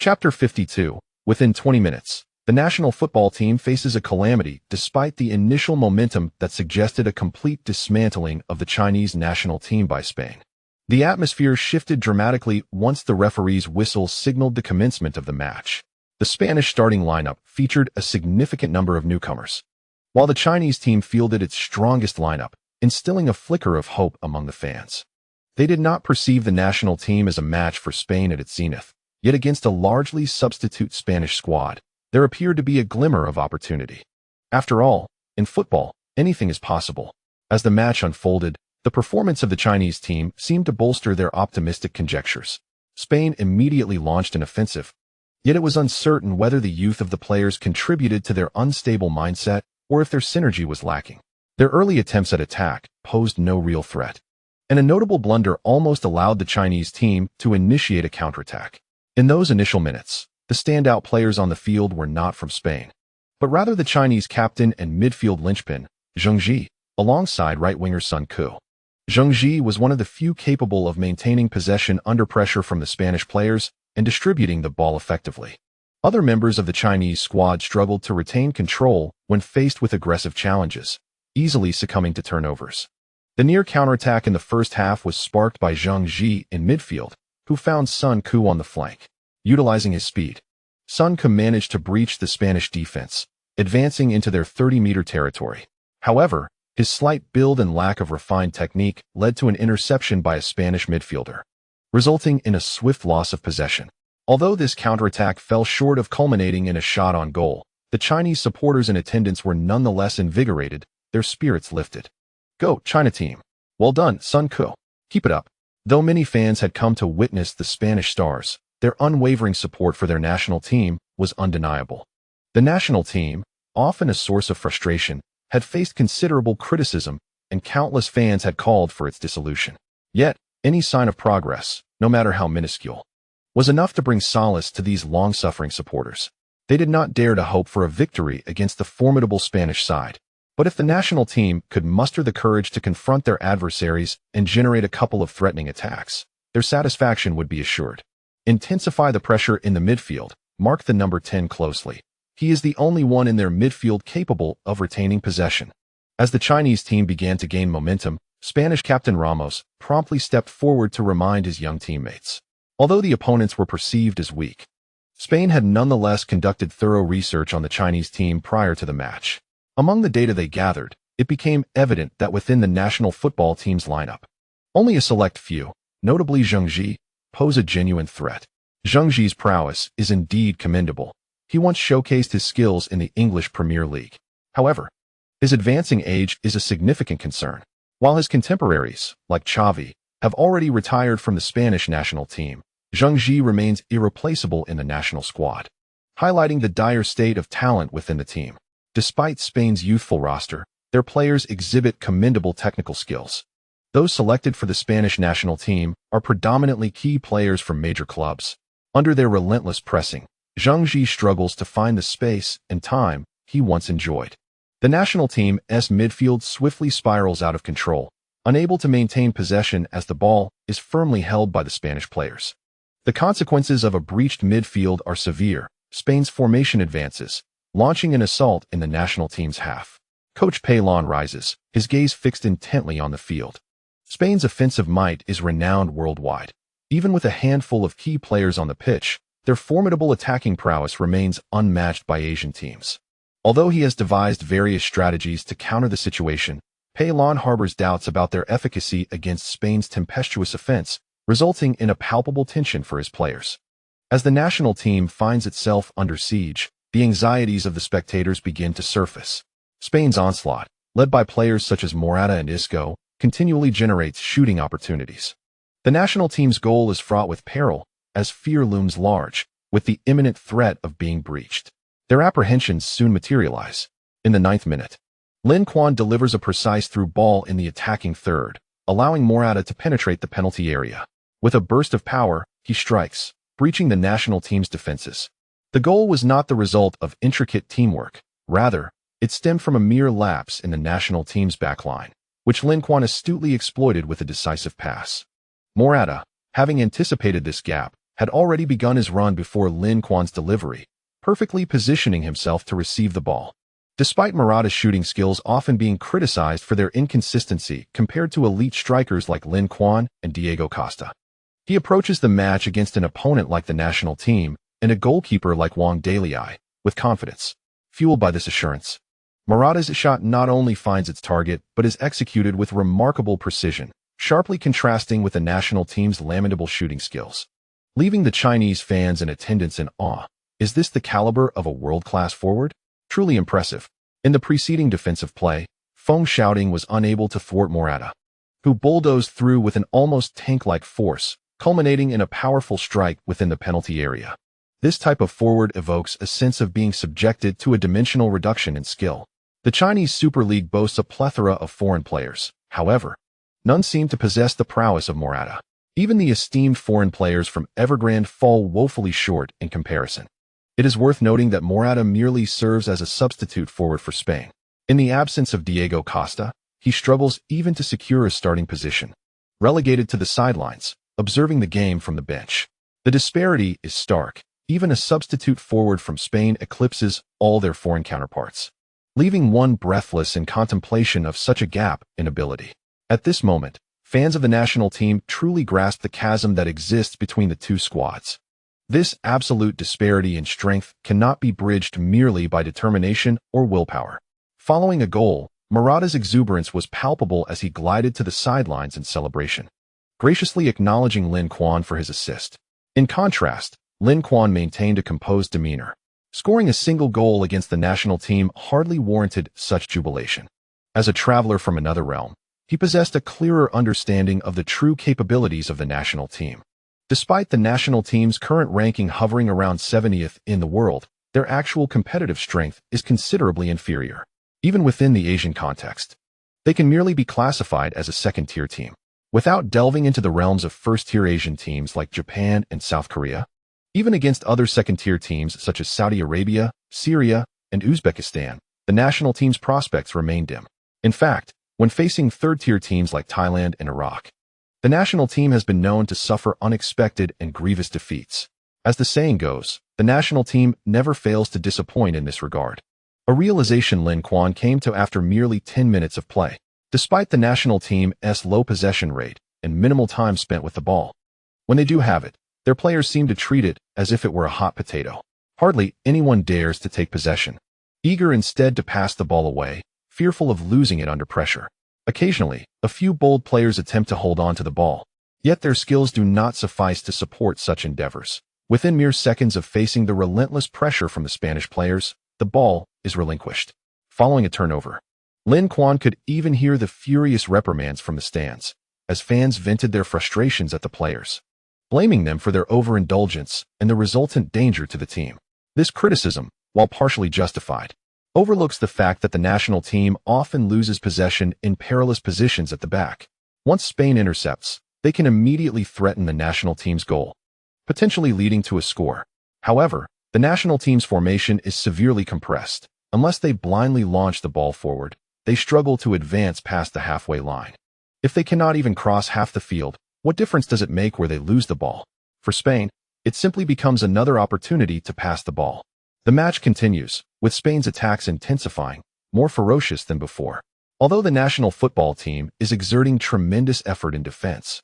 Chapter 52. Within 20 minutes, the national football team faces a calamity despite the initial momentum that suggested a complete dismantling of the Chinese national team by Spain. The atmosphere shifted dramatically once the referee's whistle signaled the commencement of the match. The Spanish starting lineup featured a significant number of newcomers, while the Chinese team fielded its strongest lineup, instilling a flicker of hope among the fans. They did not perceive the national team as a match for Spain at its zenith, yet against a largely substitute Spanish squad, there appeared to be a glimmer of opportunity. After all, in football, anything is possible. As the match unfolded, the performance of the Chinese team seemed to bolster their optimistic conjectures. Spain immediately launched an offensive, yet it was uncertain whether the youth of the players contributed to their unstable mindset or if their synergy was lacking. Their early attempts at attack posed no real threat, and a notable blunder almost allowed the Chinese team to initiate a counterattack. In those initial minutes, the standout players on the field were not from Spain, but rather the Chinese captain and midfield linchpin, Zheng Ji, alongside right-winger Sun Ku. Zheng Ji was one of the few capable of maintaining possession under pressure from the Spanish players and distributing the ball effectively. Other members of the Chinese squad struggled to retain control when faced with aggressive challenges, easily succumbing to turnovers. The near counterattack in the first half was sparked by Zheng Ji in midfield, who found Sun Ku on the flank. Utilizing his speed, Sun Ku managed to breach the Spanish defense, advancing into their 30-meter territory. However, his slight build and lack of refined technique led to an interception by a Spanish midfielder, resulting in a swift loss of possession. Although this counterattack fell short of culminating in a shot on goal, the Chinese supporters in attendance were nonetheless invigorated, their spirits lifted. Go, China team! Well done, Sun Ku! Keep it up! Though many fans had come to witness the Spanish stars, their unwavering support for their national team was undeniable. The national team, often a source of frustration, had faced considerable criticism, and countless fans had called for its dissolution. Yet, any sign of progress, no matter how minuscule, was enough to bring solace to these long-suffering supporters. They did not dare to hope for a victory against the formidable Spanish side, but if the national team could muster the courage to confront their adversaries and generate a couple of threatening attacks, their satisfaction would be assured. Intensify the pressure in the midfield. Mark the number 10 closely. He is the only one in their midfield capable of retaining possession. As the Chinese team began to gain momentum, Spanish captain Ramos promptly stepped forward to remind his young teammates. Although the opponents were perceived as weak, Spain had nonetheless conducted thorough research on the Chinese team prior to the match. Among the data they gathered, it became evident that within the national football team's lineup, only a select few, notably Zheng Ji, pose a genuine threat. Zheng Ji's prowess is indeed commendable. He once showcased his skills in the English Premier League. However, his advancing age is a significant concern. While his contemporaries, like Xavi, have already retired from the Spanish national team, Zheng Ji remains irreplaceable in the national squad, highlighting the dire state of talent within the team. Despite Spain's youthful roster, their players exhibit commendable technical skills. Those selected for the Spanish national team are predominantly key players from major clubs. Under their relentless pressing, Zheng Ji struggles to find the space and time he once enjoyed. The national team's midfield swiftly spirals out of control, unable to maintain possession as the ball is firmly held by the Spanish players. The consequences of a breached midfield are severe. Spain's formation advances, launching an assault in the national team's half. Coach Pelon rises, his gaze fixed intently on the field. Spain's offensive might is renowned worldwide. Even with a handful of key players on the pitch, their formidable attacking prowess remains unmatched by Asian teams. Although he has devised various strategies to counter the situation, Pelon harbors doubts about their efficacy against Spain's tempestuous offense, resulting in a palpable tension for his players. As the national team finds itself under siege, the anxieties of the spectators begin to surface. Spain's onslaught, led by players such as Morata and Isco, continually generates shooting opportunities. The national team's goal is fraught with peril, as fear looms large, with the imminent threat of being breached. Their apprehensions soon materialize. In the 9th minute, Lin Quan delivers a precise through ball in the attacking third, allowing Morata to penetrate the penalty area. With a burst of power, he strikes, breaching the national team's defenses. The goal was not the result of intricate teamwork. Rather, it stemmed from a mere lapse in the national team's backline, which Lin Quan astutely exploited with a decisive pass. Morata, having anticipated this gap, had already begun his run before Lin Quan's delivery, perfectly positioning himself to receive the ball. Despite Morata's shooting skills often being criticized for their inconsistency compared to elite strikers like Lin Quan and Diego Costa, he approaches the match against an opponent like the national team and a goalkeeper like Wang Dalei with confidence. Fueled by this assurance, Morata's shot not only finds its target but is executed with remarkable precision, sharply contrasting with the national team's lamentable shooting skills, leaving the Chinese fans in attendance in awe. Is this the caliber of a world-class forward? Truly impressive. In the preceding defensive play, Feng Xiaoding was unable to thwart Morata, who bulldozed through with an almost tank-like force, culminating in a powerful strike within the penalty area. This type of forward evokes a sense of being subjected to a dimensional reduction in skill. The Chinese Super League boasts a plethora of foreign players. However, none seem to possess the prowess of Morata. Even the esteemed foreign players from Evergrande fall woefully short in comparison. It is worth noting that Morata merely serves as a substitute forward for Spain. In the absence of Diego Costa, he struggles even to secure a starting position, relegated to the sidelines, observing the game from the bench. The disparity is stark. Even a substitute forward from Spain eclipses all their foreign counterparts, leaving one breathless in contemplation of such a gap in ability. At this moment, fans of the national team truly grasp the chasm that exists between the two squads. This absolute disparity in strength cannot be bridged merely by determination or willpower. Following a goal, Morata's exuberance was palpable as he glided to the sidelines in celebration, graciously acknowledging Lin Quan for his assist. In contrast, Lin Quan maintained a composed demeanor. Scoring a single goal against the national team hardly warranted such jubilation. As a traveler from another realm, he possessed a clearer understanding of the true capabilities of the national team. Despite the national team's current ranking hovering around 70th in the world, their actual competitive strength is considerably inferior. Even within the Asian context, they can merely be classified as a second-tier team. Without delving into the realms of first-tier Asian teams like Japan and South Korea, even against other second-tier teams such as Saudi Arabia, Syria, and Uzbekistan, the national team's prospects remain dim. In fact, when facing third-tier teams like Thailand and Iraq, the national team has been known to suffer unexpected and grievous defeats. As the saying goes, the national team never fails to disappoint in this regard. A realization Lin Quan came to after merely 10 minutes of play. Despite the national team's low possession rate and minimal time spent with the ball, when they do have it, their players seem to treat it as if it were a hot potato. Hardly anyone dares to take possession, eager instead to pass the ball away, fearful of losing it under pressure. Occasionally, a few bold players attempt to hold on to the ball, yet their skills do not suffice to support such endeavors. Within mere seconds of facing the relentless pressure from the Spanish players, the ball is relinquished. Following a turnover, Lin Quan could even hear the furious reprimands from the stands, as fans vented their frustrations at the players, blaming them for their overindulgence and the resultant danger to the team. This criticism, while partially justified, overlooks the fact that the national team often loses possession in perilous positions at the back. Once Spain intercepts, they can immediately threaten the national team's goal, potentially leading to a score. However, the national team's formation is severely compressed. Unless they blindly launch the ball forward, they struggle to advance past the halfway line. If they cannot even cross half the field, what difference does it make where they lose the ball? For Spain, it simply becomes another opportunity to pass the ball. The match continues, with Spain's attacks intensifying, more ferocious than before. Although the national football team is exerting tremendous effort in defense,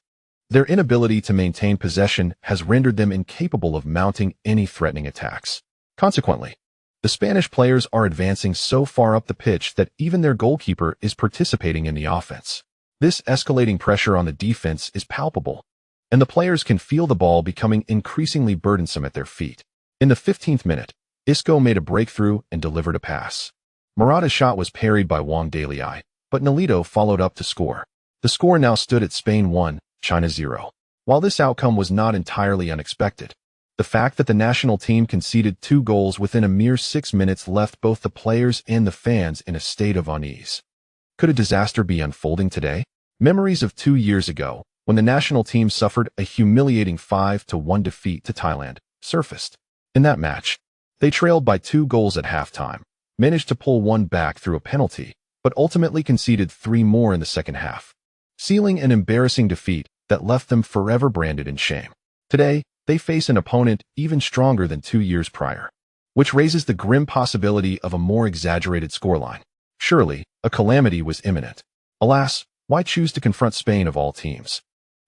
their inability to maintain possession has rendered them incapable of mounting any threatening attacks. Consequently, the Spanish players are advancing so far up the pitch that even their goalkeeper is participating in the offense. This escalating pressure on the defense is palpable, and the players can feel the ball becoming increasingly burdensome at their feet. In the 15th minute, Isco made a breakthrough and delivered a pass. Morata's shot was parried by Wang Dalei, but Nolito followed up to score. The score now stood at Spain 1, China 0. While this outcome was not entirely unexpected, the fact that the national team conceded 2 goals within a mere 6 minutes left both the players and the fans in a state of unease. Could a disaster be unfolding today? Memories of 2 years ago, when the national team suffered a humiliating 5-1 defeat to Thailand, surfaced. In that match, they trailed by 2 goals at halftime, managed to pull one back through a penalty, but ultimately conceded 3 more in the second half, sealing an embarrassing defeat that left them forever branded in shame. Today, they face an opponent even stronger than 2 years prior, which raises the grim possibility of a more exaggerated scoreline. Surely, a calamity was imminent. Alas, why choose to confront Spain of all teams?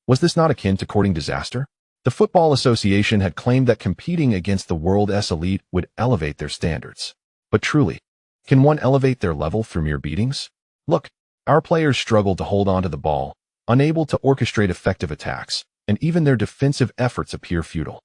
Was this not akin to courting disaster? The Football Association had claimed that competing against the world's elite would elevate their standards. But truly, can one elevate their level through mere beatings? Look, our players struggled to hold on to the ball, unable to orchestrate effective attacks, and even their defensive efforts appear futile.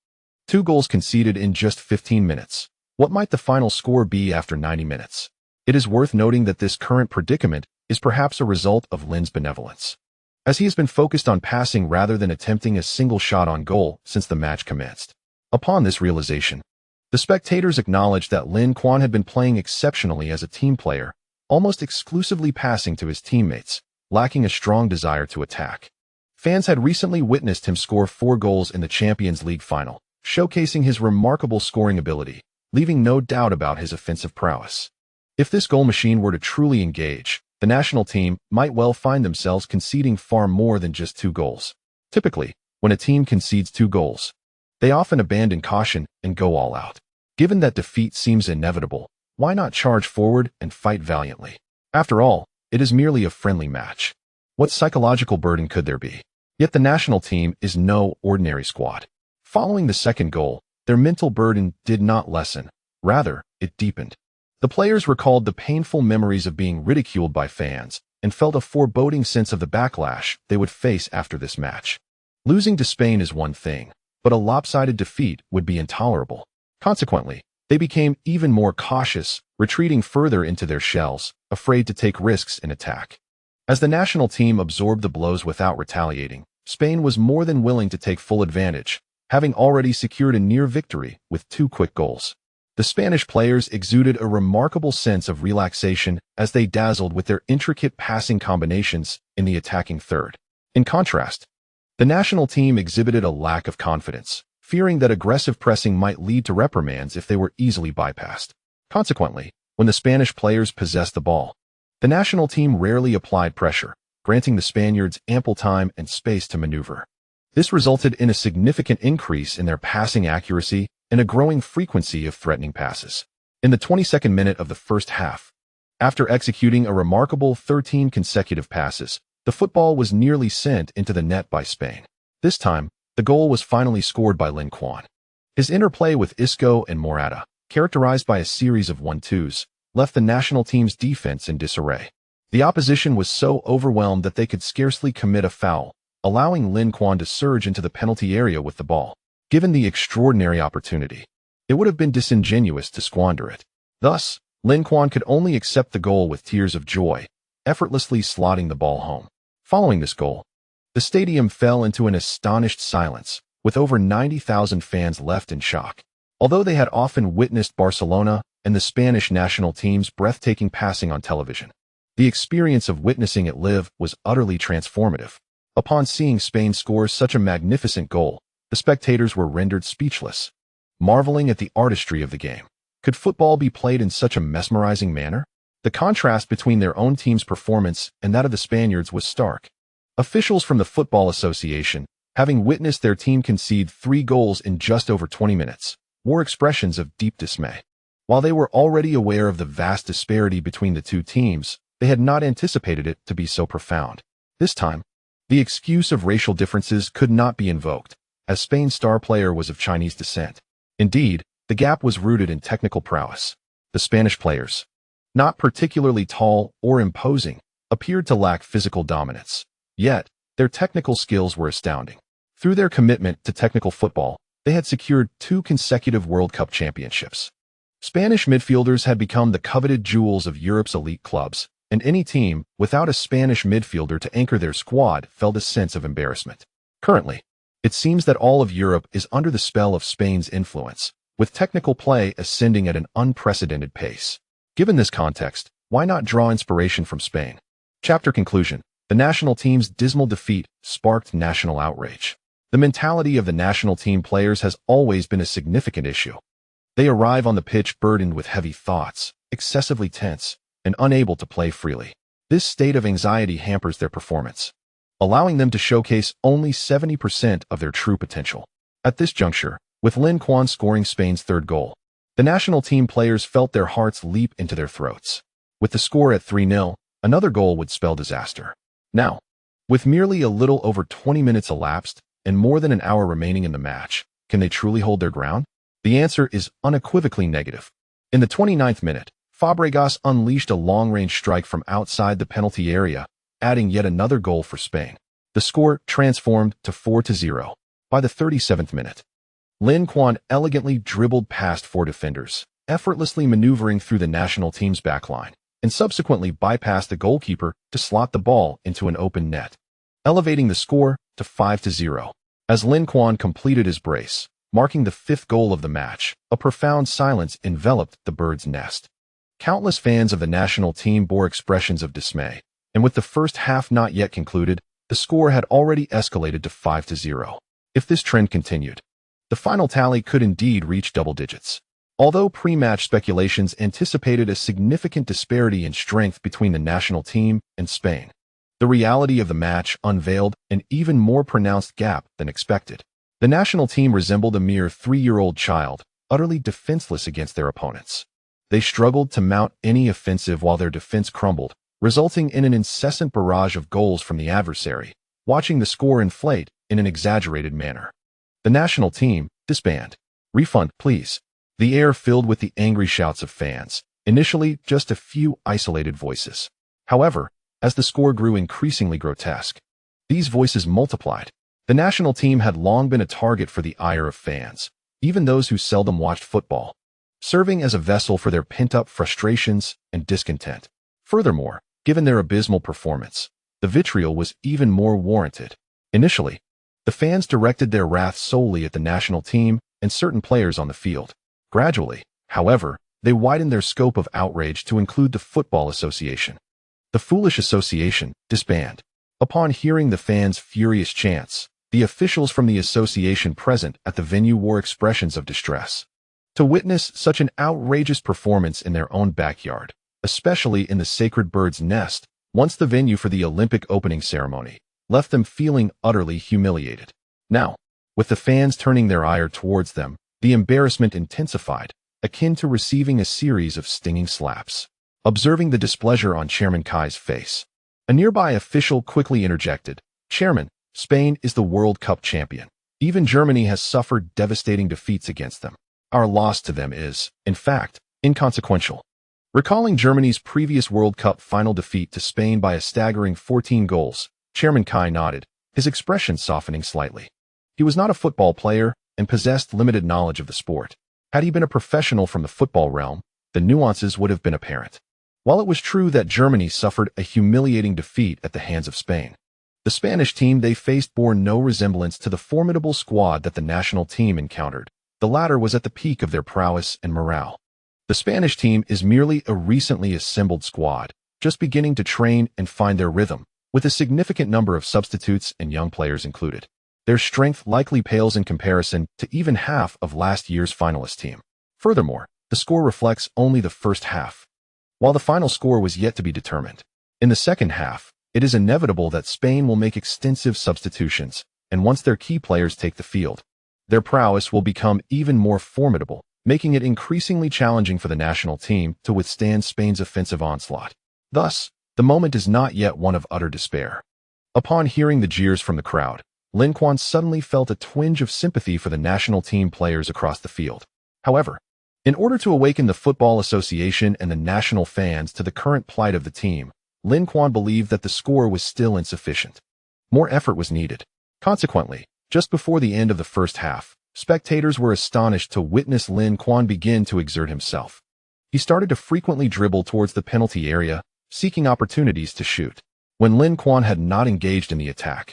2 goals conceded in just 15 minutes. What might the final score be after 90 minutes? It is worth noting that this current predicament is perhaps a result of Lin's benevolence, as he has been focused on passing rather than attempting a single shot on goal since the match commenced. Upon this realization, the spectators acknowledged that Lin Quan had been playing exceptionally as a team player, almost exclusively passing to his teammates, lacking a strong desire to attack. Fans had recently witnessed him score 4 goals in the Champions League final, showcasing his remarkable scoring ability, leaving no doubt about his offensive prowess. If this goal machine were to truly engage, the national team might well find themselves conceding far more than just 2 goals. Typically, when a team concedes 2 goals, they often abandon caution and go all out. Given that defeat seems inevitable, why not charge forward and fight valiantly? After all, it is merely a friendly match. What psychological burden could there be? Yet the national team is no ordinary squad. Following the second goal, their mental burden did not lessen. Rather, it deepened. The players recalled the painful memories of being ridiculed by fans and felt a foreboding sense of the backlash they would face after this match. Losing to Spain is one thing, but a lopsided defeat would be intolerable. Consequently, they became even more cautious, retreating further into their shells, afraid to take risks in attack. As the national team absorbed the blows without retaliating, Spain was more than willing to take full advantage, having already secured a near victory with 2 quick goals. The Spanish players exuded a remarkable sense of relaxation as they dazzled with their intricate passing combinations in the attacking third. In contrast, the national team exhibited a lack of confidence, fearing that aggressive pressing might lead to reprimands if they were easily bypassed. Consequently, when the Spanish players possessed the ball, the national team rarely applied pressure, granting the Spaniards ample time and space to maneuver. This resulted in a significant increase in their passing accuracy and a growing frequency of threatening passes. In the 22nd minute of the first half, after executing a remarkable 13 consecutive passes, the football was nearly sent into the net by Spain. This time, the goal was finally scored by Lin Quan. His interplay with Isco and Morata, characterized by a series of 1-2s, left the national team's defense in disarray. The opposition was so overwhelmed that they could scarcely commit a foul, allowing Lin Quan to surge into the penalty area with the ball. Given the extraordinary opportunity, it would have been disingenuous to squander it. Thus, Lin Quan could only accept the goal with tears of joy, effortlessly slotting the ball home. Following this goal, the stadium fell into an astonished silence, with over 90,000 fans left in shock. Although they had often witnessed Barcelona and the Spanish national team's breathtaking passing on television, the experience of witnessing it live was utterly transformative. Upon seeing Spain score such a magnificent goal, the spectators were rendered speechless, marveling at the artistry of the game. Could football be played in such a mesmerizing manner? The contrast between their own team's performance and that of the Spaniards was stark. Officials from the Football Association, having witnessed their team concede 3 goals in just over 20 minutes, wore expressions of deep dismay. While they were already aware of the vast disparity between the 2 teams, they had not anticipated it to be so profound. This time, the excuse of racial differences could not be invoked, as Spain's star player was of Chinese descent. Indeed, the gap was rooted in technical prowess. The Spanish players, not particularly tall or imposing, appeared to lack physical dominance. Yet, their technical skills were astounding. Through their commitment to technical football, they had secured 2 consecutive World Cup championships. Spanish midfielders had become the coveted jewels of Europe's elite clubs, and any team without a Spanish midfielder to anchor their squad felt a sense of embarrassment. Currently, it seems that all of Europe is under the spell of Spain's influence, with technical play ascending at an unprecedented pace. Given this context, why not draw inspiration from Spain? Chapter conclusion. The national team's dismal defeat sparked national outrage. The mentality of the national team players has always been a significant issue. They arrive on the pitch burdened with heavy thoughts, excessively tense, and unable to play freely. This state of anxiety hampers their performance, allowing them to showcase only 70% of their true potential. At this juncture, with Lin Quan scoring Spain's third goal, the national team players felt their hearts leap into their throats. With the score at 3-0, another goal would spell disaster. Now, with merely a little over 20 minutes elapsed and more than an hour remaining in the match, can they truly hold their ground? The answer is unequivocally negative. In the 29th minute, Fabregas unleashed a long-range strike from outside the penalty area, adding yet another goal for Spain. The score transformed to 4-0. By the 37th minute, Lin Quan elegantly dribbled past four defenders, effortlessly maneuvering through the national team's backline, and subsequently bypassed the goalkeeper to slot the ball into an open net, elevating the score to 5-0. As Lin Quan completed his brace, marking the fifth goal of the match, a profound silence enveloped the bird's nest. Countless fans of the national team bore expressions of dismay, and with the first half not yet concluded, the score had already escalated to 5-0. If this trend continued, the final tally could indeed reach double digits. Although pre-match speculations anticipated a significant disparity in strength between the national team and Spain, the reality of the match unveiled an even more pronounced gap than expected. The national team resembled a mere 3-year-old child, utterly defenseless against their opponents. They struggled to mount any offensive while their defense crumbled, resulting in an incessant barrage of goals from the adversary, watching the score inflate in an exaggerated manner. The national team, disband. Refund, please. The air filled with the angry shouts of fans, initially just a few isolated voices. However, as the score grew increasingly grotesque, these voices multiplied. The national team had long been a target for the ire of fans, even those who seldom watched football, serving as a vessel for their pent-up frustrations and discontent. Furthermore, given their abysmal performance, the vitriol was even more warranted. Initially, the fans directed their wrath solely at the national team and certain players on the field. Gradually, however, they widened their scope of outrage to include the Football Association. The foolish association, disband. Upon hearing the fans' furious chants, the officials from the association present at the venue wore expressions of distress. To witness such an outrageous performance in their own backyard, especially in the sacred bird's nest, once the venue for the Olympic opening ceremony, left them feeling utterly humiliated. Now, with the fans turning their ire towards them, the embarrassment intensified, akin to receiving a series of stinging slaps. Observing the displeasure on Chairman Kai's face, a nearby official quickly interjected, "Chairman, Spain is the World Cup champion. Even Germany has suffered devastating defeats against them. Our loss to them is, in fact, inconsequential." Recalling Germany's previous World Cup final defeat to Spain by a staggering 14 goals, Chairman Kai nodded, his expression softening slightly. He was not a football player and possessed limited knowledge of the sport. Had he been a professional from the football realm, the nuances would have been apparent. While it was true that Germany suffered a humiliating defeat at the hands of Spain, the Spanish team they faced bore no resemblance to the formidable squad that the national team encountered. The latter was at the peak of their prowess and morale. The Spanish team is merely a recently assembled squad, just beginning to train and find their rhythm, with a significant number of substitutes and young players included. Their strength likely pales in comparison to even half of last year's finalist team. Furthermore, the score reflects only the first half, while the final score was yet to be determined. In the second half, it is inevitable that Spain will make extensive substitutions, and once their key players take the field, their prowess will become even more formidable, making it increasingly challenging for the national team to withstand Spain's offensive onslaught. Thus, the moment is not yet one of utter despair. Upon hearing the jeers from the crowd, Lin Quan suddenly felt a twinge of sympathy for the national team players across the field. However, in order to awaken the Football Association and the national fans to the current plight of the team, Lin Quan believed that the score was still insufficient. More effort was needed. Consequently, just before the end of the first half, spectators were astonished to witness Lin Quan begin to exert himself. He started to frequently dribble towards the penalty area, seeking opportunities to shoot. When Lin Quan had not engaged in the attack,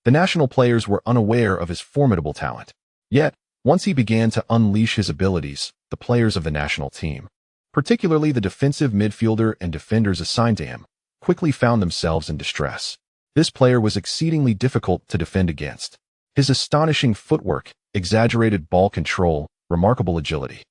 the national players were unaware of his formidable talent. Yet, once he began to unleash his abilities, the players of the national team, particularly the defensive midfielder and defenders assigned to him, quickly found themselves in distress. This player was exceedingly difficult to defend against. His astonishing footwork, exaggerated ball control, remarkable agility,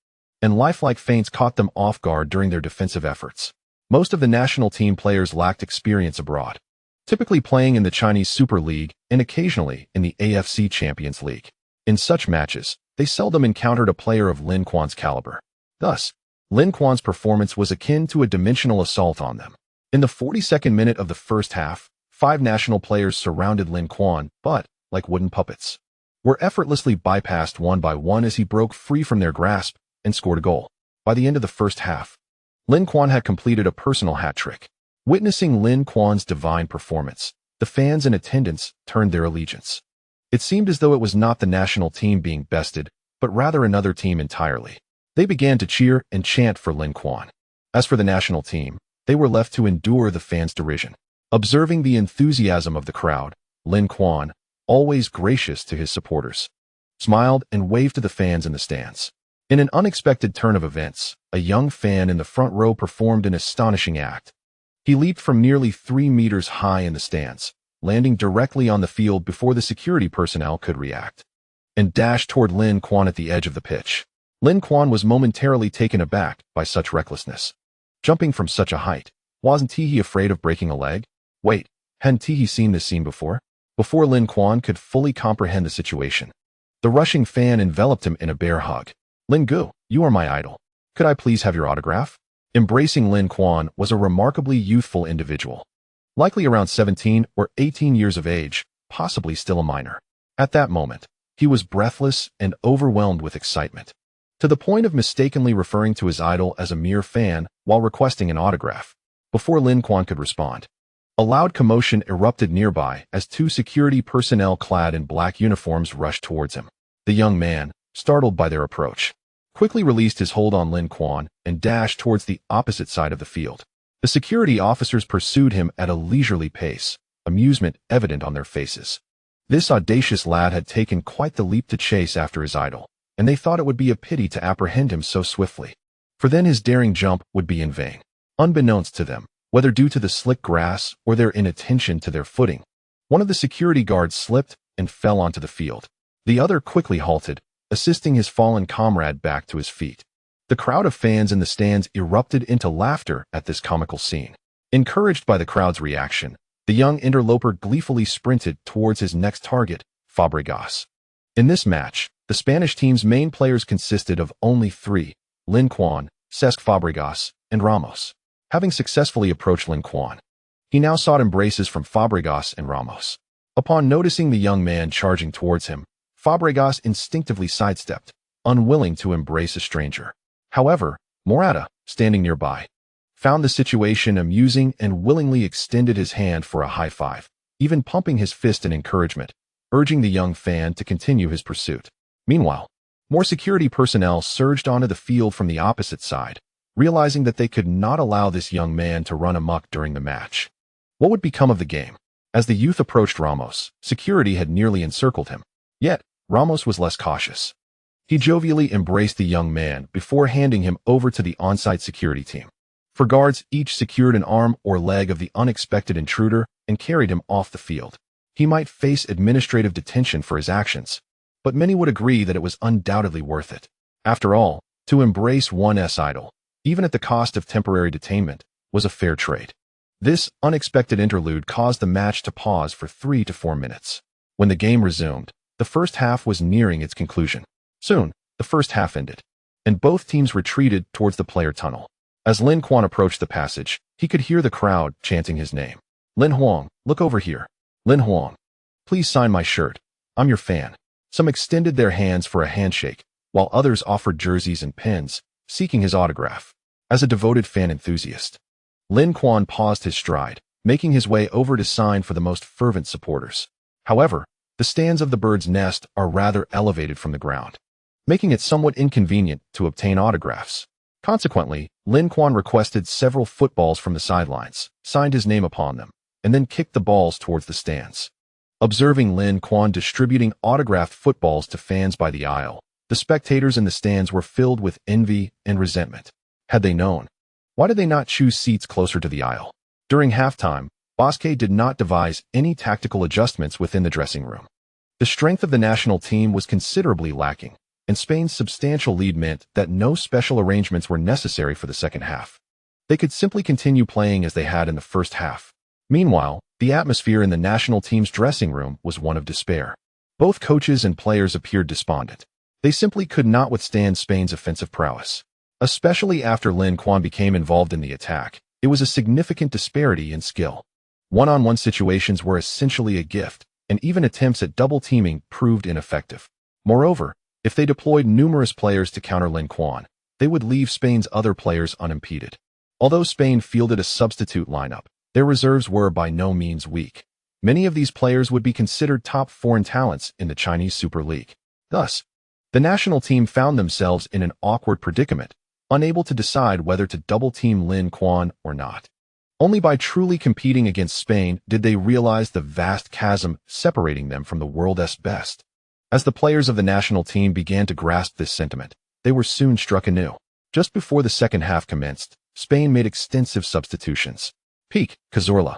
and lifelike feints caught them off guard during their defensive efforts. Most of the national team players lacked experience abroad, typically playing in the Chinese Super League and occasionally in the AFC Champions League. In such matches, they seldom encountered a player of Lin Kuan's caliber. Thus, Lin Kuan's performance was akin to a dimensional assault on them. In the 42nd minute of the first half, 5 national players surrounded Lin Kuan, but, like wooden puppets, were effortlessly bypassed one by one as he broke free from their grasp and scored a goal. By the end of the first half, Lin Kuan had completed a personal hat trick. Witnessing Lin Kuan's divine performance, the fans in attendance turned their allegiance. It seemed as though it was not the national team being bested, but rather another team entirely. They began to cheer and chant for Lin Kuan. As for the national team, they were left to endure the fans' derision. Observing the enthusiasm of the crowd, Lin Kuan, always gracious to his supporters, smiled and waved to the fans in the stands. In an unexpected turn of events, a young fan in the front row performed an astonishing act. He leaped from nearly 3 meters high in the stands, landing directly on the field before the security personnel could react, and dashed toward Lin Kuan at the edge of the pitch. Lin Kuan was momentarily taken aback by such recklessness. Jumping from such a height, wasn't he afraid of breaking a leg? Wait, hadn't he seen this scene before? Before Lin Kuan could fully comprehend the situation, the rushing fan enveloped him in a bear hug. Lin Gu, you are my idol. Could I please have your autograph? Embracing Lin Kuan was a remarkably youthful individual, likely around 17 or 18 years of age, possibly still a minor. At that moment, he was breathless and overwhelmed with excitement, to the point of mistakenly referring to his idol as a mere fan while requesting an autograph. Before Lin Kuan could respond, a loud commotion erupted nearby as 2 security personnel clad in black uniforms rushed towards him. The young man, startled by their approach, quickly released his hold on Lin Kuan and dashed towards the opposite side of the field. The security officers pursued him at a leisurely pace, amusement evident on their faces. This audacious lad had taken quite the leap to chase after his idol, and they thought it would be a pity to apprehend him so swiftly, for then his daring jump would be in vain. Unbeknownst to them, whether due to the slick grass or their inattention to their footing, one of the security guards slipped and fell onto the field. The other quickly halted, assisting his fallen comrade back to his feet. The crowd of fans in the stands erupted into laughter at this comical scene. Encouraged by the crowd's reaction, the young interloper gleefully sprinted towards his next target, Fabregas. In this match, the Spanish team's main players consisted of only 3, Lin Kuan, Cesc Fabregas, and Ramos. Having successfully approached Lin Kuan, he now sought embraces from Fabregas and Ramos. Upon noticing the young man charging towards him, Fabregas instinctively sidestepped, unwilling to embrace a stranger. However, Morata, standing nearby, found the situation amusing and willingly extended his hand for a high five, even pumping his fist in encouragement, urging the young fan to continue his pursuit. Meanwhile, more security personnel surged onto the field from the opposite side, realizing that they could not allow this young man to run amok during the match. What would become of the game? As the youth approached Ramos, security had nearly encircled him. Yet, Ramos was less cautious. He jovially embraced the young man before handing him over to the on-site security team. For guards, each secured an arm or leg of the unexpected intruder and carried him off the field. He might face administrative detention for his actions, but many would agree that it was undoubtedly worth it. After all, to embrace one's idol, even at the cost of temporary detainment, was a fair trade. This unexpected interlude caused the match to pause for 3 to 4 minutes. When the game resumed, the first half was nearing its conclusion. Soon, the first half ended, and both teams retreated towards the player tunnel. As Lin Kuan approached the passage, he could hear the crowd chanting his name. Lin Huang, look over here. Lin Huang, please sign my shirt. I'm your fan. Some extended their hands for a handshake, while others offered jerseys and pens, seeking his autograph. As a devoted fan enthusiast, Lin Kuan paused his stride, making his way over to sign for the most fervent supporters. However, the stands of the Bird's Nest are rather elevated from the ground, making it somewhat inconvenient to obtain autographs. Consequently, Lin Kuan requested several footballs from the sidelines, signed his name upon them, and then kicked the balls towards the stands. Observing Lin Kuan distributing autographed footballs to fans by the aisle, the spectators in the stands were filled with envy and resentment. Had they known, why did they not choose seats closer to the aisle? During halftime, Bosque did not devise any tactical adjustments within the dressing room. The strength of the national team was considerably lacking, and Spain's substantial lead meant that no special arrangements were necessary for the second half. They could simply continue playing as they had in the first half. Meanwhile, the atmosphere in the national team's dressing room was one of despair. Both coaches and players appeared despondent. They simply could not withstand Spain's offensive prowess. Especially after Lin Quan became involved in the attack, it was a significant disparity in skill. One-on-one situations were essentially a gift, and even attempts at double-teaming proved ineffective. Moreover, if they deployed numerous players to counter Lin Quan, they would leave Spain's other players unimpeded. Although Spain fielded a substitute lineup, their reserves were by no means weak. Many of these players would be considered top foreign talents in the Chinese Super League. Thus, the national team found themselves in an awkward predicament, unable to decide whether to double-team Lin Quan or not. Only by truly competing against Spain did they realize the vast chasm separating them from the world's best. As the players of the national team began to grasp this sentiment, they were soon struck anew. Just before the second half commenced, Spain made extensive substitutions. Pique, Cazorla,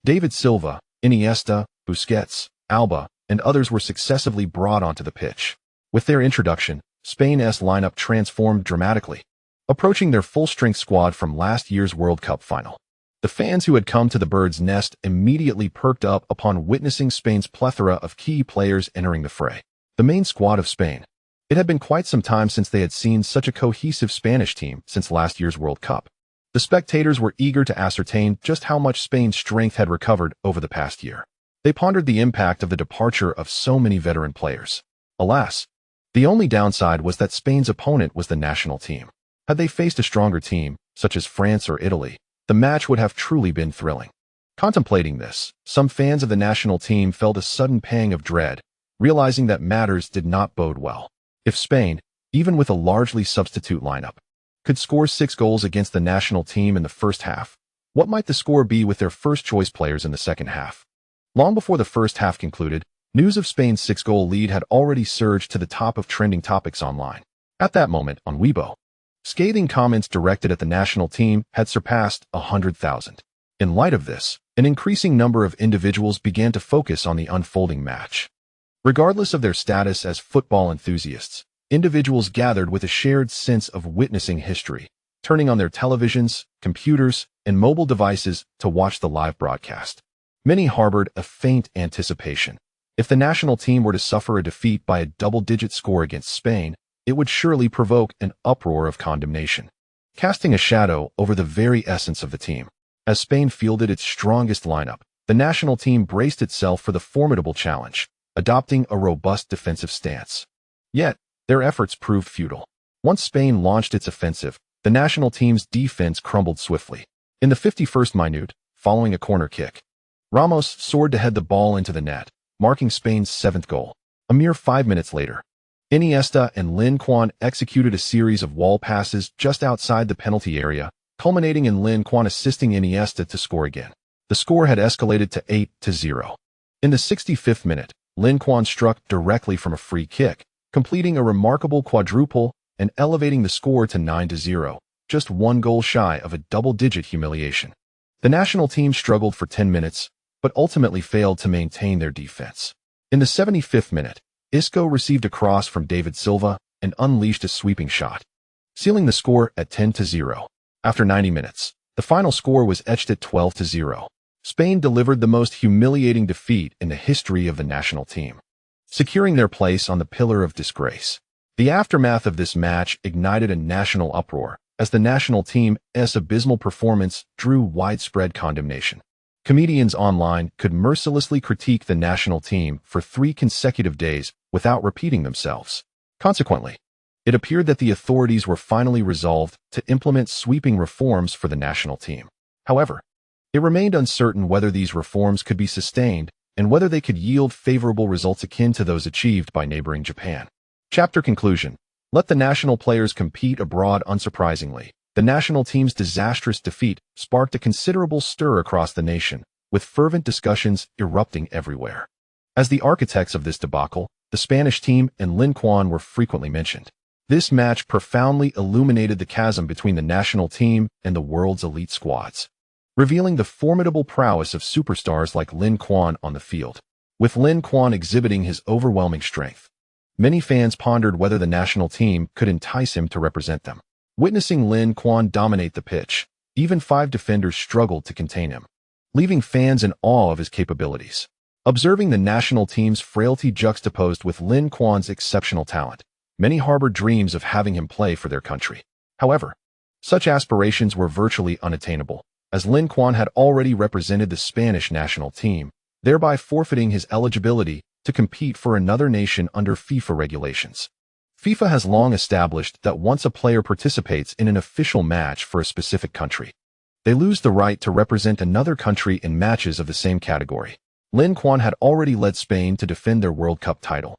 David Silva, Iniesta, Busquets, Alba, and others were successively brought onto the pitch. With their introduction, Spain's lineup transformed dramatically, approaching their full-strength squad from last year's World Cup final. The fans who had come to the Bird's Nest immediately perked up upon witnessing Spain's plethora of key players entering the fray. The main squad of Spain. It had been quite some time since they had seen such a cohesive Spanish team since last year's World Cup. The spectators were eager to ascertain just how much Spain's strength had recovered over the past year. They pondered the impact of the departure of so many veteran players. Alas, the only downside was that Spain's opponent was the national team. Had they faced a stronger team, such as France or Italy, the match would have truly been thrilling. Contemplating this, some fans of the national team felt a sudden pang of dread, realizing that matters did not bode well. If Spain, even with a largely substitute lineup, could score 6 goals against the national team in the first half, what might the score be with their first-choice players in the second half? Long before the first half concluded, news of Spain's 6-goal lead had already surged to the top of trending topics online. At that moment, on Weibo, scathing comments directed at the national team had surpassed 100,000. In light of this, an increasing number of individuals began to focus on the unfolding match. Regardless of their status as football enthusiasts, individuals gathered with a shared sense of witnessing history, turning on their televisions, computers, and mobile devices to watch the live broadcast. Many harbored a faint anticipation. If the national team were to suffer a defeat by a double-digit score against Spain, it would surely provoke an uproar of condemnation, casting a shadow over the very essence of the team. As Spain fielded its strongest lineup, the national team braced itself for the formidable challenge, adopting a robust defensive stance. Yet, their efforts proved futile. Once Spain launched its offensive, the national team's defense crumbled swiftly. In the 51st minute, following a corner kick, Ramos soared to head the ball into the net, marking Spain's 7th goal. A mere 5 minutes later, Iniesta and Lin Quan executed a series of wall passes just outside the penalty area, culminating in Lin Quan assisting Iniesta to score again. The score had escalated to 8-0. In the 65th minute, Lin Quan struck directly from a free kick, completing a remarkable quadruple and elevating the score to 9-0, just 1 goal shy of a double-digit humiliation. The national team struggled for 10 minutes, but ultimately failed to maintain their defense. In the 75th minute, Isco received a cross from David Silva and unleashed a sweeping shot, sealing the score at 10-0. After 90 minutes, the final score was etched at 12-0. Spain delivered the most humiliating defeat in the history of the national team, securing their place on the pillar of disgrace. The aftermath of this match ignited a national uproar, as the national team's abysmal performance drew widespread condemnation. Comedians online could mercilessly critique the national team for 3 consecutive days without repeating themselves. Consequently, it appeared that the authorities were finally resolved to implement sweeping reforms for the national team. However, it remained uncertain whether these reforms could be sustained and whether they could yield favorable results akin to those achieved by neighboring Japan. Chapter conclusion. Let the national players compete abroad. Unsurprisingly, the national team's disastrous defeat sparked a considerable stir across the nation, with fervent discussions erupting everywhere. As the architects of this debacle, the Spanish team and Lin Quan were frequently mentioned. This match profoundly illuminated the chasm between the national team and the world's elite squads, revealing the formidable prowess of superstars like Lin Quan on the field. With Lin Quan exhibiting his overwhelming strength, many fans pondered whether the national team could entice him to represent them. Witnessing Lin Quan dominate the pitch, even 5 defenders struggled to contain him, leaving fans in awe of his capabilities. Observing the national team's frailty juxtaposed with Lin Kuan's exceptional talent, many harbored dreams of having him play for their country. However, such aspirations were virtually unattainable, as Lin Kuan had already represented the Spanish national team, thereby forfeiting his eligibility to compete for another nation under FIFA regulations. FIFA has long established that once a player participates in an official match for a specific country, they lose the right to represent another country in matches of the same category. Lin Kuan had already led Spain to defend their World Cup title.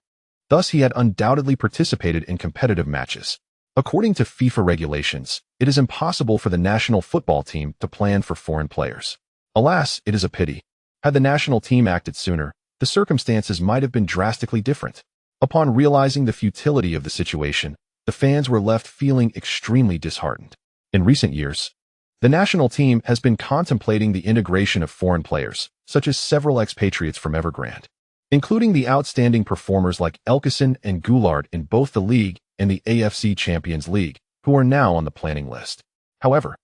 Thus, he had undoubtedly participated in competitive matches. According to FIFA regulations, it is impossible for the national football team to plan for foreign players. Alas, it is a pity. Had the national team acted sooner, the circumstances might have been drastically different. Upon realizing the futility of the situation, the fans were left feeling extremely disheartened. In recent years, the national team has been contemplating the integration of foreign players, such as several expatriates from Evergrande, including the outstanding performers like Elkison and Goulart in both the league and the AFC Champions League, who are now on the planning list. However,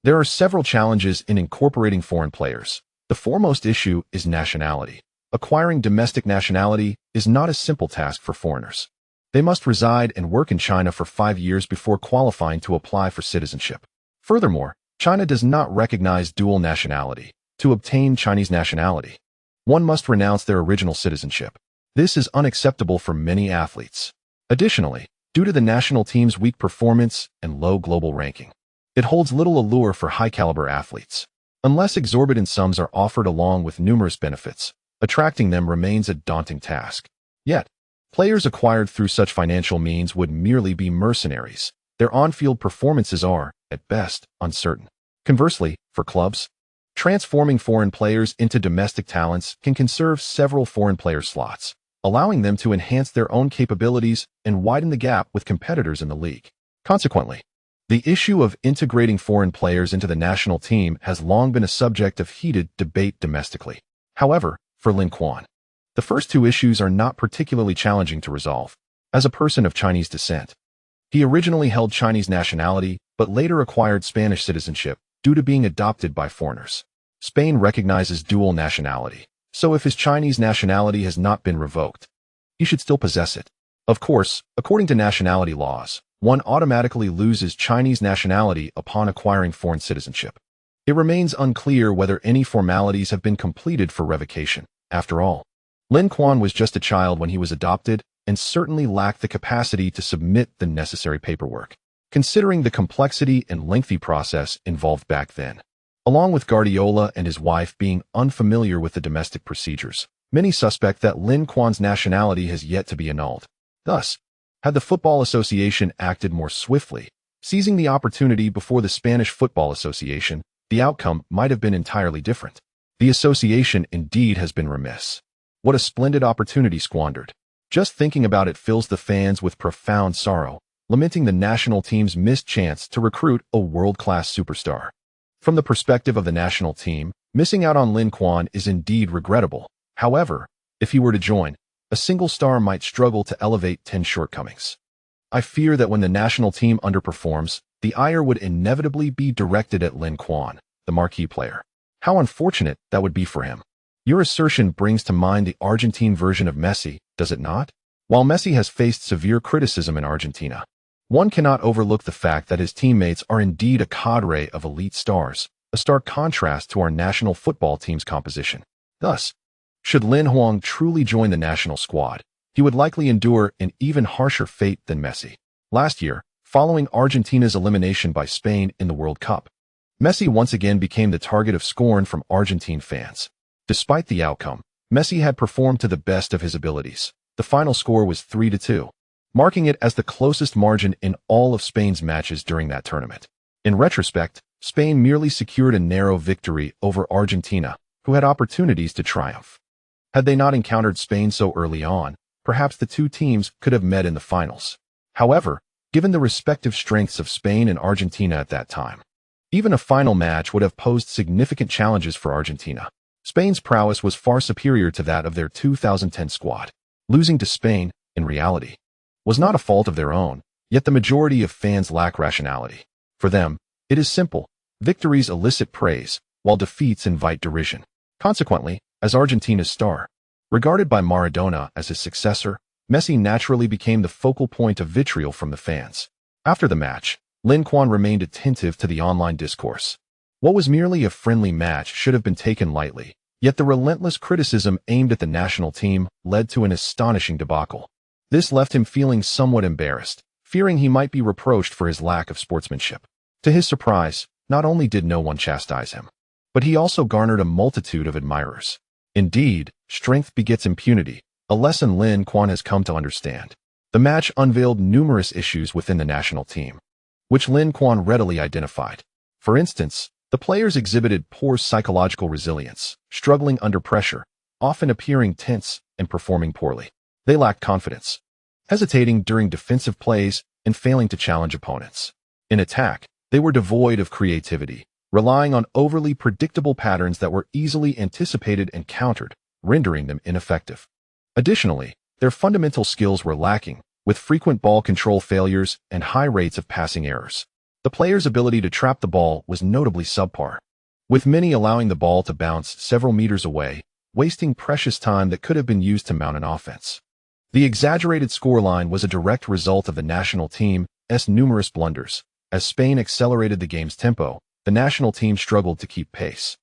there are several challenges in incorporating foreign players. The foremost issue is nationality. Acquiring domestic nationality is not a simple task for foreigners. They must reside and work in China for 5 years before qualifying to apply for citizenship. Furthermore, China does not recognize dual nationality. To obtain Chinese nationality, one must renounce their original citizenship. This is unacceptable for many athletes. Additionally, due to the national team's weak performance and low global ranking, it holds little allure for high-caliber athletes. Unless exorbitant sums are offered along with numerous benefits, attracting them remains a daunting task. Yet, players acquired through such financial means would merely be mercenaries. Their on-field performances are, at best, uncertain. Conversely, for clubs, transforming foreign players into domestic talents can conserve several foreign player slots, allowing them to enhance their own capabilities and widen the gap with competitors in the league. Consequently, the issue of integrating foreign players into the national team has long been a subject of heated debate domestically. However, for Lin Kuan, the first two issues are not particularly challenging to resolve. As a person of Chinese descent, he originally held Chinese nationality but later acquired Spanish citizenship due to being adopted by foreigners. Spain recognizes dual nationality, so if his Chinese nationality has not been revoked, he should still possess it. Of course, according to nationality laws, one automatically loses Chinese nationality upon acquiring foreign citizenship. It remains unclear whether any formalities have been completed for revocation. After all, Lin Kuan was just a child when he was adopted and certainly lacked the capacity to submit the necessary paperwork, considering the complexity and lengthy process involved back then. Along with Guardiola and his wife being unfamiliar with the domestic procedures, many suspect that Lin Kuan's nationality has yet to be annulled. Thus, had the Football Association acted more swiftly, seizing the opportunity before the Spanish Football Association, the outcome might have been entirely different. The association indeed has been remiss. What a splendid opportunity squandered. Just thinking about it fills the fans with profound sorrow, lamenting the national team's missed chance to recruit a world-class superstar. From the perspective of the national team, missing out on Lin Kuan is indeed regrettable. However, if he were to join, a single star might struggle to elevate 10 shortcomings. I fear that when the national team underperforms, the ire would inevitably be directed at Lin Kuan, the marquee player. How unfortunate that would be for him. Your assertion brings to mind the Argentine version of Messi, does it not? While Messi has faced severe criticism in Argentina, one cannot overlook the fact that his teammates are indeed a cadre of elite stars, a stark contrast to our national football team's composition. Thus, should Lin Huang truly join the national squad, he would likely endure an even harsher fate than Messi. Last year, following Argentina's elimination by Spain in the World Cup, Messi once again became the target of scorn from Argentine fans. Despite the outcome, Messi had performed to the best of his abilities. The final score was 3-2. Marking it as the closest margin in all of Spain's matches during that tournament. In retrospect, Spain merely secured a narrow victory over Argentina, who had opportunities to triumph. Had they not encountered Spain so early on, perhaps the two teams could have met in the finals. However, given the respective strengths of Spain and Argentina at that time, even a final match would have posed significant challenges for Argentina. Spain's prowess was far superior to that of their 2010 squad. Losing to Spain, in reality, was not a fault of their own, yet the majority of fans lack rationality. For them, it is simple. Victories elicit praise, while defeats invite derision. Consequently, as Argentina's star, Regarded by Maradona as his successor, Messi naturally became the focal point of vitriol from the fans. After the match, Lin Quan remained attentive to the online discourse. What was merely a friendly match should have been taken lightly, yet the relentless criticism aimed at the national team led to an astonishing debacle. This left him feeling somewhat embarrassed, fearing he might be reproached for his lack of sportsmanship. To his surprise, not only did no one chastise him, but he also garnered a multitude of admirers. Indeed, strength begets impunity, a lesson Lin Quan has come to understand. The match unveiled numerous issues within the national team, which Lin Quan readily identified. For instance, the players exhibited poor psychological resilience, struggling under pressure, often appearing tense and performing poorly. They lacked confidence, hesitating during defensive plays and failing to challenge opponents. In attack, they were devoid of creativity, relying on overly predictable patterns that were easily anticipated and countered, rendering them ineffective. Additionally, their fundamental skills were lacking, with frequent ball control failures and high rates of passing errors. The players' ability to trap the ball was notably subpar, with many allowing the ball to bounce several meters away, wasting precious time that could have been used to mount an offense. The exaggerated scoreline was a direct result of the national team's numerous blunders. As Spain accelerated the game's tempo, the national team struggled to keep pace,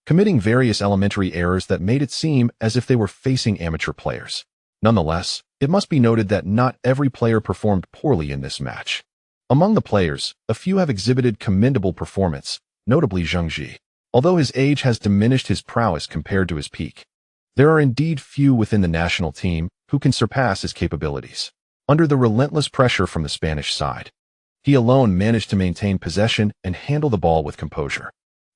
committing various elementary errors that made it seem as if they were facing amateur players. Nonetheless, it must be noted that not every player performed poorly in this match. Among the players, a few have exhibited commendable performance, notably Zheng Ji. Although his age has diminished his prowess compared to his peak, there are indeed few within the national team who can surpass his capabilities. Under the relentless pressure from the Spanish side, he alone managed to maintain possession and handle the ball with composure.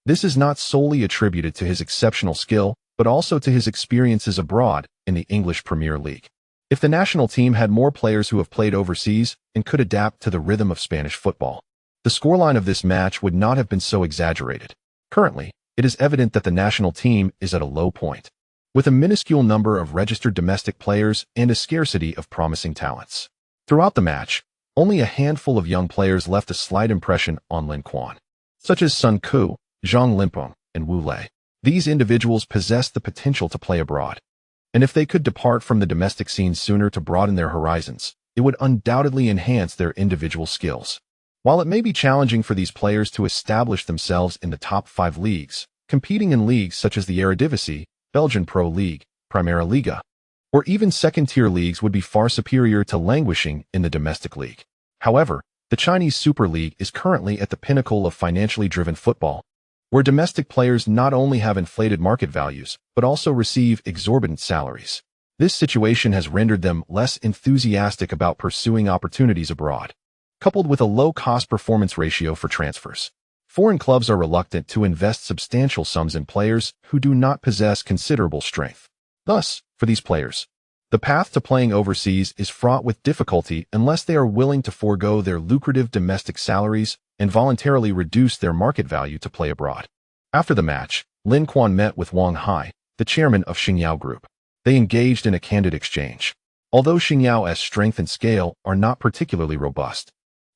This is not solely attributed to his exceptional skill, but also to his experiences abroad in the English Premier League. If the national team had more players who have played overseas and could adapt to the rhythm of Spanish football, the scoreline of this match would not have been so exaggerated. Currently, it is evident that the national team is at a low point, with a minuscule number of registered domestic players and a scarcity of promising talents. Throughout the match, only a handful of young players left a slight impression on Lin Quan, such as Sun Ku, Zhang Limpeng, and Wu Lei. These individuals possessed the potential to play abroad, and if they could depart from the domestic scene sooner to broaden their horizons, it would undoubtedly enhance their individual skills. While it may be challenging for these players to establish themselves in the top 5 leagues, competing in leagues such as the Eredivisie, Belgian Pro League, Primera Liga, or even second-tier leagues would be far superior to languishing in the domestic league. However, the Chinese Super League is currently at the pinnacle of financially driven football, where domestic players not only have inflated market values, but also receive exorbitant salaries. This situation has rendered them less enthusiastic about pursuing opportunities abroad. Coupled with a low-cost performance ratio for transfers, foreign clubs are reluctant to invest substantial sums in players who do not possess considerable strength. Thus, for these players, the path to playing overseas is fraught with difficulty unless they are willing to forego their lucrative domestic salaries and voluntarily reduce their market value to play abroad. After the match, Lin Quan met with Wang Hai, the chairman of Xingyao Group. They engaged in a candid exchange. Although Xingyao's strength and scale are not particularly robust,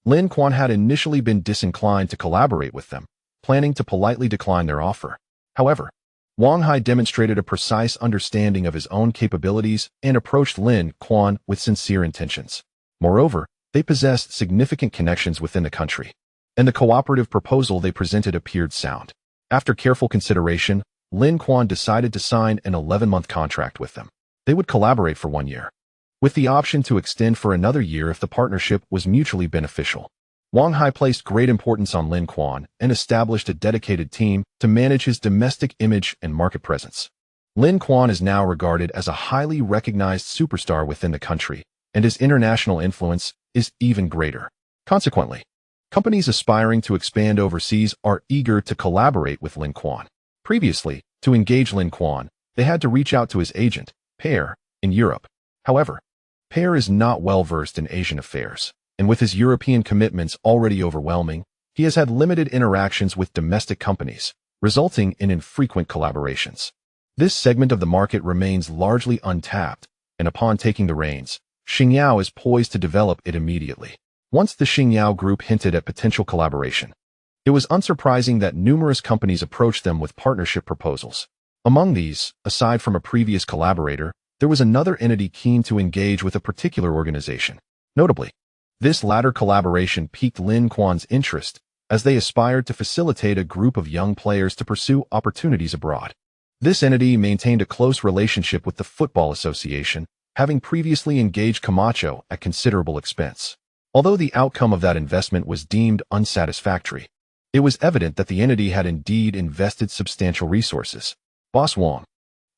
Lin Quan had initially been disinclined to collaborate with them, planning to politely decline their offer. However, Wang Hai demonstrated a precise understanding of his own capabilities and approached Lin Quan with sincere intentions. Moreover, they possessed significant connections within the country, and the cooperative proposal they presented appeared sound. After careful consideration, Lin Quan decided to sign an 11-month contract with them. They would collaborate for 1 year, with the option to extend for another year if the partnership was mutually beneficial. Wang Hai placed great importance on Lin Quan and established a dedicated team to manage his domestic image and market presence. Lin Quan is now regarded as a highly recognized superstar within the country, and his international influence is even greater. Consequently, companies aspiring to expand overseas are eager to collaborate with Lin Quan. Previously, to engage Lin Quan, they had to reach out to his agent, Pear, in Europe. However, Pear is not well versed in Asian affairs, and with his European commitments already overwhelming, he has had limited interactions with domestic companies, resulting in infrequent collaborations. This segment of the market remains largely untapped, and upon taking the reins, Xingyao is poised to develop it immediately. Once the Xingyao Group hinted at potential collaboration, it was unsurprising that numerous companies approached them with partnership proposals. Among these, aside from a previous collaborator, there was another entity keen to engage with a particular organization. Notably, this latter collaboration piqued Lin Kuan's interest, as they aspired to facilitate a group of young players to pursue opportunities abroad. This entity maintained a close relationship with the Football Association, having previously engaged Camacho at considerable expense. Although the outcome of that investment was deemed unsatisfactory, it was evident that the entity had indeed invested substantial resources. Boss Wang,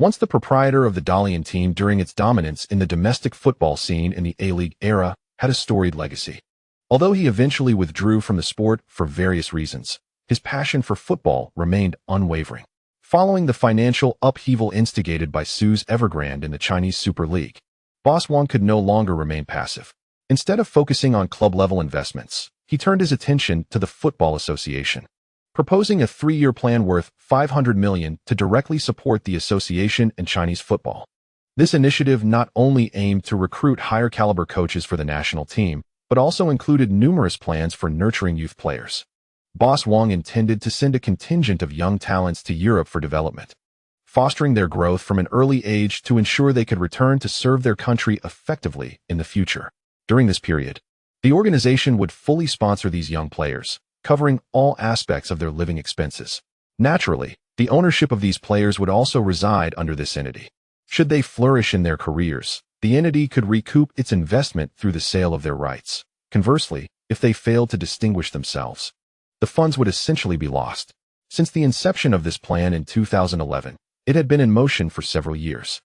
once the proprietor of the Dalian team during its dominance in the domestic football scene in the A-League era, had a storied legacy. Although he eventually withdrew from the sport for various reasons, his passion for football remained unwavering. Following the financial upheaval instigated by Suez Evergrande in the Chinese Super League, Boss Wang could no longer remain passive. Instead of focusing on club-level investments, he turned his attention to the Football Association, proposing a 3-year plan worth $500 million to directly support the association and Chinese football. This initiative not only aimed to recruit higher-caliber coaches for the national team, but also included numerous plans for nurturing youth players. Boss Wang intended to send a contingent of young talents to Europe for development, fostering their growth from an early age to ensure they could return to serve their country effectively in the future. During this period, the organization would fully sponsor these young players, covering all aspects of their living expenses. Naturally, the ownership of these players would also reside under this entity. Should they flourish in their careers, the entity could recoup its investment through the sale of their rights. Conversely, if they failed to distinguish themselves, the funds would essentially be lost. Since the inception of this plan in 2011, it had been in motion for several years.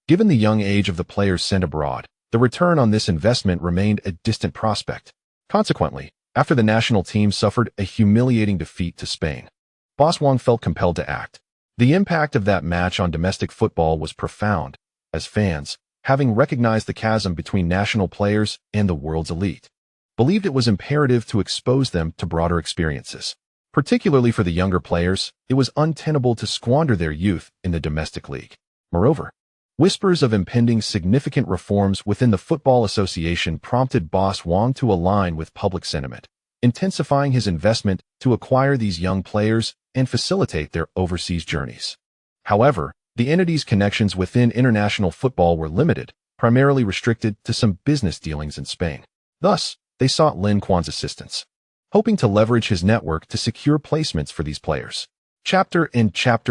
Given the young age of the players sent abroad, the return on this investment remained a distant prospect. Consequently, after the national team suffered a humiliating defeat to Spain, Boss Wang felt compelled to act. The impact of that match on domestic football was profound, as fans, having recognized the chasm between national players and the world's elite, believed it was imperative to expose them to broader experiences. Particularly for the younger players, it was untenable to squander their youth in the domestic league. Moreover, whispers of impending significant reforms within the Football Association prompted Boss Wang to align with public sentiment, intensifying his investment to acquire these young players and facilitate their overseas journeys. However, the entity's connections within international football were limited, primarily restricted to some business dealings in Spain. Thus, they sought Lin Kuan's assistance, hoping to leverage his network to secure placements for these players. Chapter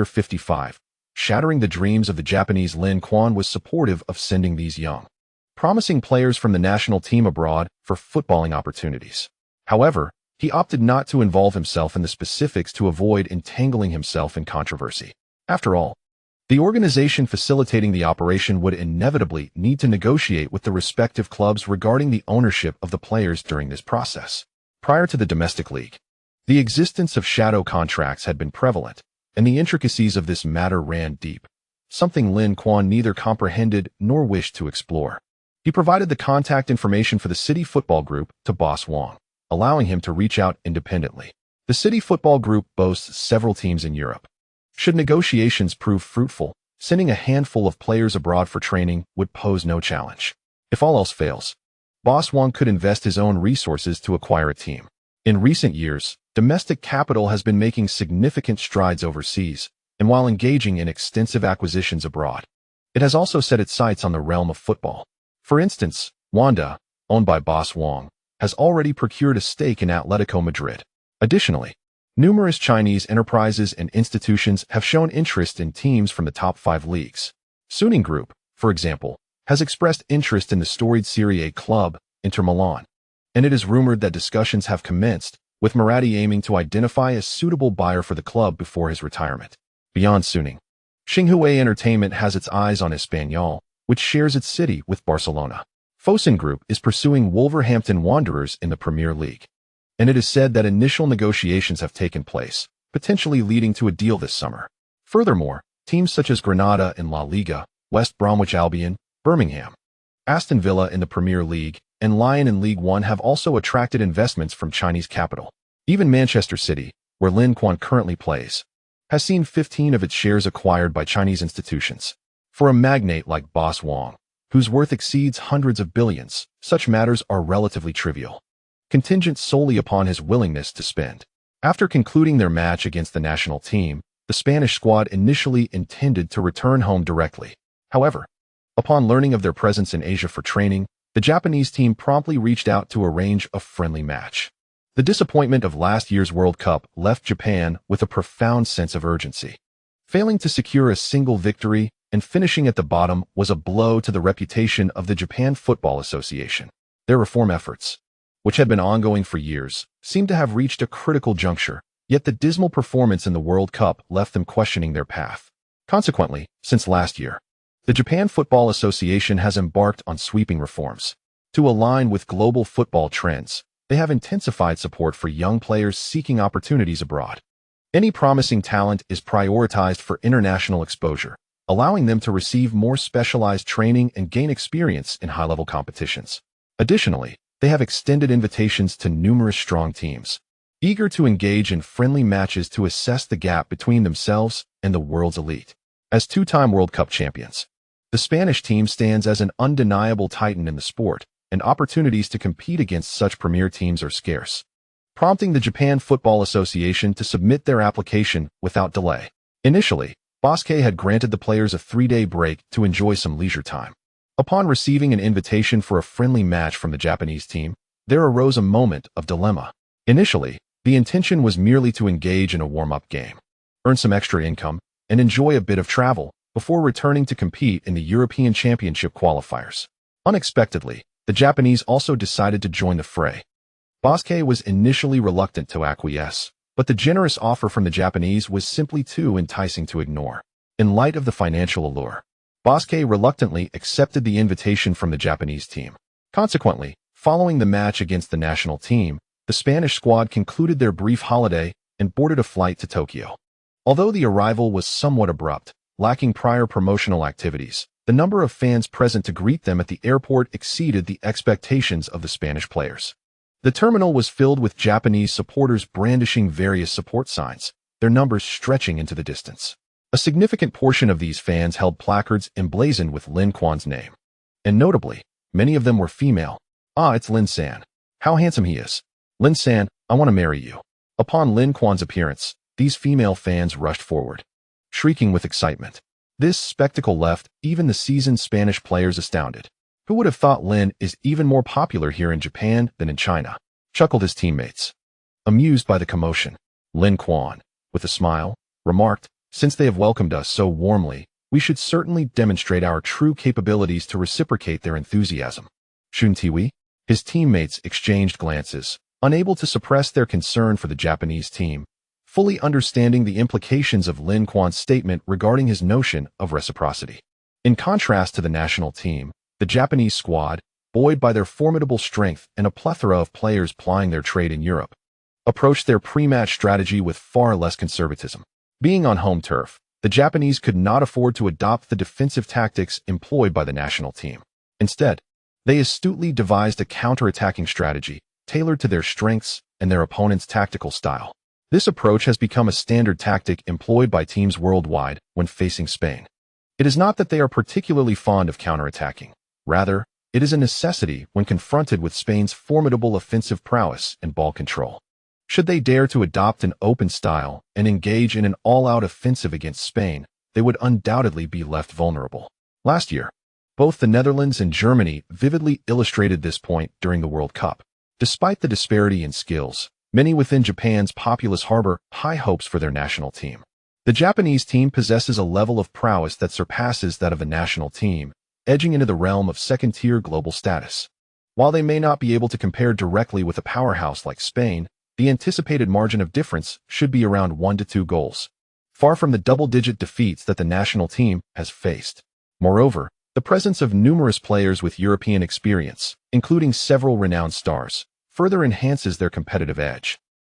55. Shattering the dreams of the Japanese. Lin Kuan was supportive of sending these young, promising players from the national team abroad for footballing opportunities. However, he opted not to involve himself in the specifics to avoid entangling himself in controversy. After all, the organization facilitating the operation would inevitably need to negotiate with the respective clubs regarding the ownership of the players during this process. Prior to the domestic league, the existence of shadow contracts had been prevalent, and the intricacies of this matter ran deep, something Lin Kuan neither comprehended nor wished to explore. He provided the contact information for the City Football Group to Boss Wang, allowing him to reach out independently. The City Football Group boasts several teams in Europe. Should negotiations prove fruitful, sending a handful of players abroad for training would pose no challenge. If all else fails, Boss Wang could invest his own resources to acquire a team. In recent years, domestic capital has been making significant strides overseas, and while engaging in extensive acquisitions abroad, it has also set its sights on the realm of football. For instance, Wanda, owned by Boss Wang, has already procured a stake in Atletico Madrid. Additionally, numerous Chinese enterprises and institutions have shown interest in teams from the top 5 leagues. Suning Group, for example, has expressed interest in the storied Serie A club, Inter Milan, and it is rumored that discussions have commenced, with Moratti aiming to identify a suitable buyer for the club before his retirement. Beyond Suning, Xinhua Entertainment has its eyes on Espanyol, which shares its city with Barcelona. Fosun Group is pursuing Wolverhampton Wanderers in the Premier League, and it is said that initial negotiations have taken place, potentially leading to a deal this summer. Furthermore, teams such as Granada in La Liga, West Bromwich Albion, Birmingham, Aston Villa in the Premier League, and Lyon in League One have also attracted investments from Chinese capital. Even Manchester City, where Lin Kuan currently plays, has seen 15 of its shares acquired by Chinese institutions. For a magnate like Boss Wang, whose worth exceeds hundreds of billions, such matters are relatively trivial, contingent solely upon his willingness to spend. After concluding their match against the national team, the Spanish squad initially intended to return home directly. However, Upon learning of their presence in Asia for training, the Japanese team promptly reached out to arrange a friendly match. The disappointment of last year's World Cup left Japan with a profound sense of urgency. Failing to secure a single victory and finishing at the bottom was a blow to the reputation of the Japan Football Association. Their reform efforts, which had been ongoing for years, seemed to have reached a critical juncture, yet the dismal performance in the World Cup left them questioning their path. Consequently, since last year, the Japan Football Association has embarked on sweeping reforms. To align with global football trends, they have intensified support for young players seeking opportunities abroad. Any promising talent is prioritized for international exposure, allowing them to receive more specialized training and gain experience in high-level competitions. Additionally, they have extended invitations to numerous strong teams, eager to engage in friendly matches to assess the gap between themselves and the world's elite. As two-time World Cup champions, the Spanish team stands as an undeniable titan in the sport, and opportunities to compete against such premier teams are scarce, prompting the Japan Football Association to submit their application without delay. Initially, Basque had granted the players a 3-day break to enjoy some leisure time. Upon receiving an invitation for a friendly match from the Japanese team, there arose a moment of dilemma. Initially, the intention was merely to engage in a warm-up game, earn some extra income, and enjoy a bit of travel before returning to compete in the European Championship qualifiers. Unexpectedly, the Japanese also decided to join the fray. Basque was initially reluctant to acquiesce, but the generous offer from the Japanese was simply too enticing to ignore. In light of the financial allure, Basque reluctantly accepted the invitation from the Japanese team. Consequently, following the match against the national team, the Spanish squad concluded their brief holiday and boarded a flight to Tokyo. Although the arrival was somewhat abrupt, lacking prior promotional activities, the number of fans present to greet them at the airport exceeded the expectations of the Spanish players. The terminal was filled with Japanese supporters brandishing various support signs, their numbers stretching into the distance. A significant portion of these fans held placards emblazoned with Lin Kuan's name. And notably, many of them were female. "Ah, it's Lin San. How handsome he is. Lin San, I want to marry you." Upon Lin Kuan's appearance, these female fans rushed forward, shrieking with excitement. This spectacle left even the seasoned Spanish players astounded. "Who would have thought Lin is even more popular here in Japan than in China?" chuckled his teammates. Amused by the commotion, Lin Kuan, with a smile, remarked, "Since they have welcomed us so warmly, we should certainly demonstrate our true capabilities to reciprocate their enthusiasm." Shuntiwi? His teammates exchanged glances, unable to suppress their concern for the Japanese team, fully understanding the implications of Lin Kuan's statement regarding his notion of reciprocity. In contrast to the national team, the Japanese squad, buoyed by their formidable strength and a plethora of players plying their trade in Europe, approached their pre-match strategy with far less conservatism. Being on home turf, the Japanese could not afford to adopt the defensive tactics employed by the national team. Instead, they astutely devised a counter-attacking strategy tailored to their strengths and their opponent's tactical style. This approach has become a standard tactic employed by teams worldwide when facing Spain. It is not that they are particularly fond of counterattacking. Rather, it is a necessity when confronted with Spain's formidable offensive prowess and ball control. Should they dare to adopt an open style and engage in an all-out offensive against Spain, they would undoubtedly be left vulnerable. Last year, both the Netherlands and Germany vividly illustrated this point during the World Cup. Despite the disparity in skills, many within Japan's populace harbor high hopes for their national team. The Japanese team possesses a level of prowess that surpasses that of the national team, edging into the realm of second-tier global status. While they may not be able to compare directly with a powerhouse like Spain, the anticipated margin of difference should be around 1 to 2 goals, far from the double-digit defeats that the national team has faced. Moreover, the presence of numerous players with European experience, including several renowned stars, further enhances their competitive edge.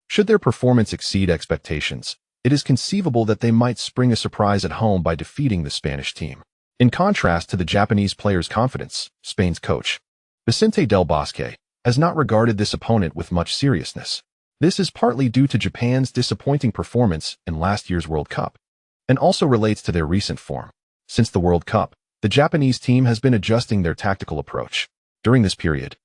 Should their performance exceed expectations, it is conceivable that they might spring a surprise at home by defeating the Spanish team. In contrast to the Japanese players' confidence, Spain's coach, Vicente del Bosque, has not regarded this opponent with much seriousness. This is partly due to Japan's disappointing performance in last year's World Cup, and also relates to their recent form. Since the World Cup, the Japanese team has been adjusting their tactical approach. During this period,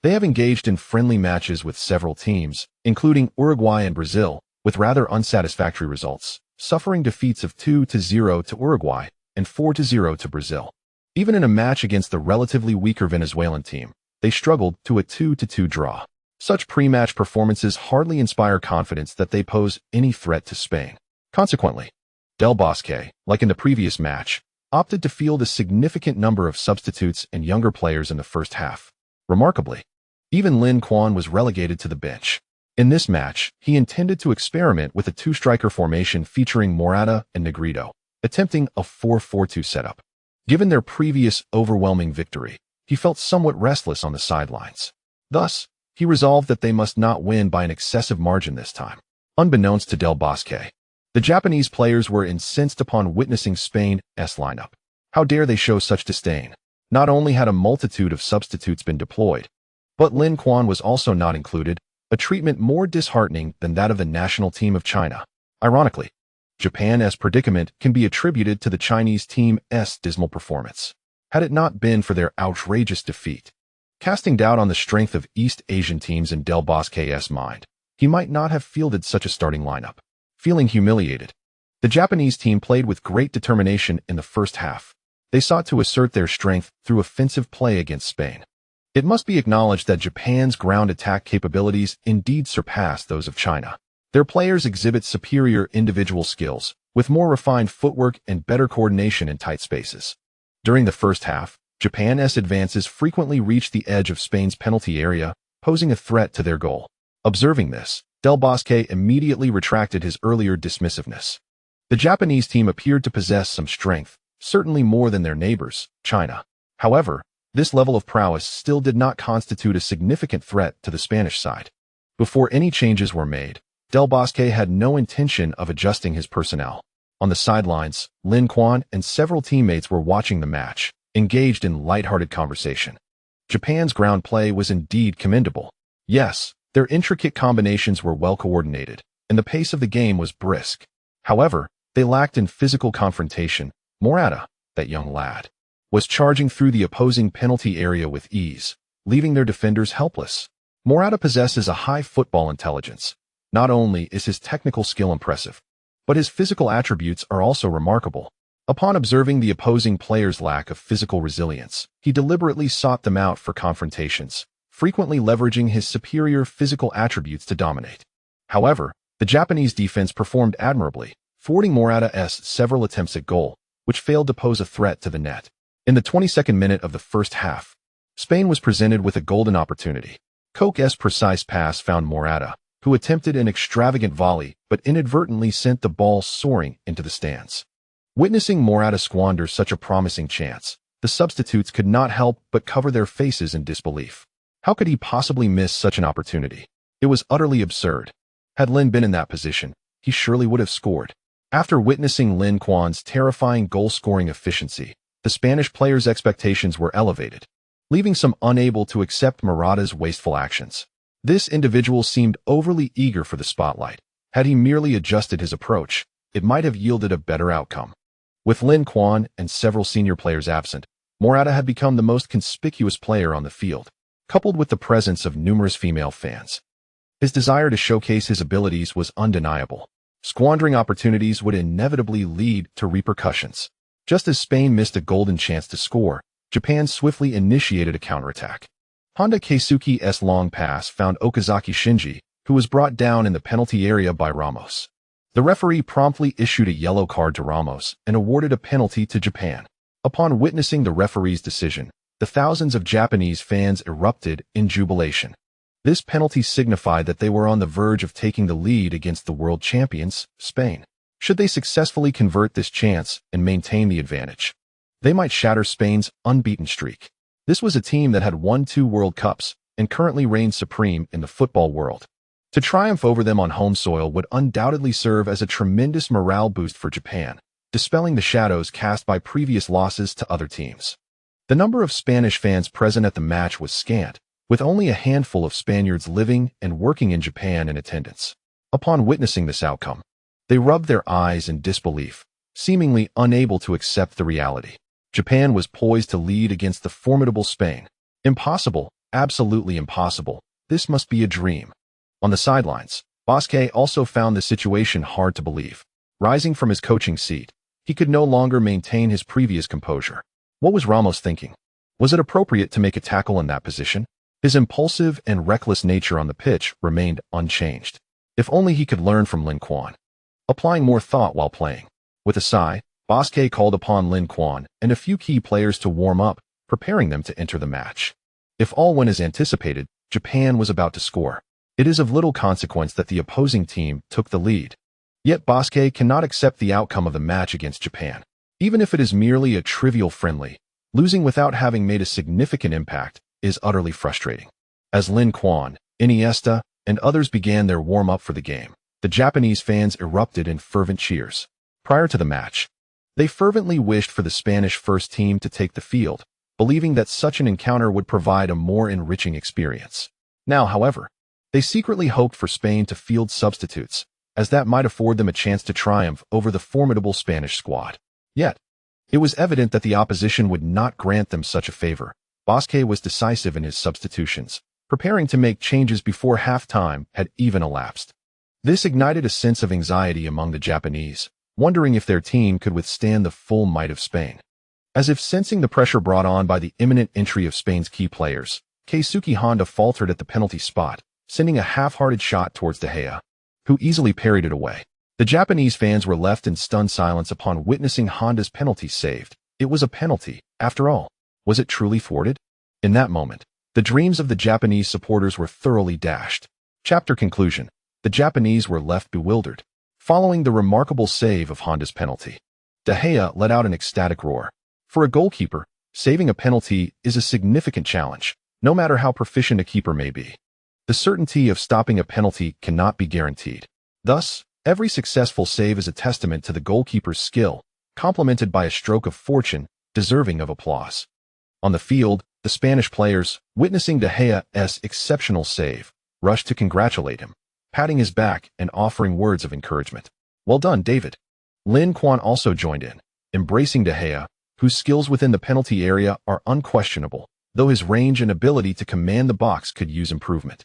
they have engaged in friendly matches with several teams, including Uruguay and Brazil, with rather unsatisfactory results, suffering defeats of 2-0 to Uruguay and 4-0 to Brazil. Even in a match against the relatively weaker Venezuelan team, they struggled to a 2-2 draw. Such pre-match performances hardly inspire confidence that they pose any threat to Spain. Consequently, Del Bosque, like in the previous match, opted to field a significant number of substitutes and younger players in the first half. Remarkably, even Lin Quan was relegated to the bench. In this match, he intended to experiment with a two-striker formation featuring Morata and Negrito, attempting a 4-4-2 setup. Given their previous overwhelming victory, he felt somewhat restless on the sidelines. Thus, he resolved that they must not win by an excessive margin this time. Unbeknownst to Del Bosque, the Japanese players were incensed upon witnessing Spain's lineup. How dare they show such disdain? Not only had a multitude of substitutes been deployed, but Lin Quan was also not included, a treatment more disheartening than that of the national team of China. Ironically, Japan's predicament can be attributed to the Chinese team's dismal performance. Had it not been for their outrageous defeat, casting doubt on the strength of East Asian teams in Del Bosque's mind, he might not have fielded such a starting lineup. Feeling humiliated, the Japanese team played with great determination in the first half. They sought to assert their strength through offensive play against Spain. It must be acknowledged that Japan's ground attack capabilities indeed surpass those of China. Their players exhibit superior individual skills, with more refined footwork and better coordination in tight spaces. During the first half, Japan's advances frequently reached the edge of Spain's penalty area, posing a threat to their goal. Observing this, Del Bosque immediately retracted his earlier dismissiveness. The Japanese team appeared to possess some strength, certainly more than their neighbors, China. However, this level of prowess still did not constitute a significant threat to the Spanish side. Before any changes were made, Del Bosque had no intention of adjusting his personnel. On the sidelines, Lin Quan and several teammates were watching the match, engaged in lighthearted conversation. Japan's ground play was indeed commendable. Yes, their intricate combinations were well coordinated, and the pace of the game was brisk. However, they lacked in physical confrontation. Morata, that young lad, was charging through the opposing penalty area with ease, leaving their defenders helpless. Morata possesses a high football intelligence. Not only is his technical skill impressive, but his physical attributes are also remarkable. Upon observing the opposing player's lack of physical resilience, he deliberately sought them out for confrontations, frequently leveraging his superior physical attributes to dominate. However, the Japanese defense performed admirably, thwarting Morata's several attempts at goal, which failed to pose a threat to the net. In the 22nd minute of the first half, Spain was presented with a golden opportunity. Koke's precise pass found Morata, who attempted an extravagant volley but inadvertently sent the ball soaring into the stands. Witnessing Morata squander such a promising chance, the substitutes could not help but cover their faces in disbelief. How could he possibly miss such an opportunity? It was utterly absurd. Had Lin been in that position, he surely would have scored. After witnessing Lin Quan's terrifying goal-scoring efficiency, the Spanish players' expectations were elevated, leaving some unable to accept Morata's wasteful actions. This individual seemed overly eager for the spotlight. Had he merely adjusted his approach, it might have yielded a better outcome. With Lin Quan and several senior players absent, Morata had become the most conspicuous player on the field, coupled with the presence of numerous female fans. His desire to showcase his abilities was undeniable. Squandering opportunities would inevitably lead to repercussions. Just as Spain missed a golden chance to score, Japan swiftly initiated a counterattack. Honda Keisuke's long pass found Okazaki Shinji, who was brought down in the penalty area by Ramos. The referee promptly issued a yellow card to Ramos and awarded a penalty to Japan. Upon witnessing the referee's decision, the thousands of Japanese fans erupted in jubilation. This penalty signified that they were on the verge of taking the lead against the world champions, Spain. Should they successfully convert this chance and maintain the advantage, they might shatter Spain's unbeaten streak. This was a team that had won 2 World Cups and currently reigned supreme in the football world. To triumph over them on home soil would undoubtedly serve as a tremendous morale boost for Japan, dispelling the shadows cast by previous losses to other teams. The number of Spanish fans present at the match was scant, with only a handful of Spaniards living and working in Japan in attendance. Upon witnessing this outcome, they rubbed their eyes in disbelief, seemingly unable to accept the reality. Japan was poised to lead against the formidable Spain. Impossible, absolutely impossible. This must be a dream. On the sidelines, Bosque also found the situation hard to believe. Rising from his coaching seat, he could no longer maintain his previous composure. What was Ramos thinking? Was it appropriate to make a tackle in that position? His impulsive and reckless nature on the pitch remained unchanged. If only he could learn from Lin Quan. Applying more thought while playing. With a sigh, Bosque called upon Lin Quan and a few key players to warm up, preparing them to enter the match. If all went as anticipated, Japan was about to score. It is of little consequence that the opposing team took the lead. Yet Bosque cannot accept the outcome of the match against Japan. Even if it is merely a trivial friendly, losing without having made a significant impact is utterly frustrating. As Lin Quan, Iniesta, and others began their warm-up for the game, the Japanese fans erupted in fervent cheers. Prior to the match, they fervently wished for the Spanish first team to take the field, believing that such an encounter would provide a more enriching experience. Now, however, they secretly hoped for Spain to field substitutes, as that might afford them a chance to triumph over the formidable Spanish squad. Yet, it was evident that the opposition would not grant them such a favor. Bosque was decisive in his substitutions, preparing to make changes before halftime had even elapsed. This ignited a sense of anxiety among the Japanese, wondering if their team could withstand the full might of Spain. As if sensing the pressure brought on by the imminent entry of Spain's key players, Keisuke Honda faltered at the penalty spot, sending a half-hearted shot towards De Gea, who easily parried it away. The Japanese fans were left in stunned silence upon witnessing Honda's penalty saved. It was a penalty, after all. Was it truly thwarted? In that moment, the dreams of the Japanese supporters were thoroughly dashed. Chapter conclusion. The Japanese were left bewildered. Following the remarkable save of Honda's penalty, De Gea let out an ecstatic roar. For a goalkeeper, saving a penalty is a significant challenge, no matter how proficient a keeper may be. The certainty of stopping a penalty cannot be guaranteed. Thus, every successful save is a testament to the goalkeeper's skill, complemented by a stroke of fortune, deserving of applause. On the field, the Spanish players, witnessing De Gea's exceptional save, rushed to congratulate him, patting his back and offering words of encouragement. Well done, David. Lin Quan also joined in, embracing De Gea, whose skills within the penalty area are unquestionable, though his range and ability to command the box could use improvement.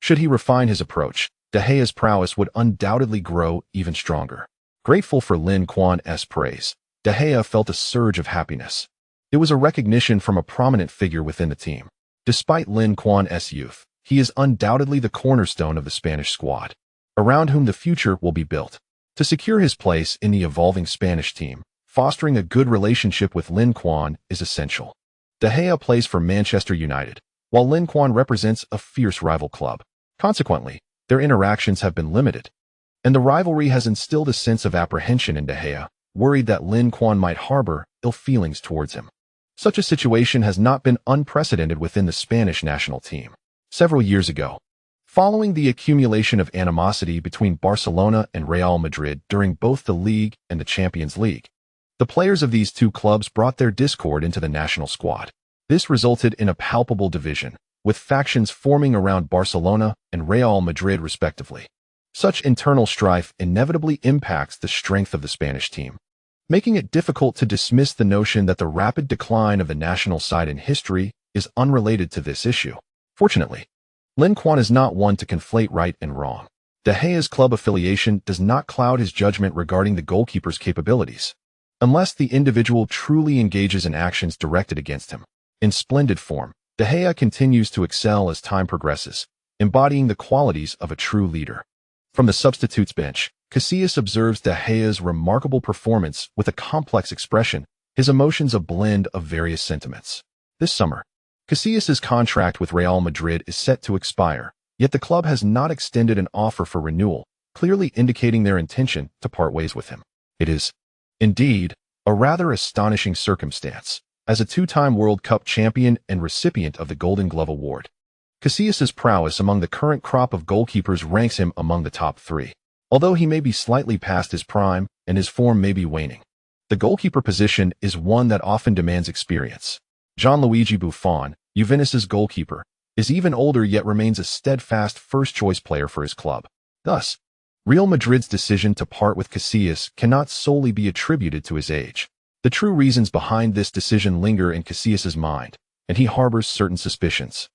Should he refine his approach, De Gea's prowess would undoubtedly grow even stronger. Grateful for Lin Quan's praise, De Gea felt a surge of happiness. It was a recognition from a prominent figure within the team. Despite Lin Quan's youth, he is undoubtedly the cornerstone of the Spanish squad, around whom the future will be built. To secure his place in the evolving Spanish team, fostering a good relationship with Lin Quan is essential. De Gea plays for Manchester United, while Lin Quan represents a fierce rival club. Consequently, their interactions have been limited, and the rivalry has instilled a sense of apprehension in De Gea, worried that Lin Quan might harbor ill feelings towards him. Such a situation has not been unprecedented within the Spanish national team. Several years ago, following the accumulation of animosity between Barcelona and Real Madrid during both the League and the Champions League, the players of these two clubs brought their discord into the national squad. This resulted in a palpable division, with factions forming around Barcelona and Real Madrid respectively. Such internal strife inevitably impacts the strength of the Spanish team, making it difficult to dismiss the notion that the rapid decline of the national side in history is unrelated to this issue. Fortunately, Lin Quan is not one to conflate right and wrong. De Gea's club affiliation does not cloud his judgment regarding the goalkeeper's capabilities, unless the individual truly engages in actions directed against him. In splendid form, De Gea continues to excel as time progresses, embodying the qualities of a true leader. From the substitutes bench, Casillas observes De Gea's remarkable performance with a complex expression, his emotions a blend of various sentiments. This summer, Casillas' contract with Real Madrid is set to expire, yet the club has not extended an offer for renewal, clearly indicating their intention to part ways with him. It is, indeed, a rather astonishing circumstance. As a two-time World Cup champion and recipient of the Golden Glove Award, Casillas' prowess among the current crop of goalkeepers ranks him among the top three. Although he may be slightly past his prime and his form may be waning, the goalkeeper position is one that often demands experience. Gianluigi Buffon, Juventus' goalkeeper, is even older yet remains a steadfast first-choice player for his club. Thus, Real Madrid's decision to part with Casillas cannot solely be attributed to his age. The true reasons behind this decision linger in Casillas' mind, and he harbors certain suspicions.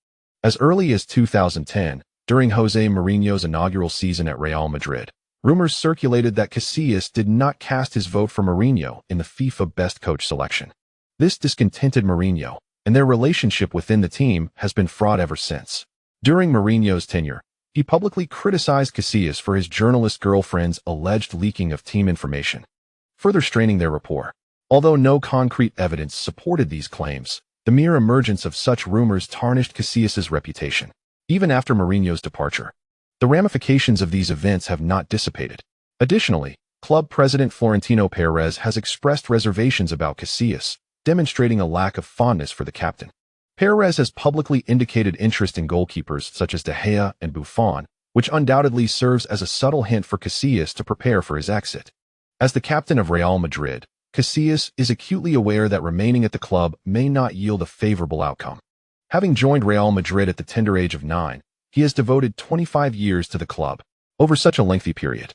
As early as 2010, during Jose Mourinho's inaugural season at Real Madrid, rumors circulated that Casillas did not cast his vote for Mourinho in the FIFA Best Coach selection. This discontented Mourinho, and their relationship within the team has been fraught ever since. During Mourinho's tenure, he publicly criticized Casillas for his journalist girlfriend's alleged leaking of team information, further straining their rapport. Although no concrete evidence supported these claims, the mere emergence of such rumors tarnished Casillas' reputation. Even after Mourinho's departure, the ramifications of these events have not dissipated. Additionally, club president Florentino Perez has expressed reservations about Casillas, demonstrating a lack of fondness for the captain. Perez has publicly indicated interest in goalkeepers such as De Gea and Buffon, which undoubtedly serves as a subtle hint for Casillas to prepare for his exit. As the captain of Real Madrid, Casillas is acutely aware that remaining at the club may not yield a favorable outcome. Having joined Real Madrid at the tender age of 9, he has devoted 25 years to the club. Over such a lengthy period,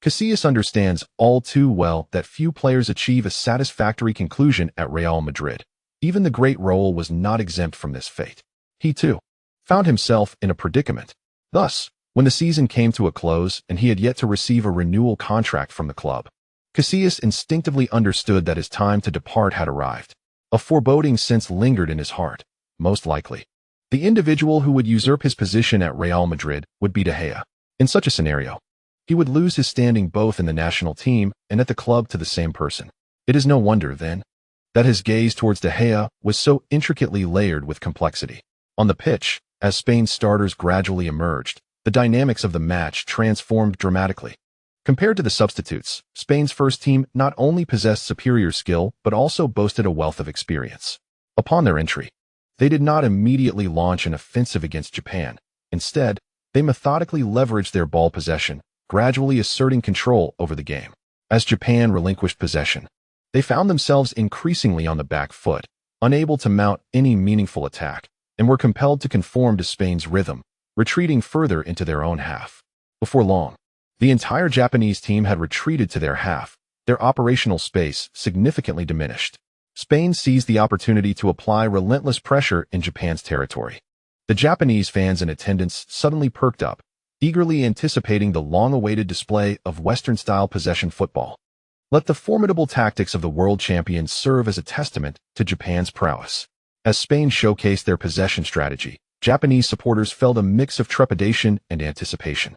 Casillas understands all too well that few players achieve a satisfactory conclusion at Real Madrid. Even the great Raul was not exempt from this fate. He, too, found himself in a predicament. Thus, when the season came to a close and he had yet to receive a renewal contract from the club, Casillas instinctively understood that his time to depart had arrived. A foreboding sense lingered in his heart. Most likely, the individual who would usurp his position at Real Madrid would be De Gea. In such a scenario, he would lose his standing both in the national team and at the club to the same person. It is no wonder, then, that his gaze towards De Gea was so intricately layered with complexity. On the pitch, as Spain's starters gradually emerged, the dynamics of the match transformed dramatically. Compared to the substitutes, Spain's first team not only possessed superior skill but also boasted a wealth of experience. Upon their entry, they did not immediately launch an offensive against Japan. Instead, they methodically leveraged their ball possession, gradually asserting control over the game. As Japan relinquished possession, they found themselves increasingly on the back foot, unable to mount any meaningful attack, and were compelled to conform to Spain's rhythm, retreating further into their own half. Before long, the entire Japanese team had retreated to their half, their operational space significantly diminished. Spain seized the opportunity to apply relentless pressure in Japan's territory. The Japanese fans in attendance suddenly perked up, eagerly anticipating the long-awaited display of Western-style possession football. Let the formidable tactics of the world champions serve as a testament to Japan's prowess. As Spain showcased their possession strategy, Japanese supporters felt a mix of trepidation and anticipation.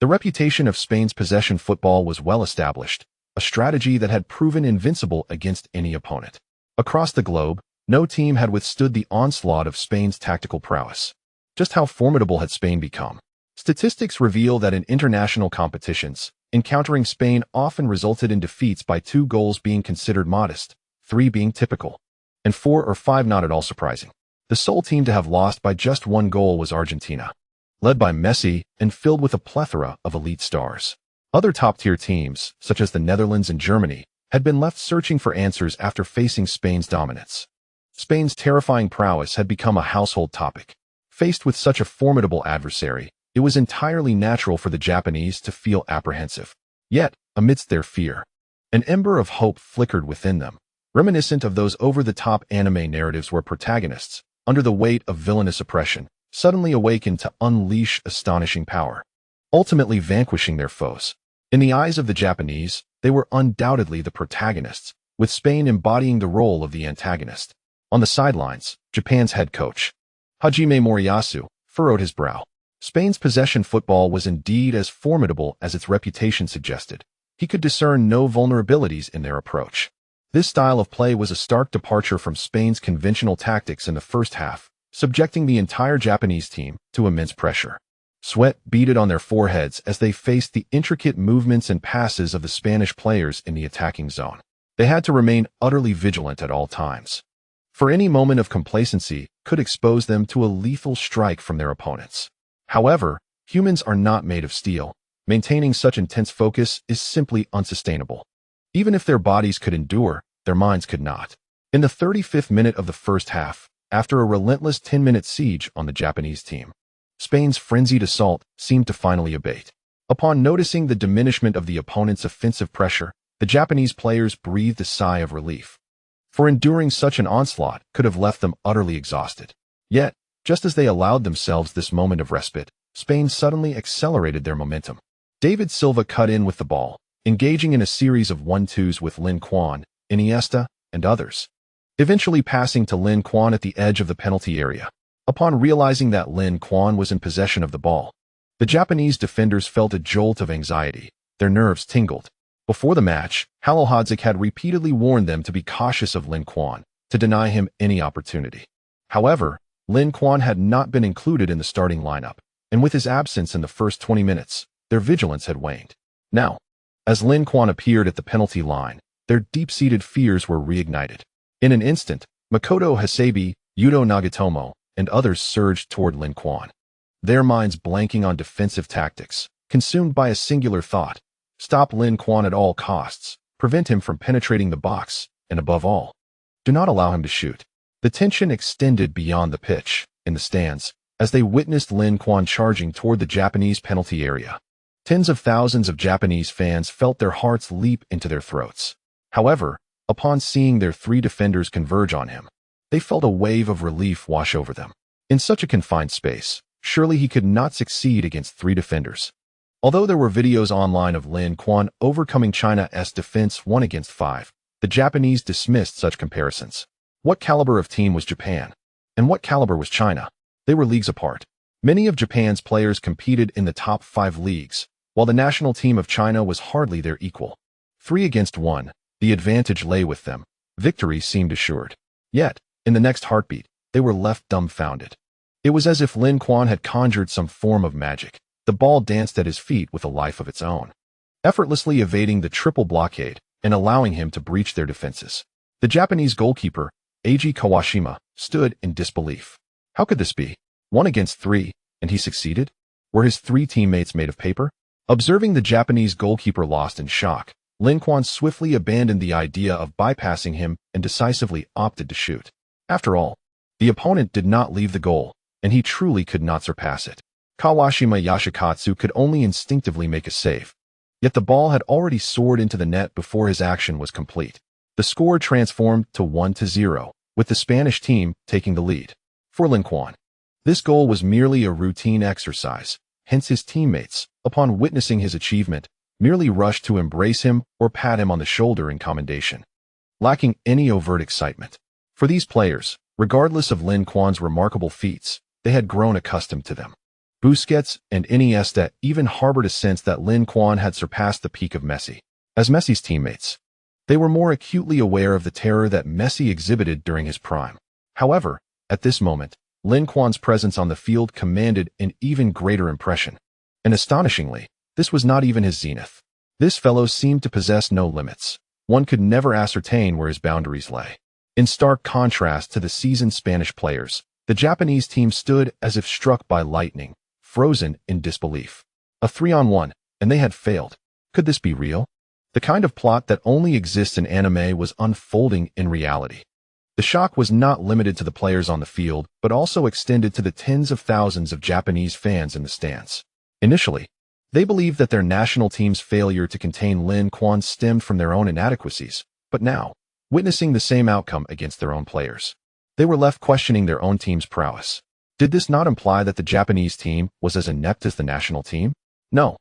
The reputation of Spain's possession football was well established, a strategy that had proven invincible against any opponent. Across the globe, no team had withstood the onslaught of Spain's tactical prowess. Just how formidable had Spain become? Statistics reveal that in international competitions, encountering Spain often resulted in defeats by 2 goals being considered modest, 3 being typical, and 4 or 5 not at all surprising. The sole team to have lost by just 1 goal was Argentina, led by Messi and filled with a plethora of elite stars. Other top-tier teams, such as the Netherlands and Germany, had been left searching for answers after facing Spain's dominance. Spain's terrifying prowess had become a household topic. Faced with such a formidable adversary, it was entirely natural for the Japanese to feel apprehensive. Yet, amidst their fear, an ember of hope flickered within them, reminiscent of those over-the-top anime narratives where protagonists, under the weight of villainous oppression, suddenly awakened to unleash astonishing power, ultimately vanquishing their foes. In the eyes of the Japanese, they were undoubtedly the protagonists, with Spain embodying the role of the antagonist. On the sidelines, Japan's head coach, Hajime Moriyasu, furrowed his brow. Spain's possession football was indeed as formidable as its reputation suggested. He could discern no vulnerabilities in their approach. This style of play was a stark departure from Spain's conventional tactics in the first half, subjecting the entire Japanese team to immense pressure. Sweat beaded on their foreheads as they faced the intricate movements and passes of the Spanish players in the attacking zone. They had to remain utterly vigilant at all times, for any moment of complacency could expose them to a lethal strike from their opponents. However, humans are not made of steel. Maintaining such intense focus is simply unsustainable. Even if their bodies could endure, their minds could not. In the 35th minute of the first half, after a relentless 10-minute siege on the Japanese team, Spain's frenzied assault seemed to finally abate. Upon noticing the diminishment of the opponent's offensive pressure, the Japanese players breathed a sigh of relief. For enduring such an onslaught could have left them utterly exhausted. Yet, just as they allowed themselves this moment of respite, Spain suddenly accelerated their momentum. David Silva cut in with the ball, engaging in a series of 1-2s with Lin Quan, Iniesta, and others. eventually passing to Lin Quan at the edge of the penalty area. Upon realizing that Lin Quan was in possession of the ball, the Japanese defenders felt a jolt of anxiety. Their nerves tingled. Before the match, Halilhodzik had repeatedly warned them to be cautious of Lin Quan, to deny him any opportunity. However, Lin Quan had not been included in the starting lineup, and with his absence in the first 20 minutes, their vigilance had waned. Now, as Lin Quan appeared at the penalty line, their deep-seated fears were reignited. In an instant, Makoto Hasebi, Yuto Nagatomo, and others surged toward Lin Quan, their minds blanking on defensive tactics, consumed by a singular thought: stop Lin Quan at all costs, prevent him from penetrating the box, and above all, do not allow him to shoot. The tension extended beyond the pitch, in the stands, as they witnessed Lin Quan charging toward the Japanese penalty area. Tens of thousands of Japanese fans felt their hearts leap into their throats. However, upon seeing their three defenders converge on him, they felt a wave of relief wash over them. In such a confined space, surely he could not succeed against three defenders. Although there were videos online of Lin Quan overcoming China's defense 1 against 5, the Japanese dismissed such comparisons. What caliber of team was Japan? And what caliber was China? They were leagues apart. Many of Japan's players competed in the top 5 leagues, while the national team of China was hardly their equal. 3 against 1, the advantage lay with them. Victory seemed assured. Yet, in the next heartbeat, they were left dumbfounded. It was as if Lin Quan had conjured some form of magic. The ball danced at his feet with a life of its own, effortlessly evading the triple blockade and allowing him to breach their defenses. The Japanese goalkeeper, Eiji Kawashima, stood in disbelief. How could this be? 1 against 3, and he succeeded? Were his 3 teammates made of paper? Observing the Japanese goalkeeper lost in shock, Lin Quan swiftly abandoned the idea of bypassing him and decisively opted to shoot. After all, the opponent did not leave the goal, and he truly could not surpass it. Kawashima Yoshikatsu could only instinctively make a save. Yet the ball had already soared into the net before his action was complete. The score transformed to 1-0, with the Spanish team taking the lead. For Lin Quan, this goal was merely a routine exercise, hence his teammates, upon witnessing his achievement, merely rushed to embrace him or pat him on the shoulder in commendation, lacking any overt excitement. For these players, regardless of Lin Quan's remarkable feats, they had grown accustomed to them. Busquets and Iniesta even harbored a sense that Lin Quan had surpassed the peak of Messi. As Messi's teammates, they were more acutely aware of the terror that Messi exhibited during his prime. However, at this moment, Lin Quan's presence on the field commanded an even greater impression. And astonishingly, this was not even his zenith. This fellow seemed to possess no limits. One could never ascertain where his boundaries lay. In stark contrast to the seasoned Spanish players, the Japanese team stood as if struck by lightning, frozen in disbelief. A 3-on-1, and they had failed. Could this be real? The kind of plot that only exists in anime was unfolding in reality. The shock was not limited to the players on the field, but also extended to the tens of thousands of Japanese fans in the stands. Initially, they believed that their national team's failure to contain Lin Quan stemmed from their own inadequacies, but now, witnessing the same outcome against their own players, they were left questioning their own team's prowess. Did this not imply that the Japanese team was as inept as the national team? No,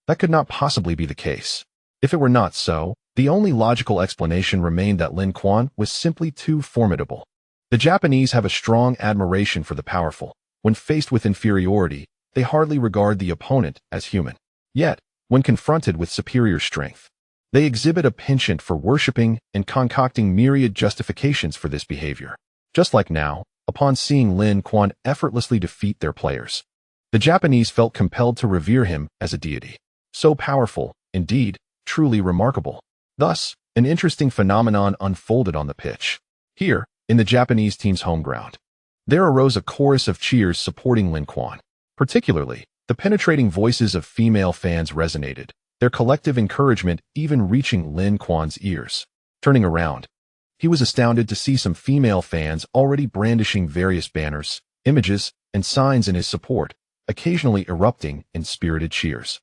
that could not possibly be the case. If it were not so, the only logical explanation remained that Lin Quan was simply too formidable. The Japanese have a strong admiration for the powerful. When faced with inferiority, they hardly regard the opponent as human. Yet, when confronted with superior strength, they exhibit a penchant for worshipping and concocting myriad justifications for this behavior. Just like now, upon seeing Lin Quan effortlessly defeat their players, the Japanese felt compelled to revere him as a deity. So powerful, indeed, truly remarkable. Thus, an interesting phenomenon unfolded on the pitch. Here, in the Japanese team's home ground, there arose a chorus of cheers supporting Lin Quan. Particularly, the penetrating voices of female fans resonated, their collective encouragement even reaching Lin Quan's ears. Turning around, he was astounded to see some female fans already brandishing various banners, images, and signs in his support, occasionally erupting in spirited cheers.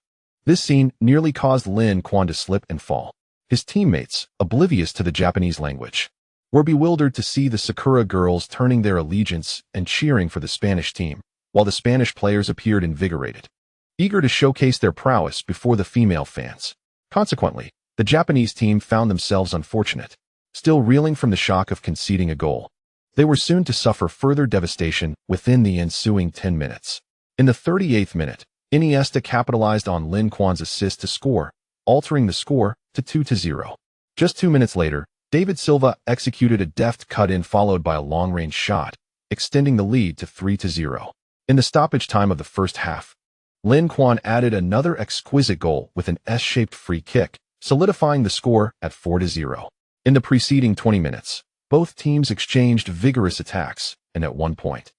This scene nearly caused Lin Quan to slip and fall. His teammates, oblivious to the Japanese language, were bewildered to see the Sakura girls turning their allegiance and cheering for the Spanish team, while the Spanish players appeared invigorated, eager to showcase their prowess before the female fans. Consequently, the Japanese team found themselves unfortunate. still reeling from the shock of conceding a goal. They were soon to suffer further devastation within the ensuing 10 minutes. In the 38th minute, Iniesta capitalized on Lin Quan's assist to score, altering the score to 2-0. Just 2 minutes later, David Silva executed a deft cut-in followed by a long-range shot, extending the lead to 3-0. In the stoppage time of the first half, Lin Quan added another exquisite goal with an S-shaped free kick, solidifying the score at 4-0. In the preceding 20 minutes, both teams exchanged vigorous attacks, and at one point,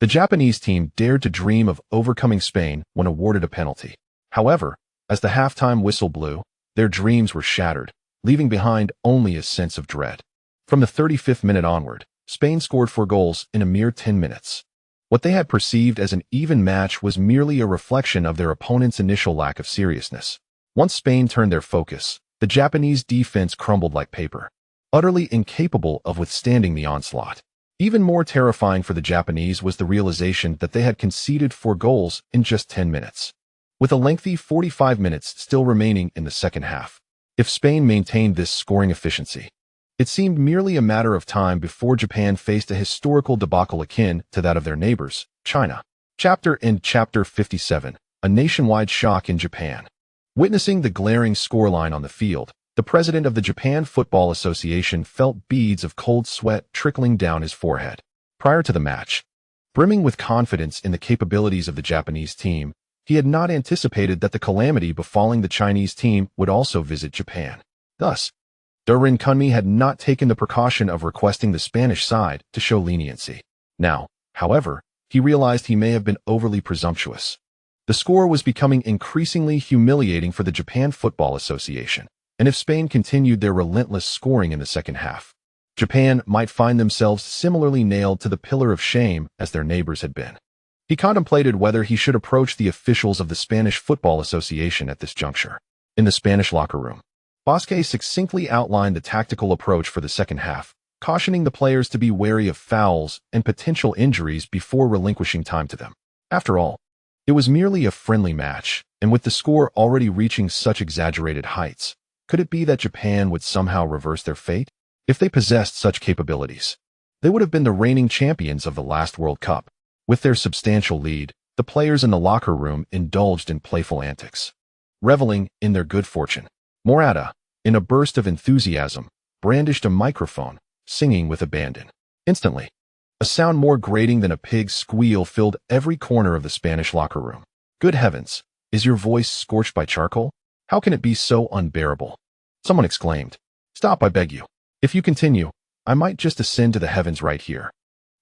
the Japanese team dared to dream of overcoming Spain when awarded a penalty. However, as the halftime whistle blew, their dreams were shattered, leaving behind only a sense of dread. From the 35th minute onward, Spain scored 4 goals in a mere 10 minutes. What they had perceived as an even match was merely a reflection of their opponent's initial lack of seriousness. Once Spain turned their focus, the Japanese defense crumbled like paper, utterly incapable of withstanding the onslaught. Even more terrifying for the Japanese was the realization that they had conceded 4 goals in just 10 minutes, with a lengthy 45 minutes still remaining in the second half. If Spain maintained this scoring efficiency, it seemed merely a matter of time before Japan faced a historical debacle akin to that of their neighbors, China. Chapter 57, a nationwide shock in Japan. Witnessing the glaring scoreline on the field, the president of the Japan Football Association felt beads of cold sweat trickling down his forehead. Prior to the match, brimming with confidence in the capabilities of the Japanese team, he had not anticipated that the calamity befalling the Chinese team would also visit Japan. Thus, Durin Kunmi had not taken the precaution of requesting the Spanish side to show leniency. Now, however, he realized he may have been overly presumptuous. The score was becoming increasingly humiliating for the Japan Football Association, and if Spain continued their relentless scoring in the second half, Japan might find themselves similarly nailed to the pillar of shame as their neighbors had been. He contemplated whether he should approach the officials of the Spanish Football Association at this juncture. In the Spanish locker room, Bosque succinctly outlined the tactical approach for the second half, cautioning the players to be wary of fouls and potential injuries before relinquishing time to them. After all, it was merely a friendly match, and with the score already reaching such exaggerated heights, could it be that Japan would somehow reverse their fate? If they possessed such capabilities, they would have been the reigning champions of the last World Cup. With their substantial lead, the players in the locker room indulged in playful antics, reveling in their good fortune. Morata, in a burst of enthusiasm, brandished a microphone, singing with abandon. Instantly, a sound more grating than a pig's squeal filled every corner of the Spanish locker room. Good heavens, is your voice scorched by charcoal? How can it be so unbearable? Someone exclaimed. Stop, I beg you. If you continue, I might just ascend to the heavens right here.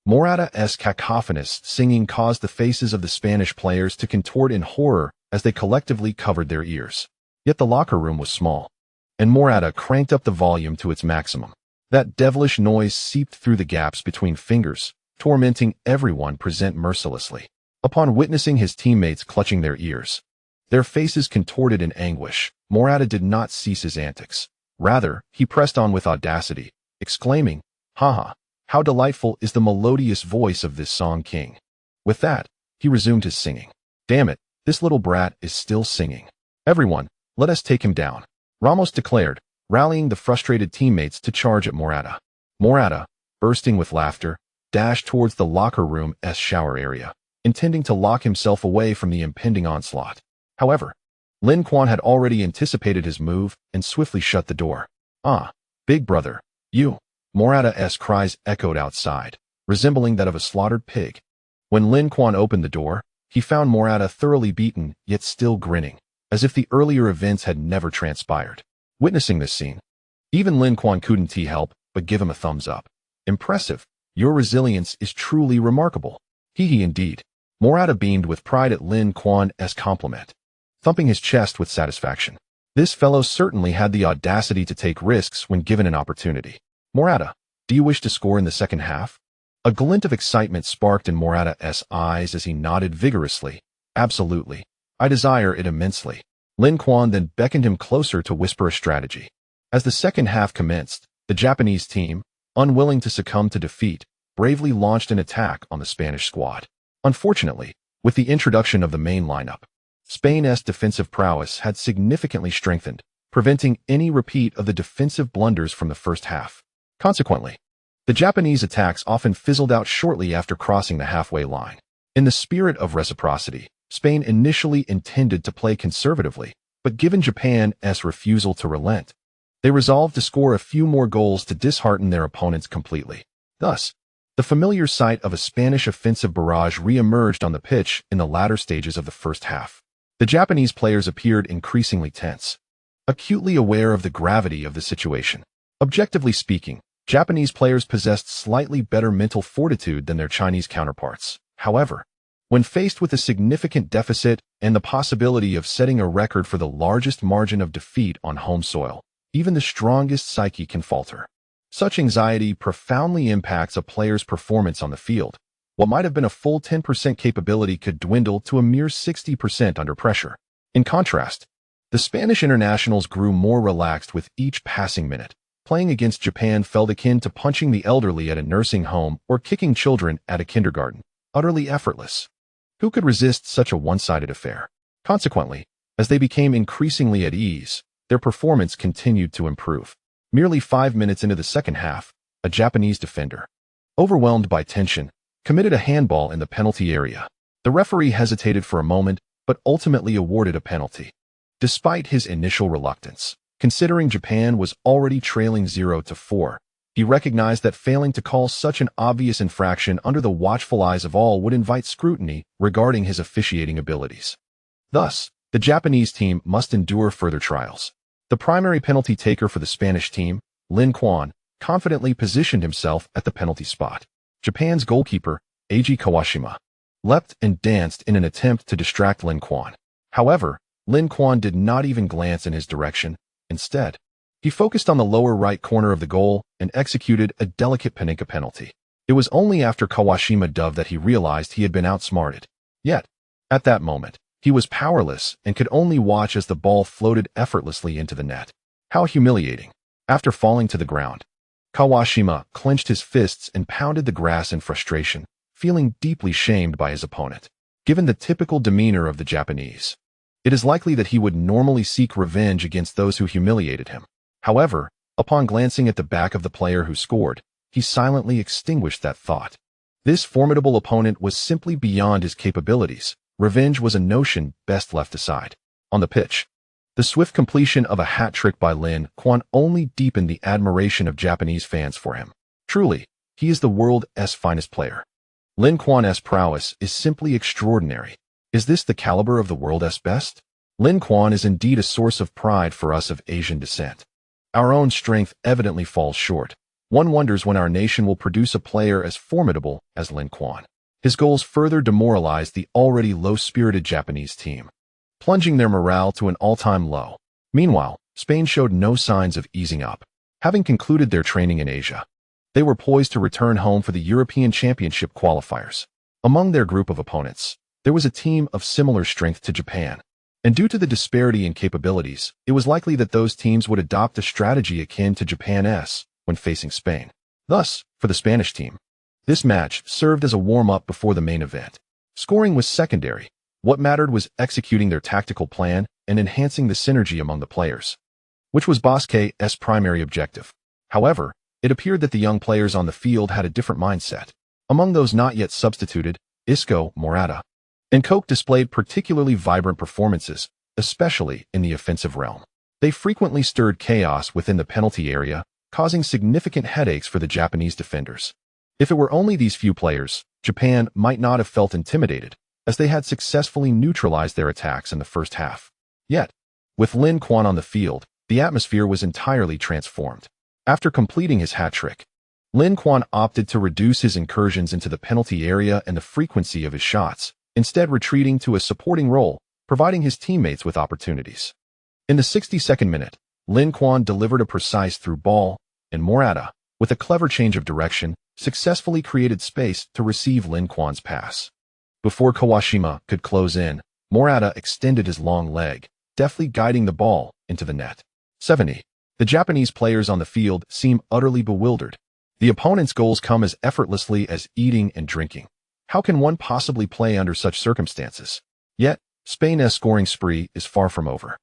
Morata's cacophonous singing caused the faces of the Spanish players to contort in horror as they collectively covered their ears. Yet the locker room was small, and Morata cranked up the volume to its maximum. That devilish noise seeped through the gaps between fingers, tormenting everyone present mercilessly. Upon witnessing his teammates clutching their ears, their faces contorted in anguish, Morata did not cease his antics. Rather, he pressed on with audacity, exclaiming, "Haha, how delightful is the melodious voice of this song king." With that, he resumed his singing. Damn it, this little brat is still singing. Everyone, let us take him down, Ramos declared, rallying the frustrated teammates to charge at Morata. Morata, bursting with laughter, dashed towards the locker room's shower area, intending to lock himself away from the impending onslaught. However, Lin Quan had already anticipated his move and swiftly shut the door. Ah, big brother, you. Morata's cries echoed outside, resembling that of a slaughtered pig. When Lin Quan opened the door, he found Morata thoroughly beaten, yet still grinning, as if the earlier events had never transpired. Witnessing this scene, even Lin Quan couldn't help but give him a thumbs up. Impressive. Your resilience is truly remarkable. Hee indeed. Morata beamed with pride at Lin Quan's compliment, thumping his chest with satisfaction. This fellow certainly had the audacity to take risks when given an opportunity. Morata, do you wish to score in the second half? A glint of excitement sparked in Morata's eyes as he nodded vigorously. Absolutely. I desire it immensely. Lin Quan then beckoned him closer to whisper a strategy. As the second half commenced, the Japanese team, unwilling to succumb to defeat, bravely launched an attack on the Spanish squad. Unfortunately, with the introduction of the main lineup, Spain's defensive prowess had significantly strengthened, preventing any repeat of the defensive blunders from the first half. Consequently, the Japanese attacks often fizzled out shortly after crossing the halfway line. In the spirit of reciprocity, Spain initially intended to play conservatively, but given Japan's refusal to relent, they resolved to score a few more goals to dishearten their opponents completely. Thus, the familiar sight of a Spanish offensive barrage re-emerged on the pitch in the latter stages of the first half. The Japanese players appeared increasingly tense, acutely aware of the gravity of the situation. Objectively speaking, Japanese players possessed slightly better mental fortitude than their Chinese counterparts. However, when faced with a significant deficit and the possibility of setting a record for the largest margin of defeat on home soil, even the strongest psyche can falter. Such anxiety profoundly impacts a player's performance on the field. What might have been a full 10% capability could dwindle to a mere 60% under pressure. In contrast, the Spanish internationals grew more relaxed with each passing minute. Playing against Japan felt akin to punching the elderly at a nursing home or kicking children at a kindergarten, utterly effortless. Who could resist such a one-sided affair? Consequently, as they became increasingly at ease, their performance continued to improve. Merely 5 minutes into the second half, a Japanese defender, overwhelmed by tension, committed a handball in the penalty area. The referee hesitated for a moment, but ultimately awarded a penalty. Despite his initial reluctance, considering Japan was already trailing 0-4, he recognized that failing to call such an obvious infraction under the watchful eyes of all would invite scrutiny regarding his officiating abilities. Thus, the Japanese team must endure further trials. The primary penalty taker for the Spanish team, Lin Quan, confidently positioned himself at the penalty spot. Japan's goalkeeper, Eiji Kawashima, leapt and danced in an attempt to distract Lin Quan. However, Lin Quan did not even glance in his direction. Instead, he focused on the lower right corner of the goal and executed a delicate Paninka penalty. It was only after Kawashima dove that he realized he had been outsmarted. Yet, at that moment, he was powerless and could only watch as the ball floated effortlessly into the net. How humiliating. After falling to the ground, Kawashima clenched his fists and pounded the grass in frustration, feeling deeply shamed by his opponent. Given the typical demeanor of the Japanese, it is likely that he would normally seek revenge against those who humiliated him. However, upon glancing at the back of the player who scored, he silently extinguished that thought. This formidable opponent was simply beyond his capabilities. Revenge was a notion best left aside. On the pitch, the swift completion of a hat trick by Lin Quan only deepened the admiration of Japanese fans for him. Truly, he is the world's finest player. Lin Quan's prowess is simply extraordinary. Is this the caliber of the world's best? Lin Quan is indeed a source of pride for us of Asian descent. Our own strength evidently falls short. One wonders when our nation will produce a player as formidable as Lin Quan. His goals further demoralized the already low-spirited Japanese team, plunging their morale to an all-time low. Meanwhile, Spain showed no signs of easing up. Having concluded their training in Asia, they were poised to return home for the European Championship qualifiers. Among their group of opponents, there was a team of similar strength to Japan, and due to the disparity in capabilities, it was likely that those teams would adopt a strategy akin to Japan's when facing Spain. Thus, for the Spanish team, this match served as a warm-up before the main event. Scoring was secondary. What mattered was executing their tactical plan and enhancing the synergy among the players, which was Bosquet's primary objective. However, it appeared that the young players on the field had a different mindset. Among those not yet substituted, Isco, Morata, and Koch displayed particularly vibrant performances, especially in the offensive realm. They frequently stirred chaos within the penalty area, causing significant headaches for the Japanese defenders. If it were only these few players, Japan might not have felt intimidated, as they had successfully neutralized their attacks in the first half. Yet, with Lin Quan on the field, the atmosphere was entirely transformed. After completing his hat trick, Lin Quan opted to reduce his incursions into the penalty area and the frequency of his shots, instead retreating to a supporting role, providing his teammates with opportunities. In the 62nd minute, Lin Quan delivered a precise through ball, and Morata, with a clever change of direction, successfully created space to receive Lin Quan's pass. Before Kawashima could close in, Morata extended his long leg, deftly guiding the ball into the net. 70. The Japanese players on the field seem utterly bewildered. The opponent's goals come as effortlessly as eating and drinking. How can one possibly play under such circumstances? Yet, Spain's scoring spree is far from over.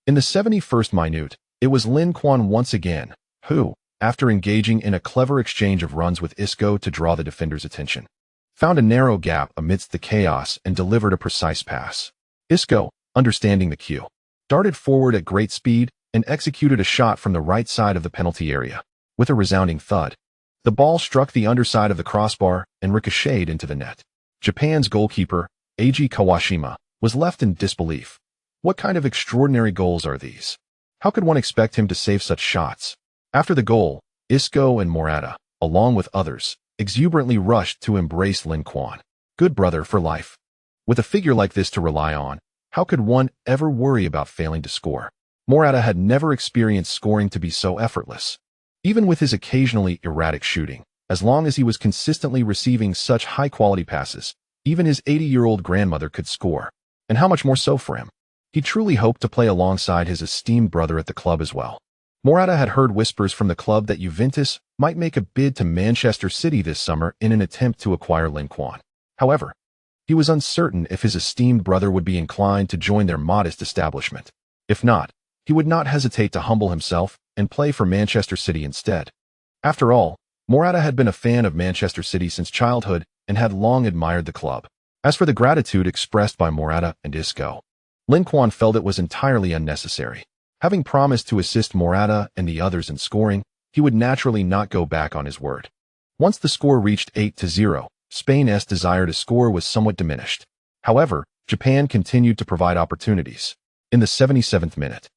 In the 71st minute, it was Lin Quan once again, who, after engaging in a clever exchange of runs with Isco to draw the defender's attention, found a narrow gap amidst the chaos and delivered a precise pass. Isco, understanding the cue, darted forward at great speed and executed a shot from the right side of the penalty area. With a resounding thud, the ball struck the underside of the crossbar and ricocheted into the net. Japan's goalkeeper, Eiji Kawashima, was left in disbelief. What kind of extraordinary goals are these? How could one expect him to save such shots? After the goal, Isco and Morata, along with others, exuberantly rushed to embrace Lin Quan. Good brother for life. With a figure like this to rely on, how could one ever worry about failing to score? Morata had never experienced scoring to be so effortless. Even with his occasionally erratic shooting, as long as he was consistently receiving such high-quality passes, even his 80-year-old grandmother could score. And how much more so for him? He truly hoped to play alongside his esteemed brother at the club as well. Morata had heard whispers from the club that Juventus might make a bid to Manchester City this summer in an attempt to acquire Lin Quan. However, he was uncertain if his esteemed brother would be inclined to join their modest establishment. If not, he would not hesitate to humble himself and play for Manchester City instead. After all, Morata had been a fan of Manchester City since childhood and had long admired the club. As for the gratitude expressed by Morata and Isco, Lin Quan felt it was entirely unnecessary. Having promised to assist Morata and the others in scoring, he would naturally not go back on his word. Once the score reached 8-0, Spain's desire to score was somewhat diminished. However, Japan continued to provide opportunities. In the 77th minute,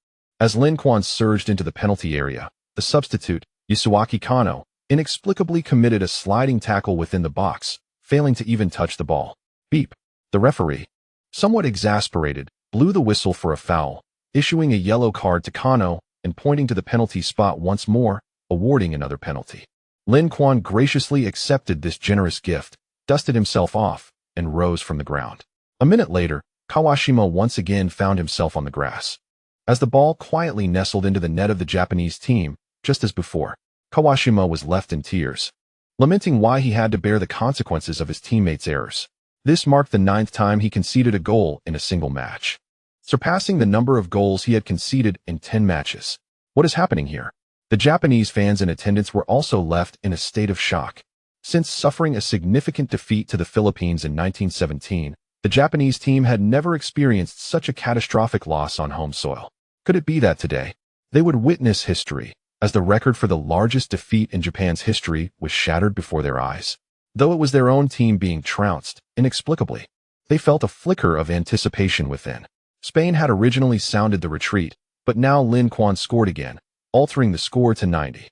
as Lin Quan surged into the penalty area, the substitute, Yasuaki Kano, inexplicably committed a sliding tackle within the box, failing to even touch the ball. Beep. The referee, somewhat exasperated, blew the whistle for a foul, issuing a yellow card to Kano and pointing to the penalty spot once more, awarding another penalty. Lin Quan graciously accepted this generous gift, dusted himself off, and rose from the ground. A minute later, Kawashima once again found himself on the grass. As the ball quietly nestled into the net of the Japanese team, just as before, Kawashima was left in tears, lamenting why he had to bear the consequences of his teammates' errors. This marked the 9th time he conceded a goal in a single match, surpassing the number of goals he had conceded in 10 matches. What is happening here? The Japanese fans in attendance were also left in a state of shock. Since suffering a significant defeat to the Philippines in 1917, the Japanese team had never experienced such a catastrophic loss on home soil. Could it be that today, they would witness history, as the record for the largest defeat in Japan's history was shattered before their eyes? Though it was their own team being trounced, inexplicably, they felt a flicker of anticipation within. Spain had originally sounded the retreat, but now Lin Quan scored again, altering the score to 90.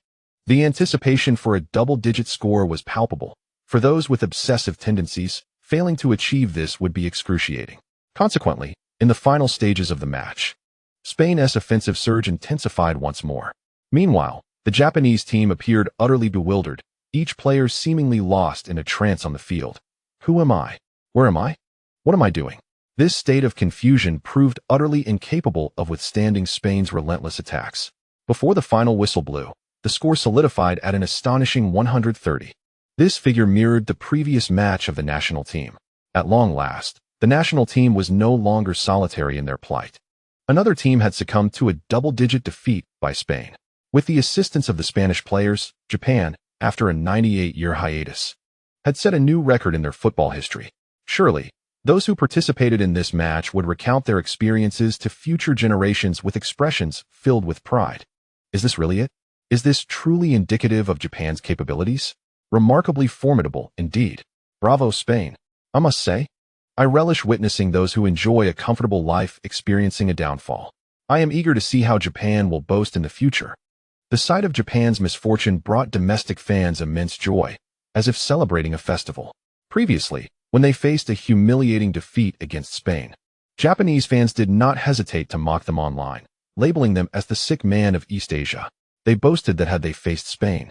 The anticipation for a double-digit score was palpable. For those with obsessive tendencies, failing to achieve this would be excruciating. Consequently, in the final stages of the match, Spain's offensive surge intensified once more. Meanwhile, the Japanese team appeared utterly bewildered, each player seemingly lost in a trance on the field. Who am I? Where am I? What am I doing? This state of confusion proved utterly incapable of withstanding Spain's relentless attacks. Before the final whistle blew, the score solidified at an astonishing 130. This figure mirrored the previous match of the national team. At long last, the national team was no longer solitary in their plight. Another team had succumbed to a double-digit defeat by Spain. With the assistance of the Spanish players, Japan, after a 98-year hiatus, had set a new record in their football history. Surely, those who participated in this match would recount their experiences to future generations with expressions filled with pride. Is this really it? Is this truly indicative of Japan's capabilities? Remarkably formidable, indeed. Bravo, Spain. I must say, I relish witnessing those who enjoy a comfortable life experiencing a downfall. I am eager to see how Japan will boast in the future. The sight of Japan's misfortune brought domestic fans immense joy, as if celebrating a festival. Previously, when they faced a humiliating defeat against Spain, Japanese fans did not hesitate to mock them online, labeling them as the sick man of East Asia. They boasted that had they faced Spain,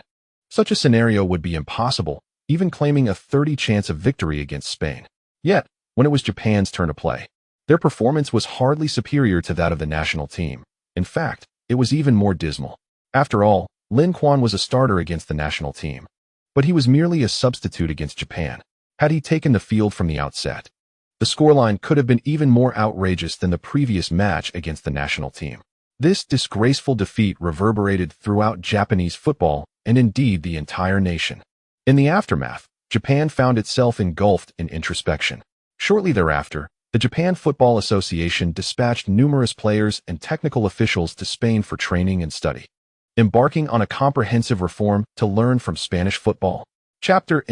such a scenario would be impossible, even claiming a 30% chance of victory against Spain. Yet, when it was Japan's turn to play, their performance was hardly superior to that of the national team. In fact, it was even more dismal. After all, Lin Quan was a starter against the national team, but he was merely a substitute against Japan. Had he taken the field from the outset, the scoreline could have been even more outrageous than the previous match against the national team. This disgraceful defeat reverberated throughout Japanese football and indeed the entire nation. In the aftermath, Japan found itself engulfed in introspection. Shortly thereafter, the Japan Football Association dispatched numerous players and technical officials to Spain for training and study, embarking on a comprehensive reform to learn from Spanish football. Chapter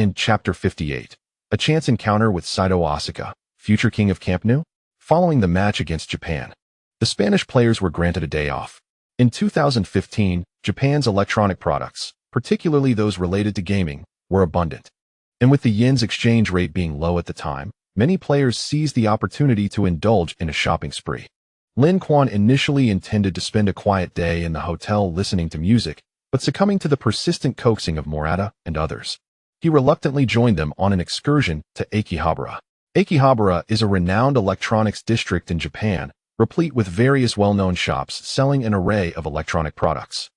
58. A chance encounter with Saito Osaka, future king of Camp Nou? Following the match against Japan, the Spanish players were granted a day off. In 2015, Japan's electronic products, particularly those related to gaming, were abundant. And with the yen's exchange rate being low at the time, many players seized the opportunity to indulge in a shopping spree. Lin Quan initially intended to spend a quiet day in the hotel listening to music, but succumbing to the persistent coaxing of Morata and others, he reluctantly joined them on an excursion to Akihabara. Akihabara is a renowned electronics district in Japan, replete with various well-known shops selling an array of electronic products.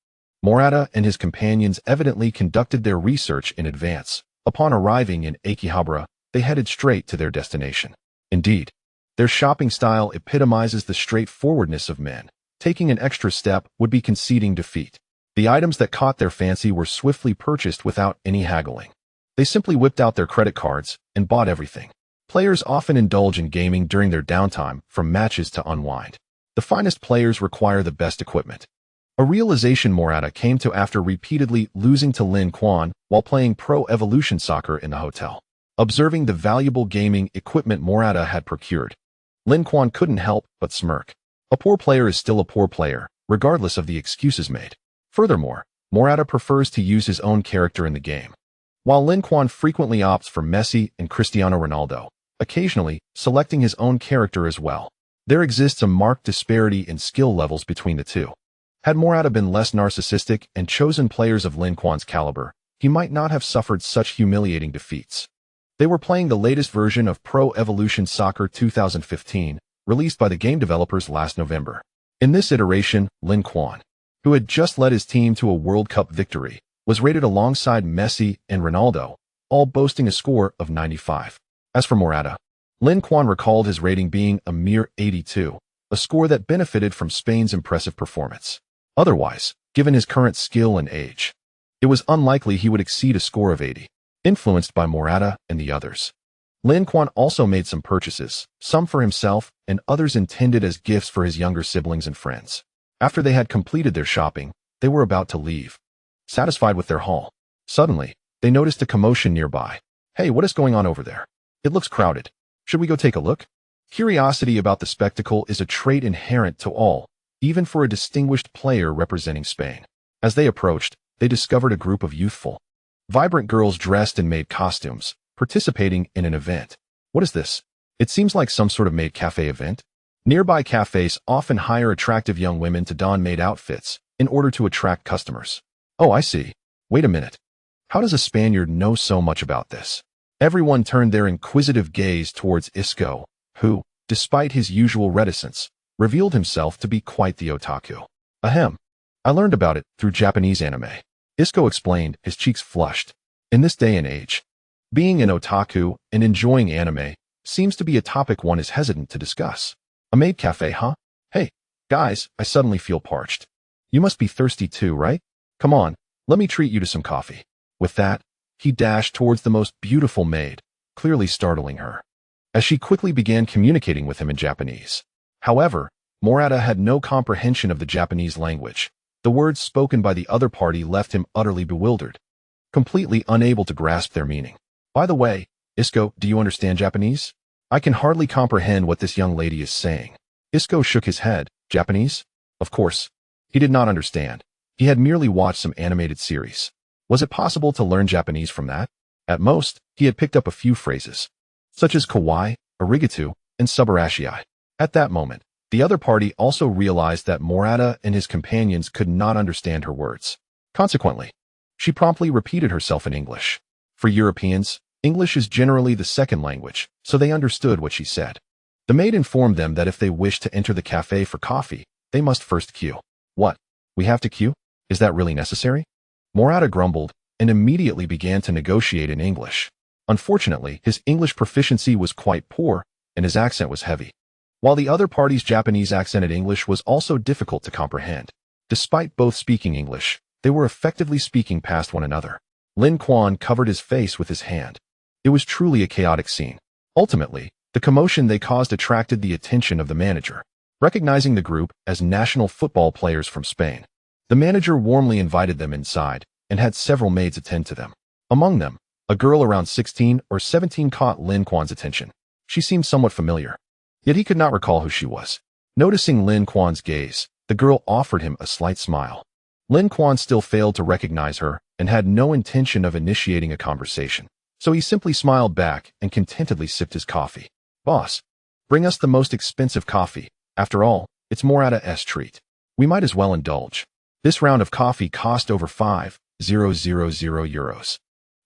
Morata and his companions evidently conducted their research in advance. Upon arriving in Akihabara, they headed straight to their destination. Indeed, their shopping style epitomizes the straightforwardness of men. Taking an extra step would be conceding defeat. The items that caught their fancy were swiftly purchased without any haggling. They simply whipped out their credit cards and bought everything. Players often indulge in gaming during their downtime from matches to unwind. The finest players require the best equipment. A realization Morata came to after repeatedly losing to Lin Quan while playing Pro Evolution Soccer in the hotel. Observing the valuable gaming equipment Morata had procured, Lin Quan couldn't help but smirk. A poor player is still a poor player, regardless of the excuses made. Furthermore, Morata prefers to use his own character in the game. While Lin Quan frequently opts for Messi and Cristiano Ronaldo, occasionally selecting his own character as well, there exists a marked disparity in skill levels between the two. Had Morata been less narcissistic and chosen players of Lin Quan's caliber, he might not have suffered such humiliating defeats. They were playing the latest version of Pro Evolution Soccer 2015, released by the game developers last November. In this iteration, Lin Quan, who had just led his team to a World Cup victory, was rated alongside Messi and Ronaldo, all boasting a score of 95. As for Morata, Lin Quan recalled his rating being a mere 82, a score that benefited from Spain's impressive performance. Otherwise, given his current skill and age, it was unlikely he would exceed a score of 80. Influenced by Morata and the others, Lin Quan also made some purchases, some for himself and others intended as gifts for his younger siblings and friends. After they had completed their shopping, they were about to leave. Satisfied with their haul, suddenly, they noticed a commotion nearby. Hey, what is going on over there? It looks crowded. Should we go take a look? Curiosity about the spectacle is a trait inherent to all, even for a distinguished player representing Spain. As they approached, they discovered a group of youthful, vibrant girls dressed in maid costumes, participating in an event. What is this? It seems like some sort of maid cafe event. Nearby cafes often hire attractive young women to don maid outfits in order to attract customers. Oh, I see. Wait a minute. How does a Spaniard know so much about this? Everyone turned their inquisitive gaze towards Isco, who, despite his usual reticence, revealed himself to be quite the otaku. Ahem. I learned about it through Japanese anime. Isco explained, his cheeks flushed. In this day and age, being an otaku and enjoying anime seems to be a topic one is hesitant to discuss. A maid cafe, huh? Hey, guys, I suddenly feel parched. You must be thirsty too, right? Come on, let me treat you to some coffee. With that, he dashed towards the most beautiful maid, clearly startling her, as she quickly began communicating with him in Japanese. However, Morata had no comprehension of the Japanese language. The words spoken by the other party left him utterly bewildered, completely unable to grasp their meaning. By the way, Isco, do you understand Japanese? I can hardly comprehend what this young lady is saying. Isco shook his head. Japanese? Of course. He did not understand. He had merely watched some animated series. Was it possible to learn Japanese from that? At most, he had picked up a few phrases, such as kawaii, arigato, and subarashii. At that moment, the other party also realized that Morata and his companions could not understand her words. Consequently, she promptly repeated herself in English. For Europeans, English is generally the second language, so they understood what she said. The maid informed them that if they wished to enter the cafe for coffee, they must first queue. What? We have to queue? Is that really necessary? Morata grumbled and immediately began to negotiate in English. Unfortunately, his English proficiency was quite poor, and his accent was heavy, while the other party's Japanese accented English was also difficult to comprehend. Despite both speaking English, They were effectively speaking past one another. Lin Quan covered his face with his hand. It was truly a chaotic scene. Ultimately, the commotion they caused attracted the attention of the manager. Recognizing the group as national football players from Spain, the manager warmly invited them inside and had several maids attend to them. Among them, a girl around 16 or 17 caught Lin Quan's attention. She seemed somewhat familiar, yet he could not recall who she was. Noticing Lin Quan's gaze, the girl offered him a slight smile. Lin Quan still failed to recognize her and had no intention of initiating a conversation, so he simply smiled back and contentedly sipped his coffee. "Boss, bring us the most expensive coffee. After all, it's more at a treat. We might as well indulge." This round of coffee cost over 5,000 euros,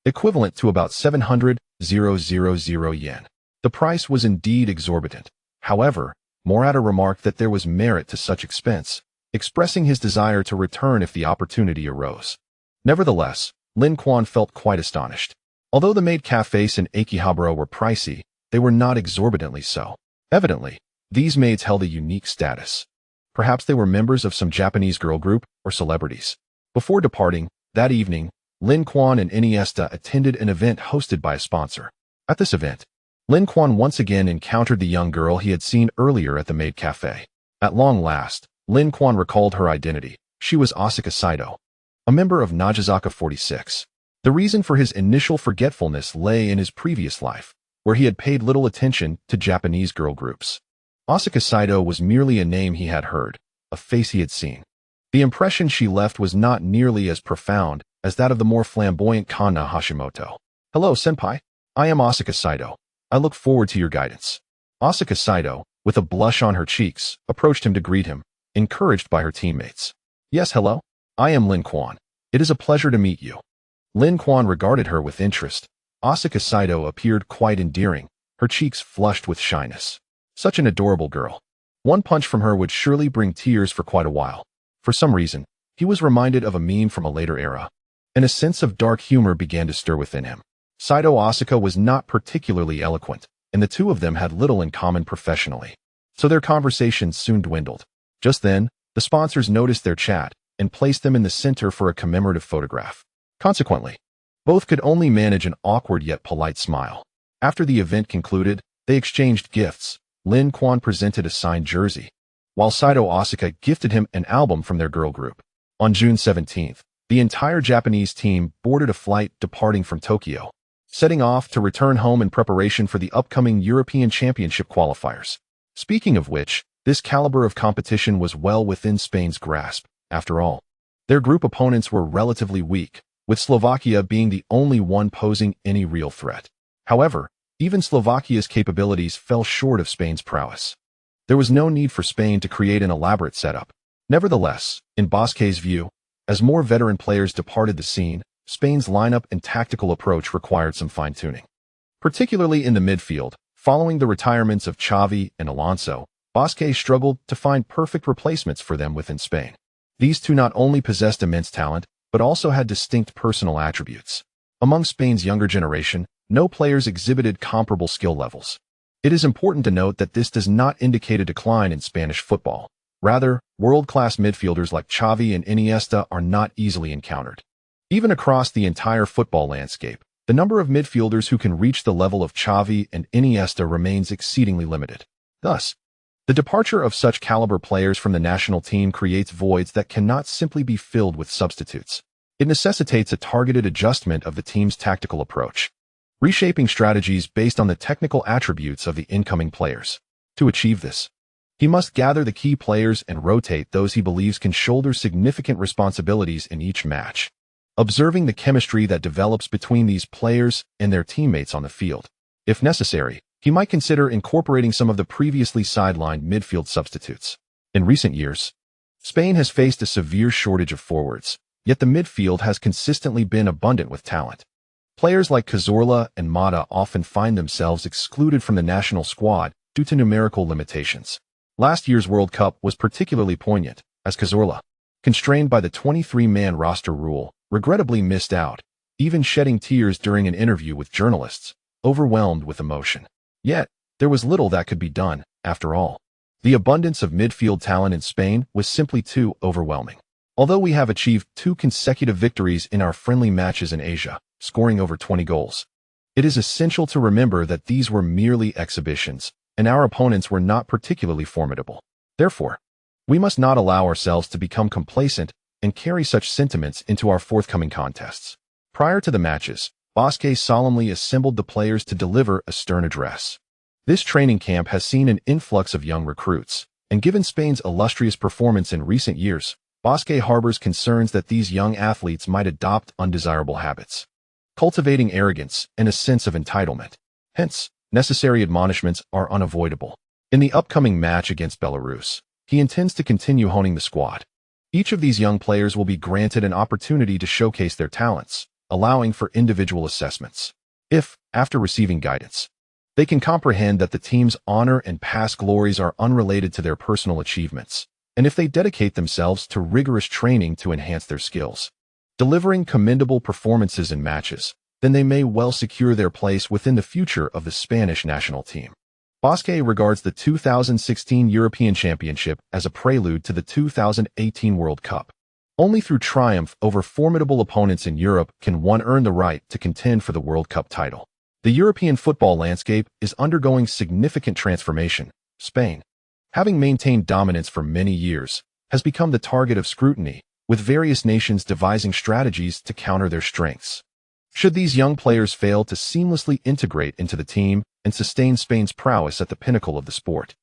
equivalent to about 700,000 yen. The price was indeed exorbitant. However, Morata remarked that there was merit to such expense, expressing his desire to return if the opportunity arose. Nevertheless, Lin Quan felt quite astonished. Although the maid cafes in Akihabara were pricey, they were not exorbitantly so. Evidently, these maids held a unique status. Perhaps they were members of some Japanese girl group or celebrities. Before departing, that evening, Lin Quan and Iniesta attended an event hosted by a sponsor. At this event, Lin Quan once again encountered the young girl he had seen earlier at the maid cafe. At long last, Lin Quan recalled her identity. She was Asuka Saito, a member of Nagazaka 46. The reason for his initial forgetfulness lay in his previous life, where he had paid little attention to Japanese girl groups. Asuka Saito was merely a name he had heard, a face he had seen. The impression she left was not nearly as profound as that of the more flamboyant Kanna Hashimoto. "Hello, senpai. I am Asuka Saito. I look forward to your guidance." Asuka Saito, with a blush on her cheeks, approached him to greet him, encouraged by her teammates. "Yes, hello. I am Lin Quan. It is a pleasure to meet you." Lin Quan regarded her with interest. Asuka Saito appeared quite endearing, her cheeks flushed with shyness. Such an adorable girl. One punch from her would surely bring tears for quite a while. For some reason, he was reminded of a meme from a later era, and a sense of dark humor began to stir within him. Saito Asuka was not particularly eloquent, and the two of them had little in common professionally, so their conversations soon dwindled. Just then, the sponsors noticed their chat and placed them in the center for a commemorative photograph. Consequently, both could only manage an awkward yet polite smile. After the event concluded, they exchanged gifts. Lin Quan presented a signed jersey, while Saito Asuka gifted him an album from their girl group. On June 17th, the entire Japanese team boarded a flight departing from Tokyo, setting off to return home in preparation for the upcoming European Championship qualifiers. Speaking of which, this caliber of competition was well within Spain's grasp. After all, their group opponents were relatively weak, with Slovakia being the only one posing any real threat. However, even Slovakia's capabilities fell short of Spain's prowess. There was no need for Spain to create an elaborate setup. Nevertheless, in Bosquet's view, as more veteran players departed the scene, Spain's lineup and tactical approach required some fine-tuning. Particularly in the midfield, following the retirements of Xavi and Alonso, Bosquet struggled to find perfect replacements for them within Spain. These two not only possessed immense talent, but also had distinct personal attributes. Among Spain's younger generation, no players exhibited comparable skill levels. It is important to note that this does not indicate a decline in Spanish football. Rather, world-class midfielders like Xavi and Iniesta are not easily encountered. Even across the entire football landscape, the number of midfielders who can reach the level of Xavi and Iniesta remains exceedingly limited. Thus, the departure of such caliber players from the national team creates voids that cannot simply be filled with substitutes. It necessitates a targeted adjustment of the team's tactical approach, reshaping strategies based on the technical attributes of the incoming players. To achieve this, he must gather the key players and rotate those he believes can shoulder significant responsibilities in each match, observing the chemistry that develops between these players and their teammates on the field. If necessary, he might consider incorporating some of the previously sidelined midfield substitutes. In recent years, Spain has faced a severe shortage of forwards, yet the midfield has consistently been abundant with talent. Players like Cazorla and Mata often find themselves excluded from the national squad due to numerical limitations. Last year's World Cup was particularly poignant, as Cazorla, constrained by the 23-man roster rule, regrettably missed out, even shedding tears during an interview with journalists, overwhelmed with emotion. Yet, there was little that could be done, after all. The abundance of midfield talent in Spain was simply too overwhelming. Although we have achieved 2 consecutive victories in our friendly matches in Asia, scoring over 20 goals, it is essential to remember that these were merely exhibitions, and our opponents were not particularly formidable. Therefore, we must not allow ourselves to become complacent and carry such sentiments into our forthcoming contests. Prior to the matches, Bosque solemnly assembled the players to deliver a stern address. This training camp has seen an influx of young recruits, and given Spain's illustrious performance in recent years, Bosque harbors concerns that these young athletes might adopt undesirable habits, cultivating arrogance and a sense of entitlement. Hence, necessary admonishments are unavoidable. In the upcoming match against Belarus, he intends to continue honing the squad. Each of these young players will be granted an opportunity to showcase their talents, allowing for individual assessments. If, after receiving guidance, they can comprehend that the team's honor and past glories are unrelated to their personal achievements, and if they dedicate themselves to rigorous training to enhance their skills, delivering commendable performances in matches, then they may well secure their place within the future of the Spanish national team. Bosque regards the 2016 European Championship as a prelude to the 2018 World Cup. Only through triumph over formidable opponents in Europe can one earn the right to contend for the World Cup title. The European football landscape is undergoing significant transformation. Spain, having maintained dominance for many years, has become the target of scrutiny, with various nations devising strategies to counter their strengths. Should these young players fail to seamlessly integrate into the team and sustain Spain's prowess at the pinnacle of the sport,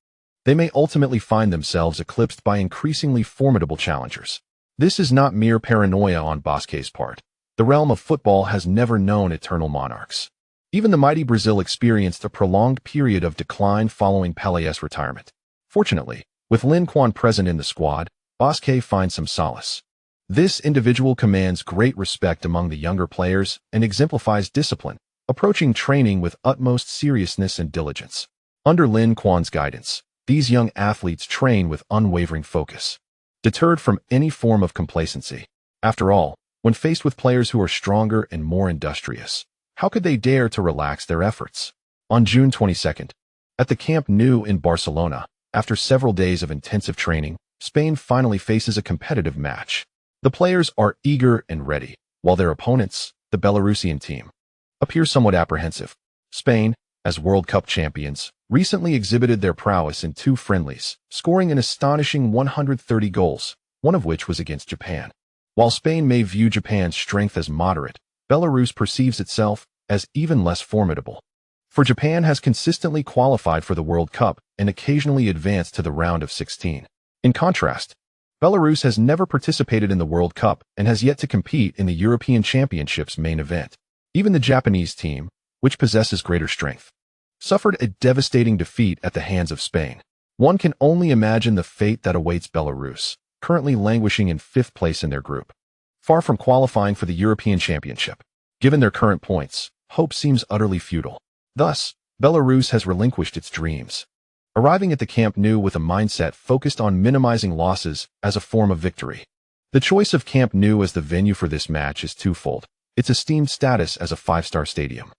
they may ultimately find themselves eclipsed by increasingly formidable challengers. This is not mere paranoia on Bosque's part. The realm of football has never known eternal monarchs. Even the mighty Brazil experienced a prolonged period of decline following Pelé's retirement. Fortunately, with Lincoln present in the squad, Bosque finds some solace. This individual commands great respect among the younger players and exemplifies discipline, approaching training with utmost seriousness and diligence. Under Lincoln's guidance, these young athletes train with unwavering focus, deterred from any form of complacency. After all, when faced with players who are stronger and more industrious, how could they dare to relax their efforts? On June 22nd, at the Camp Nou in Barcelona, after several days of intensive training, Spain finally faces a competitive match. The players are eager and ready, while their opponents, the Belarusian team, appear somewhat apprehensive. Spain, as World Cup champions, recently exhibited their prowess in 2 friendlies, scoring an astonishing 130 goals, one of which was against Japan. While Spain may view Japan's strength as moderate, Belarus perceives itself as even less formidable. For Japan has consistently qualified for the World Cup and occasionally advanced to the round of 16. In contrast, Belarus has never participated in the World Cup and has yet to compete in the European Championship's main event. Even the Japanese team, which possesses greater strength, suffered a devastating defeat at the hands of Spain. One can only imagine the fate that awaits Belarus, currently languishing in 5th place in their group, far from qualifying for the European Championship. Given their current points, hope seems utterly futile. Thus, Belarus has relinquished its dreams, arriving at the Camp Nou with a mindset focused on minimizing losses as a form of victory. The choice of Camp Nou as the venue for this match is twofold: its esteemed status as a 5-star stadium,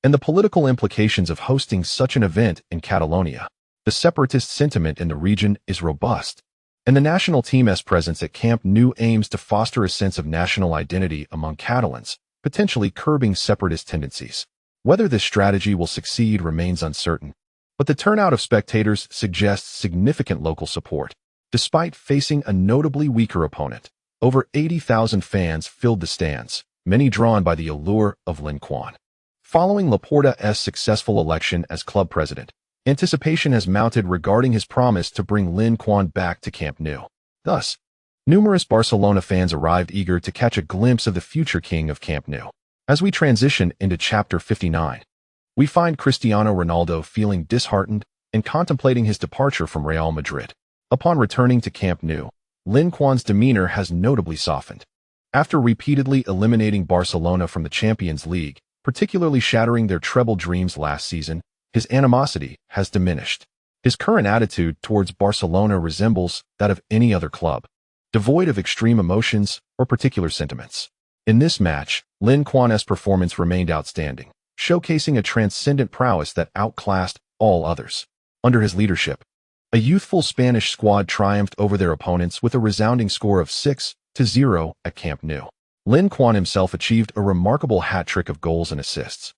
and the political implications of hosting such an event in Catalonia. The separatist sentiment in the region is robust, and the national team's presence at Camp Nou aims to foster a sense of national identity among Catalans, potentially curbing separatist tendencies. Whether this strategy will succeed remains uncertain, but the turnout of spectators suggests significant local support. Despite facing a notably weaker opponent, over 80,000 fans filled the stands, many drawn by the allure of Lincoln. Following Laporta's successful election as club president, anticipation has mounted regarding his promise to bring Lincoln back to Camp Nou. Thus, numerous Barcelona fans arrived eager to catch a glimpse of the future king of Camp Nou. As we transition into chapter 59, we find Cristiano Ronaldo feeling disheartened and contemplating his departure from Real Madrid. Upon returning to Camp Nou, Lincoln's demeanor has notably softened. After repeatedly eliminating Barcelona from the Champions League, particularly shattering their treble dreams last season, his animosity has diminished. His current attitude towards Barcelona resembles that of any other club, devoid of extreme emotions or particular sentiments. In this match, Lincoln's performance remained outstanding, showcasing a transcendent prowess that outclassed all others. Under his leadership, a youthful Spanish squad triumphed over their opponents with a resounding score of 6 4-0 at Camp Nou. Lin Quan himself achieved a remarkable hat-trick of goals and assists,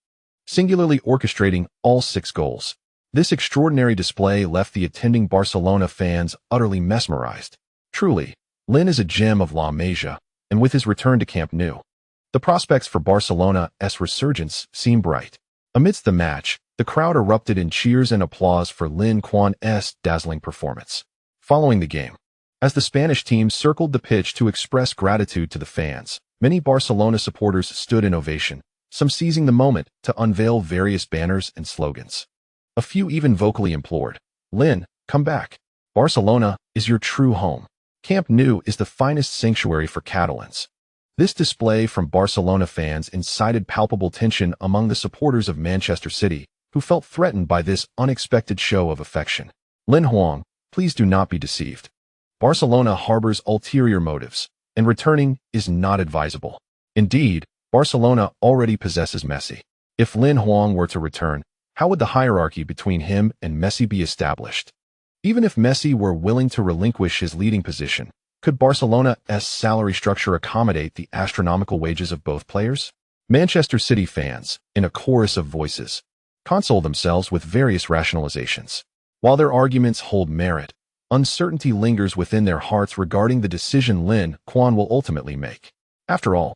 singularly orchestrating all 6 goals. This extraordinary display left the attending Barcelona fans utterly mesmerized. Truly, Lin is a gem of La Masia, and with his return to Camp Nou, the prospects for Barcelona's resurgence seem bright. Amidst the match, the crowd erupted in cheers and applause for Lin Quan's dazzling performance. Following the game, as the Spanish team circled the pitch to express gratitude to the fans, many Barcelona supporters stood in ovation, some seizing the moment to unveil various banners and slogans. A few even vocally implored, "Lin, come back. Barcelona is your true home." Camp Nou is the finest sanctuary for Catalans. This display from Barcelona fans incited palpable tension among the supporters of Manchester City, who felt threatened by this unexpected show of affection. Lin Huang, please do not be deceived. Barcelona harbors ulterior motives, and returning is not advisable. Indeed, Barcelona already possesses Messi. If Lin Huang were to return, how would the hierarchy between him and Messi be established? Even if Messi were willing to relinquish his leading position, could Barcelona's salary structure accommodate the astronomical wages of both players? Manchester City fans, in a chorus of voices, console themselves with various rationalizations. While their arguments hold merit, uncertainty lingers within their hearts regarding the decision Lin Quan will ultimately make. After all,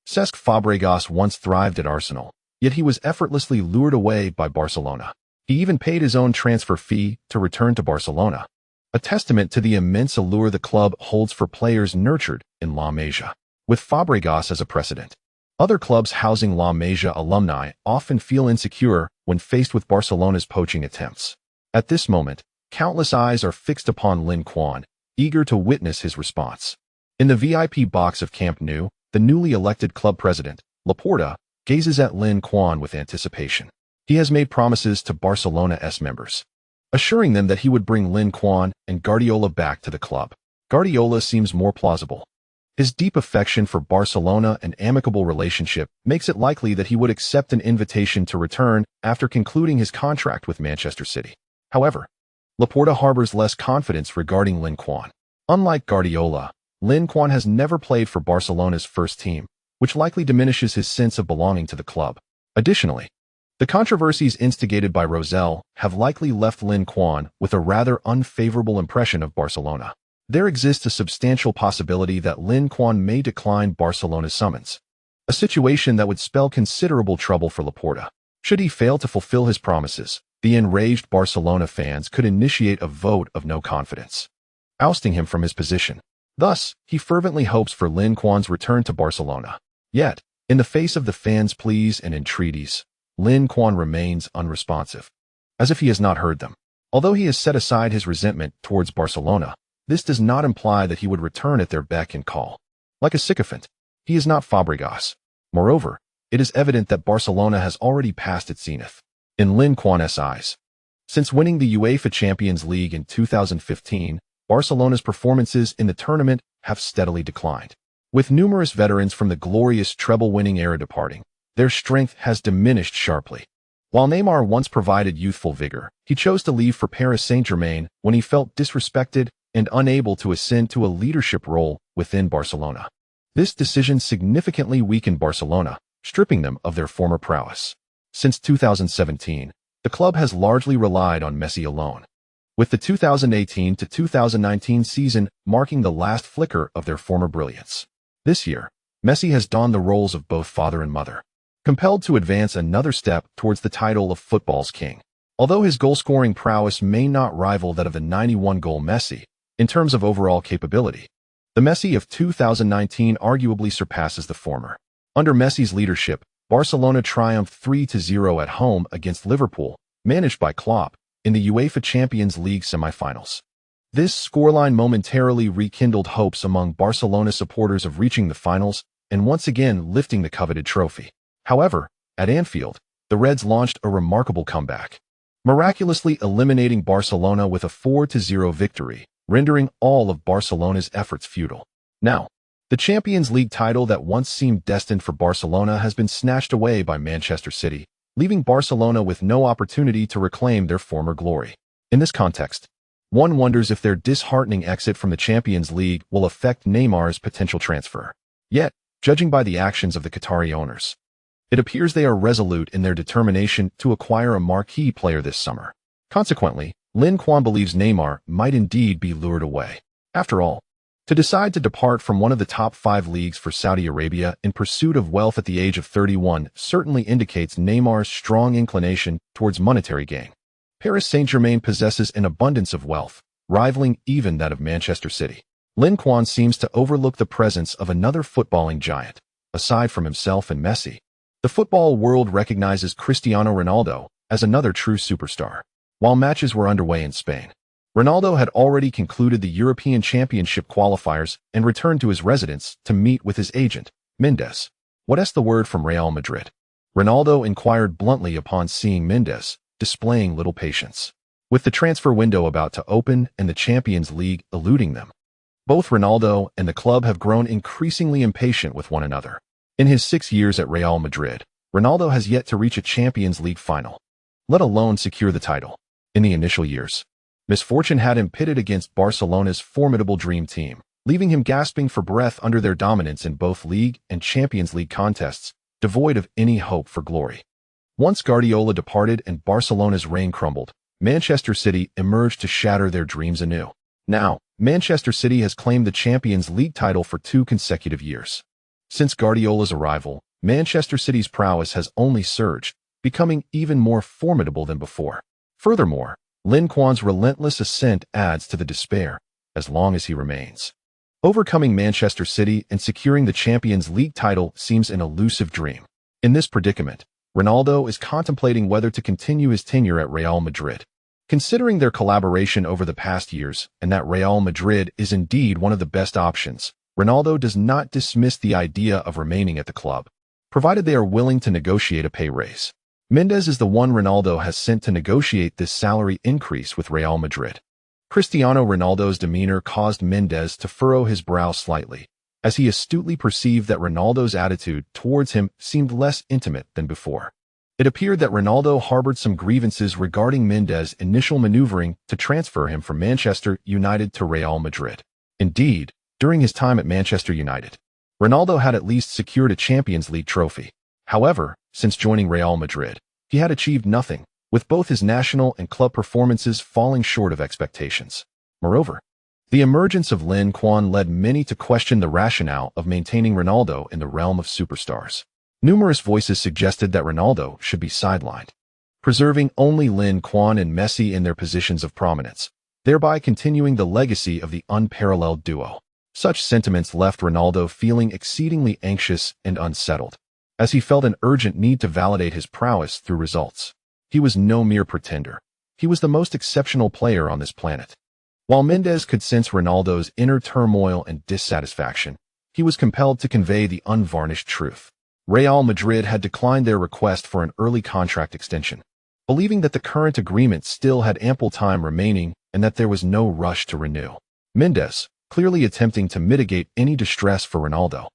Cesc Fabregas once thrived at Arsenal, yet he was effortlessly lured away by Barcelona. He even paid his own transfer fee to return to Barcelona, a testament to the immense allure the club holds for players nurtured in La Masia. With Fabregas as a precedent, other clubs housing La Masia alumni often feel insecure when faced with Barcelona's poaching attempts. At this moment, countless eyes are fixed upon Lin Quan, eager to witness his response. In the VIP box of Camp Nou, the newly elected club president, Laporta, gazes at Lin Quan with anticipation. He has made promises to Barcelona's members, assuring them that he would bring Lin Quan and Guardiola back to the club. Guardiola seems more plausible. His deep affection for Barcelona and amicable relationship makes it likely that he would accept an invitation to return after concluding his contract with Manchester City. However, Laporta harbors less confidence regarding Lin Quan. Unlike Guardiola, Lin Quan has never played for Barcelona's first team, which likely diminishes his sense of belonging to the club. Additionally, the controversies instigated by Rosell have likely left Lin Quan with a rather unfavorable impression of Barcelona. There exists a substantial possibility that Lin Quan may decline Barcelona's summons, a situation that would spell considerable trouble for Laporta. Should he fail to fulfill his promises, the enraged Barcelona fans could initiate a vote of no confidence, ousting him from his position. Thus, he fervently hopes for Lin Quan's return to Barcelona. Yet, in the face of the fans' pleas and entreaties, Lin Quan remains unresponsive, as if he has not heard them. Although he has set aside his resentment towards Barcelona, this does not imply that he would return at their beck and call. Like a sycophant, he is not Fabregas. Moreover, it is evident that Barcelona has already passed its zenith. In Lin Quan's eyes, since winning the UEFA Champions League in 2015, Barcelona's performances in the tournament have steadily declined. With numerous veterans from the glorious treble-winning era departing, their strength has diminished sharply. While Neymar once provided youthful vigor, he chose to leave for Paris Saint-Germain when he felt disrespected and unable to ascend to a leadership role within Barcelona. This decision significantly weakened Barcelona, stripping them of their former prowess. Since 2017, the club has largely relied on Messi alone, with the 2018 to 2019 season marking the last flicker of their former brilliance. This year, Messi has donned the roles of both father and mother, compelled to advance another step towards the title of football's king. Although his goal-scoring prowess may not rival that of the 91-goal Messi, in terms of overall capability, the Messi of 2019 arguably surpasses the former. Under Messi's leadership, Barcelona triumphed 3-0 at home against Liverpool, managed by Klopp, in the UEFA Champions League semi-finals. This scoreline momentarily rekindled hopes among Barcelona supporters of reaching the finals and once again lifting the coveted trophy. However, at Anfield, the Reds launched a remarkable comeback, miraculously eliminating Barcelona with a 4-0 victory, rendering all of Barcelona's efforts futile. Now, the Champions League title that once seemed destined for Barcelona has been snatched away by Manchester City, leaving Barcelona with no opportunity to reclaim their former glory. In this context, One wonders if their disheartening exit from the Champions League will affect Neymar's potential transfer. Yet, judging by the actions of the Qatari owners, it appears they are resolute in their determination to acquire a marquee player this summer. Consequently, Lin Quan believes Neymar might indeed be lured away. After all, to decide to depart from one of the top 5 leagues for Saudi Arabia in pursuit of wealth at the age of 31 certainly indicates Neymar's strong inclination towards monetary gain. Paris Saint-Germain possesses an abundance of wealth, rivaling even that of Manchester City. Lin Quan seems to overlook the presence of another footballing giant. Aside from himself and Messi, the football world recognizes Cristiano Ronaldo as another true superstar. While matches were underway in Spain, Ronaldo had already concluded the European Championship qualifiers and returned to his residence to meet with his agent, Mendes. What's the word from Real Madrid? Ronaldo inquired bluntly upon seeing Mendes, displaying little patience. With the transfer window about to open and the Champions League eluding them, both Ronaldo and the club have grown increasingly impatient with one another. In his 6 years at Real Madrid, Ronaldo has yet to reach a Champions League final, let alone secure the title. In the initial years, misfortune had him pitted against Barcelona's formidable dream team, leaving him gasping for breath under their dominance in both League and Champions League contests, devoid of any hope for glory. Once Guardiola departed and Barcelona's reign crumbled, Manchester City emerged to shatter their dreams anew. Now, Manchester City has claimed the Champions League title for 2 consecutive years. Since Guardiola's arrival, Manchester City's prowess has only surged, becoming even more formidable than before. Furthermore, Lin Quan's relentless ascent adds to the despair, as long as he remains. Overcoming Manchester City and securing the Champions League title seems an elusive dream. In this predicament, Ronaldo is contemplating whether to continue his tenure at Real Madrid. Considering their collaboration over the past years and that Real Madrid is indeed one of the best options, Ronaldo does not dismiss the idea of remaining at the club, provided they are willing to negotiate a pay raise. Mendes is the one Ronaldo has sent to negotiate this salary increase with Real Madrid. Cristiano Ronaldo's demeanor caused Mendes to furrow his brow slightly, as he astutely perceived that Ronaldo's attitude towards him seemed less intimate than before. It appeared that Ronaldo harbored some grievances regarding Mendes' initial maneuvering to transfer him from Manchester United to Real Madrid. Indeed, during his time at Manchester United, Ronaldo had at least secured a Champions League trophy. However, since joining Real Madrid, he had achieved nothing, with both his national and club performances falling short of expectations. Moreover, the emergence of Lin Quan led many to question the rationale of maintaining Ronaldo in the realm of superstars. Numerous voices suggested that Ronaldo should be sidelined, preserving only Lin Quan and Messi in their positions of prominence, thereby continuing the legacy of the unparalleled duo. Such sentiments left Ronaldo feeling exceedingly anxious and unsettled, as he felt an urgent need to validate his prowess through results. He was no mere pretender. He was the most exceptional player on this planet. While Mendes could sense Ronaldo's inner turmoil and dissatisfaction, he was compelled to convey the unvarnished truth. Real Madrid had declined their request for an early contract extension, believing that the current agreement still had ample time remaining and that there was no rush to renew. Mendes, clearly attempting to mitigate any distress for Ronaldo,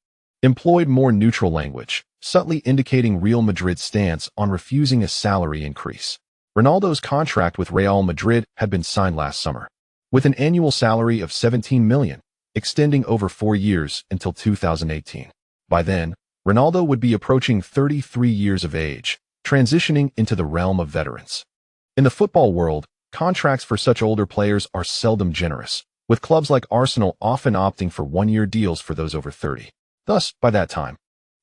employed more neutral language, subtly indicating Real Madrid's stance on refusing a salary increase. Ronaldo's contract with Real Madrid had been signed last summer, with an annual salary of $17 million, extending over 4 years until 2018. By then, Ronaldo would be approaching 33 years of age, transitioning into the realm of veterans. In the football world, contracts for such older players are seldom generous, with clubs like Arsenal often opting for 1-year deals for those over 30. Thus, by that time,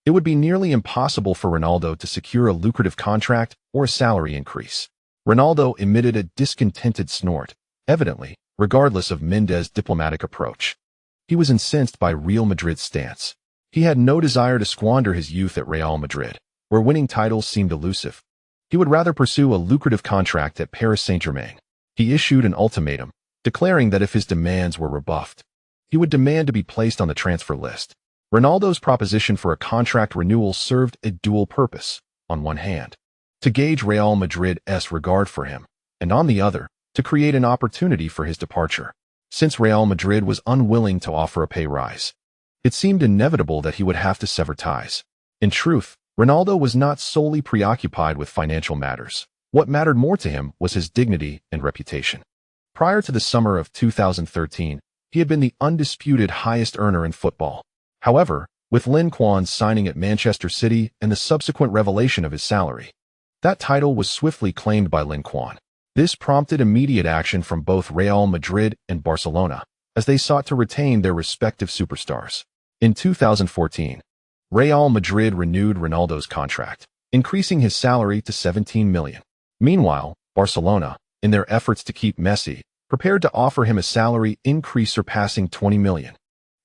it would be nearly impossible for Ronaldo to secure a lucrative contract or a salary increase. Ronaldo emitted a discontented snort, evidently, regardless of Mendes' diplomatic approach. He was incensed by Real Madrid's stance. He had no desire to squander his youth at Real Madrid, where winning titles seemed elusive. He would rather pursue a lucrative contract at Paris Saint-Germain. He issued an ultimatum, declaring that if his demands were rebuffed, he would demand to be placed on the transfer list. Ronaldo's proposition for a contract renewal served a dual purpose. On one hand, to gauge Real Madrid's regard for him, and on the other, to create an opportunity for his departure. Since Real Madrid was unwilling to offer a pay rise, it seemed inevitable that he would have to sever ties. In truth, Ronaldo was not solely preoccupied with financial matters. What mattered more to him was his dignity and reputation. Prior to the summer of 2013, he had been the undisputed highest earner in football. However, with Lin Quan's signing at Manchester City and the subsequent revelation of his salary, that title was swiftly claimed by Lin Quan. This prompted immediate action from both Real Madrid and Barcelona, as they sought to retain their respective superstars. In 2014, Real Madrid renewed Ronaldo's contract, increasing his salary to 17 million. Meanwhile, Barcelona, in their efforts to keep Messi, prepared to offer him a salary increase surpassing 20 million,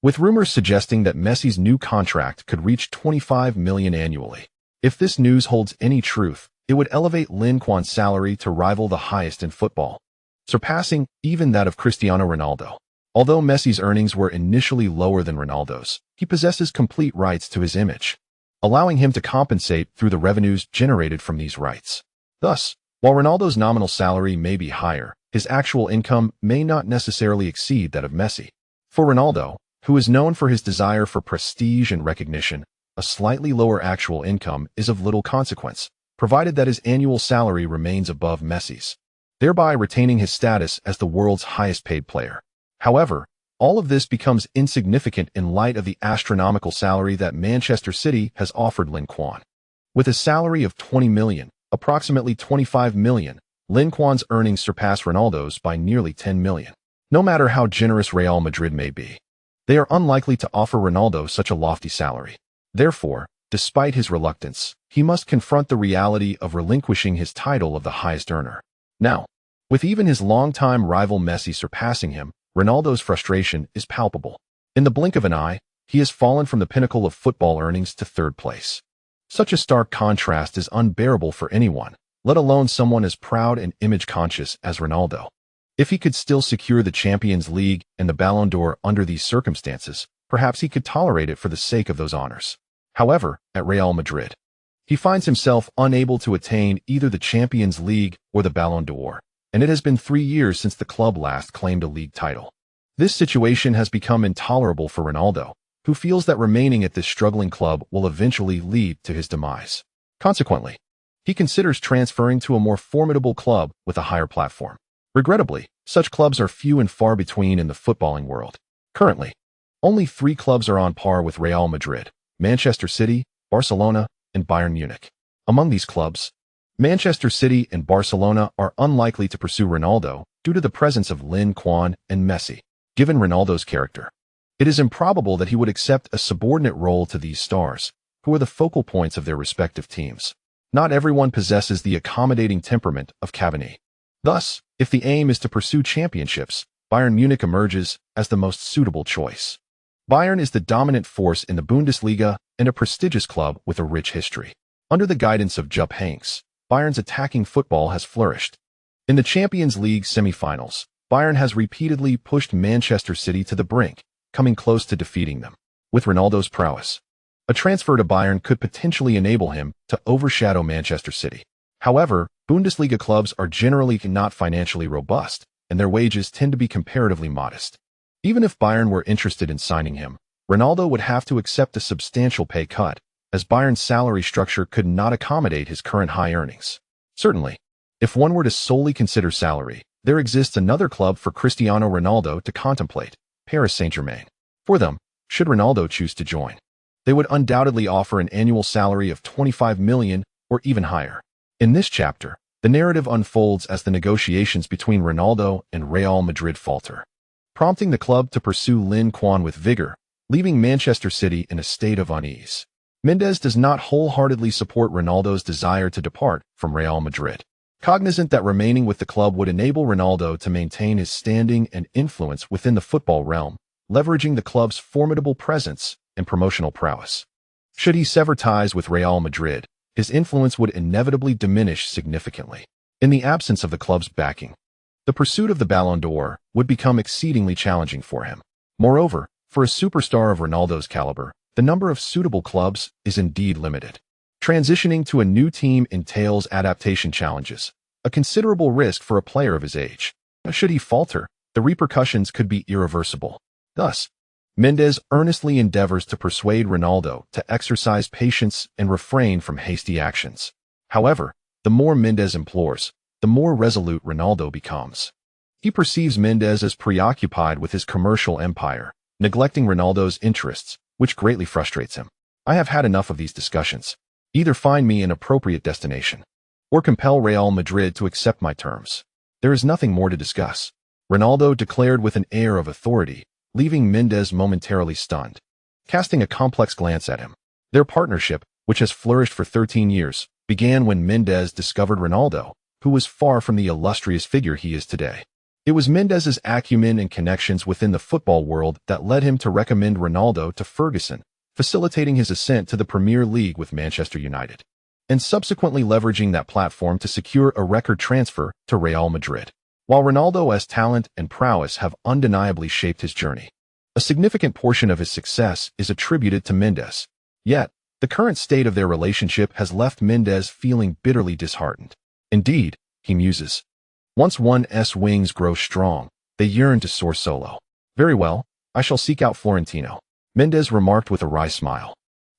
with rumors suggesting that Messi's new contract could reach 25 million annually. If this news holds any truth, it would elevate Lin Quan's salary to rival the highest in football, surpassing even that of Cristiano Ronaldo. Although Messi's earnings were initially lower than Ronaldo's, he possesses complete rights to his image, allowing him to compensate through the revenues generated from these rights. Thus, while Ronaldo's nominal salary may be higher, his actual income may not necessarily exceed that of Messi. For Ronaldo, who is known for his desire for prestige and recognition, a slightly lower actual income is of little consequence, provided that his annual salary remains above Messi's, thereby retaining his status as the world's highest-paid player. However, all of this becomes insignificant in light of the astronomical salary that Manchester City has offered Lin Quan. With a salary of 20 million, approximately 25 million, Lin Quan's earnings surpass Ronaldo's by nearly 10 million. No matter how generous Real Madrid may be, they are unlikely to offer Ronaldo such a lofty salary. Therefore, despite his reluctance, he must confront the reality of relinquishing his title of the highest earner. Now, with even his longtime rival Messi surpassing him, Ronaldo's frustration is palpable. In the blink of an eye, he has fallen from the pinnacle of football earnings to third place. Such a stark contrast is unbearable for anyone, let alone someone as proud and image-conscious as Ronaldo. If he could still secure the Champions League and the Ballon d'Or under these circumstances, perhaps he could tolerate it for the sake of those honors. However, at Real Madrid, he finds himself unable to attain either the Champions League or the Ballon d'Or, and it has been 3 years since the club last claimed a league title. This situation has become intolerable for Ronaldo, who feels that remaining at this struggling club will eventually lead to his demise. Consequently, he considers transferring to a more formidable club with a higher platform. Regrettably, such clubs are few and far between in the footballing world. Currently, only 3 clubs are on par with Real Madrid: Manchester City, Barcelona, and Bayern Munich. Among these clubs, Manchester City and Barcelona are unlikely to pursue Ronaldo due to the presence of Lin Quan and Messi. Given Ronaldo's character, it is improbable that he would accept a subordinate role to these stars, who are the focal points of their respective teams. Not everyone possesses the accommodating temperament of Calamity. Thus, if the aim is to pursue championships, Bayern Munich emerges as the most suitable choice. Bayern is the dominant force in the Bundesliga and a prestigious club with a rich history. Under the guidance of Jupp Heynckes, Bayern's attacking football has flourished. In the Champions League semi-finals, Bayern has repeatedly pushed Manchester City to the brink, coming close to defeating them. With Ronaldo's prowess, a transfer to Bayern could potentially enable him to overshadow Manchester City. However, Bundesliga clubs are generally not financially robust, and their wages tend to be comparatively modest. Even if Bayern were interested in signing him, Ronaldo would have to accept a substantial pay cut, as Bayern's salary structure could not accommodate his current high earnings. Certainly, if one were to solely consider salary, there exists another club for Cristiano Ronaldo to contemplate: Paris Saint-Germain. For them, should Ronaldo choose to join, they would undoubtedly offer an annual salary of 25 million or even higher. In this chapter, the narrative unfolds as the negotiations between Ronaldo and Real Madrid falter, prompting the club to pursue Lin Quan with vigor, leaving Manchester City in a state of unease. Mendes does not wholeheartedly support Ronaldo's desire to depart from Real Madrid, cognizant that remaining with the club would enable Ronaldo to maintain his standing and influence within the football realm, leveraging the club's formidable presence and promotional prowess. Should he sever ties with Real Madrid, his influence would inevitably diminish significantly. In the absence of the club's backing, the pursuit of the Ballon d'Or would become exceedingly challenging for him. Moreover, for a superstar of Ronaldo's caliber, the number of suitable clubs is indeed limited. Transitioning to a new team entails adaptation challenges, a considerable risk for a player of his age. Should he falter, the repercussions could be irreversible. Thus, Mendes earnestly endeavors to persuade Ronaldo to exercise patience and refrain from hasty actions. However, the more Mendes implores, the more resolute Ronaldo becomes. He perceives Mendes as preoccupied with his commercial empire, neglecting Ronaldo's interests, which greatly frustrates him. I have had enough of these discussions. Either find me an appropriate destination, or compel Real Madrid to accept my terms. There is nothing more to discuss, Ronaldo declared with an air of authority, leaving Mendes momentarily stunned. Casting a complex glance at him, their partnership, which has flourished for 13 years, began when Mendes discovered Ronaldo, who was far from the illustrious figure he is today. It was Mendes's acumen and connections within the football world that led him to recommend Ronaldo to Ferguson, facilitating his ascent to the Premier League with Manchester United, and subsequently leveraging that platform to secure a record transfer to Real Madrid. While Ronaldo's talent and prowess have undeniably shaped his journey, a significant portion of his success is attributed to Mendes. Yet, the current state of their relationship has left Mendes feeling bitterly disheartened. Indeed, he muses, once one's wings grow strong, they yearn to soar solo. Very well, I shall seek out Florentino, Mendes remarked with a wry smile,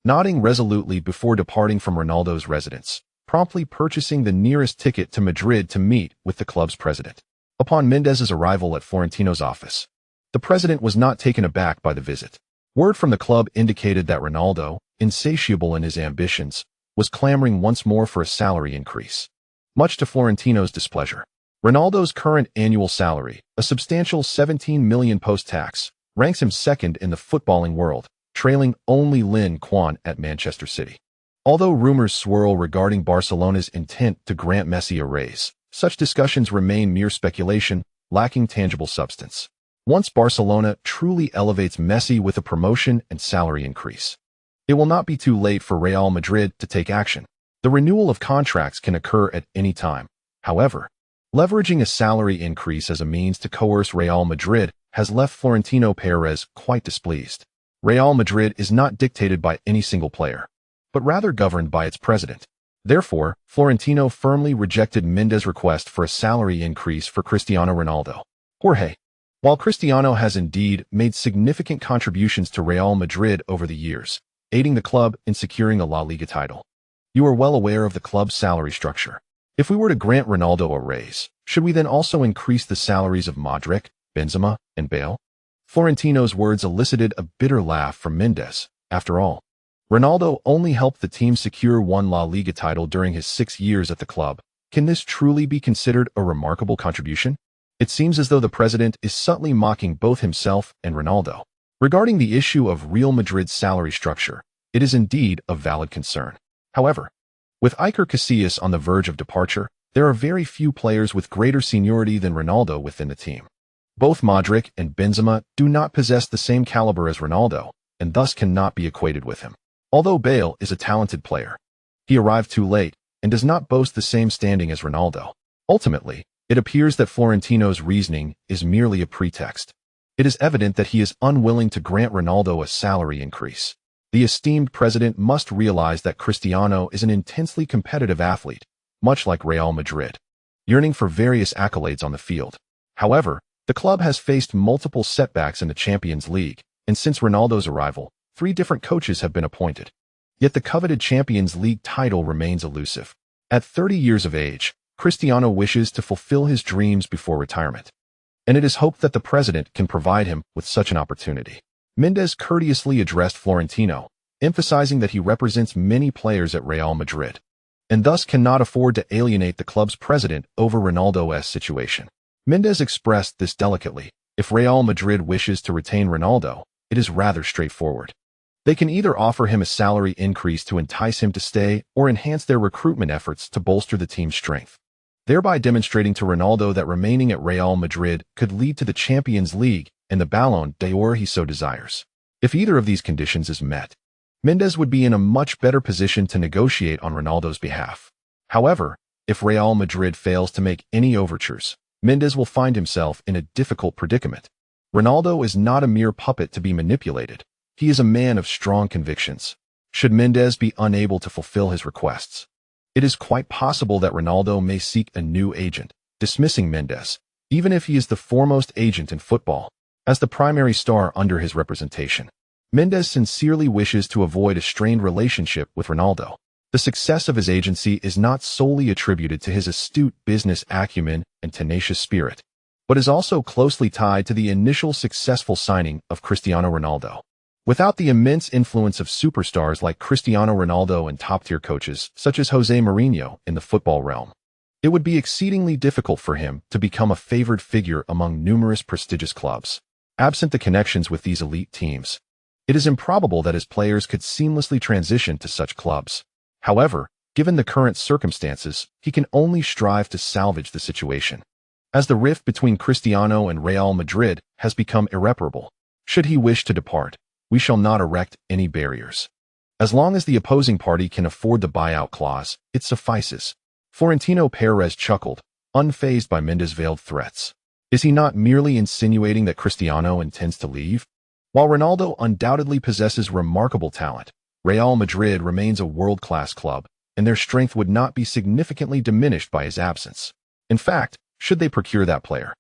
nodding resolutely before departing from Ronaldo's residence, promptly purchasing the nearest ticket to Madrid to meet with the club's president. Upon Mendes's arrival at Florentino's office, the president was not taken aback by the visit. Word from the club indicated that Ronaldo, insatiable in his ambitions, was clamoring once more for a salary increase. Much to Florentino's displeasure, Ronaldo's current annual salary, a substantial 17 million post-tax, ranks him second in the footballing world, trailing only Lin Quan at Manchester City. Although rumors swirl regarding Barcelona's intent to grant Messi a raise, such discussions remain mere speculation, lacking tangible substance. Once Barcelona truly elevates Messi with a promotion and salary increase, it will not be too late for Real Madrid to take action. The renewal of contracts can occur at any time. However, leveraging a salary increase as a means to coerce Real Madrid has left Florentino Perez quite displeased. Real Madrid is not dictated by any single player, but rather governed by its president. Therefore, Florentino firmly rejected Mendes' request for a salary increase for Cristiano Ronaldo. Jorge, while Cristiano has indeed made significant contributions to Real Madrid over the years, aiding the club in securing a La Liga title, you are well aware of the club's salary structure. If we were to grant Ronaldo a raise, should we then also increase the salaries of Modric, Benzema, and Bale? Florentino's words elicited a bitter laugh from Mendes. After all, Ronaldo only helped the team secure one La Liga title during his 6 years at the club. Can this truly be considered a remarkable contribution? It seems as though the president is subtly mocking both himself and Ronaldo. Regarding the issue of Real Madrid's salary structure, it is indeed a valid concern. However, with Iker Casillas on the verge of departure, there are very few players with greater seniority than Ronaldo within the team. Both Modric and Benzema do not possess the same caliber as Ronaldo, and thus cannot be equated with him. Although Bale is a talented player, he arrived too late and does not boast the same standing as Ronaldo. Ultimately, it appears that Florentino's reasoning is merely a pretext. It is evident that he is unwilling to grant Ronaldo a salary increase. The esteemed president must realize that Cristiano is an intensely competitive athlete, much like Real Madrid, yearning for various accolades on the field. However, the club has faced multiple setbacks in the Champions League, and since Ronaldo's arrival, 3 different coaches have been appointed. Yet the coveted Champions League title remains elusive. At 30 years of age, Cristiano wishes to fulfill his dreams before retirement, and it is hoped that the president can provide him with such an opportunity. Mendes courteously addressed Florentino, emphasizing that he represents many players at Real Madrid, and thus cannot afford to alienate the club's president over Ronaldo's situation. Mendes expressed this delicately. If Real Madrid wishes to retain Ronaldo, it is rather straightforward. They can either offer him a salary increase to entice him to stay or enhance their recruitment efforts to bolster the team's strength, thereby demonstrating to Ronaldo that remaining at Real Madrid could lead to the Champions League and the Ballon d'Or he so desires. If either of these conditions is met, Mendes would be in a much better position to negotiate on Ronaldo's behalf. However, if Real Madrid fails to make any overtures, Mendes will find himself in a difficult predicament. Ronaldo is not a mere puppet to be manipulated. He is a man of strong convictions. Should Mendes be unable to fulfill his requests, it is quite possible that Ronaldo may seek a new agent, dismissing Mendes, even if he is the foremost agent in football, as the primary star under his representation. Mendes sincerely wishes to avoid a strained relationship with Ronaldo. The success of his agency is not solely attributed to his astute business acumen and tenacious spirit. but is also closely tied to the initial successful signing of Cristiano Ronaldo. Without the immense influence of superstars like Cristiano Ronaldo and top-tier coaches such as Jose Mourinho in the football realm, it would be exceedingly difficult for him to become a favored figure among numerous prestigious clubs. Absent the connections with these elite teams, it is improbable that his players could seamlessly transition to such clubs. However, given the current circumstances, he can only strive to salvage the situation, as the rift between Cristiano and Real Madrid has become irreparable. Should he wish to depart, we shall not erect any barriers. As long as the opposing party can afford the buyout clause, it suffices. Florentino Perez chuckled, unfazed by Mendes' veiled threats. Is he not merely insinuating that Cristiano intends to leave? While Ronaldo undoubtedly possesses remarkable talent, Real Madrid remains a world-class club, and their strength would not be significantly diminished by his absence. In fact, should they procure that player,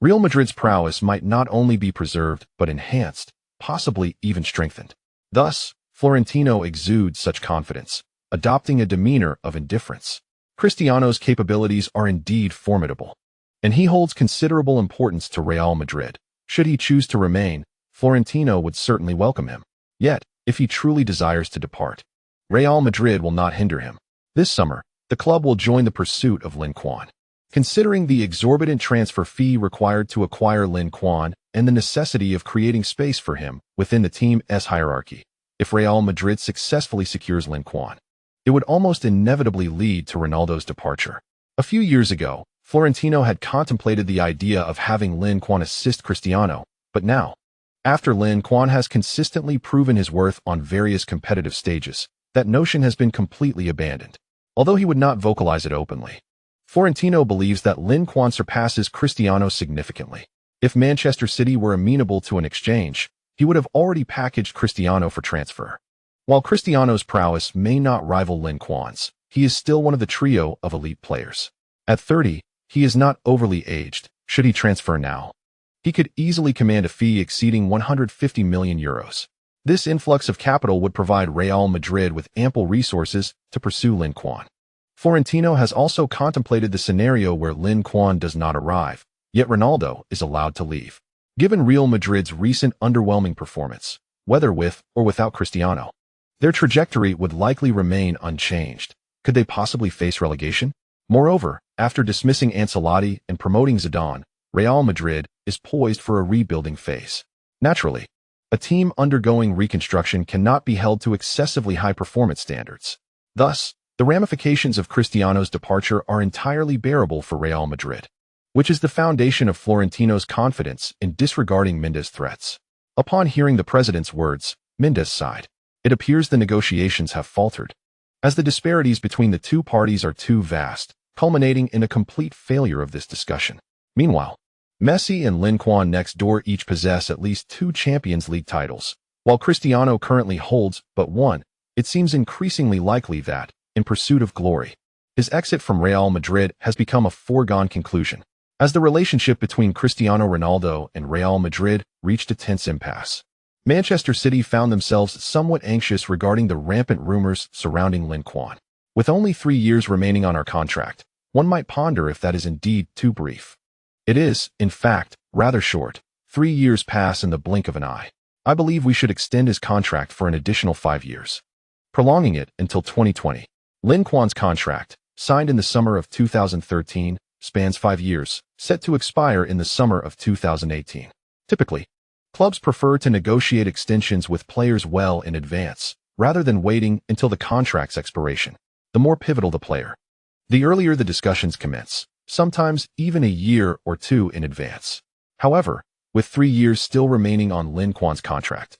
Real Madrid's prowess might not only be preserved but enhanced, possibly even strengthened. Thus, Florentino exudes such confidence, adopting a demeanor of indifference. Cristiano's capabilities are indeed formidable, and he holds considerable importance to Real Madrid. Should he choose to remain, Florentino would certainly welcome him. Yet, if he truly desires to depart, Real Madrid will not hinder him. This summer, the club will join the pursuit of Lin Quan. Considering the exorbitant transfer fee required to acquire Lin Quan and the necessity of creating space for him within the team's hierarchy, if Real Madrid successfully secures Lin Quan, it would almost inevitably lead to Ronaldo's departure. A few years ago, Florentino had contemplated the idea of having Lin Quan assist Cristiano, but now, after Lin Quan has consistently proven his worth on various competitive stages, that notion has been completely abandoned. Although he would not vocalize it openly, Florentino believes that Lin Quan surpasses Cristiano significantly. If Manchester City were amenable to an exchange, he would have already packaged Cristiano for transfer. While Cristiano's prowess may not rival Lin Quan's, he is still one of the trio of elite players. At 30, he is not overly aged. Should he transfer now, he could easily command a fee exceeding 150 million euros. This influx of capital would provide Real Madrid with ample resources to pursue Lin Quan. Florentino has also contemplated the scenario where Lin Quan does not arrive, yet Ronaldo is allowed to leave. Given Real Madrid's recent underwhelming performance, whether with or without Cristiano, their trajectory would likely remain unchanged. Could they possibly face relegation? Moreover, after dismissing Ancelotti and promoting Zidane, Real Madrid is poised for a rebuilding phase. Naturally, a team undergoing reconstruction cannot be held to excessively high performance standards. Thus, the ramifications of Cristiano's departure are entirely bearable for Real Madrid, which is the foundation of Florentino's confidence in disregarding Mendes' threats. Upon hearing the president's words, Mendes sighed. It appears the negotiations have faltered, as the disparities between the two parties are too vast, culminating in a complete failure of this discussion. Meanwhile, Messi and Lin Quan next door each possess at least 2 Champions League titles. While Cristiano currently holds but one, it seems increasingly likely that, in pursuit of glory, his exit from Real Madrid has become a foregone conclusion, as the relationship between Cristiano Ronaldo and Real Madrid reached a tense impasse. Manchester City found themselves somewhat anxious regarding the rampant rumors surrounding Lin Quan. With only 3 years remaining on our contract, one might ponder if that is indeed too brief. It is, in fact, rather short. 3 years pass in the blink of an eye. I believe we should extend his contract for an additional 5 years, prolonging it until 2020. Lin Quan's contract, signed in the summer of 2013, spans 5 years, set to expire in the summer of 2018. Typically, clubs prefer to negotiate extensions with players well in advance, rather than waiting until the contract's expiration. The more pivotal the player, the earlier the discussions commence, sometimes even a year or two in advance. However, with 3 years still remaining on Lin Quan's contract,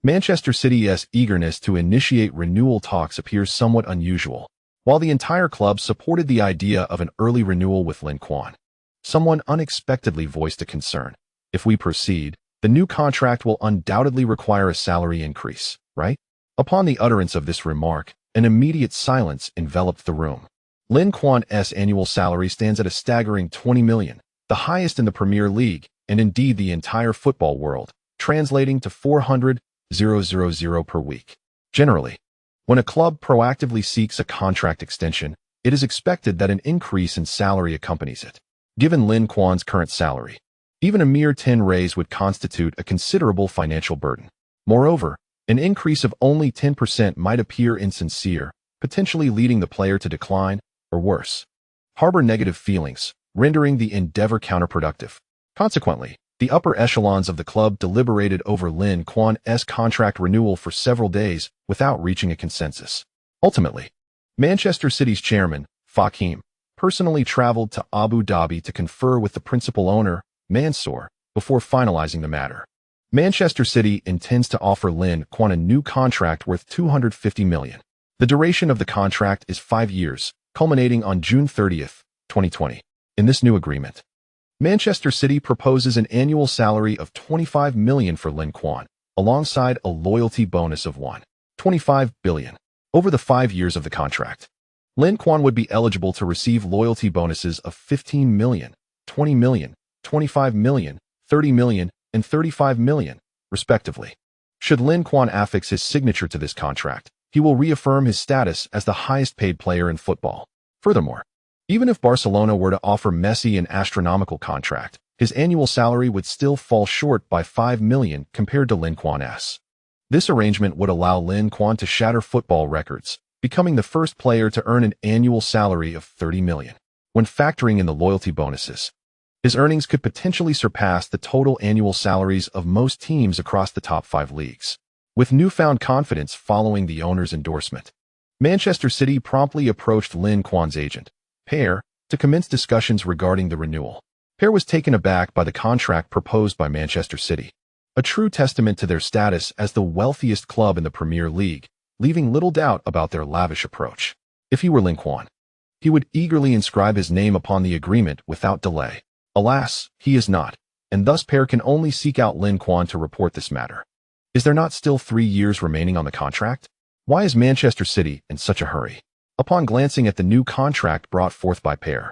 Manchester City's eagerness to initiate renewal talks appears somewhat unusual. While the entire club supported the idea of an early renewal with Lin Quan, someone unexpectedly voiced a concern. If we proceed, the new contract will undoubtedly require a salary increase, right? Upon the utterance of this remark, an immediate silence enveloped the room. Lin Quan's annual salary stands at a staggering 20 million, the highest in the Premier League, and indeed the entire football world, translating to 400,000 per week. Generally, when a club proactively seeks a contract extension, it is expected that an increase in salary accompanies it. Given Lin Quan's current salary, Even a mere 10 raise would constitute a considerable financial burden. Moreover, an increase of only 10% might appear insincere, potentially leading the player to decline, or worse, harbor negative feelings, rendering the endeavor counterproductive. Consequently, the upper echelons of the club deliberated over Lin Quan's contract renewal for several days without reaching a consensus. Ultimately, Manchester City's chairman, Fakim, personally traveled to Abu Dhabi to confer with the principal owner, Mansour, before finalizing the matter. Manchester City intends to offer Lin Quan a new contract worth $250 million. The duration of the contract is 5 years, culminating on June 30, 2020. In this new agreement, Manchester City proposes an annual salary of $25 million for Lin Quan, alongside a loyalty bonus of $1.25 billion. Over the 5 years of the contract, Lin Quan would be eligible to receive loyalty bonuses of $15 million, $20 million, $25 million, $30 million, and $35 million, respectively. Should Lin Quan affix his signature to this contract, he will reaffirm his status as the highest-paid player in football. Furthermore, even if Barcelona were to offer Messi an astronomical contract, his annual salary would still fall short by $5 million compared to Lin Quan's. This arrangement would allow Lin Quan to shatter football records, becoming the first player to earn an annual salary of $30 million. When factoring in the loyalty bonuses, his earnings could potentially surpass the total annual salaries of most teams across the top 5 leagues. With newfound confidence following the owner's endorsement, Manchester City promptly approached Lin Quan's agent, Pear, to commence discussions regarding the renewal. Pear was taken aback by the contract proposed by Manchester City, a true testament to their status as the wealthiest club in the Premier League, leaving little doubt about their lavish approach. If he were Lin Quan, he would eagerly inscribe his name upon the agreement without delay. Alas, he is not, and thus Pear can only seek out Lin Quan to report this matter. Is there not still 3 years remaining on the contract? Why is Manchester City in such a hurry? Upon glancing at the new contract brought forth by Pear,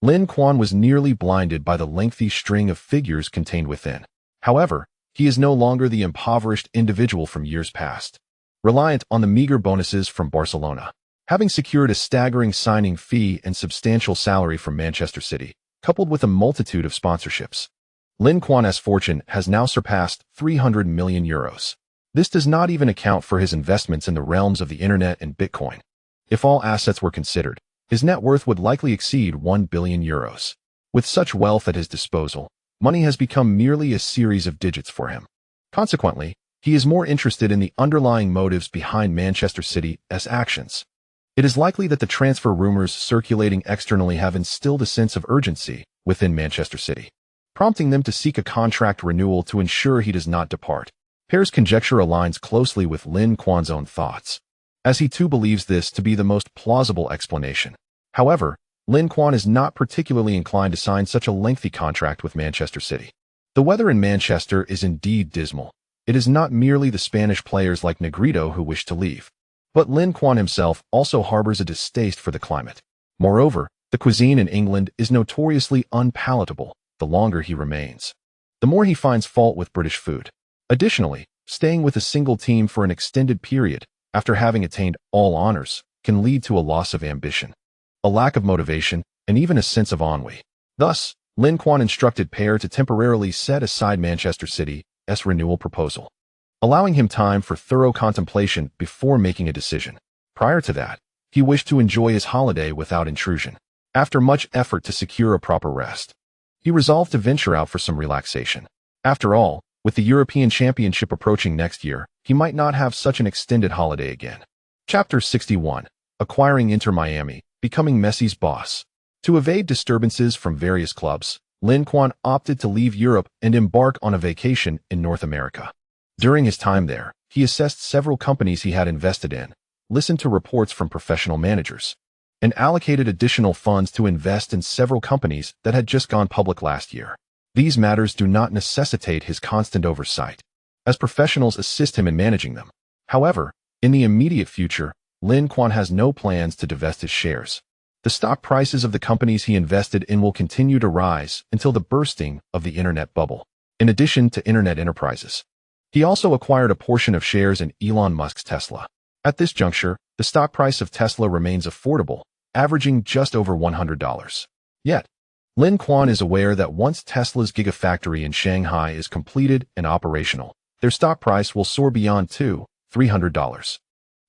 Lin Quan was nearly blinded by the lengthy string of figures contained within. However, he is no longer the impoverished individual from years past, reliant on the meager bonuses from Barcelona. Having secured a staggering signing fee and substantial salary from Manchester City, coupled with a multitude of sponsorships, Lin Quan's fortune has now surpassed €300 million. This does not even account for his investments in the realms of the internet and Bitcoin. If all assets were considered, his net worth would likely exceed €1 billion. With such wealth at his disposal, money has become merely a series of digits for him. Consequently, he is more interested in the underlying motives behind Manchester City's actions. It is likely that the transfer rumors circulating externally have instilled a sense of urgency within Manchester City, prompting them to seek a contract renewal to ensure he does not depart. Pear's conjecture aligns closely with Lin Quan's own thoughts, as he too believes this to be the most plausible explanation. However, Lin Quan is not particularly inclined to sign such a lengthy contract with Manchester City. The weather in Manchester is indeed dismal. It is not merely the Spanish players like Negrito who wish to leave, but Lin Quan himself also harbors a distaste for the climate. Moreover, the cuisine in England is notoriously unpalatable the longer he remains. The more he finds fault with British food. Additionally, staying with a single team for an extended period, after having attained all honors, can lead to a loss of ambition, a lack of motivation, and even a sense of ennui. Thus, Lin Quan instructed Pear to temporarily set aside Manchester City's renewal proposal, allowing him time for thorough contemplation before making a decision. Prior to that, he wished to enjoy his holiday without intrusion. After much effort to secure a proper rest, he resolved to venture out for some relaxation. After all, with the European Championship approaching next year, he might not have such an extended holiday again. Chapter 61. Acquiring Inter Miami, becoming Messi's boss. To evade disturbances from various clubs, Lin Quan opted to leave Europe and embark on a vacation in North America. During his time there, he assessed several companies he had invested in, listened to reports from professional managers, and allocated additional funds to invest in several companies that had just gone public last year. These matters do not necessitate his constant oversight, as professionals assist him in managing them. However, in the immediate future, Lin Quan has no plans to divest his shares. The stock prices of the companies he invested in will continue to rise until the bursting of the internet bubble. In addition to internet enterprises, he also acquired a portion of shares in Elon Musk's Tesla. At this juncture, the stock price of Tesla remains affordable, averaging just over $100. Yet, Lin Quan is aware that once Tesla's gigafactory in Shanghai is completed and operational, their stock price will soar beyond $200–300,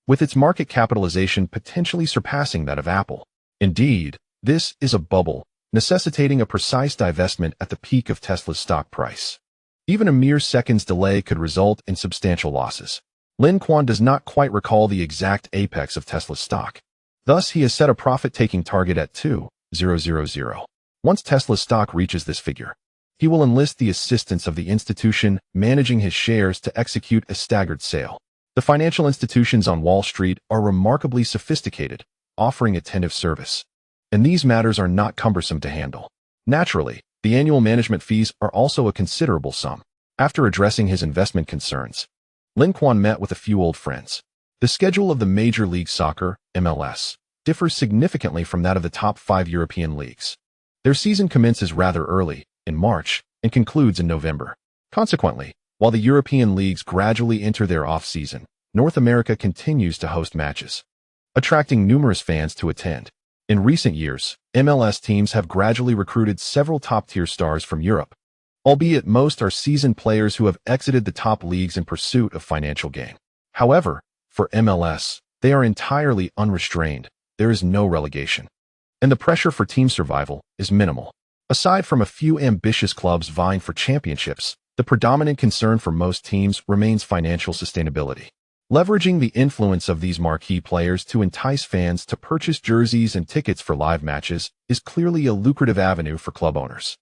with its market capitalization potentially surpassing that of Apple. Indeed, this is a bubble, necessitating a precise divestment at the peak of Tesla's stock price. Even a mere second's delay could result in substantial losses. Lin Quan does not quite recall the exact apex of Tesla's stock. Thus, he has set a profit-taking target at $2,000. Once Tesla's stock reaches this figure, he will enlist the assistance of the institution managing his shares to execute a staggered sale. The financial institutions on Wall Street are remarkably sophisticated, offering attentive service, and these matters are not cumbersome to handle. Naturally, the annual management fees are also a considerable sum. After addressing his investment concerns, Lin Quan met with a few old friends. The schedule of the Major League Soccer, MLS, differs significantly from that of the top 5 European leagues. Their season commences rather early, in March, and concludes in November. Consequently, while the European leagues gradually enter their off-season, North America continues to host matches, attracting numerous fans to attend. In recent years, MLS teams have gradually recruited several top-tier stars from Europe, albeit most are seasoned players who have exited the top leagues in pursuit of financial gain. However, for MLS, they are entirely unrestrained. There is no relegation, and the pressure for team survival is minimal. Aside from a few ambitious clubs vying for championships, the predominant concern for most teams remains financial sustainability. Leveraging the influence of these marquee players to entice fans to purchase jerseys and tickets for live matches is clearly a lucrative avenue for club owners.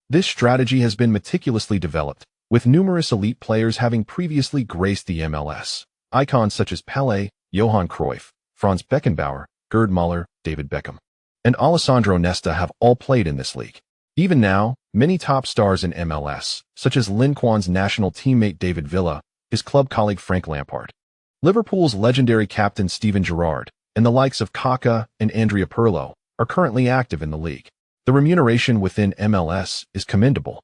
This strategy has been meticulously developed, with numerous elite players having previously graced the MLS. Icons such as Pelé, Johan Cruyff, Franz Beckenbauer, Gerd Müller, David Beckham, and Alessandro Nesta have all played in this league. Even now, many top stars in MLS, such as Lin Quan's national teammate David Villa, his club colleague Frank Lampard, Liverpool's legendary captain Steven Gerrard, and the likes of Kaká and Andrea Pirlo, are currently active in the league. The remuneration within MLS is commendable,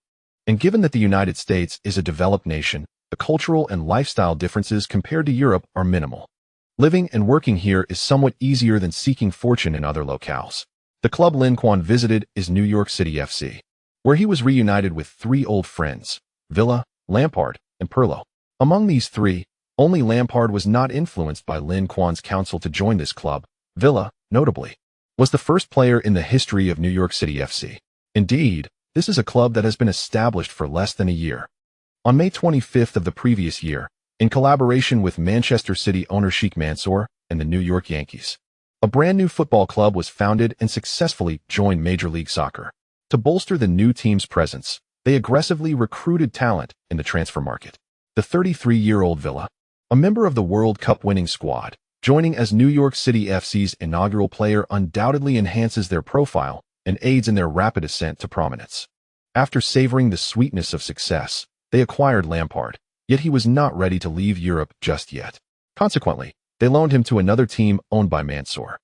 and given that the United States is a developed nation, the cultural and lifestyle differences compared to Europe are minimal. Living and working here is somewhat easier than seeking fortune in other locales. The club Lin Quan visited is New York City FC, where he was reunited with 3 old friends, Villa, Lampard, and Pirlo. Among these 3, only Lampard was not influenced by Lin Quan's counsel to join this club. Villa, notably, was the first player in the history of New York City FC. Indeed, this is a club that has been established for less than a year. On May 25th of the previous year, in collaboration with Manchester City owner Sheikh Mansour and the New York Yankees, a brand new football club was founded and successfully joined Major League Soccer. To bolster the new team's presence, they aggressively recruited talent in the transfer market. The 33-year-old Villa, a member of the World Cup winning squad, joining as New York City FC's inaugural player undoubtedly enhances their profile and aids in their rapid ascent to prominence. After savoring the sweetness of success, they acquired Lampard, yet he was not ready to leave Europe just yet. Consequently, they loaned him to another team owned by Mansour,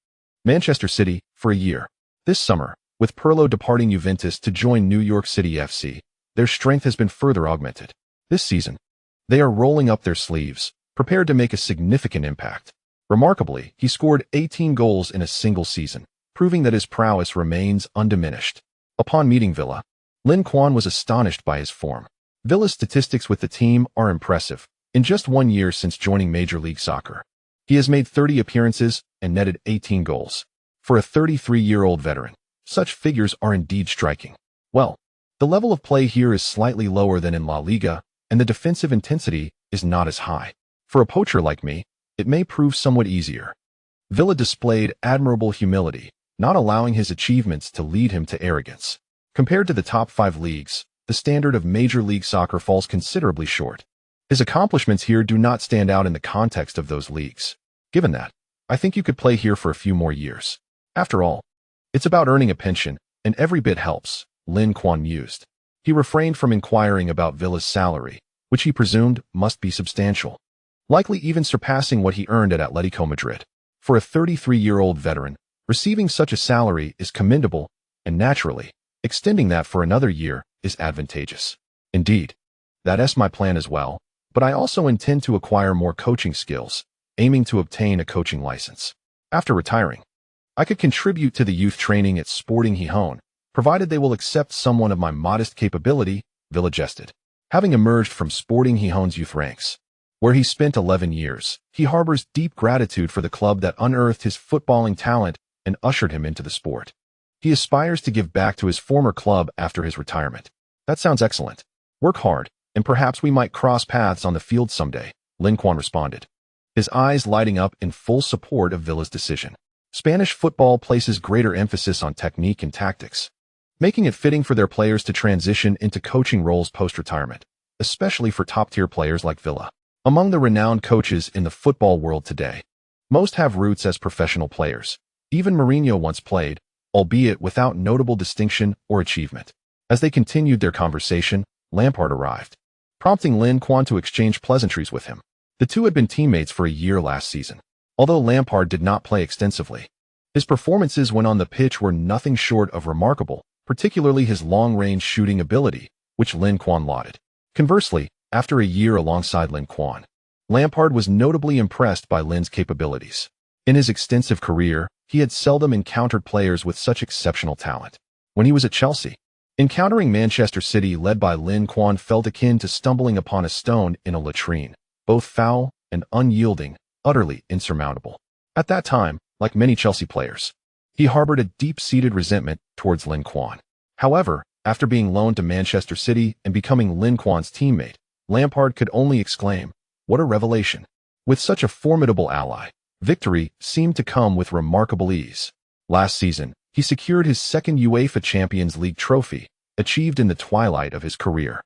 Manchester City, for a year. This summer, with Pirlo departing Juventus to join New York City FC, their strength has been further augmented. This season, they are rolling up their sleeves, prepared to make a significant impact. Remarkably, he scored 18 goals in a single season, proving that his prowess remains undiminished. Upon meeting Villa, Lin Quan was astonished by his form. Villa's statistics with the team are impressive. In just 1 year since joining Major League Soccer, he has made 30 appearances and netted 18 goals. For a 33-year-old veteran, such figures are indeed striking. Well, the level of play here is slightly lower than in La Liga, and the defensive intensity is not as high. For a poacher like me, it may prove somewhat easier. Villa displayed admirable humility, not allowing his achievements to lead him to arrogance. Compared to the top 5 leagues, the standard of Major League Soccer falls considerably short. His accomplishments here do not stand out in the context of those leagues. Given that, I think you could play here for a few more years. After all, it's about earning a pension, and every bit helps, Lin Quan mused. He refrained from inquiring about Villa's salary, which he presumed must be substantial, likely even surpassing what he earned at Atletico Madrid. For a 33-year-old veteran, receiving such a salary is commendable, and naturally, extending that for another year is advantageous. Indeed, that's my plan as well, but I also intend to acquire more coaching skills, aiming to obtain a coaching license. After retiring, I could contribute to the youth training at Sporting Gijón, Provided they will accept someone of my modest capability, Villa jested. Having emerged from Sporting Gijón's youth ranks, where he spent 11 years, he harbors deep gratitude for the club that unearthed his footballing talent and ushered him into the sport. He aspires to give back to his former club after his retirement. That sounds excellent. Work hard, and perhaps we might cross paths on the field someday, Lin Quan responded, his eyes lighting up in full support of Villa's decision. Spanish football places greater emphasis on technique and tactics, making it fitting for their players to transition into coaching roles post-retirement, especially for top-tier players like Villa. Among the renowned coaches in the football world today, most have roots as professional players. Even Mourinho once played, albeit without notable distinction or achievement. As they continued their conversation, Lampard arrived, prompting Lin Quan to exchange pleasantries with him. The two had been teammates for a year last season. Although Lampard did not play extensively, his performances when on the pitch were nothing short of remarkable, particularly his long-range shooting ability, which Lin Quan lauded. Conversely, after a year alongside Lin Quan, Lampard was notably impressed by Lin's capabilities. In his extensive career, he had seldom encountered players with such exceptional talent. When he was at Chelsea, encountering Manchester City led by Lin Quan felt akin to stumbling upon a stone in a latrine, both foul and unyielding, utterly insurmountable. At that time, like many Chelsea players, he harbored a deep-seated resentment towards Lin Quan. However, after being loaned to Manchester City and becoming Lin Quan's teammate, Lampard could only exclaim, "What a revelation!" With such a formidable ally, victory seemed to come with remarkable ease. Last season, he secured his second UEFA Champions League trophy, achieved in the twilight of his career.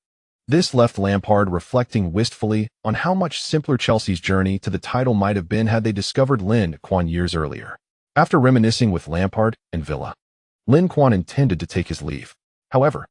This left Lampard reflecting wistfully on how much simpler Chelsea's journey to the title might have been had they discovered Lin Quan years earlier. After reminiscing with Lampard and Villa, Lin Quan intended to take his leave. However,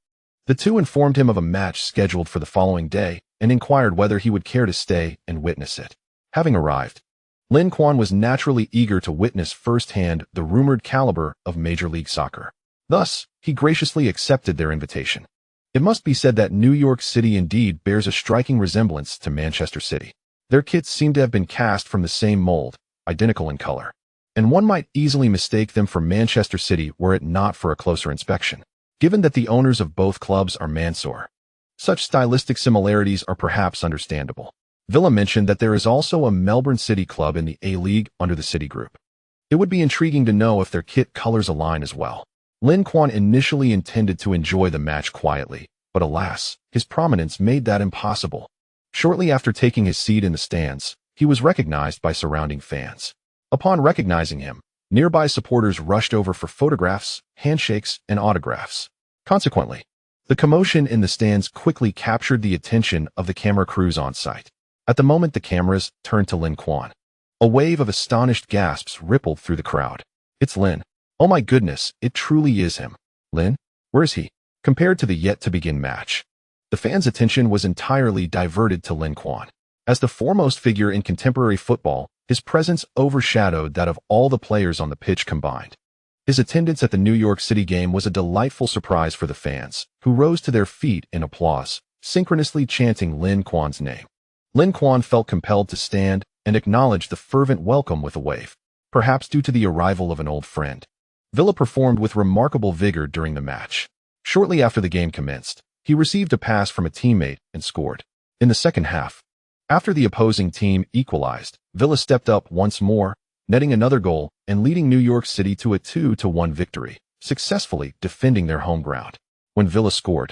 the two informed him of a match scheduled for the following day and inquired whether he would care to stay and witness it. Having arrived, Lin Quan was naturally eager to witness firsthand the rumored caliber of Major League Soccer. Thus, he graciously accepted their invitation. It must be said that New York City indeed bears a striking resemblance to Manchester City. Their kits seem to have been cast from the same mold, identical in color, and one might easily mistake them for Manchester City were it not for a closer inspection. Given that the owners of both clubs are Mansour, such stylistic similarities are perhaps understandable. Villa mentioned that there is also a Melbourne City club in the A-League under the City Group. It would be intriguing to know if their kit colors align as well. Lin Quan initially intended to enjoy the match quietly, but alas, his prominence made that impossible. Shortly after taking his seat in the stands, he was recognized by surrounding fans. Upon recognizing him, nearby supporters rushed over for photographs, handshakes, and autographs. Consequently, the commotion in the stands quickly captured the attention of the camera crews on site. At the moment the cameras turned to Lin Quan, a wave of astonished gasps rippled through the crowd. "It's Lin. Oh my goodness, it truly is him. Lin? Where is he?" Compared to the yet-to-begin match, the fans' attention was entirely diverted to Lin Quan. As the foremost figure in contemporary football, his presence overshadowed that of all the players on the pitch combined. His attendance at the New York City game was a delightful surprise for the fans, who rose to their feet in applause, synchronously chanting Lin Quan's name. Lin Quan felt compelled to stand and acknowledge the fervent welcome with a wave, perhaps due to the arrival of an old friend. Villa performed with remarkable vigor during the match. Shortly after the game commenced, he received a pass from a teammate and scored. In the second half, after the opposing team equalized, Villa stepped up once more, netting another goal and leading New York City to a 2-1 victory, successfully defending their home ground. When Villa scored,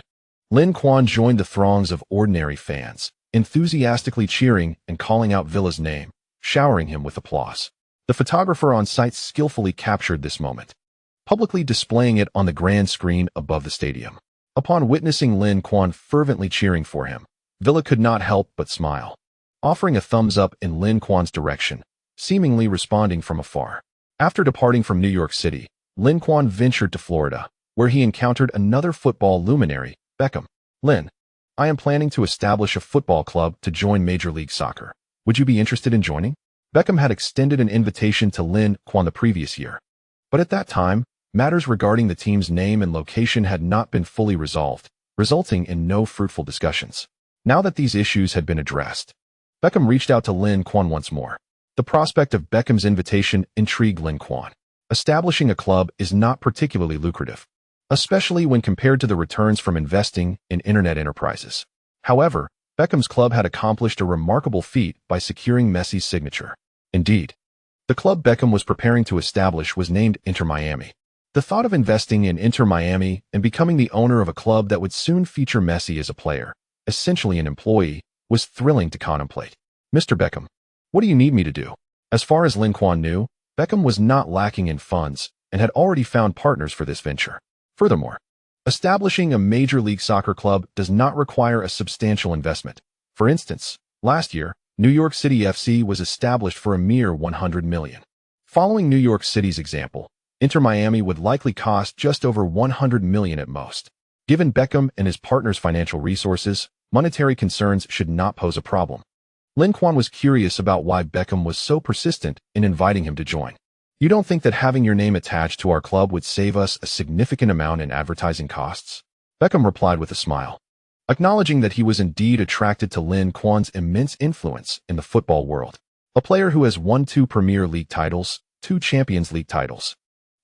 Lin Quan joined the throngs of ordinary fans, enthusiastically cheering and calling out Villa's name, showering him with applause. The photographer on site skillfully captured this moment, publicly displaying it on the grand screen above the stadium. Upon witnessing Lin Quan fervently cheering for him, Villa could not help but smile, offering a thumbs up in Lin Quan's direction, seemingly responding from afar. After departing from New York City, Lin Quan ventured to Florida, where he encountered another football luminary, Beckham. "Lin, I am planning to establish a football club to join Major League Soccer. Would you be interested in joining?" Beckham had extended an invitation to Lin Quan the previous year, but at that time, matters regarding the team's name and location had not been fully resolved, resulting in no fruitful discussions. Now that these issues had been addressed, Beckham reached out to Lin Quan once more. The prospect of Beckham's invitation intrigued Lin Quan. Establishing a club is not particularly lucrative, especially when compared to the returns from investing in internet enterprises. However, Beckham's club had accomplished a remarkable feat by securing Messi's signature. Indeed, the club Beckham was preparing to establish was named Inter Miami. The thought of investing in Inter Miami and becoming the owner of a club that would soon feature Messi as a player, essentially an employee, was thrilling to contemplate. "Mr. Beckham, what do you need me to do?" As far as Lin Kuan knew, Beckham was not lacking in funds and had already found partners for this venture. Furthermore, establishing a Major League Soccer club does not require a substantial investment. For instance, last year, New York City FC was established for a mere $100 million. Following New York City's example, Inter Miami would likely cost just over $100 million at most. Given Beckham and his partner's financial resources, monetary concerns should not pose a problem. Lin Kuan was curious about why Beckham was so persistent in inviting him to join. "You don't think that having your name attached to our club would save us a significant amount in advertising costs?" Beckham replied with a smile, acknowledging that he was indeed attracted to Lin Kuan's immense influence in the football world. A player who has won 2 Premier League titles, 2 Champions League titles,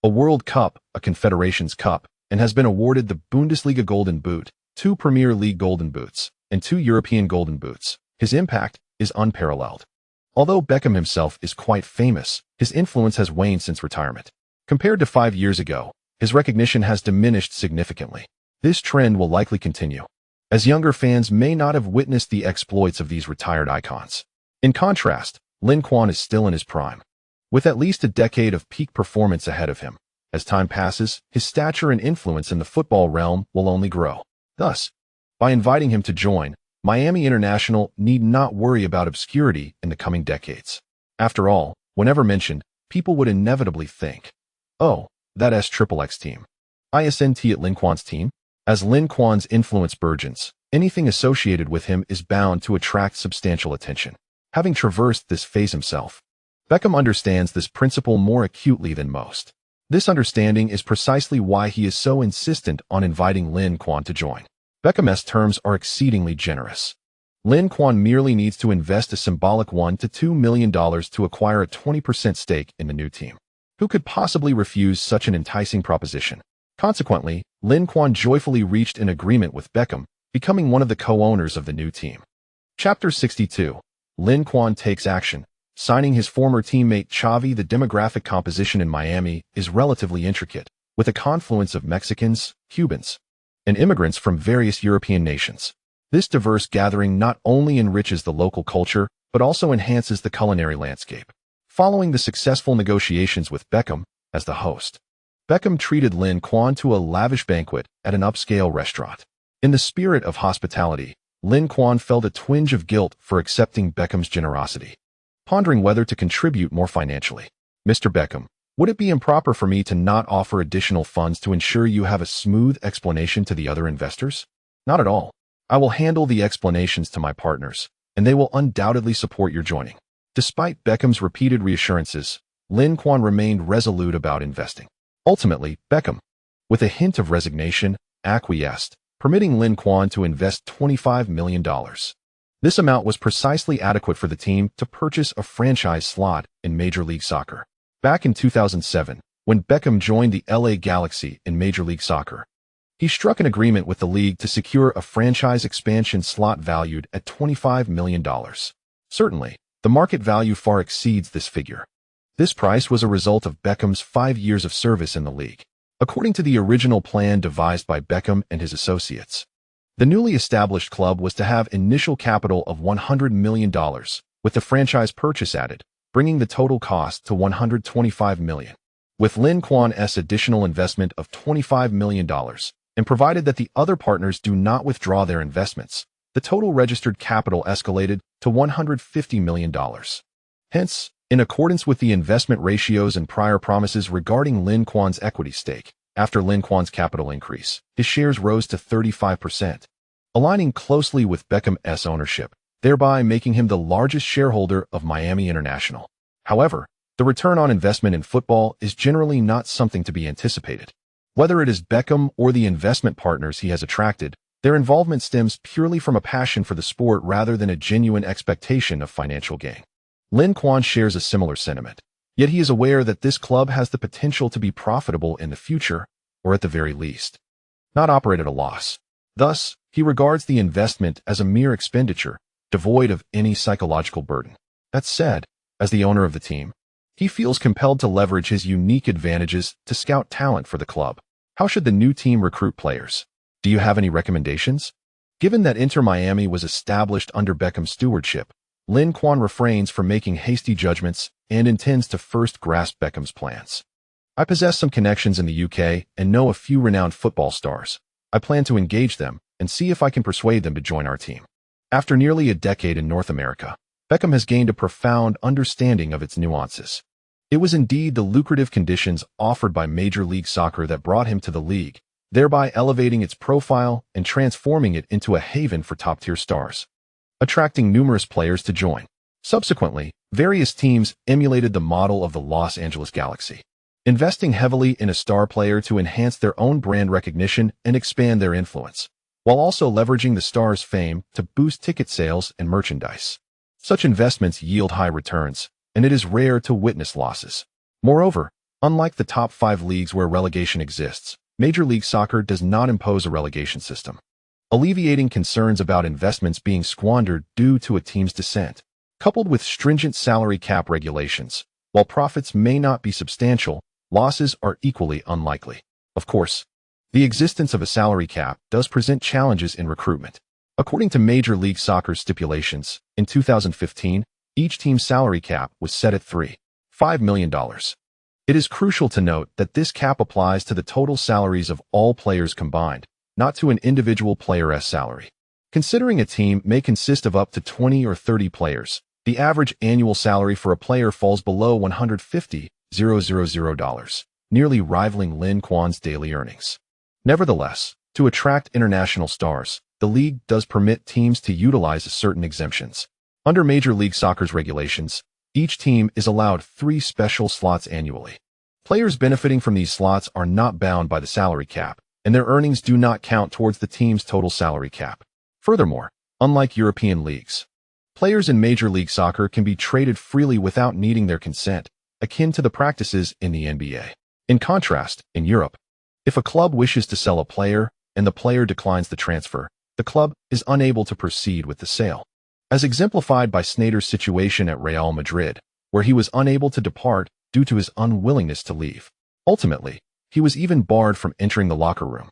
a World Cup, a Confederations Cup, and has been awarded the Bundesliga Golden Boot, 2 Premier League Golden Boots, and 2 European Golden Boots. His impact is unparalleled. Although Beckham himself is quite famous, his influence has waned since retirement. Compared to 5 years ago, his recognition has diminished significantly. This trend will likely continue, as younger fans may not have witnessed the exploits of these retired icons. In contrast, Lin Kuan is still in his prime, with at least a decade of peak performance ahead of him. As time passes, his stature and influence in the football realm will only grow. Thus, by inviting him to join, Miami International need not worry about obscurity in the coming decades. After all, whenever mentioned, people would inevitably think, "Oh, that SXXX team. Isn't at Lin Kuan's team?" As Lin Kuan's influence burgeons, anything associated with him is bound to attract substantial attention. Having traversed this phase himself, Beckham understands this principle more acutely than most. This understanding is precisely why he is so insistent on inviting Lin Kuan to join. Beckham's terms are exceedingly generous. Lin Kuan merely needs to invest a symbolic $1 to $2 million to acquire a 20% stake in the new team. Who could possibly refuse such an enticing proposition? Consequently, Lin Kuan joyfully reached an agreement with Beckham, becoming one of the co-owners of the new team. Chapter 62. Lin Kuan takes action. Signing his former teammate Xavi. The demographic composition in Miami is relatively intricate, with a confluence of Mexicans, Cubans, and immigrants from various European nations. This diverse gathering not only enriches the local culture, but also enhances the culinary landscape. Following the successful negotiations with Beckham as the host, Beckham treated Lin Kuan to a lavish banquet at an upscale restaurant. In the spirit of hospitality, Lin Kuan felt a twinge of guilt for accepting Beckham's generosity, pondering whether to contribute more financially. "Mr. Beckham, would it be improper for me to not offer additional funds to ensure you have a smooth explanation to the other investors?" "Not at all. I will handle the explanations to my partners, and they will undoubtedly support your joining." Despite Beckham's repeated reassurances, Lin Kuan remained resolute about investing. Ultimately, Beckham, with a hint of resignation, acquiesced, permitting Lin Kuan to invest $25 million. This amount was precisely adequate for the team to purchase a franchise slot in Major League Soccer. Back in 2007, when Beckham joined the LA Galaxy in Major League Soccer, he struck an agreement with the league to secure a franchise expansion slot valued at $25 million. Certainly, the market value far exceeds this figure. This price was a result of Beckham's 5 years of service in the league. According to the original plan devised by Beckham and his associates, the newly established club was to have initial capital of $100 million, with the franchise purchase added, bringing the total cost to $125 million. With Lin Kuan's additional investment of $25 million, and provided that the other partners do not withdraw their investments, the total registered capital escalated to $150 million. Hence, in accordance with the investment ratios and prior promises regarding Lin Kuan's equity stake, after Lin Kuan's capital increase, his shares rose to 35%, aligning closely with Beckham's ownership, thereby making him the largest shareholder of Miami International. However, the return on investment in football is generally not something to be anticipated. Whether it is Beckham or the investment partners he has attracted, their involvement stems purely from a passion for the sport rather than a genuine expectation of financial gain. Lin Kuan shares a similar sentiment, yet he is aware that this club has the potential to be profitable in the future, or at the very least, not operate at a loss. Thus, he regards the investment as a mere expenditure, devoid of any psychological burden. That said, as the owner of the team, he feels compelled to leverage his unique advantages to scout talent for the club. How should the new team recruit players? Do you have any recommendations? Given that Inter Miami was established under Beckham's stewardship, Lin Quan refrains from making hasty judgments and intends to first grasp Beckham's plans. I possess some connections in the UK and know a few renowned football stars. I plan to engage them and see if I can persuade them to join our team. After nearly a decade in North America, Beckham has gained a profound understanding of its nuances. It was indeed the lucrative conditions offered by Major League Soccer that brought him to the league, thereby elevating its profile and transforming it into a haven for top-tier stars, attracting numerous players to join. Subsequently, various teams emulated the model of the Los Angeles Galaxy, investing heavily in a star player to enhance their own brand recognition and expand their influence, while also leveraging the star's fame to boost ticket sales and merchandise. Such investments yield high returns, and it is rare to witness losses. Moreover, unlike the top 5 leagues where relegation exists, Major League Soccer does not impose a relegation system, alleviating concerns about investments being squandered due to a team's descent. Coupled with stringent salary cap regulations, while profits may not be substantial, losses are equally unlikely. Of course, the existence of a salary cap does present challenges in recruitment. According to Major League Soccer's stipulations, in 2015, each team's salary cap was set at $3.5 million. It is crucial to note that this cap applies to the total salaries of all players combined, not to an individual player's salary. Considering a team may consist of up to 20 or 30 players, the average annual salary for a player falls below $150,000, nearly rivaling Lin Quan's daily earnings. Nevertheless, to attract international stars, the league does permit teams to utilize certain exemptions. Under Major League Soccer's regulations, each team is allowed 3 special slots annually. Players benefiting from these slots are not bound by the salary cap, and their earnings do not count towards the team's total salary cap. Furthermore, unlike European leagues, players in Major League Soccer can be traded freely without needing their consent, akin to the practices in the NBA. In contrast, in Europe, if a club wishes to sell a player and the player declines the transfer, the club is unable to proceed with the sale. As exemplified by Sneijder's situation at Real Madrid, where he was unable to depart due to his unwillingness to leave. Ultimately, he was even barred from entering the locker room.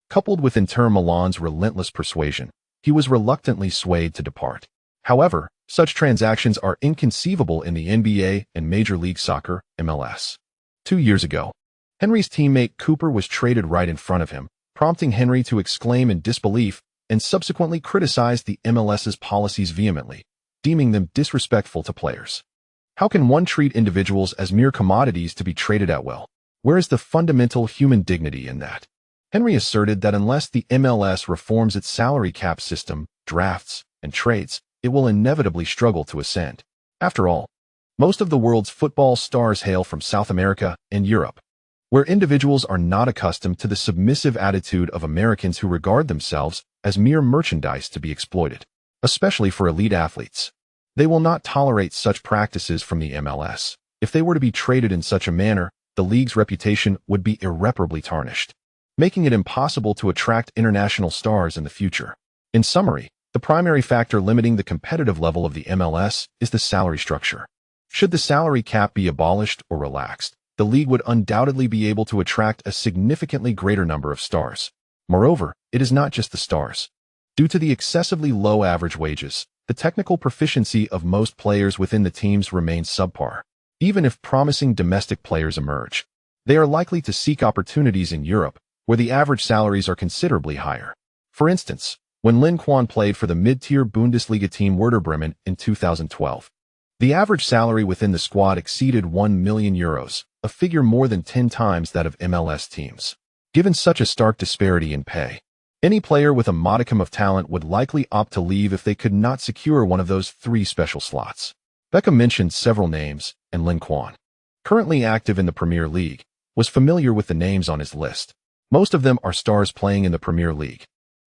Coupled with Inter Milan's relentless persuasion, he was reluctantly swayed to depart. However, such transactions are inconceivable in the NBA and Major League Soccer, MLS. 2 years ago, Henry's teammate Cooper was traded right in front of him, prompting Henry to exclaim in disbelief and subsequently criticize the MLS's policies vehemently, deeming them disrespectful to players. How can one treat individuals as mere commodities to be traded at will? Where is the fundamental human dignity in that? Henry asserted that unless the MLS reforms its salary cap system, drafts, and trades, it will inevitably struggle to ascend. After all, most of the world's football stars hail from South America and Europe, where individuals are not accustomed to the submissive attitude of Americans who regard themselves as mere merchandise to be exploited, especially for elite athletes. They will not tolerate such practices from the MLS. If they were to be traded in such a manner, the league's reputation would be irreparably tarnished, making it impossible to attract international stars in the future. In summary, the primary factor limiting the competitive level of the MLS is the salary structure. Should the salary cap be abolished or relaxed, the league would undoubtedly be able to attract a significantly greater number of stars. Moreover, it is not just the stars. Due to the excessively low average wages, the technical proficiency of most players within the teams remains subpar. Even if promising domestic players emerge, they are likely to seek opportunities in Europe, where the average salaries are considerably higher. For instance, when Lin Quan played for the mid-tier Bundesliga team Werder Bremen in 2012, the average salary within the squad exceeded €1 million, a figure more than 10 times that of MLS teams. Given such a stark disparity in pay, any player with a modicum of talent would likely opt to leave if they could not secure one of those 3 special slots. Beckham mentioned several names, and Lin Quan, currently active in the Premier League, was familiar with the names on his list. Most of them are stars playing in the Premier League,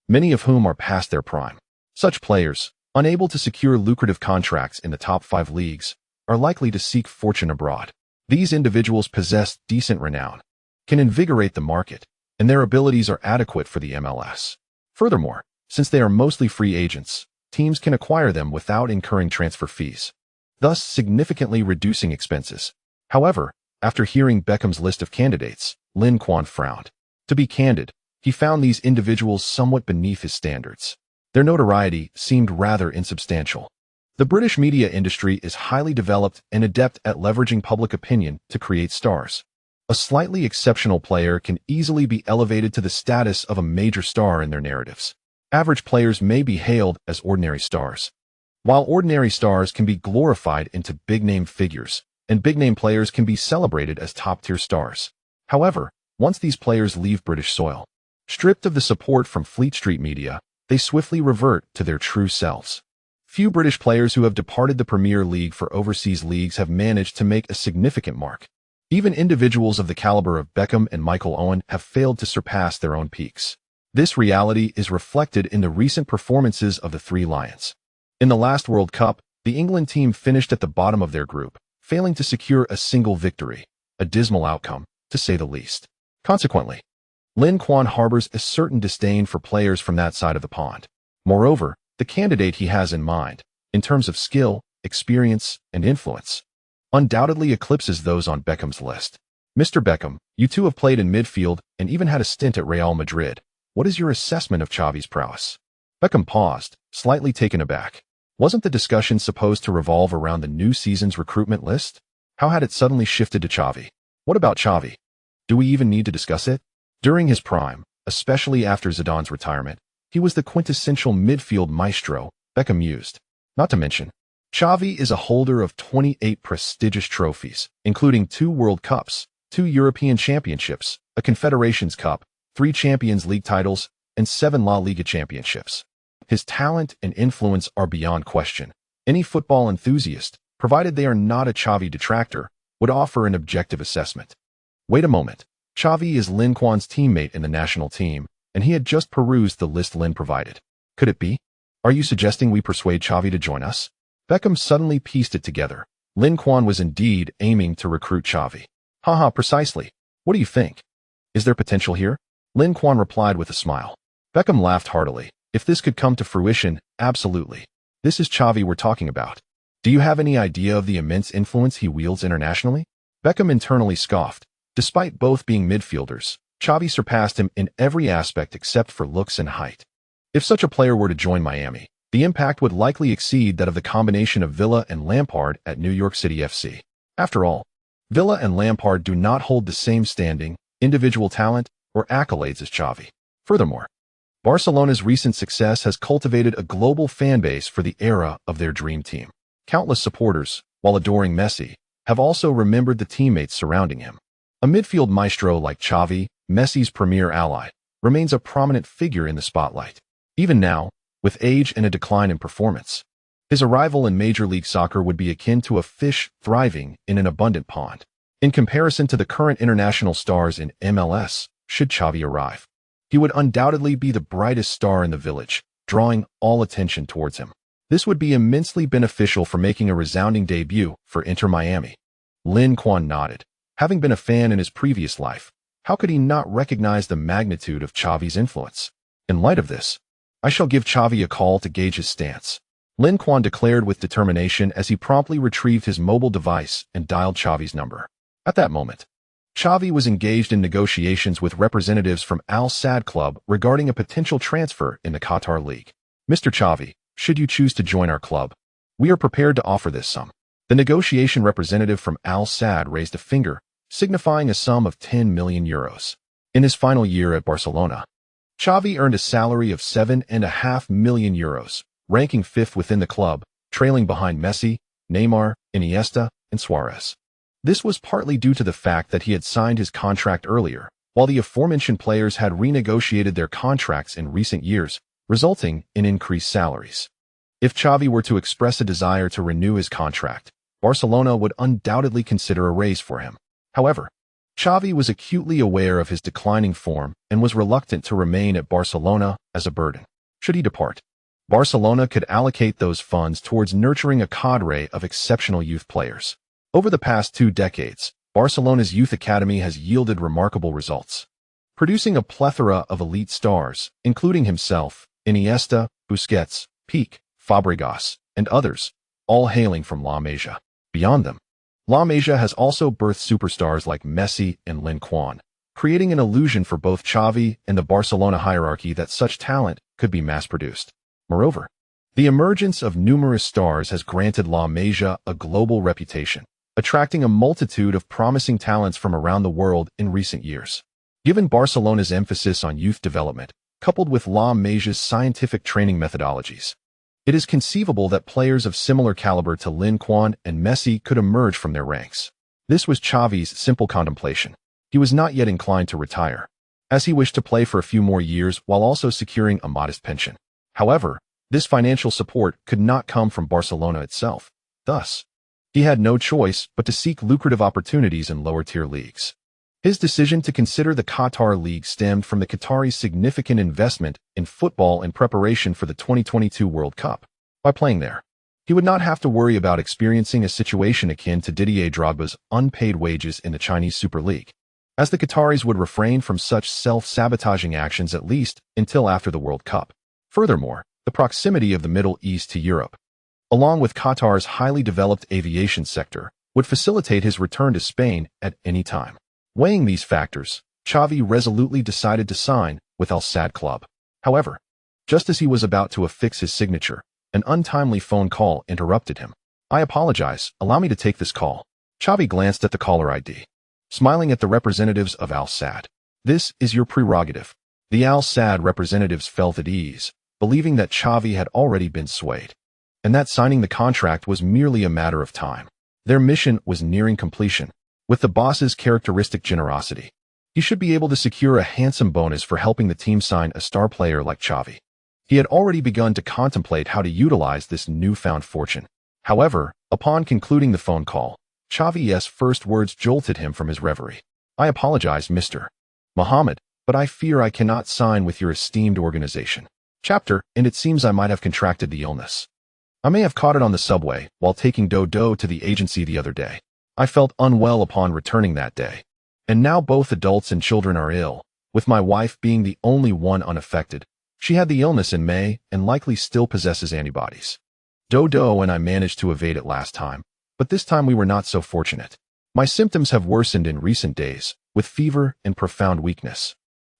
many of whom are past their prime. Such players, unable to secure lucrative contracts in the top 5 leagues, are likely to seek fortune abroad. These individuals possess decent renown, can invigorate the market, and their abilities are adequate for the MLS. Furthermore, since they are mostly free agents, teams can acquire them without incurring transfer fees, thus significantly reducing expenses. However, after hearing Beckham's list of candidates, Lin Quan frowned. To be candid, he found these individuals somewhat beneath his standards. Their notoriety seemed rather insubstantial. The British media industry is highly developed and adept at leveraging public opinion to create stars. A slightly exceptional player can easily be elevated to the status of a major star in their narratives. Average players may be hailed as ordinary stars, while ordinary stars can be glorified into big-name figures, and big-name players can be celebrated as top-tier stars. However, once these players leave British soil, stripped of the support from Fleet Street media, they swiftly revert to their true selves. Few British players who have departed the Premier League for overseas leagues have managed to make a significant mark. Even individuals of the caliber of Beckham and Michael Owen have failed to surpass their own peaks. This reality is reflected in the recent performances of the Three Lions. In the last World Cup, the England team finished at the bottom of their group, failing to secure a single victory, a dismal outcome, to say the least. Consequently, Lin Quan harbors a certain disdain for players from that side of the pond. Moreover, the candidate he has in mind, in terms of skill, experience, and influence, undoubtedly eclipses those on Beckham's list. Mr. Beckham, you two have played in midfield and even had a stint at Real Madrid. What is your assessment of Xavi's prowess? Beckham paused, slightly taken aback. Wasn't the discussion supposed to revolve around the new season's recruitment list? How had it suddenly shifted to Xavi? What about Xavi? Do we even need to discuss it? During his prime, especially after Zidane's retirement, he was the quintessential midfield maestro, Beckham mused. Not to mention, Xavi is a holder of 28 prestigious trophies, including 2 World Cups, 2 European Championships, a Confederations Cup, 3 Champions League titles, and 7 La Liga championships. His talent and influence are beyond question. Any football enthusiast, provided they are not a Xavi detractor, would offer an objective assessment. Wait a moment. Xavi is Lin Quan's teammate in the national team, and he had just perused the list Lin provided. Could it be? Are you suggesting we persuade Xavi to join us? Beckham suddenly pieced it together. Lin Quan was indeed aiming to recruit Xavi. Haha, precisely. What do you think? Is there potential here? Lin Quan replied with a smile. Beckham laughed heartily. If this could come to fruition, absolutely. This is Xavi we're talking about. Do you have any idea of the immense influence he wields internationally? Beckham internally scoffed. Despite both being midfielders, Xavi surpassed him in every aspect except for looks and height. If such a player were to join Miami, the impact would likely exceed that of the combination of Villa and Lampard at New York City FC. After all, Villa and Lampard do not hold the same standing, individual talent, or accolades as Xavi. Furthermore, Barcelona's recent success has cultivated a global fan base for the era of their dream team. Countless supporters, while adoring Messi, have also remembered the teammates surrounding him. A midfield maestro like Xavi, Messi's premier ally, remains a prominent figure in the spotlight. Even now, with age and a decline in performance, his arrival in Major League Soccer would be akin to a fish thriving in an abundant pond. In comparison to the current international stars in MLS, should Xavi arrive, he would undoubtedly be the brightest star in the village, drawing all attention towards him. This would be immensely beneficial for making a resounding debut for Inter Miami. Lin Quan nodded. Having been a fan in his previous life, how could he not recognize the magnitude of Xavi's influence? In light of this, I shall give Xavi a call to gauge his stance, Lin Quan declared with determination as he promptly retrieved his mobile device and dialed Xavi's number. At that moment, Xavi was engaged in negotiations with representatives from Al Sadd Club regarding a potential transfer in the Qatar League. Mr. Xavi, should you choose to join our club, we are prepared to offer this sum. The negotiation representative from Al Sadd raised a finger, signifying a sum of 10 million euros. In his final year at Barcelona, Xavi earned a salary of 7.5 million euros, ranking 5th within the club, trailing behind Messi, Neymar, Iniesta, and Suarez. This was partly due to the fact that he had signed his contract earlier, while the aforementioned players had renegotiated their contracts in recent years, resulting in increased salaries. If Xavi were to express a desire to renew his contract, Barcelona would undoubtedly consider a raise for him. However, Xavi was acutely aware of his declining form and was reluctant to remain at Barcelona as a burden. Should he depart, Barcelona could allocate those funds towards nurturing a cadre of exceptional youth players. Over the past 2 decades, Barcelona's youth academy has yielded remarkable results. producing a plethora of elite stars, including himself, Iniesta, Busquets, Pique, Fabregas, and others, all hailing from La Masia. Beyond them, La Masia has also birthed superstars like Messi and Lin Quan, creating an illusion for both Xavi and the Barcelona hierarchy that such talent could be mass-produced. Moreover, the emergence of numerous stars has granted La Masia a global reputation, attracting a multitude of promising talents from around the world in recent years. Given Barcelona's emphasis on youth development, coupled with La Masia's scientific training methodologies, it is conceivable that players of similar caliber to Lin Quan and Messi could emerge from their ranks. This was Xavi's simple contemplation. He was not yet inclined to retire, as he wished to play for a few more years while also securing a modest pension. However, this financial support could not come from Barcelona itself. Thus, he had no choice but to seek lucrative opportunities in lower-tier leagues. His decision to consider the Qatar League stemmed from the Qataris' significant investment in football in preparation for the 2022 World Cup. By playing there, he would not have to worry about experiencing a situation akin to Didier Drogba's unpaid wages in the Chinese Super League, as the Qataris would refrain from such self-sabotaging actions at least until after the World Cup. Furthermore, the proximity of the Middle East to Europe, along with Qatar's highly developed aviation sector, would facilitate his return to Spain at any time. Weighing these factors, Xavi resolutely decided to sign with Al Sadd Club. However, just as he was about to affix his signature, an untimely phone call interrupted him. "I apologize, allow me to take this call." Xavi glanced at the caller ID, smiling at the representatives of Al Sadd. "This is your prerogative." The Al Sadd representatives felt at ease, believing that Xavi had already been swayed, and that signing the contract was merely a matter of time. Their mission was nearing completion. With the boss's characteristic generosity, he should be able to secure a handsome bonus for helping the team sign a star player like Xavi. He had already begun to contemplate how to utilize this newfound fortune. However, upon concluding the phone call, Xavi's first words jolted him from his reverie. "I apologize, Mr. Mohammed, but I fear I cannot sign with your esteemed organization. And it seems I might have contracted the illness. I may have caught it on the subway while taking Dodo to the agency the other day. I felt unwell upon returning that day. And now both adults and children are ill, with my wife being the only one unaffected. She had the illness in May and likely still possesses antibodies. Dodo and I managed to evade it last time, but this time we were not so fortunate. My symptoms have worsened in recent days, with fever and profound weakness.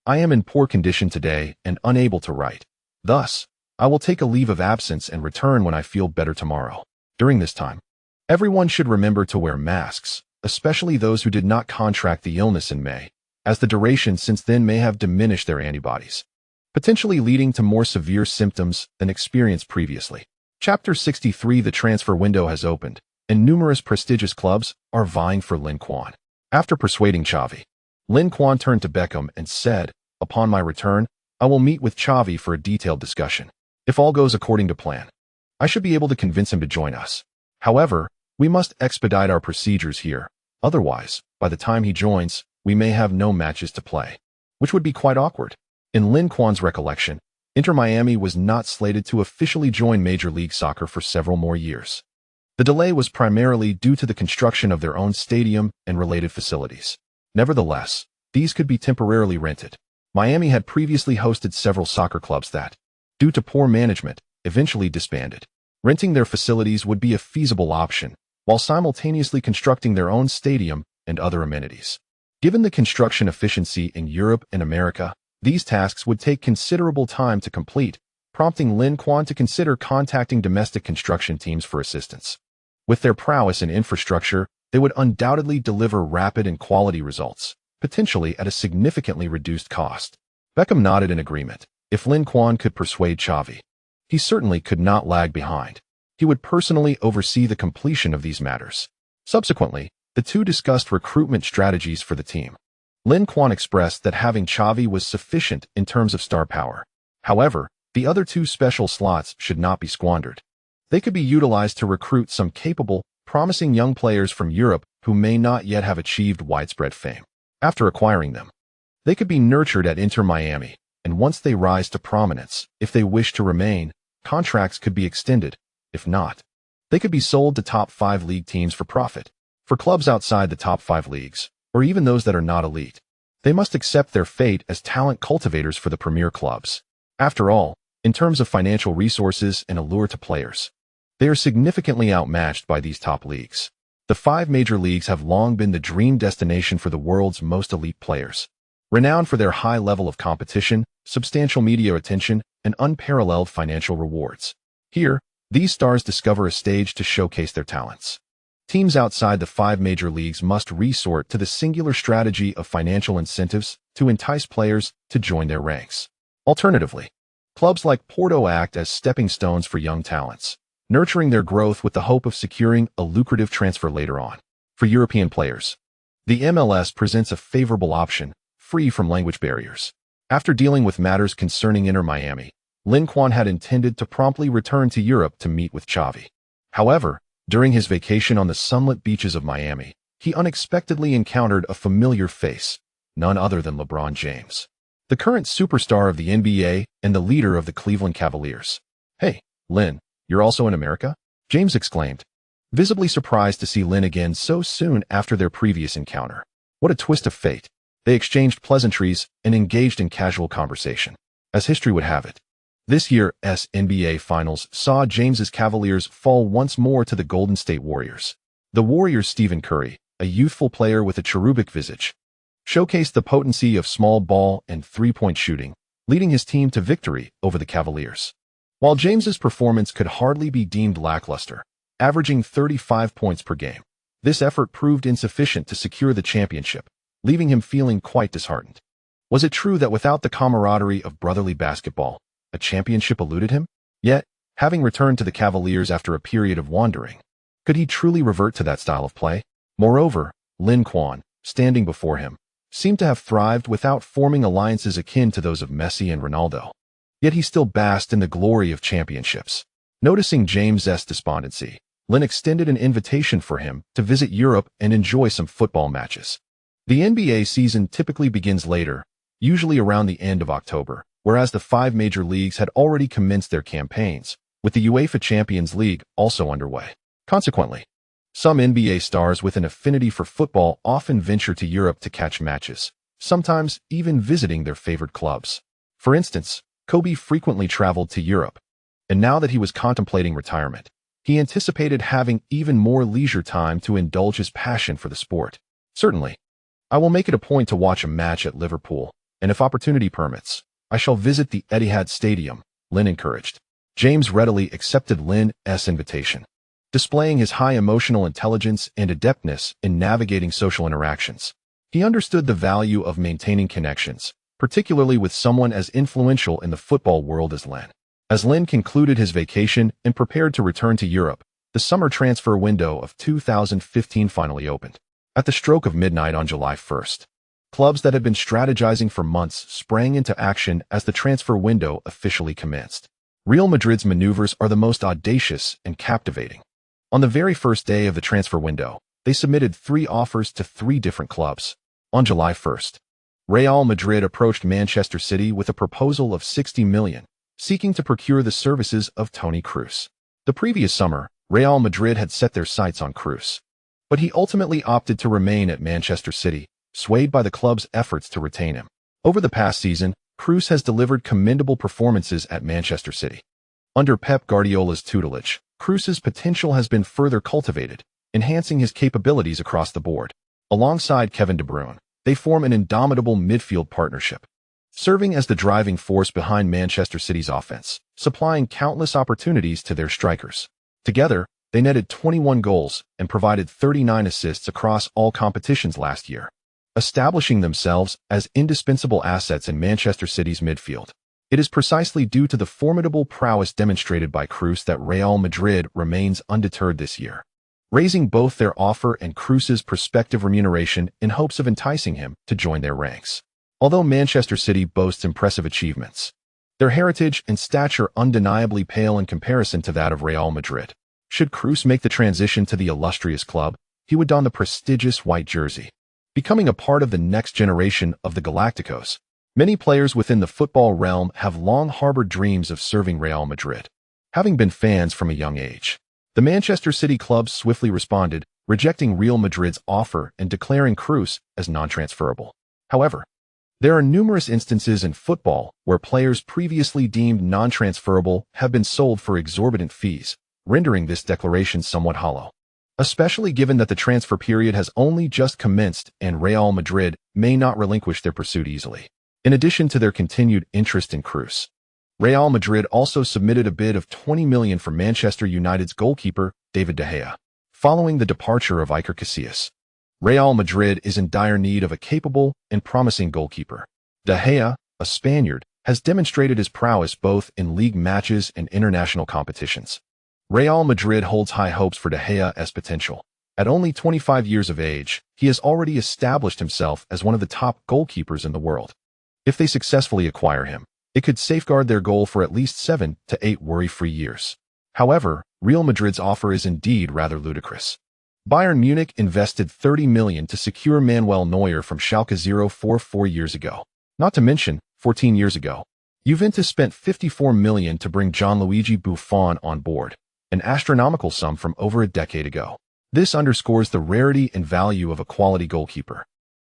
I am in poor condition today and unable to write. Thus, I will take a leave of absence and return when I feel better tomorrow. During this time, everyone should remember to wear masks, especially those who did not contract the illness in May, as the duration since then may have diminished their antibodies, potentially leading to more severe symptoms than experienced previously. Chapter 63. The transfer window has opened, and numerous prestigious clubs are vying for Lin Quan. After persuading Xavi, Lin Quan turned to Beckham and said, "Upon my return, I will meet with Xavi for a detailed discussion. If all goes according to plan, I should be able to convince him to join us. However, we must expedite our procedures here. Otherwise, by the time he joins, we may have no matches to play, which would be quite awkward." In Lin Quan's recollection, Inter Miami was not slated to officially join Major League Soccer for several more years. The delay was primarily due to the construction of their own stadium and related facilities. Nevertheless, these could be temporarily rented. Miami had previously hosted several soccer clubs that, due to poor management, eventually disbanded. Renting their facilities would be a feasible option, while simultaneously constructing their own stadium and other amenities. Given the construction efficiency in Europe and America, these tasks would take considerable time to complete, prompting Lin Quan to consider contacting domestic construction teams for assistance. With their prowess in infrastructure, they would undoubtedly deliver rapid and quality results, potentially at a significantly reduced cost. Beckham nodded in agreement. If Lin Quan could persuade Xavi, he certainly could not lag behind. He would personally oversee the completion of these matters. Subsequently, the two discussed recruitment strategies for the team. Lin Quan expressed that having Xavi was sufficient in terms of star power. However, the other two special slots should not be squandered. They could be utilized to recruit some capable, promising young players from Europe who may not yet have achieved widespread fame. After acquiring them, they could be nurtured at Inter Miami, and once they rise to prominence, if they wish to remain, contracts could be extended. If not, they could be sold to top 5 league teams for profit. For clubs outside the top 5 leagues, or even those that are not elite, They must accept their fate as talent cultivators for the premier clubs. After all, in terms of financial resources and allure to players, they are significantly outmatched by these top leagues. The 5 major leagues have long been the dream destination for the world's most elite players, renowned for their high level of competition, substantial media attention, and unparalleled financial rewards. Here, these stars discover a stage to showcase their talents. Teams outside the 5 major leagues must resort to the singular strategy of financial incentives to entice players to join their ranks. Alternatively, clubs like Porto act as stepping stones for young talents, nurturing their growth with the hope of securing a lucrative transfer later on. For European players, the MLS presents a favorable option, free from language barriers. After dealing with matters concerning Inter Miami, Lin Quan had intended to promptly return to Europe to meet with Xavi. However, during his vacation on the sunlit beaches of Miami, he unexpectedly encountered a familiar face, none other than LeBron James, the current superstar of the NBA and the leader of the Cleveland Cavaliers. "Hey, Lin, you're also in America?" James exclaimed, visibly surprised to see Lin again so soon after their previous encounter. What a twist of fate. They exchanged pleasantries and engaged in casual conversation. As history would have it, this year's NBA Finals saw James's Cavaliers fall once more to the Golden State Warriors. The Warriors' Stephen Curry, a youthful player with a cherubic visage, showcased the potency of small ball and three-point shooting, leading his team to victory over the Cavaliers. While James's performance could hardly be deemed lackluster, averaging 35 points per game, this effort proved insufficient to secure the championship, leaving him feeling quite disheartened. Was it true that without the camaraderie of brotherly basketball, a championship eluded him? Yet, having returned to the Cavaliers after a period of wandering, could he truly revert to that style of play? Moreover, Lin Quan, standing before him, seemed to have thrived without forming alliances akin to those of Messi and Ronaldo. Yet he still basked in the glory of championships. Noticing James's despondency, Lin extended an invitation for him to visit Europe and enjoy some football matches. The NBA season typically begins later, usually around the end of October, whereas the 5 major leagues had already commenced their campaigns, with the UEFA Champions League also underway. Consequently, some NBA stars with an affinity for football often venture to Europe to catch matches, sometimes even visiting their favorite clubs. For instance, Kobe frequently traveled to Europe, and now that he was contemplating retirement, he anticipated having even more leisure time to indulge his passion for the sport. "Certainly, I will make it a point to watch a match at Liverpool, and if opportunity permits, I shall visit the Etihad Stadium," Lin encouraged. James readily accepted Lin's invitation, displaying his high emotional intelligence and adeptness in navigating social interactions. He understood the value of maintaining connections, particularly with someone as influential in the football world as Lin. As Lin concluded his vacation and prepared to return to Europe, the summer transfer window of 2015 finally opened. At the stroke of midnight on July 1st, clubs that had been strategizing for months sprang into action as the transfer window officially commenced. Real Madrid's maneuvers are the most audacious and captivating. On the very first day of the transfer window, they submitted 3 offers to 3 different clubs. On July 1st, Real Madrid approached Manchester City with a proposal of $60 million, seeking to procure the services of Toni Kroos. The previous summer, Real Madrid had set their sights on Kroos, but he ultimately opted to remain at Manchester City, swayed by the club's efforts to retain him. Over the past season, Kroos has delivered commendable performances at Manchester City. Under Pep Guardiola's tutelage, Kroos's potential has been further cultivated, enhancing his capabilities across the board. Alongside Kevin De Bruyne, they form an indomitable midfield partnership, serving as the driving force behind Manchester City's offense, supplying countless opportunities to their strikers. Together, they netted 21 goals and provided 39 assists across all competitions last year, establishing themselves as indispensable assets in Manchester City's midfield. It is precisely due to the formidable prowess demonstrated by Kroos that Real Madrid remains undeterred this year, raising both their offer and Kroos's prospective remuneration in hopes of enticing him to join their ranks. Although Manchester City boasts impressive achievements, their heritage and stature undeniably pale in comparison to that of Real Madrid. Should Kroos make the transition to the illustrious club, he would don the prestigious white jersey, becoming a part of the next generation of the Galacticos. Many players within the football realm have long harbored dreams of serving Real Madrid, having been fans from a young age. The Manchester City club swiftly responded, rejecting Real Madrid's offer and declaring Kroos as non-transferable. However, there are numerous instances in football where players previously deemed non-transferable have been sold for exorbitant fees, rendering this declaration somewhat hollow, especially given that the transfer period has only just commenced and Real Madrid may not relinquish their pursuit easily. In addition to their continued interest in Cruz, Real Madrid also submitted a bid of $20 million for Manchester United's goalkeeper, David De Gea. Following the departure of Iker Casillas, Real Madrid is in dire need of a capable and promising goalkeeper. De Gea, a Spaniard, has demonstrated his prowess both in league matches and international competitions. Real Madrid holds high hopes for De Gea's potential. At only 25 years of age, he has already established himself as one of the top goalkeepers in the world. If they successfully acquire him, it could safeguard their goal for at least 7 to 8 worry-free years. However, Real Madrid's offer is indeed rather ludicrous. Bayern Munich invested $30 million to secure Manuel Neuer from Schalke 04 4 years ago. Not to mention, 14 years ago, Juventus spent $54 million to bring Gianluigi Buffon on board, an astronomical sum from over a decade ago. This underscores the rarity and value of a quality goalkeeper.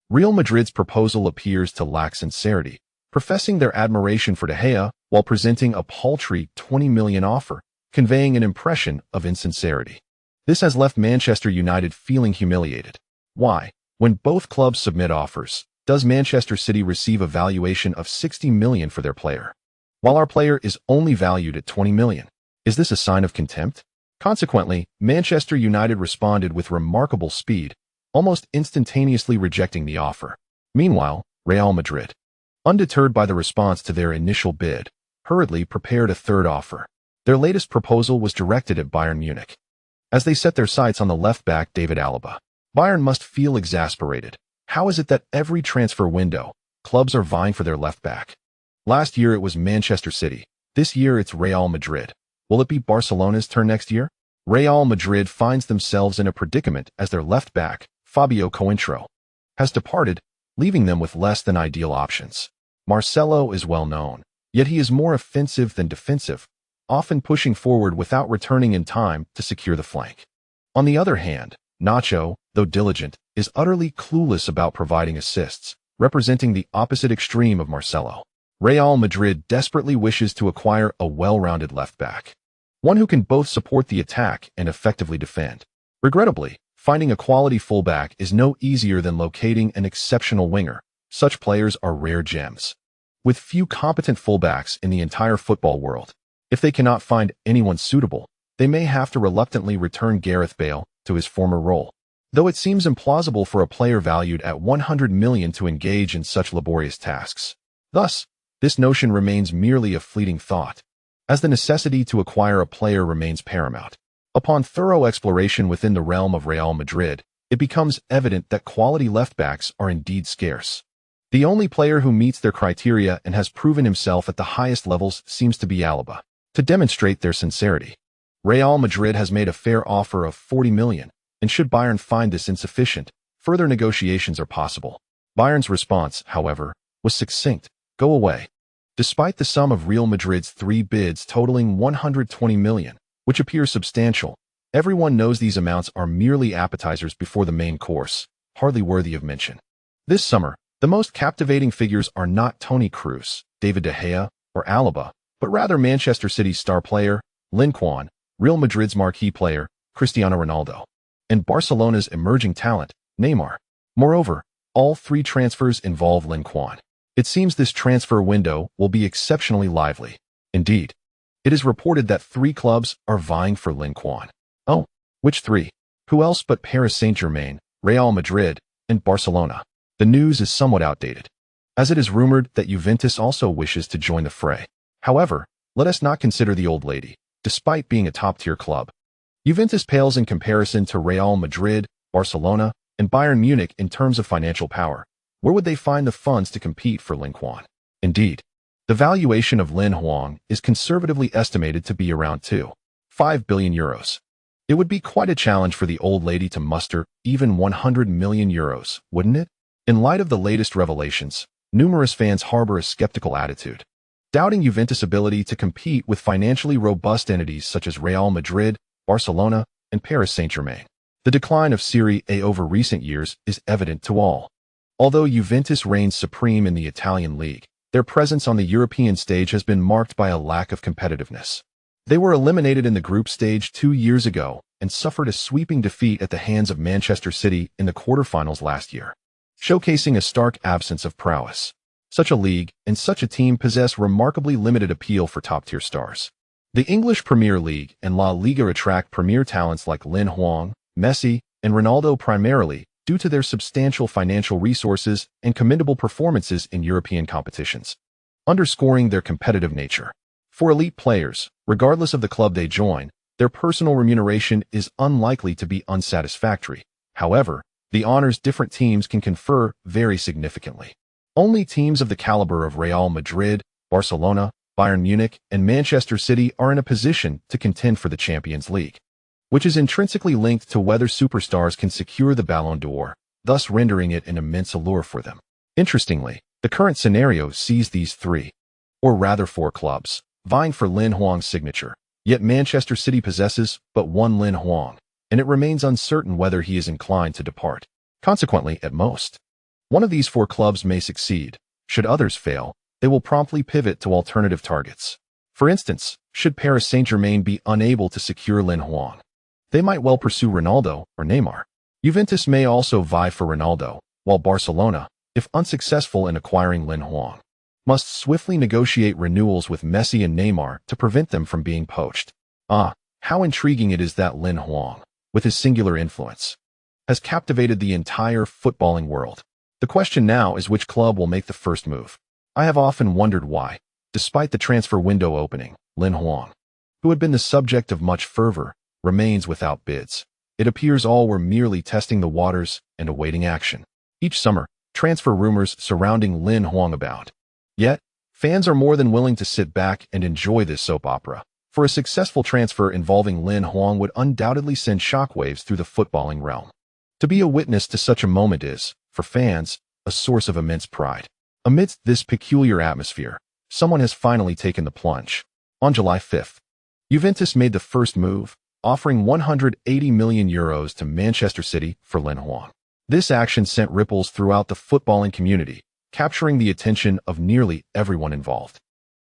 Real Madrid's proposal appears to lack sincerity, professing their admiration for De Gea while presenting a paltry $20 million offer, conveying an impression of insincerity. This has left Manchester United feeling humiliated. Why, when both clubs submit offers, does Manchester City receive a valuation of $60 million for their player, while our player is only valued at $20 million? Is this a sign of contempt? Consequently, Manchester United responded with remarkable speed, almost instantaneously rejecting the offer. Meanwhile, Real Madrid, undeterred by the response to their initial bid, hurriedly prepared a third offer. Their latest proposal was directed at Bayern Munich. As they set their sights on the left-back David Alaba, Bayern must feel exasperated. How is it that every transfer window, clubs are vying for their left-back? Last year it was Manchester City. This year it's Real Madrid. Will it be Barcelona's turn next year? Real Madrid finds themselves in a predicament as their left-back, Fabio Cointreau, has departed, leaving them with less than ideal options. Marcelo is well known, yet he is more offensive than defensive, often pushing forward without returning in time to secure the flank. On the other hand, Nacho, though diligent, is utterly clueless about providing assists, representing the opposite extreme of Marcelo. Real Madrid desperately wishes to acquire a well-rounded left-back, one who can both support the attack and effectively defend. Regrettably, finding a quality fullback is no easier than locating an exceptional winger. Such players are rare gems, with few competent fullbacks in the entire football world. If they cannot find anyone suitable, they may have to reluctantly return Gareth Bale to his former role, though it seems implausible for a player valued at $100 million to engage in such laborious tasks. Thus, this notion remains merely a fleeting thought, as the necessity to acquire a player remains paramount. Upon thorough exploration within the realm of Real Madrid, it becomes evident that quality left-backs are indeed scarce. The only player who meets their criteria and has proven himself at the highest levels seems to be Alaba. To demonstrate their sincerity, Real Madrid has made a fair offer of $40 million, and should Bayern find this insufficient, further negotiations are possible. Bayern's response, however, was succinct: go away. Despite the sum of Real Madrid's 3 bids totaling $120 million, which appears substantial, everyone knows these amounts are merely appetizers before the main course, hardly worthy of mention. This summer, the most captivating figures are not Toni Kroos, David De Gea, or Alaba, but rather Manchester City's star player, Lincoln, Real Madrid's marquee player, Cristiano Ronaldo, and Barcelona's emerging talent, Neymar. Moreover, all 3 transfers involve Lincoln. It seems this transfer window will be exceptionally lively. Indeed, it is reported that 3 clubs are vying for Lincoln. Oh, which 3? Who else but Paris Saint-Germain, Real Madrid, and Barcelona? The news is somewhat outdated, as it is rumored that Juventus also wishes to join the fray. However, let us not consider the old lady. Despite being a top-tier club, Juventus pales in comparison to Real Madrid, Barcelona, and Bayern Munich in terms of financial power. Where would they find the funds to compete for Lincoln? Indeed, the valuation of Lin Huang is conservatively estimated to be around €2.5 billion. It would be quite a challenge for the old lady to muster even €100 million, wouldn't it? In light of the latest revelations, numerous fans harbor a skeptical attitude, doubting Juventus' ability to compete with financially robust entities such as Real Madrid, Barcelona, and Paris Saint-Germain. The decline of Serie A over recent years is evident to all. Although Juventus reigns supreme in the Italian league, their presence on the European stage has been marked by a lack of competitiveness. They were eliminated in the group stage 2 years ago and suffered a sweeping defeat at the hands of Manchester City in the quarterfinals last year, showcasing a stark absence of prowess. Such a league and such a team possess remarkably limited appeal for top-tier stars. The English Premier League and La Liga attract premier talents like Lin Huang, Messi, and Ronaldo primarily due to their substantial financial resources and commendable performances in European competitions, underscoring their competitive nature. For elite players, regardless of the club they join, their personal remuneration is unlikely to be unsatisfactory. However, the honors different teams can confer vary significantly. Only teams of the caliber of Real Madrid, Barcelona, Bayern Munich, and Manchester City are in a position to contend for the Champions League, which is intrinsically linked to whether superstars can secure the Ballon d'Or, thus rendering it an immense allure for them. Interestingly, the current scenario sees these 3, or rather 4 clubs, vying for Lin Huang's signature. Yet Manchester City possesses but one Lin Huang, and it remains uncertain whether he is inclined to depart. Consequently, at most, one of these 4 clubs may succeed. Should others fail, they will promptly pivot to alternative targets. For instance, should Paris Saint-Germain be unable to secure Lin Huang, they might well pursue Ronaldo or Neymar. Juventus may also vie for Ronaldo, while Barcelona, if unsuccessful in acquiring Lin Huang, must swiftly negotiate renewals with Messi and Neymar to prevent them from being poached. How intriguing it is that Lin Huang, with his singular influence, has captivated the entire footballing world. The question now is which club will make the first move. I have often wondered why, despite the transfer window opening, Lin Huang, who had been the subject of much fervor, remains without bids. It appears all were merely testing the waters and awaiting action. Each summer, transfer rumors surrounding Lin Huang abound. Yet, fans are more than willing to sit back and enjoy this soap opera, for a successful transfer involving Lin Huang would undoubtedly send shockwaves through the footballing realm. To be a witness to such a moment is, for fans, a source of immense pride. Amidst this peculiar atmosphere, someone has finally taken the plunge. On July 5th, Juventus made the first move, offering €180 million to Manchester City for Lin Huang. This action sent ripples throughout the footballing community, capturing the attention of nearly everyone involved.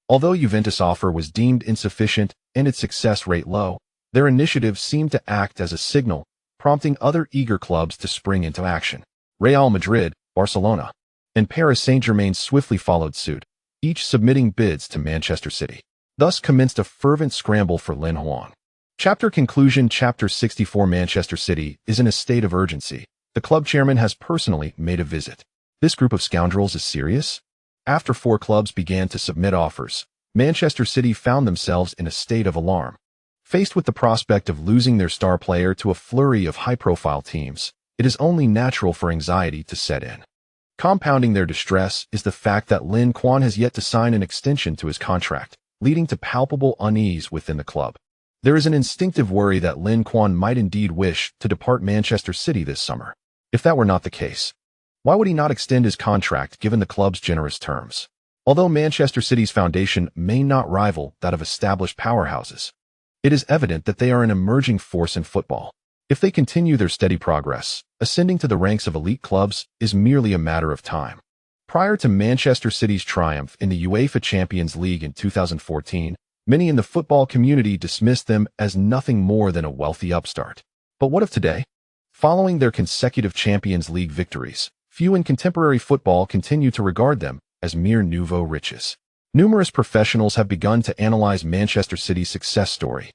Although Juventus' offer was deemed insufficient and its success rate low, their initiative seemed to act as a signal, prompting other eager clubs to spring into action. Real Madrid, Barcelona, and Paris Saint-Germain swiftly followed suit, each submitting bids to Manchester City. Thus commenced a fervent scramble for Lin Huang. Chapter conclusion. Chapter 64. Manchester City is in a state of urgency. The club chairman has personally made a visit. This group of scoundrels is serious? After 4 clubs began to submit offers, Manchester City found themselves in a state of alarm. Faced with the prospect of losing their star player to a flurry of high-profile teams, it is only natural for anxiety to set in. Compounding their distress is the fact that Lin Huang has yet to sign an extension to his contract, leading to palpable unease within the club. There is an instinctive worry that Lin Huang might indeed wish to depart Manchester City this summer. If that were not the case, why would he not extend his contract given the club's generous terms? Although Manchester City's foundation may not rival that of established powerhouses, it is evident that they are an emerging force in football. If they continue their steady progress, ascending to the ranks of elite clubs is merely a matter of time. Prior to Manchester City's triumph in the UEFA Champions League in 2014, many in the football community dismissed them as nothing more than a wealthy upstart. But what of today? Following their consecutive Champions League victories, few in contemporary football continue to regard them as mere nouveau riches. Numerous professionals have begun to analyze Manchester City's success story,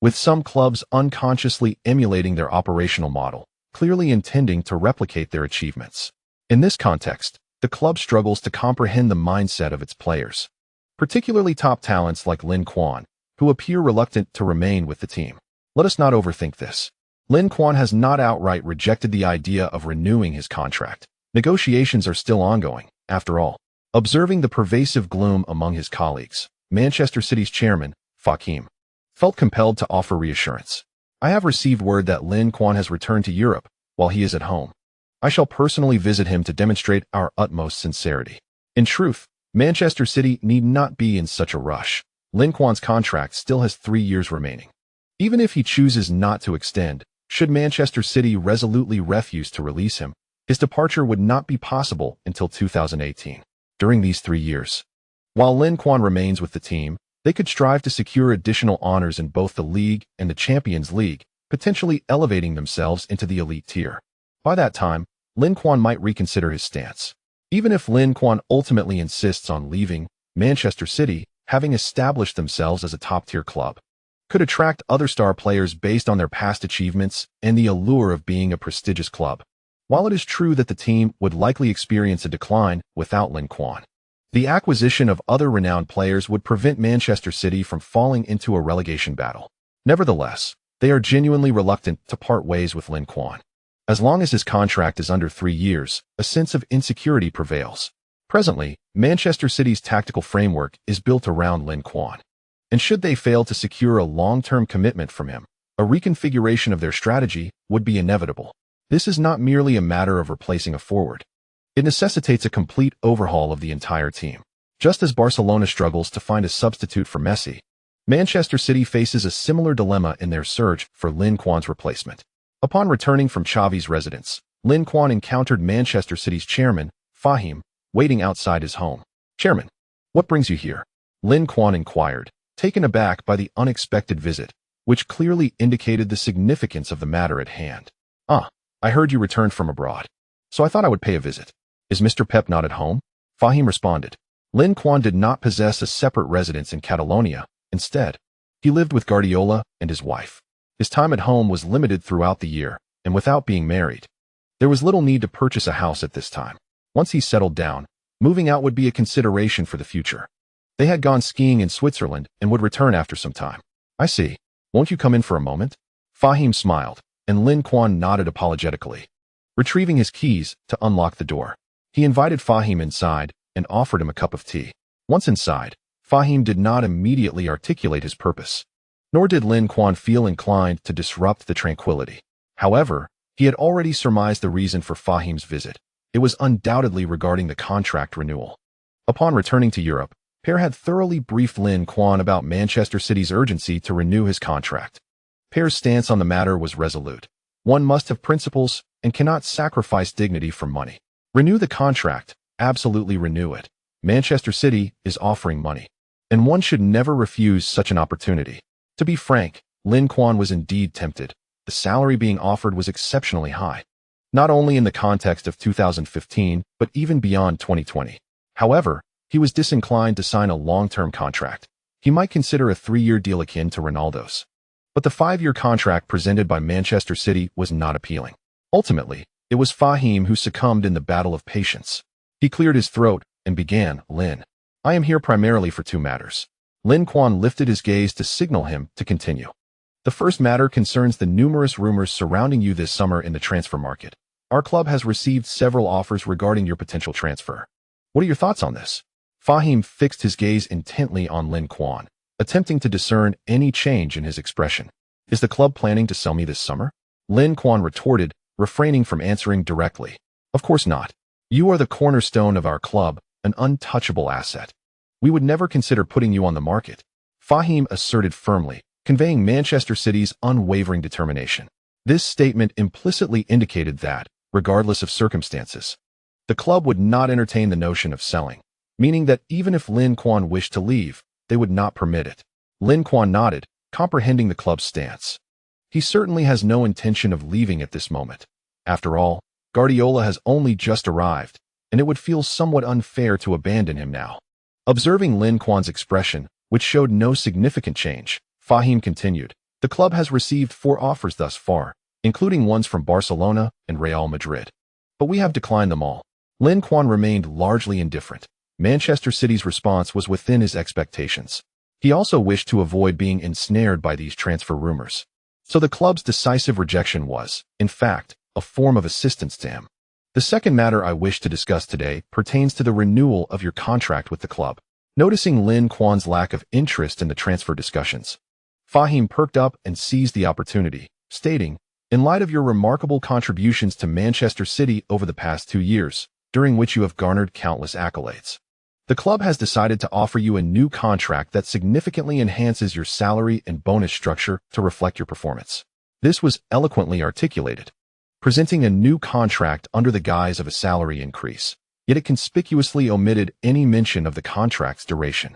with some clubs unconsciously emulating their operational model, clearly intending to replicate their achievements. In this context, the club struggles to comprehend the mindset of its players, particularly top talents like Lin Huang, who appear reluctant to remain with the team. Let us not overthink this. Lin Huang has not outright rejected the idea of renewing his contract. Negotiations are still ongoing, after all. Observing the pervasive gloom among his colleagues, Manchester City's chairman, Fakim, felt compelled to offer reassurance. I have received word that Lin Huang has returned to Europe while he is at home. I shall personally visit him to demonstrate our utmost sincerity. In truth, Manchester City need not be in such a rush. Lin Huang's contract still has 3 years remaining. Even if he chooses not to extend, should Manchester City resolutely refuse to release him, His departure would not be possible until 2018. During these 3 years, while Lin Quan remains with the team, they could strive to secure additional honors in both the league and the Champions League, potentially elevating themselves into the elite tier. By that time, Lin Quan might reconsider his stance. Even if Lin Quan ultimately insists on leaving, Manchester City, having established themselves as a top-tier club, could attract other star players based on their past achievements and the allure of being a prestigious club. While it is true that the team would likely experience a decline without Lin Quan, the acquisition of other renowned players would prevent Manchester City from falling into a relegation battle. Nevertheless, they are genuinely reluctant to part ways with Lin Quan. As long as his contract is under 3 years, a sense of insecurity prevails. Presently, Manchester City's tactical framework is built around Lin Quan. And should they fail to secure a long-term commitment from him, a reconfiguration of their strategy would be inevitable. This is not merely a matter of replacing a forward. It necessitates a complete overhaul of the entire team. Just as Barcelona struggles to find a substitute for Messi, Manchester City faces a similar dilemma in their search for Lin Quan's replacement. Upon returning from Xavi's residence, Lin Quan encountered Manchester City's chairman, Fahim, waiting outside his home. "Chairman, what brings you here?" Lin Quan inquired, taken aback by the unexpected visit, which clearly indicated the significance of the matter at hand. I heard you returned from abroad, so I thought I would pay a visit. Is Mr. Pep not at home?" Fahim responded. Lin Quan did not possess a separate residence in Catalonia. Instead, he lived with Guardiola and his wife. His time at home was limited throughout the year, and without being married, there was little need to purchase a house at this time. Once he settled down, moving out would be a consideration for the future. They had gone skiing in Switzerland and would return after some time. "I see. Won't you come in for a moment?" Fahim smiled, and Lin Quan nodded apologetically, retrieving his keys to unlock the door. He invited Fahim inside and offered him a cup of tea. Once inside, Fahim did not immediately articulate his purpose, nor did Lin Quan feel inclined to disrupt the tranquility. However, he had already surmised the reason for Fahim's visit. It was undoubtedly regarding the contract renewal. Upon returning to Europe, Per had thoroughly briefed Lin Quan about Manchester City's urgency to renew his contract. Per's stance on the matter was resolute. One must have principles and cannot sacrifice dignity for money. Renew the contract, absolutely renew it. Manchester City is offering money, and one should never refuse such an opportunity. To be frank, Lin Quan was indeed tempted. The salary being offered was exceptionally high, not only in the context of 2015, but even beyond 2020. However, he was disinclined to sign a long-term contract. He might consider a 3-year deal akin to Ronaldo's. But the 5-year contract presented by Manchester City was not appealing. Ultimately, it was Fahim who succumbed in the battle of patience. He cleared his throat and began, "Lin, I am here primarily for 2 matters. Lin Quan lifted his gaze to signal him to continue. "The first matter concerns the numerous rumors surrounding you this summer in the transfer market. Our club has received several offers regarding your potential transfer. What are your thoughts on this?" Fahim fixed his gaze intently on Lin Quan, attempting to discern any change in his expression. "Is the club planning to sell me this summer?" Lin Quan retorted, refraining from answering directly. "Of course not. You are the cornerstone of our club, an untouchable asset. We would never consider putting you on the market," Fahim asserted firmly, conveying Manchester City's unwavering determination. This statement implicitly indicated that, regardless of circumstances, the club would not entertain the notion of selling, meaning that even if Lin Quan wished to leave, they would not permit it. Lin Quan nodded, comprehending the club's stance. He certainly has no intention of leaving at this moment. After all, Guardiola has only just arrived, and it would feel somewhat unfair to abandon him now. Observing Lin Quan's expression, which showed no significant change, Fahim continued, "The club has received 4 offers thus far, including ones from Barcelona and Real Madrid. But we have declined them all." Lin Quan remained largely indifferent. Manchester City's response was within his expectations. He also wished to avoid being ensnared by these transfer rumors. So the club's decisive rejection was, in fact, a form of assistance to him. "The second matter I wish to discuss today pertains to the renewal of your contract with the club." Noticing Lin Quan's lack of interest in the transfer discussions, Fahim perked up and seized the opportunity, stating, "In light of your remarkable contributions to Manchester City over the past 2 years, during which you have garnered countless accolades, the club has decided to offer you a new contract that significantly enhances your salary and bonus structure to reflect your performance." This was eloquently articulated. presenting a new contract under the guise of a salary increase, yet it conspicuously omitted any mention of the contract's duration.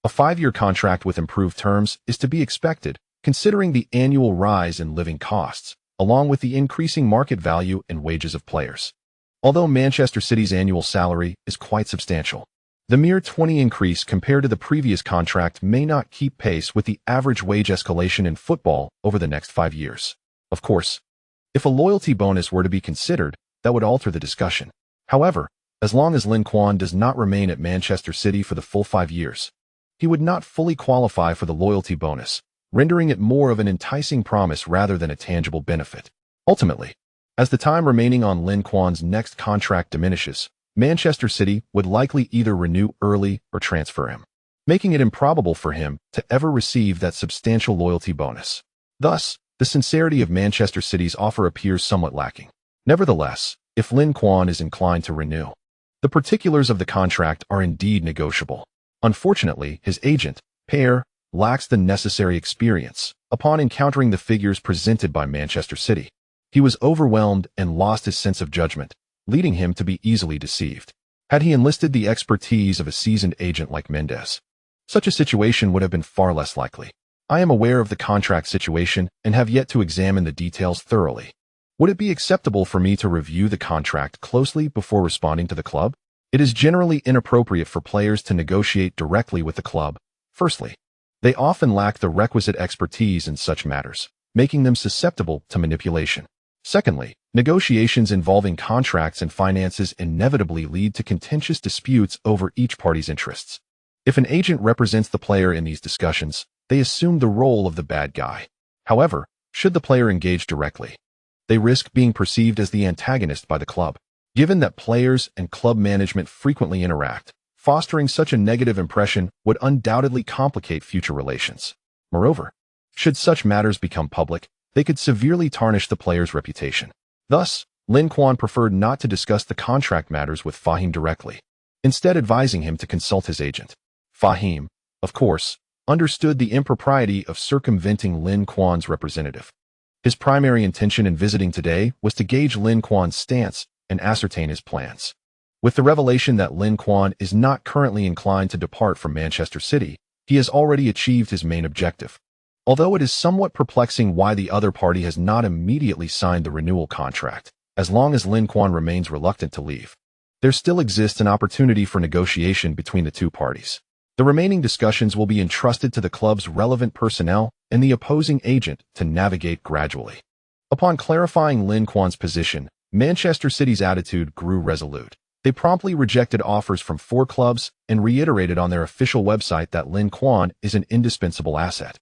A 5-year contract with improved terms is to be expected, considering the annual rise in living costs, along with the increasing market value and wages of players. Although Manchester City's annual salary is quite substantial, the mere 20% increase compared to the previous contract may not keep pace with the average wage escalation in football over the next 5 years. Of course, if a loyalty bonus were to be considered, that would alter the discussion. However, as long as Lin Quan does not remain at Manchester City for the full 5 years, he would not fully qualify for the loyalty bonus, rendering it more of an enticing promise rather than a tangible benefit. Ultimately, as the time remaining on Lin Quan's next contract diminishes, Manchester City would likely either renew early or transfer him, making it improbable for him to ever receive that substantial loyalty bonus. Thus, the sincerity of Manchester City's offer appears somewhat lacking. Nevertheless, if Lin Quan is inclined to renew, the particulars of the contract are indeed negotiable. Unfortunately, his agent, Pear, lacks the necessary experience. Upon encountering the figures presented by Manchester City, he was overwhelmed and lost his sense of judgment, leading him to be easily deceived. Had he enlisted the expertise of a seasoned agent like Mendes, such a situation would have been far less likely. I am aware of the contract situation and have yet to examine the details thoroughly. Would it be acceptable for me to review the contract closely before responding to the club? It is generally inappropriate for players to negotiate directly with the club. Firstly, they often lack the requisite expertise in such matters, making them susceptible to manipulation. Secondly, negotiations involving contracts and finances inevitably lead to contentious disputes over each party's interests. If an agent represents the player in these discussions, they assume the role of the bad guy. However, should the player engage directly, they risk being perceived as the antagonist by the club. Given that players and club management frequently interact, fostering such a negative impression would undoubtedly complicate future relations. Moreover, should such matters become public, they could severely tarnish the player's reputation. Thus, Lin Quan preferred not to discuss the contract matters with Fahim directly, instead advising him to consult his agent. Fahim, of course, understood the impropriety of circumventing Lin Quan's representative. His primary intention in visiting today was to gauge Lin Quan's stance and ascertain his plans. With the revelation that Lin Quan is not currently inclined to depart from Manchester City, he has already achieved his main objective. Although it is somewhat perplexing why the other party has not immediately signed the renewal contract, as long as Lin Quan remains reluctant to leave, there still exists an opportunity for negotiation between the two parties. The remaining discussions will be entrusted to the club's relevant personnel and the opposing agent to navigate gradually. Upon clarifying Lin Quan's position, Manchester City's attitude grew resolute. They promptly rejected offers from 4 clubs and reiterated on their official website that Lin Quan is an indispensable asset,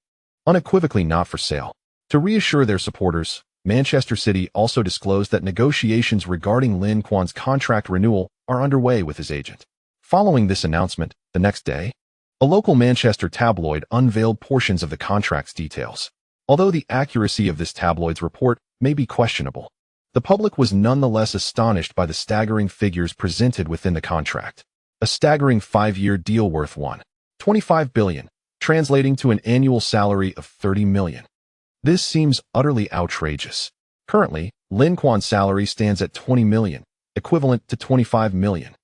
unequivocally not for sale. To reassure their supporters, Manchester City also disclosed that negotiations regarding Lin Quan's contract renewal are underway with his agent. Following this announcement, the next day, a local Manchester tabloid unveiled portions of the contract's details. Although the accuracy of this tabloid's report may be questionable, the public was nonetheless astonished by the staggering figures presented within the contract. A staggering 5-year deal worth $1.25 billion, translating to an annual salary of $30 million. This seems utterly outrageous. Currently, Lin Quan's salary stands at $20 million, equivalent to $25 million.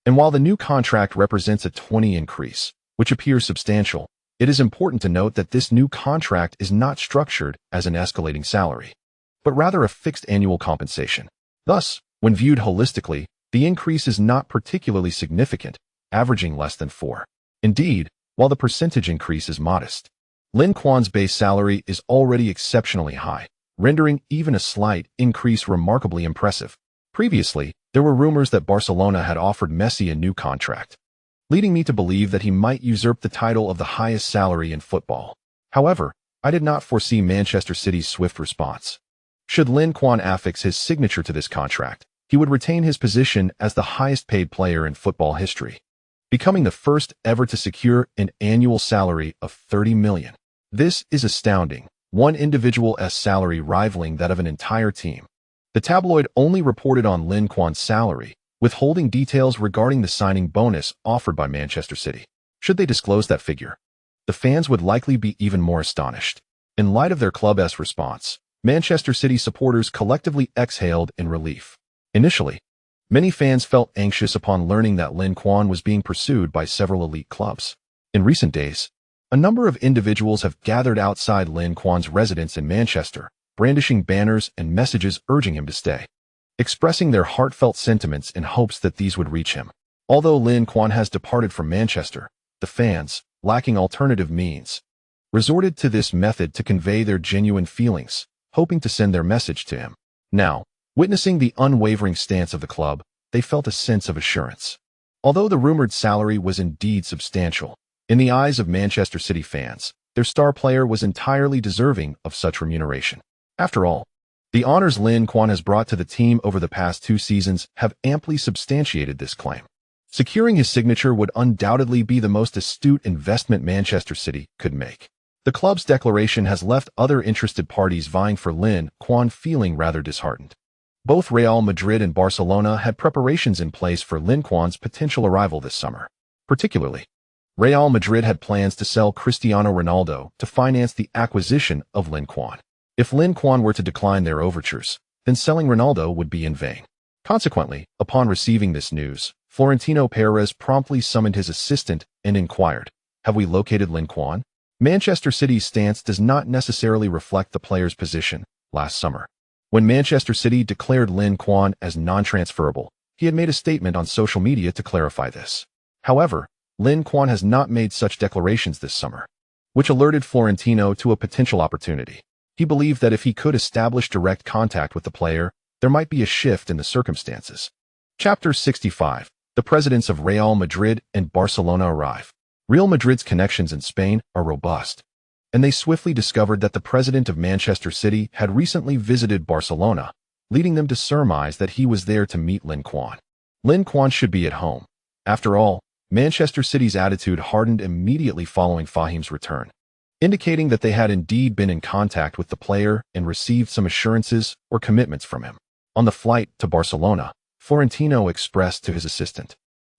And while the new contract represents a 20% increase, which appears substantial, it is important to note that this new contract is not structured as an escalating salary, but rather a fixed annual compensation. Thus, when viewed holistically, the increase is not particularly significant, averaging less than 4%. Indeed, while the percentage increase is modest, Lin Quan's base salary is already exceptionally high, rendering even a slight increase remarkably impressive. Previously, there were rumors that Barcelona had offered Messi a new contract, leading me to believe that he might usurp the title of the highest salary in football. However, I did not foresee Manchester City's swift response. Should Lin Quan affix his signature to this contract, he would retain his position as the highest-paid player in football history, becoming the first ever to secure an annual salary of $30 million. This is astounding, one individual's salary rivaling that of an entire team. The tabloid only reported on Lin Quan's salary, withholding details regarding the signing bonus offered by Manchester City. Should they disclose that figure, the fans would likely be even more astonished. In light of their club's response, Manchester City supporters collectively exhaled in relief. Initially, many fans felt anxious upon learning that Lin Quan was being pursued by several elite clubs. In recent days, a number of individuals have gathered outside Lin Quan's residence in Manchester, brandishing banners and messages urging him to stay, expressing their heartfelt sentiments in hopes that these would reach him. Although Lin Quan has departed from Manchester, the fans, lacking alternative means, resorted to this method to convey their genuine feelings, hoping to send their message to him. Now, witnessing the unwavering stance of the club, they felt a sense of assurance. Although the rumored salary was indeed substantial, in the eyes of Manchester City fans, their star player was entirely deserving of such remuneration. After all, the honors Lin Quan has brought to the team over the past 2 seasons have amply substantiated this claim. Securing his signature would undoubtedly be the most astute investment Manchester City could make. The club's declaration has left other interested parties vying for Lin Quan feeling rather disheartened. Both Real Madrid and Barcelona had preparations in place for Lin Quan's potential arrival this summer. Particularly, Real Madrid had plans to sell Cristiano Ronaldo to finance the acquisition of Lin Quan. If Lin Quan were to decline their overtures, then selling Ronaldo would be in vain. Consequently, upon receiving this news, Florentino Perez promptly summoned his assistant and inquired, "Have we located Lin Quan?" Manchester City's stance does not necessarily reflect the player's position. Last summer, when Manchester City declared Lin Quan as non-transferable, he had made a statement on social media to clarify this. However, Lin Quan has not made such declarations this summer, which alerted Florentino to a potential opportunity. He believed that if he could establish direct contact with the player, there might be a shift in the circumstances. Chapter 65. The presidents of Real Madrid and Barcelona arrive. Real Madrid's connections in Spain are robust, and they swiftly discovered that the president of Manchester City had recently visited Barcelona, leading them to surmise that he was there to meet Lin Quan. Lin Quan should be at home. After all, Manchester City's attitude hardened immediately following Fahim's return, indicating that they had indeed been in contact with the player and received some assurances or commitments from him. On the flight to Barcelona, Florentino expressed to his assistant,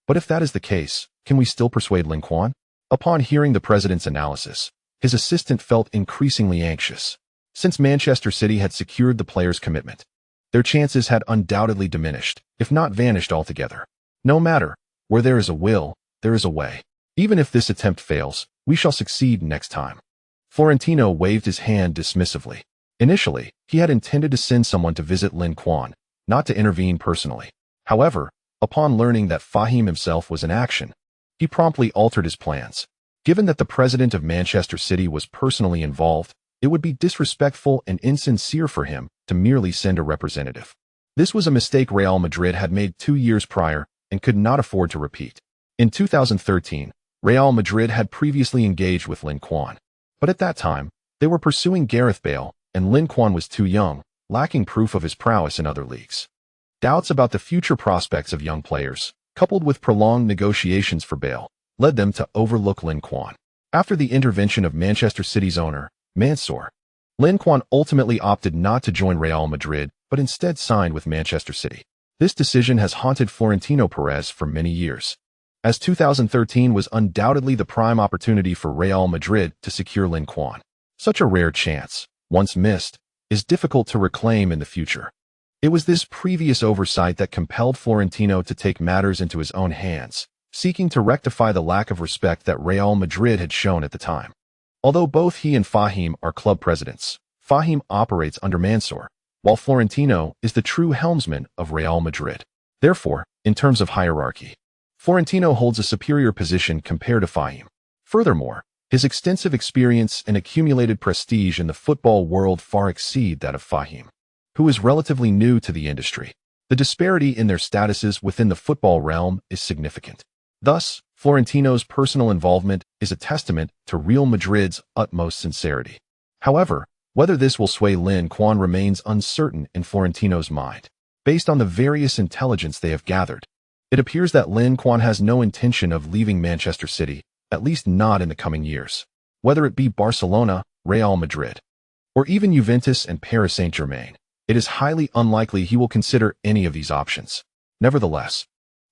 "But if that is the case, can we still persuade Lin Quan?" Upon hearing the president's analysis, his assistant felt increasingly anxious. Since Manchester City had secured the player's commitment, their chances had undoubtedly diminished, if not vanished altogether. No matter, where there is a will, there is a way. Even if this attempt fails, we shall succeed next time. Florentino waved his hand dismissively. Initially, he had intended to send someone to visit Lin Quan, not to intervene personally. However, upon learning that Fahim himself was in action, he promptly altered his plans. Given that the president of Manchester City was personally involved, it would be disrespectful and insincere for him to merely send a representative. This was a mistake Real Madrid had made 2 years prior and could not afford to repeat. In 2013, Real Madrid had previously engaged with Lin Quan, but at that time, they were pursuing Gareth Bale, and Lin Quan was too young, lacking proof of his prowess in other leagues. Doubts about the future prospects of young players, coupled with prolonged negotiations for Bale, led them to overlook Lin Quan. After the intervention of Manchester City's owner, Mansour, Lin Quan ultimately opted not to join Real Madrid, but instead signed with Manchester City. This decision has haunted Florentino Perez for many years, as 2013 was undoubtedly the prime opportunity for Real Madrid to secure Lin Quan. Such a rare chance, once missed, is difficult to reclaim in the future. It was this previous oversight that compelled Florentino to take matters into his own hands, seeking to rectify the lack of respect that Real Madrid had shown at the time. Although both he and Fahim are club presidents, Fahim operates under Mansour, while Florentino is the true helmsman of Real Madrid. Therefore, in terms of hierarchy, Florentino holds a superior position compared to Fahim. Furthermore, his extensive experience and accumulated prestige in the football world far exceed that of Fahim, who is relatively new to the industry. The disparity in their statuses within the football realm is significant. Thus, Florentino's personal involvement is a testament to Real Madrid's utmost sincerity. However, whether this will sway Lin Quan remains uncertain in Florentino's mind. Based on the various intelligence they have gathered, it appears that Lin Quan has no intention of leaving Manchester City, at least not in the coming years. Whether it be Barcelona, Real Madrid, or even Juventus and Paris Saint-Germain, it is highly unlikely he will consider any of these options. Nevertheless,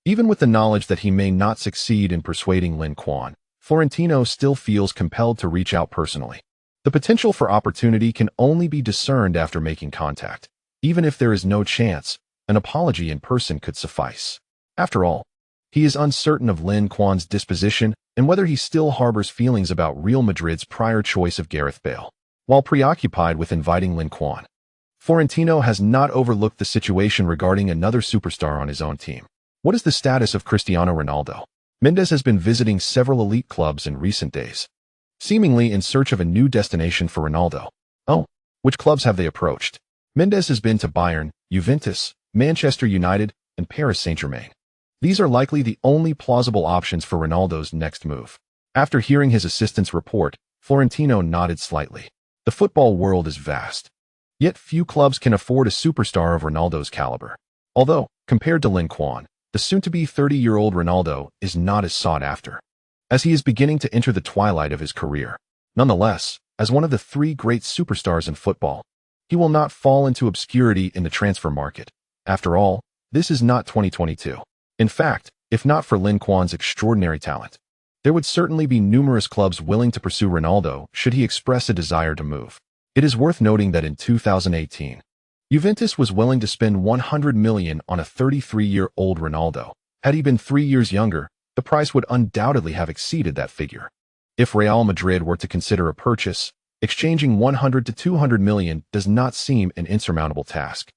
even with the knowledge that he may not succeed in persuading Lin Quan, Florentino still feels compelled to reach out personally. The potential for opportunity can only be discerned after making contact. Even if there is no chance, an apology in person could suffice. After all, he is uncertain of Lin Quan's disposition and whether he still harbors feelings about Real Madrid's prior choice of Gareth Bale. While preoccupied with inviting Lin Quan, Florentino has not overlooked the situation regarding another superstar on his own team. What is the status of Cristiano Ronaldo? Mendes has been visiting several elite clubs in recent days, seemingly in search of a new destination for Ronaldo. Oh, which clubs have they approached? Mendes has been to Bayern, Juventus, Manchester United, and Paris Saint-Germain. These are likely the only plausible options for Ronaldo's next move. After hearing his assistant's report, Florentino nodded slightly. The football world is vast. Yet few clubs can afford a superstar of Ronaldo's caliber. Although, compared to Lin Quan, the soon-to-be 30-year-old Ronaldo is not as sought after, as he is beginning to enter the twilight of his career. Nonetheless, as one of the three great superstars in football, he will not fall into obscurity in the transfer market. After all, this is not 2022. In fact, if not for Lin Quan's extraordinary talent, there would certainly be numerous clubs willing to pursue Ronaldo should he express a desire to move. It is worth noting that in 2018, Juventus was willing to spend $100 million on a 33-year-old Ronaldo. Had he been 3 years younger, the price would undoubtedly have exceeded that figure. If Real Madrid were to consider a purchase, exchanging $100 to $200 million does not seem an insurmountable task.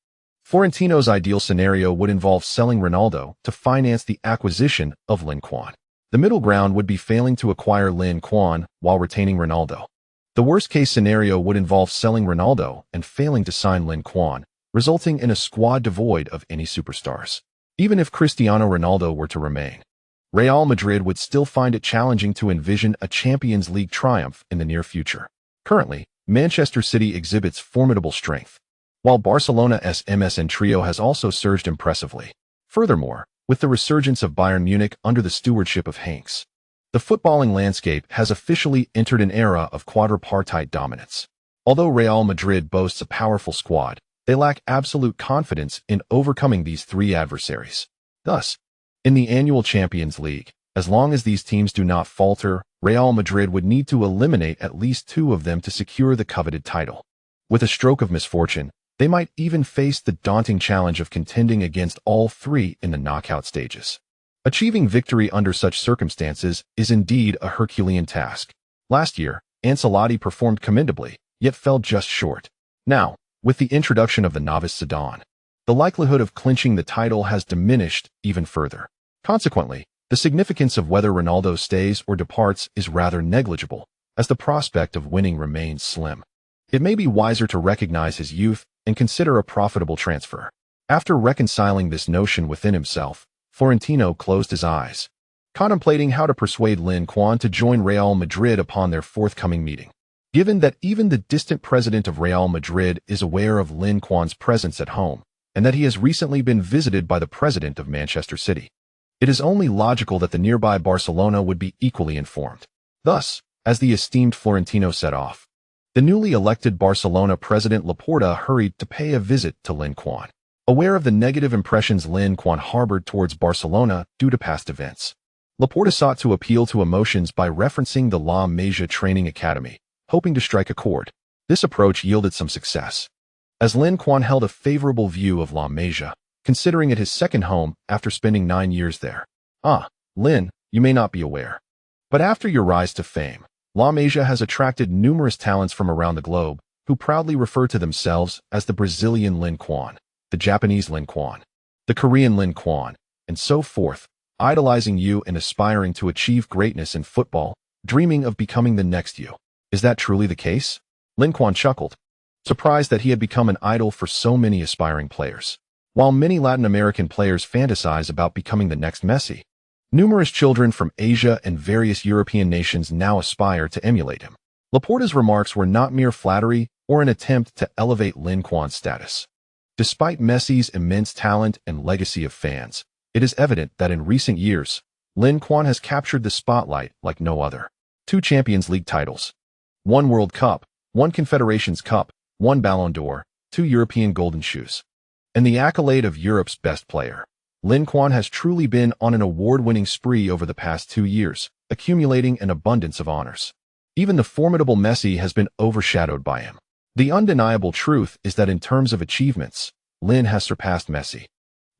Florentino's ideal scenario would involve selling Ronaldo to finance the acquisition of Lin Quan. The middle ground would be failing to acquire Lin Quan while retaining Ronaldo. The worst-case scenario would involve selling Ronaldo and failing to sign Lin Quan, resulting in a squad devoid of any superstars. Even if Cristiano Ronaldo were to remain, Real Madrid would still find it challenging to envision a Champions League triumph in the near future. Currently, Manchester City exhibits formidable strength, while Barcelona's MSN trio has also surged impressively. Furthermore, with the resurgence of Bayern Munich under the stewardship of Hanks, the footballing landscape has officially entered an era of quadripartite dominance. Although Real Madrid boasts a powerful squad, they lack absolute confidence in overcoming these three adversaries. Thus, in the annual Champions League, as long as these teams do not falter, Real Madrid would need to eliminate at least two of them to secure the coveted title. With a stroke of misfortune, they might even face the daunting challenge of contending against all three in the knockout stages. Achieving victory under such circumstances is indeed a Herculean task. Last year, Ancelotti performed commendably, yet fell just short. Now, with the introduction of the novice Zidane, the likelihood of clinching the title has diminished even further. Consequently, the significance of whether Ronaldo stays or departs is rather negligible, as the prospect of winning remains slim. It may be wiser to recognize his youth and consider a profitable transfer. After reconciling this notion within himself, Florentino closed his eyes, contemplating how to persuade Lin Quan to join Real Madrid upon their forthcoming meeting. Given that even the distant president of Real Madrid is aware of Lin Quan's presence at home, and that he has recently been visited by the president of Manchester City, it is only logical that the nearby Barcelona would be equally informed. Thus, as the esteemed Florentino set off, the newly elected Barcelona president Laporta hurried to pay a visit to Lin Quan. Aware of the negative impressions Lin Quan harbored towards Barcelona due to past events, Laporta sought to appeal to emotions by referencing the La Masia training academy, hoping to strike a chord. This approach yielded some success, as Lin Quan held a favorable view of La Masia, considering it his second home after spending 9 years there. Lin, you may not be aware, but after your rise to fame, La Masia has attracted numerous talents from around the globe who proudly refer to themselves as the Brazilian Lin Quan, the Japanese Lin Quan, the Korean Lin Quan, and so forth, idolizing you and aspiring to achieve greatness in football, dreaming of becoming the next you. Is that truly the case? Lin Quan chuckled, surprised that he had become an idol for so many aspiring players. While many Latin American players fantasize about becoming the next Messi, numerous children from Asia and various European nations now aspire to emulate him. Laporta's remarks were not mere flattery or an attempt to elevate Lin Quan's status. Despite Messi's immense talent and legacy of fans, it is evident that in recent years, Lin Quan has captured the spotlight like no other. 2 Champions League titles, 1 World Cup, 1 Confederations Cup, 1 Ballon d'Or, 2 European Golden Shoes, and the accolade of Europe's best player. Lin Quan has truly been on an award-winning spree over the past 2 years, accumulating an abundance of honors. Even the formidable Messi has been overshadowed by him. The undeniable truth is that in terms of achievements, Lin has surpassed Messi.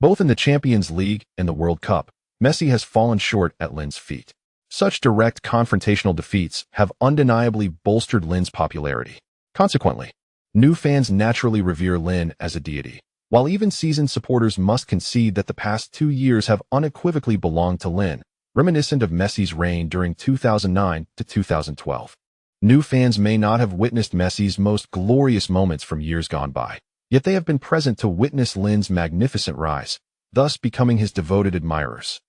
Both in the Champions League and the World Cup, Messi has fallen short at Lin's feet. Such direct confrontational defeats have undeniably bolstered Lin's popularity. Consequently, new fans naturally revere Lin as a deity, while even seasoned supporters must concede that the past 2 years have unequivocally belonged to Lin, reminiscent of Messi's reign during 2009 to 2012. New fans may not have witnessed Messi's most glorious moments from years gone by, yet they have been present to witness Lin's magnificent rise, thus becoming his devoted admirers.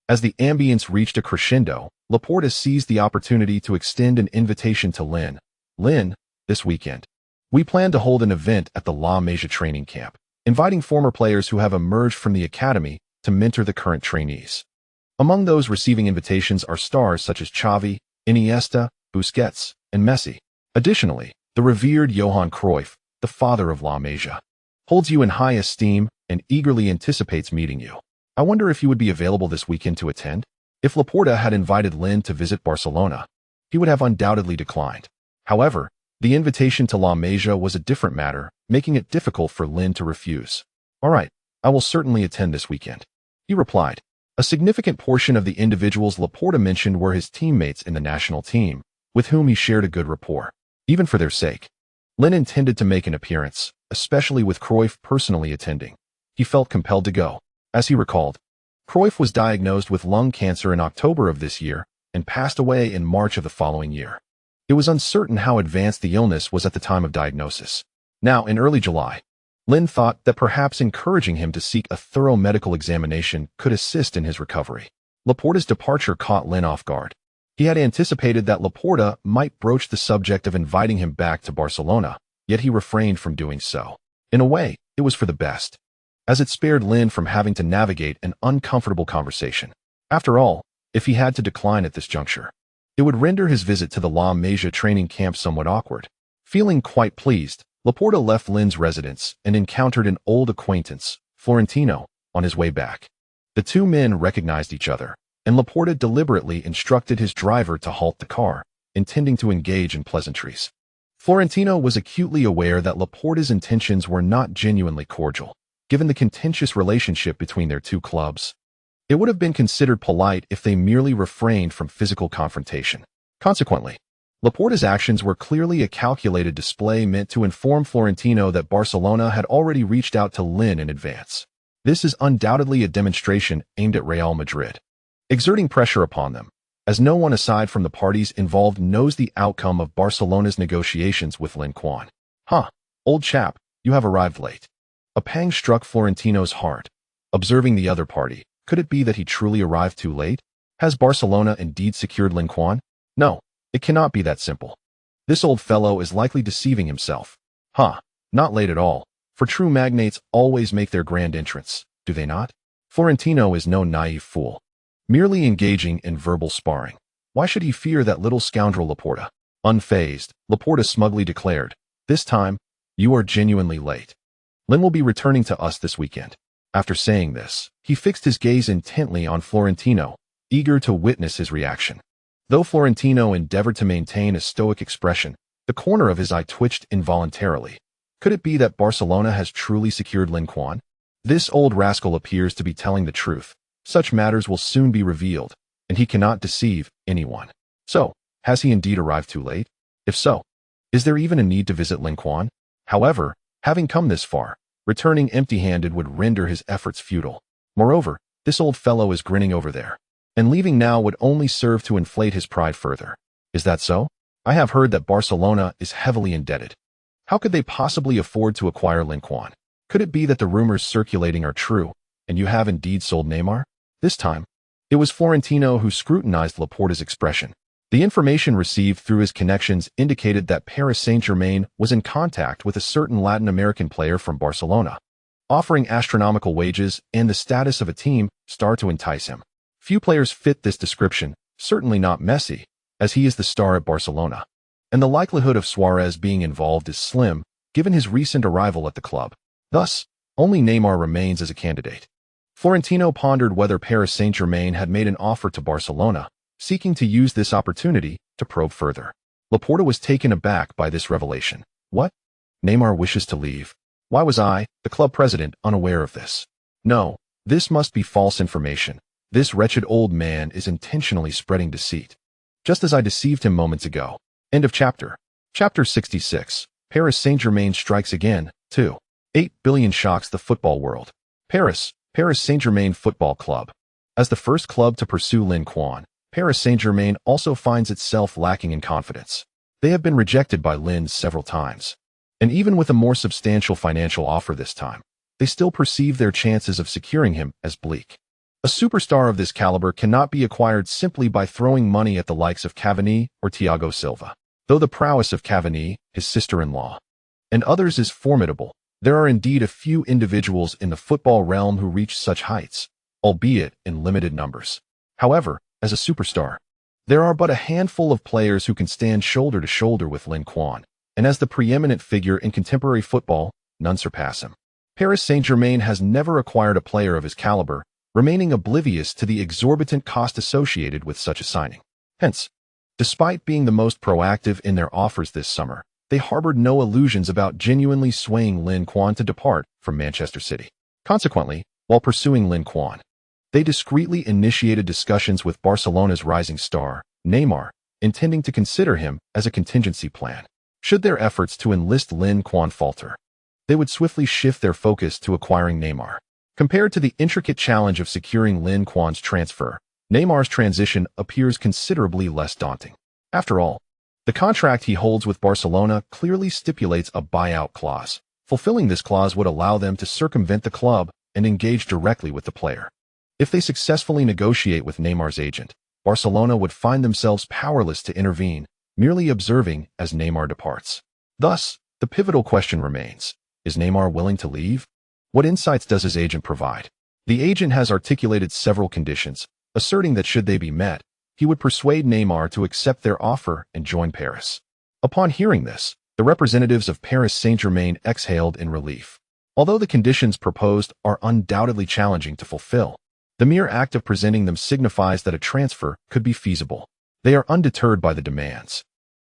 As the ambience reached a crescendo, Laporta seized the opportunity to extend an invitation to Lin. Lin, this weekend, we plan to hold an event at the La Masia training camp, inviting former players who have emerged from the academy to mentor the current trainees. Among those receiving invitations are stars such as Xavi, Iniesta, Busquets, and Messi. Additionally, the revered Johan Cruyff, the father of La Masia, holds you in high esteem and eagerly anticipates meeting you. I wonder if you would be available this weekend to attend? If Laporta had invited Lin to visit Barcelona, he would have undoubtedly declined. However, the invitation to La Masia was a different matter, making it difficult for Lin to refuse. All right, I will certainly attend this weekend, he replied. A significant portion of the individuals Laporta mentioned were his teammates in the national team, with whom he shared a good rapport. Even for their sake, Lin intended to make an appearance, especially with Cruyff personally attending. He felt compelled to go. As he recalled, Cruyff was diagnosed with lung cancer in October of this year and passed away in March of the following year. It was uncertain how advanced the illness was at the time of diagnosis. Now, in early July, Lin thought that perhaps encouraging him to seek a thorough medical examination could assist in his recovery. Laporta's departure caught Lin off guard. He had anticipated that Laporta might broach the subject of inviting him back to Barcelona, yet he refrained from doing so. In a way, it was for the best, as it spared Lin from having to navigate an uncomfortable conversation. After all, if he had to decline at this juncture, it would render his visit to the La Masia training camp somewhat awkward. Feeling quite pleased, Laporta left Lin's residence and encountered an old acquaintance, Florentino, on his way back. The two men recognized each other, and Laporta deliberately instructed his driver to halt the car, intending to engage in pleasantries. Florentino was acutely aware that Laporta's intentions were not genuinely cordial, given the contentious relationship between their two clubs. It would have been considered polite if they merely refrained from physical confrontation. Consequently, Laporta's actions were clearly a calculated display meant to inform Florentino that Barcelona had already reached out to Lin in advance. This is undoubtedly a demonstration aimed at Real Madrid, exerting pressure upon them, as no one aside from the parties involved knows the outcome of Barcelona's negotiations with Lin Quan. Huh, old chap, you have arrived late. A pang struck Florentino's heart. Observing the other party, could it be that he truly arrived too late? Has Barcelona indeed secured Lin Quan? No, it cannot be that simple. This old fellow is likely deceiving himself. Not late at all, for true magnates always make their grand entrance, do they not? Florentino is no naive fool, merely engaging in verbal sparring. Why should he fear that little scoundrel Laporta? Unfazed, Laporta smugly declared, "This time, you are genuinely late. Lin will be returning to us this weekend." After saying this, he fixed his gaze intently on Florentino, eager to witness his reaction. Though Florentino endeavored to maintain a stoic expression, the corner of his eye twitched involuntarily. Could it be that Barcelona has truly secured Lin Quan? This old rascal appears to be telling the truth. Such matters will soon be revealed, and he cannot deceive anyone. So, has he indeed arrived too late? If so, is there even a need to visit Lin Quan? However, having come this far, returning empty-handed would render his efforts futile. Moreover, this old fellow is grinning over there, and leaving now would only serve to inflate his pride further. Is that so? I have heard that Barcelona is heavily indebted. How could they possibly afford to acquire Lin Quan? Could it be that the rumors circulating are true, and you have indeed sold Neymar? This time, it was Florentino who scrutinized Laporta's expression. The information received through his connections indicated that Paris Saint-Germain was in contact with a certain Latin American player from Barcelona, offering astronomical wages and the status of a team star to entice him. Few players fit this description, certainly not Messi, as he is the star at Barcelona, and the likelihood of Suarez being involved is slim, given his recent arrival at the club. Thus, only Neymar remains as a candidate. Florentino pondered whether Paris Saint-Germain had made an offer to Barcelona, seeking to use this opportunity to probe further. Laporta was taken aback by this revelation. What? Neymar wishes to leave? Why was I, the club president, unaware of this? No, this must be false information. This wretched old man is intentionally spreading deceit. Just as I deceived him moments ago. End of chapter. Chapter 66. Paris Saint-Germain strikes again, too. 8 billion shocks the football world. Paris Saint-Germain Football Club. As the first club to pursue Lin Quan, Paris Saint-Germain also finds itself lacking in confidence. They have been rejected by Lin several times. And even with a more substantial financial offer this time, they still perceive their chances of securing him as bleak. A superstar of this caliber cannot be acquired simply by throwing money at the likes of Cavani or Thiago Silva. Though the prowess of Cavani, his sister-in-law, and others is formidable, there are indeed a few individuals in the football realm who reach such heights, albeit in limited numbers. However, as a superstar, there are but a handful of players who can stand shoulder to shoulder with Lin Quan, and as the preeminent figure in contemporary football, none surpass him. Paris Saint-Germain has never acquired a player of his caliber, remaining oblivious to the exorbitant cost associated with such a signing. Hence, despite being the most proactive in their offers this summer, they harbored no illusions about genuinely swaying Lin Quan to depart from Manchester City. Consequently, while pursuing Lin Quan, they discreetly initiated discussions with Barcelona's rising star, Neymar, intending to consider him as a contingency plan. Should their efforts to enlist Lin Quan falter, they would swiftly shift their focus to acquiring Neymar. Compared to the intricate challenge of securing Lin Quan's transfer, Neymar's transition appears considerably less daunting. After all, the contract he holds with Barcelona clearly stipulates a buyout clause. Fulfilling this clause would allow them to circumvent the club and engage directly with the player. If they successfully negotiate with Neymar's agent, Barcelona would find themselves powerless to intervene, merely observing as Neymar departs. Thus, the pivotal question remains, is Neymar willing to leave? What insights does his agent provide? The agent has articulated several conditions, asserting that should they be met, he would persuade Neymar to accept their offer and join Paris. Upon hearing this, the representatives of Paris Saint-Germain exhaled in relief. Although the conditions proposed are undoubtedly challenging to fulfill, the mere act of presenting them signifies that a transfer could be feasible. They are undeterred by the demands.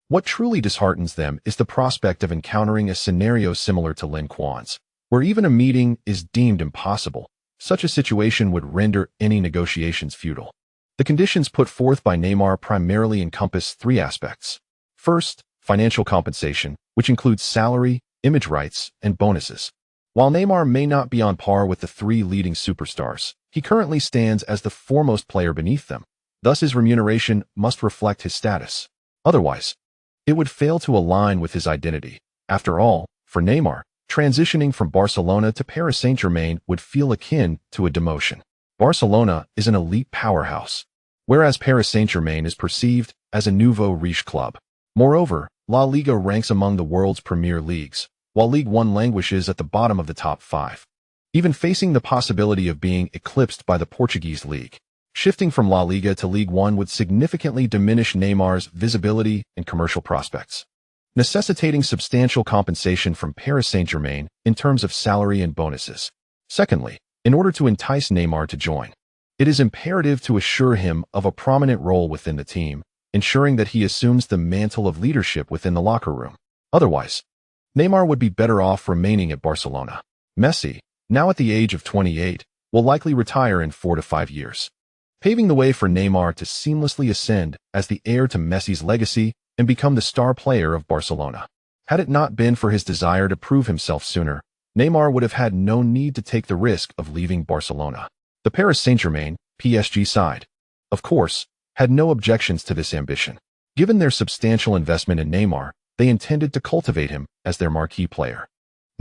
What truly disheartens them is the prospect of encountering a scenario similar to Lin Quan's, where even a meeting is deemed impossible. Such a situation would render any negotiations futile. The conditions put forth by Neymar primarily encompass three aspects. First, financial compensation, which includes salary, image rights, and bonuses. While Neymar may not be on par with the three leading superstars, he currently stands as the foremost player beneath them. Thus, his remuneration must reflect his status. Otherwise, it would fail to align with his identity. After all, for Neymar, transitioning from Barcelona to Paris Saint-Germain would feel akin to a demotion. Barcelona is an elite powerhouse, whereas Paris Saint-Germain is perceived as a nouveau riche club. Moreover, La Liga ranks among the world's premier leagues, while Ligue 1 languishes at the bottom of the top 5, even facing the possibility of being eclipsed by the Portuguese league. Shifting from La Liga to Ligue 1 would significantly diminish Neymar's visibility and commercial prospects, necessitating substantial compensation from Paris Saint-Germain in terms of salary and bonuses. Secondly, in order to entice Neymar to join, it is imperative to assure him of a prominent role within the team, ensuring that he assumes the mantle of leadership within the locker room. Otherwise, Neymar would be better off remaining at Barcelona. Messi, now at the age of 28, will likely retire in 4 to 5 years, paving the way for Neymar to seamlessly ascend as the heir to Messi's legacy and become the star player of Barcelona. Had it not been for his desire to prove himself sooner, Neymar would have had no need to take the risk of leaving Barcelona. The Paris Saint-Germain, PSG side, of course, had no objections to this ambition. Given their substantial investment in Neymar, they intended to cultivate him as their marquee player.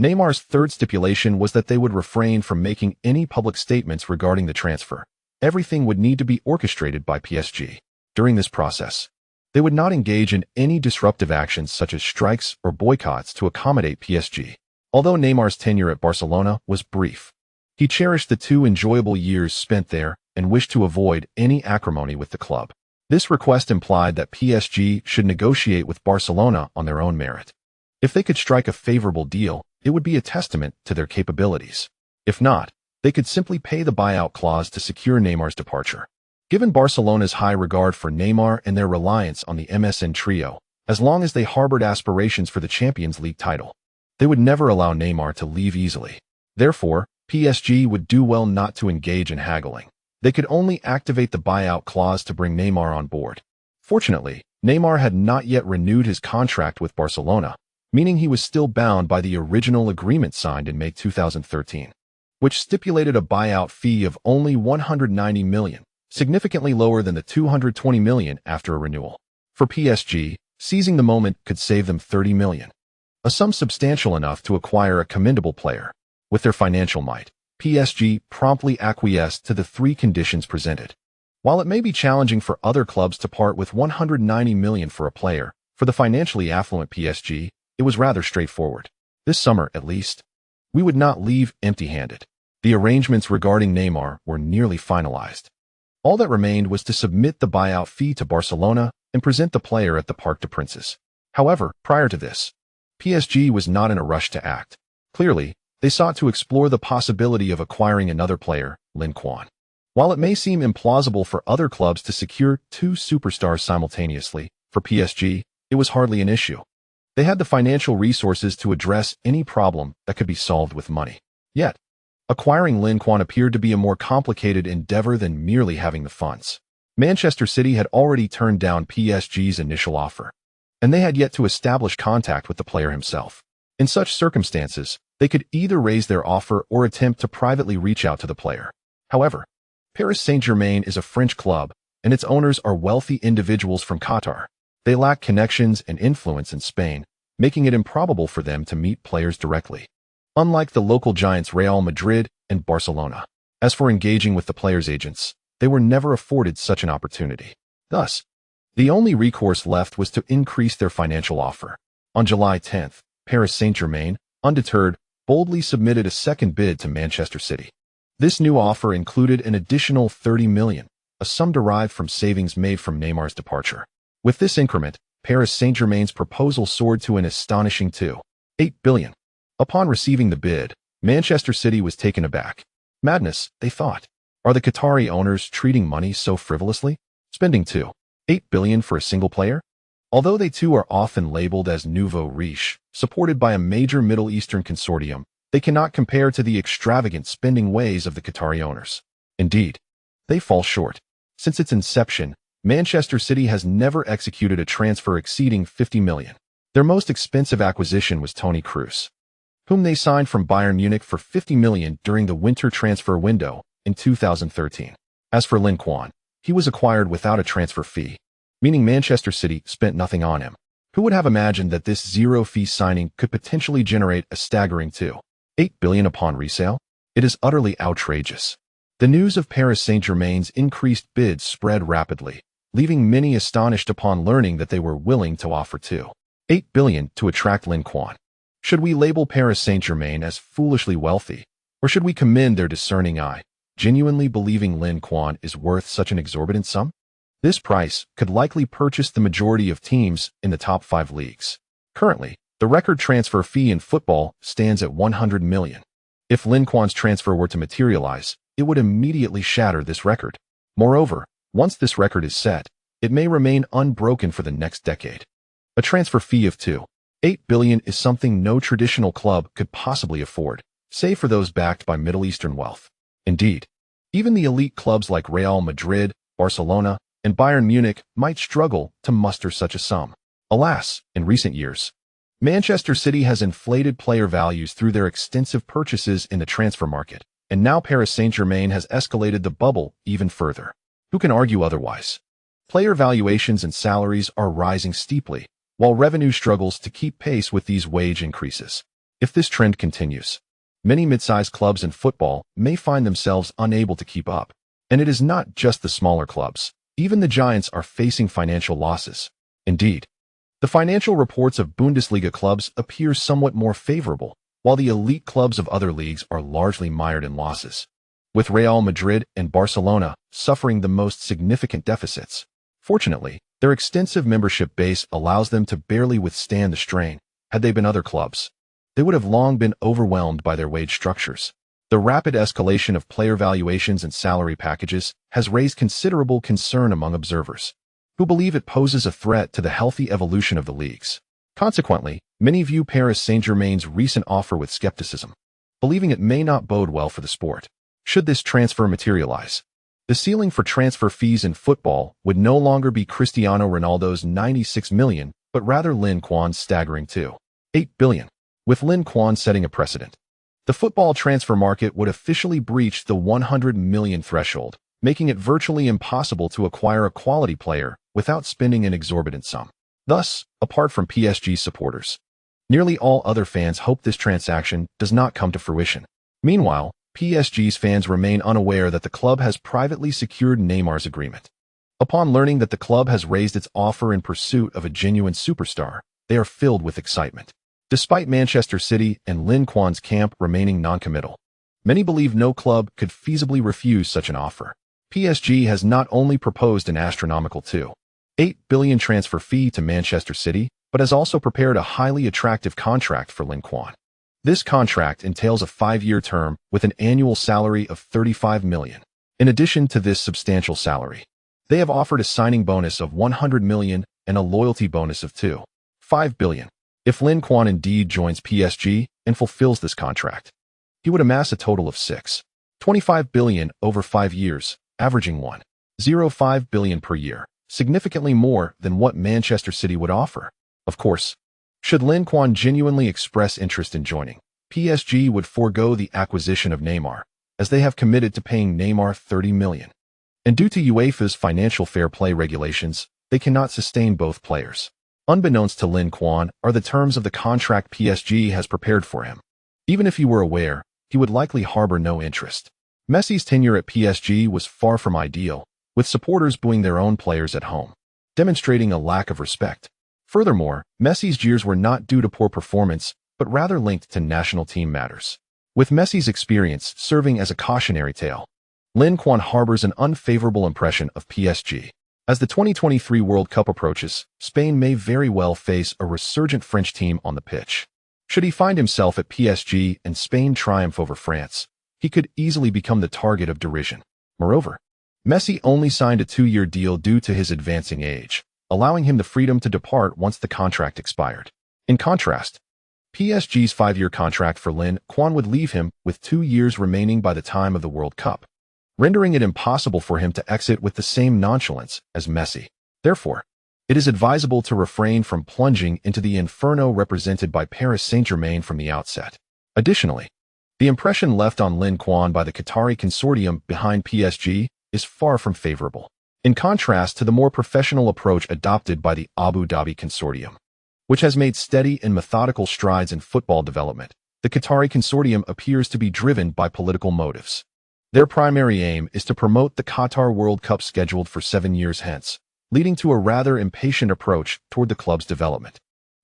Neymar's third stipulation was that they would refrain from making any public statements regarding the transfer. Everything would need to be orchestrated by PSG. During this process, they would not engage in any disruptive actions such as strikes or boycotts to accommodate PSG. Although Neymar's tenure at Barcelona was brief, he cherished the 2 enjoyable years spent there and wished to avoid any acrimony with the club. This request implied that PSG should negotiate with Barcelona on their own merit. If they could strike a favorable deal, it would be a testament to their capabilities. If not, they could simply pay the buyout clause to secure Neymar's departure. Given Barcelona's high regard for Neymar and their reliance on the MSN trio, as long as they harbored aspirations for the Champions League title. They would never allow Neymar to leave easily. Therefore, PSG would do well not to engage in haggling. They could only activate the buyout clause to bring Neymar on board. Fortunately, Neymar had not yet renewed his contract with Barcelona, meaning he was still bound by the original agreement signed in May 2013, which stipulated a buyout fee of only $190 million, significantly lower than the $220 million after a renewal. For PSG, seizing the moment could save them $30 million, a sum substantial enough to acquire a commendable player. With their financial might, PSG promptly acquiesced to the three conditions presented. While it may be challenging for other clubs to part with $190 million for a player, for the financially affluent PSG, it was rather straightforward. This summer, at least, we would not leave empty-handed. The arrangements regarding Neymar were nearly finalized. All that remained was to submit the buyout fee to Barcelona and present the player at the Parc des Princes. However, prior to this, PSG was not in a rush to act. Clearly, they sought to explore the possibility of acquiring another player, Lin Quan. While it may seem implausible for other clubs to secure two superstars simultaneously, for PSG, it was hardly an issue. They had the financial resources to address any problem that could be solved with money. Yet, acquiring Lin Quan appeared to be a more complicated endeavor than merely having the funds. Manchester City had already turned down PSG's initial offer, and they had yet to establish contact with the player himself. In such circumstances, they could either raise their offer or attempt to privately reach out to the player. However, Paris Saint-Germain is a French club, and its owners are wealthy individuals from Qatar. They lack connections and influence in Spain, making it improbable for them to meet players directly, unlike the local giants Real Madrid and Barcelona. As for engaging with the players' agents, they were never afforded such an opportunity. Thus, the only recourse left was to increase their financial offer. On July 10th, Paris Saint-Germain, undeterred, boldly submitted a second bid to Manchester City. This new offer included an additional $30 million, a sum derived from savings made from Neymar's departure. With this increment, Paris Saint-Germain's proposal soared to an astonishing $2.8 billion. Upon receiving the bid, Manchester City was taken aback. Madness, they thought. Are the Qatari owners treating money so frivolously? Spending $2.8 billion for a single player? Although they too are often labeled as nouveau riche, supported by a major Middle Eastern consortium, they cannot compare to the extravagant spending ways of the Qatari owners. Indeed, they fall short. Since its inception, Manchester City has never executed a transfer exceeding $50 million. Their most expensive acquisition was Toni Kroos, whom they signed from Bayern Munich for $50 million during the winter transfer window in 2013. As for Lin Quan, he was acquired without a transfer fee, meaning Manchester City spent nothing on him. Who would have imagined that this zero-fee signing could potentially generate a staggering $2.8 billion upon resale? It is utterly outrageous. The news of Paris Saint-Germain's increased bids spread rapidly, leaving many astonished upon learning that they were willing to offer $2.8 billion to attract Lin Quan. Should we label Paris Saint-Germain as foolishly wealthy, or should we commend their discerning eye, genuinely believing Lin Quan is worth such an exorbitant sum? This price could likely purchase the majority of teams in the top 5 leagues. Currently, the record transfer fee in football stands at $100 million. If Lin Quan's transfer were to materialize, it would immediately shatter this record. Moreover, once this record is set, it may remain unbroken for the next decade. A transfer fee of $2.8 billion is something no traditional club could possibly afford, save for those backed by Middle Eastern wealth. Indeed, even the elite clubs like Real Madrid, Barcelona, and Bayern Munich might struggle to muster such a sum. Alas, in recent years, Manchester City has inflated player values through their extensive purchases in the transfer market, and now Paris Saint-Germain has escalated the bubble even further. Who can argue otherwise? Player valuations and salaries are rising steeply, while revenue struggles to keep pace with these wage increases. If this trend continues, many mid-sized clubs in football may find themselves unable to keep up. And it is not just the smaller clubs. Even the giants are facing financial losses. Indeed, the financial reports of Bundesliga clubs appear somewhat more favorable, while the elite clubs of other leagues are largely mired in losses, with Real Madrid and Barcelona suffering the most significant deficits. Fortunately, their extensive membership base allows them to barely withstand the strain. Had they been other clubs, they would have long been overwhelmed by their wage structures. The rapid escalation of player valuations and salary packages has raised considerable concern among observers. who believe it poses a threat to the healthy evolution of the leagues. Consequently, many view Paris Saint-Germain's recent offer with skepticism, believing it may not bode well for the sport. Should this transfer materialize, the ceiling for transfer fees in football would no longer be Cristiano Ronaldo's 96 million, but rather Lin Quan's staggering $2.8 billion, with Lin Quan setting a precedent. The football transfer market would officially breach the 100 million threshold, making it virtually impossible to acquire a quality player without spending an exorbitant sum. Thus, apart from PSG supporters, nearly all other fans hope this transaction does not come to fruition. Meanwhile, PSG's fans remain unaware that the club has privately secured Neymar's agreement. Upon learning that the club has raised its offer in pursuit of a genuine superstar, they are filled with excitement. Despite Manchester City and Lin Quan's camp remaining non-committal, many believe no club could feasibly refuse such an offer. PSG has not only proposed an astronomical $2.8 billion transfer fee to Manchester City, but has also prepared a highly attractive contract for Lin Quan. This contract entails a 5-year term with an annual salary of $35 million. In addition to this substantial salary, they have offered a signing bonus of $100 million and a loyalty bonus of $2.5 billion. If Lin Quan indeed joins PSG and fulfills this contract, he would amass a total of $6.25 billion over 5 years, averaging $1.05 billion per year, significantly more than what Manchester City would offer. Of course, should Lin Quan genuinely express interest in joining, PSG would forego the acquisition of Neymar, as they have committed to paying Neymar $30 million. And due to UEFA's financial fair play regulations, they cannot sustain both players. Unbeknownst to Lin Quan are the terms of the contract PSG has prepared for him. Even if he were aware, he would likely harbor no interest. Messi's tenure at PSG was far from ideal, with supporters booing their own players at home, demonstrating a lack of respect. Furthermore, Messi's jeers were not due to poor performance, but rather linked to national team matters. With Messi's experience serving as a cautionary tale, Lin Quan harbors an unfavorable impression of PSG. As the 2023 World Cup approaches, Spain may very well face a resurgent French team on the pitch. Should he find himself at PSG and Spain triumph over France, he could easily become the target of derision. Moreover, Messi only signed a 2-year deal due to his advancing age, allowing him the freedom to depart once the contract expired. In contrast, PSG's 5-year contract for Lin Quan would leave him with 2 years remaining by the time of the World Cup, rendering it impossible for him to exit with the same nonchalance as Messi. Therefore, it is advisable to refrain from plunging into the inferno represented by Paris Saint-Germain from the outset. Additionally, the impression left on Lin Quan by the Qatari consortium behind PSG is far from favorable, in contrast to the more professional approach adopted by the Abu Dhabi consortium, which has made steady and methodical strides in football development. The Qatari consortium appears to be driven by political motives. Their primary aim is to promote the Qatar World Cup scheduled for 7 years hence, leading to a rather impatient approach toward the club's development.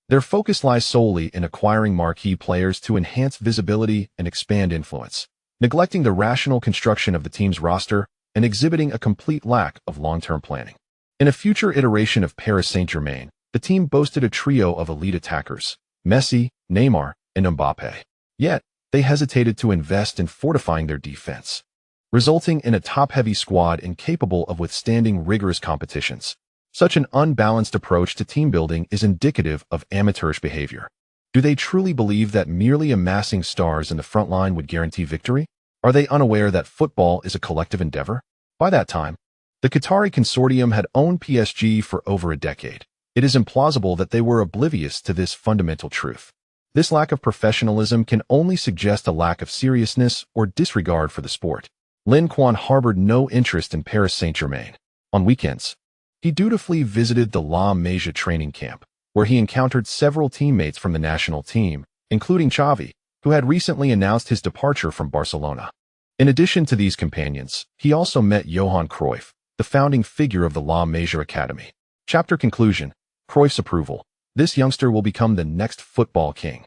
Their focus lies solely in acquiring marquee players to enhance visibility and expand influence, neglecting the rational construction of the team's roster and exhibiting a complete lack of long-term planning. In a future iteration of Paris Saint-Germain, the team boasted a trio of elite attackers, Messi, Neymar, and Mbappe. Yet, they hesitated to invest in fortifying their defense, resulting in a top-heavy squad incapable of withstanding rigorous competitions. Such an unbalanced approach to team building is indicative of amateurish behavior. Do they truly believe that merely amassing stars in the front line would guarantee victory? Are they unaware that football is a collective endeavor? By that time, the Qatari consortium had owned PSG for over a decade. It is implausible that they were oblivious to this fundamental truth. This lack of professionalism can only suggest a lack of seriousness or disregard for the sport. Lin Quan harbored no interest in Paris Saint-Germain. On weekends, he dutifully visited the La Masia training camp, where he encountered several teammates from the national team, including Xavi, who had recently announced his departure from Barcelona. In addition to these companions, he also met Johan Cruyff, the founding figure of the La Masia Academy. Chapter conclusion: Cruyff's approval. This youngster will become the next football king.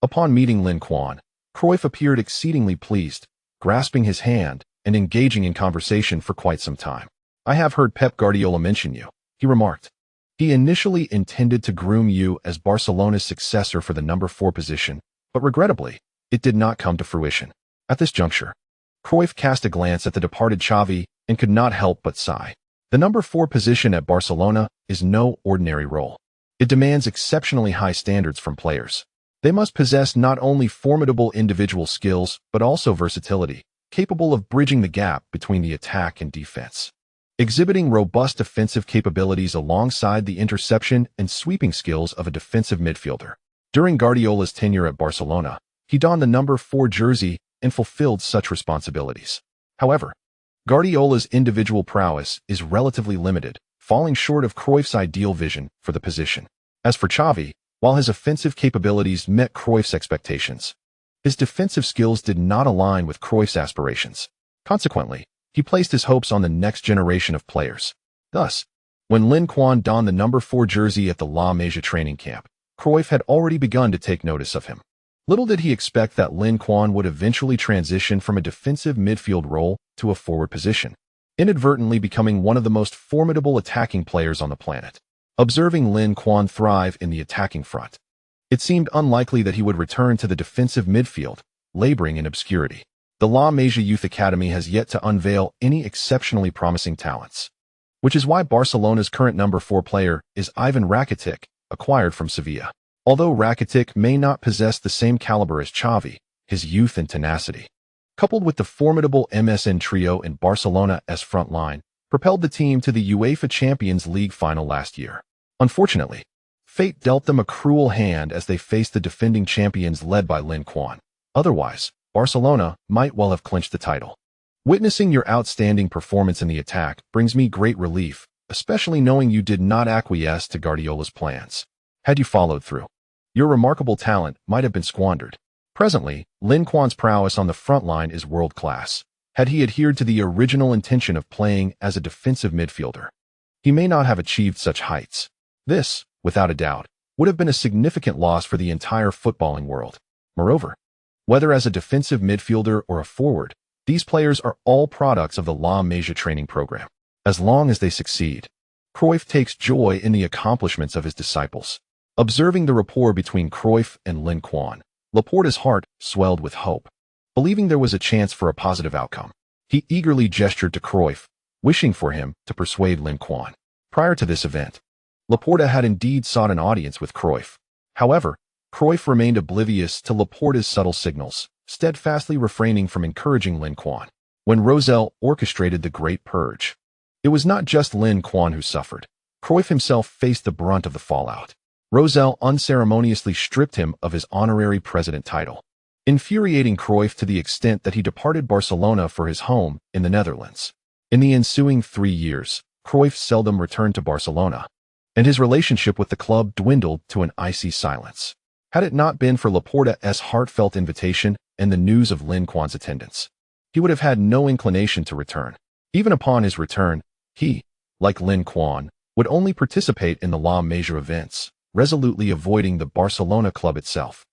Upon meeting Lin Quan, Cruyff appeared exceedingly pleased, grasping his hand and engaging in conversation for quite some time. "I have heard Pep Guardiola mention you," he remarked. "He initially intended to groom you as Barcelona's successor for the number 4 position, but regrettably, it did not come to fruition." At this juncture, Cruyff cast a glance at the departed Xavi and could not help but sigh. The number 4 position at Barcelona is no ordinary role. It demands exceptionally high standards from players. They must possess not only formidable individual skills, but also versatility, capable of bridging the gap between the attack and defense. Exhibiting robust offensive capabilities alongside the interception and sweeping skills of a defensive midfielder. During Guardiola's tenure at Barcelona, he donned the number 4 jersey and fulfilled such responsibilities. However, Guardiola's individual prowess is relatively limited, falling short of Cruyff's ideal vision for the position. As for Xavi, while his offensive capabilities met Cruyff's expectations, his defensive skills did not align with Cruyff's aspirations. Consequently, he placed his hopes on the next generation of players. Thus, when Lin Quan donned the number 4 jersey at the La Masia training camp, Cruyff had already begun to take notice of him. Little did he expect that Lin Quan would eventually transition from a defensive midfield role to a forward position, inadvertently becoming one of the most formidable attacking players on the planet. Observing Lin Quan thrive in the attacking front, it seemed unlikely that he would return to the defensive midfield, laboring in obscurity. The La Masia Youth Academy has yet to unveil any exceptionally promising talents, which is why Barcelona's current number 4 player is Ivan Rakitic, acquired from Sevilla. Although Rakitic may not possess the same caliber as Xavi, his youth and tenacity, coupled with the formidable MSN trio in Barcelona's front line, propelled the team to the UEFA Champions League final last year. Unfortunately, fate dealt them a cruel hand as they faced the defending champions led by Lin Quan. Otherwise, Barcelona might well have clinched the title. Witnessing your outstanding performance in the attack brings me great relief, especially knowing you did not acquiesce to Guardiola's plans. Had you followed through, your remarkable talent might have been squandered. Presently, Lin Quan's prowess on the front line is world-class. Had he adhered to the original intention of playing as a defensive midfielder, he may not have achieved such heights. This, without a doubt, would have been a significant loss for the entire footballing world. Moreover, whether as a defensive midfielder or a forward, these players are all products of the La Masia training program. As long as they succeed, Cruyff takes joy in the accomplishments of his disciples. Observing the rapport between Cruyff and Lin Quan, Laporta's heart swelled with hope. Believing there was a chance for a positive outcome, he eagerly gestured to Cruyff, wishing for him to persuade Lin Quan. Prior to this event, Laporta had indeed sought an audience with Cruyff. However, Cruyff remained oblivious to Laporta's subtle signals, steadfastly refraining from encouraging Lin Quan. When Rosell orchestrated the Great Purge, it was not just Lin Quan who suffered. Cruyff himself faced the brunt of the fallout. Rosell unceremoniously stripped him of his honorary president title, infuriating Cruyff to the extent that he departed Barcelona for his home in the Netherlands. In the ensuing 3 years, Cruyff seldom returned to Barcelona, and his relationship with the club dwindled to an icy silence. Had it not been for Laporta's heartfelt invitation and the news of Lin Quan's attendance, he would have had no inclination to return. Even upon his return, he, like Lin Quan, would only participate in the La Masia events, resolutely avoiding the Barcelona club itself.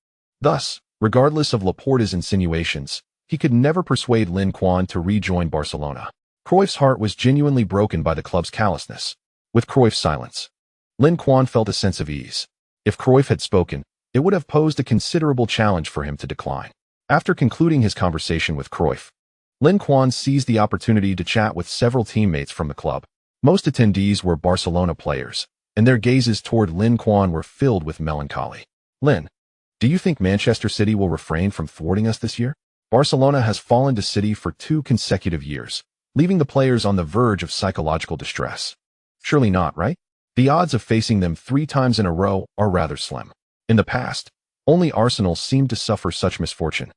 Thus, regardless of Laporta's insinuations, he could never persuade Lin Quan to rejoin Barcelona. Cruyff's heart was genuinely broken by the club's callousness. With Cruyff's silence, Lin Quan felt a sense of ease. If Cruyff had spoken, it would have posed a considerable challenge for him to decline. After concluding his conversation with Cruyff, Lin Quan seized the opportunity to chat with several teammates from the club. Most attendees were Barcelona players, and their gazes toward Lin Quan were filled with melancholy. Lin, do you think Manchester City will refrain from thwarting us this year? Barcelona has fallen to City for 2 consecutive years, leaving the players on the verge of psychological distress. Surely not, right? The odds of facing them 3 times in a row are rather slim. In the past, only Arsenal seemed to suffer such misfortune,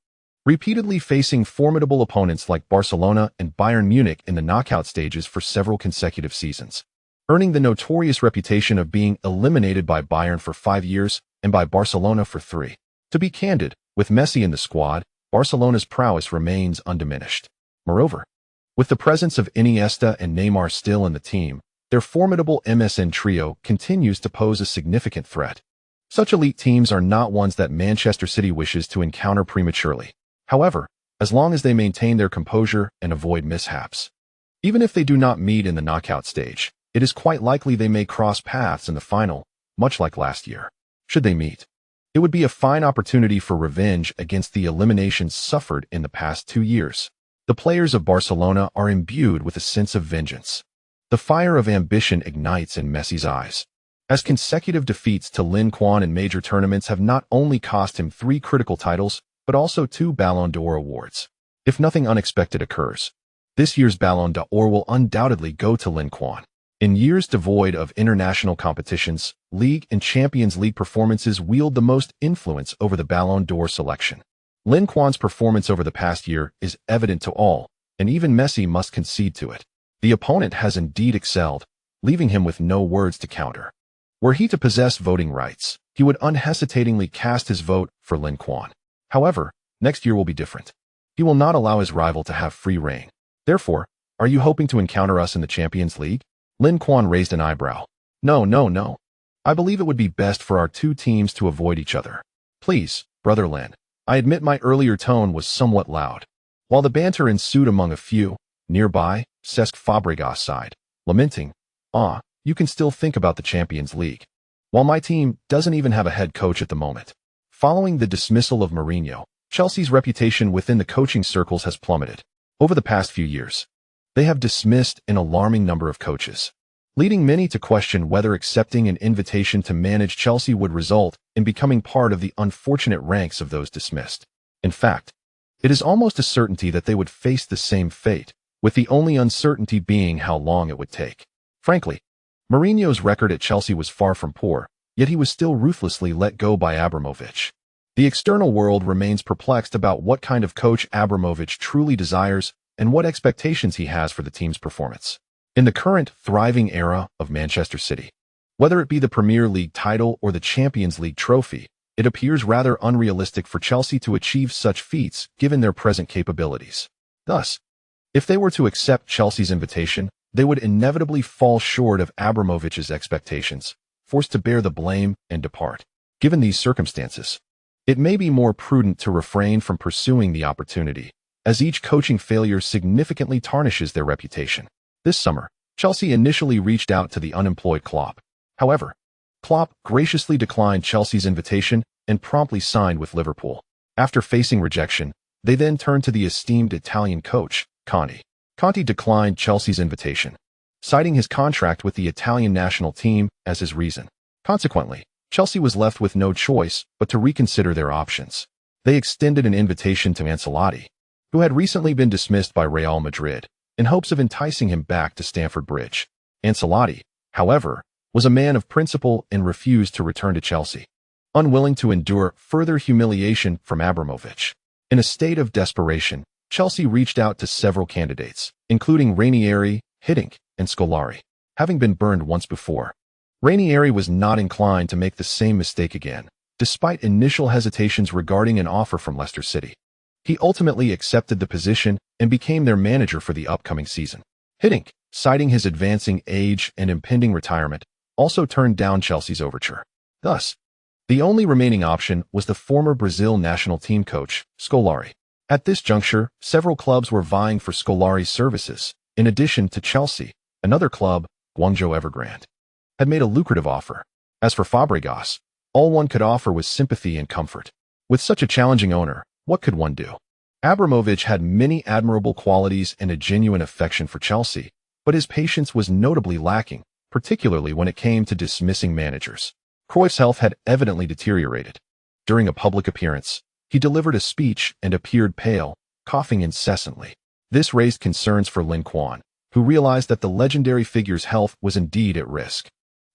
repeatedly facing formidable opponents like Barcelona and Bayern Munich in the knockout stages for several consecutive seasons, earning the notorious reputation of being eliminated by Bayern for 5 years and by Barcelona for 3. To be candid, with Messi in the squad, Barcelona's prowess remains undiminished. Moreover, with the presence of Iniesta and Neymar still in the team, their formidable MSN trio continues to pose a significant threat. Such elite teams are not ones that Manchester City wishes to encounter prematurely. However, as long as they maintain their composure and avoid mishaps, even if they do not meet in the knockout stage, it is quite likely they may cross paths in the final, much like last year. Should they meet, it would be a fine opportunity for revenge against the eliminations suffered in the past 2 years. The players of Barcelona are imbued with a sense of vengeance. The fire of ambition ignites in Messi's eyes, as consecutive defeats to Lin Quan in major tournaments have not only cost him 3 critical titles, but also 2 Ballon d'Or awards. If nothing unexpected occurs, this year's Ballon d'Or will undoubtedly go to Lin Quan. In years devoid of international competitions, League and Champions League performances wield the most influence over the Ballon d'Or selection. Lin Quan's performance over the past year is evident to all, and even Messi must concede to it. The opponent has indeed excelled, leaving him with no words to counter. Were he to possess voting rights, he would unhesitatingly cast his vote for Lin Quan. However, next year will be different. He will not allow his rival to have free rein. Therefore, are you hoping to encounter us in the Champions League? Lin Quan raised an eyebrow. No. I believe it would be best for our 2 teams to avoid each other. Please, Brother Lin. I admit my earlier tone was somewhat loud. While the banter ensued among a few, nearby, Cesc Fabregas sighed, lamenting, you can still think about the Champions League. While my team doesn't even have a head coach at the moment. Following the dismissal of Mourinho, Chelsea's reputation within the coaching circles has plummeted. Over the past few years, they have dismissed an alarming number of coaches, leading many to question whether accepting an invitation to manage Chelsea would result in becoming part of the unfortunate ranks of those dismissed. In fact, it is almost a certainty that they would face the same fate, with the only uncertainty being how long it would take. Frankly, Mourinho's record at Chelsea was far from poor, yet he was still ruthlessly let go by Abramovich. The external world remains perplexed about what kind of coach Abramovich truly desires and what expectations he has for the team's performance. In the current, thriving era of Manchester City, whether it be the Premier League title or the Champions League trophy, it appears rather unrealistic for Chelsea to achieve such feats given their present capabilities. Thus, if they were to accept Chelsea's invitation, they would inevitably fall short of Abramovich's expectations, forced to bear the blame and depart. Given these circumstances, it may be more prudent to refrain from pursuing the opportunity, as each coaching failure significantly tarnishes their reputation. This summer, Chelsea initially reached out to the unemployed Klopp. However, Klopp graciously declined Chelsea's invitation and promptly signed with Liverpool. After facing rejection, they then turned to the esteemed Italian coach, Conte. Conte declined Chelsea's invitation, citing his contract with the Italian national team as his reason. Consequently, Chelsea was left with no choice but to reconsider their options. They extended an invitation to Ancelotti, who had recently been dismissed by Real Madrid, in hopes of enticing him back to Stamford Bridge. Ancelotti, however, was a man of principle and refused to return to Chelsea, unwilling to endure further humiliation from Abramovich. In a state of desperation, Chelsea reached out to several candidates, including Ranieri, Hiddink, and Scolari. Having been burned once before, Ranieri was not inclined to make the same mistake again, despite initial hesitations regarding an offer from Leicester City. He ultimately accepted the position and became their manager for the upcoming season. Hiddink, citing his advancing age and impending retirement, also turned down Chelsea's overture. Thus, the only remaining option was the former Brazil national team coach, Scolari. At this juncture, several clubs were vying for Scolari's services. In addition to Chelsea, another club, Guangzhou Evergrande, had made a lucrative offer. As for Fabregas, all one could offer was sympathy and comfort. With such a challenging owner, what could one do? Abramovich had many admirable qualities and a genuine affection for Chelsea, but his patience was notably lacking, particularly when it came to dismissing managers. Cruyff's health had evidently deteriorated. During a public appearance, he delivered a speech and appeared pale, coughing incessantly. This raised concerns for Lin Quan, who realized that the legendary figure's health was indeed at risk.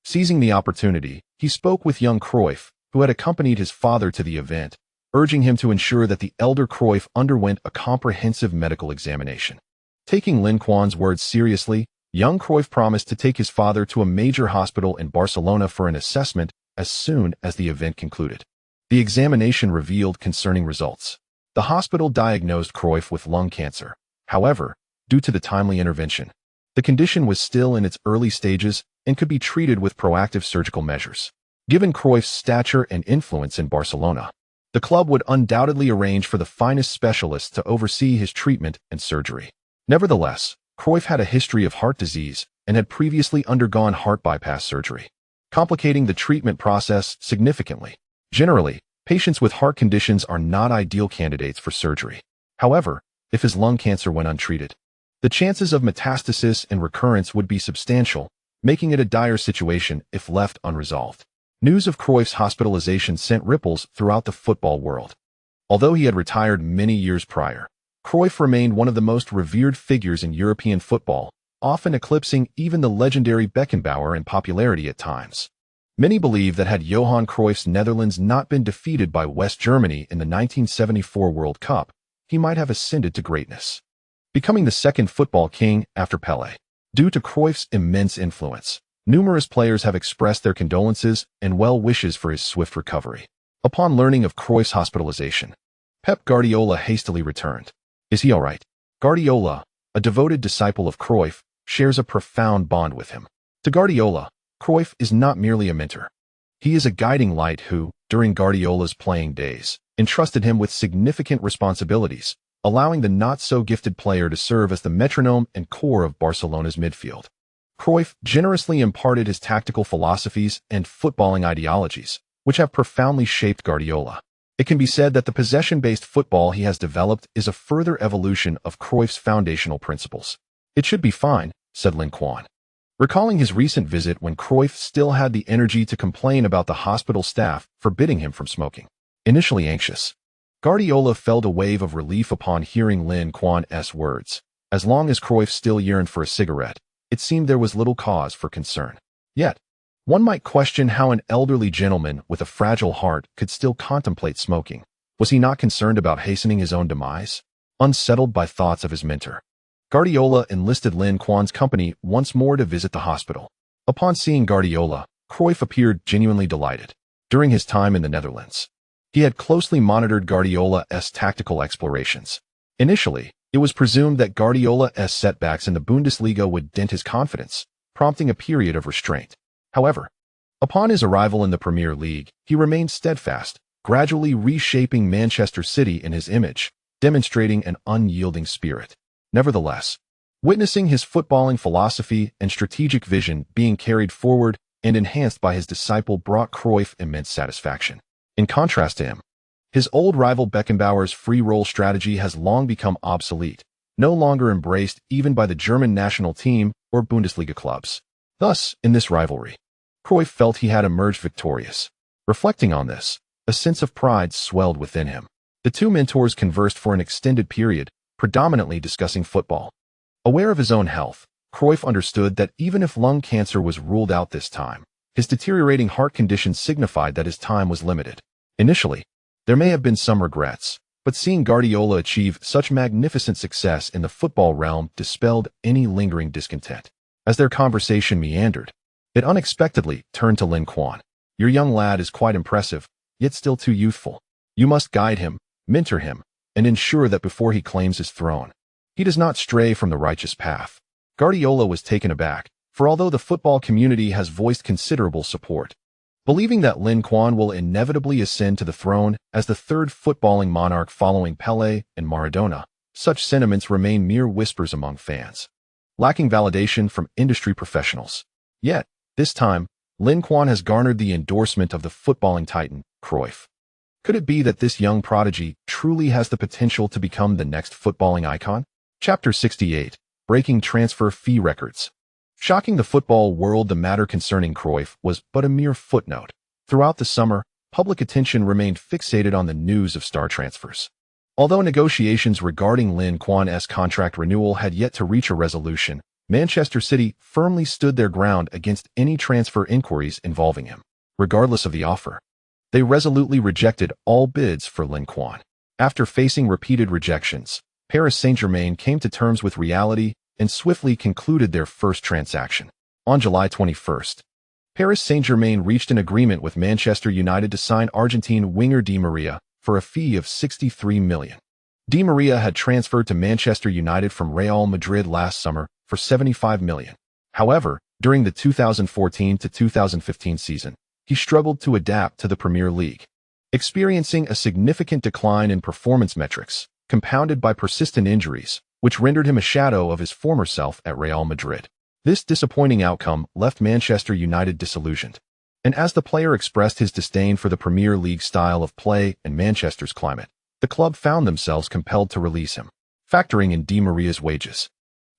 Seizing the opportunity, he spoke with young Cruyff, who had accompanied his father to the event, urging him to ensure that the elder Cruyff underwent a comprehensive medical examination. Taking Lin Quan's words seriously, young Cruyff promised to take his father to a major hospital in Barcelona for an assessment as soon as the event concluded. The examination revealed concerning results. The hospital diagnosed Cruyff with lung cancer. However, due to the timely intervention, the condition was still in its early stages and could be treated with proactive surgical measures. Given Cruyff's stature and influence in Barcelona, the club would undoubtedly arrange for the finest specialists to oversee his treatment and surgery. Nevertheless, Cruyff had a history of heart disease and had previously undergone heart bypass surgery, complicating the treatment process significantly. Generally, patients with heart conditions are not ideal candidates for surgery. However, if his lung cancer went untreated, The chances of metastasis and recurrence would be substantial, making it a dire situation if left unresolved. News of Cruyff's hospitalization sent ripples throughout the football world. Although he had retired many years prior, Cruyff remained one of the most revered figures in European football, often eclipsing even the legendary Beckenbauer in popularity at times. Many believe that had Johan Cruyff's Netherlands not been defeated by West Germany in the 1974 World Cup, he might have ascended to greatness, becoming the second football king after Pelé. Due to Cruyff's immense influence, numerous players have expressed their condolences and well wishes for his swift recovery. Upon learning of Cruyff's hospitalization, Pep Guardiola hastily returned. Is he all right? Guardiola, a devoted disciple of Cruyff, shares a profound bond with him. To Guardiola, Cruyff is not merely a mentor. He is a guiding light who, during Guardiola's playing days, entrusted him with significant responsibilities, allowing the not-so-gifted player to serve as the metronome and core of Barcelona's midfield. Cruyff generously imparted his tactical philosophies and footballing ideologies, which have profoundly shaped Guardiola. It can be said that the possession-based football he has developed is a further evolution of Cruyff's foundational principles. It should be fine, said Lin Quan, recalling his recent visit when Cruyff still had the energy to complain about the hospital staff forbidding him from smoking. Initially anxious, Guardiola felt a wave of relief upon hearing Lin Quan's words. As long as Cruyff still yearned for a cigarette, it seemed there was little cause for concern. Yet, one might question how an elderly gentleman with a fragile heart could still contemplate smoking. Was he not concerned about hastening his own demise? Unsettled by thoughts of his mentor, Guardiola enlisted Lin Quan's company once more to visit the hospital. Upon seeing Guardiola, Cruyff appeared genuinely delighted. During his time in the Netherlands, he had closely monitored Guardiola's tactical explorations. Initially, it was presumed that Guardiola's setbacks in the Bundesliga would dent his confidence, prompting a period of restraint. However, upon his arrival in the Premier League, he remained steadfast, gradually reshaping Manchester City in his image, demonstrating an unyielding spirit. Nevertheless, witnessing his footballing philosophy and strategic vision being carried forward and enhanced by his disciple brought Cruyff immense satisfaction. In contrast to him, his old rival Beckenbauer's free-roll strategy has long become obsolete, no longer embraced even by the German national team or Bundesliga clubs. Thus, in this rivalry, Cruyff felt he had emerged victorious. Reflecting on this, a sense of pride swelled within him. The two mentors conversed for an extended period, predominantly discussing football. Aware of his own health, Cruyff understood that even if lung cancer was ruled out this time, his deteriorating heart condition signified that his time was limited. Initially, there may have been some regrets, but seeing Guardiola achieve such magnificent success in the football realm dispelled any lingering discontent. As their conversation meandered, it unexpectedly turned to Lin Quan. Your young lad is quite impressive, yet still too youthful. You must guide him, mentor him, and ensure that before he claims his throne, he does not stray from the righteous path. Guardiola was taken aback, for although the football community has voiced considerable support, believing that Lin Quan will inevitably ascend to the throne as the third footballing monarch following Pelé and Maradona, such sentiments remain mere whispers among fans, lacking validation from industry professionals. Yet, this time, Lin Quan has garnered the endorsement of the footballing titan, Cruyff. Could it be that this young prodigy truly has the potential to become the next footballing icon? Chapter 68. Breaking Transfer Fee Records. Shocking the football world, the matter concerning Cruyff was but a mere footnote. Throughout the summer, public attention remained fixated on the news of star transfers. Although negotiations regarding Lin Quan's contract renewal had yet to reach a resolution, Manchester City firmly stood their ground against any transfer inquiries involving him. Regardless of the offer, they resolutely rejected all bids for Lin Quan. After facing repeated rejections, Paris Saint-Germain came to terms with reality and swiftly concluded their first transaction. On July 21st, Paris Saint-Germain reached an agreement with Manchester United to sign Argentine winger Di Maria for a fee of $63 million. Di Maria had transferred to Manchester United from Real Madrid last summer for $75 million. However, during the 2014 to 2015 season, he struggled to adapt to the Premier League, experiencing a significant decline in performance metrics, compounded by persistent injuries, which rendered him a shadow of his former self at Real Madrid. This disappointing outcome left Manchester United disillusioned, and as the player expressed his disdain for the Premier League style of play and Manchester's climate, the club found themselves compelled to release him. Factoring in Di Maria's wages,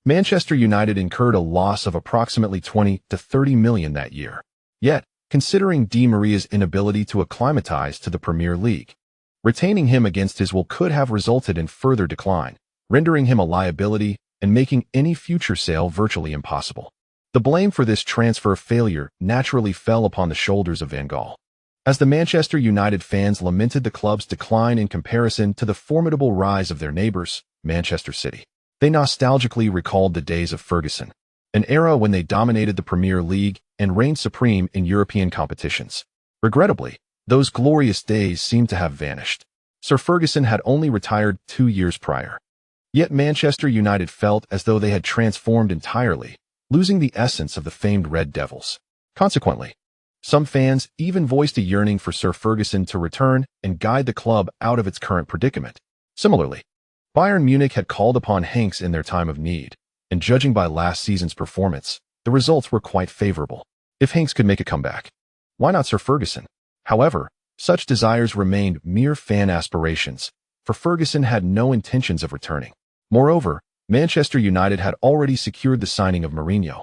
Manchester United incurred a loss of approximately 20 to 30 million that year. Yet, considering Di Maria's inability to acclimatize to the Premier League, retaining him against his will could have resulted in further decline, rendering him a liability and making any future sale virtually impossible. The blame for this transfer failure naturally fell upon the shoulders of Van Gaal. As the Manchester United fans lamented the club's decline in comparison to the formidable rise of their neighbours, Manchester City, they nostalgically recalled the days of Ferguson, an era when they dominated the Premier League and reigned supreme in European competitions. Regrettably, those glorious days seem to have vanished. Sir Ferguson had only retired 2 years prior. Yet Manchester United felt as though they had transformed entirely, losing the essence of the famed Red Devils. Consequently, some fans even voiced a yearning for Sir Ferguson to return and guide the club out of its current predicament. Similarly, Bayern Munich had called upon Hanks in their time of need, and judging by last season's performance, the results were quite favorable. If Hanks could make a comeback, why not Sir Ferguson? However, such desires remained mere fan aspirations, for Ferguson had no intentions of returning. Moreover, Manchester United had already secured the signing of Mourinho,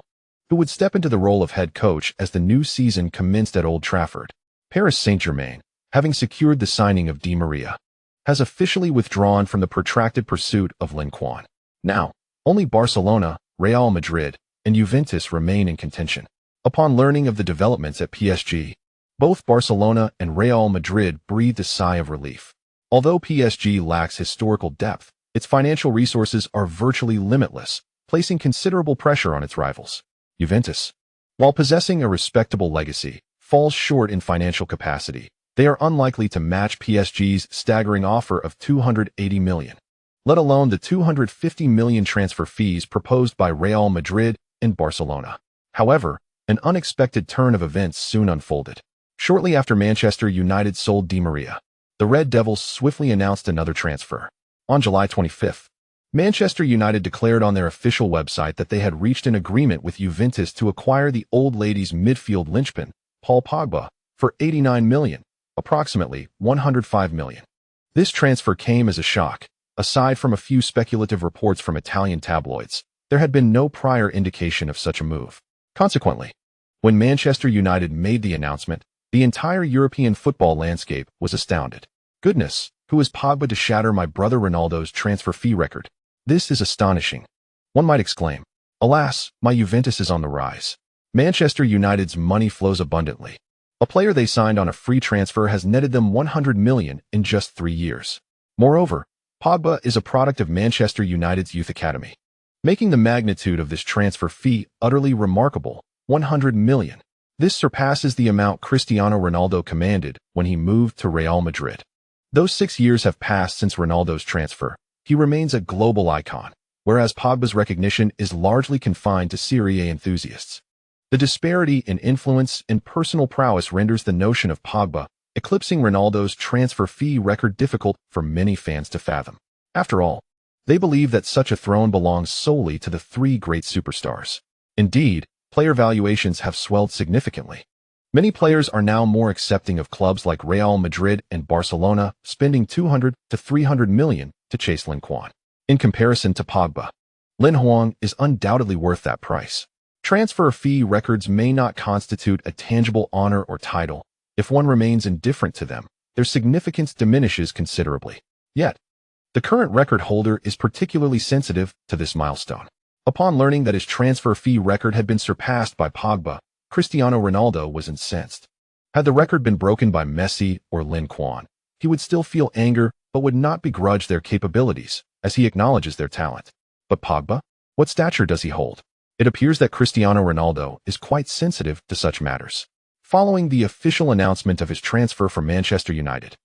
who would step into the role of head coach as the new season commenced at Old Trafford. Paris Saint-Germain, having secured the signing of Di Maria, has officially withdrawn from the protracted pursuit of Lin Quan. Now, only Barcelona, Real Madrid, and Juventus remain in contention. Upon learning of the developments at PSG, both Barcelona and Real Madrid breathed a sigh of relief. Although PSG lacks historical depth, its financial resources are virtually limitless, placing considerable pressure on its rivals. Juventus, while possessing a respectable legacy, falls short in financial capacity. They are unlikely to match PSG's staggering offer of 280 million, let alone the 250 million transfer fees proposed by Real Madrid and Barcelona. However, an unexpected turn of events soon unfolded. Shortly after Manchester United sold Di Maria, the Red Devils swiftly announced another transfer. On July 25th, Manchester United declared on their official website that they had reached an agreement with Juventus to acquire the old ladies' midfield linchpin, Paul Pogba, for 89 million, approximately 105 million. This transfer came as a shock. Aside from a few speculative reports from Italian tabloids, there had been no prior indication of such a move. Consequently, when Manchester United made the announcement, the entire European football landscape was astounded. Goodness, who is Pogba to shatter my brother Ronaldo's transfer fee record? This is astonishing. One might exclaim, alas, my Juventus is on the rise. Manchester United's money flows abundantly. A player they signed on a free transfer has netted them 100 million in just 3 years. Moreover, Pogba is a product of Manchester United's youth academy, making the magnitude of this transfer fee utterly remarkable, 100 million. This surpasses the amount Cristiano Ronaldo commanded when he moved to Real Madrid. Though 6 years have passed since Ronaldo's transfer, he remains a global icon, whereas Pogba's recognition is largely confined to Serie A enthusiasts. The disparity in influence and personal prowess renders the notion of Pogba eclipsing Ronaldo's transfer fee record difficult for many fans to fathom. After all, they believe that such a throne belongs solely to the 3 great superstars. Indeed, player valuations have swelled significantly. Many players are now more accepting of clubs like Real Madrid and Barcelona, spending 200 to 300 million to chase Lin Quan. In comparison to Pogba, Lin Huang is undoubtedly worth that price. Transfer fee records may not constitute a tangible honor or title. If one remains indifferent to them, their significance diminishes considerably. Yet, the current record holder is particularly sensitive to this milestone. Upon learning that his transfer fee record had been surpassed by Pogba, Cristiano Ronaldo was incensed. Had the record been broken by Messi or Lin Quan, he would still feel anger but would not begrudge their capabilities, as he acknowledges their talent. But Pogba? What stature does he hold? It appears that Cristiano Ronaldo is quite sensitive to such matters. Following the official announcement of his transfer from Manchester United,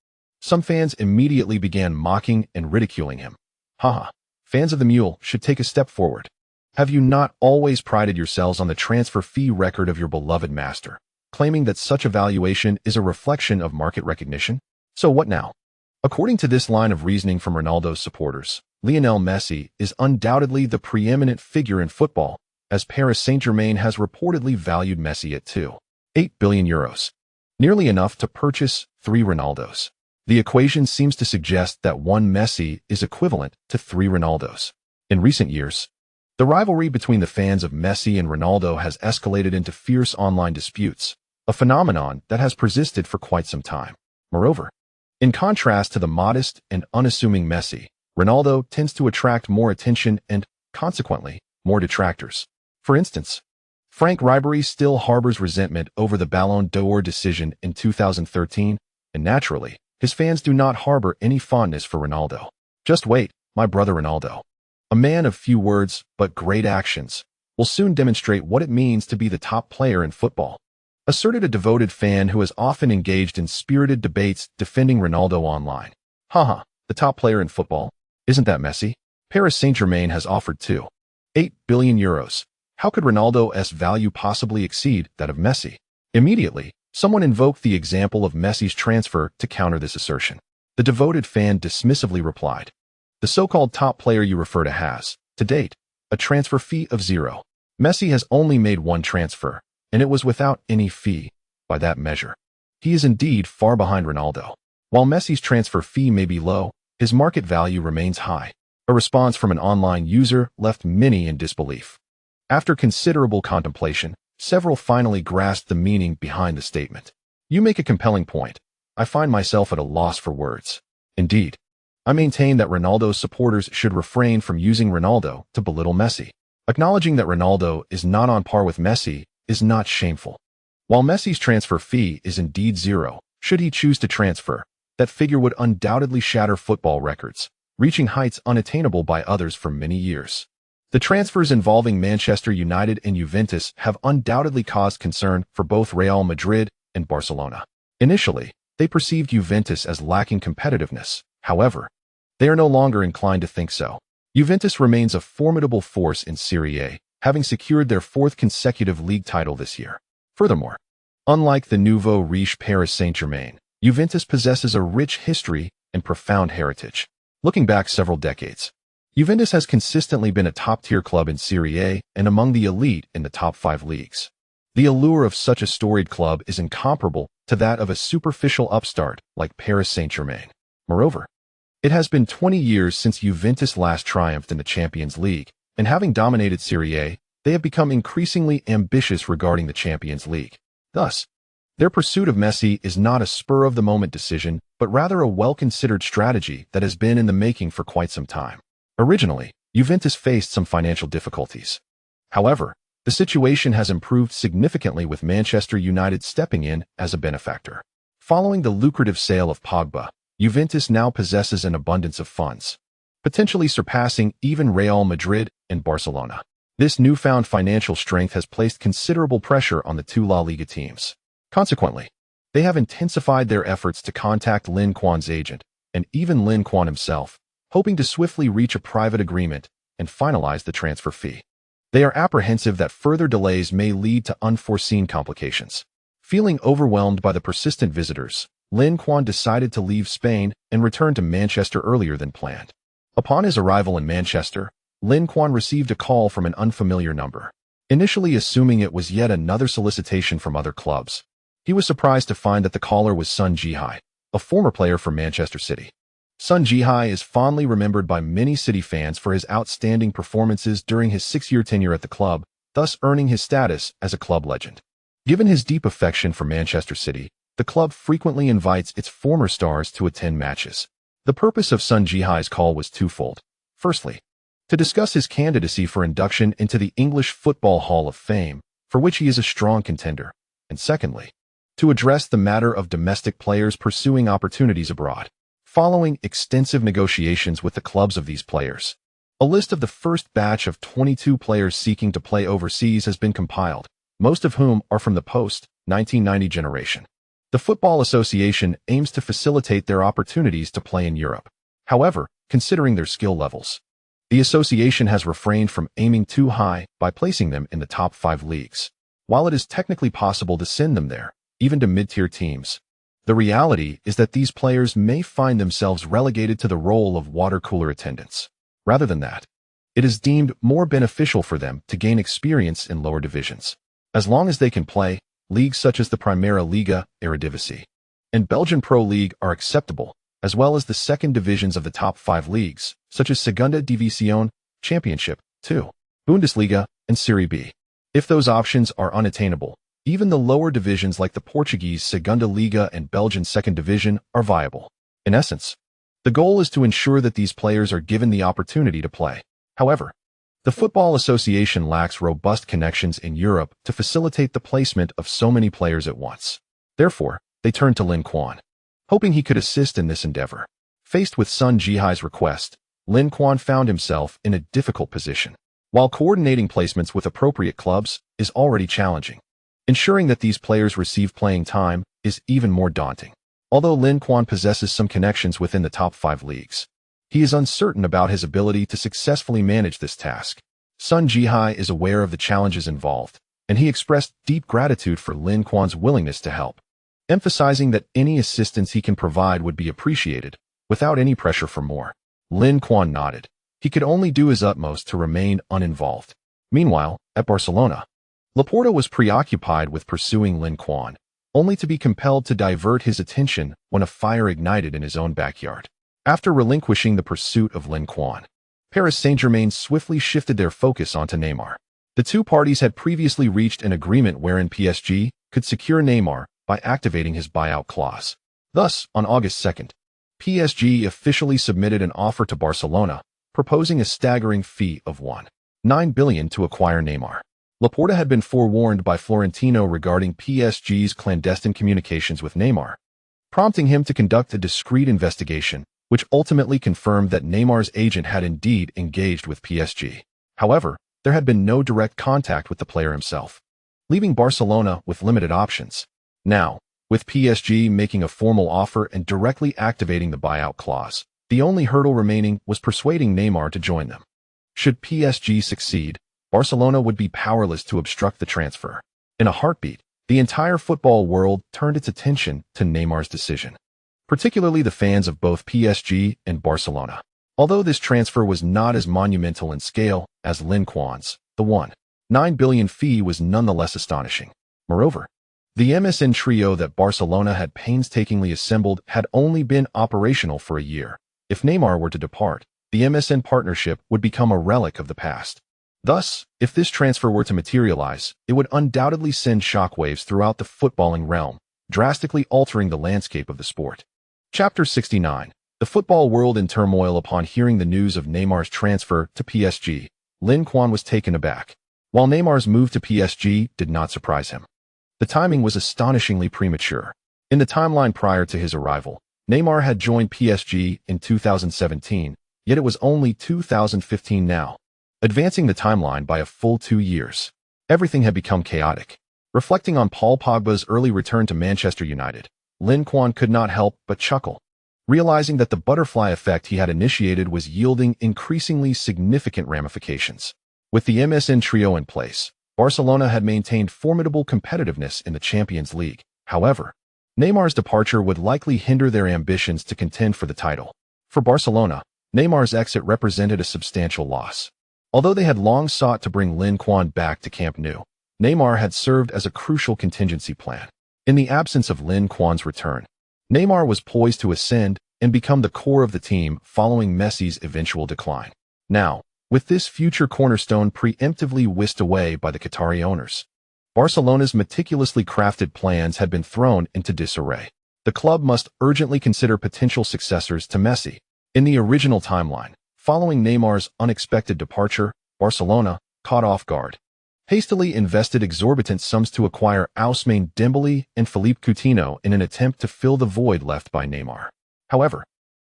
some fans immediately began mocking and ridiculing him. Haha, fans of the Mule should take a step forward. Have you not always prided yourselves on the transfer fee record of your beloved master, claiming that such a valuation is a reflection of market recognition? So what now? According to this line of reasoning from Ronaldo's supporters, Lionel Messi is undoubtedly the preeminent figure in football, as Paris Saint-Germain has reportedly valued Messi at 2.8 billion euros, nearly enough to purchase 3 Ronaldos. The equation seems to suggest that 1 Messi is equivalent to 3 Ronaldos. In recent years, The rivalry between the fans of Messi and Ronaldo has escalated into fierce online disputes, a phenomenon that has persisted for quite some time. Moreover, in contrast to the modest and unassuming Messi, Ronaldo tends to attract more attention and, consequently, more detractors. For instance, Frank Ribery still harbors resentment over the Ballon d'Or decision in 2013, and naturally, his fans do not harbor any fondness for Ronaldo. Just wait, my brother Ronaldo, a man of few words but great actions, will soon demonstrate what it means to be the top player in football, asserted a devoted fan who has often engaged in spirited debates defending Ronaldo online. Haha, the top player in football? Isn't that Messi? Paris Saint-Germain has offered €8 billion. How could Ronaldo's value possibly exceed that of Messi? Immediately, someone invoked the example of Messi's transfer to counter this assertion. The devoted fan dismissively replied, "The so-called top player you refer to has, to date, a transfer fee of $0. Messi has only made one transfer, and it was without any fee. By that measure, he is indeed far behind Ronaldo. While Messi's transfer fee may be low, his market value remains high." A response from an online user left many in disbelief. After considerable contemplation, several finally grasped the meaning behind the statement. "You make a compelling point. I find myself at a loss for words. Indeed, I maintain that Ronaldo's supporters should refrain from using Ronaldo to belittle Messi. Acknowledging that Ronaldo is not on par with Messi is not shameful. While Messi's transfer fee is indeed $0, should he choose to transfer, that figure would undoubtedly shatter football records, reaching heights unattainable by others for many years. The transfers involving Manchester United and Juventus have undoubtedly caused concern for both Real Madrid and Barcelona. Initially, they perceived Juventus as lacking competitiveness. However, they are no longer inclined to think so. Juventus remains a formidable force in Serie A, having secured their 4th consecutive league title this year. Furthermore, unlike the nouveau riche Paris Saint-Germain, Juventus possesses a rich history and profound heritage. Looking back several decades, Juventus has consistently been a top-tier club in Serie A and among the elite in the top 5 leagues. The allure of such a storied club is incomparable to that of a superficial upstart like Paris Saint-Germain. Moreover, it has been 20 years since Juventus last triumphed in the Champions League, and having dominated Serie A, they have become increasingly ambitious regarding the Champions League. Thus, their pursuit of Messi is not a spur-of-the-moment decision, but rather a well-considered strategy that has been in the making for quite some time. Originally, Juventus faced some financial difficulties. However, the situation has improved significantly with Manchester United stepping in as a benefactor. Following the lucrative sale of Pogba, Juventus now possesses an abundance of funds, potentially surpassing even Real Madrid and Barcelona. This newfound financial strength has placed considerable pressure on the 2 La Liga teams. Consequently, they have intensified their efforts to contact Lin Quan's agent, and even Lin Quan himself, hoping to swiftly reach a private agreement and finalize the transfer fee. They are apprehensive that further delays may lead to unforeseen complications. Feeling overwhelmed by the persistent visitors, Lin Quan decided to leave Spain and return to Manchester earlier than planned. Upon his arrival in Manchester, Lin Quan received a call from an unfamiliar number. Initially assuming it was yet another solicitation from other clubs, he was surprised to find that the caller was Sun Jihai, a former player for Manchester City. Sun Jihai is fondly remembered by many City fans for his outstanding performances during his 6-year tenure at the club, thus earning his status as a club legend. Given his deep affection for Manchester City, the club frequently invites its former stars to attend matches. The purpose of Sun Jihai's call was twofold. Firstly, to discuss his candidacy for induction into the English Football Hall of Fame, for which he is a strong contender, and secondly, to address the matter of domestic players pursuing opportunities abroad. Following extensive negotiations with the clubs of these players, a list of the first batch of 22 players seeking to play overseas has been compiled, most of whom are from the post-1990 generation. The Football Association aims to facilitate their opportunities to play in Europe. However, considering their skill levels, the association has refrained from aiming too high by placing them in the top 5 leagues. While it is technically possible to send them there, even to mid-tier teams, the reality is that these players may find themselves relegated to the role of water cooler attendants. Rather than that, it is deemed more beneficial for them to gain experience in lower divisions. As long as they can play, leagues such as the Primera Liga, Eredivisie, and Belgian Pro League are acceptable, as well as the second divisions of the top 5 leagues, such as Segunda División, Championship, 2. Bundesliga, and Serie B. If those options are unattainable, even the lower divisions like the Portuguese Segunda Liga and Belgian Second Division are viable. In essence, the goal is to ensure that these players are given the opportunity to play. However, the Football Association lacks robust connections in Europe to facilitate the placement of so many players at once. Therefore, they turned to Lin Quan, hoping he could assist in this endeavor. Faced with Sun Jihai's request, Lin Quan found himself in a difficult position. While coordinating placements with appropriate clubs is already challenging, ensuring that these players receive playing time is even more daunting. Although Lin Quan possesses some connections within the top 5 leagues, he is uncertain about his ability to successfully manage this task. Sun Jihai is aware of the challenges involved, and he expressed deep gratitude for Lin Quan's willingness to help, emphasizing that any assistance he can provide would be appreciated, without any pressure for more. Lin Quan nodded. He could only do his utmost to remain uninvolved. Meanwhile, at Barcelona, Laporta was preoccupied with pursuing Lin Quan, only to be compelled to divert his attention when a fire ignited in his own backyard. After relinquishing the pursuit of Lin Quan, Paris Saint-Germain swiftly shifted their focus onto Neymar. The two parties had previously reached an agreement wherein PSG could secure Neymar by activating his buyout clause. Thus, on August 2nd, PSG officially submitted an offer to Barcelona, proposing a staggering fee of €1.9 billion to acquire Neymar. Laporta had been forewarned by Florentino regarding PSG's clandestine communications with Neymar, prompting him to conduct a discreet investigation, which ultimately confirmed that Neymar's agent had indeed engaged with PSG. However, there had been no direct contact with the player himself, leaving Barcelona with limited options. Now, with PSG making a formal offer and directly activating the buyout clause, the only hurdle remaining was persuading Neymar to join them. Should PSG succeed, Barcelona would be powerless to obstruct the transfer. In a heartbeat, the entire football world turned its attention to Neymar's decision, particularly the fans of both PSG and Barcelona. Although this transfer was not as monumental in scale as Lin Quan's, the €1.9 billion fee was nonetheless astonishing. Moreover, the MSN trio that Barcelona had painstakingly assembled had only been operational for a year. If Neymar were to depart, the MSN partnership would become a relic of the past. Thus, if this transfer were to materialize, it would undoubtedly send shockwaves throughout the footballing realm, drastically altering the landscape of the sport. Chapter 69. The football world in turmoil upon hearing the news of Neymar's transfer to PSG. Lin Quan was taken aback. While Neymar's move to PSG did not surprise him, the timing was astonishingly premature. In the timeline prior to his arrival, Neymar had joined PSG in 2017, yet it was only 2015 now, advancing the timeline by a full 2 years. Everything had become chaotic. Reflecting on Paul Pogba's early return to Manchester United, Lin Quan could not help but chuckle, realizing that the butterfly effect he had initiated was yielding increasingly significant ramifications. With the MSN trio in place, Barcelona had maintained formidable competitiveness in the Champions League. However, Neymar's departure would likely hinder their ambitions to contend for the title. For Barcelona, Neymar's exit represented a substantial loss. Although they had long sought to bring Lin Quan back to Camp Nou, Neymar had served as a crucial contingency plan. In the absence of Lin Quan's return, Neymar was poised to ascend and become the core of the team following Messi's eventual decline. Now, with this future cornerstone preemptively whisked away by the Qatari owners, Barcelona's meticulously crafted plans had been thrown into disarray. The club must urgently consider potential successors to Messi. In the original timeline, following Neymar's unexpected departure, Barcelona, caught off guard, hastily invested exorbitant sums to acquire Ousmane Dembélé and Philippe Coutinho in an attempt to fill the void left by Neymar. However,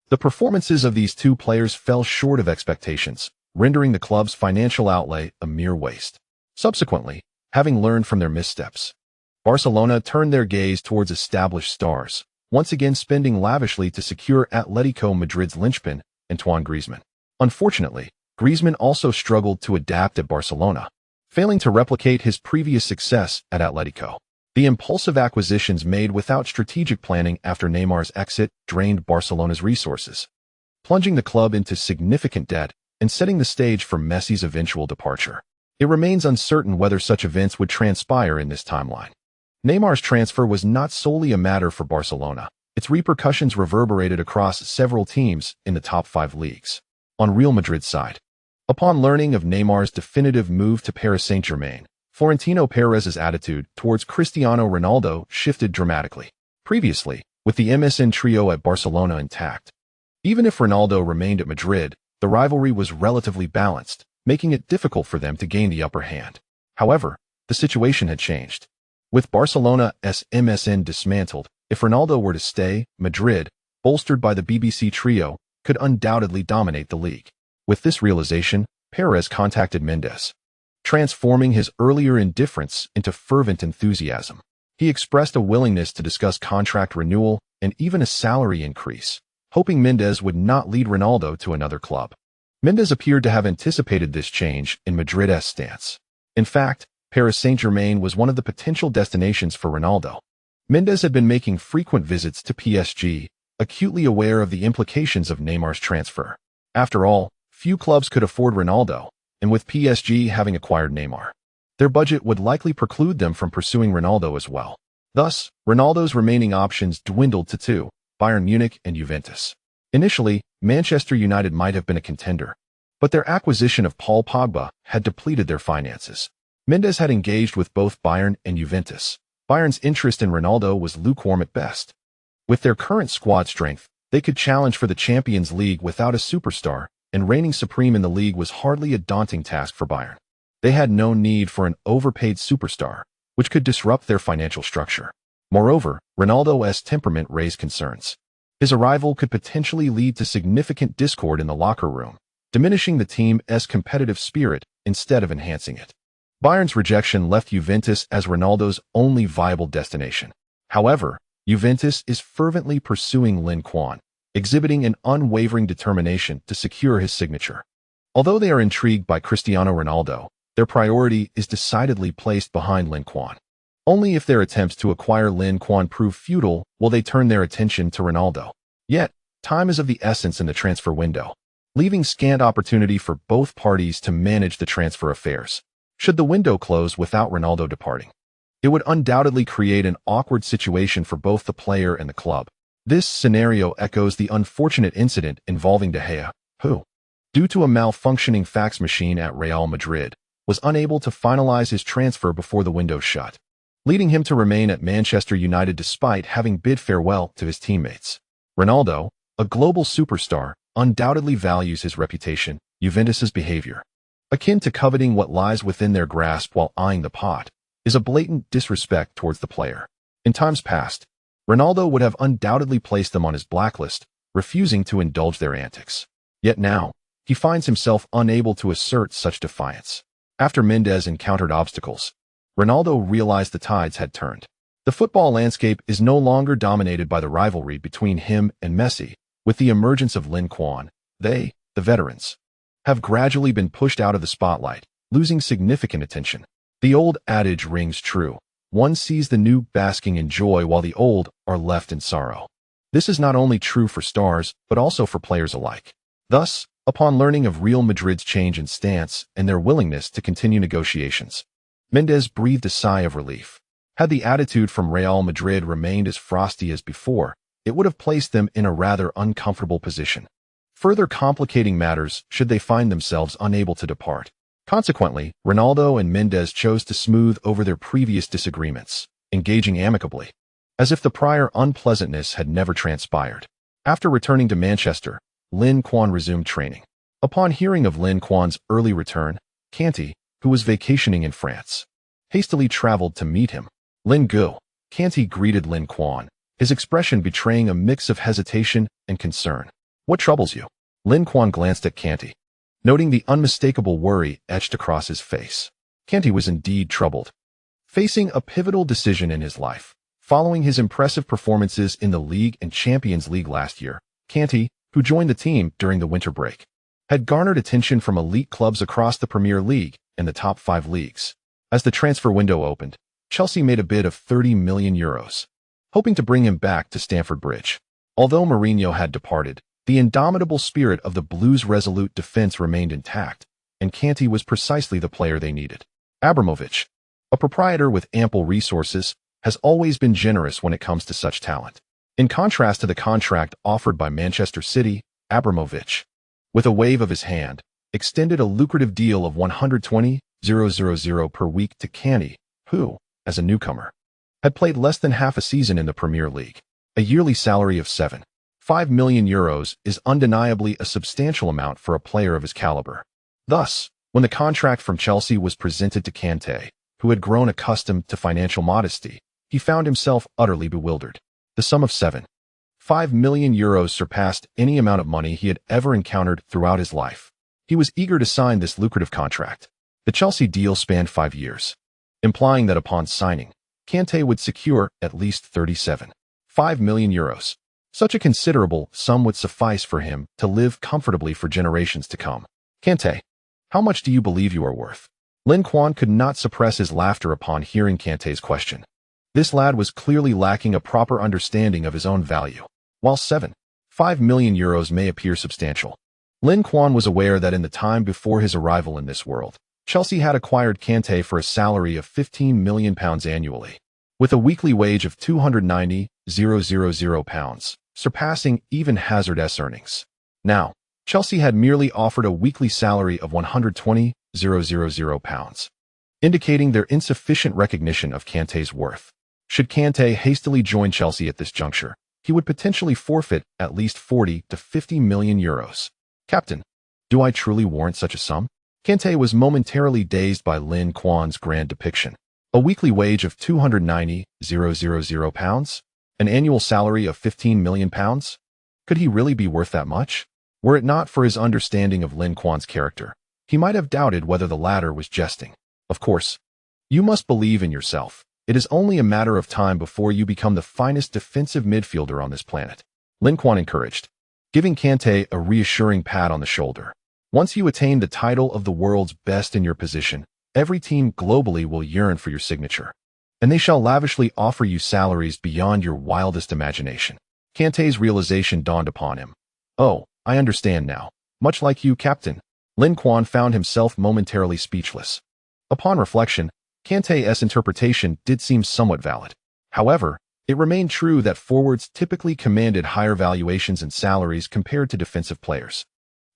the performances of these two players fell short of expectations, rendering the club's financial outlay a mere waste. Subsequently, having learned from their missteps, Barcelona turned their gaze towards established stars, once again spending lavishly to secure Atletico Madrid's linchpin, Antoine Griezmann. Unfortunately, Griezmann also struggled to adapt at Barcelona, failing to replicate his previous success at Atletico. The impulsive acquisitions made without strategic planning after Neymar's exit drained Barcelona's resources, plunging the club into significant debt and setting the stage for Messi's eventual departure. It remains uncertain whether such events would transpire in this timeline. Neymar's transfer was not solely a matter for Barcelona. Its repercussions reverberated across several teams in the top 5 leagues. On Real Madrid's side, Upon learning of Neymar's definitive move to Paris Saint-Germain, Florentino Perez's attitude towards Cristiano Ronaldo shifted dramatically. Previously, with the MSN trio at Barcelona intact, even if Ronaldo remained at Madrid, the rivalry was relatively balanced, making it difficult for them to gain the upper hand. However, the situation had changed. With Barcelona's MSN dismantled, if Ronaldo were to stay, Madrid, bolstered by the BBC trio, could undoubtedly dominate the league. With this realization, Perez contacted Mendes, transforming his earlier indifference into fervent enthusiasm. He expressed a willingness to discuss contract renewal and even a salary increase, hoping Mendes would not lead Ronaldo to another club. Mendes appeared to have anticipated this change in Madrid's stance. In fact, Paris Saint-Germain was one of the potential destinations for Ronaldo. Mendes had been making frequent visits to PSG, acutely aware of the implications of Neymar's transfer. After all, few clubs could afford Ronaldo, and with PSG having acquired Neymar, their budget would likely preclude them from pursuing Ronaldo as well. Thus, Ronaldo's remaining options dwindled to two: Bayern Munich and Juventus. Initially, Manchester United might have been a contender, but their acquisition of Paul Pogba had depleted their finances. Mendes had engaged with both Bayern and Juventus. Bayern's interest in Ronaldo was lukewarm at best. With their current squad strength, they could challenge for the Champions League without a superstar, and reigning supreme in the league was hardly a daunting task for Bayern. They had no need for an overpaid superstar, which could disrupt their financial structure. Moreover, Ronaldo's temperament raised concerns. His arrival could potentially lead to significant discord in the locker room, diminishing the team's competitive spirit instead of enhancing it. Bayern's rejection left Juventus as Ronaldo's only viable destination. However, Juventus is fervently pursuing Lin Quan, exhibiting an unwavering determination to secure his signature. Although they are intrigued by Cristiano Ronaldo, their priority is decidedly placed behind Lin Quan. Only if their attempts to acquire Lin Quan prove futile will they turn their attention to Ronaldo. Yet, time is of the essence in the transfer window, leaving scant opportunity for both parties to manage the transfer affairs. Should the window close without Ronaldo departing, it would undoubtedly create an awkward situation for both the player and the club. This scenario echoes the unfortunate incident involving De Gea, who, due to a malfunctioning fax machine at Real Madrid, was unable to finalize his transfer before the window shut, leading him to remain at Manchester United despite having bid farewell to his teammates. Ronaldo, a global superstar, undoubtedly values his reputation. Juventus's behavior, akin to coveting what lies within their grasp while eyeing the pot, is a blatant disrespect towards the player. In times past, Ronaldo would have undoubtedly placed them on his blacklist, refusing to indulge their antics. Yet now, he finds himself unable to assert such defiance. After Mendes encountered obstacles, Ronaldo realized the tides had turned. The football landscape is no longer dominated by the rivalry between him and Messi. With the emergence of Lin Quan, they, the veterans, have gradually been pushed out of the spotlight, losing significant attention. The old adage rings true: one sees the new basking in joy while the old are left in sorrow. This is not only true for stars, but also for players alike. Thus, upon learning of Real Madrid's change in stance and their willingness to continue negotiations, Mendes breathed a sigh of relief. Had the attitude from Real Madrid remained as frosty as before, it would have placed them in a rather uncomfortable position, further complicating matters should they find themselves unable to depart. Consequently, Ronaldo and Mendes chose to smooth over their previous disagreements, engaging amicably, as if the prior unpleasantness had never transpired. After returning to Manchester, Lin Quan resumed training. Upon hearing of Lin Quan's early return, Canty, who was vacationing in France, hastily traveled to meet him. Lin Gu. Canty greeted Lin Quan, his expression betraying a mix of hesitation and concern. "What troubles you?" Lin Quan glanced at Canty, noting the unmistakable worry etched across his face. Canty was indeed troubled. Facing a pivotal decision in his life, following his impressive performances in the League and Champions League last year, Canty, who joined the team during the winter break, had garnered attention from elite clubs across the Premier League and the top 5 leagues. As the transfer window opened, Chelsea made a bid of €30 million, hoping to bring him back to Stamford Bridge. Although Mourinho had departed, the indomitable spirit of the Blues' resolute defense remained intact, and Canty was precisely the player they needed. Abramovich, a proprietor with ample resources, has always been generous when it comes to such talent. In contrast to the contract offered by Manchester City, Abramovich, with a wave of his hand, extended a lucrative deal of 120,000 per week to Kante, who, as a newcomer, had played less than half a season in the Premier League. A yearly salary of €7.5 million is undeniably a substantial amount for a player of his caliber. Thus, when the contract from Chelsea was presented to Kante, who had grown accustomed to financial modesty, he found himself utterly bewildered. The sum of €7.5 million surpassed any amount of money he had ever encountered throughout his life. He was eager to sign this lucrative contract. The Chelsea deal spanned 5 years, implying that upon signing, Kante would secure at least €37.5 million. Such a considerable sum would suffice for him to live comfortably for generations to come. Kante, how much do you believe you are worth? Lin Quan could not suppress his laughter upon hearing Kante's question. This lad was clearly lacking a proper understanding of his own value. While €7.5 million may appear substantial, Lin Quan was aware that in the time before his arrival in this world, Chelsea had acquired Kante for a salary of £15 million annually, with a weekly wage of £290,000, surpassing even Hazard's earnings. Now, Chelsea had merely offered a weekly salary of £120,000, indicating their insufficient recognition of Kante's worth. Should Kante hastily join Chelsea at this juncture, he would potentially forfeit at least €40 to €50 million. Captain, do I truly warrant such a sum? Kante was momentarily dazed by Lin Quan's grand depiction. A weekly wage of £290,000? An annual salary of £15 million? Could he really be worth that much? Were it not for his understanding of Lin Quan's character, he might have doubted whether the latter was jesting. Of course, you must believe in yourself. It is only a matter of time before you become the finest defensive midfielder on this planet, Lin Quan encouraged, giving Kante a reassuring pat on the shoulder. Once you attain the title of the world's best in your position, every team globally will yearn for your signature, and they shall lavishly offer you salaries beyond your wildest imagination. Kante's realization dawned upon him. Oh, I understand now. Much like you, Captain. Lin Quan found himself momentarily speechless. Upon reflection, Kante's interpretation did seem somewhat valid. However, it remained true that forwards typically commanded higher valuations and salaries compared to defensive players.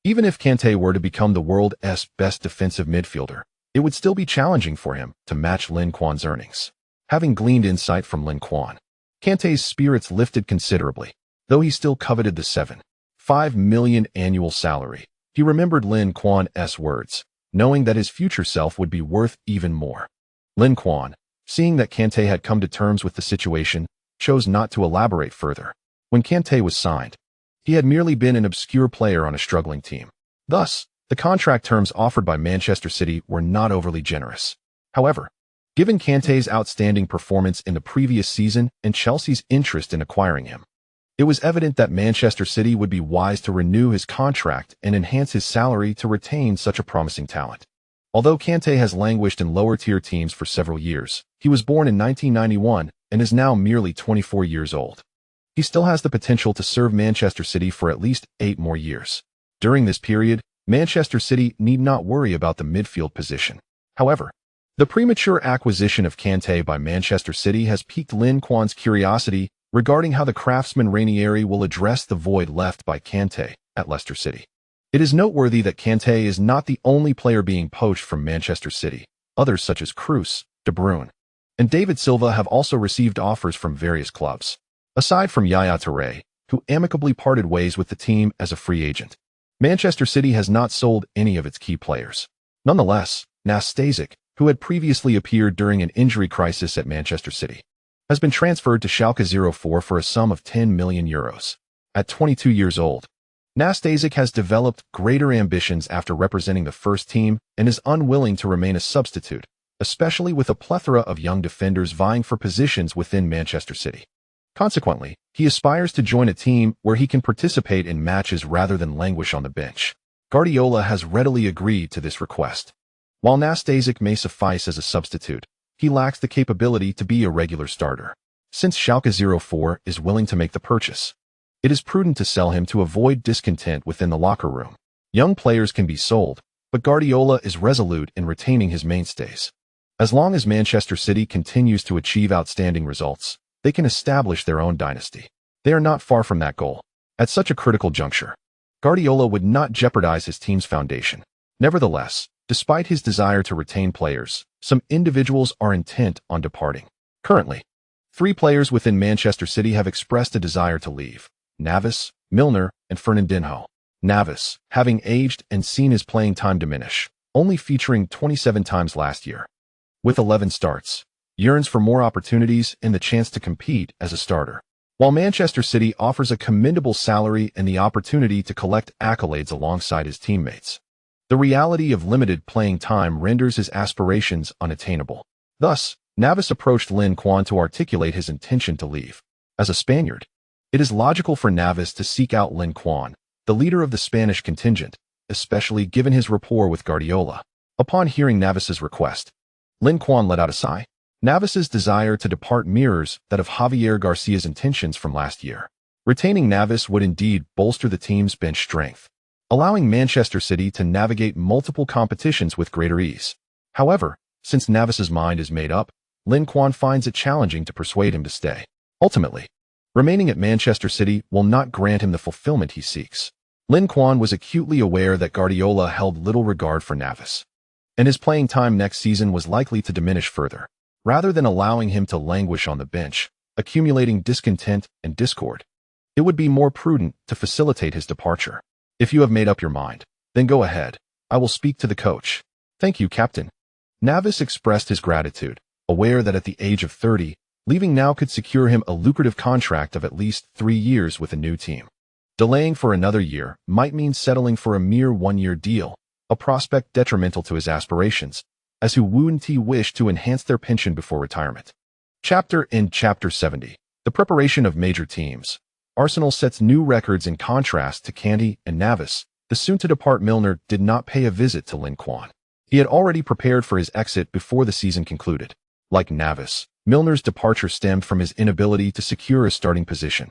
Even if Kante were to become the world's best defensive midfielder, it would still be challenging for him to match Lin Quan's earnings. Having gleaned insight from Lin Quan, Kante's spirits lifted considerably. Though he still coveted the €7.5 million annual salary, he remembered Lin Quan's words, knowing that his future self would be worth even more. Lin Quan, seeing that Kante had come to terms with the situation, chose not to elaborate further. When Kante was signed, he had merely been an obscure player on a struggling team. Thus, the contract terms offered by Manchester City were not overly generous. However, given Kante's outstanding performance in the previous season and Chelsea's interest in acquiring him, it was evident that Manchester City would be wise to renew his contract and enhance his salary to retain such a promising talent. Although Kante has languished in lower-tier teams for several years, he was born in 1991 and is now merely 24 years old. He still has the potential to serve Manchester City for at least 8 more years. During this period, Manchester City need not worry about the midfield position. However, the premature acquisition of Kante by Manchester City has piqued Lin Quan's curiosity regarding how the craftsman Ranieri will address the void left by Kante at Leicester City. It is noteworthy that Kante is not the only player being poached from Manchester City. Others such as Kroos, De Bruyne, and David Silva have also received offers from various clubs. Aside from Yaya Touré, who amicably parted ways with the team as a free agent, Manchester City has not sold any of its key players. Nonetheless, Nastasic, who had previously appeared during an injury crisis at Manchester City, has been transferred to Schalke 04 for a sum of €10 million. At 22 years old, Nastasic has developed greater ambitions after representing the first team and is unwilling to remain a substitute, especially with a plethora of young defenders vying for positions within Manchester City. Consequently, he aspires to join a team where he can participate in matches rather than languish on the bench. Guardiola has readily agreed to this request. While Nastasic may suffice as a substitute, he lacks the capability to be a regular starter. Since Schalke 04 is willing to make the purchase, it is prudent to sell him to avoid discontent within the locker room. Young players can be sold, but Guardiola is resolute in retaining his mainstays. As long as Manchester City continues to achieve outstanding results, they can establish their own dynasty. They are not far from that goal. At such a critical juncture, Guardiola would not jeopardize his team's foundation. Nevertheless, despite his desire to retain players, some individuals are intent on departing. Currently, 3 players within Manchester City have expressed a desire to leave: Navas, Milner, and Fernandinho. Navas, having aged and seen his playing time diminish, only featuring 27 times last year, with 11 starts, yearns for more opportunities and the chance to compete as a starter. While Manchester City offers a commendable salary and the opportunity to collect accolades alongside his teammates, the reality of limited playing time renders his aspirations unattainable. Thus, Navas approached Lin Quan to articulate his intention to leave. As a Spaniard, it is logical for Navas to seek out Lin Quan, the leader of the Spanish contingent, especially given his rapport with Guardiola. Upon hearing Navas's request, Lin Quan let out a sigh. Navas's desire to depart mirrors that of Javier Garcia's intentions from last year. Retaining Navas would indeed bolster the team's bench strength, allowing Manchester City to navigate multiple competitions with greater ease. However, since Navas's mind is made up, Lin Quan finds it challenging to persuade him to stay. Ultimately, remaining at Manchester City will not grant him the fulfillment he seeks. Lin Quan was acutely aware that Guardiola held little regard for Navas, and his playing time next season was likely to diminish further. Rather than allowing him to languish on the bench, accumulating discontent and discord, it would be more prudent to facilitate his departure. If you have made up your mind, then go ahead. I will speak to the coach. Thank you, Captain. Navas expressed his gratitude, aware that at the age of 30, leaving now could secure him a lucrative contract of at least 3 years with a new team. Delaying for another year might mean settling for a mere 1-year deal, a prospect detrimental to his aspirations, as who wouldn't wish to enhance their pension before retirement. Chapter 70. The preparation of major teams. Arsenal sets new records in contrast to Kanté and Navas. The soon-to-depart Milner did not pay a visit to Lin Quan. He had already prepared for his exit before the season concluded. Like Navas, Milner's departure stemmed from his inability to secure a starting position.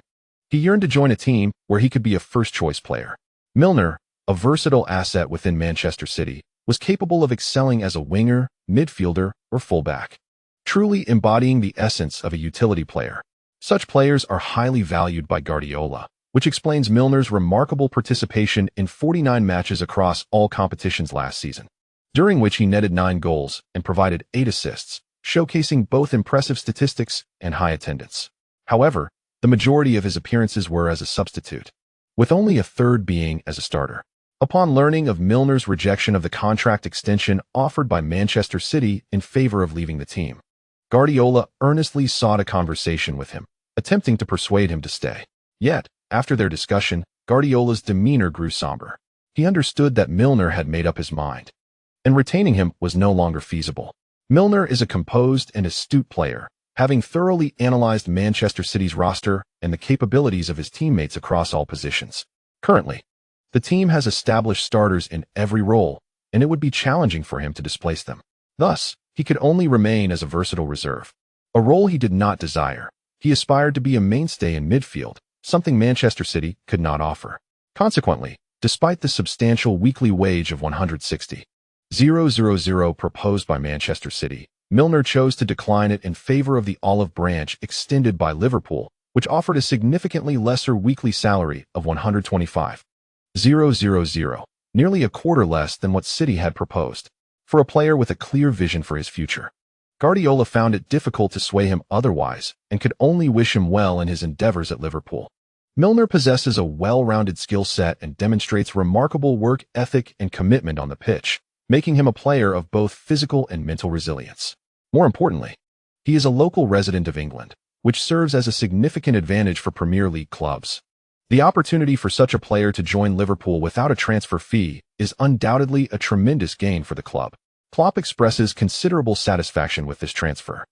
He yearned to join a team where he could be a first-choice player. Milner, a versatile asset within Manchester City, was capable of excelling as a winger, midfielder, or fullback, truly embodying the essence of a utility player. Such players are highly valued by Guardiola, which explains Milner's remarkable participation in 49 matches across all competitions last season, during which he netted 9 goals and provided 8 assists, showcasing both impressive statistics and high attendance. However, the majority of his appearances were as a substitute, with only a third being as a starter. Upon learning of Milner's rejection of the contract extension offered by Manchester City in favor of leaving the team, Guardiola earnestly sought a conversation with him, attempting to persuade him to stay. Yet, after their discussion, Guardiola's demeanor grew somber. He understood that Milner had made up his mind, and retaining him was no longer feasible. Milner is a composed and astute player, having thoroughly analyzed Manchester City's roster and the capabilities of his teammates across all positions. Currently, the team has established starters in every role, and it would be challenging for him to displace them. Thus, he could only remain as a versatile reserve, a role he did not desire. He aspired to be a mainstay in midfield, something Manchester City could not offer. Consequently, despite the substantial weekly wage of 160,000 proposed by Manchester City, Milner chose to decline it in favor of the olive branch extended by Liverpool, which offered a significantly lesser weekly salary of 125,000, nearly a quarter less than what City had proposed. For a player with a clear vision for his future, Guardiola found it difficult to sway him otherwise and could only wish him well in his endeavors at Liverpool. Milner possesses a well-rounded skill set and demonstrates remarkable work ethic and commitment on the pitch, making him a player of both physical and mental resilience. More importantly, he is a local resident of England, which serves as a significant advantage for Premier League clubs. The opportunity for such a player to join Liverpool without a transfer fee is undoubtedly a tremendous gain for the club. Klopp expresses considerable satisfaction with this transfer,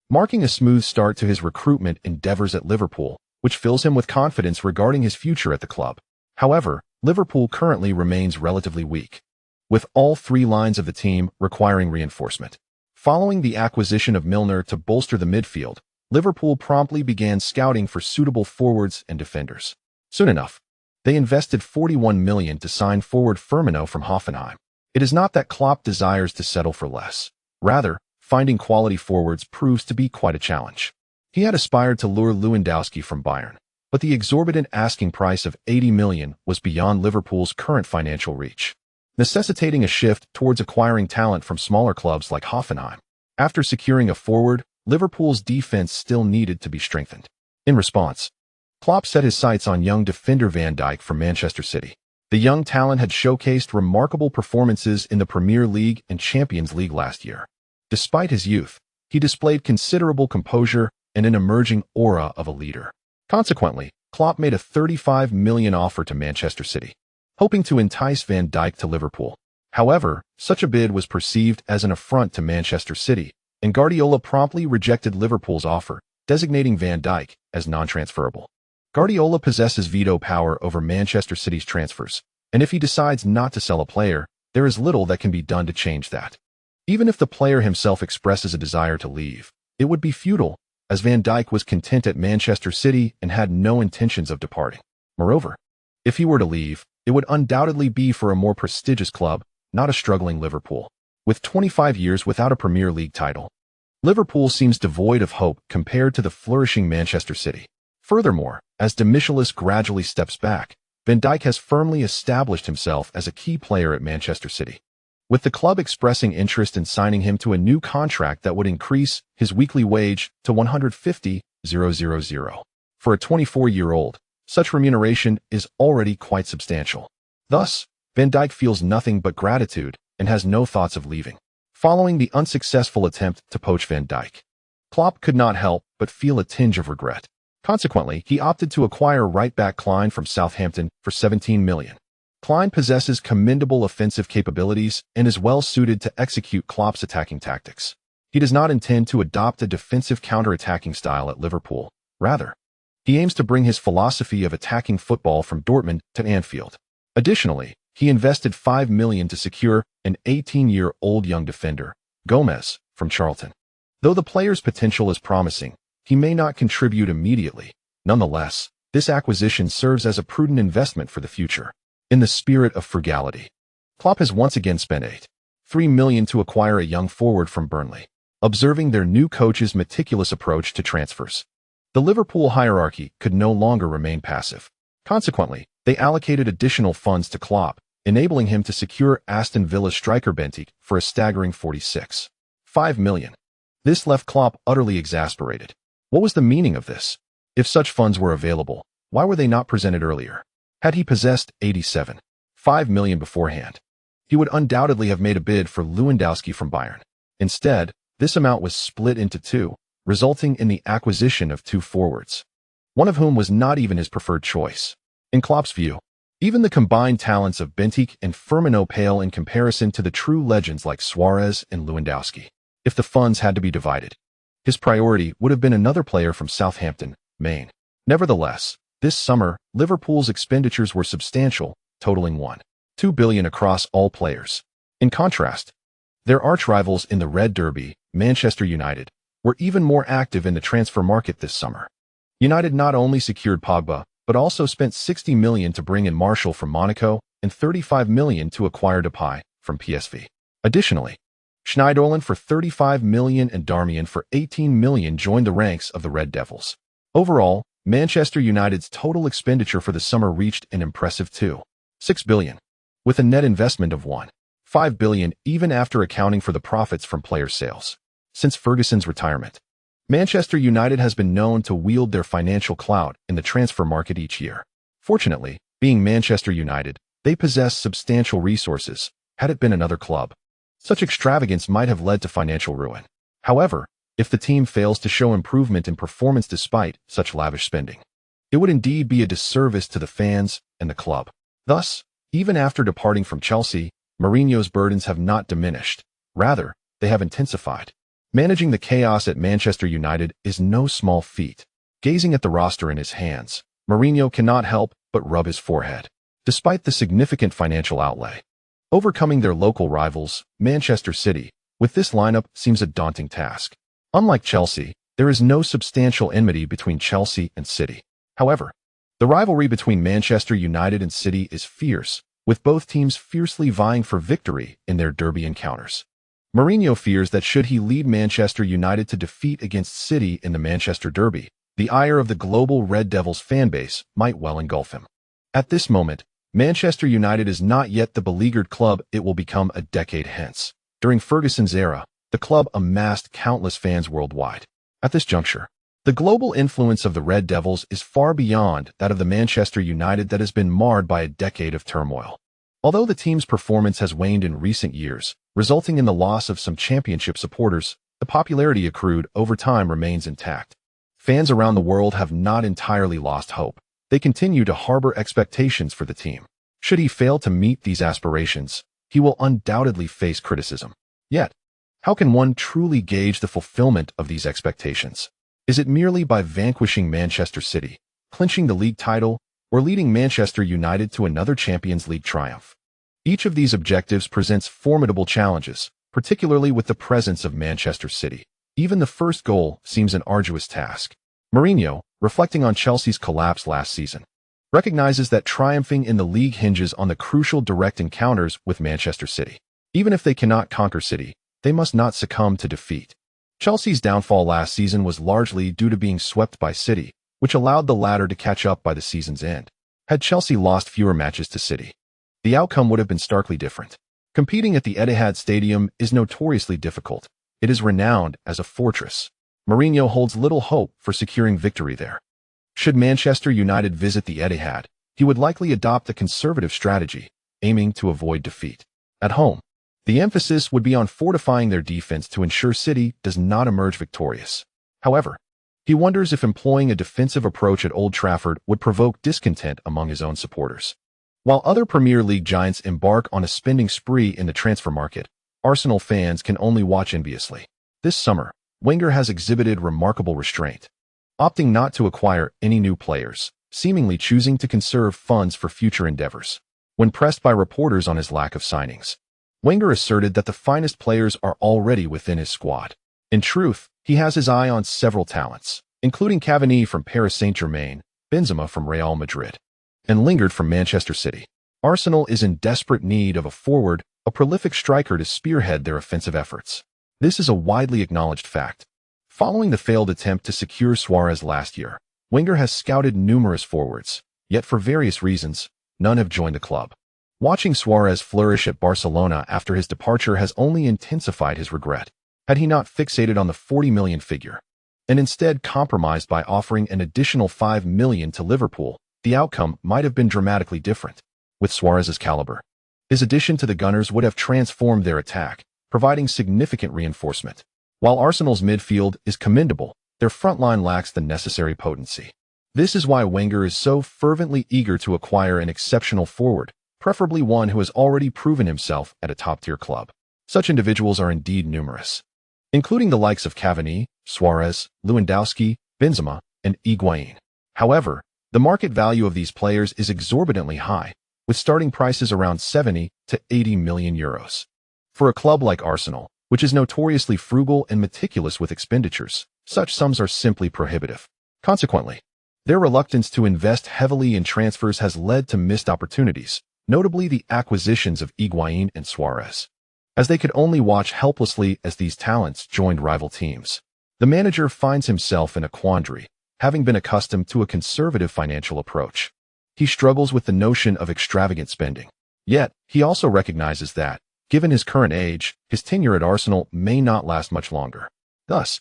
marking a smooth start to his recruitment endeavors at Liverpool, which fills him with confidence regarding his future at the club. However, Liverpool currently remains relatively weak, with all 3 lines of the team requiring reinforcement. Following the acquisition of Milner to bolster the midfield, Liverpool promptly began scouting for suitable forwards and defenders. Soon enough, they invested 41 million to sign forward Firmino from Hoffenheim. It is not that Klopp desires to settle for less. Rather, finding quality forwards proves to be quite a challenge. He had aspired to lure Lewandowski from Bayern, but the exorbitant asking price of 80 million was beyond Liverpool's current financial reach. necessitating a shift towards acquiring talent from smaller clubs like Hoffenheim. After securing a forward, Liverpool's defense still needed to be strengthened. In response, Klopp set his sights on young defender Van Dijk from Manchester City. The young talent had showcased remarkable performances in the Premier League and Champions League last year. Despite his youth, he displayed considerable composure and an emerging aura of a leader. Consequently, Klopp made a £35 million offer to Manchester City, hoping to entice Van Dijk to Liverpool. However, such a bid was perceived as an affront to Manchester City, and Guardiola promptly rejected Liverpool's offer, designating Van Dijk as non-transferable. Guardiola possesses veto power over Manchester City's transfers, and if he decides not to sell a player, there is little that can be done to change that. Even if the player himself expresses a desire to leave, it would be futile, as Van Dijk was content at Manchester City and had no intentions of departing. Moreover, if he were to leave, it would undoubtedly be for a more prestigious club, not a struggling Liverpool. With 25 years without a Premier League title, Liverpool seems devoid of hope compared to the flourishing Manchester City. Furthermore, as de Michelis gradually steps back, Van Dijk has firmly established himself as a key player at Manchester City, with the club expressing interest in signing him to a new contract that would increase his weekly wage to $150,000. For a 24-year-old, such remuneration is already quite substantial. Thus, Van Dijk feels nothing but gratitude and has no thoughts of leaving. Following the unsuccessful attempt to poach Van Dijk, Klopp could not help but feel a tinge of regret. Consequently, he opted to acquire right-back Klein from Southampton for $17 million. Klein possesses commendable offensive capabilities and is well suited to execute Klopp's attacking tactics. He does not intend to adopt a defensive counter-attacking style at Liverpool. Rather, he aims to bring his philosophy of attacking football from Dortmund to Anfield. Additionally, he invested $5 million to secure an 18-year-old young defender, Gomez, from Charlton. Though the player's potential is promising, he may not contribute immediately. Nonetheless, this acquisition serves as a prudent investment for the future. In the spirit of frugality, Klopp has once again spent $3 million to acquire a young forward from Burnley. Observing their new coach's meticulous approach to transfers, the Liverpool hierarchy could no longer remain passive. Consequently, they allocated additional funds to Klopp, enabling him to secure Aston Villa striker Bentic for a staggering $46.5 million. This left Klopp utterly exasperated. What was the meaning of this? If such funds were available, why were they not presented earlier? Had he possessed $87.5 million beforehand, he would undoubtedly have made a bid for Lewandowski from Bayern. Instead, this amount was split into two, resulting in the acquisition of two forwards, one of whom was not even his preferred choice. In Klopp's view, even the combined talents of Bentic and Firmino pale in comparison to the true legends like Suarez and Lewandowski. If the funds had to be divided, his priority would have been another player from Southampton, Maine. Nevertheless, this summer, Liverpool's expenditures were substantial, totaling $1.2 billion across all players. In contrast, their arch-rivals in the Red Derby, Manchester United, were even more active in the transfer market this summer. United not only secured Pogba, but also spent $60 million to bring in Martial from Monaco and $35 million to acquire Depay from PSV. Additionally, Schneiderlin for $35 million and Darmian for $18 million joined the ranks of the Red Devils. Overall, Manchester United's total expenditure for the summer reached an impressive $2.6 billion, with a net investment of $1.5 billion even after accounting for the profits from player sales. Since Ferguson's retirement, Manchester United has been known to wield their financial clout in the transfer market each year. Fortunately, being Manchester United, they possess substantial resources. Had it been another club, such extravagance might have led to financial ruin. However, if the team fails to show improvement in performance despite such lavish spending, it would indeed be a disservice to the fans and the club. Thus, even after departing from Chelsea, Mourinho's burdens have not diminished. Rather, they have intensified. Managing the chaos at Manchester United is no small feat. Gazing at the roster in his hands, Mourinho cannot help but rub his forehead. Despite the significant financial outlay, overcoming their local rivals, Manchester City, with this lineup seems a daunting task. Unlike Chelsea, there is no substantial enmity between Chelsea and City. However, the rivalry between Manchester United and City is fierce, with both teams fiercely vying for victory in their derby encounters. Mourinho fears that should he lead Manchester United to defeat against City in the Manchester Derby, the ire of the global Red Devils fanbase might well engulf him. At this moment, Manchester United is not yet the beleaguered club it will become a decade hence. During Ferguson's era, the club amassed countless fans worldwide. At this juncture, the global influence of the Red Devils is far beyond that of the Manchester United that has been marred by a decade of turmoil. Although the team's performance has waned in recent years, resulting in the loss of some championship supporters, the popularity accrued over time remains intact. Fans around the world have not entirely lost hope. They continue to harbor expectations for the team. Should he fail to meet these aspirations, he will undoubtedly face criticism. Yet, how can one truly gauge the fulfillment of these expectations? Is it merely by vanquishing Manchester City, clinching the league title, or leading Manchester United to another Champions League triumph? Each of these objectives presents formidable challenges, particularly with the presence of Manchester City. Even the first goal seems an arduous task. Mourinho, reflecting on Chelsea's collapse last season, recognizes that triumphing in the league hinges on the crucial direct encounters with Manchester City. Even if they cannot conquer City, they must not succumb to defeat. Chelsea's downfall last season was largely due to being swept by City, which allowed the latter to catch up by the season's end. Had Chelsea lost fewer matches to City, the outcome would have been starkly different. Competing at the Etihad Stadium is notoriously difficult. It is renowned as a fortress. Mourinho holds little hope for securing victory there. Should Manchester United visit the Etihad, he would likely adopt a conservative strategy, aiming to avoid defeat. At home, the emphasis would be on fortifying their defense to ensure City does not emerge victorious. However, he wonders if employing a defensive approach at Old Trafford would provoke discontent among his own supporters. While other Premier League giants embark on a spending spree in the transfer market, Arsenal fans can only watch enviously. This summer, Wenger has exhibited remarkable restraint, opting not to acquire any new players, seemingly choosing to conserve funds for future endeavors. When pressed by reporters on his lack of signings, Wenger asserted that the finest players are already within his squad. In truth, he has his eye on several talents, including Cavani from Paris Saint-Germain, Benzema from Real Madrid, and Lingard from Manchester City. Arsenal is in desperate need of a forward, a prolific striker to spearhead their offensive efforts. This is a widely acknowledged fact. Following the failed attempt to secure Suarez last year, Wenger has scouted numerous forwards, yet for various reasons, none have joined the club. Watching Suarez flourish at Barcelona after his departure has only intensified his regret. Had he not fixated on the 40 million figure, and instead compromised by offering an additional 5 million to Liverpool, the outcome might have been dramatically different. With Suarez's caliber, his addition to the Gunners would have transformed their attack, providing significant reinforcement. While Arsenal's midfield is commendable, their front line lacks the necessary potency. This is why Wenger is so fervently eager to acquire an exceptional forward, preferably one who has already proven himself at a top-tier club. Such individuals are indeed numerous, including the likes of Cavani, Suarez, Lewandowski, Benzema, and Higuain. However, the market value of these players is exorbitantly high, with starting prices around 70 to 80 million euros. For a club like Arsenal, which is notoriously frugal and meticulous with expenditures, such sums are simply prohibitive. Consequently, their reluctance to invest heavily in transfers has led to missed opportunities, notably the acquisitions of Higuain and Suarez, as they could only watch helplessly as these talents joined rival teams. The manager finds himself in a quandary, having been accustomed to a conservative financial approach. He struggles with the notion of extravagant spending. Yet, he also recognizes that, given his current age, his tenure at Arsenal may not last much longer. Thus,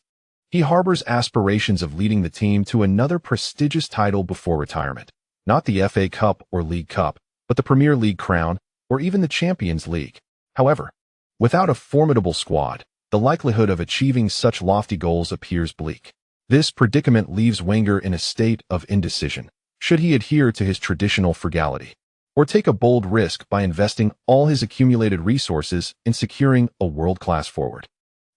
he harbors aspirations of leading the team to another prestigious title before retirement. Not the FA Cup or League Cup, but the Premier League crown, or even the Champions League. However, without a formidable squad, the likelihood of achieving such lofty goals appears bleak. This predicament leaves Wenger in a state of indecision. Should he adhere to his traditional frugality, or take a bold risk by investing all his accumulated resources in securing a world-class forward?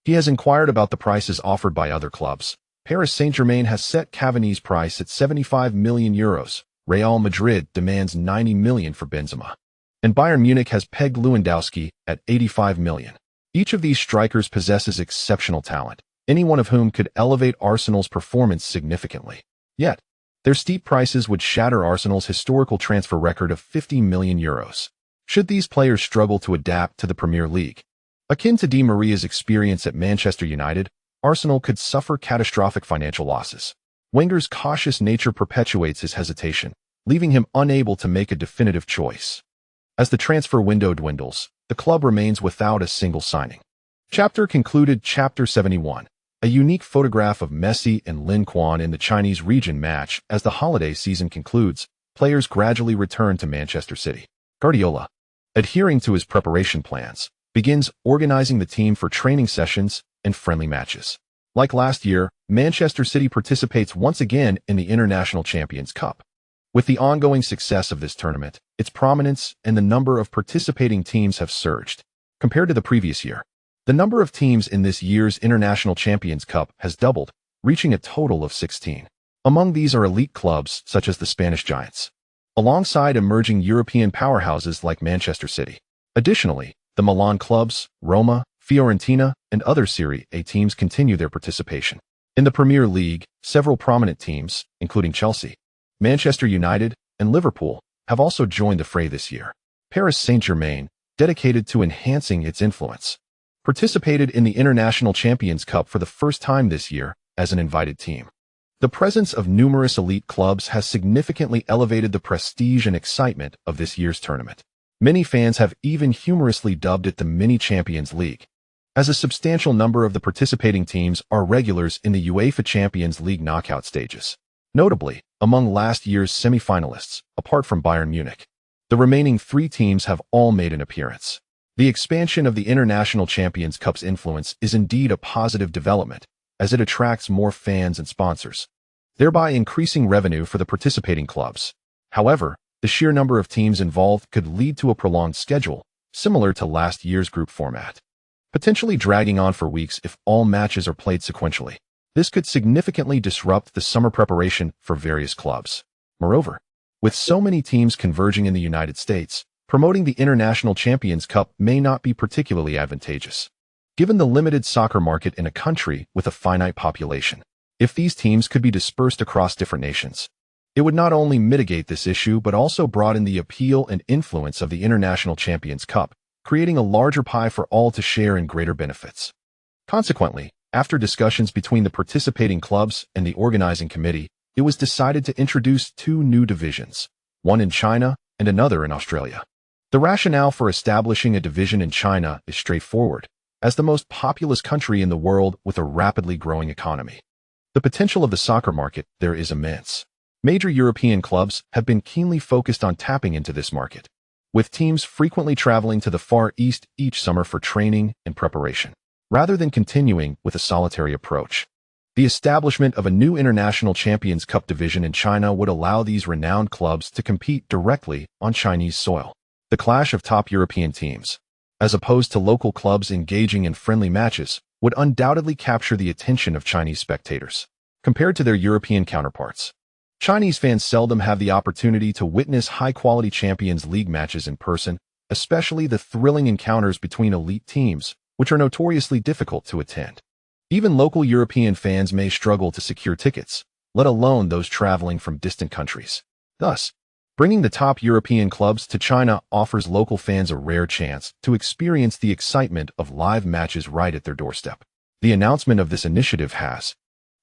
He has inquired about the prices offered by other clubs. Paris Saint-Germain has set Cavani's price at 75 million euros. Real Madrid demands 90 million for Benzema, and Bayern Munich has pegged Lewandowski at 85 million. Each of these strikers possesses exceptional talent, any one of whom could elevate Arsenal's performance significantly. Yet, their steep prices would shatter Arsenal's historical transfer record of 50 million euros. Should these players struggle to adapt to the Premier League, akin to Di Maria's experience at Manchester United, Arsenal could suffer catastrophic financial losses. Wenger's cautious nature perpetuates his hesitation, leaving him unable to make a definitive choice. As the transfer window dwindles, the club remains without a single signing. Chapter concluded. Chapter 71. A unique photograph of Messi and Lin Quan in the Chinese region match. As the holiday season concludes, players gradually return to Manchester City. Guardiola, adhering to his preparation plans, begins organizing the team for training sessions and friendly matches. Like last year, Manchester City participates once again in the International Champions Cup. With the ongoing success of this tournament, its prominence and the number of participating teams have surged. Compared to the previous year, the number of teams in this year's International Champions Cup has doubled, reaching a total of 16. Among these are elite clubs such as the Spanish Giants, alongside emerging European powerhouses like Manchester City. Additionally, the Milan clubs, Roma, Fiorentina, and other Serie A teams continue their participation. In the Premier League, several prominent teams, including Chelsea, Manchester United, and Liverpool, have also joined the fray this year. Paris Saint-Germain, dedicated to enhancing its influence, participated in the International Champions Cup for the first time this year as an invited team. The presence of numerous elite clubs has significantly elevated the prestige and excitement of this year's tournament. Many fans have even humorously dubbed it the Mini Champions League, as a substantial number of the participating teams are regulars in the UEFA Champions League knockout stages. Notably, among last year's semi-finalists, apart from Bayern Munich, the remaining 3 teams have all made an appearance. The expansion of the International Champions Cup's influence is indeed a positive development, as it attracts more fans and sponsors, thereby increasing revenue for the participating clubs. However, the sheer number of teams involved could lead to a prolonged schedule, similar to last year's group format, potentially dragging on for weeks if all matches are played sequentially. This could significantly disrupt the summer preparation for various clubs. Moreover, with so many teams converging in the United States, promoting the International Champions Cup may not be particularly advantageous, given the limited soccer market in a country with a finite population. If these teams could be dispersed across different nations, it would not only mitigate this issue but also broaden the appeal and influence of the International Champions Cup, creating a larger pie for all to share in greater benefits. Consequently, after discussions between the participating clubs and the organizing committee, it was decided to introduce 2 new divisions, one in China and another in Australia. The rationale for establishing a division in China is straightforward. As the most populous country in the world with a rapidly growing economy, the potential of the soccer market there is immense. Major European clubs have been keenly focused on tapping into this market, with teams frequently traveling to the Far East each summer for training and preparation, rather than continuing with a solitary approach. The establishment of a new International Champions Cup division in China would allow these renowned clubs to compete directly on Chinese soil. The clash of top European teams, as opposed to local clubs engaging in friendly matches, would undoubtedly capture the attention of Chinese spectators. Compared to their European counterparts, Chinese fans seldom have the opportunity to witness high-quality Champions League matches in person, especially the thrilling encounters between elite teams, which are notoriously difficult to attend. Even local European fans may struggle to secure tickets, let alone those traveling from distant countries. Thus, bringing the top European clubs to China offers local fans a rare chance to experience the excitement of live matches right at their doorstep. The announcement of this initiative has,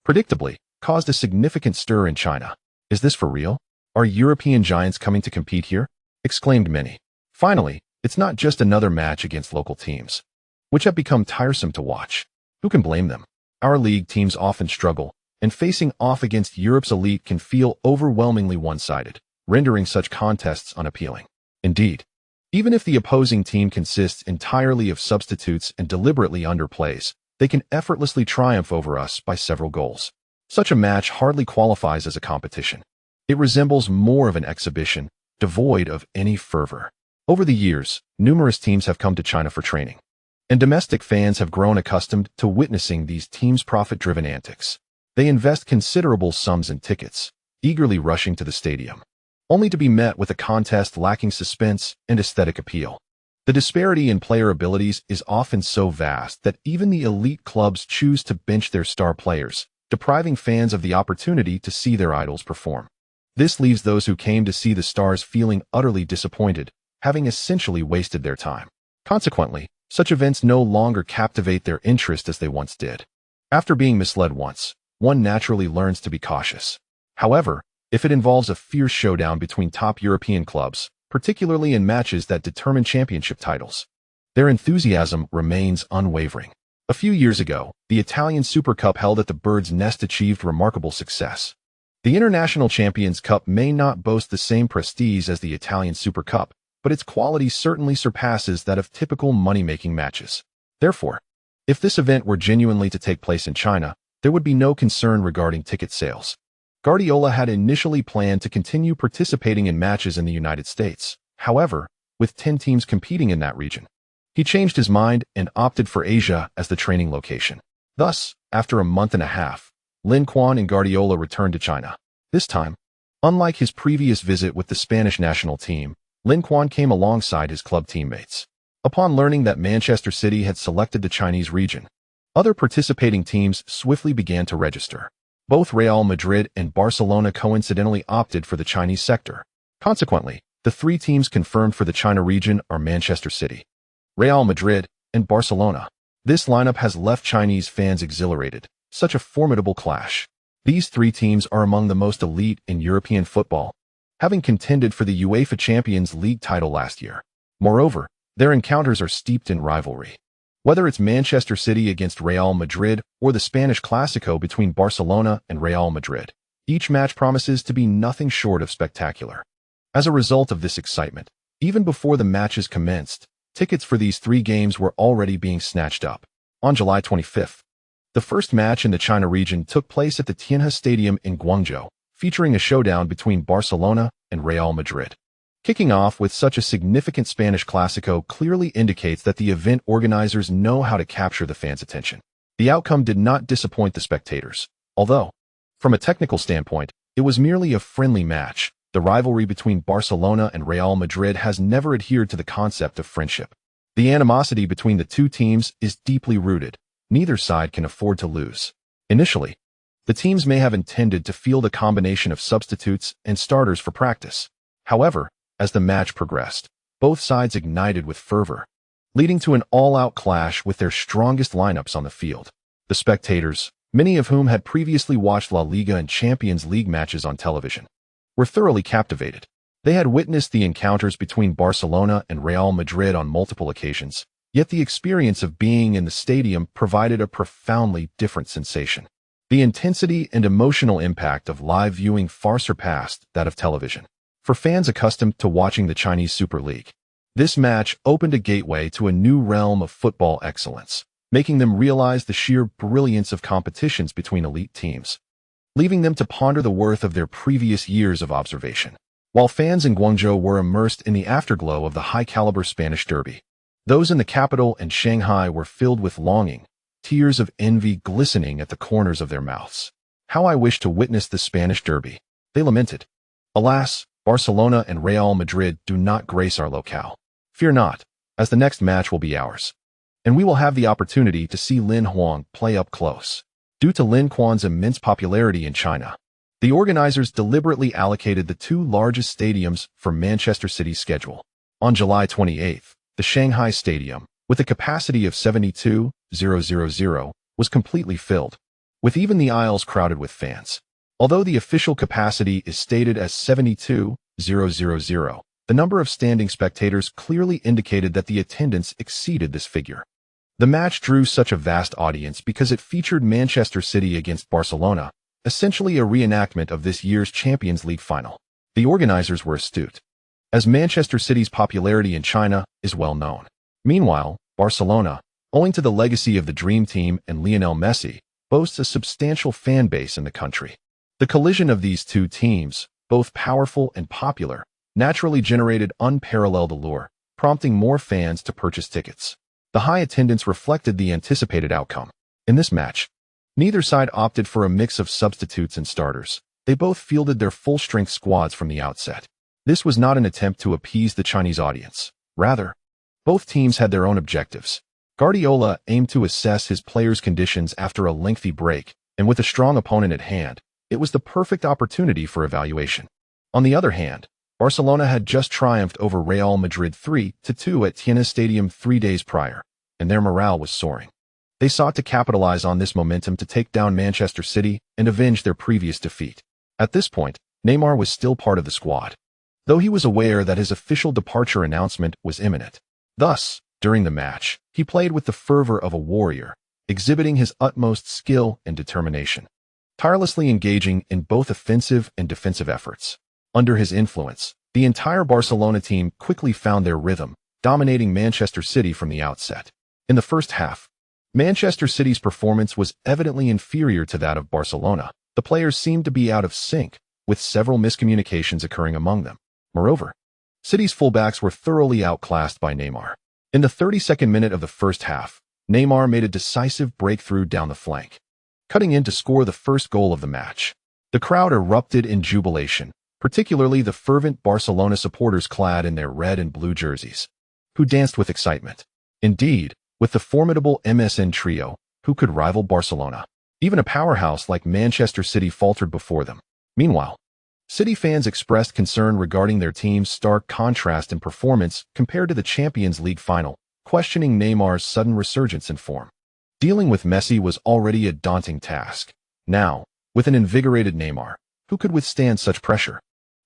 predictably, caused a significant stir in China. Is this for real? Are European giants coming to compete here? Exclaimed many. Finally, it's not just another match against local teams, which have become tiresome to watch. Who can blame them? Our league teams often struggle, and facing off against Europe's elite can feel overwhelmingly one-sided, rendering such contests unappealing. Indeed, even if the opposing team consists entirely of substitutes and deliberately underplays, they can effortlessly triumph over us by several goals. Such a match hardly qualifies as a competition. It resembles more of an exhibition, devoid of any fervor. Over the years, numerous teams have come to China for training, and domestic fans have grown accustomed to witnessing these teams' profit-driven antics. They invest considerable sums in tickets, eagerly rushing to the stadium, only to be met with a contest lacking suspense and aesthetic appeal. The disparity in player abilities is often so vast that even the elite clubs choose to bench their star players, depriving fans of the opportunity to see their idols perform. This leaves those who came to see the stars feeling utterly disappointed, having essentially wasted their time. Consequently, such events no longer captivate their interest as they once did. After being misled once, one naturally learns to be cautious. However, if it involves a fierce showdown between top European clubs, particularly in matches that determine championship titles. Their enthusiasm remains unwavering. A few years ago, the Italian Super Cup held at the Bird's Nest achieved remarkable success. The International Champions Cup may not boast the same prestige as the Italian Super Cup, but its quality certainly surpasses that of typical money-making matches. Therefore, if this event were genuinely to take place in China, there would be no concern regarding ticket sales. Guardiola had initially planned to continue participating in matches in the United States. However, with 10 teams competing in that region, he changed his mind and opted for Asia as the training location. Thus, after a month and a half, Lin Quan and Guardiola returned to China. This time, unlike his previous visit with the Spanish national team, Lin Quan came alongside his club teammates. Upon learning that Manchester City had selected the Chinese region, other participating teams swiftly began to register. Both Real Madrid and Barcelona coincidentally opted for the Chinese sector. Consequently, the three teams confirmed for the China region are Manchester City, Real Madrid, and Barcelona. This lineup has left Chinese fans exhilarated. Such a formidable clash. These three teams are among the most elite in European football, having contended for the UEFA Champions League title last year. Moreover, their encounters are steeped in rivalry. Whether it's Manchester City against Real Madrid or the Spanish Clásico between Barcelona and Real Madrid, each match promises to be nothing short of spectacular. As a result of this excitement, even before the matches commenced, tickets for these three games were already being snatched up. On July 25th, the first match in the China region took place at the Tianhe Stadium in Guangzhou, featuring a showdown between Barcelona and Real Madrid. Kicking off with such a significant Spanish Clásico clearly indicates that the event organizers know how to capture the fans' attention. The outcome did not disappoint the spectators, although, from a technical standpoint, it was merely a friendly match. The rivalry between Barcelona and Real Madrid has never adhered to the concept of friendship. The animosity between the two teams is deeply rooted. Neither side can afford to lose. Initially, the teams may have intended to field a combination of substitutes and starters for practice. However, as the match progressed, both sides ignited with fervor, leading to an all-out clash with their strongest lineups on the field. The spectators, many of whom had previously watched La Liga and Champions League matches on television, were thoroughly captivated. They had witnessed the encounters between Barcelona and Real Madrid on multiple occasions, yet the experience of being in the stadium provided a profoundly different sensation. The intensity and emotional impact of live viewing far surpassed that of television. For fans accustomed to watching the Chinese Super League, this match opened a gateway to a new realm of football excellence, making them realize the sheer brilliance of competitions between elite teams, leaving them to ponder the worth of their previous years of observation. While fans in Guangzhou were immersed in the afterglow of the high-caliber Spanish derby, those in the capital and Shanghai were filled with longing, tears of envy glistening at the corners of their mouths. "How I wish to witness the Spanish derby," they lamented. "Alas, Barcelona and Real Madrid do not grace our locale. Fear not, as the next match will be ours, and we will have the opportunity to see Lin Huang play up close." Due to Lin Quan's immense popularity in China, the organizers deliberately allocated the two largest stadiums for Manchester City's schedule. On July 28th, the Shanghai Stadium, with a capacity of 72,000, was completely filled, with even the aisles crowded with fans. Although the official capacity is stated as 72,000, the number of standing spectators clearly indicated that the attendance exceeded this figure. The match drew such a vast audience because it featured Manchester City against Barcelona, essentially a reenactment of this year's Champions League final. The organizers were astute, as Manchester City's popularity in China is well known. Meanwhile, Barcelona, owing to the legacy of the Dream Team and Lionel Messi, boasts a substantial fan base in the country. The collision of these two teams, both powerful and popular, naturally generated unparalleled allure, prompting more fans to purchase tickets. The high attendance reflected the anticipated outcome. In this match, neither side opted for a mix of substitutes and starters. They both fielded their full-strength squads from the outset. This was not an attempt to appease the Chinese audience. Rather, both teams had their own objectives. Guardiola aimed to assess his players' conditions after a lengthy break, and with a strong opponent at hand, it was the perfect opportunity for evaluation. On the other hand, Barcelona had just triumphed over Real Madrid 3-2 at Tianhe Stadium 3 days prior, and their morale was soaring. They sought to capitalize on this momentum to take down Manchester City and avenge their previous defeat. At this point, Neymar was still part of the squad, though he was aware that his official departure announcement was imminent. Thus, during the match, he played with the fervor of a warrior, exhibiting his utmost skill and determination, tirelessly engaging in both offensive and defensive efforts. Under his influence, the entire Barcelona team quickly found their rhythm, dominating Manchester City from the outset. In the first half, Manchester City's performance was evidently inferior to that of Barcelona. The players seemed to be out of sync, with several miscommunications occurring among them. Moreover, City's fullbacks were thoroughly outclassed by Neymar. In the 32nd minute of the first half, Neymar made a decisive breakthrough down the flank, cutting in to score the first goal of the match. The crowd erupted in jubilation, particularly the fervent Barcelona supporters clad in their red and blue jerseys, who danced with excitement. Indeed, with the formidable MSN trio, who could rival Barcelona? Even a powerhouse like Manchester City faltered before them. Meanwhile, City fans expressed concern regarding their team's stark contrast in performance compared to the Champions League final, questioning Neymar's sudden resurgence in form. Dealing with Messi was already a daunting task. Now, with an invigorated Neymar, who could withstand such pressure?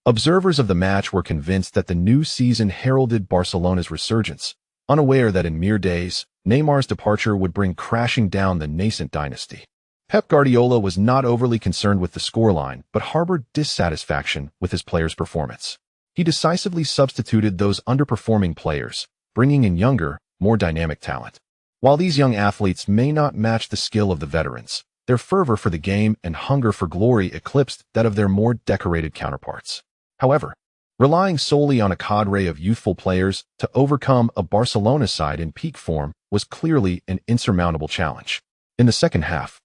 Observers of the match were convinced that the new season heralded Barcelona's resurgence, unaware that in mere days, Neymar's departure would bring crashing down the nascent dynasty. Pep Guardiola was not overly concerned with the scoreline, but harbored dissatisfaction with his players' performance. He decisively substituted those underperforming players, bringing in younger, more dynamic talent. While these young athletes may not match the skill of the veterans, their fervor for the game and hunger for glory eclipsed that of their more decorated counterparts. However, relying solely on a cadre of youthful players to overcome a Barcelona side in peak form was clearly an insurmountable challenge. In the second half,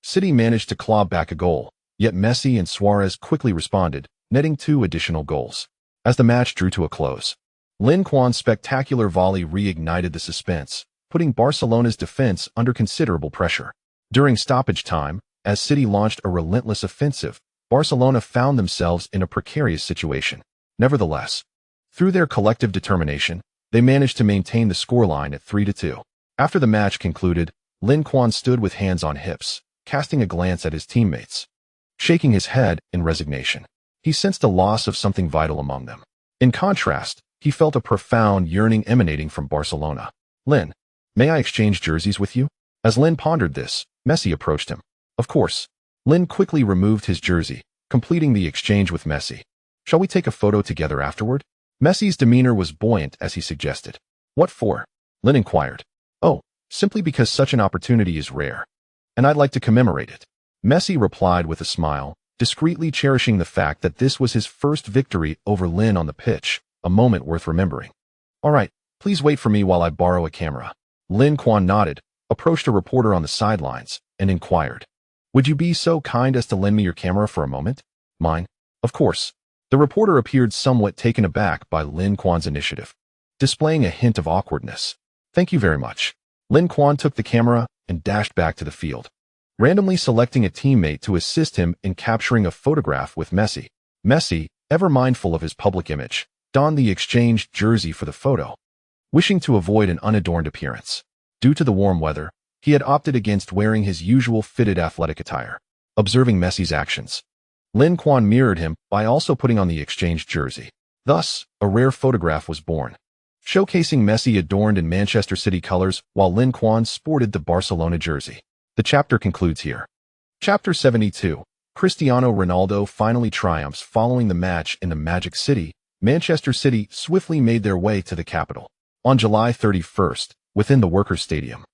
City managed to claw back a goal, yet Messi and Suarez quickly responded, netting 2 additional goals. As the match drew to a close, Lin Quan's spectacular volley reignited the suspense, putting Barcelona's defense under considerable pressure. During stoppage time, as City launched a relentless offensive, Barcelona found themselves in a precarious situation. Nevertheless, through their collective determination, they managed to maintain the scoreline at 3-2. After the match concluded, Lin Quan stood with hands on hips, casting a glance at his teammates. Shaking his head in resignation, he sensed a loss of something vital among them. In contrast, he felt a profound yearning emanating from Barcelona. "Lin, may I exchange jerseys with you?" As Lin pondered this, Messi approached him. Of course. Lin quickly removed his jersey, completing the exchange with Messi. "Shall we take a photo together afterward?" Messi's demeanor was buoyant as he suggested. "What for?" Lin inquired. "Oh, simply because such an opportunity is rare, and I'd like to commemorate it." Messi replied with a smile, discreetly cherishing the fact that this was his first victory over Lin on the pitch, a moment worth remembering. "All right, please wait for me while I borrow a camera." Lin Quan nodded, approached a reporter on the sidelines, and inquired, "Would you be so kind as to lend me your camera for a moment?" "Mine?" "Of course." The reporter appeared somewhat taken aback by Lin Quan's initiative, displaying a hint of awkwardness. "Thank you very much." Lin Quan took the camera and dashed back to the field, randomly selecting a teammate to assist him in capturing a photograph with Messi. Messi, ever mindful of his public image, donned the exchanged jersey for the photo, wishing to avoid an unadorned appearance. Due to the warm weather, he had opted against wearing his usual fitted athletic attire. Observing Messi's actions, Lin Quan mirrored him by also putting on the exchanged jersey. Thus, a rare photograph was born, showcasing Messi adorned in Manchester City colors while Lin Quan sported the Barcelona jersey. The chapter concludes here. Chapter 72. Cristiano Ronaldo finally triumphs. Following the match in the Magic City, Manchester City swiftly made their way to the capital. On July 31st, within the Workers' Stadium,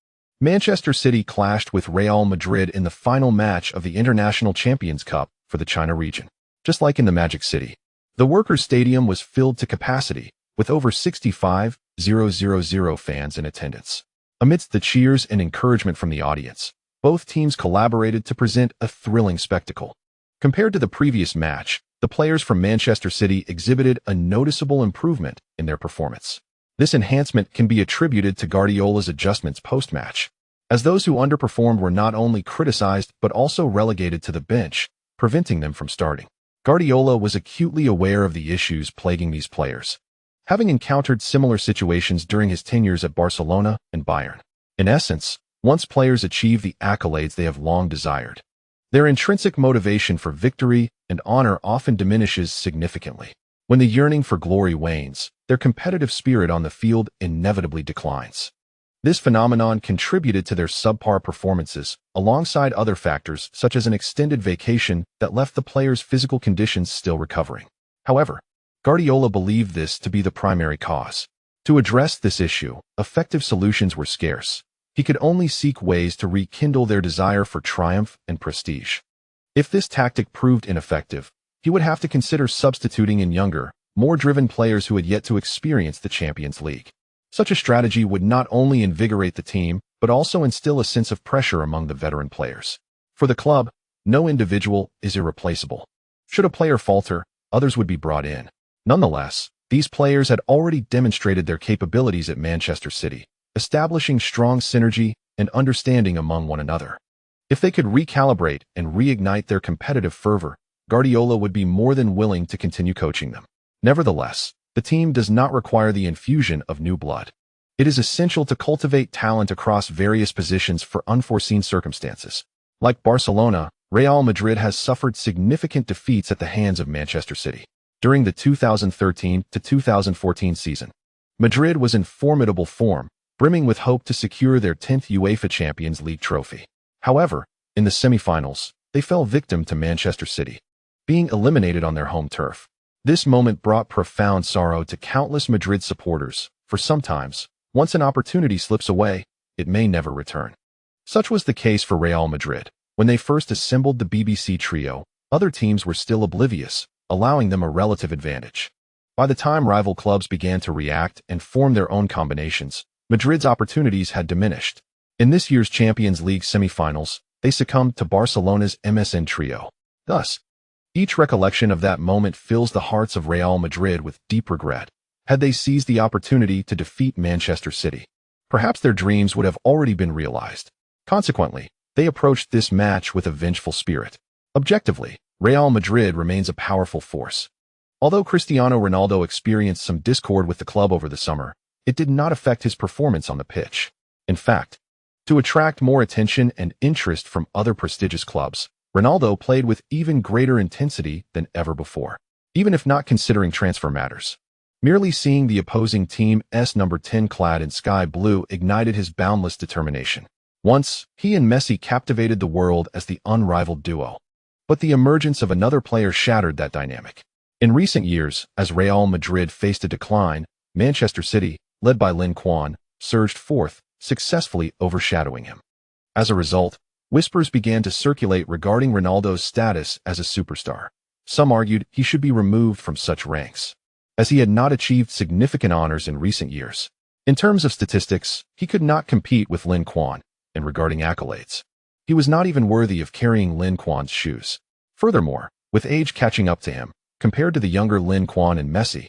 Manchester City clashed with Real Madrid in the final match of the International Champions Cup for the China region. Just like in the Magic City, the Workers' Stadium was filled to capacity, with over 65,000 fans in attendance. Amidst the cheers and encouragement from the audience, both teams collaborated to present a thrilling spectacle. Compared to the previous match, the players from Manchester City exhibited a noticeable improvement in their performance. This enhancement can be attributed to Guardiola's adjustments post-match, as those who underperformed were not only criticized but also relegated to the bench, preventing them from starting. Guardiola was acutely aware of the issues plaguing these players, having encountered similar situations during his tenures at Barcelona and Bayern. In essence, once players achieve the accolades they have long desired, Their intrinsic motivation for victory and honor often diminishes significantly. When the yearning for glory wanes, their competitive spirit on the field inevitably declines. This phenomenon contributed to their subpar performances, alongside other factors such as an extended vacation that left the players' physical conditions still recovering. However, Guardiola believed this to be the primary cause. To address this issue, effective solutions were scarce. He could only seek ways to rekindle their desire for triumph and prestige. If this tactic proved ineffective, he would have to consider substituting in younger, more driven players who had yet to experience the Champions League. Such a strategy would not only invigorate the team, but also instill a sense of pressure among the veteran players. For the club, no individual is irreplaceable. Should a player falter, others would be brought in. Nonetheless, these players had already demonstrated their capabilities at Manchester City, establishing strong synergy and understanding among one another. If they could recalibrate and reignite their competitive fervor, Guardiola would be more than willing to continue coaching them. Nevertheless, the team does not require the infusion of new blood. It is essential to cultivate talent across various positions for unforeseen circumstances. Like Barcelona, Real Madrid has suffered significant defeats at the hands of Manchester City. During the 2013-2014 season, Madrid was in formidable form, brimming with hope to secure their 10th UEFA Champions League trophy. However, in the semi-finals, they fell victim to Manchester City, being eliminated on their home turf. This moment brought profound sorrow to countless Madrid supporters, for sometimes, once an opportunity slips away, it may never return. Such was the case for Real Madrid. When they first assembled the BBC trio, other teams were still oblivious, allowing them a relative advantage. By the time rival clubs began to react and form their own combinations, Madrid's opportunities had diminished. In this year's Champions League semi-finals, they succumbed to Barcelona's MSN trio. Thus, each recollection of that moment fills the hearts of Real Madrid with deep regret. Had they seized the opportunity to defeat Manchester City, perhaps their dreams would have already been realized. Consequently, they approached this match with a vengeful spirit. Objectively, Real Madrid remains a powerful force. Although Cristiano Ronaldo experienced some discord with the club over the summer, it did not affect his performance on the pitch. In fact, to attract more attention and interest from other prestigious clubs, Ronaldo played with even greater intensity than ever before. Even if not considering transfer matters, merely seeing the opposing team's number 10 clad in sky blue ignited his boundless determination. Once, he and Messi captivated the world as the unrivaled duo. But the emergence of another player shattered that dynamic. In recent years, as Real Madrid faced a decline, Manchester City, led by Lin Quan, surged forth, successfully overshadowing him. As a result, whispers began to circulate regarding Ronaldo's status as a superstar. Some argued he should be removed from such ranks, as he had not achieved significant honors in recent years. In terms of statistics, he could not compete with Lin Quan, and regarding accolades, he was not even worthy of carrying Lin Quan's shoes. Furthermore, with age catching up to him, compared to the younger Lin Quan and Messi,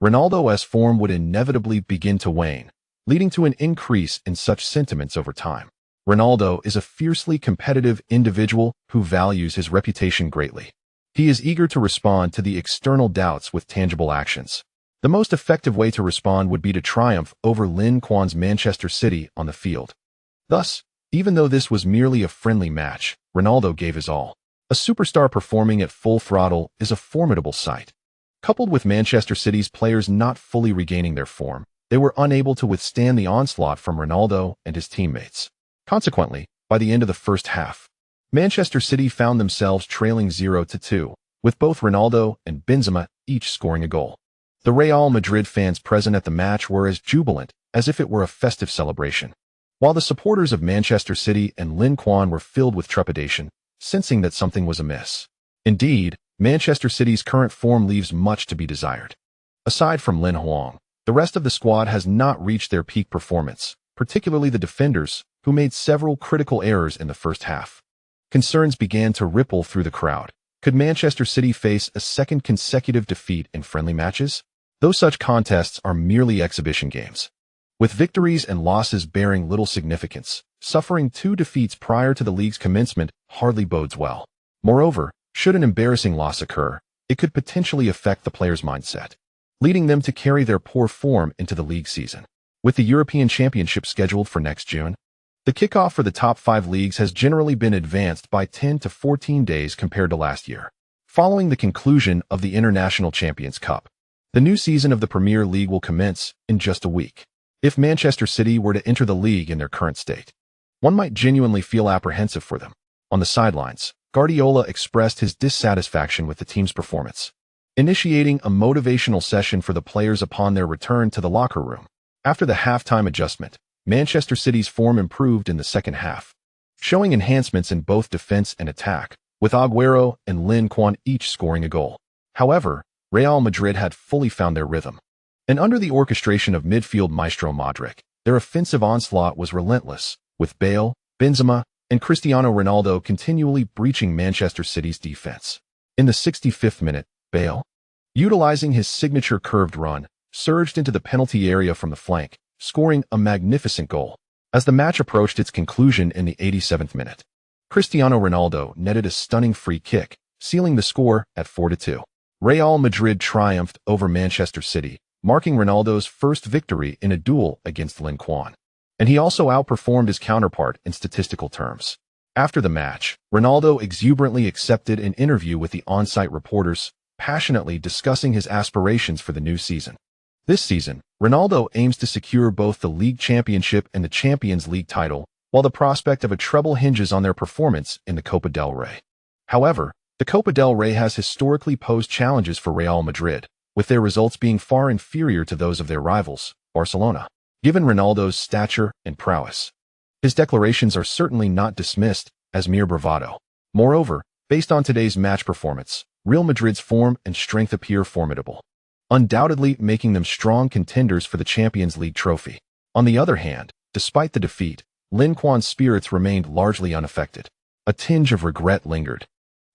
Ronaldo's form would inevitably begin to wane, leading to an increase in such sentiments over time. Ronaldo is a fiercely competitive individual who values his reputation greatly. He is eager to respond to the external doubts with tangible actions. The most effective way to respond would be to triumph over Lin Quan's Manchester City on the field. Thus, even though this was merely a friendly match, Ronaldo gave his all. A superstar performing at full throttle is a formidable sight. Coupled with Manchester City's players not fully regaining their form, they were unable to withstand the onslaught from Ronaldo and his teammates. Consequently, by the end of the first half, Manchester City found themselves trailing 0-2, with both Ronaldo and Benzema each scoring a goal. The Real Madrid fans present at the match were as jubilant as if it were a festive celebration, while the supporters of Manchester City and Lin Quan were filled with trepidation, sensing that something was amiss. Indeed, Manchester City's current form leaves much to be desired. Aside from Lin Huang, the rest of the squad has not reached their peak performance, particularly the defenders, who made several critical errors in the first half. Concerns began to ripple through the crowd. Could Manchester City face a second consecutive defeat in friendly matches? Though such contests are merely exhibition games, with victories and losses bearing little significance, suffering 2 defeats prior to the league's commencement hardly bodes well. Moreover, should an embarrassing loss occur, it could potentially affect the players' mindset, leading them to carry their poor form into the league season. With the European Championship scheduled for next June, The kickoff for the top 5 leagues has generally been advanced by 10 to 14 days compared to last year. Following the conclusion of the International Champions Cup, the new season of the Premier League will commence in just a week. If Manchester City were to enter the league in their current state, one might genuinely feel apprehensive for them. On the sidelines, Guardiola expressed his dissatisfaction with the team's performance, initiating a motivational session for the players upon their return to the locker room. After the halftime adjustment, Manchester City's form improved in the second half, showing enhancements in both defense and attack, with Aguero and Lin Quan each scoring a goal. However, Real Madrid had fully found their rhythm, and under the orchestration of midfield maestro Modric, their offensive onslaught was relentless, with Bale, Benzema, and Cristiano Ronaldo continually breaching Manchester City's defense. In the 65th minute, Bale, utilizing his signature curved run, surged into the penalty area from the flank, scoring a magnificent goal. As the match approached its conclusion in the 87th minute, Cristiano Ronaldo netted a stunning free kick, sealing the score at 4-2. Real Madrid triumphed over Manchester City, marking Ronaldo's first victory in a duel against Lin Quan, and he also outperformed his counterpart in statistical terms. After the match, Ronaldo exuberantly accepted an interview with the on-site reporters, passionately discussing his aspirations for the new season. This season, Ronaldo aims to secure both the league championship and the Champions League title, while the prospect of a treble hinges on their performance in the Copa del Rey. However, the Copa del Rey has historically posed challenges for Real Madrid, with their results being far inferior to those of their rivals, Barcelona. Given Ronaldo's stature and prowess, his declarations are certainly not dismissed as mere bravado. Moreover, based on today's match performance, Real Madrid's form and strength appear formidable, undoubtedly making them strong contenders for the Champions League trophy. On the other hand, despite the defeat, Lin Quan's spirits remained largely unaffected. A tinge of regret lingered,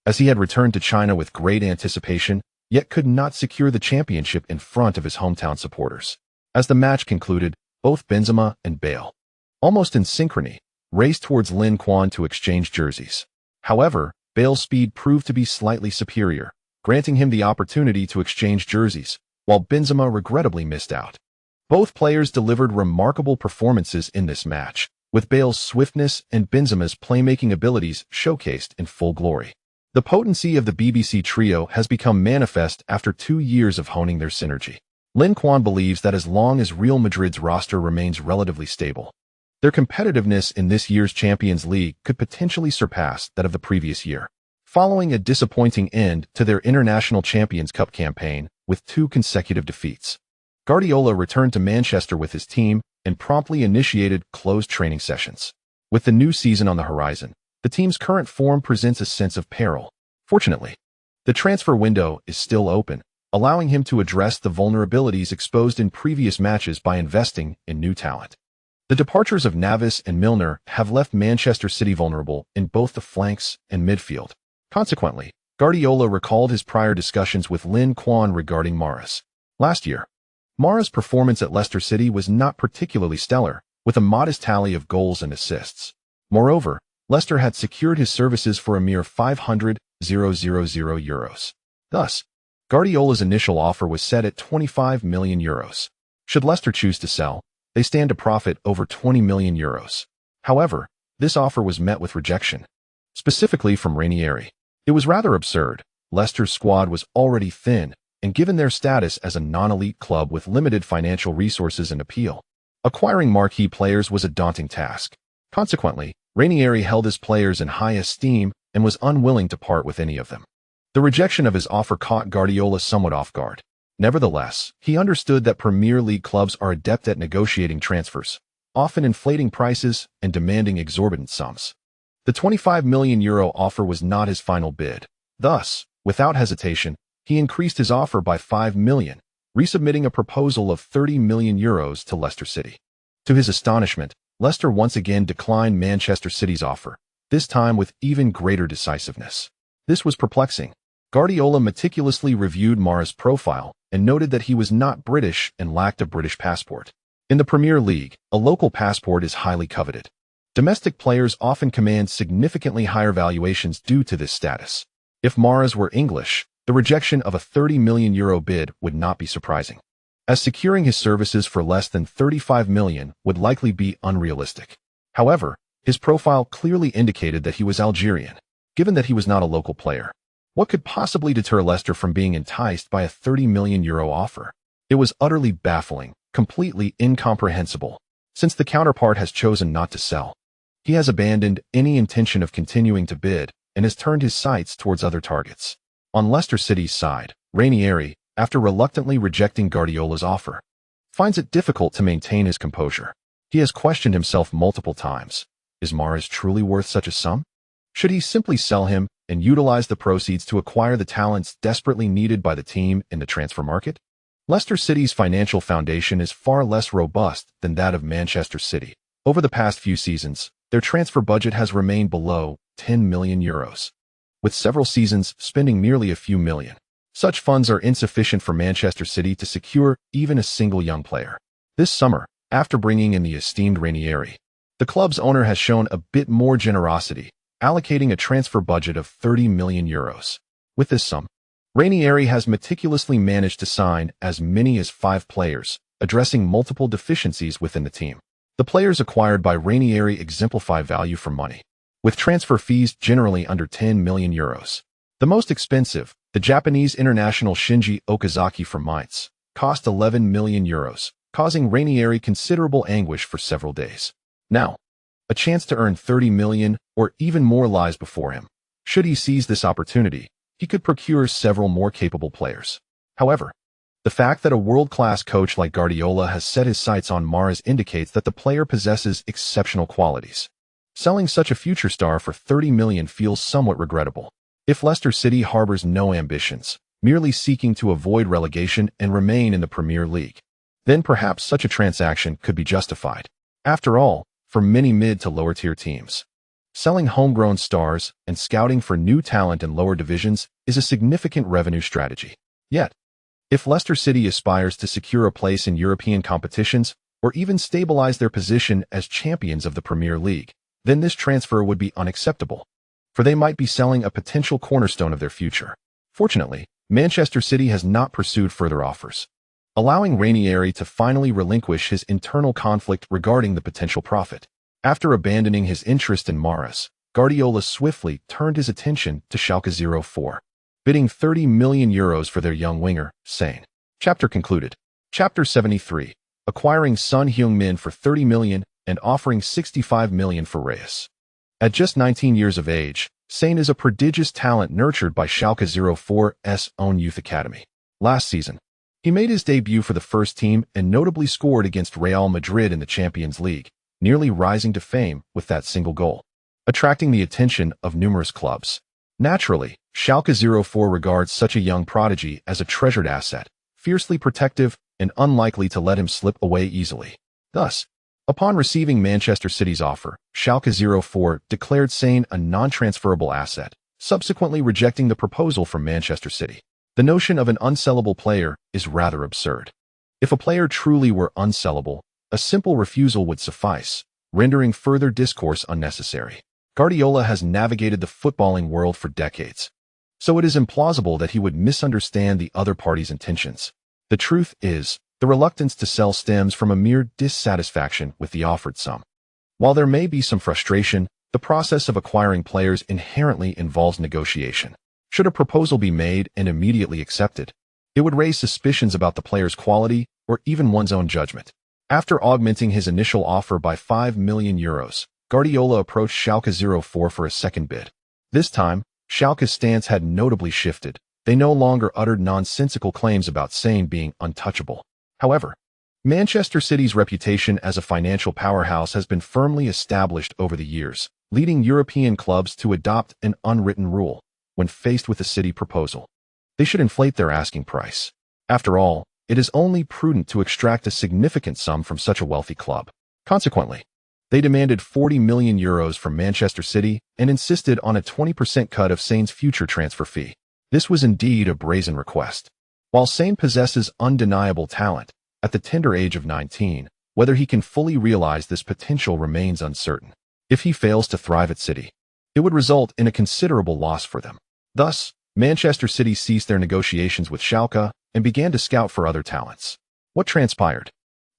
as he had returned to China with great anticipation, yet could not secure the championship in front of his hometown supporters. As the match concluded, both Benzema and Bale, almost in synchrony, raced towards Lin Quan to exchange jerseys. However, Bale's speed proved to be slightly superior, granting him the opportunity to exchange jerseys, while Benzema regrettably missed out. Both players delivered remarkable performances in this match, with Bale's swiftness and Benzema's playmaking abilities showcased in full glory. The potency of the BBC trio has become manifest after 2 years of honing their synergy. Lin Quan believes that as long as Real Madrid's roster remains relatively stable, their competitiveness in this year's Champions League could potentially surpass that of the previous year. Following a disappointing end to their International Champions Cup campaign with 2 consecutive defeats, Guardiola returned to Manchester with his team and promptly initiated closed training sessions. With the new season on the horizon, the team's current form presents a sense of peril. Fortunately, the transfer window is still open, allowing him to address the vulnerabilities exposed in previous matches by investing in new talent. The departures of Navas and Milner have left Manchester City vulnerable in both the flanks and midfield. Consequently, Guardiola recalled his prior discussions with Lin Quan regarding Mahrez. Last year, Mahrez's performance at Leicester City was not particularly stellar, with a modest tally of goals and assists. Moreover, Leicester had secured his services for a mere €500,000. Thus, Guardiola's initial offer was set at €25 million. Should Leicester choose to sell, they stand to profit over €20 million. However, this offer was met with rejection, specifically from Ranieri. It was rather absurd. Leicester's squad was already thin, and given their status as a non-elite club with limited financial resources and appeal, acquiring marquee players was a daunting task. Consequently, Ranieri held his players in high esteem and was unwilling to part with any of them. The rejection of his offer caught Guardiola somewhat off guard. Nevertheless, he understood that Premier League clubs are adept at negotiating transfers, often inflating prices and demanding exorbitant sums. The €25 million offer was not his final bid. Thus, without hesitation, he increased his offer by €5 million, resubmitting a proposal of €30 million to Leicester City. To his astonishment, Leicester once again declined Manchester City's offer, this time with even greater decisiveness. This was perplexing. Guardiola meticulously reviewed Mahrez's profile and noted that he was not British and lacked a British passport. In the Premier League, a local passport is highly coveted. Domestic players often command significantly higher valuations due to this status. If Mahrez were English, the rejection of a €30 million bid would not be surprising, as securing his services for less than €35 million would likely be unrealistic. However, his profile clearly indicated that he was Algerian, given that he was not a local player. What could possibly deter Leicester from being enticed by a €30 million offer? It was utterly baffling, completely incomprehensible, since the counterpart has chosen not to sell. He has abandoned any intention of continuing to bid and has turned his sights towards other targets. On Leicester City's side, Ranieri, after reluctantly rejecting Guardiola's offer, finds it difficult to maintain his composure. He has questioned himself multiple times. Is Mahrez truly worth such a sum? Should he simply sell him and utilize the proceeds to acquire the talents desperately needed by the team in the transfer market? Leicester City's financial foundation is far less robust than that of Manchester City. Over the past few seasons, their transfer budget has remained below €10 million, with several seasons spending merely a few million. Such funds are insufficient for Manchester City to secure even a single young player. This summer, after bringing in the esteemed Ranieri, the club's owner has shown a bit more generosity, allocating a transfer budget of €30 million. With this sum, Ranieri has meticulously managed to sign as many as 5 players, addressing multiple deficiencies within the team. The players acquired by Ranieri exemplify value for money, with transfer fees generally under €10 million. The most expensive, the Japanese international Shinji Okazaki from Mainz, cost €11 million, causing Ranieri considerable anguish for several days. Now, a chance to earn €30 million or even more lies before him. Should he seize this opportunity, he could procure several more capable players. However, the fact that a world-class coach like Guardiola has set his sights on Mahrez indicates that the player possesses exceptional qualities. Selling such a future star for €30 million feels somewhat regrettable. If Leicester City harbors no ambitions, merely seeking to avoid relegation and remain in the Premier League, then perhaps such a transaction could be justified. After all, for many mid to lower tier teams, selling homegrown stars and scouting for new talent in lower divisions is a significant revenue strategy. Yet, if Leicester City aspires to secure a place in European competitions or even stabilize their position as champions of the Premier League, then this transfer would be unacceptable, for they might be selling a potential cornerstone of their future. Fortunately, Manchester City has not pursued further offers, allowing Ranieri to finally relinquish his internal conflict regarding the potential profit. After abandoning his interest in Mahrez, Guardiola swiftly turned his attention to Schalke 04, bidding €30 million for their young winger, Sane. Chapter concluded. Chapter 73. Acquiring Son Heung-min for €30 million and offering €65 million for Reyes. At just 19 years of age, Sane is a prodigious talent nurtured by Schalke 04's own youth academy. Last season, he made his debut for the first team and notably scored against Real Madrid in the Champions League, nearly rising to fame with that single goal, attracting the attention of numerous clubs. Naturally, Schalke 04 regards such a young prodigy as a treasured asset, fiercely protective and unlikely to let him slip away easily. Thus, upon receiving Manchester City's offer, Schalke 04 declared Sane a non-transferable asset, subsequently rejecting the proposal from Manchester City. The notion of an unsellable player is rather absurd. If a player truly were unsellable, a simple refusal would suffice, rendering further discourse unnecessary. Guardiola has navigated the footballing world for decades, so it is implausible that he would misunderstand the other party's intentions. The truth is, the reluctance to sell stems from a mere dissatisfaction with the offered sum. While there may be some frustration, the process of acquiring players inherently involves negotiation. Should a proposal be made and immediately accepted, it would raise suspicions about the player's quality or even one's own judgment. After augmenting his initial offer by €5 million, Guardiola approached Schalke 04 for a second bid. This time, Schalke's stance had notably shifted. They no longer uttered nonsensical claims about Sane being untouchable. However, Manchester City's reputation as a financial powerhouse has been firmly established over the years, leading European clubs to adopt an unwritten rule. When faced with a City proposal, they should inflate their asking price. After all, it is only prudent to extract a significant sum from such a wealthy club. Consequently, they demanded €40 million from Manchester City and insisted on a 20% cut of Sane's future transfer fee. This was indeed a brazen request. While Sane possesses undeniable talent, at the tender age of 19, whether he can fully realize this potential remains uncertain. If he fails to thrive at City, it would result in a considerable loss for them. Thus, Manchester City ceased their negotiations with Schalke and began to scout for other talents. What transpired?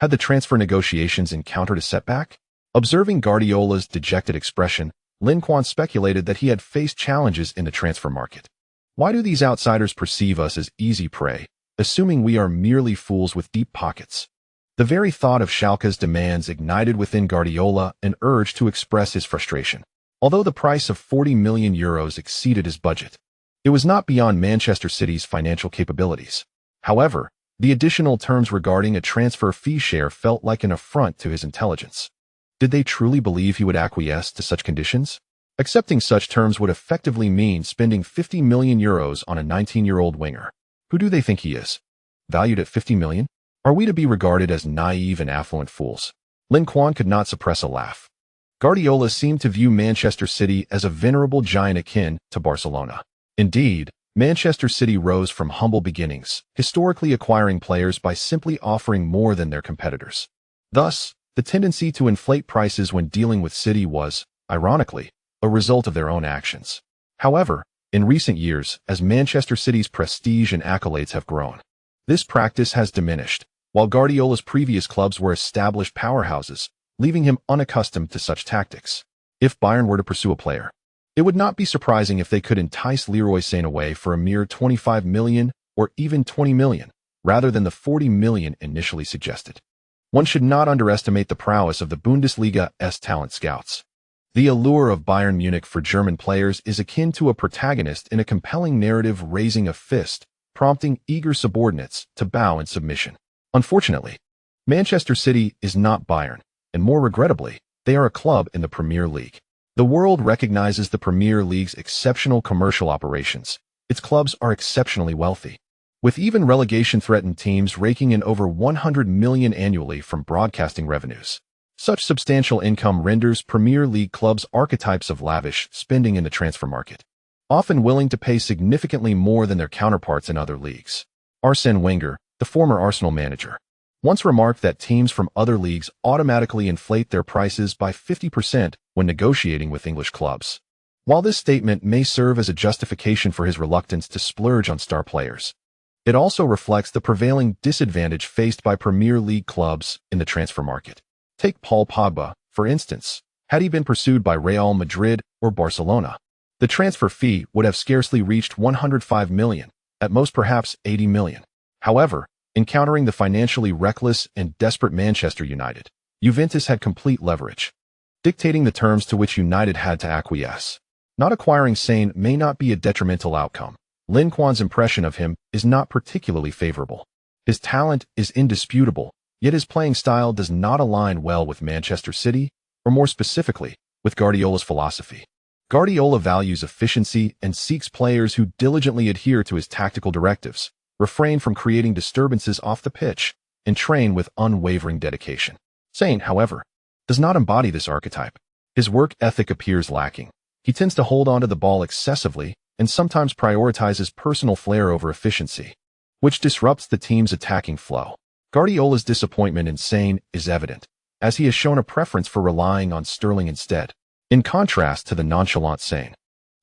Had the transfer negotiations encountered a setback? Observing Guardiola's dejected expression, Lin Kuan speculated that he had faced challenges in the transfer market. Why do these outsiders perceive us as easy prey, assuming we are merely fools with deep pockets? The very thought of Schalke's demands ignited within Guardiola an urge to express his frustration. Although the price of 40 million euros exceeded his budget, it was not beyond Manchester City's financial capabilities. However, the additional terms regarding a transfer fee share felt like an affront to his intelligence. Did they truly believe he would acquiesce to such conditions? Accepting such terms would effectively mean spending 50 million euros on a 19-year-old winger. Who do they think he is? Valued at 50 million? Are we to be regarded as naive and affluent fools? Lin Kuan could not suppress a laugh. Guardiola seemed to view Manchester City as a venerable giant akin to Barcelona. Indeed, Manchester City rose from humble beginnings, historically acquiring players by simply offering more than their competitors. Thus, the tendency to inflate prices when dealing with City was, ironically, a result of their own actions. However, in recent years, as Manchester City's prestige and accolades have grown, this practice has diminished, while Guardiola's previous clubs were established powerhouses, leaving him unaccustomed to such tactics. If Bayern were to pursue a player, it would not be surprising if they could entice Leroy Sané away for a mere 25 million or even 20 million, rather than the 40 million initially suggested. One should not underestimate the prowess of the Bundesliga's talent scouts. The allure of Bayern Munich for German players is akin to a protagonist in a compelling narrative raising a fist, prompting eager subordinates to bow in submission. Unfortunately, Manchester City is not Bayern, and more regrettably, they are a club in the Premier League. The world recognizes the Premier League's exceptional commercial operations. Its clubs are exceptionally wealthy, with even relegation-threatened teams raking in over 100 million annually from broadcasting revenues. Such substantial income renders Premier League clubs archetypes of lavish spending in the transfer market, often willing to pay significantly more than their counterparts in other leagues. Arsene Wenger, the former Arsenal manager, once remarked that teams from other leagues automatically inflate their prices by 50% when negotiating with English clubs. While this statement may serve as a justification for his reluctance to splurge on star players, it also reflects the prevailing disadvantage faced by Premier League clubs in the transfer market. Take Paul Pogba, for instance. Had he been pursued by Real Madrid or Barcelona, the transfer fee would have scarcely reached 105 million, at most perhaps 80 million. However, encountering the financially reckless and desperate Manchester United, Juventus had complete leverage, dictating the terms to which United had to acquiesce. Not acquiring Sané may not be a detrimental outcome. Lin Kuan's impression of him is not particularly favorable. His talent is indisputable, yet his playing style does not align well with Manchester City, or more specifically, with Guardiola's philosophy. Guardiola values efficiency and seeks players who diligently adhere to his tactical directives, refrain from creating disturbances off the pitch, and train with unwavering dedication. Sané, however, does not embody this archetype. His work ethic appears lacking. He tends to hold onto the ball excessively and sometimes prioritizes personal flair over efficiency, which disrupts the team's attacking flow. Guardiola's disappointment in Sané is evident, as he has shown a preference for relying on Sterling instead. In contrast to the nonchalant Sané,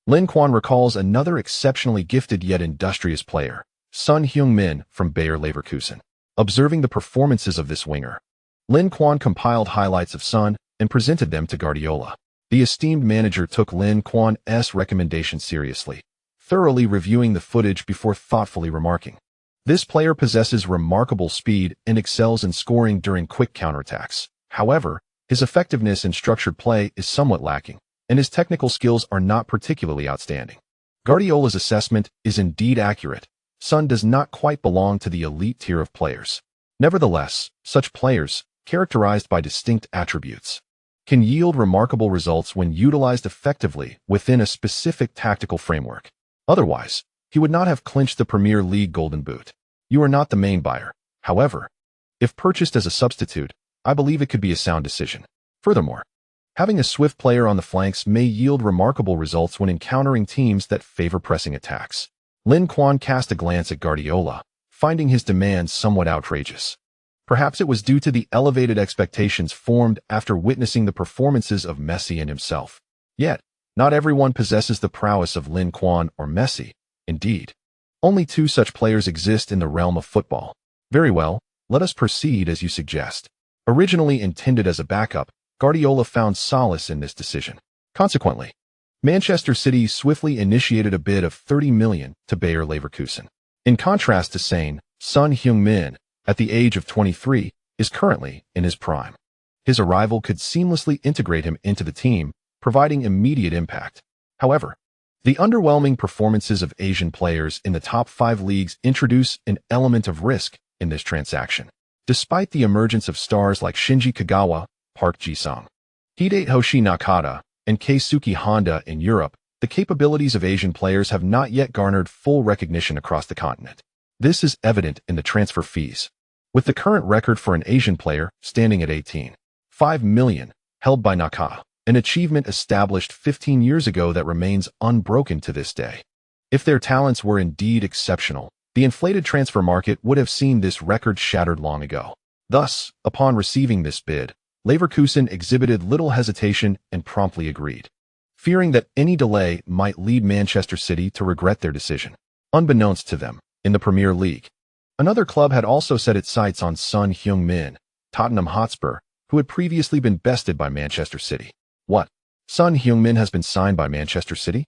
Lin Kuan recalls another exceptionally gifted yet industrious player, Son Heung-min from Bayer Leverkusen. Observing the performances of this winger, Lin Kuan compiled highlights of Son and presented them to Guardiola. The esteemed manager took Lin Kuan's recommendation seriously, thoroughly reviewing the footage before thoughtfully remarking, "This player possesses remarkable speed and excels in scoring during quick counterattacks. However, his effectiveness in structured play is somewhat lacking, and his technical skills are not particularly outstanding." Guardiola's assessment is indeed accurate. Son does not quite belong to the elite tier of players. Nevertheless, such players, characterized by distinct attributes, can yield remarkable results when utilized effectively within a specific tactical framework. Otherwise, he would not have clinched the Premier League Golden Boot. You are not the main buyer. However, if purchased as a substitute, I believe it could be a sound decision. Furthermore, having a swift player on the flanks may yield remarkable results when encountering teams that favor pressing attacks. Lin Kuan cast a glance at Guardiola, finding his demands somewhat outrageous. Perhaps it was due to the elevated expectations formed after witnessing the performances of Messi and himself. Yet, not everyone possesses the prowess of Lin Kuan or Messi. Indeed, only two such players exist in the realm of football. Very well, let us proceed as you suggest. Originally intended as a backup, Guardiola found solace in this decision. Consequently, Manchester City swiftly initiated a bid of $30 million to Bayer Leverkusen. In contrast to Son Heung-min, at the age of 23, is currently in his prime. His arrival could seamlessly integrate him into the team, providing immediate impact. However, the underwhelming performances of Asian players in the top 5 leagues introduce an element of risk in this transaction. Despite the emergence of stars like Shinji Kagawa, Park Ji-sung, Hideyoshi Nakata, and Keisuke Honda in Europe, the capabilities of Asian players have not yet garnered full recognition across the continent. This is evident in the transfer fees, with the current record for an Asian player standing at $18.5 million, held by Nakata, an achievement established 15 years ago that remains unbroken to this day. If their talents were indeed exceptional, the inflated transfer market would have seen this record shattered long ago. Thus, upon receiving this bid, Leverkusen exhibited little hesitation and promptly agreed, fearing that any delay might lead Manchester City to regret their decision. Unbeknownst to them, in the Premier League, another club had also set its sights on Son Heung-min, Tottenham Hotspur, who had previously been bested by Manchester City. What? Son Heung-min has been signed by Manchester City?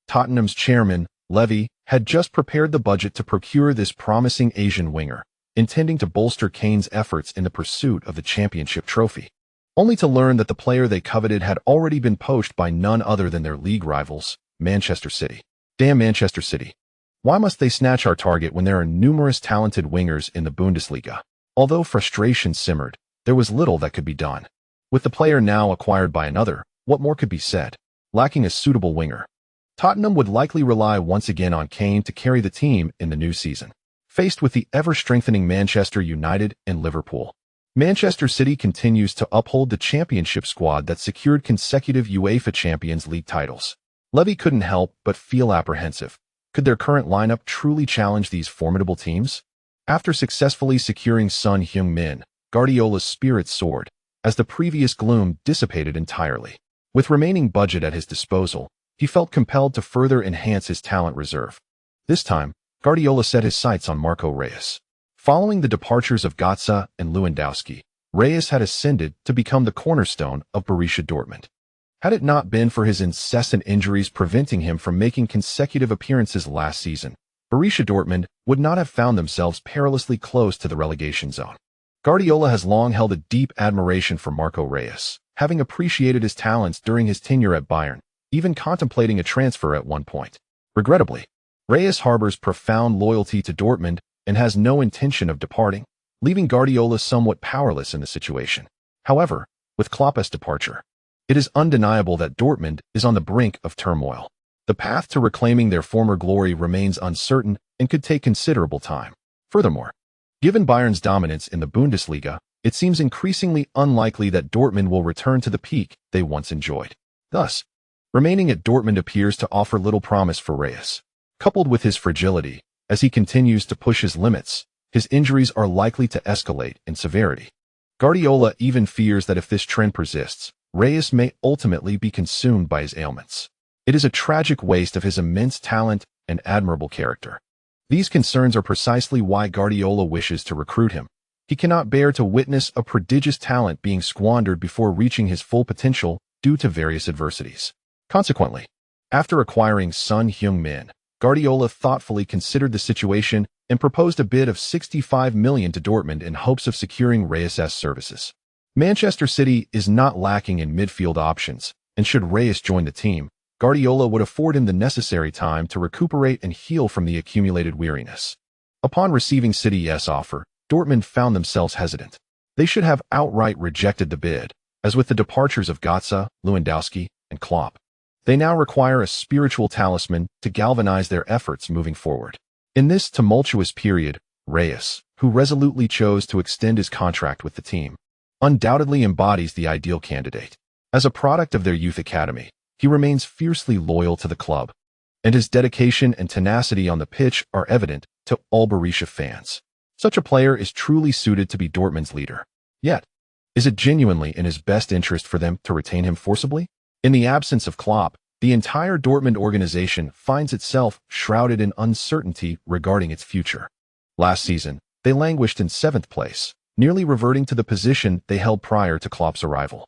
Tottenham's chairman, Levy, had just prepared the budget to procure this promising Asian winger, intending to bolster Kane's efforts in the pursuit of the championship trophy, only to learn that the player they coveted had already been poached by none other than their league rivals, Manchester City. Damn Manchester City. Why must they snatch our target when there are numerous talented wingers in the Bundesliga? Although frustration simmered, there was little that could be done. With the player now acquired by another, what more could be said? Lacking a suitable winger, Tottenham would likely rely once again on Kane to carry the team in the new season. Faced with the ever-strengthening Manchester United and Liverpool, Manchester City continues to uphold the championship squad that secured consecutive UEFA Champions League titles. Levy couldn't help but feel apprehensive. Could their current lineup truly challenge these formidable teams? After successfully securing Son Heung-min, Guardiola's spirits soared, as the previous gloom dissipated entirely. With remaining budget at his disposal, he felt compelled to further enhance his talent reserve. This time, Guardiola set his sights on Marco Reus. Following the departures of Götze and Lewandowski, Reus had ascended to become the cornerstone of Borussia Dortmund. Had it not been for his incessant injuries preventing him from making consecutive appearances last season, Borussia Dortmund would not have found themselves perilously close to the relegation zone. Guardiola has long held a deep admiration for Marco Reus, having appreciated his talents during his tenure at Bayern, even contemplating a transfer at one point. Regrettably, Reus harbors profound loyalty to Dortmund and has no intention of departing, leaving Guardiola somewhat powerless in the situation. However, with Klopp's departure, it is undeniable that Dortmund is on the brink of turmoil. The path to reclaiming their former glory remains uncertain and could take considerable time. Furthermore, given Bayern's dominance in the Bundesliga, it seems increasingly unlikely that Dortmund will return to the peak they once enjoyed. Thus, remaining at Dortmund appears to offer little promise for Reus. Coupled with his fragility, as he continues to push his limits, his injuries are likely to escalate in severity. Guardiola even fears that if this trend persists, Reus may ultimately be consumed by his ailments. It is a tragic waste of his immense talent and admirable character. These concerns are precisely why Guardiola wishes to recruit him. He cannot bear to witness a prodigious talent being squandered before reaching his full potential due to various adversities. Consequently, after acquiring Son Heung-min, Guardiola thoughtfully considered the situation and proposed a bid of $65 million to Dortmund in hopes of securing Reus' services. Manchester City is not lacking in midfield options, and should Reus join the team, Guardiola would afford him the necessary time to recuperate and heal from the accumulated weariness. Upon receiving City's offer, Dortmund found themselves hesitant. They should have outright rejected the bid, as with the departures of Götze, Lewandowski, and Klopp. They now require a spiritual talisman to galvanize their efforts moving forward. In this tumultuous period, Reus, who resolutely chose to extend his contract with the team, undoubtedly embodies the ideal candidate. As a product of their youth academy, he remains fiercely loyal to the club, and his dedication and tenacity on the pitch are evident to all Borussia fans. Such a player is truly suited to be Dortmund's leader. Yet, is it genuinely in his best interest for them to retain him forcibly? In the absence of Klopp, the entire Dortmund organization finds itself shrouded in uncertainty regarding its future. Last season, they languished in 7th place, nearly reverting to the position they held prior to Klopp's arrival.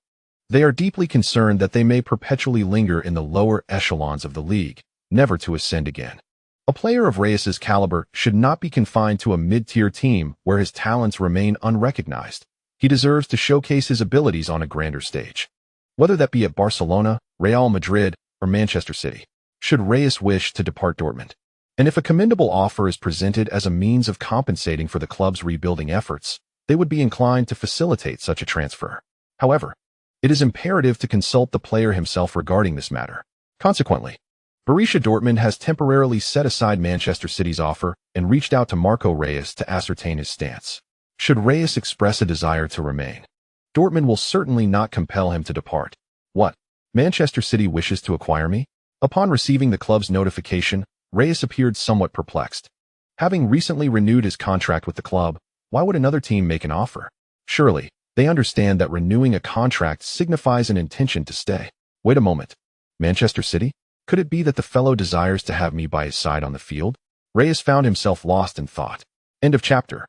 They are deeply concerned that they may perpetually linger in the lower echelons of the league, never to ascend again. A player of Reyes's caliber should not be confined to a mid-tier team where his talents remain unrecognized. He deserves to showcase his abilities on a grander stage. Whether that be at Barcelona, Real Madrid, or Manchester City, should Reyes wish to depart Dortmund. And if a commendable offer is presented as a means of compensating for the club's rebuilding efforts, they would be inclined to facilitate such a transfer. However, it is imperative to consult the player himself regarding this matter. Consequently, Borussia Dortmund has temporarily set aside Manchester City's offer and reached out to Marco Reyes to ascertain his stance. Should Reyes express a desire to remain, Dortmund will certainly not compel him to depart. What? Manchester City wishes to acquire me? Upon receiving the club's notification, Reyes appeared somewhat perplexed. Having recently renewed his contract with the club, why would another team make an offer? Surely, they understand that renewing a contract signifies an intention to stay. Wait a moment. Manchester City? Could it be that the fellow desires to have me by his side on the field? Reyes found himself lost in thought. End of chapter.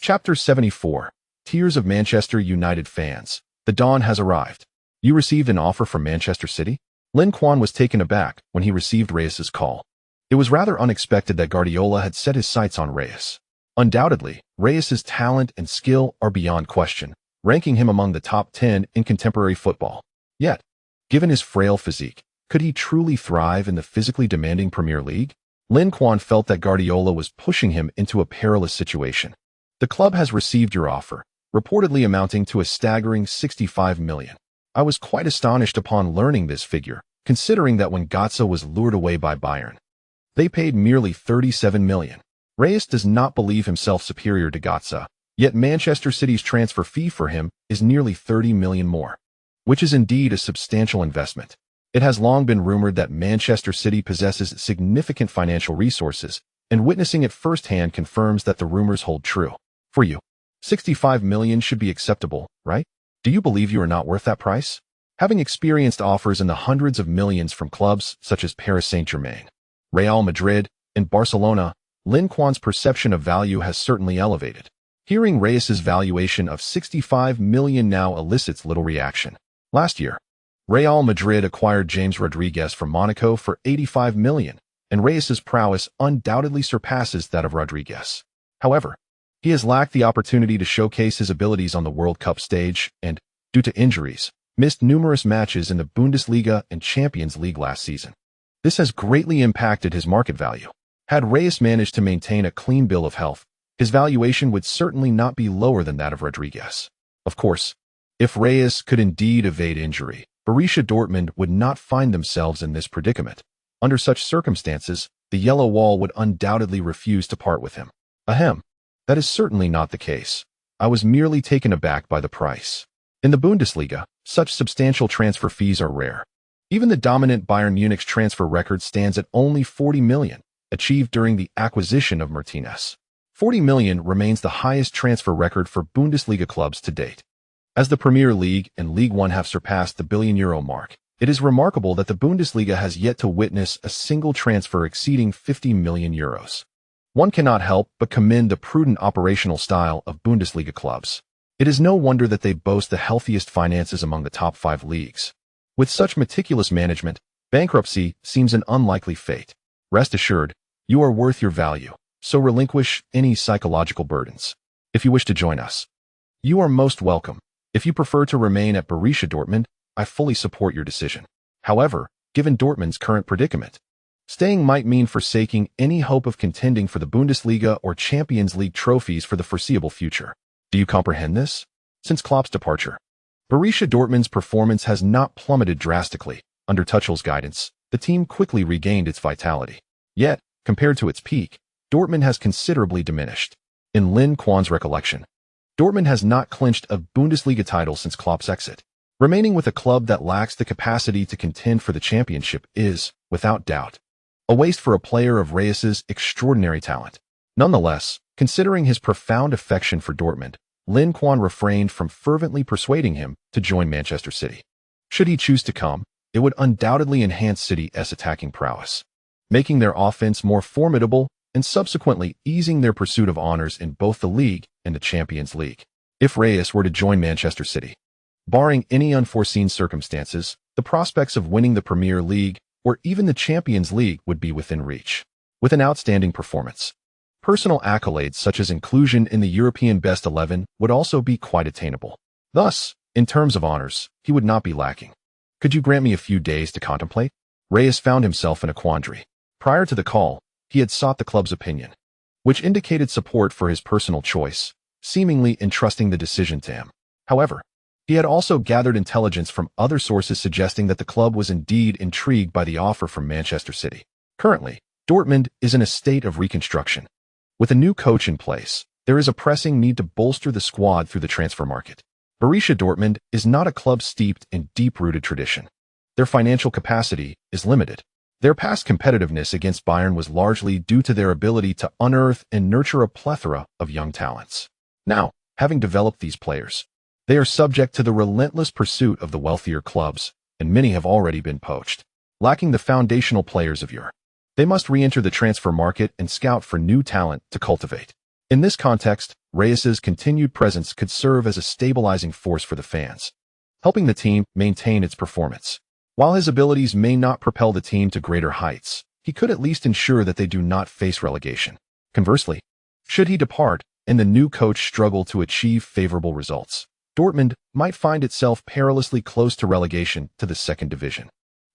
Chapter 74. Tears of Manchester United fans. The dawn has arrived. You received an offer from Manchester City? Lin Quan was taken aback when he received Reyes's call. It was rather unexpected that Guardiola had set his sights on Reyes. Undoubtedly, Reyes's talent and skill are beyond question, ranking him among the top 10 in contemporary football. Yet, given his frail physique, could he truly thrive in the physically demanding Premier League? Lin Quan felt that Guardiola was pushing him into a perilous situation. The club has received your offer, reportedly amounting to a staggering 65 million. I was quite astonished upon learning this figure, considering that when Götze was lured away by Bayern, they paid merely 37 million. Reyes does not believe himself superior to Götze, yet Manchester City's transfer fee for him is nearly 30 million more, which is indeed a substantial investment. It has long been rumored that Manchester City possesses significant financial resources, and witnessing it firsthand confirms that the rumors hold true. For you, 65 million should be acceptable, right? Do you believe you are not worth that price? Having experienced offers in the hundreds of millions from clubs such as Paris Saint-Germain, Real Madrid, and Barcelona, Lin Quan's perception of value has certainly elevated. Hearing Reyes's valuation of 65 million now elicits little reaction. Last year, Real Madrid acquired James Rodriguez from Monaco for 85 million, and Reyes's prowess undoubtedly surpasses that of Rodriguez. However, he has lacked the opportunity to showcase his abilities on the World Cup stage and, due to injuries, missed numerous matches in the Bundesliga and Champions League last season. This has greatly impacted his market value. Had Reyes managed to maintain a clean bill of health, his valuation would certainly not be lower than that of Rodriguez. Of course, if Reyes could indeed evade injury, Borussia Dortmund would not find themselves in this predicament. Under such circumstances, the Yellow Wall would undoubtedly refuse to part with him. Ahem. That is certainly not the case. I was merely taken aback by the price. In the Bundesliga, such substantial transfer fees are rare. Even the dominant Bayern Munich's transfer record stands at only 40 million, achieved during the acquisition of Martinez. 40 million remains the highest transfer record for Bundesliga clubs to date. As the Premier League and Ligue 1 have surpassed the billion-euro mark, it is remarkable that the Bundesliga has yet to witness a single transfer exceeding 50 million euros. One cannot help but commend the prudent operational style of Bundesliga clubs. It is no wonder that they boast the healthiest finances among the top 5 leagues. With such meticulous management, bankruptcy seems an unlikely fate. Rest assured, you are worth your value, so relinquish any psychological burdens. If you wish to join us, you are most welcome. If you prefer to remain at Borussia Dortmund, I fully support your decision. However, given Dortmund's current predicament, staying might mean forsaking any hope of contending for the Bundesliga or Champions League trophies for the foreseeable future. Do you comprehend this? Since Klopp's departure, Borussia Dortmund's performance has not plummeted drastically. Under Tuchel's guidance, the team quickly regained its vitality. Yet, compared to its peak, Dortmund has considerably diminished. In Lin Quan's recollection, Dortmund has not clinched a Bundesliga title since Klopp's exit. Remaining with a club that lacks the capacity to contend for the championship is, without doubt, a waste for a player of Reyes's extraordinary talent. Nonetheless, considering his profound affection for Dortmund, Lin Quan refrained from fervently persuading him to join Manchester City. Should he choose to come, it would undoubtedly enhance City's attacking prowess, making their offense more formidable and subsequently easing their pursuit of honors in both the league and the Champions League. If Reyes were to join Manchester City, Barring any unforeseen circumstances, the prospects of winning the Premier League or even the Champions League would be within reach. With an outstanding performance, personal accolades such as inclusion in the European Best 11 would also be quite attainable. Thus, in terms of honors, he would not be lacking. Could you grant me a few days to contemplate? Reyes found himself in a quandary. Prior to the call, he had sought the club's opinion, which indicated support for his personal choice, seemingly entrusting the decision to him. However, he had also gathered intelligence from other sources suggesting that the club was indeed intrigued by the offer from Manchester City. Currently, Dortmund is in a state of reconstruction. With a new coach in place, there is a pressing need to bolster the squad through the transfer market. Borussia Dortmund is not a club steeped in deep-rooted tradition. Their financial capacity is limited. Their past competitiveness against Bayern was largely due to their ability to unearth and nurture a plethora of young talents. Now, having developed these players, they are subject to the relentless pursuit of the wealthier clubs, and many have already been poached. Lacking the foundational players of yore, they must re-enter the transfer market and scout for new talent to cultivate. In this context, Reyes's continued presence could serve as a stabilizing force for the fans, helping the team maintain its performance. While his abilities may not propel the team to greater heights, he could at least ensure that they do not face relegation. Conversely, should he depart and the new coach struggle to achieve favorable results, Dortmund might find itself perilously close to relegation to the second division.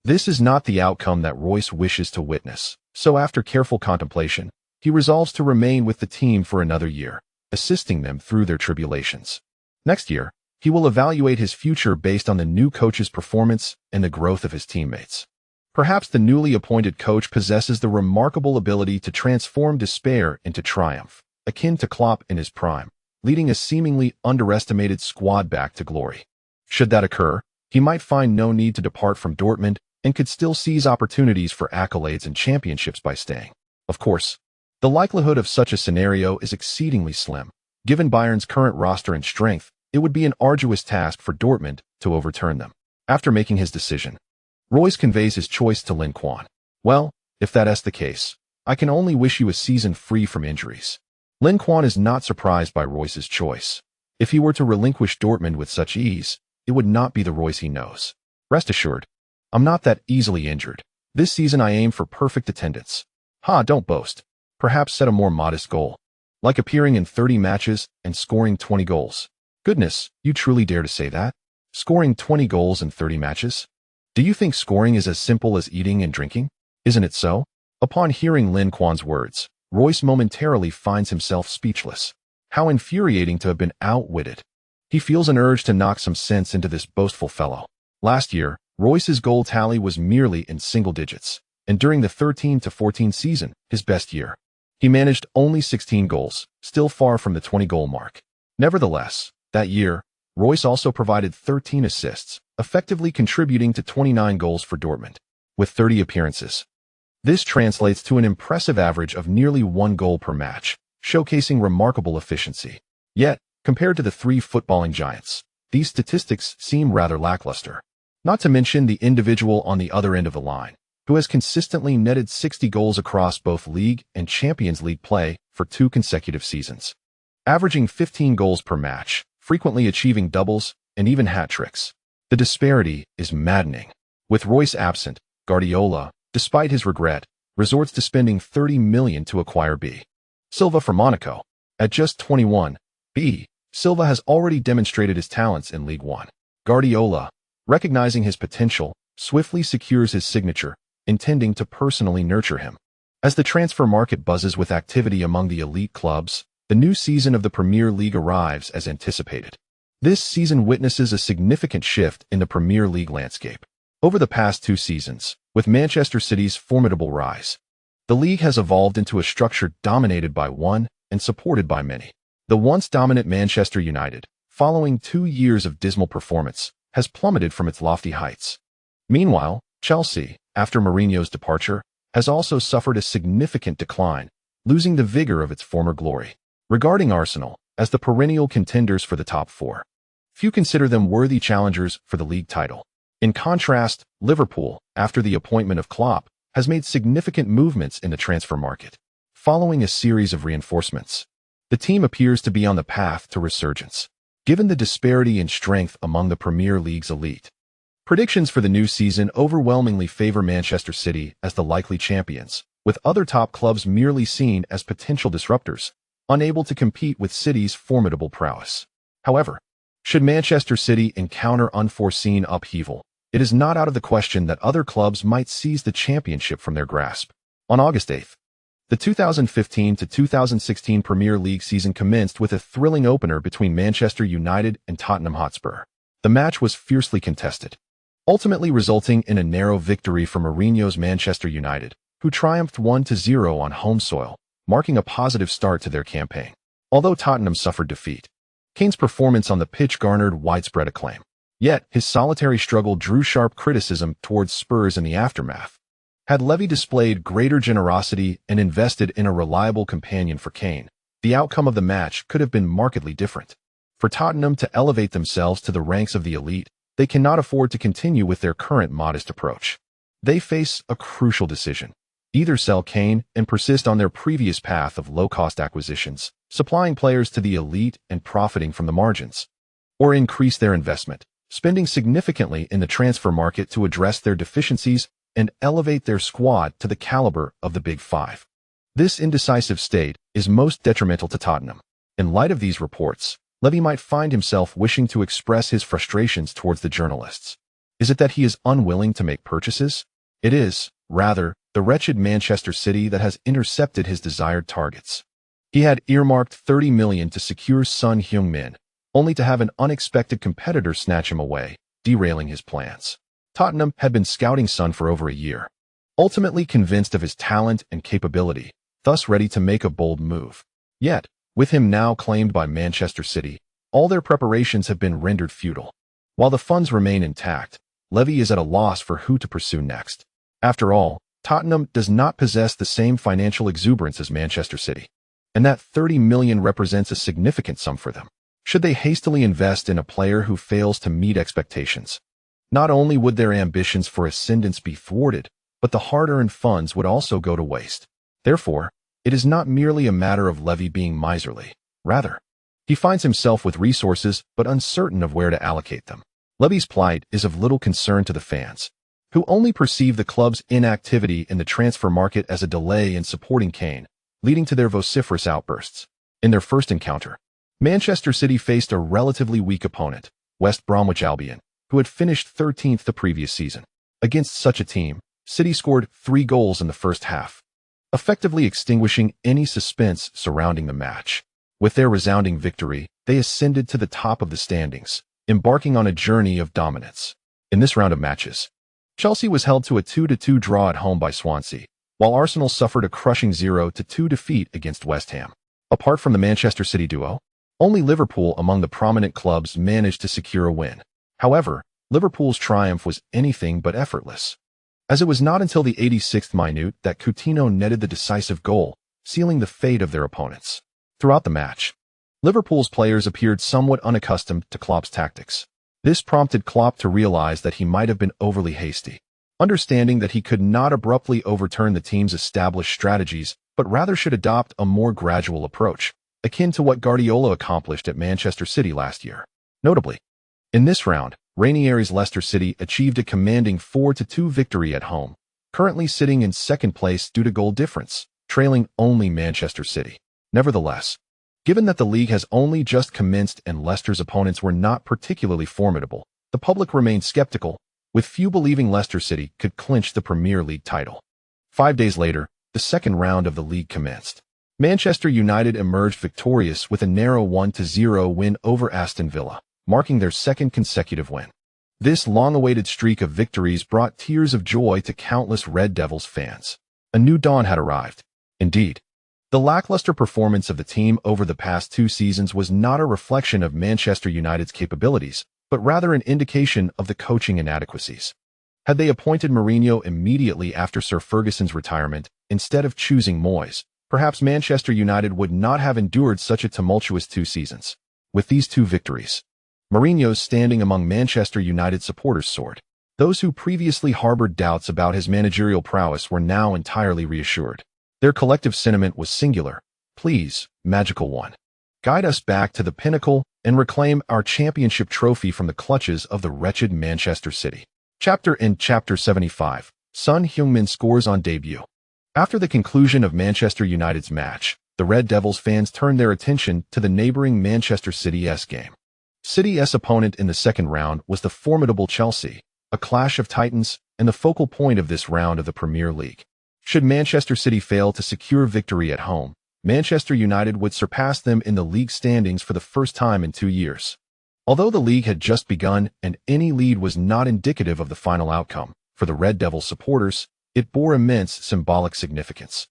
This is not the outcome that Royce wishes to witness, so after careful contemplation, he resolves to remain with the team for another year, assisting them through their tribulations. Next year, he will evaluate his future based on the new coach's performance and the growth of his teammates. Perhaps the newly appointed coach possesses the remarkable ability to transform despair into triumph, akin to Klopp in his prime, leading a seemingly underestimated squad back to glory. Should that occur, he might find no need to depart from Dortmund and could still seize opportunities for accolades and championships by staying. Of course, the likelihood of such a scenario is exceedingly slim. Given Bayern's current roster and strength, it would be an arduous task for Dortmund to overturn them. After making his decision, Royce conveys his choice to Lin Quan. Well, if that is the case, I can only wish you a season free from injuries. Lin Quan is not surprised by Royce's choice. If he were to relinquish Dortmund with such ease, it would not be the Royce he knows. Rest assured, I'm not that easily injured. This season I aim for perfect attendance. Don't boast. Perhaps set a more modest goal, like appearing in 30 matches and scoring 20 goals. Goodness, you truly dare to say that? Scoring 20 goals in 30 matches? Do you think scoring is as simple as eating and drinking? Isn't it so? Upon hearing Lin Quan's words, Royce momentarily finds himself speechless. How infuriating to have been outwitted. He feels an urge to knock some sense into this boastful fellow. Last year, Royce's goal tally was merely in single digits, and during the 13-14 season, his best year, he managed only 16 goals, still far from the 20-goal mark. Nevertheless, that year, Royce also provided 13 assists, effectively contributing to 29 goals for Dortmund, with 30 appearances. This translates to an impressive average of nearly 1 goal per match, showcasing remarkable efficiency. Yet, compared to the three footballing giants, these statistics seem rather lackluster. Not to mention the individual on the other end of the line, who has consistently netted 60 goals across both League and Champions League play for 2 consecutive seasons, averaging 15 goals per match, frequently achieving doubles and even hat-tricks. The disparity is maddening. With Royce absent, Guardiola, despite his regret, resorts to spending 30 million to acquire B. Silva from Monaco. At just 21, B. Silva has already demonstrated his talents in League One. Guardiola, recognizing his potential, swiftly secures his signature, intending to personally nurture him. As the transfer market buzzes with activity among the elite clubs, the new season of the Premier League arrives as anticipated. This season witnesses a significant shift in the Premier League landscape. Over the past 2 seasons, with Manchester City's formidable rise, the league has evolved into a structure dominated by one and supported by many. The once dominant Manchester United, following 2 years of dismal performance, has plummeted from its lofty heights. Meanwhile, Chelsea, after Mourinho's departure, has also suffered a significant decline, losing the vigor of its former glory. Regarding Arsenal, as the perennial contenders for the top 4, few consider them worthy challengers for the league title. In contrast, Liverpool, after the appointment of Klopp, has made significant movements in the transfer market. Following a series of reinforcements, the team appears to be on the path to resurgence. given the disparity in strength among the Premier League's elite. Predictions for the new season overwhelmingly favor Manchester City as the likely champions, with other top clubs merely seen as potential disruptors, unable to compete with City's formidable prowess. However, should Manchester City encounter unforeseen upheaval, it is not out of the question that other clubs might seize the championship from their grasp. On August 8th, the 2015-2016 Premier League season commenced with a thrilling opener between Manchester United and Tottenham Hotspur. The match was fiercely contested, ultimately resulting in a narrow victory for Mourinho's Manchester United, who triumphed 1-0 on home soil, marking a positive start to their campaign. Although Tottenham suffered defeat, Kane's performance on the pitch garnered widespread acclaim. Yet, his solitary struggle drew sharp criticism towards Spurs in the aftermath. Had Levy displayed greater generosity and invested in a reliable companion for Kane, the outcome of the match could have been markedly different. For Tottenham to elevate themselves to the ranks of the elite, they cannot afford to continue with their current modest approach. They face a crucial decision. Either sell Kane and persist on their previous path of low-cost acquisitions, supplying players to the elite and profiting from the margins, or increase their investment, spending significantly in the transfer market to address their deficiencies and elevate their squad to the caliber of the Big Five. This indecisive state is most detrimental to Tottenham. In light of these reports, Levy might find himself wishing to express his frustrations towards the journalists. Is it that he is unwilling to make purchases? It is, rather, the wretched Manchester City that has intercepted his desired targets. He had earmarked 30 million to secure Son Heung-min, only to have an unexpected competitor snatch him away, derailing his plans. Tottenham had been scouting Son for over a year, ultimately convinced of his talent and capability, thus ready to make a bold move. Yet, with him now claimed by Manchester City, all their preparations have been rendered futile. While the funds remain intact, Levy is at a loss for who to pursue next. After all, Tottenham does not possess the same financial exuberance as Manchester City, and that 30 million represents a significant sum for them. Should they hastily invest in a player who fails to meet expectations, not only would their ambitions for ascendance be thwarted, but the hard-earned funds would also go to waste. Therefore, it is not merely a matter of Levy being miserly. Rather, he finds himself with resources but uncertain of where to allocate them. Levy's plight is of little concern to the fans, who only perceive the club's inactivity in the transfer market as a delay in supporting Kane, leading to their vociferous outbursts. In their first encounter, Manchester City faced a relatively weak opponent, West Bromwich Albion, who had finished 13th the previous season. Against such a team, City scored 3 goals in the first half, effectively extinguishing any suspense surrounding the match. With their resounding victory, they ascended to the top of the standings, embarking on a journey of dominance. In this round of matches, Chelsea was held to a 2-2 draw at home by Swansea, while Arsenal suffered a crushing 0-2 defeat against West Ham. Apart from the Manchester City duo, only Liverpool among the prominent clubs managed to secure a win. However, Liverpool's triumph was anything but effortless, as it was not until the 86th minute that Coutinho netted the decisive goal, sealing the fate of their opponents. Throughout the match, Liverpool's players appeared somewhat unaccustomed to Klopp's tactics. This prompted Klopp to realize that he might have been overly hasty, understanding that he could not abruptly overturn the team's established strategies, but rather should adopt a more gradual approach, akin to what Guardiola accomplished at Manchester City last year. Notably, in this round, Ranieri's Leicester City achieved a commanding 4-2 victory at home, currently sitting in second place due to goal difference, trailing only Manchester City. Nevertheless, given that the league has only just commenced and Leicester's opponents were not particularly formidable, the public remained skeptical, with few believing Leicester City could clinch the Premier League title. 5 days later, the second round of the league commenced. Manchester United emerged victorious with a narrow 1-0 win over Aston Villa, marking their second consecutive win. This long-awaited streak of victories brought tears of joy to countless Red Devils fans. A new dawn had arrived. Indeed, the lackluster performance of the team over the past 2 seasons was not a reflection of Manchester United's capabilities, but rather an indication of the coaching inadequacies. Had they appointed Mourinho immediately after Sir Ferguson's retirement, instead of choosing Moyes, perhaps Manchester United would not have endured such a tumultuous 2 seasons. With these 2 victories, Mourinho's standing among Manchester United supporters soared. Those who previously harbored doubts about his managerial prowess were now entirely reassured. Their collective sentiment was singular: "Please, magical one, guide us back to the pinnacle and reclaim our championship trophy from the clutches of the wretched Manchester City. Chapter 75. Son Heung-min scores on debut. After the conclusion of Manchester United's match, the Red Devils fans turned their attention to the neighboring Manchester City's game. City's opponent in the second round was the formidable Chelsea, a clash of titans and the focal point of this round of the Premier League. Should Manchester City fail to secure victory at home, Manchester United would surpass them in the league standings for the first time in 2 years. Although the league had just begun and any lead was not indicative of the final outcome, for the Red Devils supporters, it bore immense symbolic significance.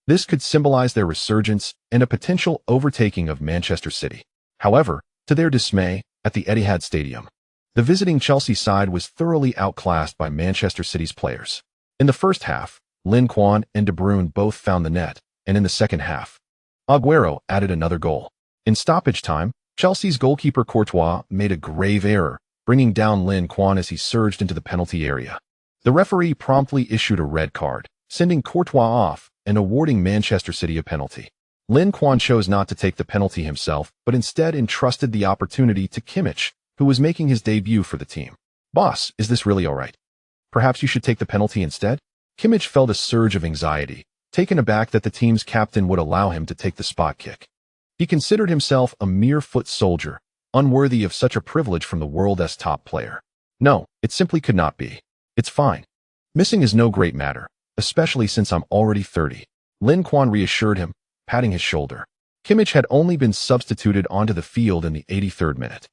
This could symbolize their resurgence and a potential overtaking of Manchester City. However, to their dismay, at the Etihad Stadium, the visiting Chelsea side was thoroughly outclassed by Manchester City's players. In the first half, Lin Quan and De Bruyne both found the net, and in the second half, Aguero added another goal. In stoppage time, Chelsea's goalkeeper Courtois made a grave error, bringing down Lin Quan as he surged into the penalty area. The referee promptly issued a red card, sending Courtois off and awarding Manchester City a penalty. Lin Quan chose not to take the penalty himself, but instead entrusted the opportunity to Kimmich, who was making his debut for the team. "Boss, is this really all right? Perhaps you should take the penalty instead?" Kimmich felt a surge of anxiety, taken aback that the team's captain would allow him to take the spot kick. He considered himself a mere foot soldier, unworthy of such a privilege from the world's top player. "No, it simply could not be. It's fine. Missing is no great matter, especially since I'm already 30. Lin Quan reassured him, patting his shoulder. Kimmich had only been substituted onto the field in the 83rd minute,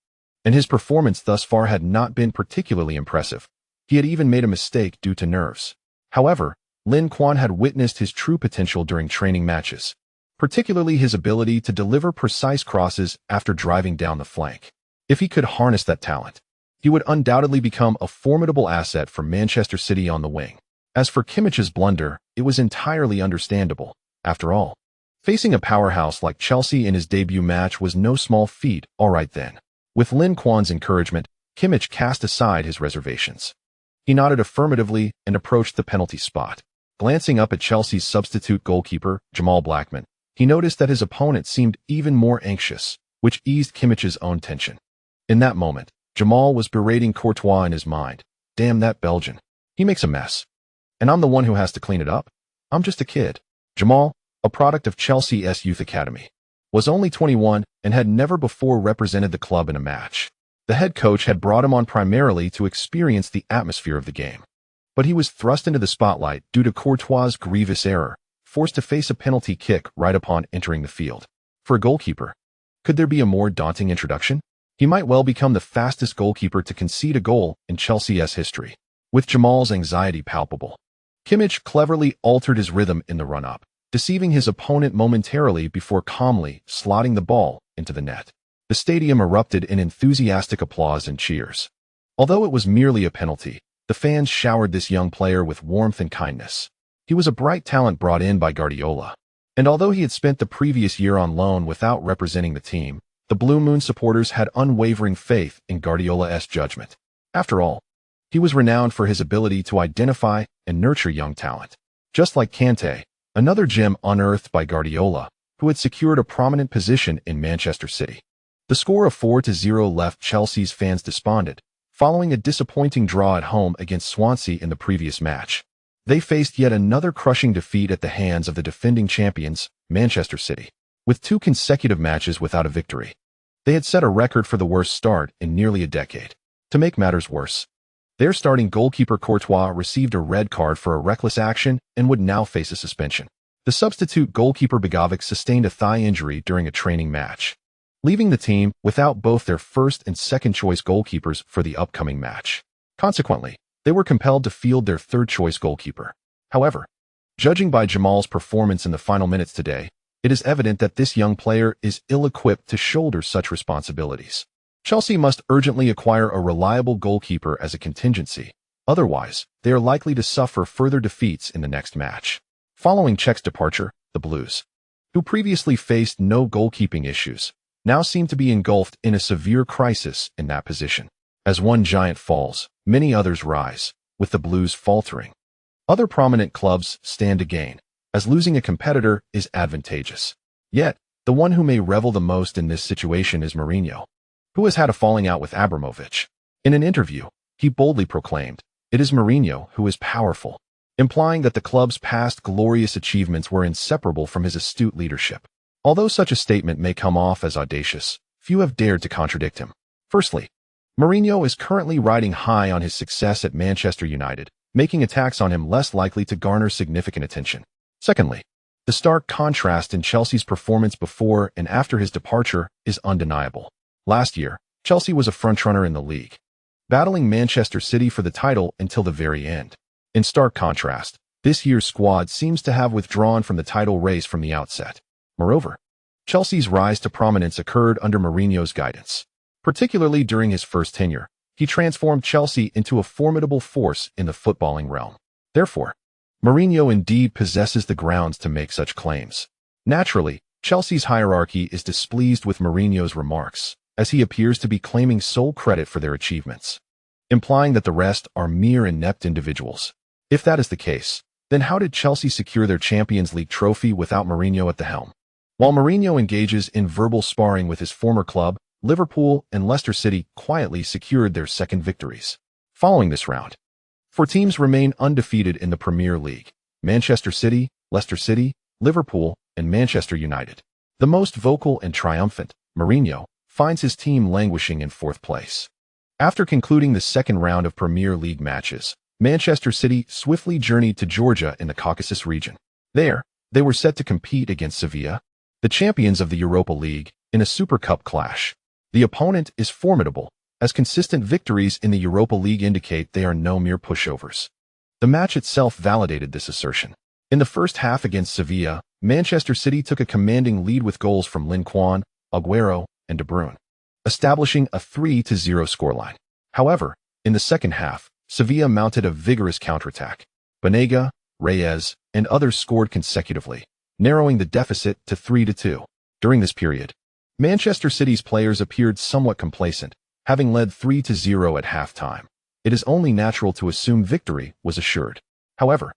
and his performance thus far had not been particularly impressive. He had even made a mistake due to nerves. However, Lin Quan had witnessed his true potential during training matches, particularly his ability to deliver precise crosses after driving down the flank. If he could harness that talent, he would undoubtedly become a formidable asset for Manchester City on the wing. As for Kimmich's blunder, it was entirely understandable. After all, facing a powerhouse like Chelsea in his debut match was no small feat. All right then. With Lin Quan's encouragement, Kimmich cast aside his reservations. He nodded affirmatively and approached the penalty spot. Glancing up at Chelsea's substitute goalkeeper, Jamal Blackman, he noticed that his opponent seemed even more anxious, which eased Kimmich's own tension. In that moment, Jamal was berating Courtois in his mind. "Damn that Belgian. He makes a mess. And I'm the one who has to clean it up? I'm just a kid." Jamal, a product of Chelsea's youth academy, was only 21 and had never before represented the club in a match. The head coach had brought him on primarily to experience the atmosphere of the game. But he was thrust into the spotlight due to Courtois' grievous error, forced to face a penalty kick right upon entering the field. For a goalkeeper, could there be a more daunting introduction? He might well become the fastest goalkeeper to concede a goal in Chelsea's history. With Jamal's anxiety palpable, Kimmich cleverly altered his rhythm in the run-up, deceiving his opponent momentarily before calmly slotting the ball into the net. The stadium erupted in enthusiastic applause and cheers. Although it was merely a penalty, the fans showered this young player with warmth and kindness. He was a bright talent brought in by Guardiola, and although he had spent the previous year on loan without representing the team, the Blue Moon supporters had unwavering faith in Guardiola's judgment. After all, he was renowned for his ability to identify and nurture young talent. Just like Kante, another gem unearthed by Guardiola, who had secured a prominent position in Manchester City. The score of 4-0 left Chelsea's fans despondent, following a disappointing draw at home against Swansea in the previous match. They faced yet another crushing defeat at the hands of the defending champions, Manchester City. With 2 consecutive matches without a victory, they had set a record for the worst start in nearly a decade. To make matters worse, their starting goalkeeper Courtois received a red card for a reckless action and would now face a suspension. The substitute goalkeeper Begovic sustained a thigh injury during a training match, leaving the team without both their first and second choice goalkeepers for the upcoming match. Consequently, they were compelled to field their third choice goalkeeper. However, judging by Jamal's performance in the final minutes today, it is evident that this young player is ill-equipped to shoulder such responsibilities. Chelsea must urgently acquire a reliable goalkeeper as a contingency. Otherwise, they are likely to suffer further defeats in the next match. Following Cech's departure, the Blues, who previously faced no goalkeeping issues, now seem to be engulfed in a severe crisis in that position. As one giant falls, many others rise, with the Blues faltering. Other prominent clubs stand to gain, as losing a competitor is advantageous. Yet, the one who may revel the most in this situation is Mourinho. who has had a falling out with Abramovich. In an interview, he boldly proclaimed, "It is Mourinho who is powerful," implying that the club's past glorious achievements were inseparable from his astute leadership. Although such a statement may come off as audacious, few have dared to contradict him. Firstly, Mourinho is currently riding high on his success at Manchester United, making attacks on him less likely to garner significant attention. Secondly, the stark contrast in Chelsea's performance before and after his departure is undeniable. Last year, Chelsea was a frontrunner in the league, battling Manchester City for the title until the very end. In stark contrast, this year's squad seems to have withdrawn from the title race from the outset. Moreover, Chelsea's rise to prominence occurred under Mourinho's guidance. Particularly during his first tenure, he transformed Chelsea into a formidable force in the footballing realm. Therefore, Mourinho indeed possesses the grounds to make such claims. Naturally, Chelsea's hierarchy is displeased with Mourinho's remarks, as he appears to be claiming sole credit for their achievements, implying that the rest are mere inept individuals. If that is the case, then how did Chelsea secure their Champions League trophy without Mourinho at the helm? While Mourinho engages in verbal sparring with his former club, Liverpool and Leicester City quietly secured their second victories. Following this round, 4 teams remain undefeated in the Premier League: Manchester City, Leicester City, Liverpool, and Manchester United. The most vocal and triumphant, Mourinho, finds his team languishing in 4th place. After concluding the second round of Premier League matches, Manchester City swiftly journeyed to Georgia in the Caucasus region. There, they were set to compete against Sevilla, the champions of the Europa League, in a Super Cup clash. The opponent is formidable, as consistent victories in the Europa League indicate they are no mere pushovers. The match itself validated this assertion. In the first half against Sevilla, Manchester City took a commanding lead with goals from Lincoln, Aguero, and De Bruyne, establishing a 3-0 scoreline. However, in the second half, Sevilla mounted a vigorous counterattack. Banega, Reyes, and others scored consecutively, narrowing the deficit to 3-2. During this period, Manchester City's players appeared somewhat complacent, having led 3-0 at halftime. It is only natural to assume victory was assured. However,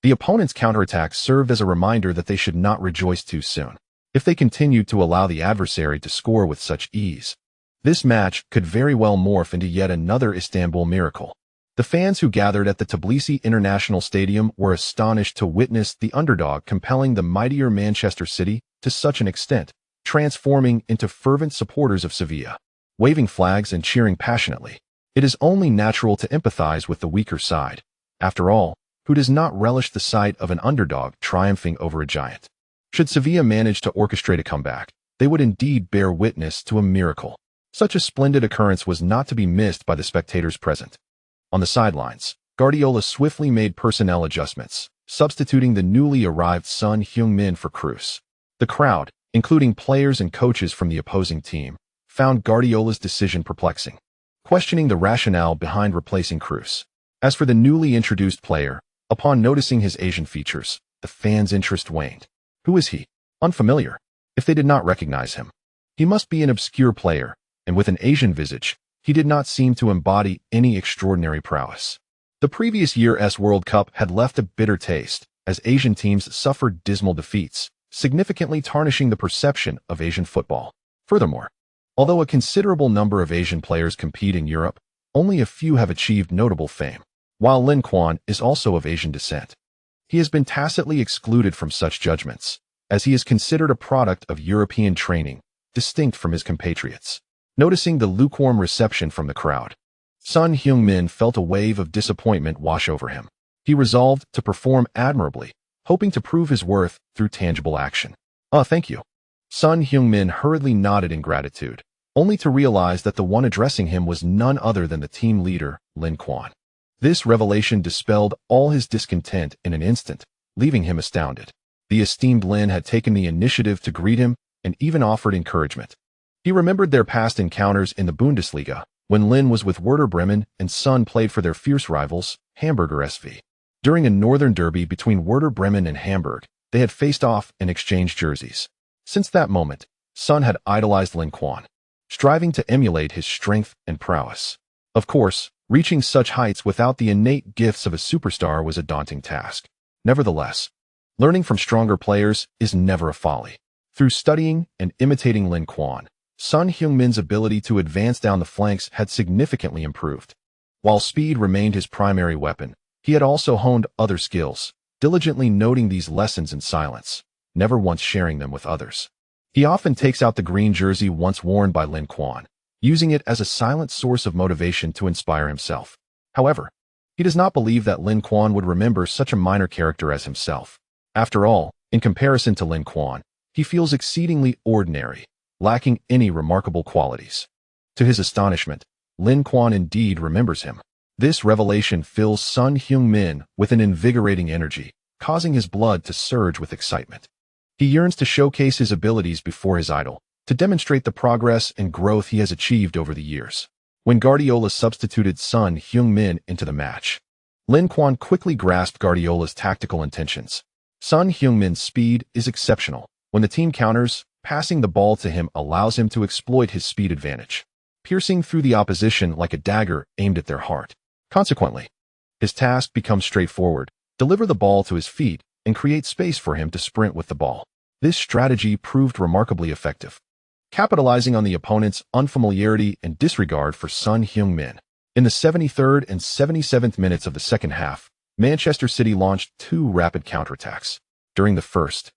the opponent's counterattack served as a reminder that they should not rejoice too soon. If they continued to allow the adversary to score with such ease, this match could very well morph into yet another Istanbul miracle. The fans who gathered at the Tbilisi International Stadium were astonished to witness the underdog compelling the mightier Manchester City to such an extent, transforming into fervent supporters of Sevilla, waving flags and cheering passionately. It is only natural to empathize with the weaker side. After all, who does not relish the sight of an underdog triumphing over a giant? Should Sevilla manage to orchestrate a comeback, they would indeed bear witness to a miracle. Such a splendid occurrence was not to be missed by the spectators present. On the sidelines, Guardiola swiftly made personnel adjustments, substituting the newly arrived Son Heung-min for Kroos. The crowd, including players and coaches from the opposing team, found Guardiola's decision perplexing, questioning the rationale behind replacing Kroos. As for the newly introduced player, upon noticing his Asian features, the fans' interest waned. Who is he? Unfamiliar. If they did not recognize him, he must be an obscure player, and with an Asian visage, he did not seem to embody any extraordinary prowess. The previous year's World Cup had left a bitter taste, as Asian teams suffered dismal defeats, significantly tarnishing the perception of Asian football. Furthermore, although a considerable number of Asian players compete in Europe, only a few have achieved notable fame. While Lin Quan is also of Asian descent, he has been tacitly excluded from such judgments, as he is considered a product of European training, distinct from his compatriots. Noticing the lukewarm reception from the crowd, Son Heung-min felt a wave of disappointment wash over him. He resolved to perform admirably, hoping to prove his worth through tangible action. Thank you. Son Heung-min hurriedly nodded in gratitude, only to realize that the one addressing him was none other than the team leader, Lin Quan. This revelation dispelled all his discontent in an instant, leaving him astounded. The esteemed Lin had taken the initiative to greet him and even offered encouragement. He remembered their past encounters in the Bundesliga, when Lin was with Werder Bremen and Son played for their fierce rivals, Hamburger SV. During a northern derby between Werder Bremen and Hamburg, they had faced off and exchanged jerseys. Since that moment, Son had idolized Lin Quan, striving to emulate his strength and prowess. Of course, reaching such heights without the innate gifts of a superstar was a daunting task. Nevertheless, learning from stronger players is never a folly. Through studying and imitating Lin Quan, Son Heung-min's ability to advance down the flanks had significantly improved. While speed remained his primary weapon, he had also honed other skills, diligently noting these lessons in silence, never once sharing them with others. He often takes out the green jersey once worn by Lin Quan, using it as a silent source of motivation to inspire himself. However, he does not believe that Lin Quan would remember such a minor character as himself. After all, in comparison to Lin Quan, he feels exceedingly ordinary, lacking any remarkable qualities. To his astonishment, Lin Quan indeed remembers him. This revelation fills Son Heung-min with an invigorating energy, causing his blood to surge with excitement. He yearns to showcase his abilities before his idol, to demonstrate the progress and growth he has achieved over the years. When Guardiola substituted Son Heung-min into the match, Lin Quan quickly grasped Guardiola's tactical intentions. Son Heung-min's speed is exceptional. When the team counters, passing the ball to him allows him to exploit his speed advantage, piercing through the opposition like a dagger aimed at their heart. Consequently, his task becomes straightforward: deliver the ball to his feet and create space for him to sprint with the ball. This strategy proved remarkably effective, capitalizing on the opponent's unfamiliarity and disregard for Son Heung-min. In the 73rd and 77th minutes of the second half, Manchester City launched two rapid counterattacks. During the first,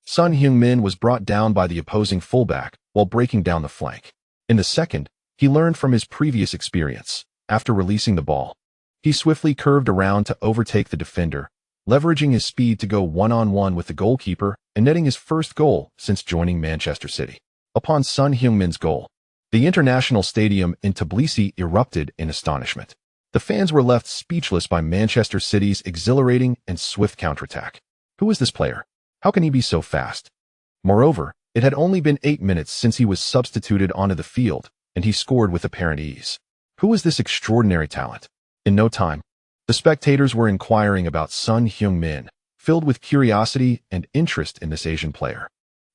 Son Heung-min was brought down by the opposing fullback while breaking down the flank. In the second, he learned from his previous experience. After releasing the ball, he swiftly curved around to overtake the defender, leveraging his speed to go one-on-one with the goalkeeper and netting his first goal since joining Manchester City. Upon Son Heung-min's goal, the international stadium in Tbilisi erupted in astonishment. The fans were left speechless by Manchester City's exhilarating and swift counterattack. Who is this player? How can he be so fast? Moreover, it had only been 8 minutes since he was substituted onto the field, and he scored with apparent ease. Who is this extraordinary talent? In no time, the spectators were inquiring about Son Heung-min, filled with curiosity and interest in this Asian player.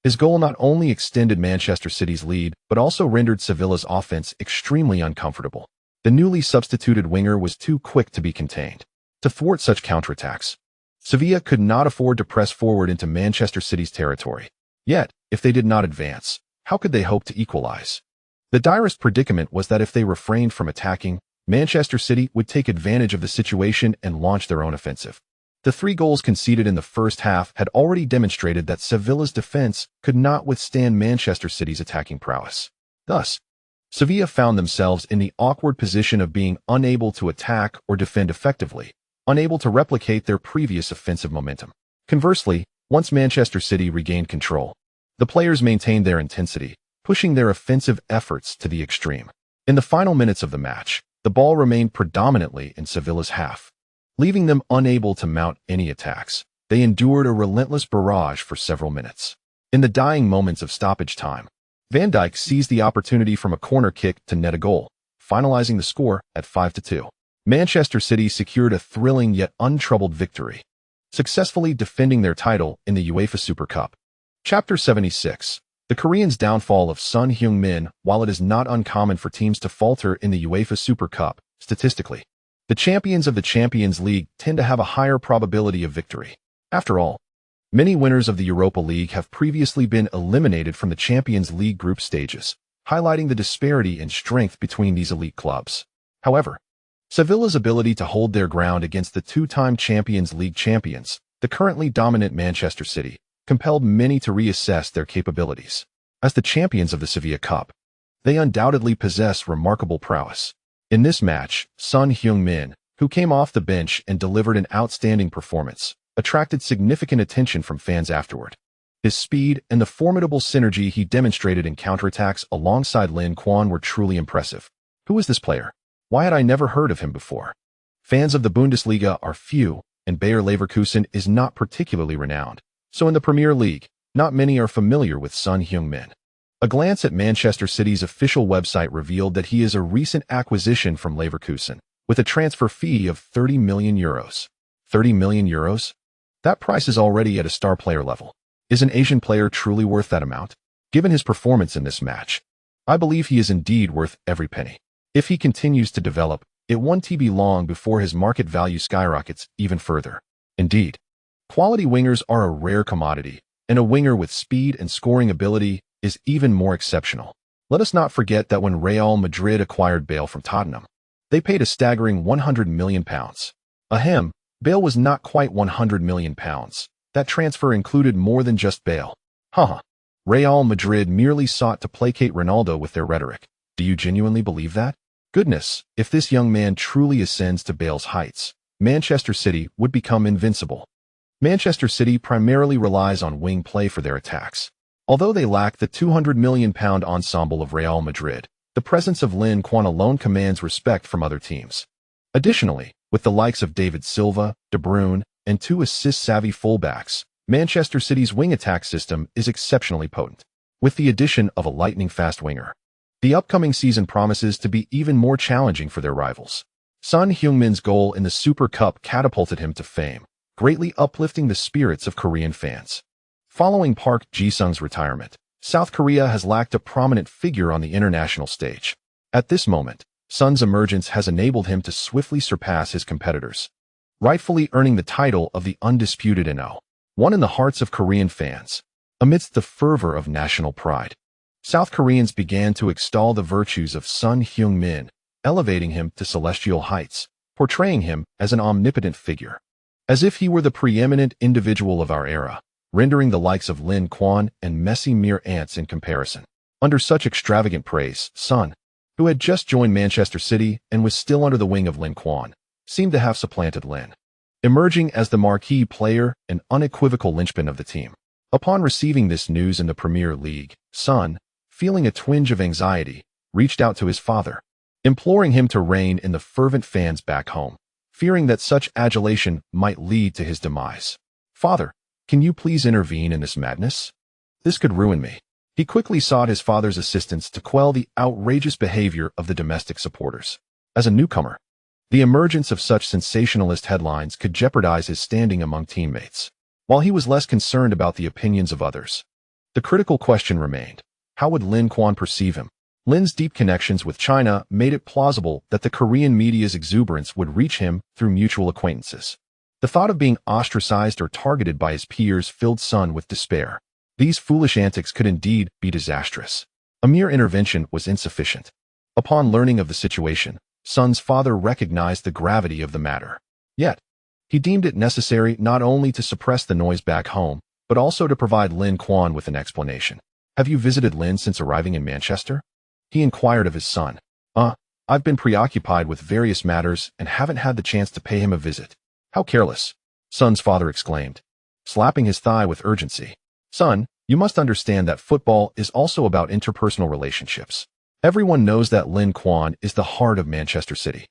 His goal not only extended Manchester City's lead, but also rendered Sevilla's offense extremely uncomfortable. The newly substituted winger was too quick to be contained. To thwart such counterattacks, Sevilla could not afford to press forward into Manchester City's territory. Yet, if they did not advance, how could they hope to equalize? The direst predicament was that if they refrained from attacking, Manchester City would take advantage of the situation and launch their own offensive. The 3 goals conceded in the first half had already demonstrated that Sevilla's defense could not withstand Manchester City's attacking prowess. Thus, Sevilla found themselves in the awkward position of being unable to attack or defend effectively, unable to replicate their previous offensive momentum. Conversely, once Manchester City regained control, the players maintained their intensity, pushing their offensive efforts to the extreme. In the final minutes of the match, the ball remained predominantly in Sevilla's half. Leaving them unable to mount any attacks, they endured a relentless barrage for several minutes. In the dying moments of stoppage time, Van Dijk seized the opportunity from a corner kick to net a goal, finalizing the score at 5-2. Manchester City secured a thrilling yet untroubled victory, successfully defending their title in the UEFA Super Cup. Chapter 76. The Koreans' downfall of Son Heung-min. While it is not uncommon for teams to falter in the UEFA Super Cup, statistically, the champions of the Champions League tend to have a higher probability of victory. After all, many winners of the Europa League have previously been eliminated from the Champions League group stages, highlighting the disparity in strength between these elite clubs. However, Sevilla's ability to hold their ground against the 2-time Champions League champions, the currently dominant Manchester City, compelled many to reassess their capabilities. As the champions of the Sevilla Cup, they undoubtedly possess remarkable prowess. In this match, Son Heung-min, who came off the bench and delivered an outstanding performance, attracted significant attention from fans afterward. His speed and the formidable synergy he demonstrated in counterattacks alongside Lin Quan were truly impressive. Who is this player? Why had I never heard of him before? Fans of the Bundesliga are few, and Bayer Leverkusen is not particularly renowned. So in the Premier League, not many are familiar with Son Heung-min. A glance at Manchester City's official website revealed that he is a recent acquisition from Leverkusen, with a transfer fee of €30 million. €30 million? That price is already at a star player level. Is an Asian player truly worth that amount? Given his performance in this match, I believe he is indeed worth every penny. If he continues to develop, it won't be long before his market value skyrockets even further. Indeed, quality wingers are a rare commodity, and a winger with speed and scoring ability is even more exceptional. Let us not forget that when Real Madrid acquired Bale from Tottenham, they paid a staggering £100 million. Ahem, Bale was not quite £100 million. That transfer included more than just Bale. Haha. Real Madrid merely sought to placate Ronaldo with their rhetoric. Do you genuinely believe that? Goodness, if this young man truly ascends to Bale's heights, Manchester City would become invincible. Manchester City primarily relies on wing play for their attacks. Although they lack the £200 million ensemble of Real Madrid, the presence of Lin Quan alone commands respect from other teams. Additionally, with the likes of David Silva, De Bruyne, and two assist-savvy fullbacks, Manchester City's wing attack system is exceptionally potent. With the addition of a lightning-fast winger, the upcoming season promises to be even more challenging for their rivals. Son Heung-min's goal in the Super Cup catapulted him to fame, greatly uplifting the spirits of Korean fans. Following Park Ji-sung's retirement, South Korea has lacked a prominent figure on the international stage. At this moment, Son's emergence has enabled him to swiftly surpass his competitors, rightfully earning the title of the undisputed No.1 in the hearts of Korean fans. Amidst the fervor of national pride, South Koreans began to extol the virtues of Son Heung-min, elevating him to celestial heights, portraying him as an omnipotent figure, as if he were the preeminent individual of our era, rendering the likes of Lin Quan and Messi mere ants in comparison. Under such extravagant praise, Son, who had just joined Manchester City and was still under the wing of Lin Quan, seemed to have supplanted Lin, emerging as the marquee player and unequivocal linchpin of the team. Upon receiving this news in the Premier League, Son, feeling a twinge of anxiety, reached out to his father, imploring him to rein in the fervent fans back home, fearing that such adulation might lead to his demise. "Father, can you please intervene in this madness? This could ruin me." He quickly sought his father's assistance to quell the outrageous behavior of the domestic supporters. As a newcomer, the emergence of such sensationalist headlines could jeopardize his standing among teammates. While he was less concerned about the opinions of others, the critical question remained: how would Lin Quan perceive him? Lin's deep connections with China made it plausible that the Korean media's exuberance would reach him through mutual acquaintances. The thought of being ostracized or targeted by his peers filled Son with despair. These foolish antics could indeed be disastrous. A mere intervention was insufficient. Upon learning of the situation, Son's father recognized the gravity of the matter. Yet, he deemed it necessary not only to suppress the noise back home, but also to provide Lin Quan with an explanation. "Have you visited Lin since arriving in Manchester?" he inquired of his son. I've been preoccupied with various matters and haven't had the chance to pay him a visit." "How careless," Son's father exclaimed, slapping his thigh with urgency. "Son, you must understand that football is also about interpersonal relationships. Everyone knows that Lin Quan is the heart of Manchester City,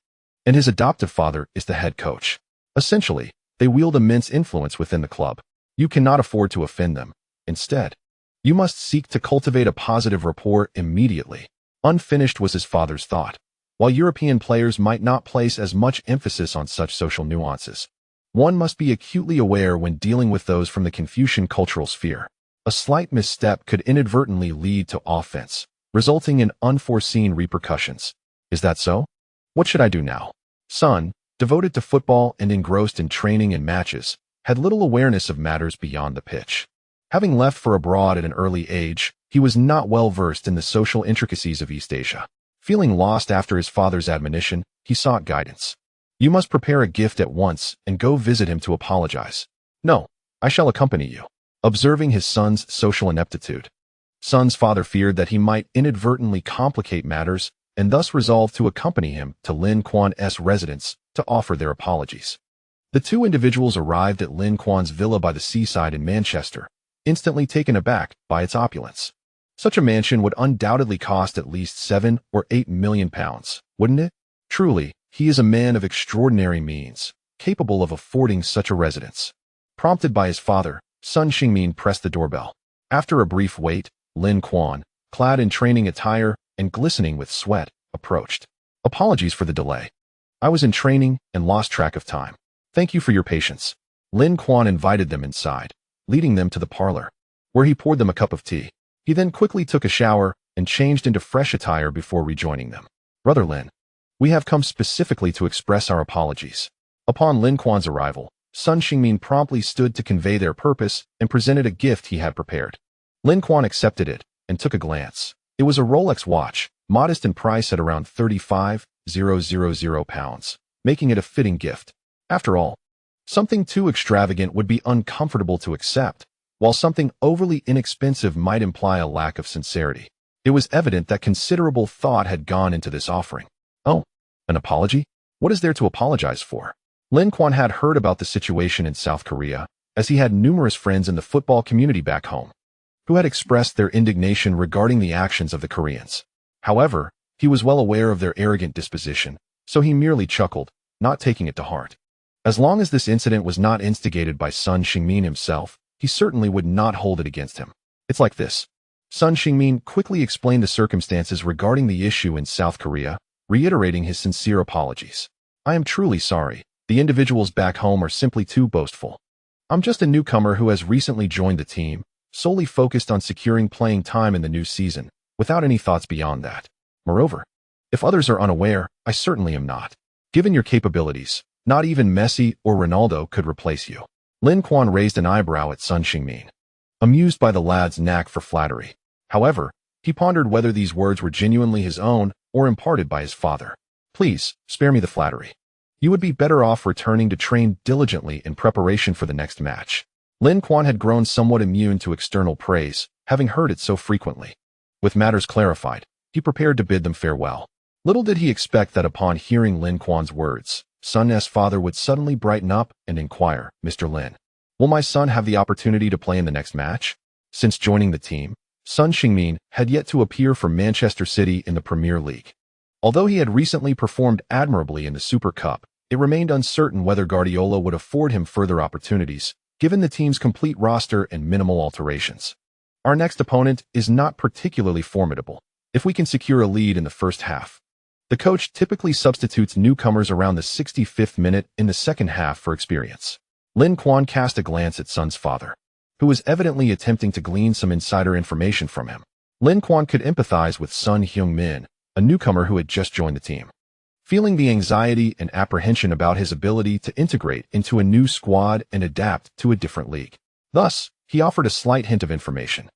and his adoptive father is the head coach. Essentially, they wield immense influence within the club. You cannot afford to offend them. Instead, you must seek to cultivate a positive rapport immediately." Unfinished was his father's thought. While European players might not place as much emphasis on such social nuances, one must be acutely aware when dealing with those from the Confucian cultural sphere. A slight misstep could inadvertently lead to offense, resulting in unforeseen repercussions. "Is that so? What should I do now?" Son, devoted to football and engrossed in training and matches, had little awareness of matters beyond the pitch. Having left for abroad at an early age, he was not well versed in the social intricacies of East Asia. Feeling lost after his father's admonition, he sought guidance. "You must prepare a gift at once and go visit him to apologize." "No, I shall accompany you." Observing his son's social ineptitude, Son's father feared that he might inadvertently complicate matters and thus resolved to accompany him to Lin Quan's residence to offer their apologies. The two individuals arrived at Lin Quan's villa by the seaside in Manchester, instantly taken aback by its opulence. Such a mansion would undoubtedly cost at least £7 or £8 million, wouldn't it? Truly, he is a man of extraordinary means, capable of affording such a residence. Prompted by his father, Son Heung-min pressed the doorbell. After a brief wait, Lin Quan, clad in training attire and glistening with sweat, approached. "Apologies for the delay. I was in training and lost track of time. Thank you for your patience." Lin Quan invited them inside, leading them to the parlor, where he poured them a cup of tea. He then quickly took a shower and changed into fresh attire before rejoining them. "Brother Lin, we have come specifically to express our apologies." Upon Lin Quan's arrival, Son Heung-min promptly stood to convey their purpose and presented a gift he had prepared. Lin Quan accepted it and took a glance. It was a Rolex watch, modest in price at around £35,000, making it a fitting gift. After all, something too extravagant would be uncomfortable to accept, while something overly inexpensive might imply a lack of sincerity. It was evident that considerable thought had gone into this offering. Oh, an apology? What is there to apologize for? Lin Quan had heard about the situation in South Korea, as he had numerous friends in the football community back home, who had expressed their indignation regarding the actions of the Koreans. However, he was well aware of their arrogant disposition, so he merely chuckled, not taking it to heart. As long as this incident was not instigated by Sun Xingmin himself, he certainly would not hold it against him. It's like this. Sun Xingmin quickly explained the circumstances regarding the issue in South Korea, reiterating his sincere apologies. I am truly sorry. The individuals back home are simply too boastful. I'm just a newcomer who has recently joined the team, solely focused on securing playing time in the new season, without any thoughts beyond that. Moreover, if others are unaware, I certainly am not. Given your capabilities, not even Messi or Ronaldo could replace you. Lin Quan raised an eyebrow at Sun Xingmin, amused by the lad's knack for flattery. However, he pondered whether these words were genuinely his own or imparted by his father. Please, spare me the flattery. You would be better off returning to train diligently in preparation for the next match. Lin Quan had grown somewhat immune to external praise, having heard it so frequently. With matters clarified, he prepared to bid them farewell. Little did he expect that upon hearing Lin Quan's words, Sun's father would suddenly brighten up and inquire, Mr. Lin, will my son have the opportunity to play in the next match? Since joining the team, Sun Xingmin had yet to appear for Manchester City in the Premier League. Although he had recently performed admirably in the Super Cup, it remained uncertain whether Guardiola would afford him further opportunities, given the team's complete roster and minimal alterations. Our next opponent is not particularly formidable, if we can secure a lead in the first half. The coach typically substitutes newcomers around the 65th minute in the second half for experience. Lin Quan cast a glance at Sun's father, who was evidently attempting to glean some insider information from him. Lin Quan could empathize with Sun Heung-min, a newcomer who had just joined the team, feeling the anxiety and apprehension about his ability to integrate into a new squad and adapt to a different league. Thus, he offered a slight hint of information.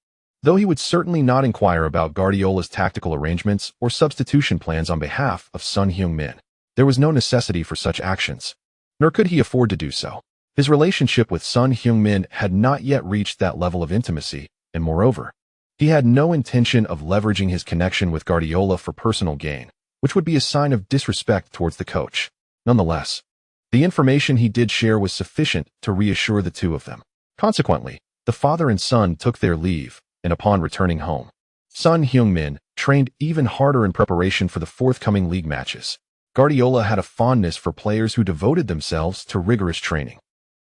Though he would certainly not inquire about Guardiola's tactical arrangements or substitution plans on behalf of Sun Heung-min, there was no necessity for such actions, nor could he afford to do so. His relationship with Sun Heung-min had not yet reached that level of intimacy, and moreover, he had no intention of leveraging his connection with Guardiola for personal gain, which would be a sign of disrespect towards the coach. Nonetheless, the information he did share was sufficient to reassure the two of them. Consequently, the father and son took their leave, and upon returning home, Sun Heung-min trained even harder in preparation for the forthcoming league matches. Guardiola had a fondness for players who devoted themselves to rigorous training.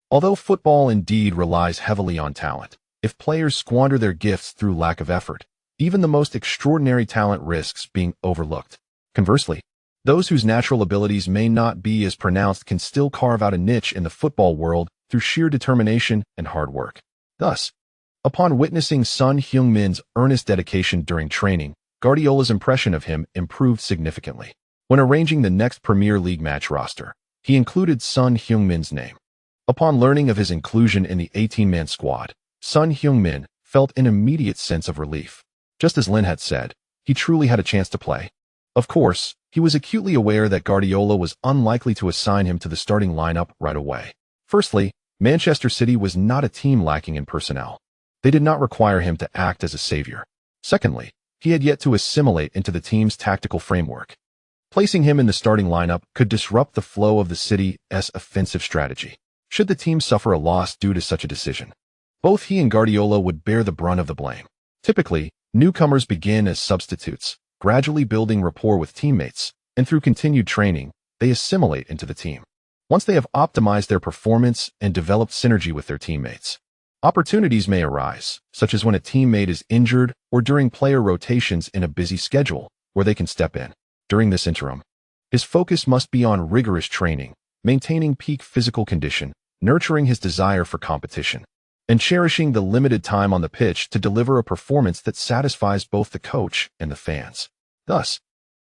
Although football indeed relies heavily on talent, if players squander their gifts through lack of effort, even the most extraordinary talent risks being overlooked. Conversely, those whose natural abilities may not be as pronounced can still carve out a niche in the football world through sheer determination and hard work. Thus, upon witnessing Sun Heung-min's earnest dedication during training, Guardiola's impression of him improved significantly. When arranging the next Premier League match roster, he included Sun Heung-min's name. Upon learning of his inclusion in the 18-man squad, Sun Heung-min felt an immediate sense of relief. Just as Lin had said, he truly had a chance to play. Of course, he was acutely aware that Guardiola was unlikely to assign him to the starting lineup right away. Firstly, Manchester City was not a team lacking in personnel. They did not require him to act as a savior. Secondly, he had yet to assimilate into the team's tactical framework. Placing him in the starting lineup could disrupt the flow of the City's offensive strategy, should the team suffer a loss due to such a decision. Both he and Guardiola would bear the brunt of the blame. Typically, newcomers begin as substitutes, gradually building rapport with teammates, and through continued training, they assimilate into the team. Once they have optimized their performance and developed synergy with their teammates, opportunities may arise, such as when a teammate is injured or during player rotations in a busy schedule, where they can step in. During this interim, his focus must be on rigorous training, maintaining peak physical condition, nurturing his desire for competition, and cherishing the limited time on the pitch to deliver a performance that satisfies both the coach and the fans. Thus,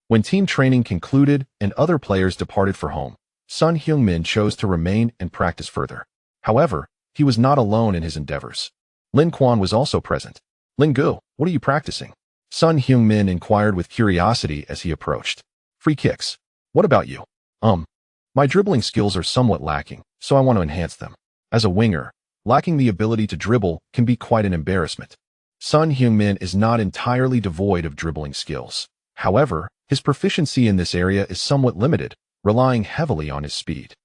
when team training concluded and other players departed for home, Sun Heung-min chose to remain and practice further. However, he was not alone in his endeavors. Lin Quan was also present. Ling Gu, what are you practicing? Son Heung-min inquired with curiosity as he approached. Free kicks. What about you? My dribbling skills are somewhat lacking, so I want to enhance them. As a winger, lacking the ability to dribble can be quite an embarrassment. Son Heung-min is not entirely devoid of dribbling skills. However, his proficiency in this area is somewhat limited, relying heavily on his speed.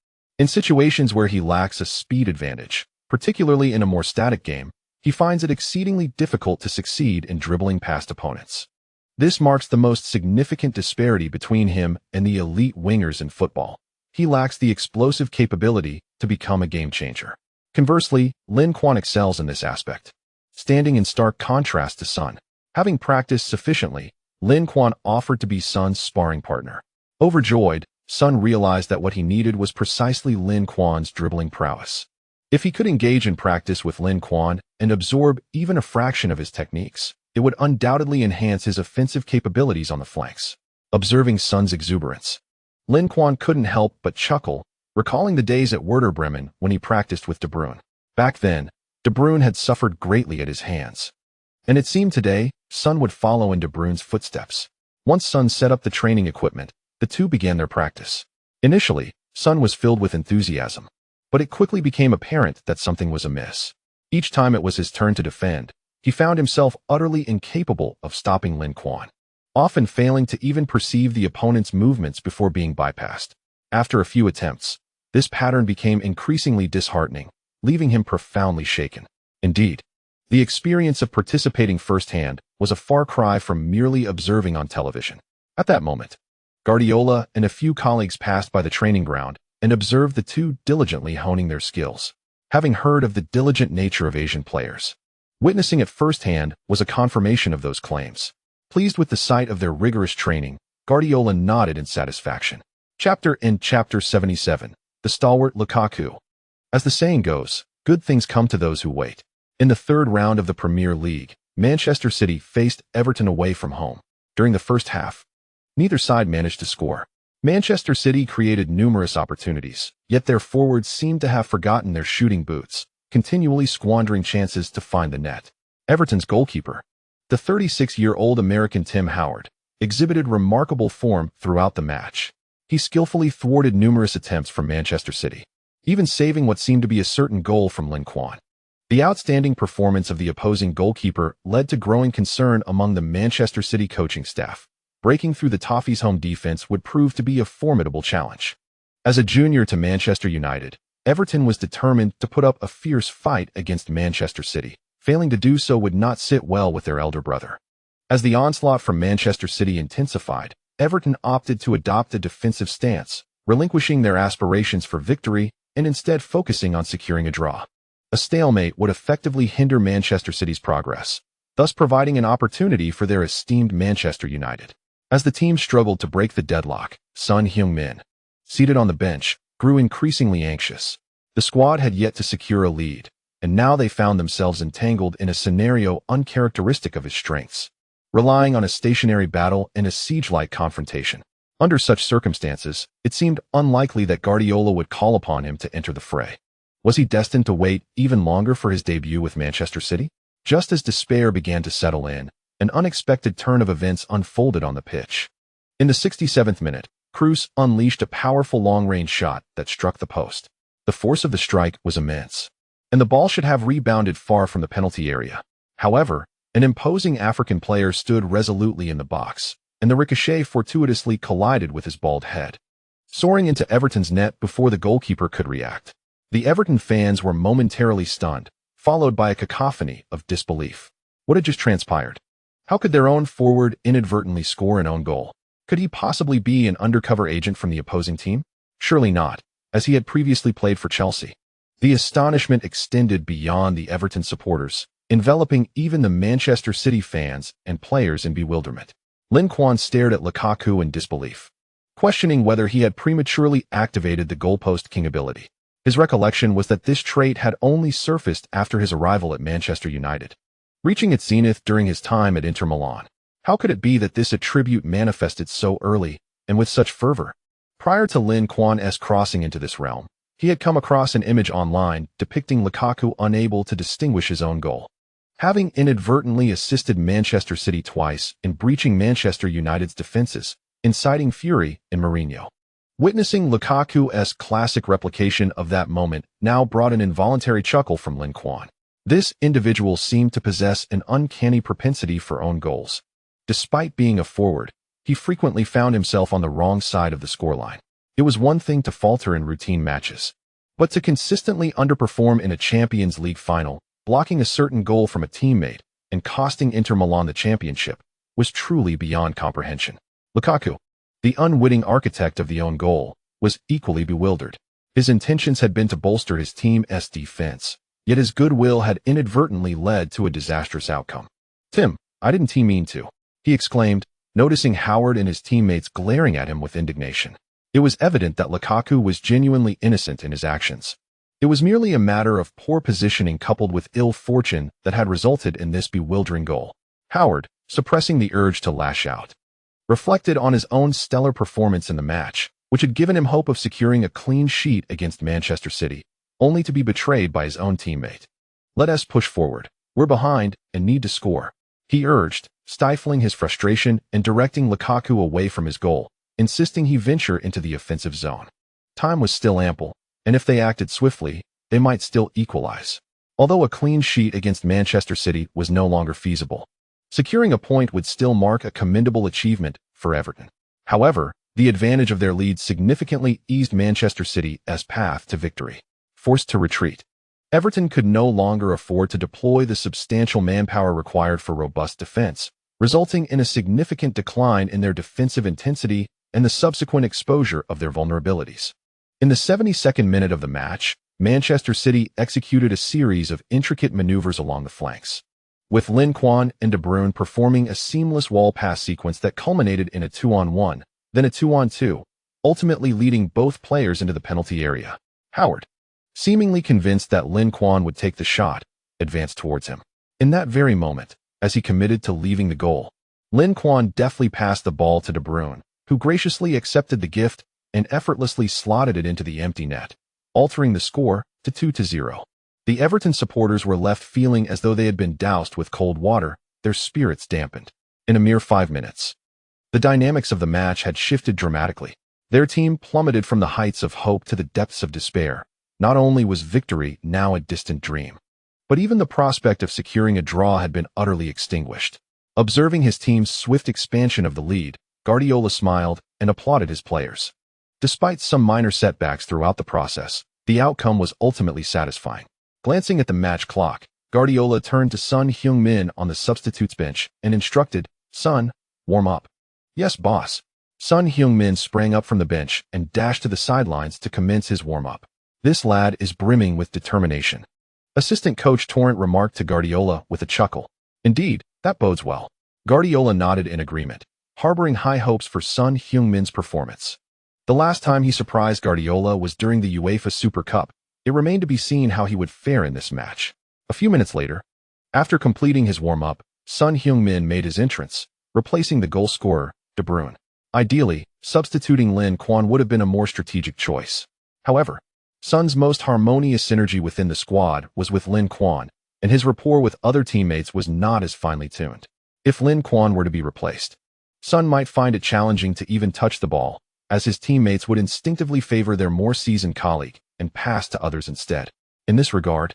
In situations where he lacks a speed advantage, particularly in a more static game, he finds it exceedingly difficult to succeed in dribbling past opponents. This marks the most significant disparity between him and the elite wingers in football. He lacks the explosive capability to become a game changer. Conversely, Lin Quan excels in this aspect. Standing in stark contrast to Son, having practiced sufficiently, Lin Quan offered to be Son's sparring partner. Overjoyed, Son realized that what he needed was precisely Lin Quan's dribbling prowess. If he could engage in practice with Lin Quan and absorb even a fraction of his techniques, it would undoubtedly enhance his offensive capabilities on the flanks. Observing Son's exuberance, Lin Quan couldn't help but chuckle, recalling the days at Werder Bremen when he practiced with De Bruyne. Back then, De Bruyne had suffered greatly at his hands. And it seemed today, Son would follow in De Bruyne's footsteps. Once Son set up the training equipment, the two began their practice. Initially, Son was filled with enthusiasm, but it quickly became apparent that something was amiss. Each time it was his turn to defend, he found himself utterly incapable of stopping Lin Quan, often failing to even perceive the opponent's movements before being bypassed. After a few attempts, this pattern became increasingly disheartening, leaving him profoundly shaken. Indeed, the experience of participating firsthand was a far cry from merely observing on television. At that moment, Guardiola and a few colleagues passed by the training ground and observed the two diligently honing their skills. Having heard of the diligent nature of Asian players, witnessing it firsthand was a confirmation of those claims. Pleased with the sight of their rigorous training, Guardiola nodded in satisfaction. Chapter 77, the stalwart Lukaku. As the saying goes, good things come to those who wait. In the third round of the Premier League, Manchester City faced Everton away from home. During the first half, neither side managed to score. Manchester City created numerous opportunities, yet their forwards seemed to have forgotten their shooting boots, continually squandering chances to find the net. Everton's goalkeeper, the 36-year-old American Tim Howard, exhibited remarkable form throughout the match. He skillfully thwarted numerous attempts from Manchester City, even saving what seemed to be a certain goal from Lin Quan. The outstanding performance of the opposing goalkeeper led to growing concern among the Manchester City coaching staff. Breaking through the Toffees' home defense would prove to be a formidable challenge. As a junior to Manchester United, Everton was determined to put up a fierce fight against Manchester City. Failing to do so would not sit well with their elder brother. As the onslaught from Manchester City intensified, Everton opted to adopt a defensive stance, relinquishing their aspirations for victory and instead focusing on securing a draw. A stalemate would effectively hinder Manchester City's progress, thus providing an opportunity for their esteemed Manchester United. As the team struggled to break the deadlock, Son Heung-min, seated on the bench, grew increasingly anxious. The squad had yet to secure a lead, and now they found themselves entangled in a scenario uncharacteristic of his strengths, relying on a stationary battle and a siege-like confrontation. Under such circumstances, it seemed unlikely that Guardiola would call upon him to enter the fray. Was he destined to wait even longer for his debut with Manchester City? Just as despair began to settle in, an unexpected turn of events unfolded on the pitch. In the 67th minute, Kroos unleashed a powerful long-range shot that struck the post. The force of the strike was immense, and the ball should have rebounded far from the penalty area. However, an imposing African player stood resolutely in the box, and the ricochet fortuitously collided with his bald head, soaring into Everton's net before the goalkeeper could react. The Everton fans were momentarily stunned, followed by a cacophony of disbelief. What had just transpired? How could their own forward inadvertently score an own goal? Could he possibly be an undercover agent from the opposing team? Surely not, as he had previously played for Chelsea. The astonishment extended beyond the Everton supporters, enveloping even the Manchester City fans and players in bewilderment. Lin Quan stared at Lukaku in disbelief, questioning whether he had prematurely activated the goalpost king ability. His recollection was that this trait had only surfaced after his arrival at Manchester United, reaching its zenith during his time at Inter Milan. How could it be that this attribute manifested so early and with such fervor? Prior to Lin Quan's crossing into this realm, he had come across an image online depicting Lukaku unable to distinguish his own goal. having inadvertently assisted Manchester City twice in breaching Manchester United's defenses, inciting fury in Mourinho. Witnessing Lukaku's classic replication of that moment now brought an involuntary chuckle from Lin Quan. This individual seemed to possess an uncanny propensity for own goals. Despite being a forward, he frequently found himself on the wrong side of the scoreline. It was one thing to falter in routine matches, but to consistently underperform in a Champions League final, blocking a certain goal from a teammate and costing Inter Milan the championship, was truly beyond comprehension. Lukaku, the unwitting architect of the own goal, was equally bewildered. His intentions had been to bolster his team's defense, yet his goodwill had inadvertently led to a disastrous outcome. "Tim, I didn't mean to," he exclaimed, noticing Howard and his teammates glaring at him with indignation. It was evident that Lukaku was genuinely innocent in his actions. It was merely a matter of poor positioning coupled with ill fortune that had resulted in this bewildering goal. Howard, suppressing the urge to lash out, reflected on his own stellar performance in the match, which had given him hope of securing a clean sheet against Manchester City, only to be betrayed by his own teammate. "Let us push forward. We're behind and need to score," he urged, stifling his frustration and directing Lukaku away from his goal, insisting he venture into the offensive zone. Time was still ample, and if they acted swiftly, they might still equalize. Although a clean sheet against Manchester City was no longer feasible, securing a point would still mark a commendable achievement for Everton. However, the advantage of their lead significantly eased Manchester City's path to victory. Forced to retreat, Everton could no longer afford to deploy the substantial manpower required for robust defense, resulting in a significant decline in their defensive intensity and the subsequent exposure of their vulnerabilities. In the 72nd minute of the match, Manchester City executed a series of intricate maneuvers along the flanks, with Lin Quan and De Bruyne performing a seamless wall pass sequence that culminated in a 2-on-1, then a 2-on-2, ultimately leading both players into the penalty area. Howard, seemingly convinced that Lin Quan would take the shot, advanced towards him. In that very moment, as he committed to leaving the goal, Lin Quan deftly passed the ball to De Bruyne, who graciously accepted the gift and effortlessly slotted it into the empty net, altering the score to 2-0. The Everton supporters were left feeling as though they had been doused with cold water, their spirits dampened. In a mere 5 minutes, the dynamics of the match had shifted dramatically. Their team plummeted from the heights of hope to the depths of despair. Not only was victory now a distant dream, but even the prospect of securing a draw had been utterly extinguished. Observing his team's swift expansion of the lead, Guardiola smiled and applauded his players. Despite some minor setbacks throughout the process, the outcome was ultimately satisfying. Glancing at the match clock, Guardiola turned to Son Heung-min on the substitutes bench and instructed, "Son, warm up." "Yes, boss." Son Heung-min sprang up from the bench and dashed to the sidelines to commence his warm-up. "This lad is brimming with determination," assistant coach Torrent remarked to Guardiola with a chuckle. "Indeed, that bodes well." Guardiola nodded in agreement, harboring high hopes for Son Heung-min's performance. The last time he surprised Guardiola was during the UEFA Super Cup. It remained to be seen how he would fare in this match. A few minutes later, after completing his warm-up, Son Heung-min made his entrance, replacing the goal scorer, De Bruyne. Ideally, substituting Lin Quan would have been a more strategic choice. However, Son's most harmonious synergy within the squad was with Lin Quan, and his rapport with other teammates was not as finely tuned. If Lin Quan were to be replaced, Son might find it challenging to even touch the ball, as his teammates would instinctively favor their more seasoned colleague and pass to others instead. In this regard,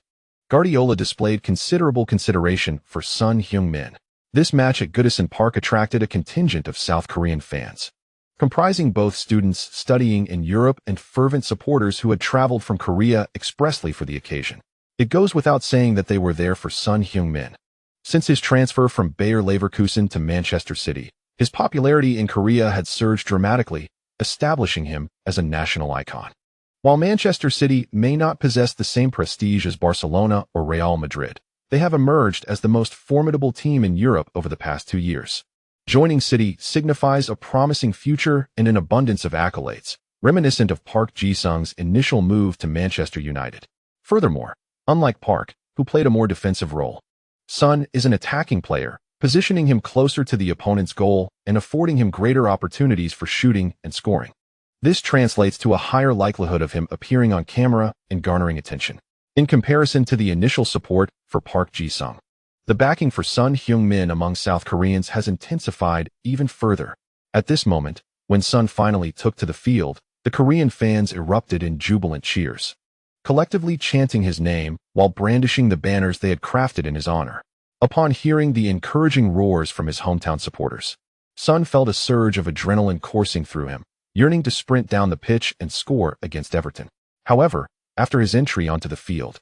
Guardiola displayed considerable consideration for Son Heung-min. This match at Goodison Park attracted a contingent of South Korean fans, comprising both students studying in Europe and fervent supporters who had traveled from Korea expressly for the occasion. It goes without saying that they were there for Son Heung-min. Since his transfer from Bayer Leverkusen to Manchester City, his popularity in Korea had surged dramatically, establishing him as a national icon. While Manchester City may not possess the same prestige as Barcelona or Real Madrid, they have emerged as the most formidable team in Europe over the past 2 years. Joining City signifies a promising future and an abundance of accolades, reminiscent of Park Ji-sung's initial move to Manchester United. Furthermore, unlike Park, who played a more defensive role, Son is an attacking player, positioning him closer to the opponent's goal and affording him greater opportunities for shooting and scoring. This translates to a higher likelihood of him appearing on camera and garnering attention, in comparison to the initial support for Park Ji-sung. The backing for Son Heung-min among South Koreans has intensified even further. At this moment, when Son finally took to the field, the Korean fans erupted in jubilant cheers, collectively chanting his name while brandishing the banners they had crafted in his honor. Upon hearing the encouraging roars from his hometown supporters, Son felt a surge of adrenaline coursing through him, yearning to sprint down the pitch and score against Everton. However, after his entry onto the field,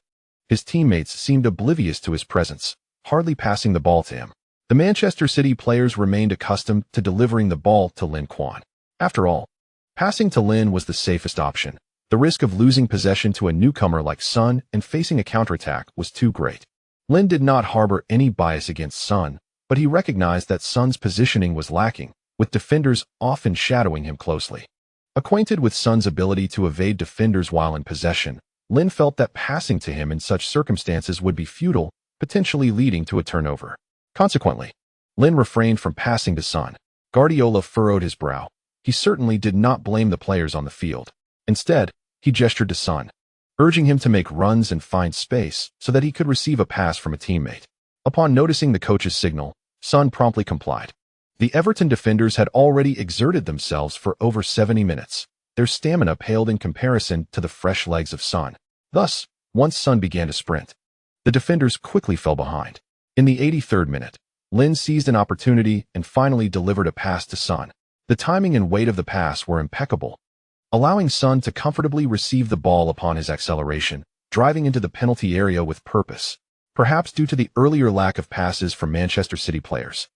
his teammates seemed oblivious to his presence, hardly passing the ball to him. The Manchester City players remained accustomed to delivering the ball to Lin Quan. After all, passing to Lin was the safest option. The risk of losing possession to a newcomer like Son and facing a counterattack was too great. Lin did not harbor any bias against Son, but he recognized that Son's positioning was lacking, with defenders often shadowing him closely. Acquainted with Son's ability to evade defenders while in possession, Lin felt that passing to him in such circumstances would be futile, potentially leading to a turnover. Consequently, Lin refrained from passing to Son. Guardiola furrowed his brow. He certainly did not blame the players on the field. Instead, he gestured to Son, urging him to make runs and find space so that he could receive a pass from a teammate. Upon noticing the coach's signal, Son promptly complied. The Everton defenders had already exerted themselves for over 70 minutes. Their stamina paled in comparison to the fresh legs of Son. Thus, once Son began to sprint, the defenders quickly fell behind. In the 83rd minute, Lin seized an opportunity and finally delivered a pass to Son. The timing and weight of the pass were impeccable, allowing Son to comfortably receive the ball upon his acceleration, driving into the penalty area with purpose. Perhaps due to the earlier lack of passes from Manchester City players,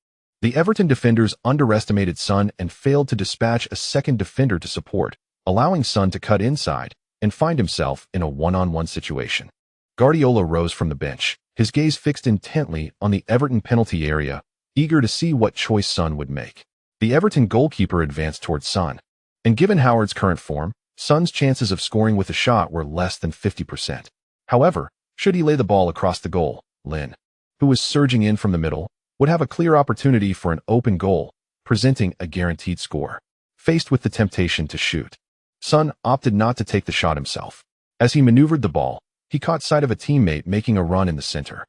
the Everton defenders underestimated Son and failed to dispatch a second defender to support, allowing Son to cut inside and find himself in a one-on-one situation. Guardiola rose from the bench, his gaze fixed intently on the Everton penalty area, eager to see what choice Son would make. The Everton goalkeeper advanced towards Son, and given Howard's current form, Son's chances of scoring with a shot were less than 50%. However, should he lay the ball across the goal, Lin, who was surging in from the middle, would have a clear opportunity for an open goal, presenting a guaranteed score. Faced with the temptation to shoot, Son opted not to take the shot himself. As he maneuvered the ball, he caught sight of a teammate making a run in the center.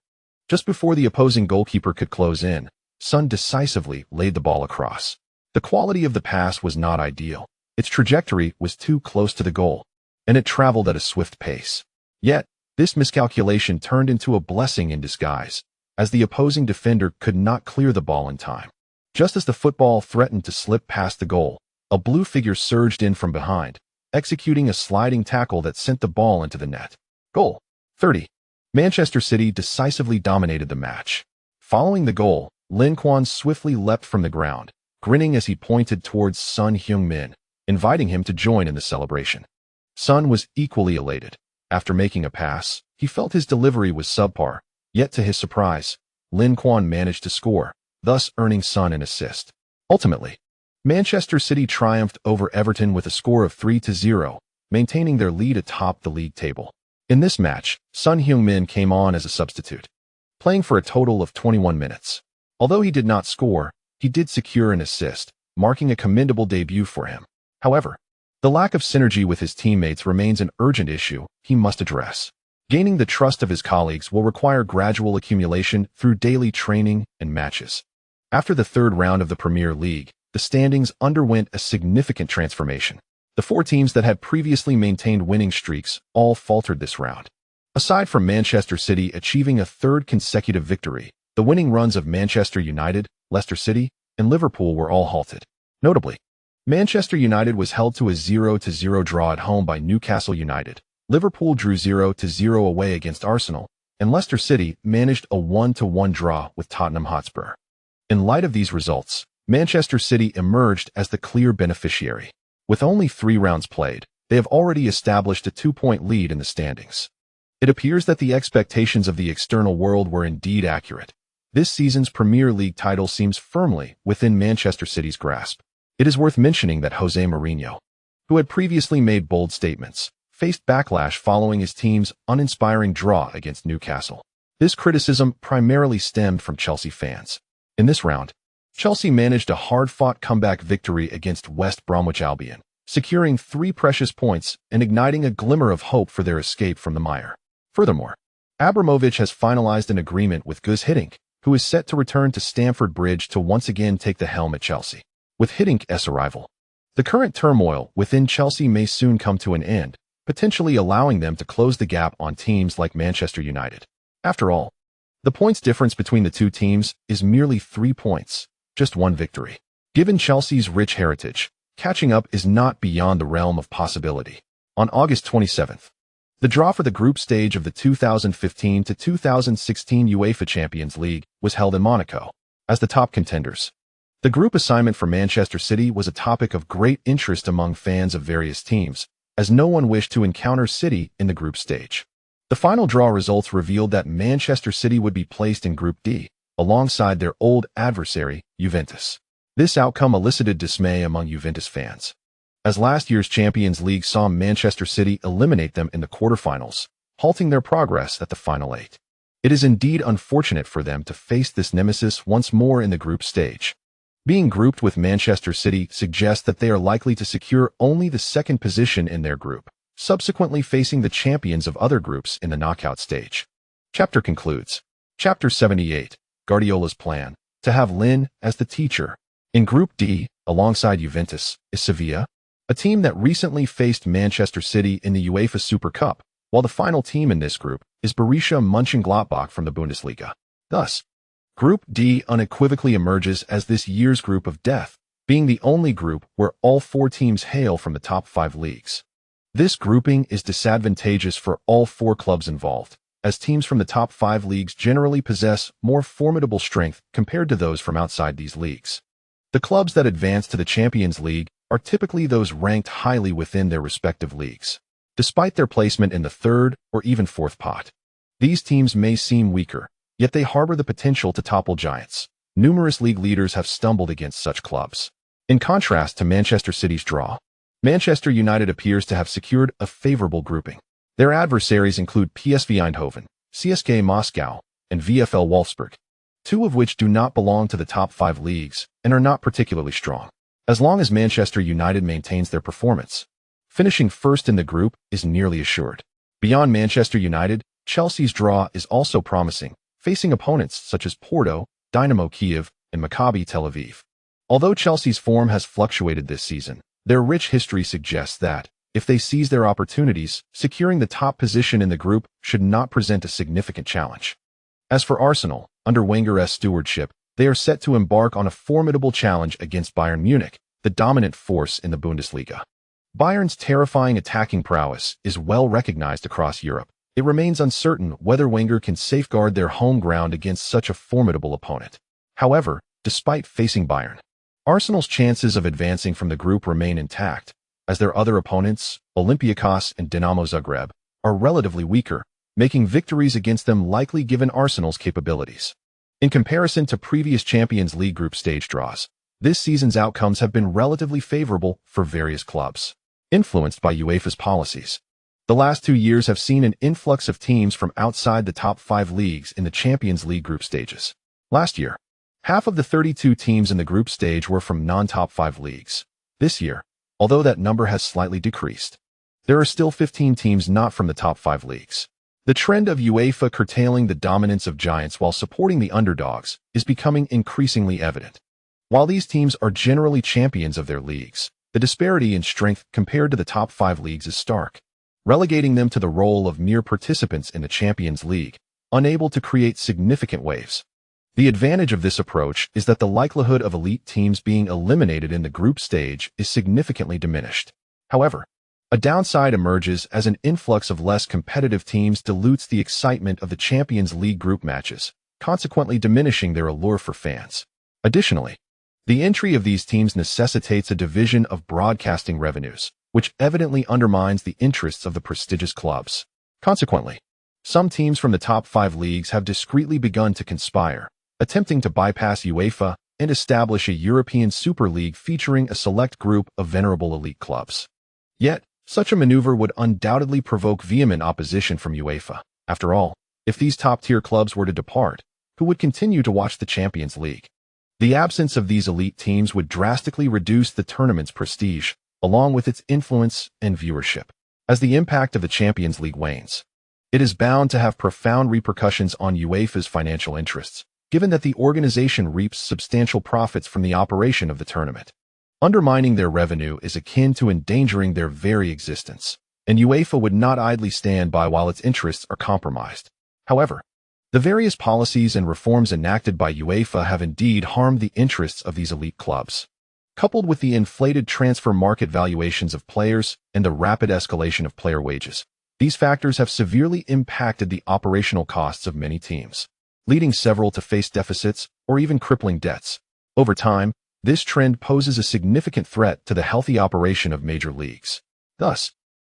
Just before the opposing goalkeeper could close in, Son decisively laid the ball across. The quality of the pass was not ideal. Its trajectory was too close to the goal, and it traveled at a swift pace. Yet, this miscalculation turned into a blessing in disguise, as the opposing defender could not clear the ball in time. Just as the football threatened to slip past the goal, a blue figure surged in from behind, executing a sliding tackle that sent the ball into the net. Goal. 30. Manchester City decisively dominated the match. Following the goal, Lin Quan swiftly leapt from the ground, grinning as he pointed towards Son Heung-min, inviting him to join in the celebration. Son was equally elated. After making a pass, he felt his delivery was subpar, yet to his surprise, Lin Quan managed to score, thus earning Son an assist. Ultimately, Manchester City triumphed over Everton with a score of 3-0, maintaining their lead atop the league table. In this match, Son Heung-min came on as a substitute, playing for a total of 21 minutes. Although he did not score, he did secure an assist, marking a commendable debut for him. However, the lack of synergy with his teammates remains an urgent issue he must address. Gaining the trust of his colleagues will require gradual accumulation through daily training and matches. After the third round of the Premier League, the standings underwent a significant transformation. The four teams that had previously maintained winning streaks all faltered this round. Aside from Manchester City achieving a third consecutive victory, the winning runs of Manchester United, Leicester City, and Liverpool were all halted. Notably, Manchester United was held to a 0-0 draw at home by Newcastle United. Liverpool drew 0-0 away against Arsenal, and Leicester City managed a 1-1 draw with Tottenham Hotspur. In light of these results, Manchester City emerged as the clear beneficiary. With only 3 rounds played, they have already established a 2-point lead in the standings. It appears that the expectations of the external world were indeed accurate. This season's Premier League title seems firmly within Manchester City's grasp. It is worth mentioning that Jose Mourinho, who had previously made bold statements, faced backlash following his team's uninspiring draw against Newcastle. This criticism primarily stemmed from Chelsea fans. In this round, Chelsea managed a hard-fought comeback victory against West Bromwich Albion, securing 3 precious points and igniting a glimmer of hope for their escape from the mire. Furthermore, Abramovich has finalized an agreement with Gus Hiddink, who is set to return to Stamford Bridge to once again take the helm at Chelsea. With Hiddink's arrival, the current turmoil within Chelsea may soon come to an end, potentially allowing them to close the gap on teams like Manchester United. After all, the points difference between the two teams is merely 3 points, just one victory. Given Chelsea's rich heritage, catching up is not beyond the realm of possibility. On August 27th, the draw for the group stage of the 2015 to 2016 UEFA Champions League was held in Monaco. As the top contenders, the group assignment for Manchester City was a topic of great interest among fans of various teams, as no one wished to encounter City in the group stage. The final draw results revealed that Manchester City would be placed in Group D, alongside their old adversary, Juventus. This outcome elicited dismay among Juventus fans, as last year's Champions League saw Manchester City eliminate them in the quarterfinals, halting their progress at the final 8. It is indeed unfortunate for them to face this nemesis once more in the group stage. Being grouped with Manchester City suggests that they are likely to secure only the second position in their group, subsequently facing the champions of other groups in the knockout stage. Chapter concludes. Chapter 78, Guardiola's plan, to have Lin as the teacher. In Group D, alongside Juventus, is Sevilla, a team that recently faced Manchester City in the UEFA Super Cup, while the final team in this group is Borussia Mönchengladbach from the Bundesliga. Thus, Group D unequivocally emerges as this year's group of death, being the only group where all 4 teams hail from the top 5 leagues. This grouping is disadvantageous for all 4 clubs involved, as teams from the top 5 leagues generally possess more formidable strength compared to those from outside these leagues. The clubs that advance to the Champions League are typically those ranked highly within their respective leagues, despite their placement in the 3rd or even 4th pot. These teams may seem weaker, yet they harbor the potential to topple giants. Numerous league leaders have stumbled against such clubs. In contrast to Manchester City's draw, Manchester United appears to have secured a favorable grouping. Their adversaries include PSV Eindhoven, CSKA Moscow, and VfL Wolfsburg, 2 of which do not belong to the top 5 leagues and are not particularly strong. As long as Manchester United maintains their performance, finishing first in the group is nearly assured. Beyond Manchester United, Chelsea's draw is also promising, facing opponents such as Porto, Dynamo Kiev, and Maccabi Tel Aviv. Although Chelsea's form has fluctuated this season, their rich history suggests that, if they seize their opportunities, securing the top position in the group should not present a significant challenge. As for Arsenal, under Wenger's stewardship, they are set to embark on a formidable challenge against Bayern Munich, the dominant force in the Bundesliga. Bayern's terrifying attacking prowess is well recognized across Europe. It remains uncertain whether Wenger can safeguard their home ground against such a formidable opponent. However, despite facing Bayern, Arsenal's chances of advancing from the group remain intact, as their other opponents, Olympiacos and Dinamo Zagreb, are relatively weaker, making victories against them likely given Arsenal's capabilities. In comparison to previous Champions League group stage draws, this season's outcomes have been relatively favorable for various clubs. Influenced by UEFA's policies, the last 2 years have seen an influx of teams from outside the top 5 leagues in the Champions League group stages. Last year, half of the 32 teams in the group stage were from non-top 5 leagues. This year, although that number has slightly decreased, there are still 15 teams not from the top 5 leagues. The trend of UEFA curtailing the dominance of giants while supporting the underdogs is becoming increasingly evident. While these teams are generally champions of their leagues, the disparity in strength compared to the top 5 leagues is stark, relegating them to the role of mere participants in the Champions League, unable to create significant waves. The advantage of this approach is that the likelihood of elite teams being eliminated in the group stage is significantly diminished. However, a downside emerges as an influx of less competitive teams dilutes the excitement of the Champions League group matches, consequently diminishing their allure for fans. Additionally, the entry of these teams necessitates a division of broadcasting revenues, which evidently undermines the interests of the prestigious clubs. Consequently, some teams from the top 5 leagues have discreetly begun to conspire, attempting to bypass UEFA and establish a European Super League featuring a select group of venerable elite clubs. Yet, such a maneuver would undoubtedly provoke vehement opposition from UEFA. After all, if these top-tier clubs were to depart, who would continue to watch the Champions League? The absence of these elite teams would drastically reduce the tournament's prestige, along with its influence and viewership. As the impact of the Champions League wanes, it is bound to have profound repercussions on UEFA's financial interests, given that the organization reaps substantial profits from the operation of the tournament. Undermining their revenue is akin to endangering their very existence, and UEFA would not idly stand by while its interests are compromised. However, the various policies and reforms enacted by UEFA have indeed harmed the interests of these elite clubs. Coupled with the inflated transfer market valuations of players and the rapid escalation of player wages, these factors have severely impacted the operational costs of many teams, leading several to face deficits or even crippling debts. Over time, this trend poses a significant threat to the healthy operation of major leagues. Thus,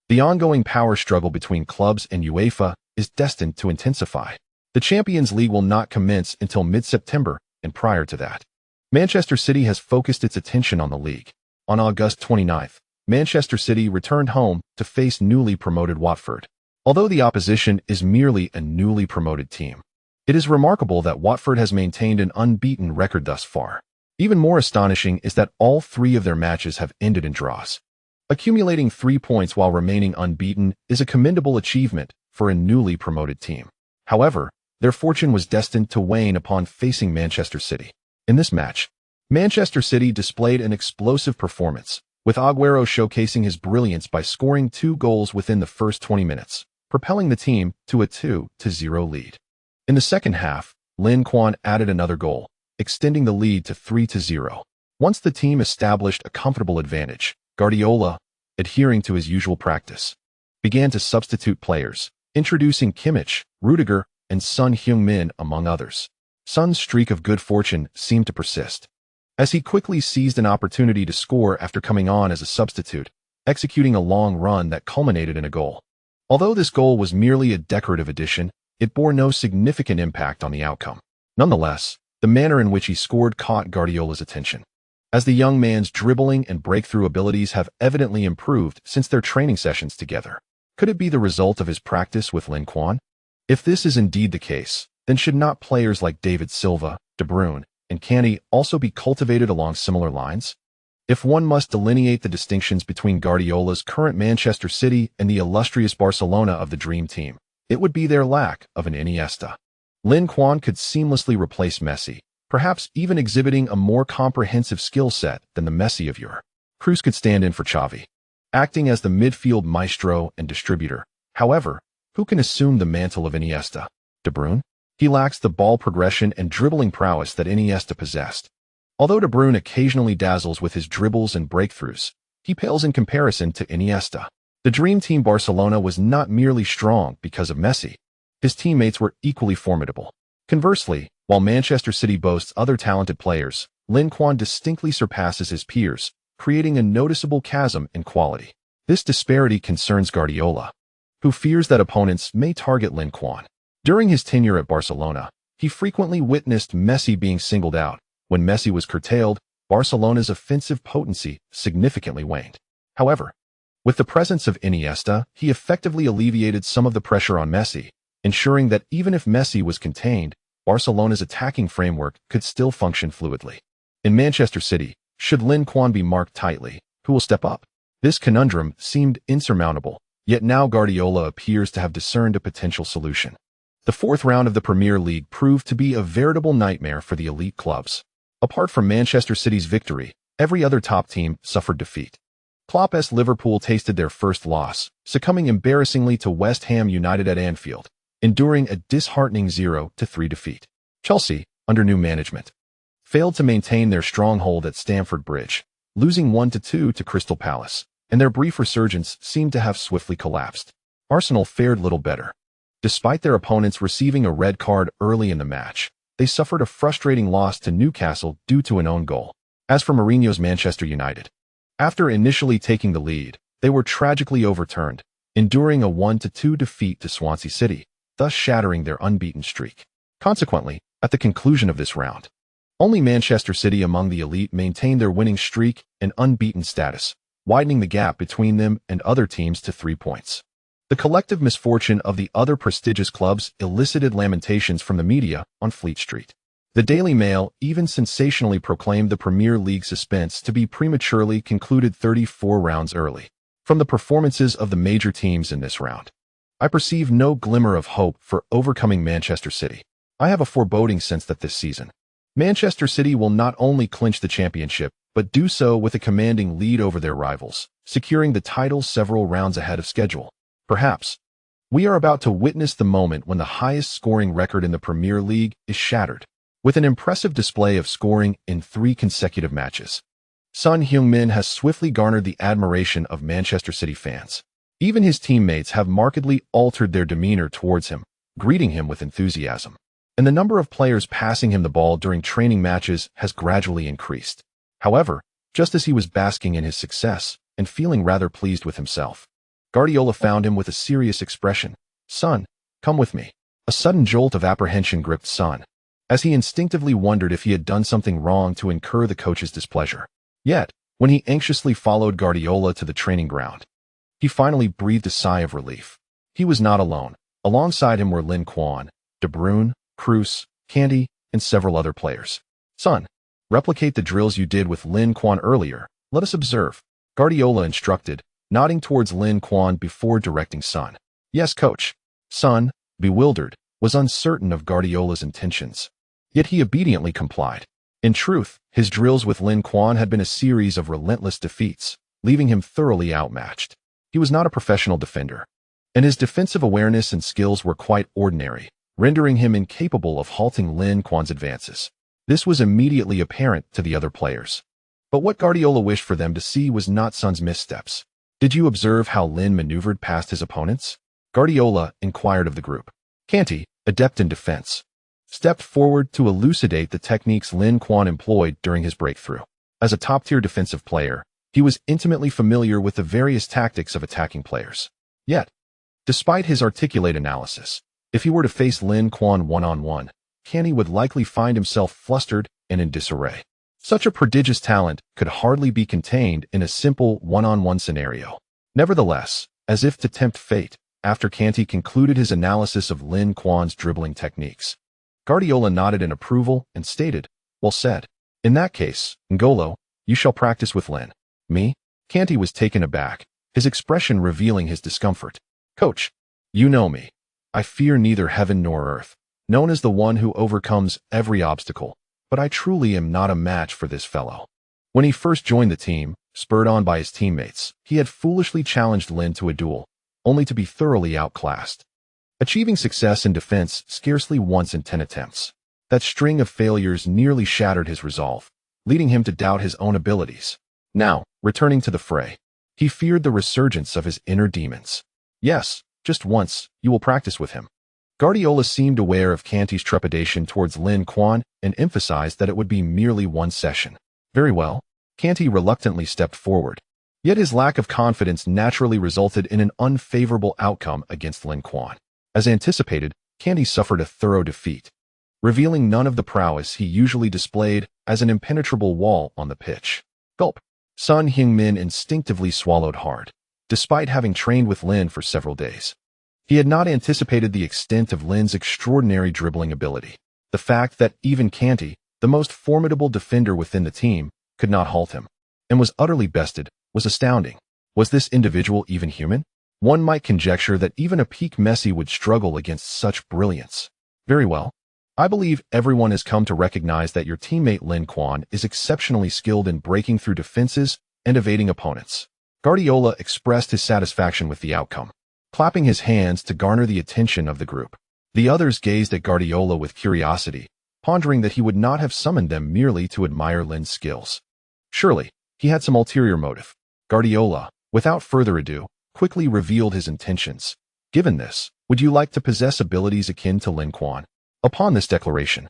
the ongoing power struggle between clubs and UEFA is destined to intensify. The Champions League will not commence until mid-September, and prior to that, Manchester City has focused its attention on the league. On August 29th, Manchester City returned home to face newly promoted Watford. Although the opposition is merely a newly promoted team, it is remarkable that Watford has maintained an unbeaten record thus far. Even more astonishing is that all 3 of their matches have ended in draws. Accumulating 3 points while remaining unbeaten is a commendable achievement for a newly promoted team. However, their fortune was destined to wane upon facing Manchester City. In this match, Manchester City displayed an explosive performance, with Aguero showcasing his brilliance by scoring 2 goals within the first 20 minutes, propelling the team to a 2-0 lead. In the second half, Lin Quan added another goal, extending the lead to 3-0. Once the team established a comfortable advantage, Guardiola, adhering to his usual practice, began to substitute players, introducing Kimmich, Rudiger, and Son Heung-min among others. Son's streak of good fortune seemed to persist, as he quickly seized an opportunity to score after coming on as a substitute, executing a long run that culminated in a goal. Although this goal was merely a decorative addition, it bore no significant impact on the outcome. Nonetheless, the manner in which he scored caught Guardiola's attention, as the young man's dribbling and breakthrough abilities have evidently improved since their training sessions together. Could it be the result of his practice with Lin Quan? If this is indeed the case, then should not players like David Silva, De Bruyne, and Kanté also be cultivated along similar lines? If one must delineate the distinctions between Guardiola's current Manchester City and the illustrious Barcelona of the Dream Team, it would be their lack of an Iniesta. Lin Quan could seamlessly replace Messi, perhaps even exhibiting a more comprehensive skill set than the Messi of yore. Cruz could stand in for Xavi, acting as the midfield maestro and distributor. However, who can assume the mantle of Iniesta? De Bruyne? He lacks the ball progression and dribbling prowess that Iniesta possessed. Although De Bruyne occasionally dazzles with his dribbles and breakthroughs, he pales in comparison to Iniesta. The Dream Team Barcelona was not merely strong because of Messi. His teammates were equally formidable. Conversely, while Manchester City boasts other talented players, Lin Quan distinctly surpasses his peers, creating a noticeable chasm in quality. This disparity concerns Guardiola, who fears that opponents may target Lin Quan. During his tenure at Barcelona, he frequently witnessed Messi being singled out. When Messi was curtailed, Barcelona's offensive potency significantly waned. However, with the presence of Iniesta, he effectively alleviated some of the pressure on Messi, ensuring that even if Messi was contained, Barcelona's attacking framework could still function fluidly. In Manchester City, should Lin Quan be marked tightly, who will step up? This conundrum seemed insurmountable, yet now Guardiola appears to have discerned a potential solution. The 4th round of the Premier League proved to be a veritable nightmare for the elite clubs. Apart from Manchester City's victory, every other top team suffered defeat. Klopp's Liverpool tasted their first loss, succumbing embarrassingly to West Ham United at Anfield, enduring a disheartening 0-3 defeat. Chelsea, under new management, failed to maintain their stronghold at Stamford Bridge, losing 1-2 to Crystal Palace, and their brief resurgence seemed to have swiftly collapsed. Arsenal fared little better. Despite their opponents receiving a red card early in the match, they suffered a frustrating loss to Newcastle due to an own goal. As for Mourinho's Manchester United, after initially taking the lead, they were tragically overturned, enduring a 1-2 defeat to Swansea City, thus shattering their unbeaten streak. Consequently, at the conclusion of this round, only Manchester City among the elite maintained their winning streak and unbeaten status, widening the gap between them and other teams to 3 points. The collective misfortune of the other prestigious clubs elicited lamentations from the media on Fleet Street. The Daily Mail even sensationally proclaimed the Premier League suspense to be prematurely concluded 34 rounds early. From the performances of the major teams in this round, I perceive no glimmer of hope for overcoming Manchester City. I have a foreboding sense that this season, Manchester City will not only clinch the championship, but do so with a commanding lead over their rivals, securing the title several rounds ahead of schedule. Perhaps, we are about to witness the moment when the highest scoring record in the Premier League is shattered, with an impressive display of scoring in 3 consecutive matches. Son Heung-min has swiftly garnered the admiration of Manchester City fans. Even his teammates have markedly altered their demeanor towards him, greeting him with enthusiasm. And the number of players passing him the ball during training matches has gradually increased. However, just as he was basking in his success and feeling rather pleased with himself, Guardiola found him with a serious expression. "Son, come with me." A sudden jolt of apprehension gripped Son, as he instinctively wondered if he had done something wrong to incur the coach's displeasure. Yet, when he anxiously followed Guardiola to the training ground, he finally breathed a sigh of relief. He was not alone. Alongside him were Lin Quan, De Bruyne, Kroos, Kanté, and several other players. "Son, replicate the drills you did with Lin Quan earlier. Let us observe," Guardiola instructed, nodding towards Lin Quan before directing Son. "Yes, coach." Son, bewildered, was uncertain of Guardiola's intentions. Yet he obediently complied. In truth, his drills with Lin Quan had been a series of relentless defeats, leaving him thoroughly outmatched. He was not a professional defender, and his defensive awareness and skills were quite ordinary, rendering him incapable of halting Lin Quan's advances. This was immediately apparent to the other players. But what Guardiola wished for them to see was not Son's missteps. "Did you observe how Lin maneuvered past his opponents?" Guardiola inquired of the group. Kanté, adept in defense, stepped forward to elucidate the techniques Lin Quan employed during his breakthrough. As a top-tier defensive player, he was intimately familiar with the various tactics of attacking players. Yet, despite his articulate analysis, if he were to face Lin Quan one-on-one, Kanté would likely find himself flustered and in disarray. Such a prodigious talent could hardly be contained in a simple one-on-one scenario. Nevertheless, as if to tempt fate, after Kanté concluded his analysis of Lin Quan's dribbling techniques, Guardiola nodded in approval and stated, "Well said. In that case, N'Golo, you shall practice with Lin." "Me?" Kanté was taken aback, his expression revealing his discomfort. "Coach, you know me. I fear neither heaven nor earth, known as the one who overcomes every obstacle, but I truly am not a match for this fellow." When he first joined the team, spurred on by his teammates, he had foolishly challenged Lin to a duel, only to be thoroughly outclassed, achieving success in defense scarcely once in 10 attempts. That string of failures nearly shattered his resolve, leading him to doubt his own abilities. Now, returning to the fray, he feared the resurgence of his inner demons. "Yes, just once, you will practice with him." Guardiola seemed aware of Kanté's trepidation towards Lin Quan and emphasized that it would be merely one session. "Very well." Kanté reluctantly stepped forward. Yet his lack of confidence naturally resulted in an unfavorable outcome against Lin Quan. As anticipated, Kanté suffered a thorough defeat, revealing none of the prowess he usually displayed as an impenetrable wall on the pitch. Gulp. Son Heung-min instinctively swallowed hard, despite having trained with Lin for several days. He had not anticipated the extent of Lin's extraordinary dribbling ability. The fact that even Kanté, the most formidable defender within the team, could not halt him, and was utterly bested, was astounding. Was this individual even human? One might conjecture that even a peak Messi would struggle against such brilliance. "Very well. I believe everyone has come to recognize that your teammate Lin Quan is exceptionally skilled in breaking through defenses and evading opponents." Guardiola expressed his satisfaction with the outcome, clapping his hands to garner the attention of the group. The others gazed at Guardiola with curiosity, pondering that he would not have summoned them merely to admire Lin's skills. Surely, he had some ulterior motive. Guardiola, without further ado, quickly revealed his intentions. "Given this, would you like to possess abilities akin to Lin Quan?" Upon this declaration,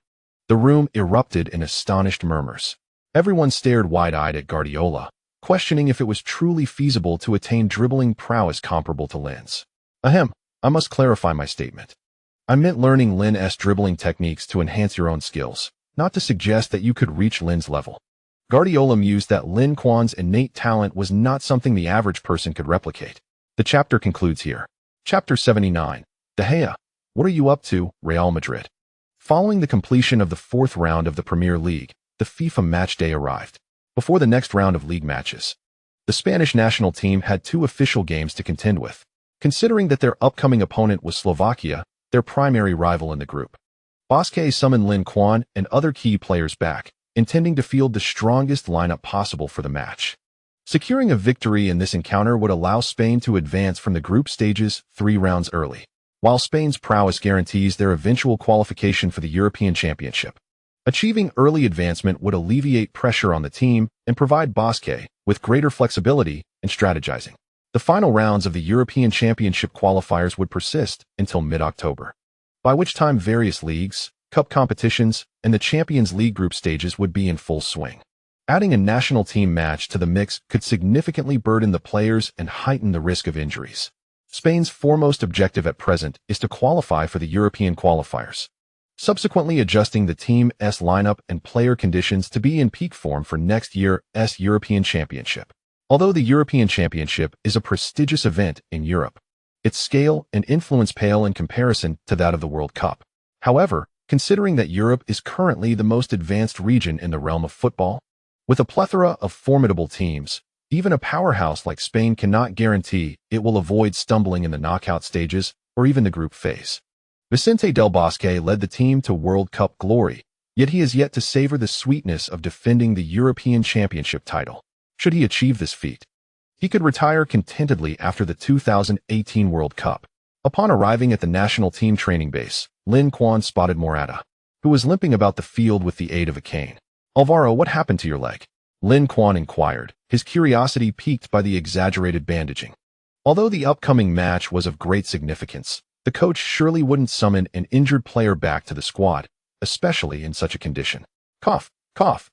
the room erupted in astonished murmurs. Everyone stared wide-eyed at Guardiola, questioning if it was truly feasible to attain dribbling prowess comparable to Lin's. "Ahem, I must clarify my statement. I meant learning Lin's dribbling techniques to enhance your own skills, not to suggest that you could reach Lin's level." Guardiola mused that Lin Quan's innate talent was not something the average person could replicate. The chapter concludes here. Chapter 79. De Gea. What are you up to, Real Madrid? Following the completion of the 4th round of the Premier League, the FIFA match day arrived. Before the next round of league matches, the Spanish national team had 2 official games to contend with, considering that their upcoming opponent was Slovakia, their primary rival in the group. Bosque summoned Lin Quan and other key players back, intending to field the strongest lineup possible for the match. Securing a victory in this encounter would allow Spain to advance from the group stages 3 rounds early, while Spain's prowess guarantees their eventual qualification for the European Championship. Achieving early advancement would alleviate pressure on the team and provide Bosque with greater flexibility and strategizing. The final rounds of the European Championship qualifiers would persist until mid-October, by which time various leagues, cup competitions, and the Champions League group stages would be in full swing. Adding a national team match to the mix could significantly burden the players and heighten the risk of injuries. Spain's foremost objective at present is to qualify for the European qualifiers, subsequently adjusting the team's lineup and player conditions to be in peak form for next year's European Championship. Although the European Championship is a prestigious event in Europe, its scale and influence pale in comparison to that of the World Cup. However, considering that Europe is currently the most advanced region in the realm of football, with a plethora of formidable teams, even a powerhouse like Spain cannot guarantee it will avoid stumbling in the knockout stages or even the group phase. Vicente Del Bosque led the team to World Cup glory, yet he has yet to savor the sweetness of defending the European Championship title. Should he achieve this feat, he could retire contentedly after the 2018 World Cup. Upon arriving at the national team training base, Lin Quan spotted Morata, who was limping about the field with the aid of a cane. "Alvaro, what happened to your leg?" Lin Quan inquired, his curiosity piqued by the exaggerated bandaging. Although the upcoming match was of great significance, the coach surely wouldn't summon an injured player back to the squad, especially in such a condition. Cough,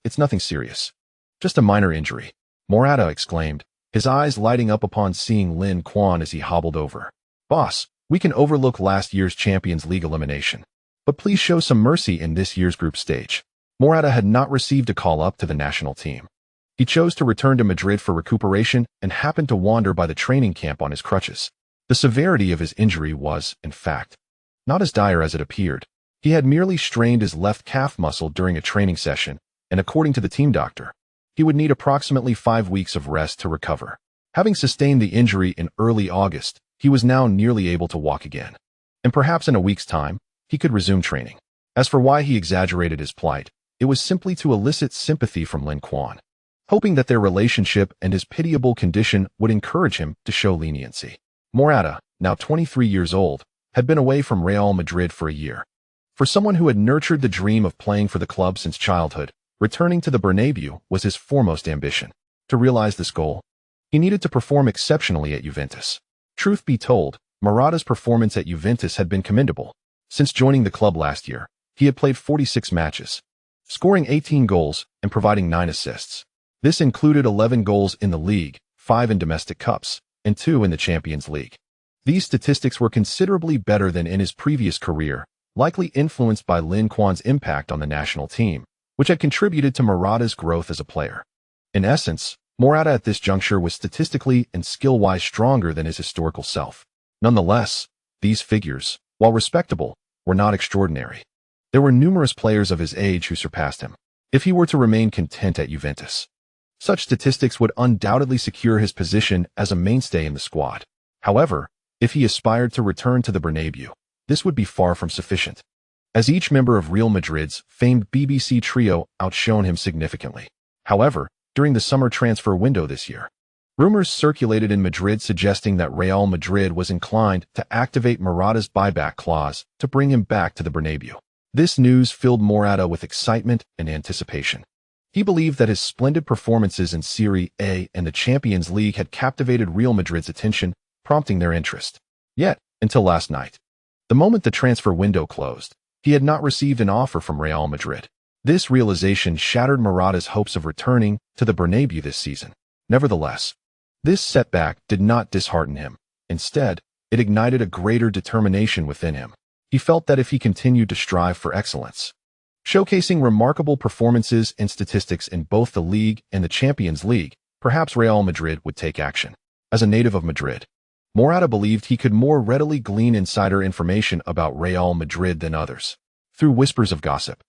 it's nothing serious. Just a minor injury," Morata exclaimed, his eyes lighting up upon seeing Lin Quan as he hobbled over. "Boss, we can overlook last year's Champions League elimination, but please show some mercy in this year's group stage." Morata had not received a call-up to the national team. He chose to return to Madrid for recuperation and happened to wander by the training camp on his crutches. The severity of his injury was, in fact, not as dire as it appeared. He had merely strained his left calf muscle during a training session, and according to the team doctor, he would need approximately 5 weeks of rest to recover. Having sustained the injury in early August, he was now nearly able to walk again, and perhaps in a week's time, he could resume training. As for why he exaggerated his plight, it was simply to elicit sympathy from Lin Quan, hoping that their relationship and his pitiable condition would encourage him to show leniency. Morata, now 23 years old, had been away from Real Madrid for a year. For someone who had nurtured the dream of playing for the club since childhood, returning to the Bernabeu was his foremost ambition. To realize this goal, he needed to perform exceptionally at Juventus. Truth be told, Morata's performance at Juventus had been commendable. Since joining the club last year, he had played 46 matches, scoring 18 goals and providing 9 assists. This included 11 goals in the league, 5 in domestic cups, and 2 in the Champions League. These statistics were considerably better than in his previous career, likely influenced by Lin Quan's impact on the national team, which had contributed to Morata's growth as a player. In essence, Morata at this juncture was statistically and skill-wise stronger than his historical self. Nonetheless, these figures, while respectable, were not extraordinary. There were numerous players of his age who surpassed him. If he were to remain content at Juventus, such statistics would undoubtedly secure his position as a mainstay in the squad. However, if he aspired to return to the Bernabeu, this would be far from sufficient, as each member of Real Madrid's famed BBC trio outshone him significantly. However, during the summer transfer window this year, rumors circulated in Madrid suggesting that Real Madrid was inclined to activate Morata's buyback clause to bring him back to the Bernabeu. This news filled Morata with excitement and anticipation. He believed that his splendid performances in Serie A and the Champions League had captivated Real Madrid's attention, prompting their interest. Yet, until last night, the moment the transfer window closed, he had not received an offer from Real Madrid. This realization shattered Morata's hopes of returning to the Bernabeu this season. Nevertheless, this setback did not dishearten him. Instead, it ignited a greater determination within him. He felt that if he continued to strive for excellence, showcasing remarkable performances and statistics in both the league and the Champions League, perhaps Real Madrid would take action. As a native of Madrid, Morata believed he could more readily glean insider information about Real Madrid than others. Through whispers of gossip,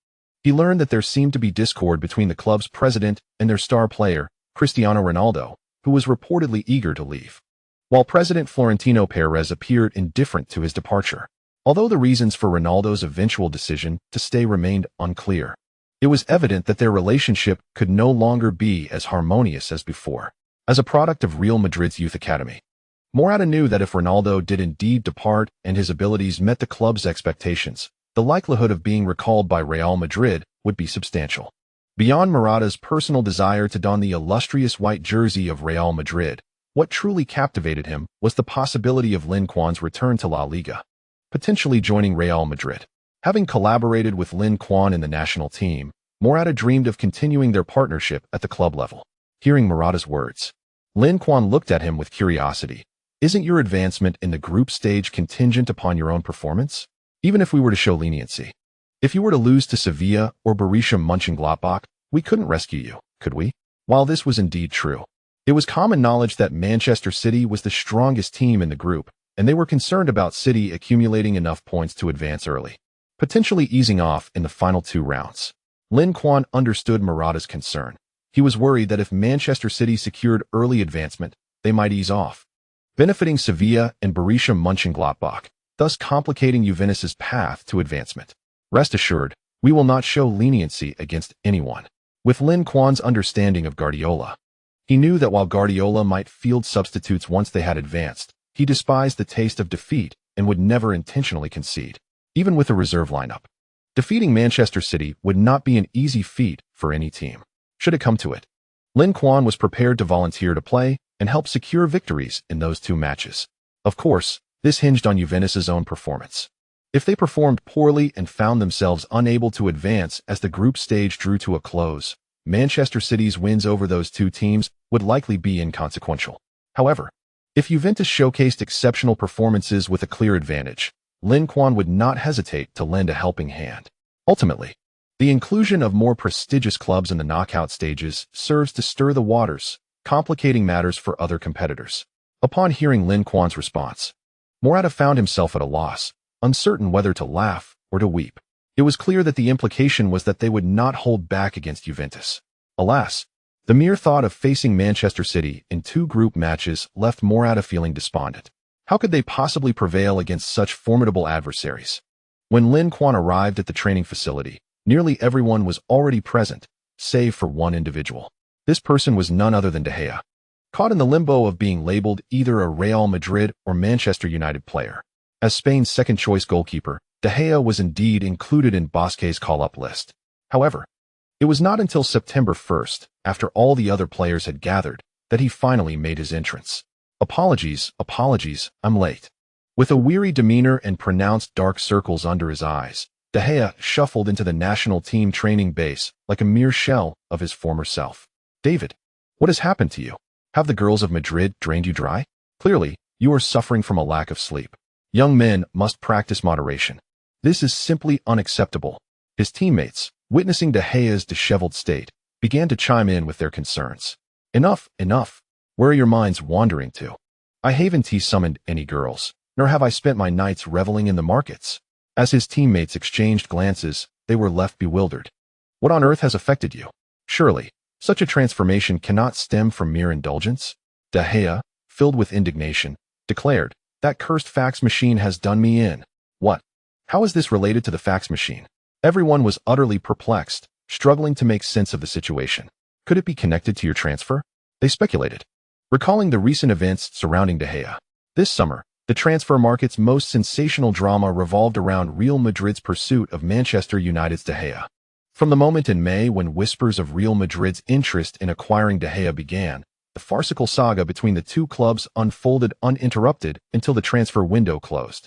he learned that there seemed to be discord between the club's president and their star player, Cristiano Ronaldo, who was reportedly eager to leave. While President Florentino Perez appeared indifferent to his departure, Although the reasons for Ronaldo's eventual decision to stay remained unclear, it was evident that their relationship could no longer be as harmonious as before. As a product of Real Madrid's youth academy, Morata knew that if Ronaldo did indeed depart and his abilities met the club's expectations, the likelihood of being recalled by Real Madrid would be substantial. Beyond Morata's personal desire to don the illustrious white jersey of Real Madrid, what truly captivated him was the possibility of Lin Quan's return to La Liga, potentially joining Real Madrid. Having collaborated with Lin Quan in the national team, Morata dreamed of continuing their partnership at the club level. Hearing Morata's words, Lin Quan looked at him with curiosity. Isn't your advancement in the group stage contingent upon your own performance? Even if we were to show leniency. If you were to lose to Sevilla or Borussia Mönchengladbach, we couldn't rescue you, could we? While this was indeed true, it was common knowledge that Manchester City was the strongest team in the group, and they were concerned about City accumulating enough points to advance early, potentially easing off in the final 2 rounds. Lin Quan understood Morata's concern. He was worried that if Manchester City secured early advancement, they might ease off, benefiting Sevilla and Borussia Mönchengladbach, thus complicating Juventus's path to advancement. Rest assured, we will not show leniency against anyone. With Lin Quan's understanding of Guardiola, he knew that while Guardiola might field substitutes once they had advanced, he despised the taste of defeat and would never intentionally concede, even with a reserve lineup. Defeating Manchester City would not be an easy feat for any team, should it come to it. Lin Quan was prepared to volunteer to play and help secure victories in those 2 matches. Of course, this hinged on Juventus's own performance. If they performed poorly and found themselves unable to advance as the group stage drew to a close, Manchester City's wins over those 2 teams would likely be inconsequential. However, if Juventus showcased exceptional performances with a clear advantage, Lin Quan would not hesitate to lend a helping hand. Ultimately, the inclusion of more prestigious clubs in the knockout stages serves to stir the waters, complicating matters for other competitors. Upon hearing Lin Quan's response, Morata found himself at a loss, uncertain whether to laugh or to weep. It was clear that the implication was that they would not hold back against Juventus. Alas, the mere thought of facing Manchester City in 2 group matches left Morata feeling despondent. How could they possibly prevail against such formidable adversaries? When Lin Quan arrived at the training facility, nearly everyone was already present, save for one individual. This person was none other than De Gea, caught in the limbo of being labeled either a Real Madrid or Manchester United player. As Spain's second-choice goalkeeper, De Gea was indeed included in Bosquet's call-up list. However, it was not until September 1st, after all the other players had gathered, that he finally made his entrance. Apologies, I'm late. With a weary demeanor and pronounced dark circles under his eyes, De Gea shuffled into the national team training base like a mere shell of his former self. David, what has happened to you? Have the girls of Madrid drained you dry? Clearly, you are suffering from a lack of sleep. Young men must practice moderation. This is simply unacceptable. His teammates, witnessing De Gea's disheveled state, began to chime in with their concerns. Enough. Where are your minds wandering to? I haven't summoned any girls, nor have I spent my nights reveling in the markets. As his teammates exchanged glances, they were left bewildered. What on earth has affected you? Surely, such a transformation cannot stem from mere indulgence? De Gea, filled with indignation, declared, that cursed fax machine has done me in. What? How is this related to the fax machine? Everyone was utterly perplexed, struggling to make sense of the situation. Could it be connected to your transfer? They speculated, recalling the recent events surrounding De Gea. This summer, the transfer market's most sensational drama revolved around Real Madrid's pursuit of Manchester United's De Gea. From the moment in May when whispers of Real Madrid's interest in acquiring De Gea began, the farcical saga between the 2 clubs unfolded uninterrupted until the transfer window closed.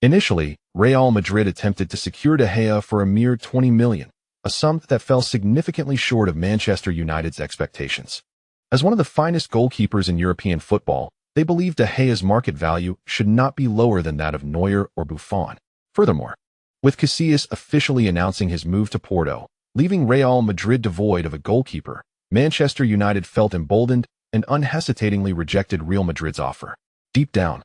Initially, Real Madrid attempted to secure De Gea for a mere 20 million, a sum that fell significantly short of Manchester United's expectations. As one of the finest goalkeepers in European football, they believed De Gea's market value should not be lower than that of Neuer or Buffon. Furthermore, with Casillas officially announcing his move to Porto, leaving Real Madrid devoid of a goalkeeper, Manchester United felt emboldened and unhesitatingly rejected Real Madrid's offer. Deep down,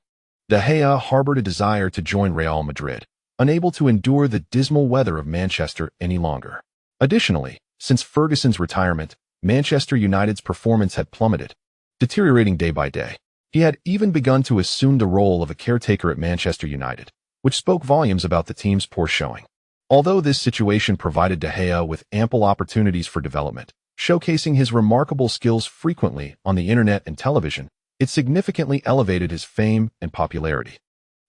De Gea harbored a desire to join Real Madrid, unable to endure the dismal weather of Manchester any longer. Additionally, since Ferguson's retirement, Manchester United's performance had plummeted, deteriorating day by day. He had even begun to assume the role of a caretaker at Manchester United, which spoke volumes about the team's poor showing. Although this situation provided De Gea with ample opportunities for development, showcasing his remarkable skills frequently on the internet and television, it significantly elevated his fame and popularity.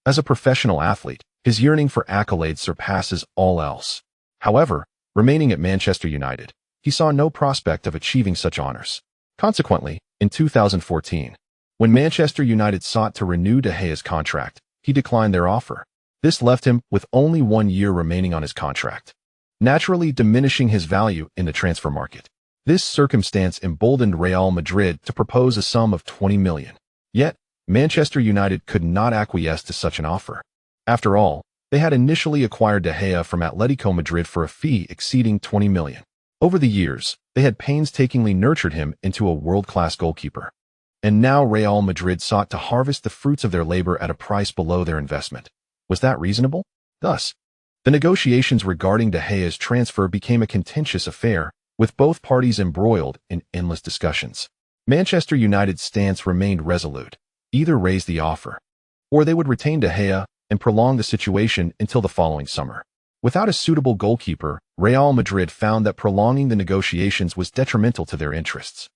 As a professional athlete, his yearning for accolades surpasses all else. However, remaining at Manchester United, he saw no prospect of achieving such honors. Consequently, in 2014, when Manchester United sought to renew De Gea's contract, he declined their offer. This left him with only 1 year remaining on his contract, naturally diminishing his value in the transfer market. This circumstance emboldened Real Madrid to propose a sum of 20 million. Yet, Manchester United could not acquiesce to such an offer. After all, they had initially acquired De Gea from Atletico Madrid for a fee exceeding 20 million. Over the years, they had painstakingly nurtured him into a world-class goalkeeper. And now Real Madrid sought to harvest the fruits of their labor at a price below their investment. Was that reasonable? Thus, the negotiations regarding De Gea's transfer became a contentious affair, with both parties embroiled in endless discussions. Manchester United's stance remained resolute. Either raise the offer, or they would retain De Gea and prolong the situation until the following summer. Without a suitable goalkeeper, Real Madrid found that prolonging the negotiations was detrimental to their interests.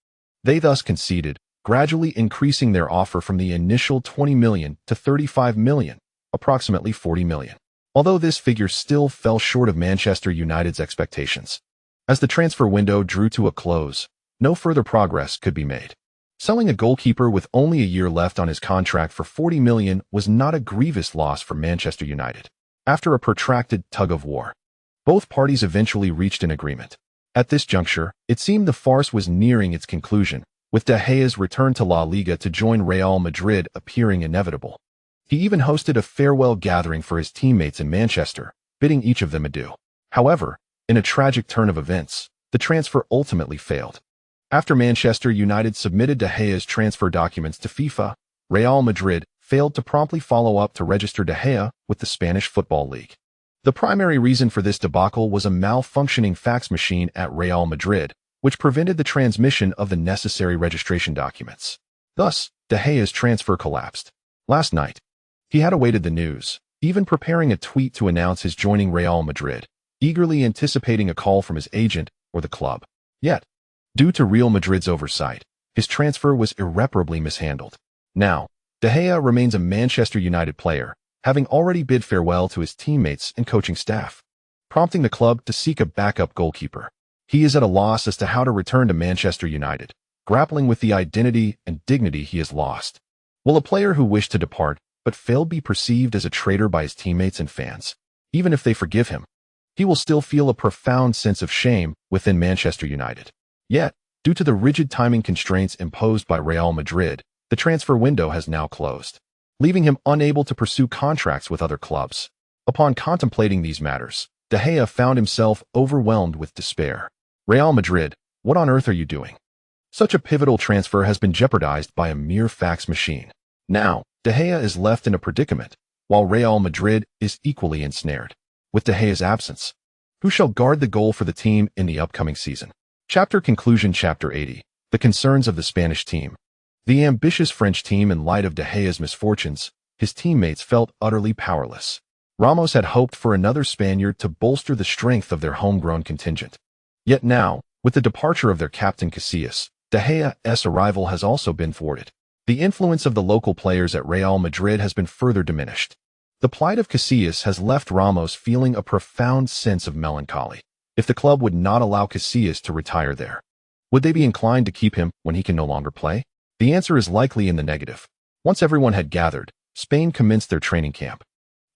They thus conceded, gradually increasing their offer from the initial 20 million to 35 million, approximately 40 million. Although this figure still fell short of Manchester United's expectations. As the transfer window drew to a close, no further progress could be made. Selling a goalkeeper with only a year left on his contract for 40 million was not a grievous loss for Manchester United. After a protracted tug-of-war, both parties eventually reached an agreement. At this juncture, it seemed the farce was nearing its conclusion, with De Gea's return to La Liga to join Real Madrid appearing inevitable. He even hosted a farewell gathering for his teammates in Manchester, bidding each of them adieu. However, in a tragic turn of events, the transfer ultimately failed. After Manchester United submitted De Gea's transfer documents to FIFA, Real Madrid failed to promptly follow up to register De Gea with the Spanish Football League. The primary reason for this debacle was a malfunctioning fax machine at Real Madrid, which prevented the transmission of the necessary registration documents. Thus, De Gea's transfer collapsed. Last night, he had awaited the news, even preparing a tweet to announce his joining Real Madrid, eagerly anticipating a call from his agent or the club. Yet, due to Real Madrid's oversight, his transfer was irreparably mishandled. Now, De Gea remains a Manchester United player, having already bid farewell to his teammates and coaching staff, prompting the club to seek a backup goalkeeper. He is at a loss as to how to return to Manchester United, grappling with the identity and dignity he has lost. Will a player who wished to depart but failed be perceived as a traitor by his teammates and fans? Even if they forgive him, he will still feel a profound sense of shame within Manchester United. Yet, due to the rigid timing constraints imposed by Real Madrid, the transfer window has now closed, leaving him unable to pursue contracts with other clubs. Upon contemplating these matters, De Gea found himself overwhelmed with despair. Real Madrid, what on earth are you doing? Such a pivotal transfer has been jeopardized by a mere fax machine. Now, De Gea is left in a predicament, while Real Madrid is equally ensnared. With De Gea's absence, who shall guard the goal for the team in the upcoming season? Chapter Conclusion Chapter 80. The concerns of the Spanish team. The ambitious French team, in light of De Gea's misfortunes, his teammates felt utterly powerless. Ramos had hoped for another Spaniard to bolster the strength of their homegrown contingent. Yet now, with the departure of their captain Casillas, De Gea's arrival has also been thwarted. The influence of the local players at Real Madrid has been further diminished. The plight of Casillas has left Ramos feeling a profound sense of melancholy. If the club would not allow Casillas to retire there, would they be inclined to keep him when he can no longer play? The answer is likely in the negative. Once everyone had gathered, Spain commenced their training camp.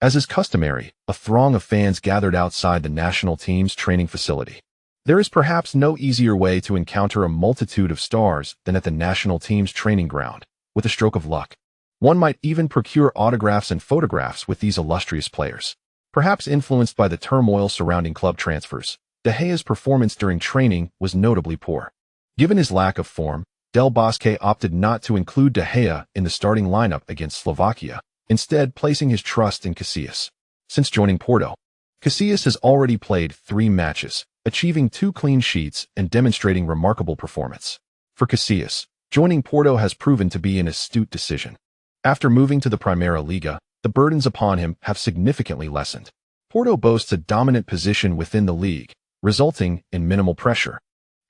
As is customary, a throng of fans gathered outside the national team's training facility. There is perhaps no easier way to encounter a multitude of stars than at the national team's training ground. With a stroke of luck, one might even procure autographs and photographs with these illustrious players. Perhaps influenced by the turmoil surrounding club transfers, De Gea's performance during training was notably poor. Given his lack of form, Del Bosque opted not to include De Gea in the starting lineup against Slovakia, instead placing his trust in Casillas. Since joining Porto, Casillas has already played 3 matches, achieving 2 clean sheets and demonstrating remarkable performance. For Casillas, joining Porto has proven to be an astute decision. After moving to the Primera Liga, the burdens upon him have significantly lessened. Porto boasts a dominant position within the league, resulting in minimal pressure.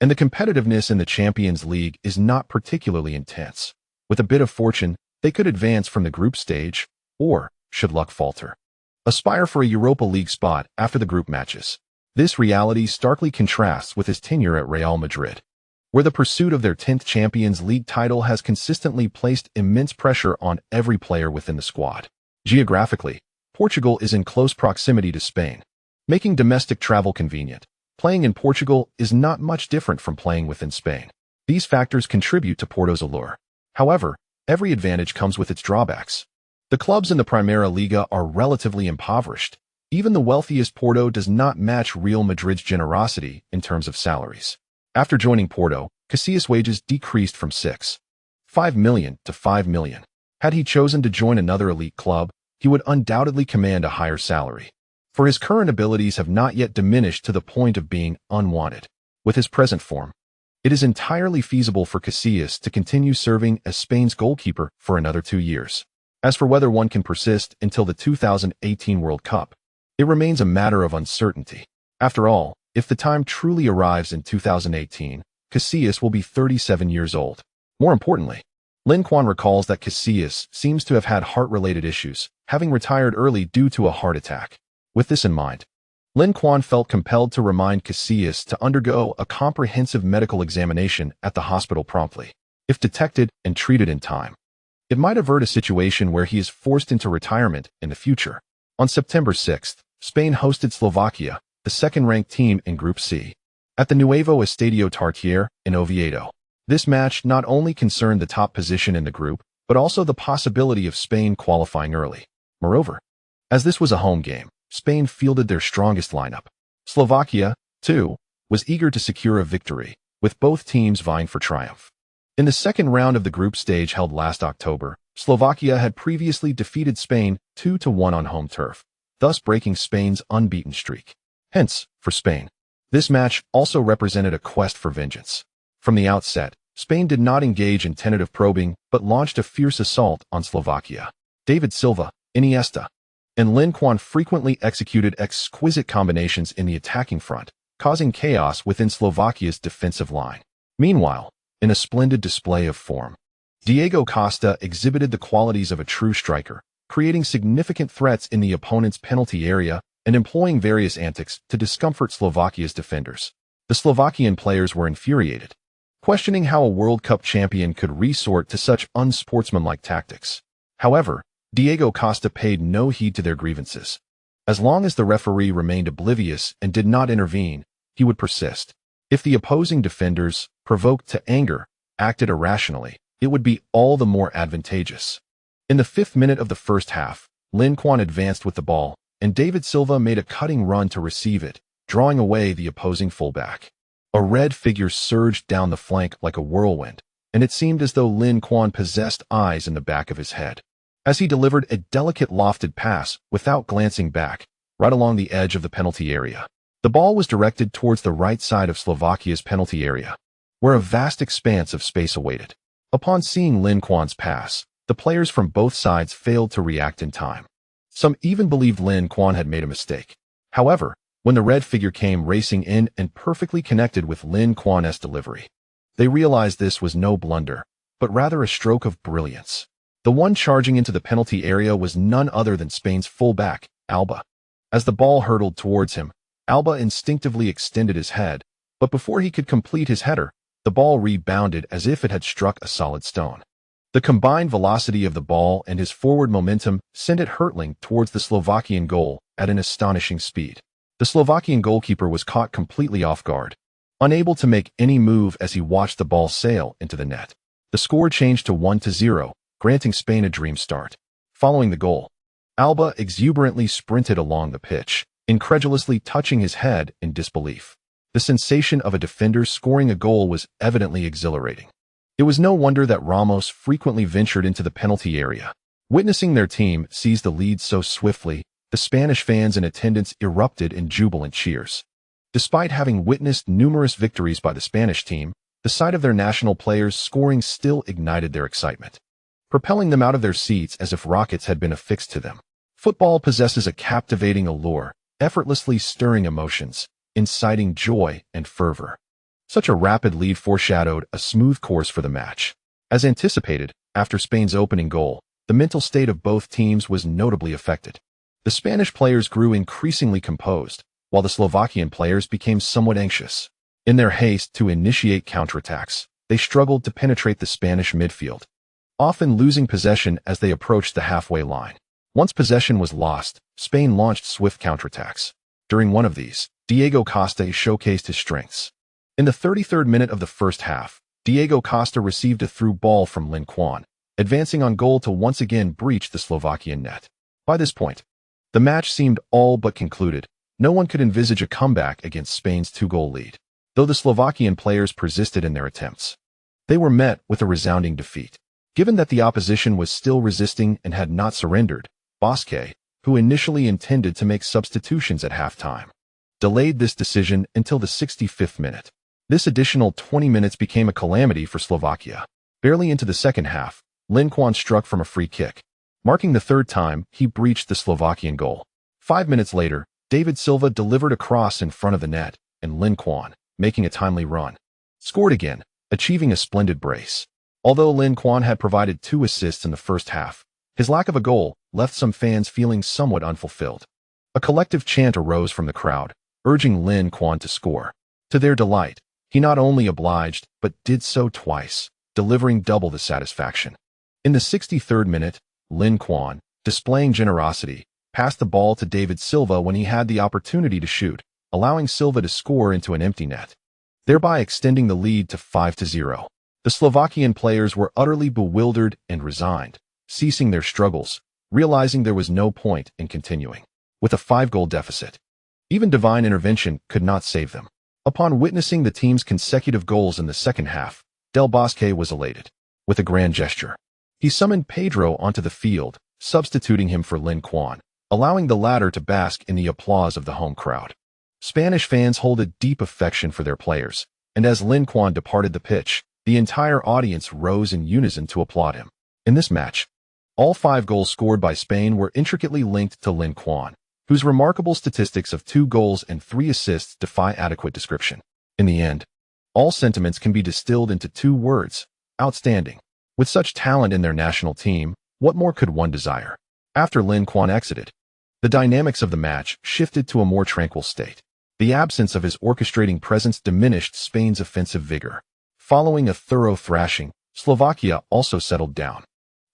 And the competitiveness in the Champions League is not particularly intense. With a bit of fortune, they could advance from the group stage, or, should luck falter, aspire for a Europa League spot after the group matches. This reality starkly contrasts with his tenure at Real Madrid, where the pursuit of their 10th Champions League title has consistently placed immense pressure on every player within the squad. Geographically, Portugal is in close proximity to Spain, making domestic travel convenient. Playing in Portugal is not much different from playing within Spain. These factors contribute to Porto's allure. However, every advantage comes with its drawbacks. The clubs in the Primera Liga are relatively impoverished. Even the wealthiest Porto does not match Real Madrid's generosity in terms of salaries. After joining Porto, Casillas' wages decreased from $6.5 million to $5 million. Had he chosen to join another elite club, he would undoubtedly command a higher salary. For his current abilities have not yet diminished to the point of being unwanted. With his present form, it is entirely feasible for Casillas to continue serving as Spain's goalkeeper for another 2 years. As for whether one can persist until the 2018 World Cup, it remains a matter of uncertainty. After all, if the time truly arrives in 2018, Casillas will be 37 years old. More importantly, Lincoln recalls that Casillas seems to have had heart-related issues, having retired early due to a heart attack. With this in mind, Lincoln felt compelled to remind Casillas to undergo a comprehensive medical examination at the hospital promptly. If detected and treated in time, it might avert a situation where he is forced into retirement in the future. On September 6th, Spain hosted Slovakia, the second-ranked team in Group C, at the Nuevo Estadio Tartiere in Oviedo. This match not only concerned the top position in the group, but also the possibility of Spain qualifying early. Moreover, as this was a home game, Spain fielded their strongest lineup. Slovakia, too, was eager to secure a victory, with both teams vying for triumph. In the second round of the group stage held last October, Slovakia had previously defeated Spain 2-1 on home turf, thus breaking Spain's unbeaten streak. Hence, for Spain, this match also represented a quest for vengeance. From the outset, Spain did not engage in tentative probing, but launched a fierce assault on Slovakia. David Silva, Iniesta, and Lincoln frequently executed exquisite combinations in the attacking front, causing chaos within Slovakia's defensive line. Meanwhile, in a splendid display of form, Diego Costa exhibited the qualities of a true striker, creating significant threats in the opponent's penalty area and employing various antics to discomfort Slovakia's defenders. The Slovakian players were infuriated, questioning how a World Cup champion could resort to such unsportsmanlike tactics. However, Diego Costa paid no heed to their grievances. As long as the referee remained oblivious and did not intervene, he would persist. If the opposing defenders, provoked to anger, acted irrationally, it would be all the more advantageous. In the 5th minute of the first half, Lincoln advanced with the ball, and David Silva made a cutting run to receive it, drawing away the opposing fullback. A red figure surged down the flank like a whirlwind, and it seemed as though Lincoln possessed eyes in the back of his head, as he delivered a delicate lofted pass without glancing back, right along the edge of the penalty area. The ball was directed towards the right side of Slovakia's penalty area, where a vast expanse of space awaited. Upon seeing Lincoln's pass, the players from both sides failed to react in time. Some even believed Lincoln had made a mistake. However, when the red figure came racing in and perfectly connected with Lincoln's delivery, they realized this was no blunder, but rather a stroke of brilliance. The one charging into the penalty area was none other than Spain's fullback, Alba. As the ball hurtled towards him, Alba instinctively extended his head, but before he could complete his header, the ball rebounded as if it had struck a solid stone. The combined velocity of the ball and his forward momentum sent it hurtling towards the Slovakian goal at an astonishing speed. The Slovakian goalkeeper was caught completely off guard, unable to make any move as he watched the ball sail into the net. The score changed to 1-0, granting Spain a dream start. Following the goal, Alba exuberantly sprinted along the pitch, incredulously touching his head in disbelief. The sensation of a defender scoring a goal was evidently exhilarating. It was no wonder that Ramos frequently ventured into the penalty area. Witnessing their team seize the lead so swiftly, the Spanish fans in attendance erupted in jubilant cheers. Despite having witnessed numerous victories by the Spanish team, the sight of their national players scoring still ignited their excitement, propelling them out of their seats as if rockets had been affixed to them. Football possesses a captivating allure, effortlessly stirring emotions, inciting joy and fervor. Such a rapid lead foreshadowed a smooth course for the match. As anticipated, after Spain's opening goal, the mental state of both teams was notably affected. The Spanish players grew increasingly composed, while the Slovakian players became somewhat anxious. In their haste to initiate counterattacks, they struggled to penetrate the Spanish midfield, often losing possession as they approached the halfway line. Once possession was lost, Spain launched swift counterattacks. During one of these, Diego Costa showcased his strengths. In the 33rd minute of the first half, Diego Costa received a through ball from Lin Quan, advancing on goal to once again breach the Slovakian net. By this point, the match seemed all but concluded. No one could envisage a comeback against Spain's 2-goal lead, though the Slovakian players persisted in their attempts. They were met with a resounding defeat. Given that the opposition was still resisting and had not surrendered, Bosque, who initially intended to make substitutions at halftime, delayed this decision until the 65th minute. This additional 20 minutes became a calamity for Slovakia. Barely into the second half, Lin Quan struck from a free kick. Marking the third time, he breached the Slovakian goal. 5 minutes later, David Silva delivered a cross in front of the net, and Lin Quan, making a timely run, scored again, achieving a splendid brace. Although Lin Quan had provided 2 assists in the first half, his lack of a goal left some fans feeling somewhat unfulfilled. A collective chant arose from the crowd, urging Lin Quan to score. To their delight, he not only obliged, but did so twice, delivering double the satisfaction. In the 63rd minute, Lin Quan, displaying generosity, passed the ball to David Silva when he had the opportunity to shoot, allowing Silva to score into an empty net, thereby extending the lead to 5-0. The Slovakian players were utterly bewildered and resigned, ceasing their struggles, realizing there was no point in continuing. With a 5-goal deficit, even divine intervention could not save them. Upon witnessing the team's consecutive goals in the second half, Del Bosque was elated. With a grand gesture, he summoned Pedro onto the field, substituting him for Lin Quan, allowing the latter to bask in the applause of the home crowd. Spanish fans hold a deep affection for their players, and as Lin Quan departed the pitch, the entire audience rose in unison to applaud him. In this match, all 5 goals scored by Spain were intricately linked to Lin Quan, whose remarkable statistics of 2 goals and 3 assists defy adequate description. In the end, all sentiments can be distilled into 2 words: outstanding. With such talent in their national team, what more could one desire? After Lin Quan exited, the dynamics of the match shifted to a more tranquil state. The absence of his orchestrating presence diminished Spain's offensive vigor. Following a thorough thrashing, Slovakia also settled down,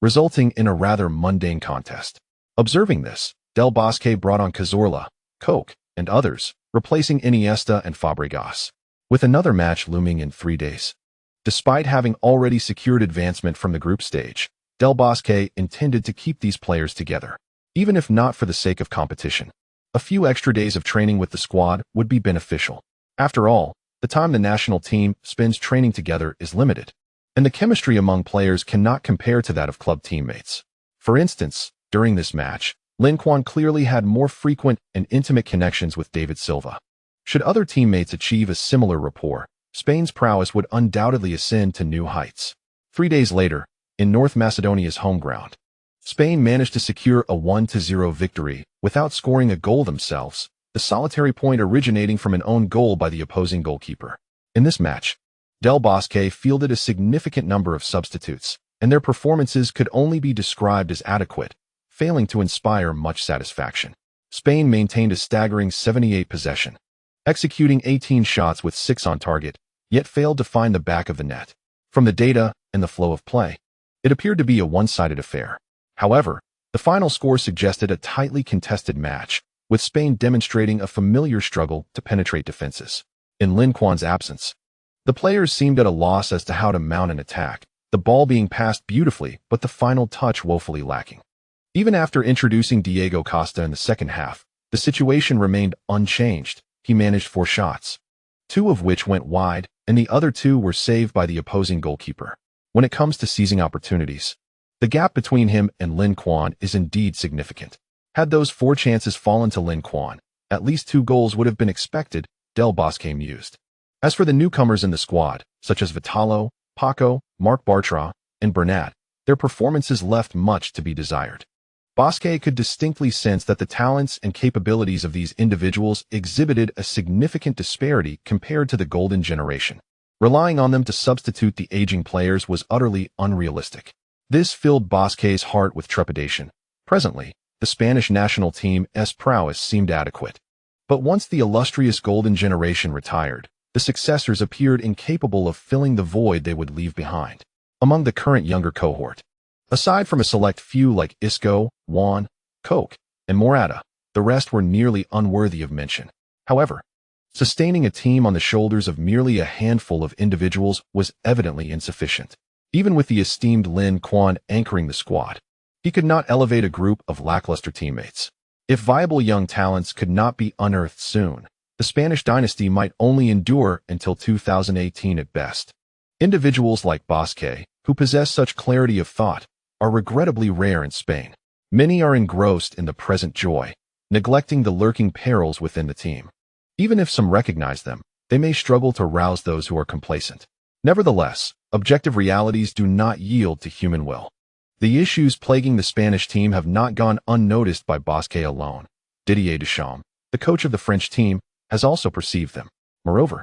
resulting in a rather mundane contest. Observing this, Del Bosque brought on Cazorla, Koch, and others, replacing Iniesta and Fabregas, with another match looming in 3 days. Despite having already secured advancement from the group stage, Del Bosque intended to keep these players together, even if not for the sake of competition. A few extra days of training with the squad would be beneficial. After all, the time the national team spends training together is limited, and the chemistry among players cannot compare to that of club teammates. For instance, during this match, Lin Quan clearly had more frequent and intimate connections with David Silva. Should other teammates achieve a similar rapport, Spain's prowess would undoubtedly ascend to new heights. 3 days later, in North Macedonia's home ground, Spain managed to secure a 1-0 victory without scoring a goal themselves, the solitary point originating from an own goal by the opposing goalkeeper. In this match, Del Bosque fielded a significant number of substitutes, and their performances could only be described as adequate, failing to inspire much satisfaction. Spain maintained a staggering 78% possession, executing 18 shots with 6 on target, yet failed to find the back of the net. From the data and the flow of play, it appeared to be a one-sided affair. However, the final score suggested a tightly contested match, with Spain demonstrating a familiar struggle to penetrate defenses. In Lin Quan's absence, the players seemed at a loss as to how to mount an attack, the ball being passed beautifully but the final touch woefully lacking. Even after introducing Diego Costa in the second half, the situation remained unchanged. He managed 4 shots, 2 of which went wide, and the other 2 were saved by the opposing goalkeeper. When it comes to seizing opportunities, the gap between him and Lin Quan is indeed significant. Had those 4 chances fallen to Lin Quan, at least 2 goals would have been expected, Del Bosque mused. As for the newcomers in the squad, such as Vitalo, Paco, Marc Bartra, and Bernat, their performances left much to be desired. Bosque could distinctly sense that the talents and capabilities of these individuals exhibited a significant disparity compared to the golden generation. Relying on them to substitute the aging players was utterly unrealistic. This filled Bosque's heart with trepidation. Presently, the Spanish national team's prowess seemed adequate. But once the illustrious golden generation retired, the successors appeared incapable of filling the void they would leave behind. Among the current younger cohort, aside from a select few like Isco, Juan, Coke, and Morata, the rest were nearly unworthy of mention. However, sustaining a team on the shoulders of merely a handful of individuals was evidently insufficient. Even with the esteemed Lin Quan anchoring the squad, he could not elevate a group of lackluster teammates. If viable young talents could not be unearthed soon, the Spanish dynasty might only endure until 2018 at best. Individuals like Bosque, who possess such clarity of thought, are regrettably rare in Spain. Many are engrossed in the present joy, neglecting the lurking perils within the team. Even if some recognize them, they may struggle to rouse those who are complacent. Nevertheless, objective realities do not yield to human will. The issues plaguing the Spanish team have not gone unnoticed by Bosque alone. Didier Deschamps, the coach of the French team, has also perceived them. Moreover,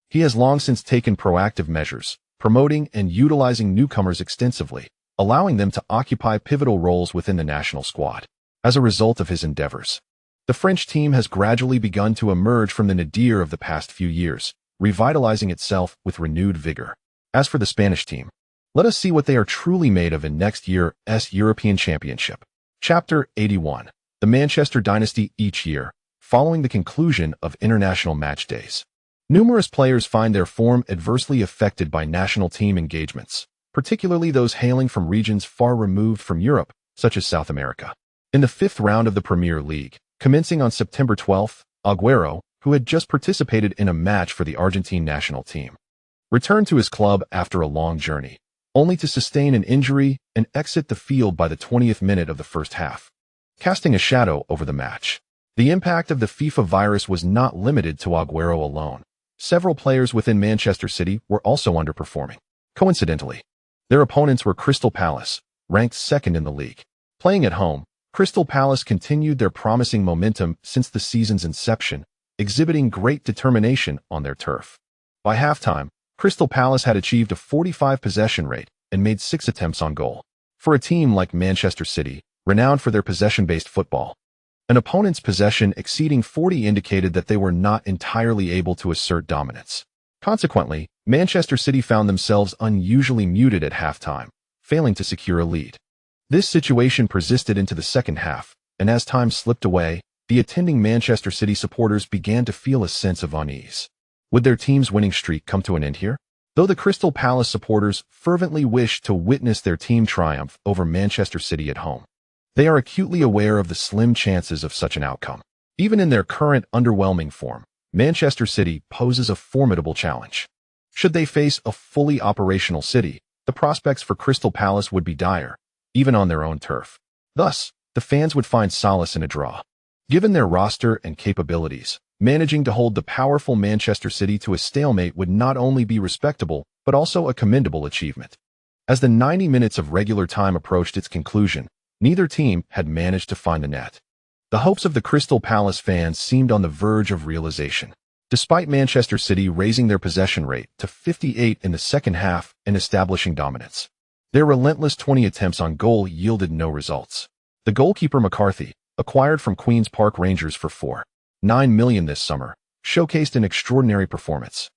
he has long since taken proactive measures, promoting and utilizing newcomers extensively, allowing them to occupy pivotal roles within the national squad. As a result of his endeavors, the French team has gradually begun to emerge from the nadir of the past few years, revitalizing itself with renewed vigor. As for the Spanish team, let us see what they are truly made of in next year's European Championship. Chapter 81. The Manchester Dynasty each year, following the conclusion of international match days. Numerous players find their form adversely affected by national team engagements, particularly those hailing from regions far removed from Europe, such as South America. In the fifth round of the Premier League, commencing on September 12, Agüero, who had just participated in a match for the Argentine national team, returned to his club after a long journey, only to sustain an injury and exit the field by the 20th minute of the first half, casting a shadow over the match. The impact of the FIFA virus was not limited to Agüero alone. Several players within Manchester City were also underperforming. Coincidentally, their opponents were Crystal Palace, ranked second in the league. Playing at home, Crystal Palace continued their promising momentum since the season's inception, exhibiting great determination on their turf. By halftime, Crystal Palace had achieved a 45% possession rate and made 6 attempts on goal. For a team like Manchester City, renowned for their possession-based football, an opponent's possession exceeding 40 indicated that they were not entirely able to assert dominance. Consequently, Manchester City found themselves unusually muted at halftime, failing to secure a lead. This situation persisted into the second half, and as time slipped away, the attending Manchester City supporters began to feel a sense of unease. Would their team's winning streak come to an end here? Though the Crystal Palace supporters fervently wished to witness their team triumph over Manchester City at home, they are acutely aware of the slim chances of such an outcome. Even in their current underwhelming form, Manchester City poses a formidable challenge. Should they face a fully operational City, the prospects for Crystal Palace would be dire, even on their own turf. Thus, the fans would find solace in a draw. Given their roster and capabilities, managing to hold the powerful Manchester City to a stalemate would not only be respectable, but also a commendable achievement. As the 90 minutes of regular time approached its conclusion, neither team had managed to find the net. The hopes of the Crystal Palace fans seemed on the verge of realization. Despite Manchester City raising their possession rate to 58% in the second half and establishing dominance, their relentless 20 attempts on goal yielded no results. The goalkeeper McCarthy, acquired from Queen's Park Rangers for £4.9 million this summer, showcased an extraordinary performance,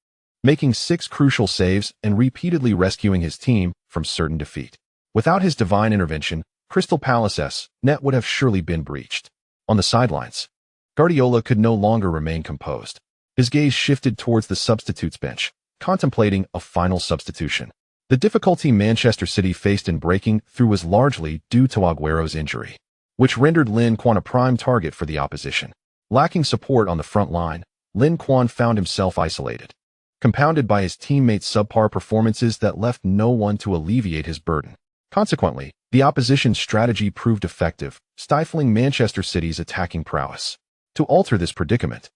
making 6 crucial saves and repeatedly rescuing his team from certain defeat. Without his divine intervention, Crystal Palace's net would have surely been breached. On the sidelines, Guardiola could no longer remain composed. His gaze shifted towards the substitutes bench, contemplating a final substitution. The difficulty Manchester City faced in breaking through was largely due to Agüero's injury, which rendered Lin Quan a prime target for the opposition. Lacking support on the front line, Lin Quan found himself isolated, compounded by his teammates' subpar performances that left no one to alleviate his burden. Consequently, the opposition's strategy proved effective, stifling Manchester City's attacking prowess. To alter this predicament,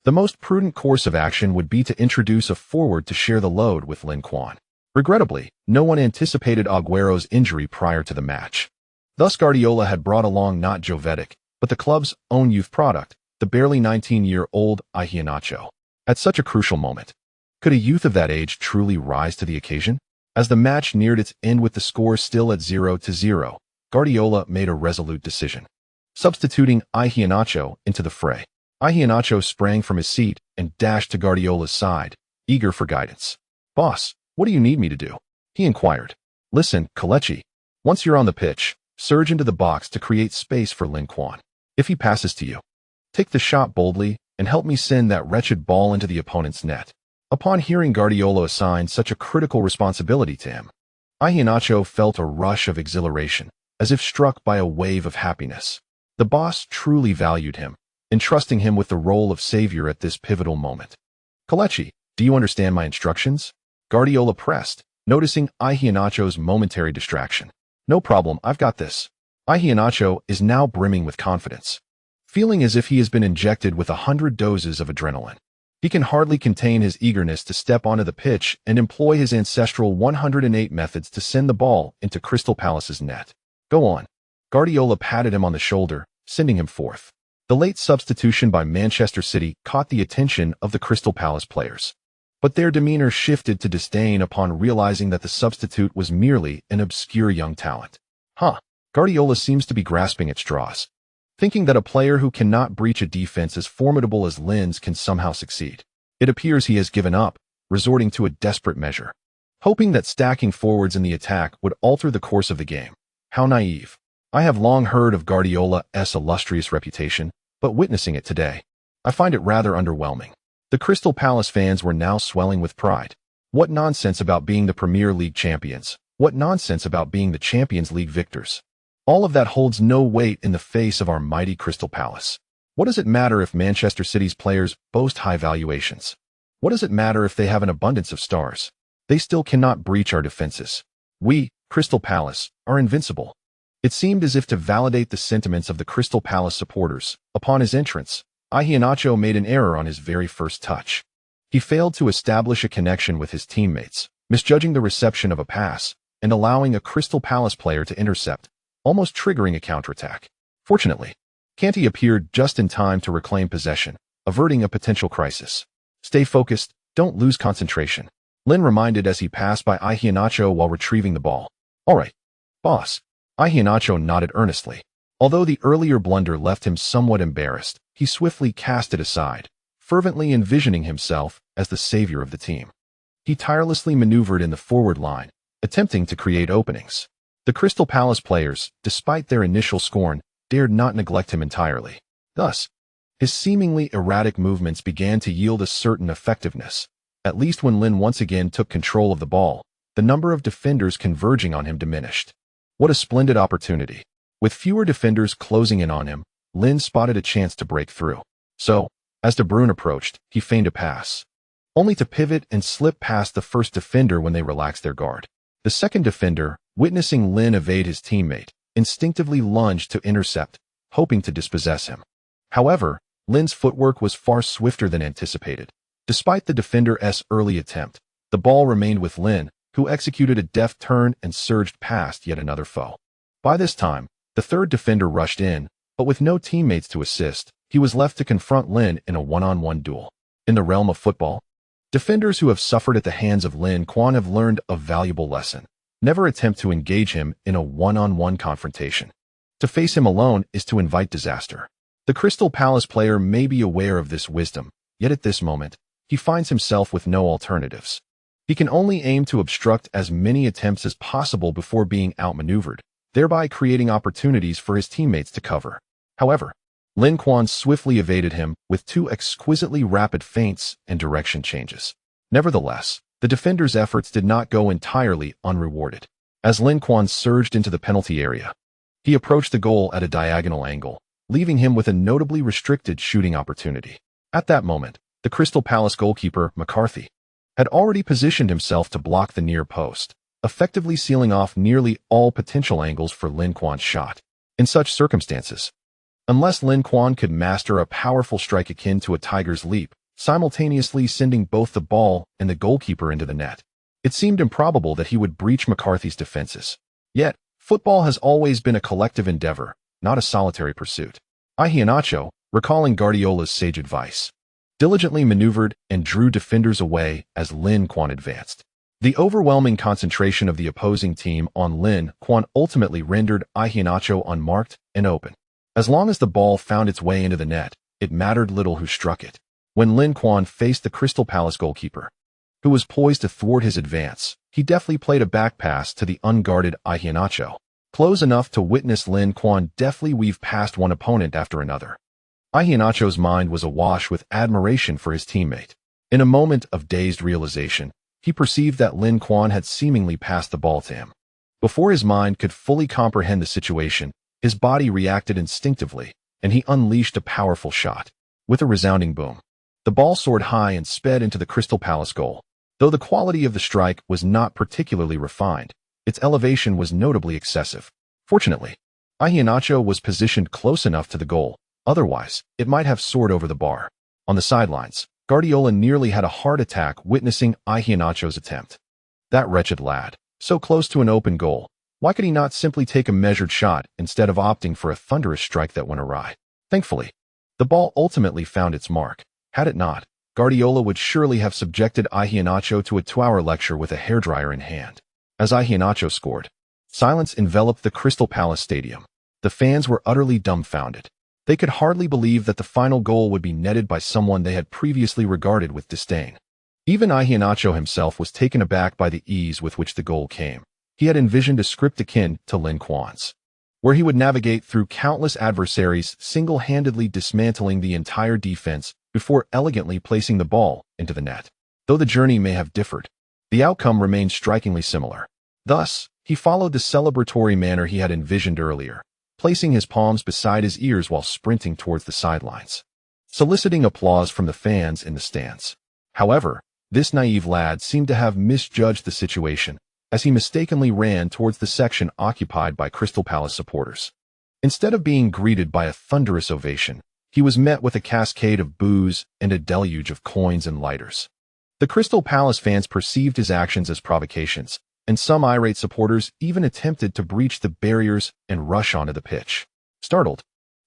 the most prudent course of action would be to introduce a forward to share the load with Lin Quan. Regrettably, no one anticipated Agüero's injury prior to the match. Thus Guardiola had brought along not Jovetic, but the club's own youth product, the barely 19-year-old Iheanacho. At such a crucial moment, could a youth of that age truly rise to the occasion? As the match neared its end with the score still at 0-0, Guardiola made a resolute decision, substituting Iheanacho into the fray. Iheanacho sprang from his seat and dashed to Guardiola's side, eager for guidance. "Boss, what do you need me to do?" he inquired. "Listen, Kelechi, once you're on the pitch, surge into the box to create space for Lin Quan. If he passes to you, take the shot boldly and help me send that wretched ball into the opponent's net." Upon hearing Guardiola assign such a critical responsibility to him, Iheanacho felt a rush of exhilaration, as if struck by a wave of happiness. The boss truly valued him, entrusting him with the role of savior at this pivotal moment. "Kelechi, do you understand my instructions?" Guardiola pressed, noticing Iheanacho's momentary distraction. "No problem, I've got this." Iheanacho is now brimming with confidence, feeling as if he has been injected with 100 doses of adrenaline. He can hardly contain his eagerness to step onto the pitch and employ his ancestral 108 methods to send the ball into Crystal Palace's net. "Go on." Guardiola patted him on the shoulder, sending him forth. The late substitution by Manchester City caught the attention of the Crystal Palace players, but their demeanor shifted to disdain upon realizing that the substitute was merely an obscure young talent. Guardiola seems to be grasping at straws, thinking that a player who cannot breach a defense as formidable as Lin's can somehow succeed. It appears he has given up, resorting to a desperate measure, hoping that stacking forwards in the attack would alter the course of the game. How naive. I have long heard of Guardiola's illustrious reputation, but witnessing it today, I find it rather underwhelming. The Crystal Palace fans were now swelling with pride. What nonsense about being the Premier League champions. What nonsense about being the Champions League victors. All of that holds no weight in the face of our mighty Crystal Palace. What does it matter if Manchester City's players boast high valuations? What does it matter if they have an abundance of stars? They still cannot breach our defenses. We, Crystal Palace, are invincible. It seemed as if to validate the sentiments of the Crystal Palace supporters. Upon his entrance, Iheanacho made an error on his very first touch. He failed to establish a connection with his teammates, misjudging the reception of a pass and allowing a Crystal Palace player to intercept, almost triggering a counterattack. Fortunately, Kanté appeared just in time to reclaim possession, averting a potential crisis. "Stay focused, don't lose concentration," Lin reminded as he passed by Iheanacho while retrieving the ball. "All right, boss." Iheanacho nodded earnestly. Although the earlier blunder left him somewhat embarrassed, he swiftly cast it aside, fervently envisioning himself as the savior of the team. He tirelessly maneuvered in the forward line, attempting to create openings. The Crystal Palace players, despite their initial scorn, dared not neglect him entirely. Thus, his seemingly erratic movements began to yield a certain effectiveness. At least when Lin once again took control of the ball, the number of defenders converging on him diminished. What a splendid opportunity. With fewer defenders closing in on him, Lin spotted a chance to break through. So, as De Bruyne approached, he feigned a pass, only to pivot and slip past the first defender when they relaxed their guard. The second defender, witnessing Lin evade his teammate, instinctively lunged to intercept, hoping to dispossess him. However, Lin's footwork was far swifter than anticipated. Despite the defender's early attempt, the ball remained with Lin, who executed a deft turn and surged past yet another foe. By this time, the third defender rushed in, but with no teammates to assist, he was left to confront Lin in a one-on-one duel. In the realm of football, defenders who have suffered at the hands of Lin Quan have learned a valuable lesson. Never attempt to engage him in a one-on-one confrontation. To face him alone is to invite disaster. The Crystal Palace player may be aware of this wisdom, yet at this moment, he finds himself with no alternatives. He can only aim to obstruct as many attempts as possible before being outmaneuvered, thereby creating opportunities for his teammates to cover. However, Lin Quan swiftly evaded him with two exquisitely rapid feints and direction changes. Nevertheless, the defender's efforts did not go entirely unrewarded. As Lin Quan surged into the penalty area, he approached the goal at a diagonal angle, leaving him with a notably restricted shooting opportunity. At that moment, the Crystal Palace goalkeeper, McCarthy, had already positioned himself to block the near post, effectively sealing off nearly all potential angles for Lin Quan's shot. In such circumstances, unless Lin Quan could master a powerful strike akin to a tiger's leap, simultaneously sending both the ball and the goalkeeper into the net, it seemed improbable that he would breach McCarthy's defenses. Yet, Football has always been a collective endeavor, not a solitary pursuit. Iheanacho, recalling Guardiola's sage advice, diligently maneuvered and drew defenders away as Lin Quan advanced. The overwhelming concentration of the opposing team on Lin Quan ultimately rendered Iheanacho unmarked and open. As long as the ball found its way into the net, it mattered little who struck it. When Lin Quan faced the Crystal Palace goalkeeper, who was poised to thwart his advance, he deftly played a back pass to the unguarded Iheanacho, close enough to witness Lin Quan deftly weave past one opponent after another. Iheanacho's mind was awash with admiration for his teammate. In a moment of dazed realization, he perceived that Lin Quan had seemingly passed the ball to him. Before his mind could fully comprehend the situation, his body reacted instinctively, and he unleashed a powerful shot. With a resounding boom, the ball soared high and sped into the Crystal Palace goal. Though the quality of the strike was not particularly refined, its elevation was notably excessive. Fortunately, Iheanacho was positioned close enough to the goal, otherwise, it might have soared over the bar. On the sidelines, Guardiola nearly had a heart attack witnessing Iheanacho's attempt. That wretched lad, so close to an open goal, why could he not simply take a measured shot instead of opting for a thunderous strike that went awry? Thankfully, the ball ultimately found its mark. Had it not, Guardiola would surely have subjected Iheanacho to a 2-hour lecture with a hairdryer in hand. As Iheanacho scored, silence enveloped the Crystal Palace stadium. The fans were utterly dumbfounded. They could hardly believe that the final goal would be netted by someone they had previously regarded with disdain. Even Iheanacho himself was taken aback by the ease with which the goal came. He had envisioned a script akin to Lin Quan's, where he would navigate through countless adversaries, single-handedly dismantling the entire defense before elegantly placing the ball into the net. Though the journey may have differed, the outcome remained strikingly similar. Thus, he followed the celebratory manner he had envisioned earlier, placing his palms beside his ears while sprinting towards the sidelines, soliciting applause from the fans in the stands. However, this naive lad seemed to have misjudged the situation, as he mistakenly ran towards the section occupied by Crystal Palace supporters. Instead of being greeted by a thunderous ovation, he was met with a cascade of boos and a deluge of coins and lighters. The Crystal Palace fans perceived his actions as provocations, and some irate supporters even attempted to breach the barriers and rush onto the pitch. Startled,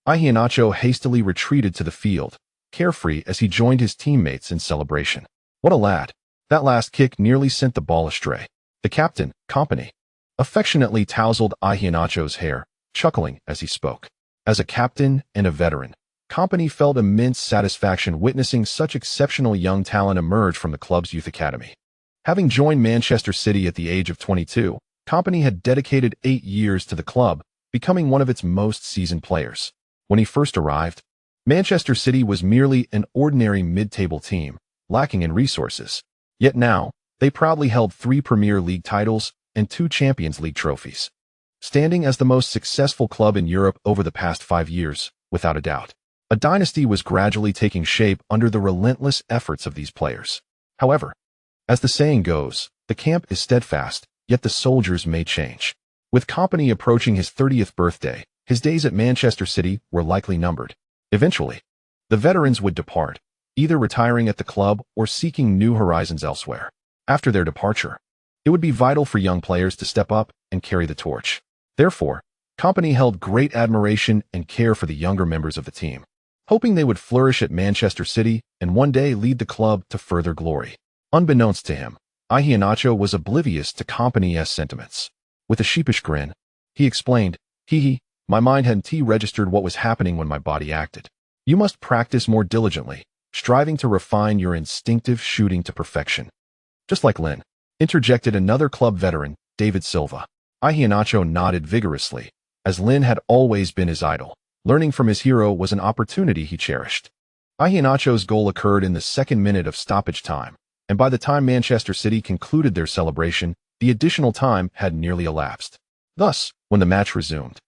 Iheanacho hastily retreated to the field, carefree as he joined his teammates in celebration. What a lad! That last kick nearly sent the ball astray. The captain, Company, affectionately tousled Iheanacho's hair, chuckling as he spoke. As a captain and a veteran, Company felt immense satisfaction witnessing such exceptional young talent emerge from the club's youth academy. Having joined Manchester City at the age of 22, Company had dedicated 8 years to the club, becoming one of its most seasoned players. When he first arrived, Manchester City was merely an ordinary mid-table team, lacking in resources. Yet now, they proudly held 3 Premier League titles and 2 Champions League trophies, standing as the most successful club in Europe over the past 5 years, without a doubt. A dynasty was gradually taking shape under the relentless efforts of these players. However, as the saying goes, the camp is steadfast, yet the soldiers may change. With Company approaching his 30th birthday, his days at Manchester City were likely numbered. Eventually, the veterans would depart, either retiring at the club or seeking new horizons elsewhere. After their departure, it would be vital for young players to step up and carry the torch. Therefore, Company held great admiration and care for the younger members of the team, hoping they would flourish at Manchester City and one day lead the club to further glory. Unbeknownst to him, Iheanacho was oblivious to Company's sentiments. With a sheepish grin, he explained, my mind hadn't registered what was happening when my body acted. You must practice more diligently, striving to refine your instinctive shooting to perfection. Just like Lin, interjected another club veteran, David Silva. Iheanacho nodded vigorously, as Lin had always been his idol. Learning from his hero was an opportunity he cherished. Iheanacho's goal occurred in the 2nd minute of stoppage time, and by the time Manchester City concluded their celebration, the additional time had nearly elapsed. Thus, when the match resumed,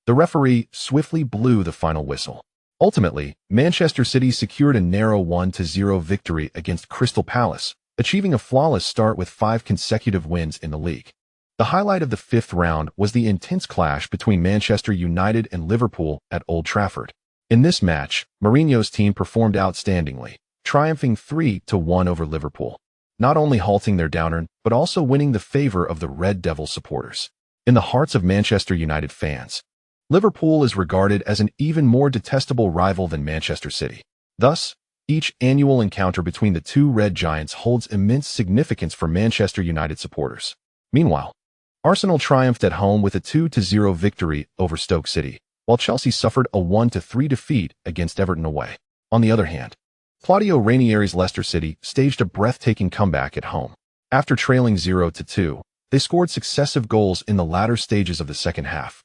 the referee swiftly blew the final whistle. Ultimately, Manchester City secured a narrow 1-0 victory against Crystal Palace, achieving a flawless start with 5 consecutive wins in the league. The highlight of the 5th round was the intense clash between Manchester United and Liverpool at Old Trafford. In this match, Mourinho's team performed outstandingly, triumphing 3-1 over Liverpool, not only halting their downturn but also winning the favor of the Red Devil supporters. in the hearts of Manchester United fans. Liverpool is regarded as an even more detestable rival than Manchester City. Thus, each annual encounter between the two Red Giants holds immense significance for Manchester United supporters. Meanwhile, Arsenal triumphed at home with a 2-0 victory over Stoke City, while Chelsea suffered a 1-3 defeat against Everton away. On the other hand, Claudio Ranieri's Leicester City staged a breathtaking comeback at home. After trailing 0-2, they scored successive goals in the latter stages of the second half,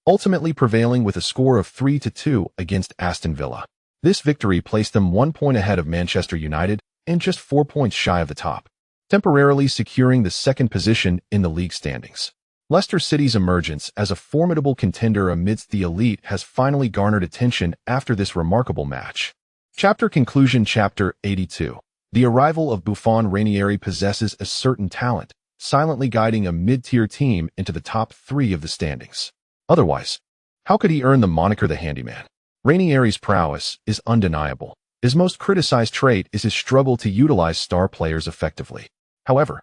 ultimately prevailing with a score of 3-2 against Aston Villa. This victory placed them 1 point ahead of Manchester United and just 4 points shy of the top, temporarily securing the second position in the league standings. Leicester City's emergence as a formidable contender amidst the elite has finally garnered attention after this remarkable match. Chapter Conclusion. Chapter 82. The arrival of Buffon. Ranieri possesses a certain talent, silently guiding a mid-tier team into the top 3 of the standings. Otherwise, how could he earn the moniker the handyman? Ranieri's prowess is undeniable. His most criticized trait is his struggle to utilize star players effectively. However,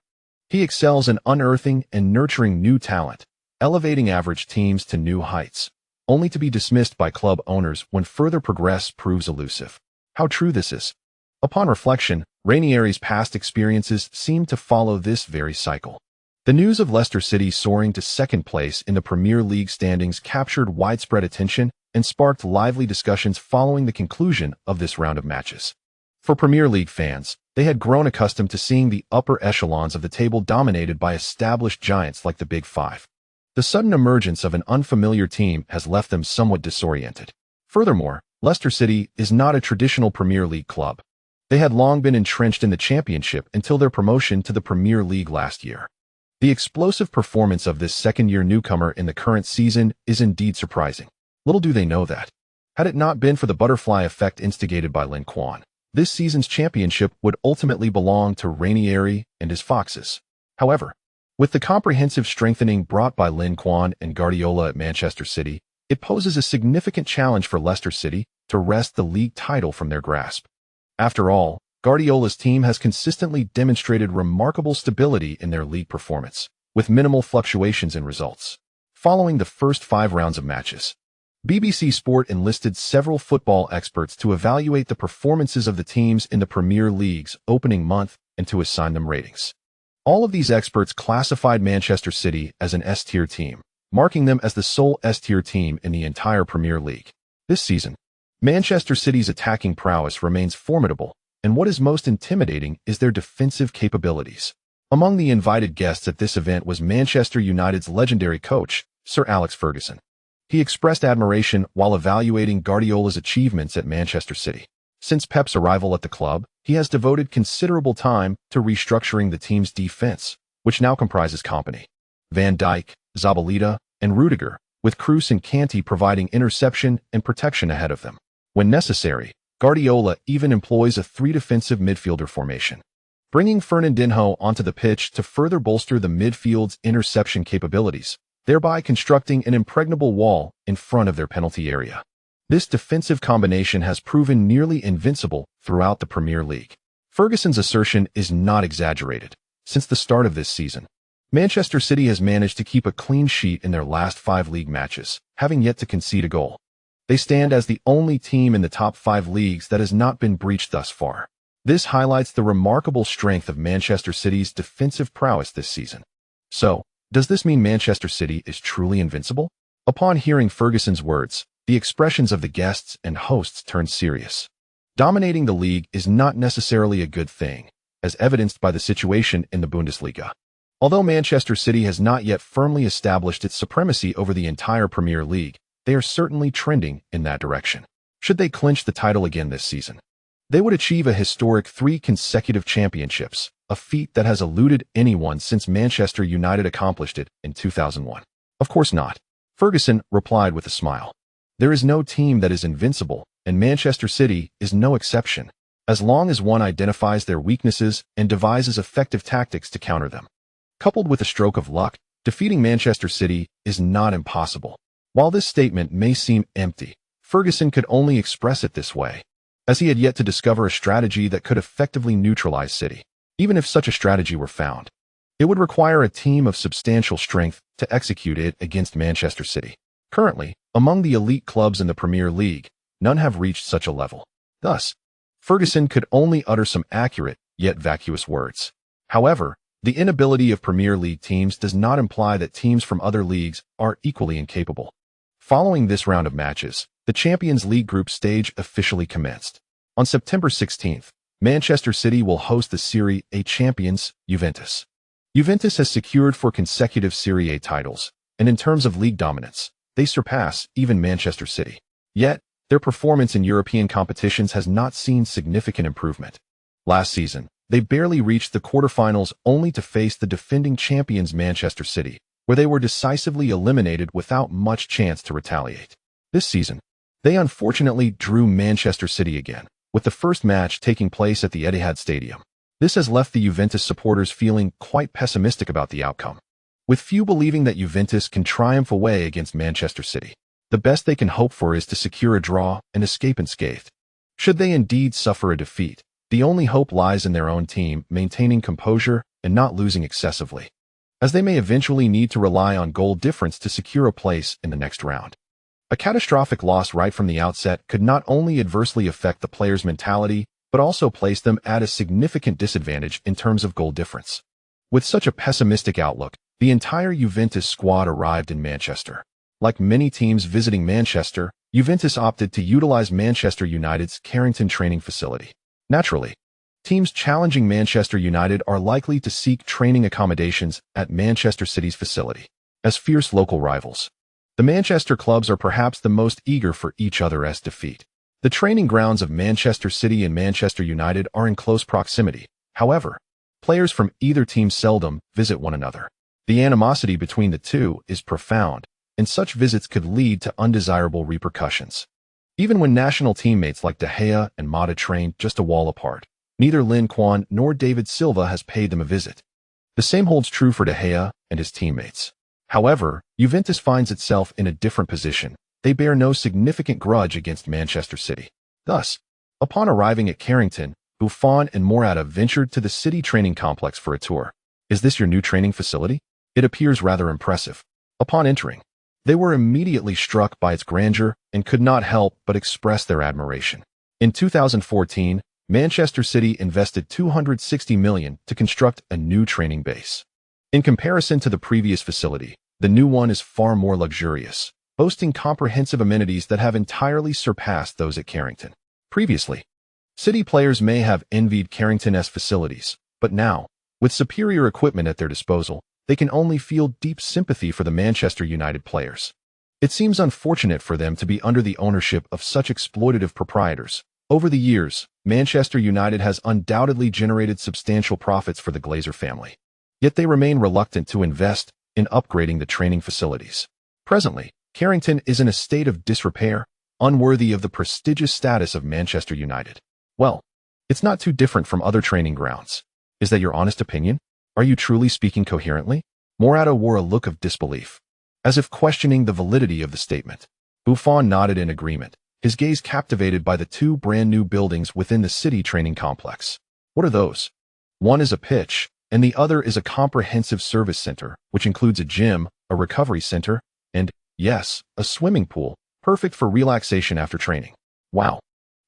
he excels in unearthing and nurturing new talent, elevating average teams to new heights, only to be dismissed by club owners when further progress proves elusive. How true this is. Upon reflection, Ranieri's past experiences seem to follow this very cycle. The news of Leicester City soaring to second place in the Premier League standings captured widespread attention and sparked lively discussions following the conclusion of this round of matches. For Premier League fans, they had grown accustomed to seeing the upper echelons of the table dominated by established giants like the Big Five. The sudden emergence of an unfamiliar team has left them somewhat disoriented. Furthermore, Leicester City is not a traditional Premier League club. They had long been entrenched in the Championship until their promotion to the Premier League last year. The explosive performance of this second-year newcomer in the current season is indeed surprising. Little do they know that, had it not been for the butterfly effect instigated by Lin Quan, this season's championship would ultimately belong to Ranieri and his Foxes. However, with the comprehensive strengthening brought by Lin Quan and Guardiola at Manchester City, it poses a significant challenge for Leicester City to wrest the league title from their grasp. After all, Guardiola's team has consistently demonstrated remarkable stability in their league performance, with minimal fluctuations in results. Following the first 5 rounds of matches, BBC Sport enlisted several football experts to evaluate the performances of the teams in the Premier League's opening month and to assign them ratings. All of these experts classified Manchester City as an S-tier team, marking them as the sole S-tier team in the entire Premier League. This season, Manchester City's attacking prowess remains formidable, and what is most intimidating is their defensive capabilities. Among the invited guests at this event was Manchester United's legendary coach, Sir Alex Ferguson. He expressed admiration while evaluating Guardiola's achievements at Manchester City. Since Pep's arrival at the club, he has devoted considerable time to restructuring the team's defense, which now comprises Kompany, Van Dijk, Zabaleta, and Rudiger, with Kroos and Kanté providing interception and protection ahead of them. When necessary, Guardiola even employs a 3 defensive midfielder formation, bringing Fernandinho onto the pitch to further bolster the midfield's interception capabilities, thereby constructing an impregnable wall in front of their penalty area. This defensive combination has proven nearly invincible throughout the Premier League. Ferguson's assertion is not exaggerated. Since the start of this season, Manchester City has managed to keep a clean sheet in their last 5 league matches, having yet to concede a goal. They stand as the only team in the top 5 leagues that has not been breached thus far. This highlights the remarkable strength of Manchester City's defensive prowess this season. So, does this mean Manchester City is truly invincible? Upon hearing Ferguson's words, the expressions of the guests and hosts turned serious. Dominating the league is not necessarily a good thing, as evidenced by the situation in the Bundesliga. Although Manchester City has not yet firmly established its supremacy over the entire Premier League, they are certainly trending in that direction. Should they clinch the title again this season, they would achieve a historic 3 consecutive championships, a feat that has eluded anyone since Manchester United accomplished it in 2001. Of course not, Ferguson replied with a smile. There is no team that is invincible, and Manchester City is no exception, as long as one identifies their weaknesses and devises effective tactics to counter them. Coupled with a stroke of luck, defeating Manchester City is not impossible. While this statement may seem empty, Ferguson could only express it this way, as he had yet to discover a strategy that could effectively neutralize City. Even if such a strategy were found, It would require a team of substantial strength to execute it against Manchester City. Currently, among the elite clubs in the Premier League, none have reached such a level. Thus, Ferguson could only utter some accurate, yet vacuous words. However, the inability of Premier League teams does not imply that teams from other leagues are equally incapable. Following this round of matches, the Champions League group stage officially commenced. On September 16th, Manchester City will host the Serie A champions, Juventus. Juventus has secured 4 consecutive Serie A titles, and in terms of league dominance, they surpass even Manchester City. Yet, their performance in European competitions has not seen significant improvement. Last season, they barely reached the quarterfinals only to face the defending champions Manchester City, where they were decisively eliminated without much chance to retaliate. This season, they unfortunately drew Manchester City again, with the first match taking place at the Etihad Stadium. This has left the Juventus supporters feeling quite pessimistic about the outcome, with few believing that Juventus can triumph away against Manchester City. The best they can hope for is to secure a draw and escape unscathed. Should they indeed suffer a defeat, the only hope lies in their own team maintaining composure and not losing excessively, as they may eventually need to rely on goal difference to secure a place in the next round. A catastrophic loss right from the outset could not only adversely affect the players' mentality, but also place them at a significant disadvantage in terms of goal difference. With such a pessimistic outlook, the entire Juventus squad arrived in Manchester. Like many teams visiting Manchester, Juventus opted to utilize Manchester United's Carrington training facility. Naturally, teams challenging Manchester United are likely to seek training accommodations at Manchester City's facility. As fierce local rivals, the Manchester clubs are perhaps the most eager for each other's defeat. The training grounds of Manchester City and Manchester United are in close proximity. However, players from either team seldom visit one another. The animosity between the two is profound, and such visits could lead to undesirable repercussions. Even when national teammates like De Gea and Mata train just a wall apart, neither Lin Quan nor David Silva has paid them a visit. The same holds true for De Gea and his teammates. However, Juventus finds itself in a different position. They bear no significant grudge against Manchester City. Thus, upon arriving at Carrington, Buffon and Morata ventured to the City training complex for a tour. Is this your new training facility? It appears rather impressive. Upon entering, they were immediately struck by its grandeur and could not help but express their admiration. In 2014, Manchester City invested $260 million to construct a new training base. In comparison to the previous facility, the new one is far more luxurious, boasting comprehensive amenities that have entirely surpassed those at Carrington. Previously, City players may have envied Carrington's facilities, but now, with superior equipment at their disposal, they can only feel deep sympathy for the Manchester United players. It seems unfortunate for them to be under the ownership of such exploitative proprietors. Over the years, Manchester United has undoubtedly generated substantial profits for the Glazer family. Yet they remain reluctant to invest in upgrading the training facilities. Presently, Carrington is in a state of disrepair, unworthy of the prestigious status of Manchester United. Well, it's not too different from other training grounds. Is that your honest opinion? Are you truly speaking coherently? Morata wore a look of disbelief, as if questioning the validity of the statement. Buffon nodded in agreement, his gaze captivated by the 2 brand-new buildings within the City training complex. What are those? One is a pitch, and the other is a comprehensive service center, which includes a gym, a recovery center, and, yes, a swimming pool, perfect for relaxation after training. Wow.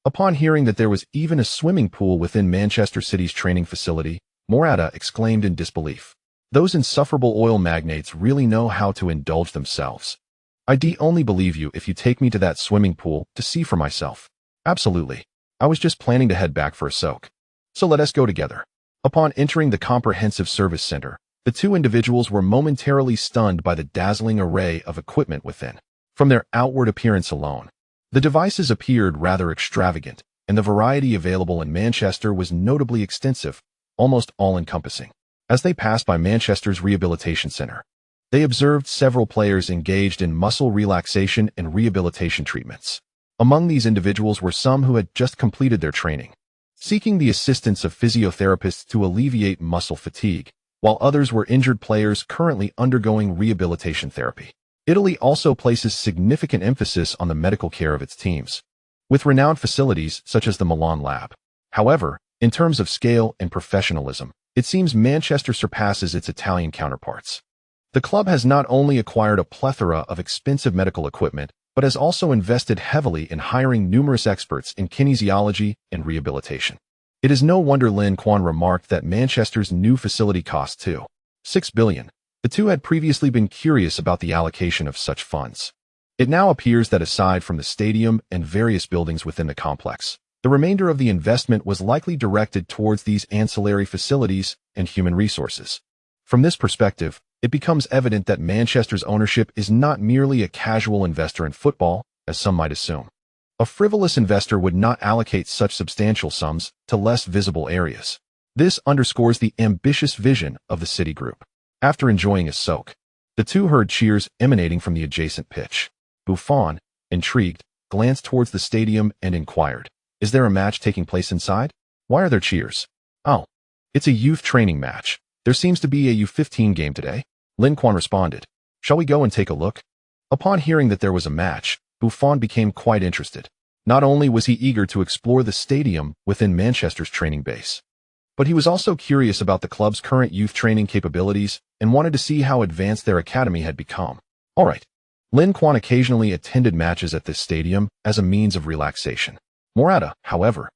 Upon hearing that there was even a swimming pool within Manchester City's training facility, Morata exclaimed in disbelief. Those insufferable oil magnates really know how to indulge themselves. I'd only believe you if you take me to that swimming pool to see for myself. Absolutely. I was just planning to head back for a soak. So let us go together. Upon entering the comprehensive service center, the 2 individuals were momentarily stunned by the dazzling array of equipment within. From their outward appearance alone, the devices appeared rather extravagant, and the variety available in Manchester was notably extensive, almost all-encompassing. As they passed by Manchester's rehabilitation center, they observed several players engaged in muscle relaxation and rehabilitation treatments. Among these individuals were some who had just completed their training, seeking the assistance of physiotherapists to alleviate muscle fatigue, while others were injured players currently undergoing rehabilitation therapy. Italy also places significant emphasis on the medical care of its teams, with renowned facilities such as the Milan Lab. However, in terms of scale and professionalism, it seems Manchester surpasses its Italian counterparts. The club has not only acquired a plethora of expensive medical equipment, but has also invested heavily in hiring numerous experts in kinesiology and rehabilitation. It is no wonder Lin Quan remarked that Manchester's new facility cost $2.6 billion. The two had previously been curious about the allocation of such funds. It now appears that aside from the stadium and various buildings within the complex, the remainder of the investment was likely directed towards these ancillary facilities and human resources. From this perspective, it becomes evident that Manchester's ownership is not merely a casual investor in football, as some might assume. A frivolous investor would not allocate such substantial sums to less visible areas. This underscores the ambitious vision of the City Group. After enjoying a soak, the two heard cheers emanating from the adjacent pitch. Buffon, intrigued, glanced towards the stadium and inquired, "Is there a match taking place inside? Why are there cheers?" "Oh, it's a youth training match. There seems to be a U15 game today." Lin Quan responded. "Shall we go and take a look?" Upon hearing that there was a match, Buffon became quite interested. Not only was he eager to explore the stadium within Manchester's training base, but he was also curious about the club's current youth training capabilities and wanted to see how advanced their academy had become. All right. Lin Quan occasionally attended matches at this stadium as a means of relaxation. Morata, however,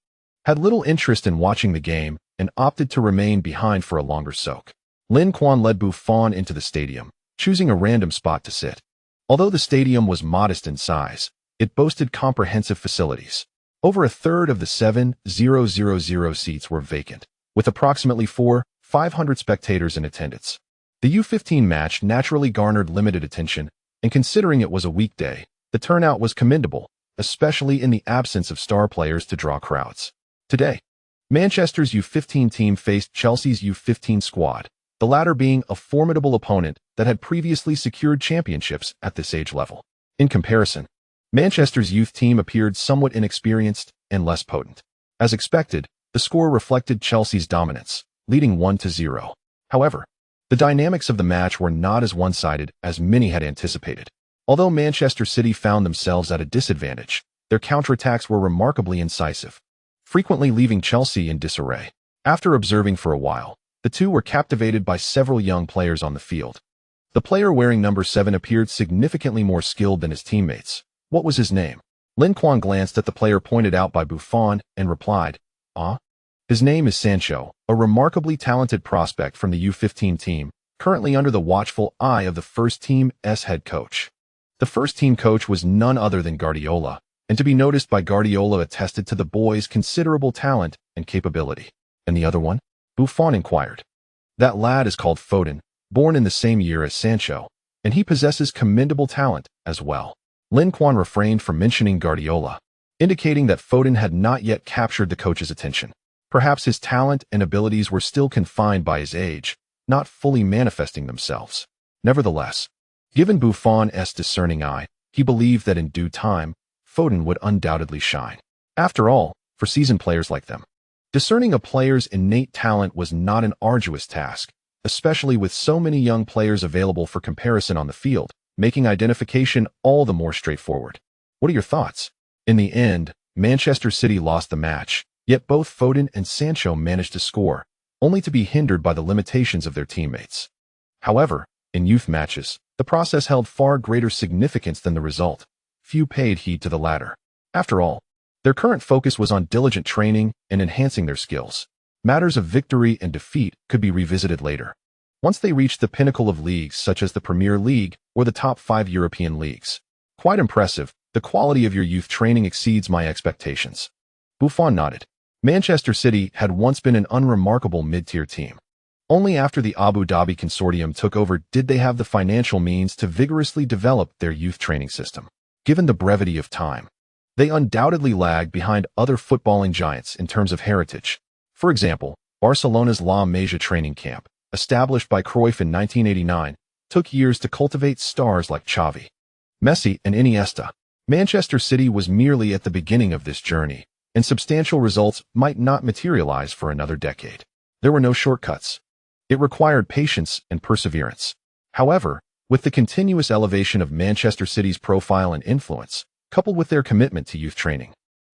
had little interest in watching the game and opted to remain behind for a longer soak. Lin Quan led Buffon into the stadium, choosing a random spot to sit. Although the stadium was modest in size, it boasted comprehensive facilities. Over a third of the 7,000 seats were vacant, with approximately 4,500 spectators in attendance. The U15 match naturally garnered limited attention, and considering it was a weekday, the turnout was commendable, especially in the absence of star players to draw crowds. Today, Manchester's U15 team faced Chelsea's U15 squad, the latter being a formidable opponent that had previously secured championships at this age level. In comparison, Manchester's youth team appeared somewhat inexperienced and less potent. As expected, the score reflected Chelsea's dominance, leading 1-0. However, the dynamics of the match were not as one-sided as many had anticipated. Although Manchester City found themselves at a disadvantage, their counterattacks were remarkably incisive, frequently leaving Chelsea in disarray. After observing for a while, the two were captivated by several young players on the field. The player wearing number 7 appeared significantly more skilled than his teammates. What was his name? Lin Quan glanced at the player pointed out by Buffon and replied, His name is Sancho, a remarkably talented prospect from the U15 team, currently under the watchful eye of the first team's head coach. The first team coach was none other than Guardiola, and to be noticed by Guardiola attested to the boy's considerable talent and capability. And the other one? Buffon inquired. That lad is called Foden, born in the same year as Sancho, and he possesses commendable talent as well. Lin Quan refrained from mentioning Guardiola, indicating that Foden had not yet captured the coach's attention. Perhaps his talent and abilities were still confined by his age, not fully manifesting themselves. Nevertheless, given Buffon's discerning eye, he believed that in due time, Foden would undoubtedly shine. After all, for seasoned players like them, discerning a player's innate talent was not an arduous task, especially with so many young players available for comparison on the field, making identification all the more straightforward. What are your thoughts? In the end, Manchester City lost the match, yet both Foden and Sancho managed to score, only to be hindered by the limitations of their teammates. However, in youth matches, the process held far greater significance than the result. Few paid heed to the latter. After all, their current focus was on diligent training and enhancing their skills. Matters of victory and defeat could be revisited later, once they reached the pinnacle of leagues such as the Premier League or the top 5 European leagues. Quite impressive, the quality of your youth training exceeds my expectations. Buffon nodded. Manchester City had once been an unremarkable mid-tier team. Only after the Abu Dhabi consortium took over did they have the financial means to vigorously develop their youth training system. Given the brevity of time, they undoubtedly lagged behind other footballing giants in terms of heritage. For example, Barcelona's La Masia training camp, established by Cruyff in 1989, took years to cultivate stars like Xavi, Messi, and Iniesta. Manchester City was merely at the beginning of this journey, and substantial results might not materialize for another decade. There were no shortcuts. It required patience and perseverance. However, with the continuous elevation of Manchester City's profile and influence, coupled with their commitment to youth training,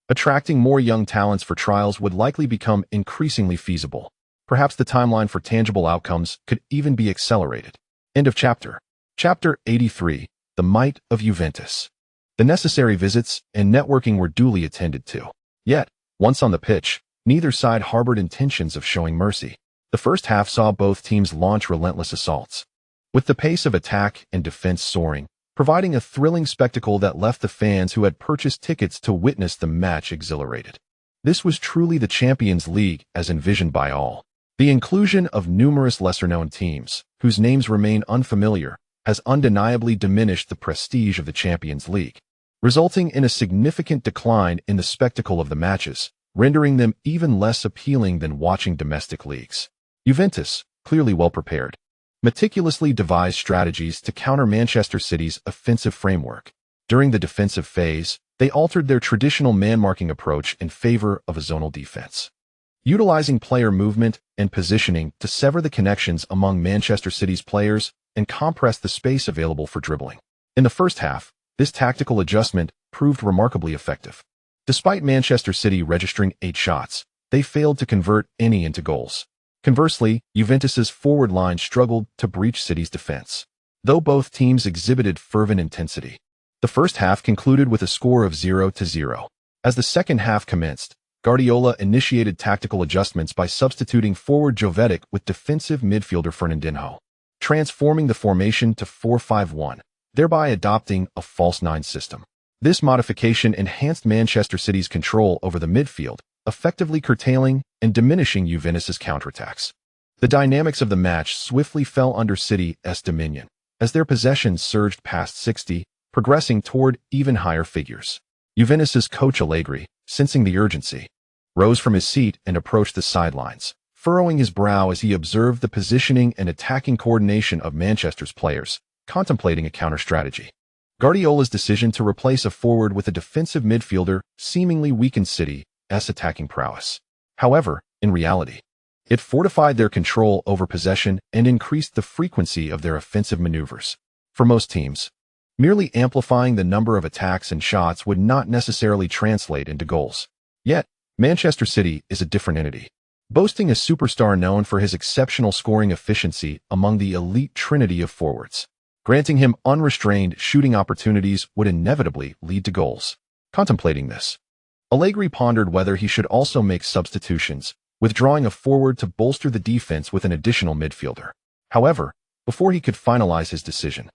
attracting more young talents for trials would likely become increasingly feasible. Perhaps the timeline for tangible outcomes could even be accelerated. End of chapter. Chapter 83. The Might of Juventus. The necessary visits and networking were duly attended to. Yet, once on the pitch, neither side harbored intentions of showing mercy. The first half saw both teams launch relentless assaults, with the pace of attack and defense soaring, providing a thrilling spectacle that left the fans who had purchased tickets to witness the match exhilarated. This was truly the Champions League as envisioned by all. The inclusion of numerous lesser-known teams, whose names remain unfamiliar, has undeniably diminished the prestige of the Champions League, resulting in a significant decline in the spectacle of the matches, rendering them even less appealing than watching domestic leagues. Juventus, clearly well prepared, meticulously devised strategies to counter Manchester City's offensive framework. During the defensive phase, they altered their traditional man-marking approach in favor of a zonal defense, utilizing player movement and positioning to sever the connections among Manchester City's players and compress the space available for dribbling. In the first half, this tactical adjustment proved remarkably effective. Despite Manchester City registering 8 shots, they failed to convert any into goals. Conversely, Juventus's forward line struggled to breach City's defense, though both teams exhibited fervent intensity. The first half concluded with a score of 0-0. As the second half commenced, Guardiola initiated tactical adjustments by substituting forward Jovetic with defensive midfielder Fernandinho, transforming the formation to 4-5-1, thereby adopting a false 9 system. This modification enhanced Manchester City's control over the midfield, effectively curtailing and diminishing Juventus's counterattacks. The dynamics of the match swiftly fell under City's dominion, as their possession surged past 60, progressing toward even higher figures. Juventus's coach Allegri, sensing the urgency, rose from his seat and approached the sidelines, furrowing his brow as he observed the positioning and attacking coordination of Manchester's players, contemplating a counter-strategy. Guardiola's decision to replace a forward with a defensive midfielder seemingly weakened City's attacking prowess. However, in reality, it fortified their control over possession and increased the frequency of their offensive maneuvers. For most teams, merely amplifying the number of attacks and shots would not necessarily translate into goals. Yet, Manchester City is a different entity, boasting a superstar known for his exceptional scoring efficiency among the elite trinity of forwards. Granting him unrestrained shooting opportunities would inevitably lead to goals. Contemplating this, Allegri pondered whether he should also make substitutions, withdrawing a forward to bolster the defense with an additional midfielder. However, before he could finalize his decision,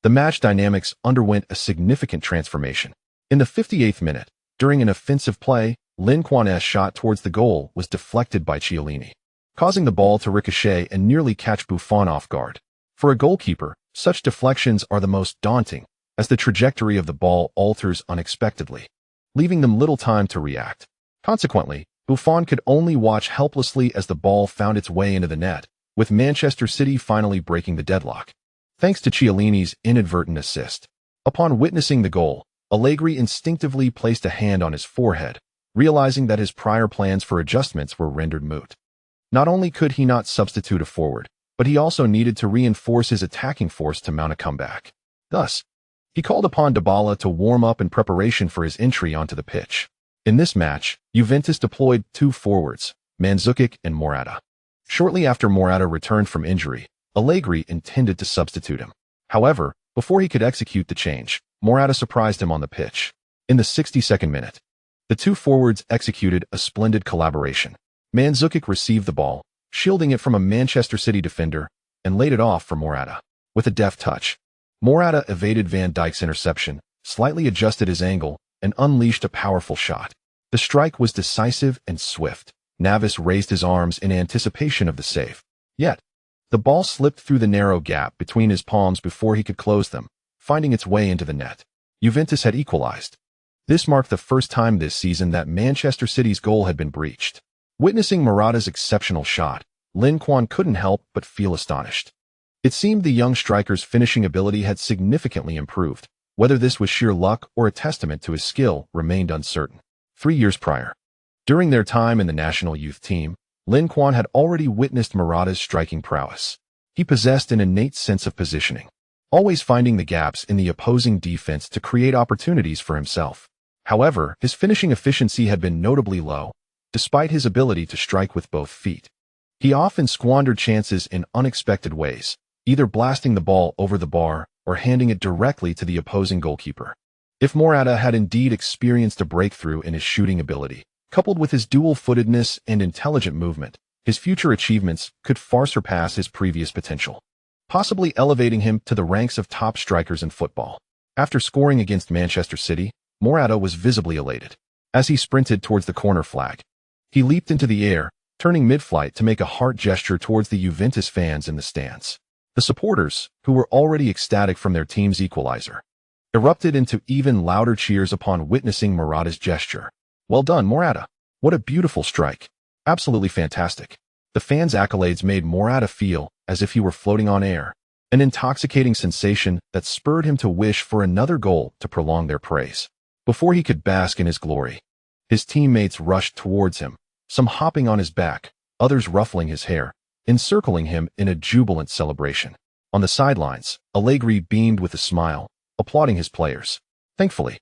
the match dynamics underwent a significant transformation. In the 58th minute, during an offensive play, Lincoln's shot towards the goal was deflected by Chiellini, causing the ball to ricochet and nearly catch Buffon off guard. For a goalkeeper, such deflections are the most daunting, as the trajectory of the ball alters unexpectedly, leaving them little time to react. Consequently, Buffon could only watch helplessly as the ball found its way into the net, with Manchester City finally breaking the deadlock, thanks to Chiellini's inadvertent assist. Upon witnessing the goal, Allegri instinctively placed a hand on his forehead, realizing that his prior plans for adjustments were rendered moot. Not only could he not substitute a forward, but he also needed to reinforce his attacking force to mount a comeback. Thus, he called upon Dybala to warm up in preparation for his entry onto the pitch. In this match, Juventus deployed 2 forwards, Mandzukic and Morata. Shortly after Morata returned from injury, Allegri intended to substitute him. However, before he could execute the change, Morata surprised him on the pitch. In the 62nd minute, the 2 forwards executed a splendid collaboration. Mandzukic received the ball, shielding it from a Manchester City defender, and laid it off for Morata. With a deft touch, Morata evaded Van Dijk's interception, slightly adjusted his angle, and unleashed a powerful shot. The strike was decisive and swift. Navas raised his arms in anticipation of the save. Yet, the ball slipped through the narrow gap between his palms before he could close them, finding its way into the net. Juventus had equalized. This marked the first time this season that Manchester City's goal had been breached. Witnessing Morata's exceptional shot, Lincoln couldn't help but feel astonished. It seemed the young striker's finishing ability had significantly improved. Whether this was sheer luck or a testament to his skill remained uncertain. 3 years prior, during their time in the national youth team, Lincoln had already witnessed Morata's striking prowess. He possessed an innate sense of positioning, always finding the gaps in the opposing defense to create opportunities for himself. However, his finishing efficiency had been notably low, despite his ability to strike with both feet. He often squandered chances in unexpected ways, either blasting the ball over the bar or handing it directly to the opposing goalkeeper. If Morata had indeed experienced a breakthrough in his shooting ability, coupled with his dual-footedness and intelligent movement, his future achievements could far surpass his previous potential, possibly elevating him to the ranks of top strikers in football. After scoring against Manchester City, Morata was visibly elated. As he sprinted towards the corner flag, he leaped into the air, turning mid-flight to make a heart gesture towards the Juventus fans in the stands. The supporters, who were already ecstatic from their team's equalizer, erupted into even louder cheers upon witnessing Morata's gesture. "Well done, Morata. What a beautiful strike. Absolutely fantastic." The fans' accolades made Morata feel as if he were floating on air, an intoxicating sensation that spurred him to wish for another goal to prolong their praise. Before he could bask in his glory, his teammates rushed towards him, some hopping on his back, others ruffling his hair, encircling him in a jubilant celebration. On the sidelines, Allegri beamed with a smile, applauding his players. Thankfully,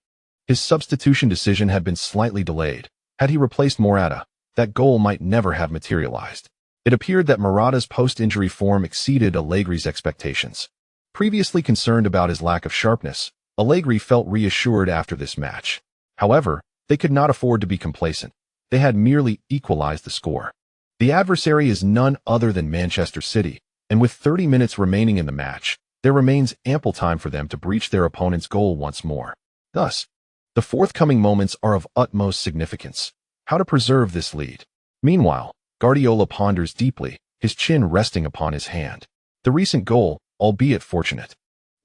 his substitution decision had been slightly delayed. Had he replaced Morata, that goal might never have materialized. It appeared that Morata's post-injury form exceeded Allegri's expectations. Previously concerned about his lack of sharpness, Allegri felt reassured after this match. However, they could not afford to be complacent. They had merely equalized the score. The adversary is none other than Manchester City, and with 30 minutes remaining in the match, there remains ample time for them to breach their opponent's goal once more. Thus, the forthcoming moments are of utmost significance. How to preserve this lead? Meanwhile, Guardiola ponders deeply, his chin resting upon his hand. The recent goal, albeit fortunate,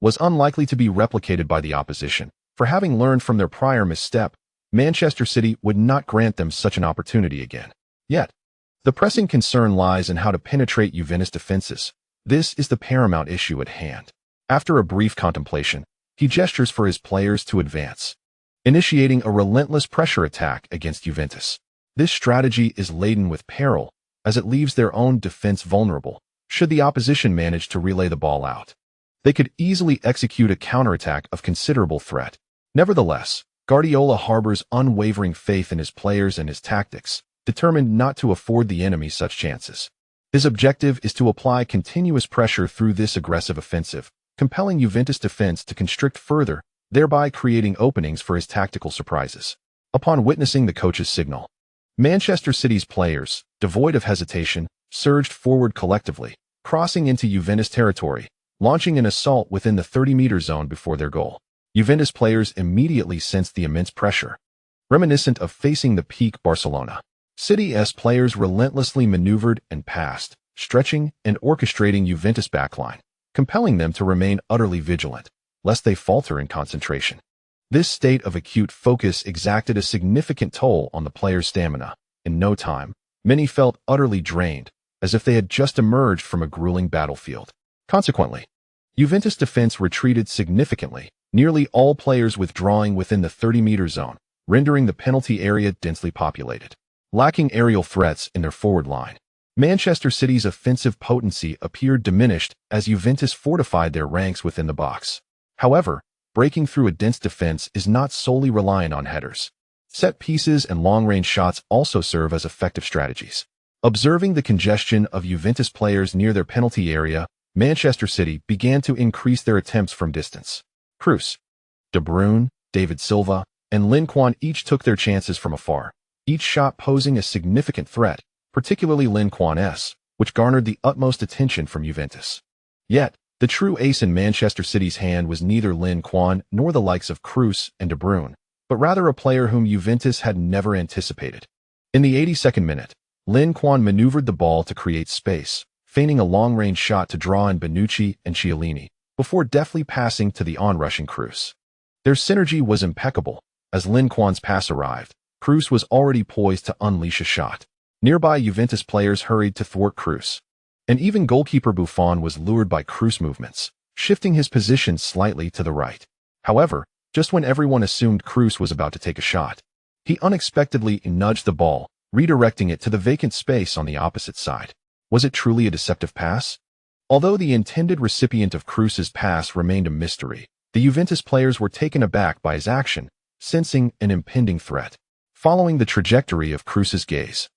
was unlikely to be replicated by the opposition, for having learned from their prior misstep, Manchester City would not grant them such an opportunity again. Yet, the pressing concern lies in how to penetrate Juventus defenses. This is the paramount issue at hand. After a brief contemplation, he gestures for his players to advance, initiating a relentless pressure attack against Juventus. This strategy is laden with peril, as it leaves their own defense vulnerable, should the opposition manage to relay the ball out. They could easily execute a counterattack of considerable threat. Nevertheless, Guardiola harbors unwavering faith in his players and his tactics, determined not to afford the enemy such chances. His objective is to apply continuous pressure through this aggressive offensive, compelling Juventus defense to constrict further, thereby creating openings for his tactical surprises. Upon witnessing the coach's signal, Manchester City's players, devoid of hesitation, surged forward collectively, crossing into Juventus territory, launching an assault within the 30-meter zone before their goal. Juventus players immediately sensed the immense pressure, reminiscent of facing the peak Barcelona. City's players relentlessly maneuvered and passed, stretching and orchestrating Juventus' backline, compelling them to remain utterly vigilant, lest they falter in concentration. This state of acute focus exacted a significant toll on the players' stamina. In no time, many felt utterly drained, as if they had just emerged from a grueling battlefield. Consequently, Juventus' defense retreated significantly, nearly all players withdrawing within the 30-meter zone, rendering the penalty area densely populated. Lacking aerial threats in their forward line, Manchester City's offensive potency appeared diminished as Juventus fortified their ranks within the box. However, breaking through a dense defense is not solely reliant on headers. Set pieces and long-range shots also serve as effective strategies. Observing the congestion of Juventus players near their penalty area, Manchester City began to increase their attempts from distance. Kroos, De Bruyne, David Silva, and Lincoln each took their chances from afar, each shot posing a significant threat, particularly Lincoln's, which garnered the utmost attention from Juventus. Yet, the true ace in Manchester City's hand was neither Lincoln nor the likes of Kroos and De Bruyne, but rather a player whom Juventus had never anticipated. In the 82nd minute, Lincoln maneuvered the ball to create space, feigning a long-range shot to draw in Bonucci and Chiellini, before deftly passing to the onrushing Kroos. Their synergy was impeccable. As Lincoln's pass arrived, Kroos was already poised to unleash a shot. Nearby Juventus players hurried to thwart Kroos, and even goalkeeper Buffon was lured by Kroos' movements, shifting his position slightly to the right. However, just when everyone assumed Kroos was about to take a shot, he unexpectedly nudged the ball, redirecting it to the vacant space on the opposite side. Was it truly a deceptive pass? Although the intended recipient of Kroos' pass remained a mystery, the Juventus players were taken aback by his action, sensing an impending threat. Following the trajectory of Kroos' gaze,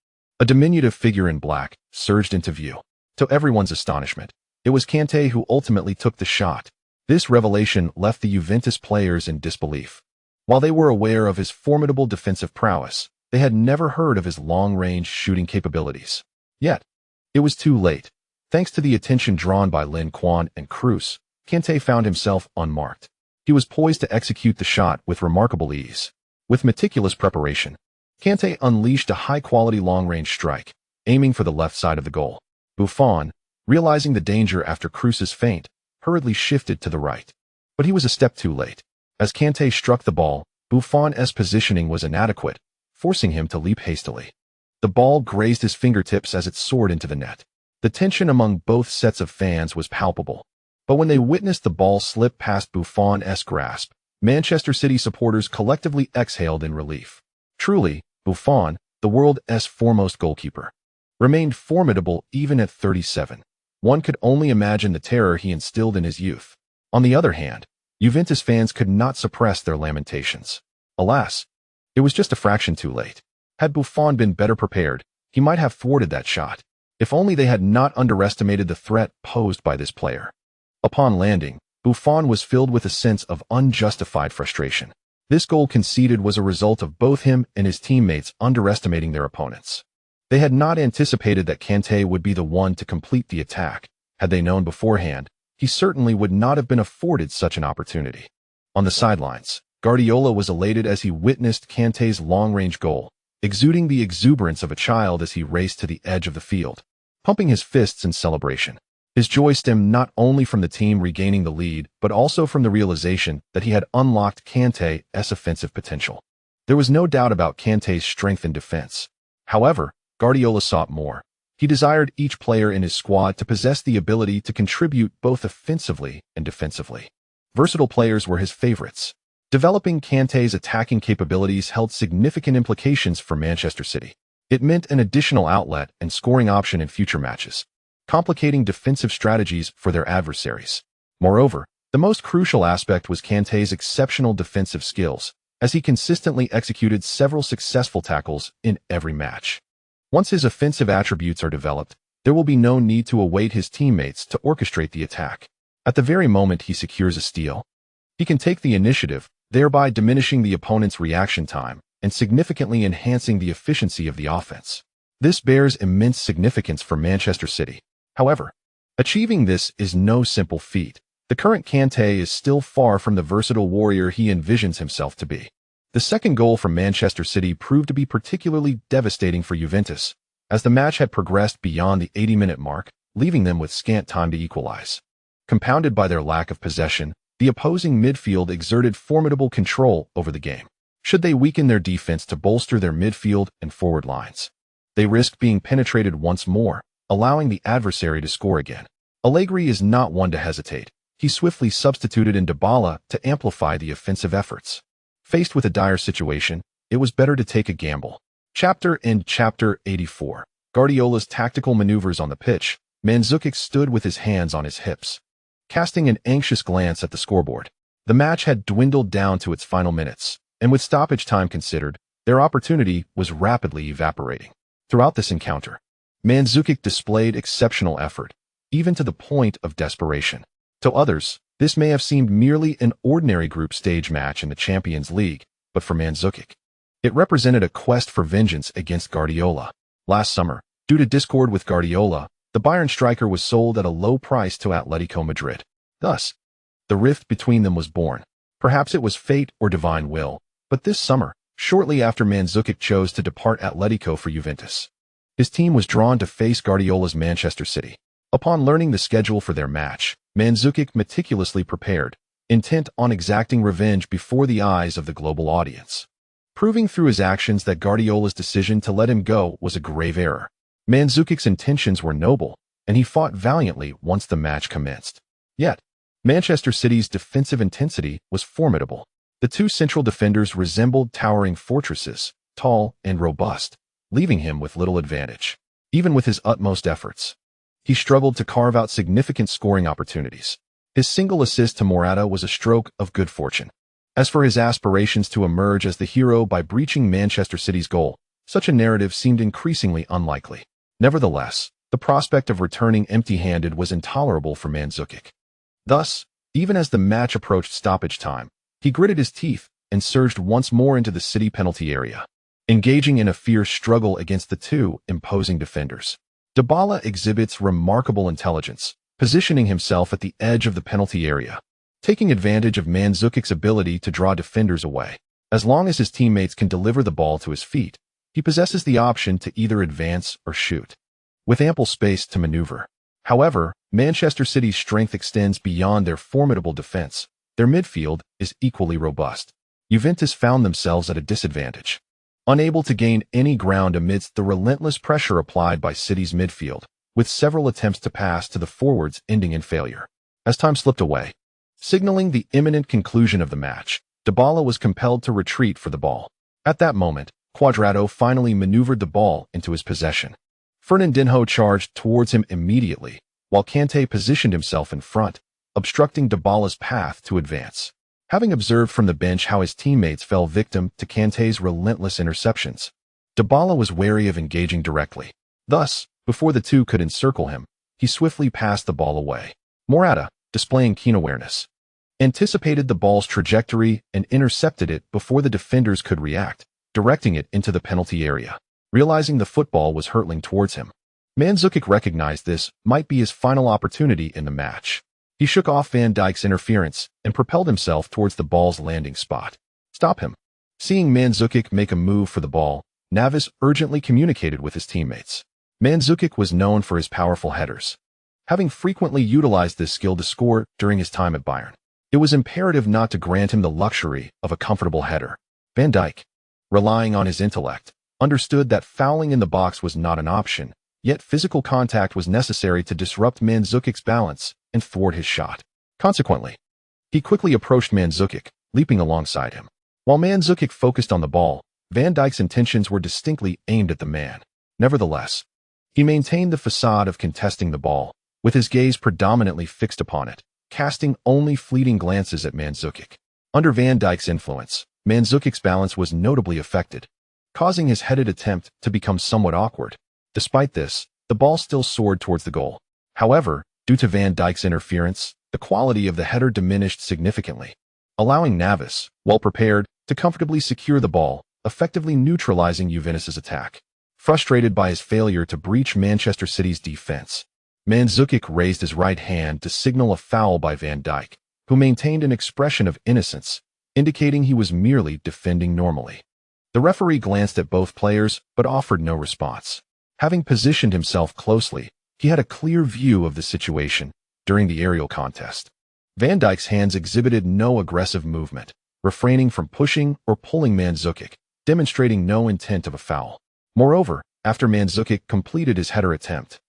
A diminutive figure in black surged into view. To everyone's astonishment, it was Kanté who ultimately took the shot. This revelation left the Juventus players in disbelief. While they were aware of his formidable defensive prowess, they had never heard of his long-range shooting capabilities. Yet, it was too late. Thanks to the attention drawn by Lin Quan and Cruz, Kanté found himself unmarked. He was poised to execute the shot with remarkable ease. With meticulous preparation, Kanté unleashed a high-quality long-range strike, aiming for the left side of the goal. Buffon, realizing the danger after Cruz's feint, hurriedly shifted to the right. But he was a step too late. As Kanté struck the ball, Buffon's positioning was inadequate, forcing him to leap hastily. The ball grazed his fingertips as it soared into the net. The tension among both sets of fans was palpable. But when they witnessed the ball slip past Buffon's grasp, Manchester City supporters collectively exhaled in relief. Truly, Buffon, the world's foremost goalkeeper, remained formidable even at 37. One could only imagine the terror he instilled in his youth. On the other hand, Juventus fans could not suppress their lamentations. Alas, it was just a fraction too late. Had Buffon been better prepared, he might have thwarted that shot. If only they had not underestimated the threat posed by this player. Upon landing, Buffon was filled with a sense of unjustified frustration. This goal conceded was a result of both him and his teammates underestimating their opponents. They had not anticipated that Kanté would be the one to complete the attack. Had they known beforehand, he certainly would not have been afforded such an opportunity. On the sidelines, Guardiola was elated as he witnessed Kanté's long-range goal, exuding the exuberance of a child as he raced to the edge of the field, pumping his fists in celebration. His joy stemmed not only from the team regaining the lead, but also from the realization that he had unlocked Kanté's offensive potential. There was no doubt about Kanté's strength in defense. However, Guardiola sought more. He desired each player in his squad to possess the ability to contribute both offensively and defensively. Versatile players were his favorites. Developing Kanté's attacking capabilities held significant implications for Manchester City. It meant an additional outlet and scoring option in future matches, complicating defensive strategies for their adversaries. Moreover, the most crucial aspect was Kanté's exceptional defensive skills, as he consistently executed several successful tackles in every match. Once his offensive attributes are developed, there will be no need to await his teammates to orchestrate the attack. At the very moment he secures a steal, he can take the initiative, thereby diminishing the opponent's reaction time and significantly enhancing the efficiency of the offense. This bears immense significance for Manchester City. However, achieving this is no simple feat. The current Kanté is still far from the versatile warrior he envisions himself to be. The second goal from Manchester City proved to be particularly devastating for Juventus, as the match had progressed beyond the 80-minute mark, leaving them with scant time to equalize. Compounded by their lack of possession, the opposing midfield exerted formidable control over the game. Should they weaken their defense to bolster their midfield and forward lines, they risked being penetrated once more, allowing the adversary to score again. Allegri is not one to hesitate. He swiftly substituted in Dybala to amplify the offensive efforts. Faced with a dire situation, it was better to take a gamble. Chapter 84. Guardiola's tactical maneuvers on the pitch. Mandzukic stood with his hands on his hips, casting an anxious glance at the scoreboard. The match had dwindled down to its final minutes, and with stoppage time considered, their opportunity was rapidly evaporating. Throughout this encounter, Mandzukic displayed exceptional effort, even to the point of desperation. To others, this may have seemed merely an ordinary group stage match in the Champions League, but for Mandzukic, it represented a quest for vengeance against Guardiola. Last summer, due to discord with Guardiola, the Bayern striker was sold at a low price to Atletico Madrid. Thus, the rift between them was born. Perhaps it was fate or divine will, but this summer, shortly after Mandzukic chose to depart Atletico for Juventus, his team was drawn to face Guardiola's Manchester City. Upon learning the schedule for their match, Mandzukic meticulously prepared, intent on exacting revenge before the eyes of the global audience, proving through his actions that Guardiola's decision to let him go was a grave error. Mandzukic's intentions were noble, and he fought valiantly once the match commenced. Yet, Manchester City's defensive intensity was formidable. The two central defenders resembled towering fortresses, tall and robust, leaving him with little advantage. Even with his utmost efforts, he struggled to carve out significant scoring opportunities. His single assist to Morata was a stroke of good fortune. As for his aspirations to emerge as the hero by breaching Manchester City's goal, Such a narrative seemed increasingly unlikely. Nevertheless, the prospect of returning empty-handed was intolerable for Mandzukic. Thus, even as the match approached stoppage time, he gritted his teeth and surged once more into the city penalty area, engaging in a fierce struggle against the two imposing defenders. Dybala exhibits remarkable intelligence, positioning himself at the edge of the penalty area, taking advantage of Mandzukic's ability to draw defenders away. As long as his teammates can deliver the ball to his feet, he possesses the option to either advance or shoot, with ample space to maneuver. However, Manchester City's strength extends beyond their formidable defense. Their midfield is equally robust. Juventus found themselves at a disadvantage, unable to gain any ground amidst the relentless pressure applied by City's midfield, with several attempts to pass to the forwards ending in failure. As time slipped away, signaling the imminent conclusion of the match, Dybala was compelled to retreat for the ball. At that moment, Cuadrado finally maneuvered the ball into his possession. Fernandinho charged towards him immediately, while Kanté positioned himself in front, obstructing Dybala's path to advance. Having observed from the bench how his teammates fell victim to Kanté's relentless interceptions, Dybala was wary of engaging directly. Thus, before the two could encircle him, he swiftly passed the ball away. Morata, displaying keen awareness, anticipated the ball's trajectory and intercepted it before the defenders could react, directing it into the penalty area. Realizing the football was hurtling towards him, Mandzukic recognized this might be his final opportunity in the match. He shook off Van Dijk's interference and propelled himself towards the ball's landing spot. Stop him. Seeing Mandzukic make a move for the ball, Navas urgently communicated with his teammates. Mandzukic was known for his powerful headers, having frequently utilized this skill to score during his time at Bayern. It was imperative not to grant him the luxury of a comfortable header. Van Dijk, relying on his intellect, understood that fouling in the box was not an option, yet physical contact was necessary to disrupt Mandzukic's balance and thwart his shot. Consequently, he quickly approached Mandzukic, leaping alongside him. While Mandzukic focused on the ball, Van Dijk's intentions were distinctly aimed at the man. Nevertheless, he maintained the facade of contesting the ball, with his gaze predominantly fixed upon it, casting only fleeting glances at Mandzukic. Under Van Dijk's influence, Mandzukic's balance was notably affected, causing his headed attempt to become somewhat awkward. Despite this, the ball still soared towards the goal. However, due to Van Dijk's interference, the quality of the header diminished significantly, allowing Navas, well prepared, to comfortably secure the ball, effectively neutralizing Juventus's attack. Frustrated by his failure to breach Manchester City's defense, Mandzukic raised his right hand to signal a foul by Van Dijk, who maintained an expression of innocence, indicating he was merely defending normally. The referee glanced at both players but offered no response. Having positioned himself closely, he had a clear view of the situation during the aerial contest. Van Dijk's hands exhibited no aggressive movement, refraining from pushing or pulling Mandzukic, demonstrating no intent of a foul. Moreover, after Mandzukic completed his header attempt,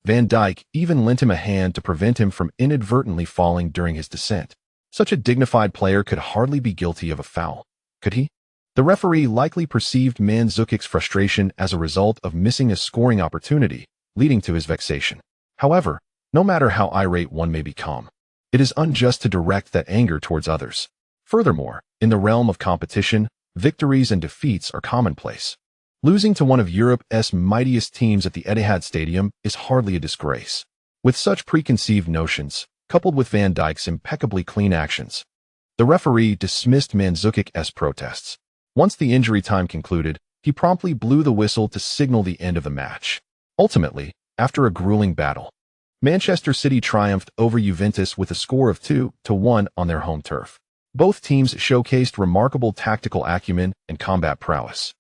Van Dijk even lent him a hand to prevent him from inadvertently falling during his descent. Such a dignified player could hardly be guilty of a foul, could he? The referee likely perceived Mandzukic's frustration as a result of missing a scoring opportunity, leading to his vexation. However, no matter how irate one may become, it is unjust to direct that anger towards others. Furthermore, in the realm of competition, victories and defeats are commonplace. Losing to one of Europe's mightiest teams at the Etihad Stadium is hardly a disgrace. With such preconceived notions, coupled with Van Dijk's impeccably clean actions, the referee dismissed Mandzukic's protests. Once the injury time concluded, he promptly blew the whistle to signal the end of the match. Ultimately, after a grueling battle, Manchester City triumphed over Juventus with a score of 2-1 on their home turf. Both teams showcased remarkable tactical acumen and combat prowess,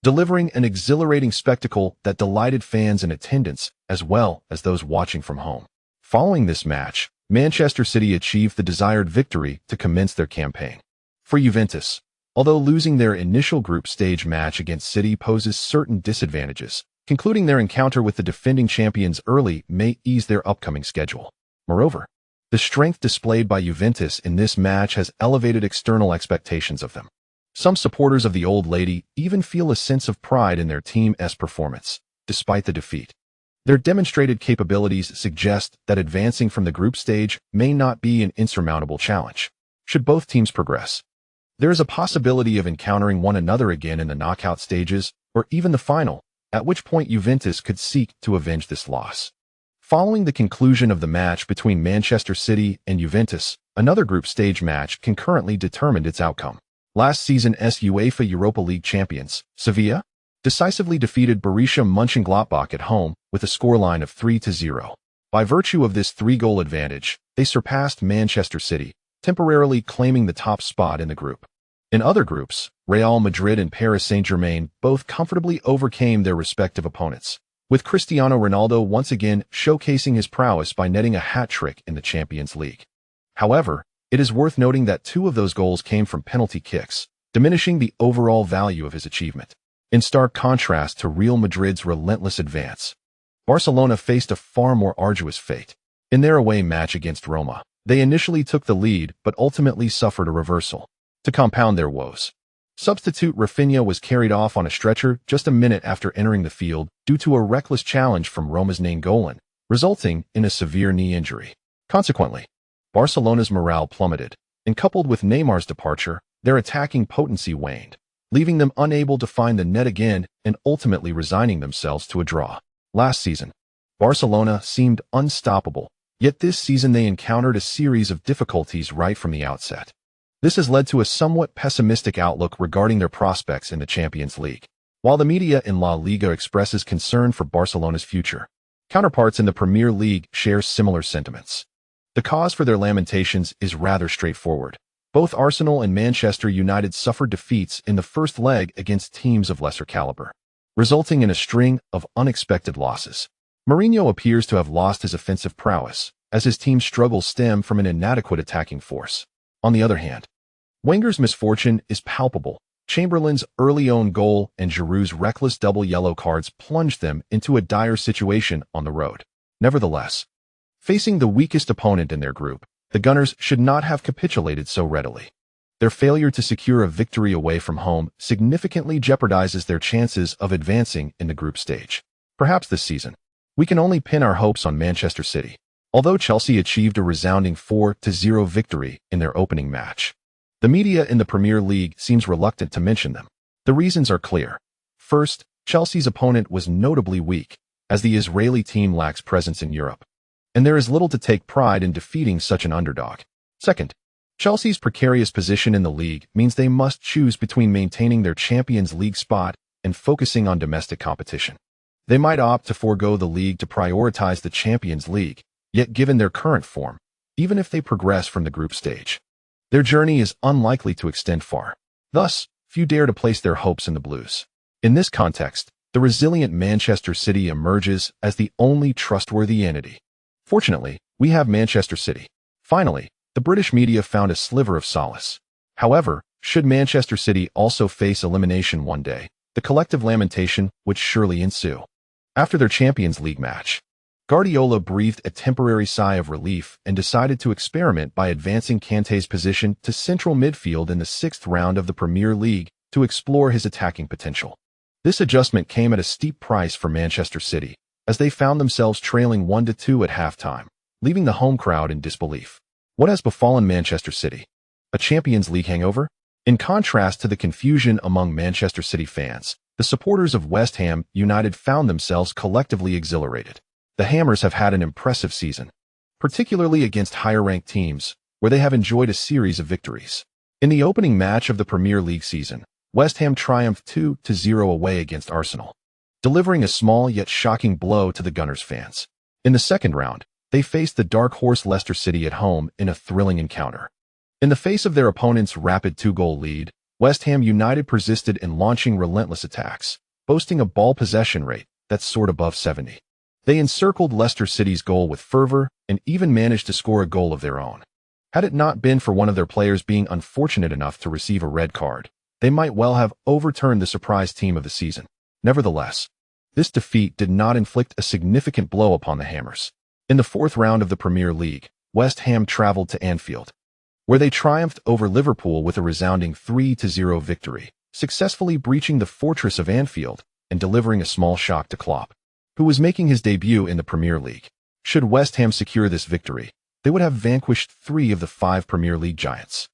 delivering an exhilarating spectacle that delighted fans in attendance as well as those watching from home. Following this match, Manchester City achieved the desired victory to commence their campaign. For Juventus, although losing their initial group stage match against City poses certain disadvantages, concluding their encounter with the defending champions early may ease their upcoming schedule. Moreover, the strength displayed by Juventus in this match has elevated external expectations of them. Some supporters of the Old Lady even feel a sense of pride in their team's performance, despite the defeat. Their demonstrated capabilities suggest that advancing from the group stage may not be an insurmountable challenge. Should both teams progress, there is a possibility of encountering one another again in the knockout stages, or even the final, at which point Juventus could seek to avenge this loss. Following the conclusion of the match between Manchester City and Juventus, another group stage match concurrently determined its outcome. Last season's UEFA Europa League champions, Sevilla, decisively defeated Borussia Mönchengladbach at home with a scoreline of 3-0. By virtue of this three-goal advantage, they surpassed Manchester City, temporarily claiming the top spot in the group. In other groups, Real Madrid and Paris Saint-Germain both comfortably overcame their respective opponents, with Cristiano Ronaldo once again showcasing his prowess by netting a hat-trick in the Champions League. However, it is worth noting that 2 of those goals came from penalty kicks, diminishing the overall value of his achievement. In stark contrast to Real Madrid's relentless advance, Barcelona faced a far more arduous fate. In their away match against Roma, they initially took the lead but ultimately suffered a reversal. To compound their woes, substitute Rafinha was carried off on a stretcher just a minute after entering the field due to a reckless challenge from Roma's Nainggolan, resulting in a severe knee injury. Consequently, Barcelona's morale plummeted, and coupled with Neymar's departure, their attacking potency waned, leaving them unable to find the net again and ultimately resigning themselves to a draw. Last season, Barcelona seemed unstoppable, yet this season they encountered a series of difficulties right from the outset. This has led to a somewhat pessimistic outlook regarding their prospects in the Champions League. While the media in La Liga expresses concern for Barcelona's future, counterparts in the Premier League share similar sentiments. The cause for their lamentations is rather straightforward. Both Arsenal and Manchester United suffered defeats in the first leg against teams of lesser caliber, resulting in a string of unexpected losses. Mourinho appears to have lost his offensive prowess, as his team's struggles stem from an inadequate attacking force. On the other hand, Wenger's misfortune is palpable. Chamberlain's early own goal and Giroud's reckless double yellow cards plunged them into a dire situation on the road. Nevertheless, facing the weakest opponent in their group, the Gunners should not have capitulated so readily. Their failure to secure a victory away from home significantly jeopardizes their chances of advancing in the group stage. Perhaps this season, we can only pin our hopes on Manchester City. Although Chelsea achieved a resounding 4-0 victory in their opening match, the media in the Premier League seems reluctant to mention them. The reasons are clear. First, Chelsea's opponent was notably weak, as the Israeli team lacks presence in Europe, and there is little to take pride in defeating such an underdog. Second, Chelsea's precarious position in the league means they must choose between maintaining their Champions League spot and focusing on domestic competition. They might opt to forego the league to prioritize the Champions League, yet given their current form, even if they progress from the group stage, their journey is unlikely to extend far. Thus, few dare to place their hopes in the Blues. In this context, the resilient Manchester City emerges as the only trustworthy entity. Fortunately, we have Manchester City. Finally, the British media found a sliver of solace. However, should Manchester City also face elimination one day, the collective lamentation would surely ensue. After their Champions League match, Guardiola breathed a temporary sigh of relief and decided to experiment by advancing Kanté's position to central midfield in the 6th round of the Premier League to explore his attacking potential. This adjustment came at a steep price for Manchester City, as they found themselves trailing 1-2 at halftime, leaving the home crowd in disbelief. What has befallen Manchester City? A Champions League hangover? In contrast to the confusion among Manchester City fans, the supporters of West Ham United found themselves collectively exhilarated. The Hammers have had an impressive season, particularly against higher-ranked teams, where they have enjoyed a series of victories. In the opening match of the Premier League season, West Ham triumphed 2-0 away against Arsenal, delivering a small yet shocking blow to the Gunners fans. In the second round, they faced the dark horse Leicester City at home in a thrilling encounter. In the face of their opponent's rapid 2-goal lead, West Ham United persisted in launching relentless attacks, boasting a ball possession rate that soared above 70. They encircled Leicester City's goal with fervor and even managed to score a goal of their own. Had it not been for one of their players being unfortunate enough to receive a red card, they might well have overturned the surprise team of the season. Nevertheless, this defeat did not inflict a significant blow upon the Hammers. In the 4th round of the Premier League, West Ham traveled to Anfield, where they triumphed over Liverpool with a resounding 3-0 victory, successfully breaching the fortress of Anfield and delivering a small shock to Klopp, who was making his debut in the Premier League. Should West Ham secure this victory, they would have vanquished 3 of the 5 Premier League giants,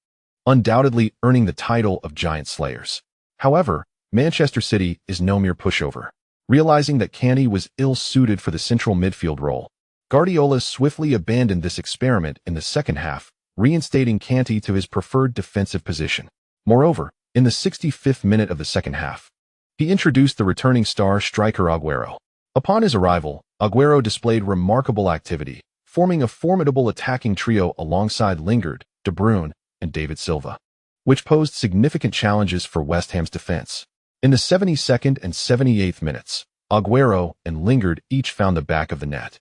undoubtedly earning the title of Giant Slayers. However, Manchester City is no mere pushover. Realizing that Kanté was ill-suited for the central midfield role, Guardiola swiftly abandoned this experiment in the second half, reinstating Kanté to his preferred defensive position. Moreover, in the 65th minute of the second half, he introduced the returning star striker Agüero. Upon his arrival, Agüero displayed remarkable activity, forming a formidable attacking trio alongside Lingard, De Bruyne, and David Silva, which posed significant challenges for West Ham's defense. In the 72nd and 78th minutes, Agüero and Lingard each found the back of the net,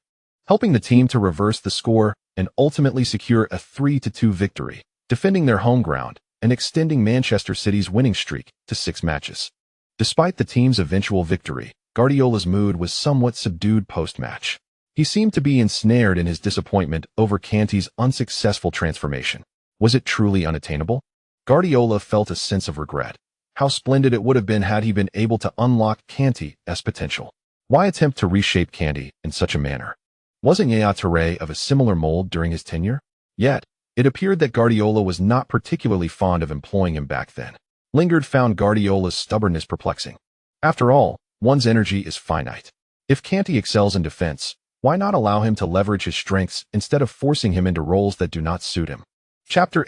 helping the team to reverse the score and ultimately secure a 3-2 victory, defending their home ground and extending Manchester City's winning streak to 6 matches. Despite the team's eventual victory, Guardiola's mood was somewhat subdued post-match. He seemed to be ensnared in his disappointment over Kanté's unsuccessful transformation. Was it truly unattainable? Guardiola felt a sense of regret. How splendid it would have been had he been able to unlock Kanté's potential. Why attempt to reshape Kanté in such a manner? Wasn't Yaya Touré of a similar mold during his tenure? Yet, it appeared that Guardiola was not particularly fond of employing him back then. Lingard found Guardiola's stubbornness perplexing. After all, one's energy is finite. If Kanté excels in defense, why not allow him to leverage his strengths instead of forcing him into roles that do not suit him? Chapter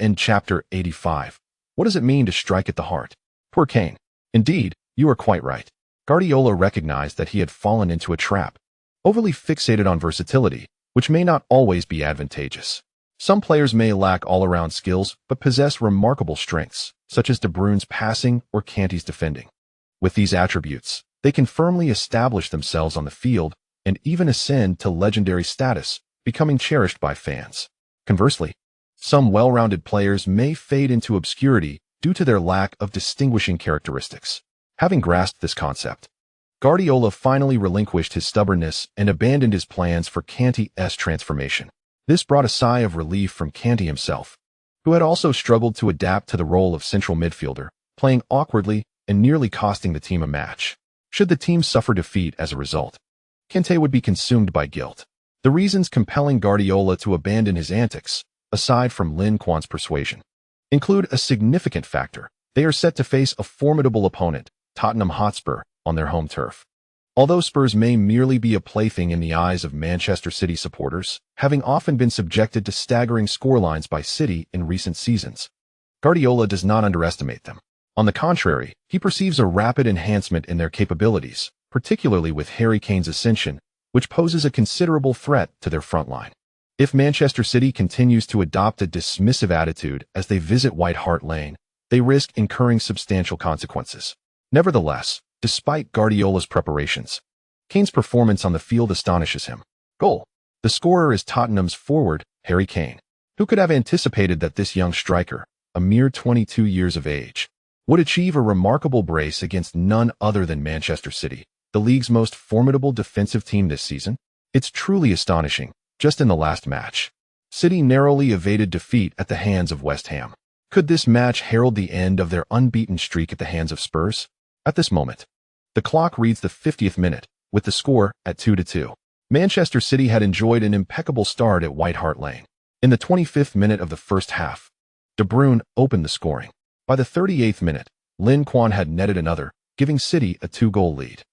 85. What does it mean to strike at the heart? Poor Kane. Indeed, you are quite right. Guardiola recognized that he had fallen into a trap, overly fixated on versatility, which may not always be advantageous. Some players may lack all-around skills but possess remarkable strengths, such as De Bruyne's passing or Kanté's defending. With these attributes, they can firmly establish themselves on the field and even ascend to legendary status, becoming cherished by fans. Conversely, some well-rounded players may fade into obscurity due to their lack of distinguishing characteristics. Having grasped this concept, Guardiola finally relinquished his stubbornness and abandoned his plans for Kanté's transformation. This brought a sigh of relief from Kanté himself, who had also struggled to adapt to the role of central midfielder, playing awkwardly and nearly costing the team a match. Should the team suffer defeat as a result, Kanté would be consumed by guilt. The reasons compelling Guardiola to abandon his antics, aside from Lin Quan's persuasion, include a significant factor. They are set to face a formidable opponent, Tottenham Hotspur, on their home turf. Although Spurs may merely be a plaything in the eyes of Manchester City supporters, having often been subjected to staggering scorelines by City in recent seasons, Guardiola does not underestimate them. On the contrary, he perceives a rapid enhancement in their capabilities, particularly with Harry Kane's ascension, which poses a considerable threat to their front line. If Manchester City continues to adopt a dismissive attitude as they visit White Hart Lane, they risk incurring substantial consequences. Nevertheless, despite Guardiola's preparations, Kane's performance on the field astonishes him. Goal. The scorer is Tottenham's forward, Harry Kane. Who could have anticipated that this young striker, a mere 22 years of age, would achieve a remarkable brace against none other than Manchester City, the league's most formidable defensive team this season? It's truly astonishing. Just in the last match, City narrowly evaded defeat at the hands of West Ham. Could this match herald the end of their unbeaten streak at the hands of Spurs? At this moment, the clock reads the 50th minute, with the score at 2-2. Manchester City had enjoyed an impeccable start at White Hart Lane. In the 25th minute of the first half, De Bruyne opened the scoring. By the 38th minute, Lin Quan had netted another, giving City a 2-goal lead.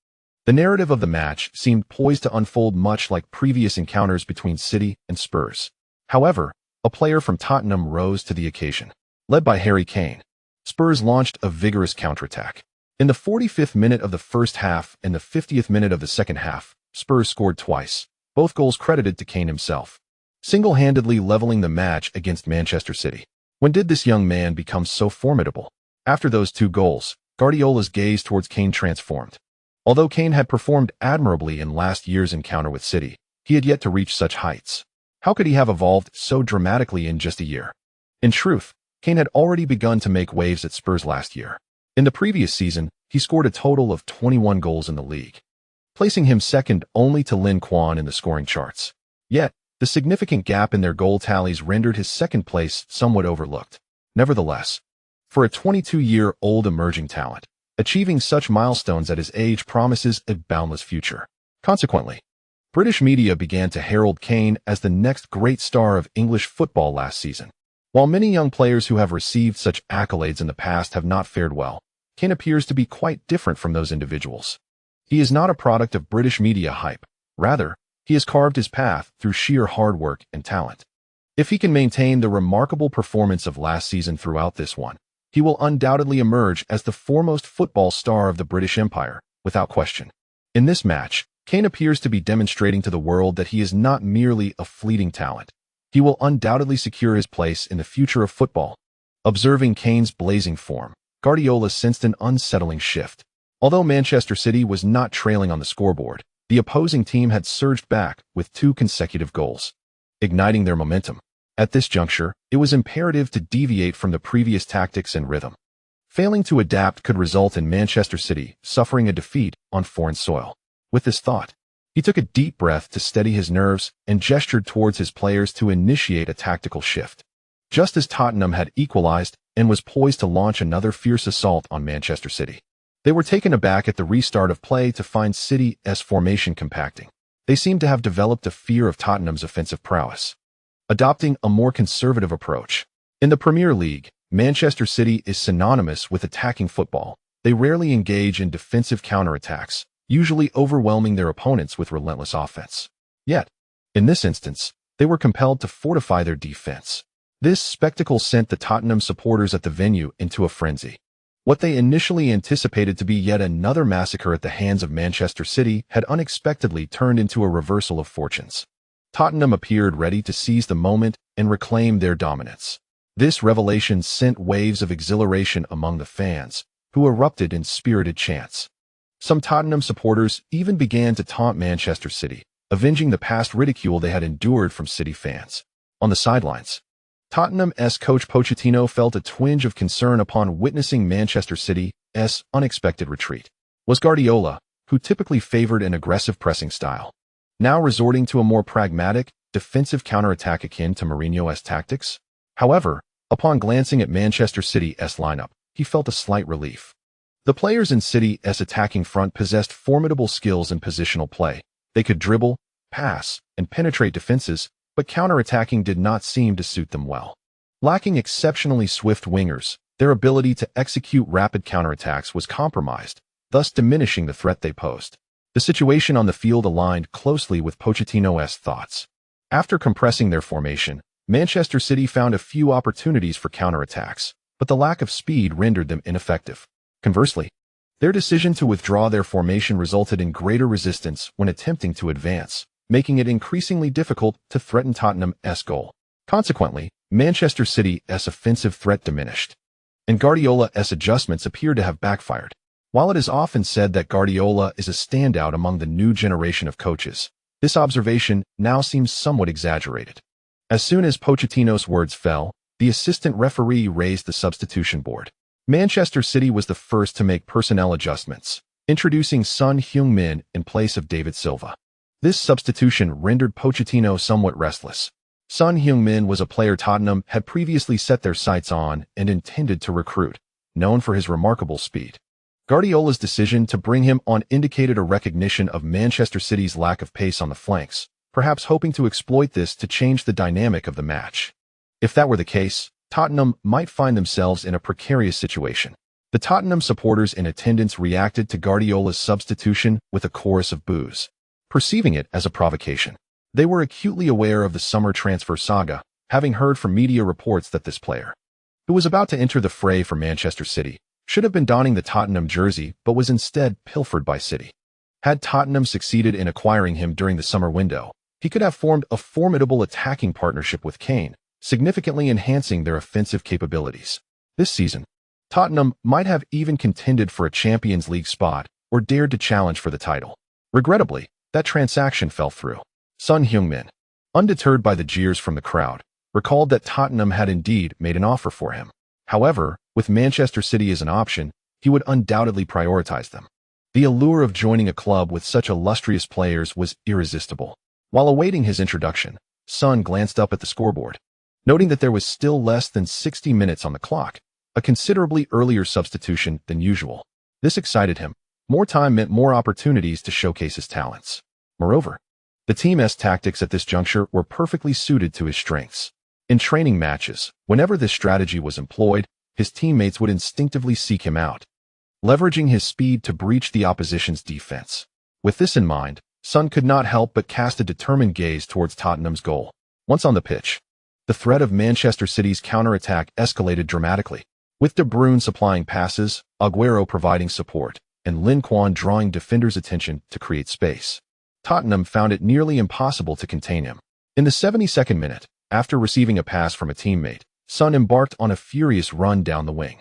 The narrative of the match seemed poised to unfold much like previous encounters between City and Spurs. However, a player from Tottenham rose to the occasion. Led by Harry Kane, Spurs launched a vigorous counterattack. In the 45th minute of the first half and the 50th minute of the second half, Spurs scored twice, both goals credited to Kane himself, single-handedly leveling the match against Manchester City. When did this young man become so formidable? After those 2 goals, Guardiola's gaze towards Kane transformed. Although Kane had performed admirably in last year's encounter with City, he had yet to reach such heights. How could he have evolved so dramatically in just a year? In truth, Kane had already begun to make waves at Spurs last year. In the previous season, he scored a total of 21 goals in the league, placing him second only to Lin Quan in the scoring charts. Yet, the significant gap in their goal tallies rendered his second place somewhat overlooked. Nevertheless, for a 22-year-old emerging talent, achieving such milestones at his age promises a boundless future. Consequently, British media began to herald Kane as the next great star of English football last season. While many young players who have received such accolades in the past have not fared well, Kane appears to be quite different from those individuals. He is not a product of British media hype. Rather, he has carved his path through sheer hard work and talent. If he can maintain the remarkable performance of last season throughout this one, he will undoubtedly emerge as the foremost football star of the British Empire, without question. In this match, Kane appears to be demonstrating to the world that he is not merely a fleeting talent. He will undoubtedly secure his place in the future of football. Observing Kane's blazing form, Guardiola sensed an unsettling shift. Although Manchester City was not trailing on the scoreboard, the opposing team had surged back with 2 consecutive goals, igniting their momentum. At this juncture, it was imperative to deviate from the previous tactics and rhythm. Failing to adapt could result in Manchester City suffering a defeat on foreign soil. With this thought, he took a deep breath to steady his nerves and gestured towards his players to initiate a tactical shift. Just as Tottenham had equalized and was poised to launch another fierce assault on Manchester City, they were taken aback at the restart of play to find City's formation compacting. They seemed to have developed a fear of Tottenham's offensive prowess, adopting a more conservative approach. In the Premier League, Manchester City is synonymous with attacking football. They rarely engage in defensive counterattacks, usually overwhelming their opponents with relentless offense. Yet, in this instance, they were compelled to fortify their defense. This spectacle sent the Tottenham supporters at the venue into a frenzy. What they initially anticipated to be yet another massacre at the hands of Manchester City had unexpectedly turned into a reversal of fortunes. Tottenham appeared ready to seize the moment and reclaim their dominance. This revelation sent waves of exhilaration among the fans, who erupted in spirited chants. Some Tottenham supporters even began to taunt Manchester City, avenging the past ridicule they had endured from City fans. On the sidelines, Tottenham's coach Pochettino felt a twinge of concern upon witnessing Manchester City's unexpected retreat. Was Guardiola, who typically favored an aggressive pressing style, now resorting to a more pragmatic, defensive counterattack akin to Mourinho's tactics? However, upon glancing at Manchester City's lineup, he felt a slight relief. The players in City's attacking front possessed formidable skills in positional play. They could dribble, pass, and penetrate defenses, but counterattacking did not seem to suit them well. Lacking exceptionally swift wingers, their ability to execute rapid counterattacks was compromised, thus diminishing the threat they posed. The situation on the field aligned closely with Pochettino's thoughts. After compressing their formation, Manchester City found a few opportunities for counterattacks, but the lack of speed rendered them ineffective. Conversely, their decision to withdraw their formation resulted in greater resistance when attempting to advance, making it increasingly difficult to threaten Tottenham's goal. Consequently, Manchester City's offensive threat diminished, and Guardiola's adjustments appeared to have backfired. While it is often said that Guardiola is a standout among the new generation of coaches, this observation now seems somewhat exaggerated. As soon as Pochettino's words fell, the assistant referee raised the substitution board. Manchester City was the first to make personnel adjustments, introducing Son Heung-min in place of David Silva. This substitution rendered Pochettino somewhat restless. Son Heung-min was a player Tottenham had previously set their sights on and intended to recruit, known for his remarkable speed. Guardiola's decision to bring him on indicated a recognition of Manchester City's lack of pace on the flanks, perhaps hoping to exploit this to change the dynamic of the match. If that were the case, Tottenham might find themselves in a precarious situation. The Tottenham supporters in attendance reacted to Guardiola's substitution with a chorus of boos, perceiving it as a provocation. They were acutely aware of the summer transfer saga, having heard from media reports that this player, who was about to enter the fray for Manchester City, should have been donning the Tottenham jersey but was instead pilfered by City. Had Tottenham succeeded in acquiring him during the summer window, he could have formed a formidable attacking partnership with Kane, significantly enhancing their offensive capabilities. This season, Tottenham might have even contended for a Champions League spot or dared to challenge for the title. Regrettably, that transaction fell through. Son Heung-min, undeterred by the jeers from the crowd, recalled that Tottenham had indeed made an offer for him. However, with Manchester City as an option, he would undoubtedly prioritize them. The allure of joining a club with such illustrious players was irresistible. While awaiting his introduction, Son glanced up at the scoreboard, noting that there was still less than 60 minutes on the clock, a considerably earlier substitution than usual. This excited him. More time meant more opportunities to showcase his talents. Moreover, the team's tactics at this juncture were perfectly suited to his strengths. In training matches, whenever this strategy was employed, his teammates would instinctively seek him out. leveraging his speed to breach the opposition's defense. With this in mind, Son could not help but cast a determined gaze towards Tottenham's goal. Once on the pitch, the threat of Manchester City's counterattack escalated dramatically, with De Bruyne supplying passes, Aguero providing support, and Lin Quan drawing defenders' attention to create space. Tottenham found it nearly impossible to contain him. In the 72nd minute, after receiving a pass from a teammate, Son embarked on a furious run down the wing.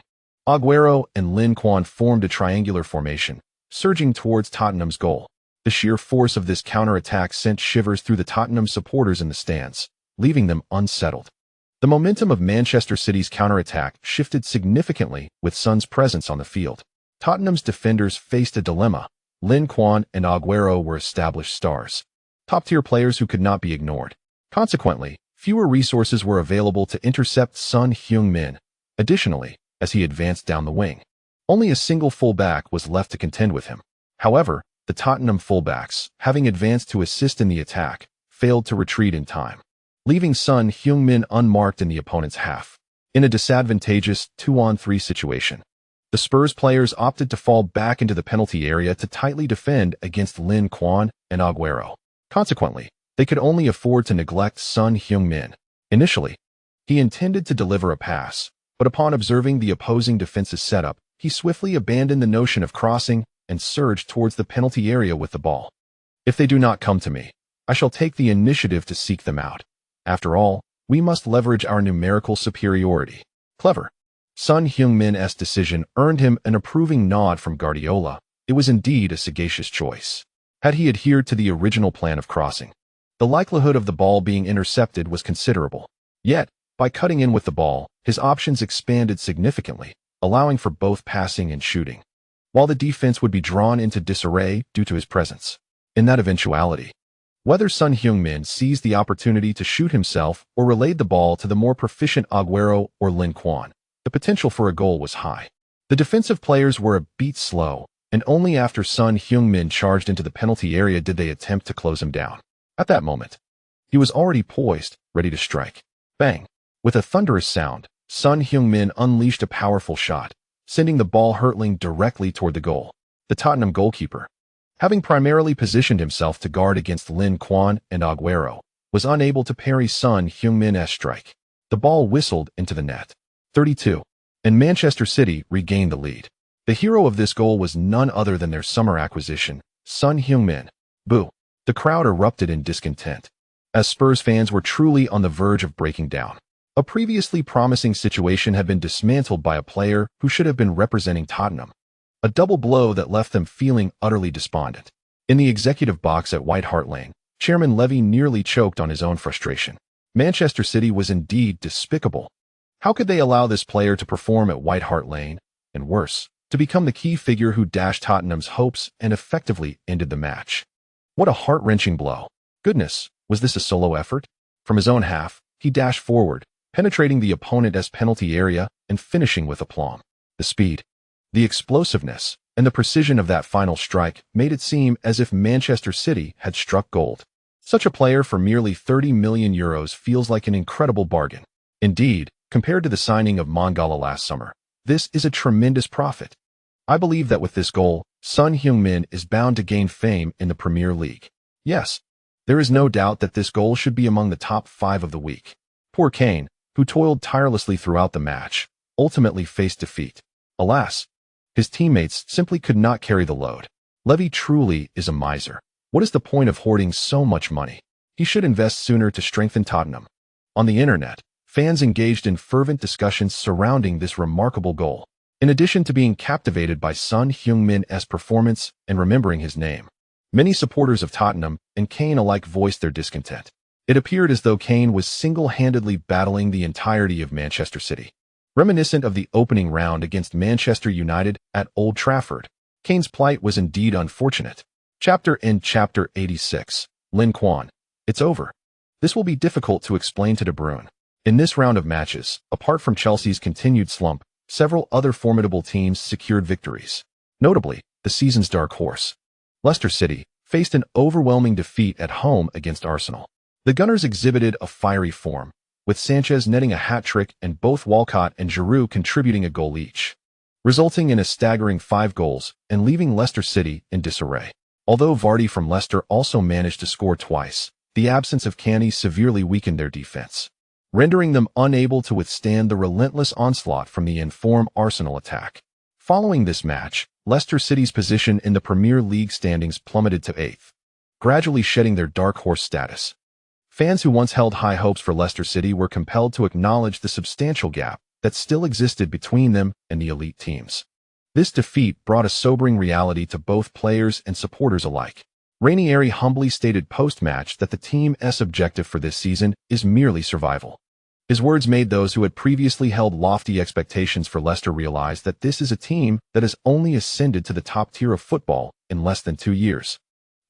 Aguero and Lin Quan formed a triangular formation, surging towards Tottenham's goal. The sheer force of this counterattack sent shivers through the Tottenham supporters in the stands, leaving them unsettled. The momentum of Manchester City's counterattack shifted significantly with Son's presence on the field. Tottenham's defenders faced a dilemma. Lin Quan and Aguero were established stars, top-tier players who could not be ignored. Consequently, fewer resources were available to intercept Son Heung-min. Additionally, as he advanced down the wing, only a single fullback was left to contend with him. However, the Tottenham fullbacks, having advanced to assist in the attack, failed to retreat in time, leaving Son Heung-min unmarked in the opponent's half. In a disadvantageous 2-on-3 situation, the Spurs players opted to fall back into the penalty area to tightly defend against Lin Quan and Aguero. Consequently, they could only afford to neglect Son Heung-min. Initially, he intended to deliver a pass, but upon observing the opposing defense's setup, he swiftly abandoned the notion of crossing and surged towards the penalty area with the ball. If they do not come to me, I shall take the initiative to seek them out. After all, we must leverage our numerical superiority. Clever. Son Heung-min's decision earned him an approving nod from Guardiola. It was indeed a sagacious choice. Had he adhered to the original plan of crossing, the likelihood of the ball being intercepted was considerable. Yet, by cutting in with the ball, his options expanded significantly, allowing for both passing and shooting, while the defense would be drawn into disarray due to his presence. In that eventuality, whether Son Heung-min seized the opportunity to shoot himself or relayed the ball to the more proficient Aguero or Lin Quan, the potential for a goal was high. The defensive players were a beat slow, and only after Son Heung-min charged into the penalty area did they attempt to close him down. At that moment, he was already poised, ready to strike. Bang! With a thunderous sound, Son Heung-min unleashed a powerful shot, sending the ball hurtling directly toward the goal. The Tottenham goalkeeper, having primarily positioned himself to guard against Lin Quan and Aguero, was unable to parry Son Heung-min's strike. The ball whistled into the net. 32. And Manchester City regained the lead. The hero of this goal was none other than their summer acquisition, Son Heung-min. Boo! The crowd erupted in discontent, as Spurs fans were truly on the verge of breaking down. A previously promising situation had been dismantled by a player who should have been representing Tottenham. A double blow that left them feeling utterly despondent. In the executive box at White Hart Lane, Chairman Levy nearly choked on his own frustration. Manchester City was indeed despicable. How could they allow this player to perform at White Hart Lane, and worse, to become the key figure who dashed Tottenham's hopes and effectively ended the match? What a heart-wrenching blow. Goodness, was this a solo effort? From his own half, he dashed forward, penetrating the opponent's penalty area and finishing with aplomb. The speed, the explosiveness, and the precision of that final strike made it seem as if Manchester City had struck gold. Such a player for merely €30 million feels like an incredible bargain. Indeed, compared to the signing of Mangala last summer, this is a tremendous profit. I believe that with this goal, Son Heung-min is bound to gain fame in the Premier League. Yes, there is no doubt that this goal should be among the top 5 of the week. Poor Kane, who toiled tirelessly throughout the match, ultimately faced defeat. Alas, his teammates simply could not carry the load. Levy truly is a miser. What is the point of hoarding so much money? He should invest sooner to strengthen Tottenham. On the internet, fans engaged in fervent discussions surrounding this remarkable goal. In addition to being captivated by Son Heung-min's performance and remembering his name, many supporters of Tottenham and Kane alike voiced their discontent. It appeared as though Kane was single-handedly battling the entirety of Manchester City. Reminiscent of the opening round against Manchester United at Old Trafford, Kane's plight was indeed unfortunate. Chapter 86. Lin Quan. It's over. This will be difficult to explain to De Bruyne. In this round of matches, apart from Chelsea's continued slump, several other formidable teams secured victories. Notably, the season's dark horse, Leicester City, faced an overwhelming defeat at home against Arsenal. The Gunners exhibited a fiery form, with Sanchez netting a hat-trick and both Walcott and Giroud contributing a goal each. resulting in a staggering 5 goals and leaving Leicester City in disarray. Although Vardy from Leicester also managed to score twice, the absence of Canny severely weakened their defense, rendering them unable to withstand the relentless onslaught from the in-form Arsenal attack. Following this match, Leicester City's position in the Premier League standings plummeted to 8th, gradually shedding their dark horse status. Fans who once held high hopes for Leicester City were compelled to acknowledge the substantial gap that still existed between them and the elite teams. This defeat brought a sobering reality to both players and supporters alike. Ranieri humbly stated post-match that the team's objective for this season is merely survival. His words made those who had previously held lofty expectations for Leicester realize that this is a team that has only ascended to the top tier of football in less than 2 years,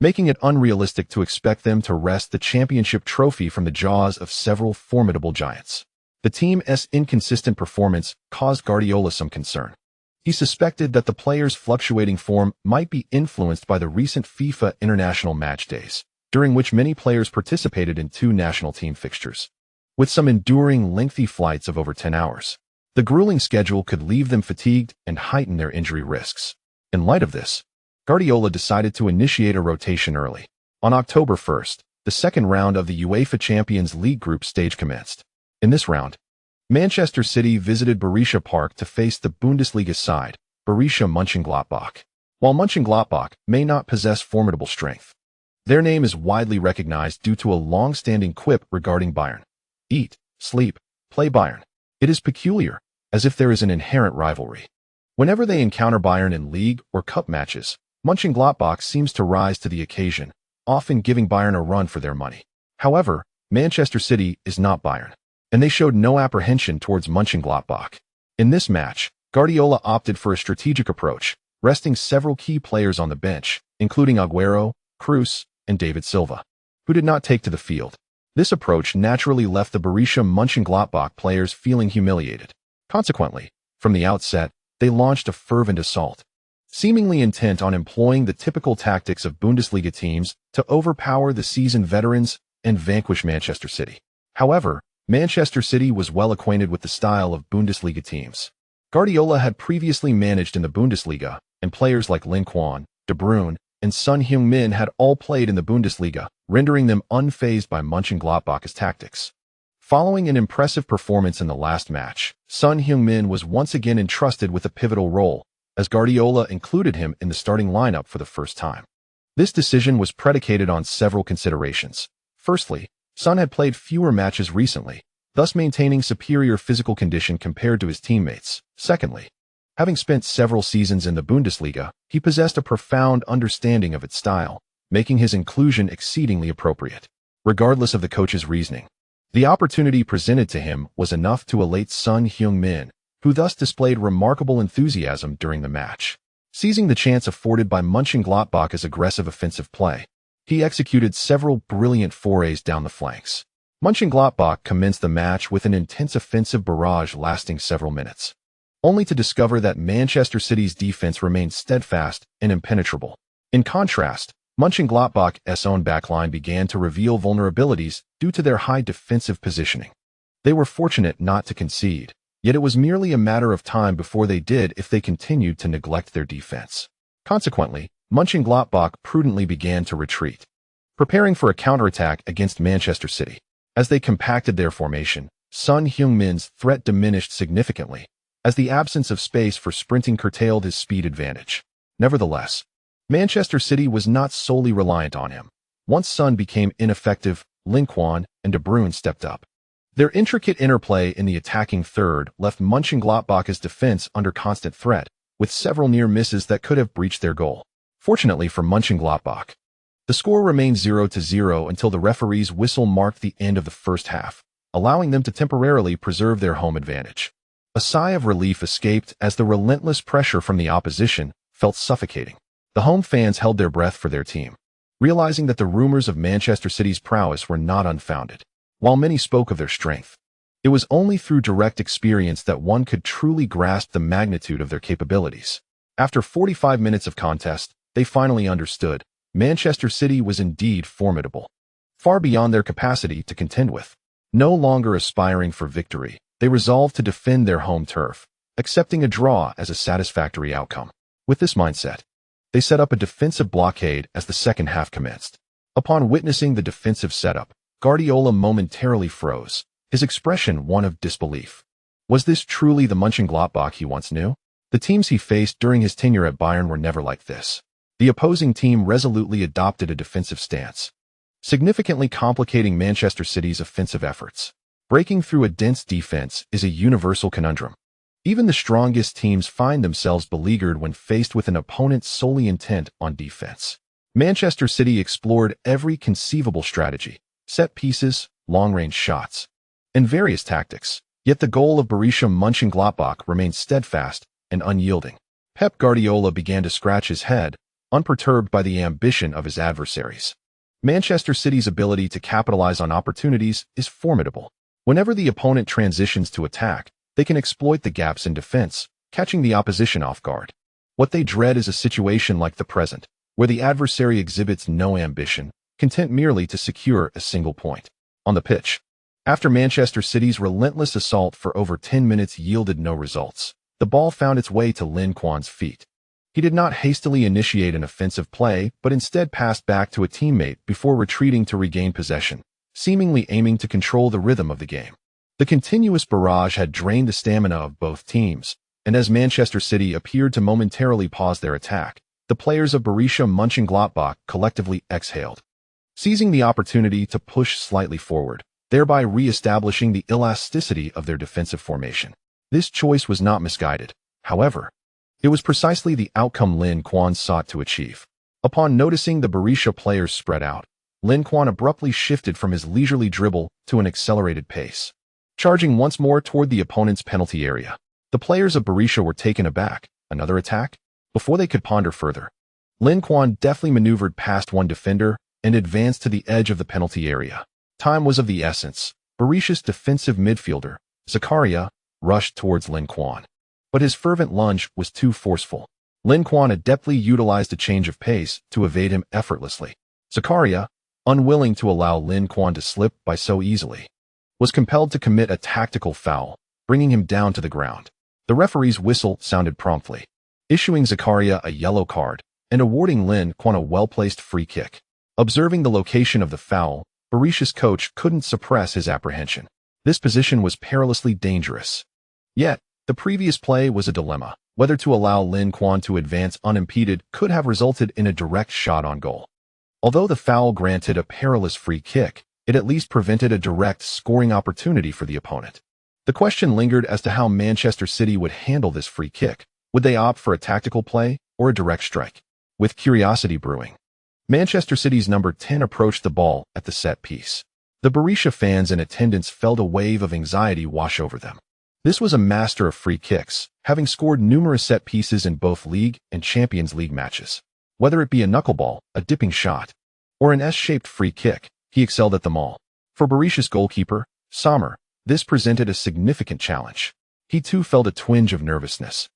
making it unrealistic to expect them to wrest the championship trophy from the jaws of several formidable giants. The team's inconsistent performance caused Guardiola some concern. He suspected that the players' fluctuating form might be influenced by the recent FIFA international match days, during which many players participated in 2 national team fixtures, with some enduring lengthy flights of over 10 hours. The grueling schedule could leave them fatigued and heighten their injury risks. In light of this, Guardiola decided to initiate a rotation early. On October 1st, the second round of the UEFA Champions League group stage commenced. In this round, Manchester City visited Borussia Park to face the Bundesliga side, Borussia Mönchengladbach. While Mönchengladbach may not possess formidable strength, their name is widely recognized due to a long-standing quip regarding Bayern. Eat, sleep, play Bayern. It is peculiar, as if there is an inherent rivalry. Whenever they encounter Bayern in league or cup matches, Mönchengladbach seems to rise to the occasion, often giving Bayern a run for their money. However, Manchester City is not Bayern, and they showed no apprehension towards Mönchengladbach. In this match, Guardiola opted for a strategic approach, resting several key players on the bench, including Aguero, Kroos, and David Silva, who did not take to the field. This approach naturally left the Borussia Mönchengladbach players feeling humiliated. Consequently, from the outset, they launched a fervent assault, seemingly intent on employing the typical tactics of Bundesliga teams to overpower the seasoned veterans and vanquish Manchester City. However, Manchester City was well acquainted with the style of Bundesliga teams. Guardiola had previously managed in the Bundesliga, and players like Lin Quan, De Bruyne, and Son Heung-min had all played in the Bundesliga, rendering them unfazed by Mönchengladbach's tactics. Following an impressive performance in the last match, Son Heung-min was once again entrusted with a pivotal role, as Guardiola included him in the starting lineup for the first time. This decision was predicated on several considerations. Firstly, Son had played fewer matches recently, thus maintaining superior physical condition compared to his teammates. Secondly, having spent several seasons in the Bundesliga, he possessed a profound understanding of its style, making his inclusion exceedingly appropriate. Regardless of the coach's reasoning, the opportunity presented to him was enough to elate Son Heung-min, who thus displayed remarkable enthusiasm during the match. Seizing the chance afforded by Mönchengladbach's aggressive offensive play, he executed several brilliant forays down the flanks. Mönchengladbach commenced the match with an intense offensive barrage lasting several minutes, only to discover that Manchester City's defense remained steadfast and impenetrable. In contrast, Mönchengladbach's own backline began to reveal vulnerabilities due to their high defensive positioning. They were fortunate not to concede, yet it was merely a matter of time before they did if they continued to neglect their defense. Consequently, Mönchengladbach prudently began to retreat, preparing for a counterattack against Manchester City. As they compacted their formation, Son Heung-min's threat diminished significantly, as the absence of space for sprinting curtailed his speed advantage. Nevertheless, Manchester City was not solely reliant on him. Once Son became ineffective, Lin Quan and De Bruyne stepped up. Their intricate interplay in the attacking third left Mönchengladbach's defense under constant threat, with several near misses that could have breached their goal. Fortunately for Mönchengladbach, the score remained 0-0 until the referee's whistle marked the end of the first half, allowing them to temporarily preserve their home advantage. A sigh of relief escaped as the relentless pressure from the opposition felt suffocating. The home fans held their breath for their team, realizing that the rumors of Manchester City's prowess were not unfounded. While many spoke of their strength, it was only through direct experience that one could truly grasp the magnitude of their capabilities. After 45 minutes of contest, they finally understood. Manchester City was indeed formidable, far beyond their capacity to contend with. No longer aspiring for victory, they resolved to defend their home turf, accepting a draw as a satisfactory outcome. With this mindset, they set up a defensive blockade as the second half commenced. Upon witnessing the defensive setup, Guardiola momentarily froze, his expression one of disbelief. Was this truly the Mönchengladbach he once knew? The teams he faced during his tenure at Bayern were never like this. The opposing team resolutely adopted a defensive stance, significantly complicating Manchester City's offensive efforts. Breaking through a dense defense is a universal conundrum. Even the strongest teams find themselves beleaguered when faced with an opponent solely intent on defense. Manchester City explored every conceivable strategy, set pieces, long-range shots, and various tactics, yet the goal of Borussia Mönchengladbach remained steadfast and unyielding. Pep Guardiola began to scratch his head, unperturbed by the ambition of his adversaries. Manchester City's ability to capitalize on opportunities is formidable. Whenever the opponent transitions to attack, they can exploit the gaps in defense, catching the opposition off guard. What they dread is a situation like the present, where the adversary exhibits no ambition, content merely to secure a single point. On the pitch, after Manchester City's relentless assault for over 10 minutes yielded no results, the ball found its way to Lin Quan's feet. He did not hastily initiate an offensive play, but instead passed back to a teammate before retreating to regain possession, seemingly aiming to control the rhythm of the game. The continuous barrage had drained the stamina of both teams, and as Manchester City appeared to momentarily pause their attack, the players of Borussia Mönchengladbach collectively exhaled, seizing the opportunity to push slightly forward, thereby re-establishing the elasticity of their defensive formation. This choice was not misguided, however. It was precisely the outcome Lin Quan sought to achieve. Upon noticing the Borussia players spread out, Lin Quan abruptly shifted from his leisurely dribble to an accelerated pace, charging once more toward the opponent's penalty area. The players of Borussia were taken aback. Another attack? Before they could ponder further, Lin Quan deftly maneuvered past one defender and advanced to the edge of the penalty area. Time was of the essence. Borussia's defensive midfielder, Zakaria, rushed towards Lin Quan, but his fervent lunge was too forceful. Lin Quan adeptly utilized a change of pace to evade him effortlessly. Zakaria, unwilling to allow Lin Quan to slip by so easily, was compelled to commit a tactical foul, bringing him down to the ground. The referee's whistle sounded promptly, issuing Zakaria a yellow card and awarding Lin Quan a well-placed free kick. Observing the location of the foul, Borussia's coach couldn't suppress his apprehension. This position was perilously dangerous. Yet, the previous play was a dilemma. Whether to allow Lin Quan to advance unimpeded could have resulted in a direct shot on goal. Although the foul granted a perilous free kick, it at least prevented a direct scoring opportunity for the opponent. The question lingered as to how Manchester City would handle this free kick. Would they opt for a tactical play or a direct strike? With curiosity brewing, Manchester City's number 10 approached the ball at the set piece. The Borussia fans in attendance felt a wave of anxiety wash over them. This was a master of free kicks, having scored numerous set pieces in both League and Champions League matches. Whether it be a knuckleball, a dipping shot, or an S-shaped free kick, he excelled at them all. For Borussia's goalkeeper, Sommer, this presented a significant challenge. He too felt a twinge of nervousness.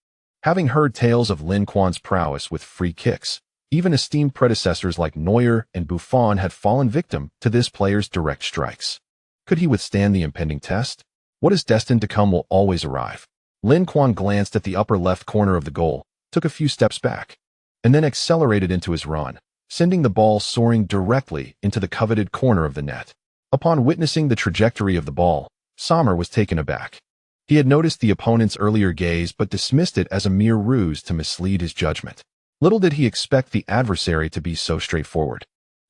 Having heard tales of Lin Quan's prowess with free kicks, even esteemed predecessors like Neuer and Buffon had fallen victim to this player's direct strikes. Could he withstand the impending test? What is destined to come will always arrive. Lin Quan glanced at the upper left corner of the goal, took a few steps back, and then accelerated into his run, sending the ball soaring directly into the coveted corner of the net. Upon witnessing the trajectory of the ball, Sommer was taken aback. He had noticed the opponent's earlier gaze but dismissed it as a mere ruse to mislead his judgment. Little did he expect the adversary to be so straightforward.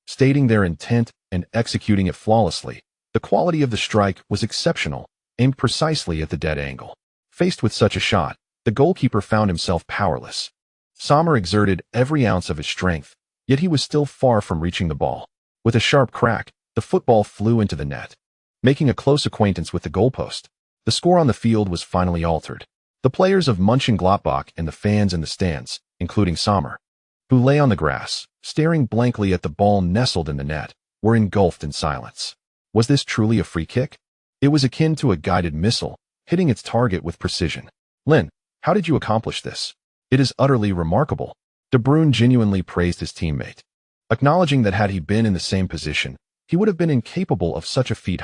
Stating their intent and executing it flawlessly, the quality of the strike was exceptional, aimed precisely at the dead angle. Faced with such a shot, the goalkeeper found himself powerless. Sommer exerted every ounce of his strength, yet he was still far from reaching the ball. With a sharp crack, the football flew into the net, making a close acquaintance with the goalpost. The score on the field was finally altered. The players of Mönchengladbach and the fans in the stands, including Sommer, who lay on the grass, staring blankly at the ball nestled in the net, were engulfed in silence. Was this truly a free kick? It was akin to a guided missile, hitting its target with precision. Lin, how did you accomplish this? It is utterly remarkable. De Bruyne genuinely praised his teammate, acknowledging that had he been in the same position, he would have been incapable of such a feat.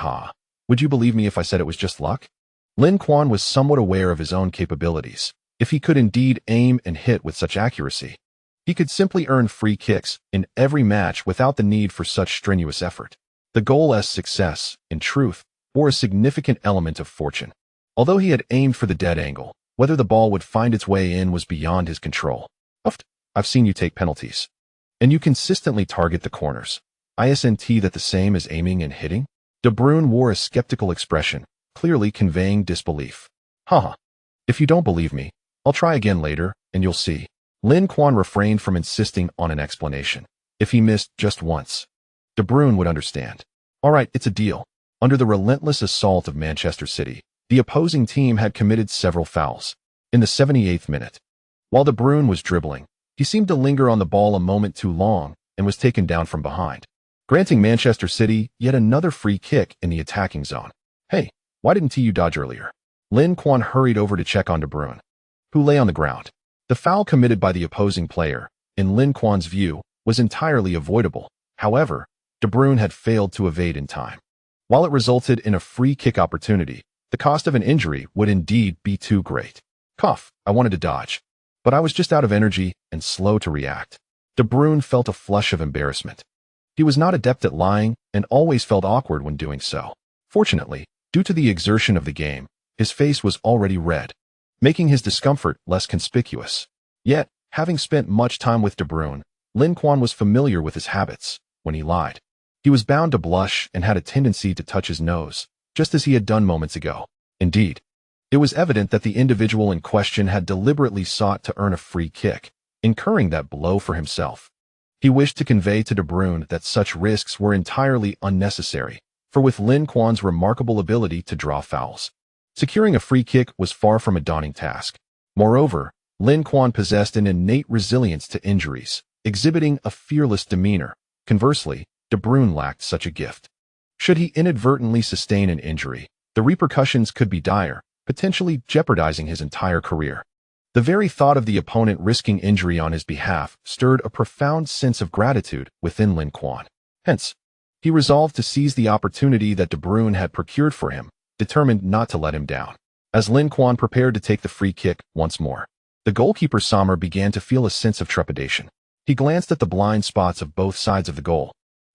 Would you believe me if I said it was just luck? Lin Quan was somewhat aware of his own capabilities. If he could indeed aim and hit with such accuracy, he could simply earn free kicks in every match without the need for such strenuous effort. The goal's success, in truth, bore a significant element of fortune. Although he had aimed for the dead angle, whether the ball would find its way in was beyond his control. I've seen you take penalties. And you consistently target the corners. Isn't that the same as aiming and hitting? De Bruyne wore a skeptical expression, clearly conveying disbelief. Haha. If you don't believe me, I'll try again later, and you'll see. Lin Quan refrained from insisting on an explanation. If he missed just once, De Bruyne would understand. All right, it's a deal. Under the relentless assault of Manchester City, the opposing team had committed several fouls. In the 78th minute, while De Bruyne was dribbling, he seemed to linger on the ball a moment too long and was taken down from behind, granting Manchester City yet another free kick in the attacking zone. Hey, why didn't you dodge earlier? Lin Quan hurried over to check on De Bruyne, who lay on the ground. The foul committed by the opposing player, in Lin Quan's view, was entirely avoidable. However, De Bruyne had failed to evade in time. While it resulted in a free kick opportunity, the cost of an injury would indeed be too great. I wanted to dodge, but I was just out of energy and slow to react. De Bruyne felt a flush of embarrassment. He was not adept at lying and always felt awkward when doing so. Fortunately, due to the exertion of the game, his face was already red, making his discomfort less conspicuous. Yet, having spent much time with De Bruyne, Lin Quan was familiar with his habits. When he lied, he was bound to blush and had a tendency to touch his nose, just as he had done moments ago. Indeed, it was evident that the individual in question had deliberately sought to earn a free kick, incurring that blow for himself. He wished to convey to De Bruyne that such risks were entirely unnecessary, for with Lin Quan's remarkable ability to draw fouls, securing a free kick was far from a daunting task. Moreover, Lin Quan possessed an innate resilience to injuries, exhibiting a fearless demeanor. Conversely, De Bruyne lacked such a gift. Should he inadvertently sustain an injury, the repercussions could be dire, potentially jeopardizing his entire career. The very thought of the opponent risking injury on his behalf stirred a profound sense of gratitude within Lin Quan. Hence, he resolved to seize the opportunity that De Bruyne had procured for him, determined not to let him down. As Lin Quan prepared to take the free kick once more, the goalkeeper Sommer began to feel a sense of trepidation. He glanced at the blind spots of both sides of the goal,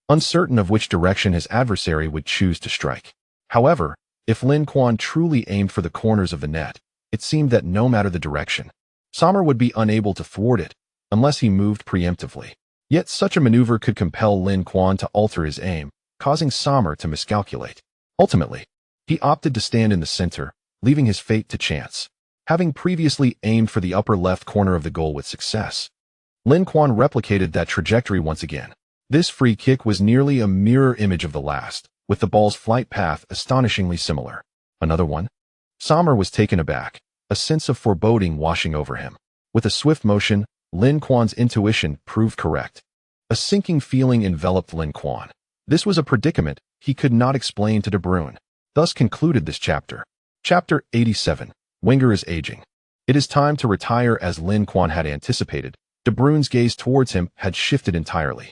uncertain of which direction his adversary would choose to strike. However, if Lin Quan truly aimed for the corners of the net, it seemed that no matter the direction, Sommer would be unable to thwart it, unless he moved preemptively. Yet such a maneuver could compel Lin Quan to alter his aim, causing Sommer to miscalculate. Ultimately, he opted to stand in the center, leaving his fate to chance. Having previously aimed for the upper left corner of the goal with success, Lin Quan replicated that trajectory once again. This free kick was nearly a mirror image of the last, with the ball's flight path astonishingly similar. Another one? Sommer was taken aback, a sense of foreboding washing over him. With a swift motion, Lin Quan's intuition proved correct. A sinking feeling enveloped Lin Quan. This was a predicament he could not explain to De Bruyne. Thus concluded this chapter. Chapter 87. Wenger is aging. It is time to retire. As Lin Quan had anticipated, De Bruyne's gaze towards him had shifted entirely.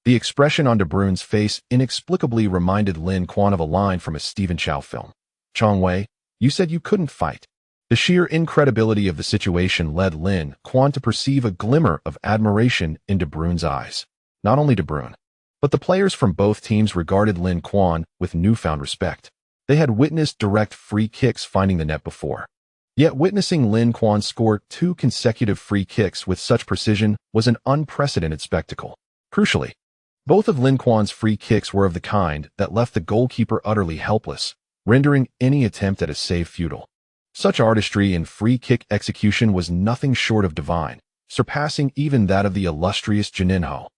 The expression on De Bruyne's face inexplicably reminded Lin Quan of a line from a Stephen Chow film. Chong Wei, you said you couldn't fight. The sheer incredibility of the situation led Lin Quan to perceive a glimmer of admiration in De Bruyne's eyes. Not only De Bruyne, but the players from both teams regarded Lin Quan with newfound respect. They had witnessed direct free kicks finding the net before. Yet witnessing Lin Quan score 2 consecutive free kicks with such precision was an unprecedented spectacle. Crucially, both of Lin Quan's free kicks were of the kind that left the goalkeeper utterly helpless, rendering any attempt at a save futile. Such artistry in free kick execution was nothing short of divine, surpassing even that of the illustrious Juninho.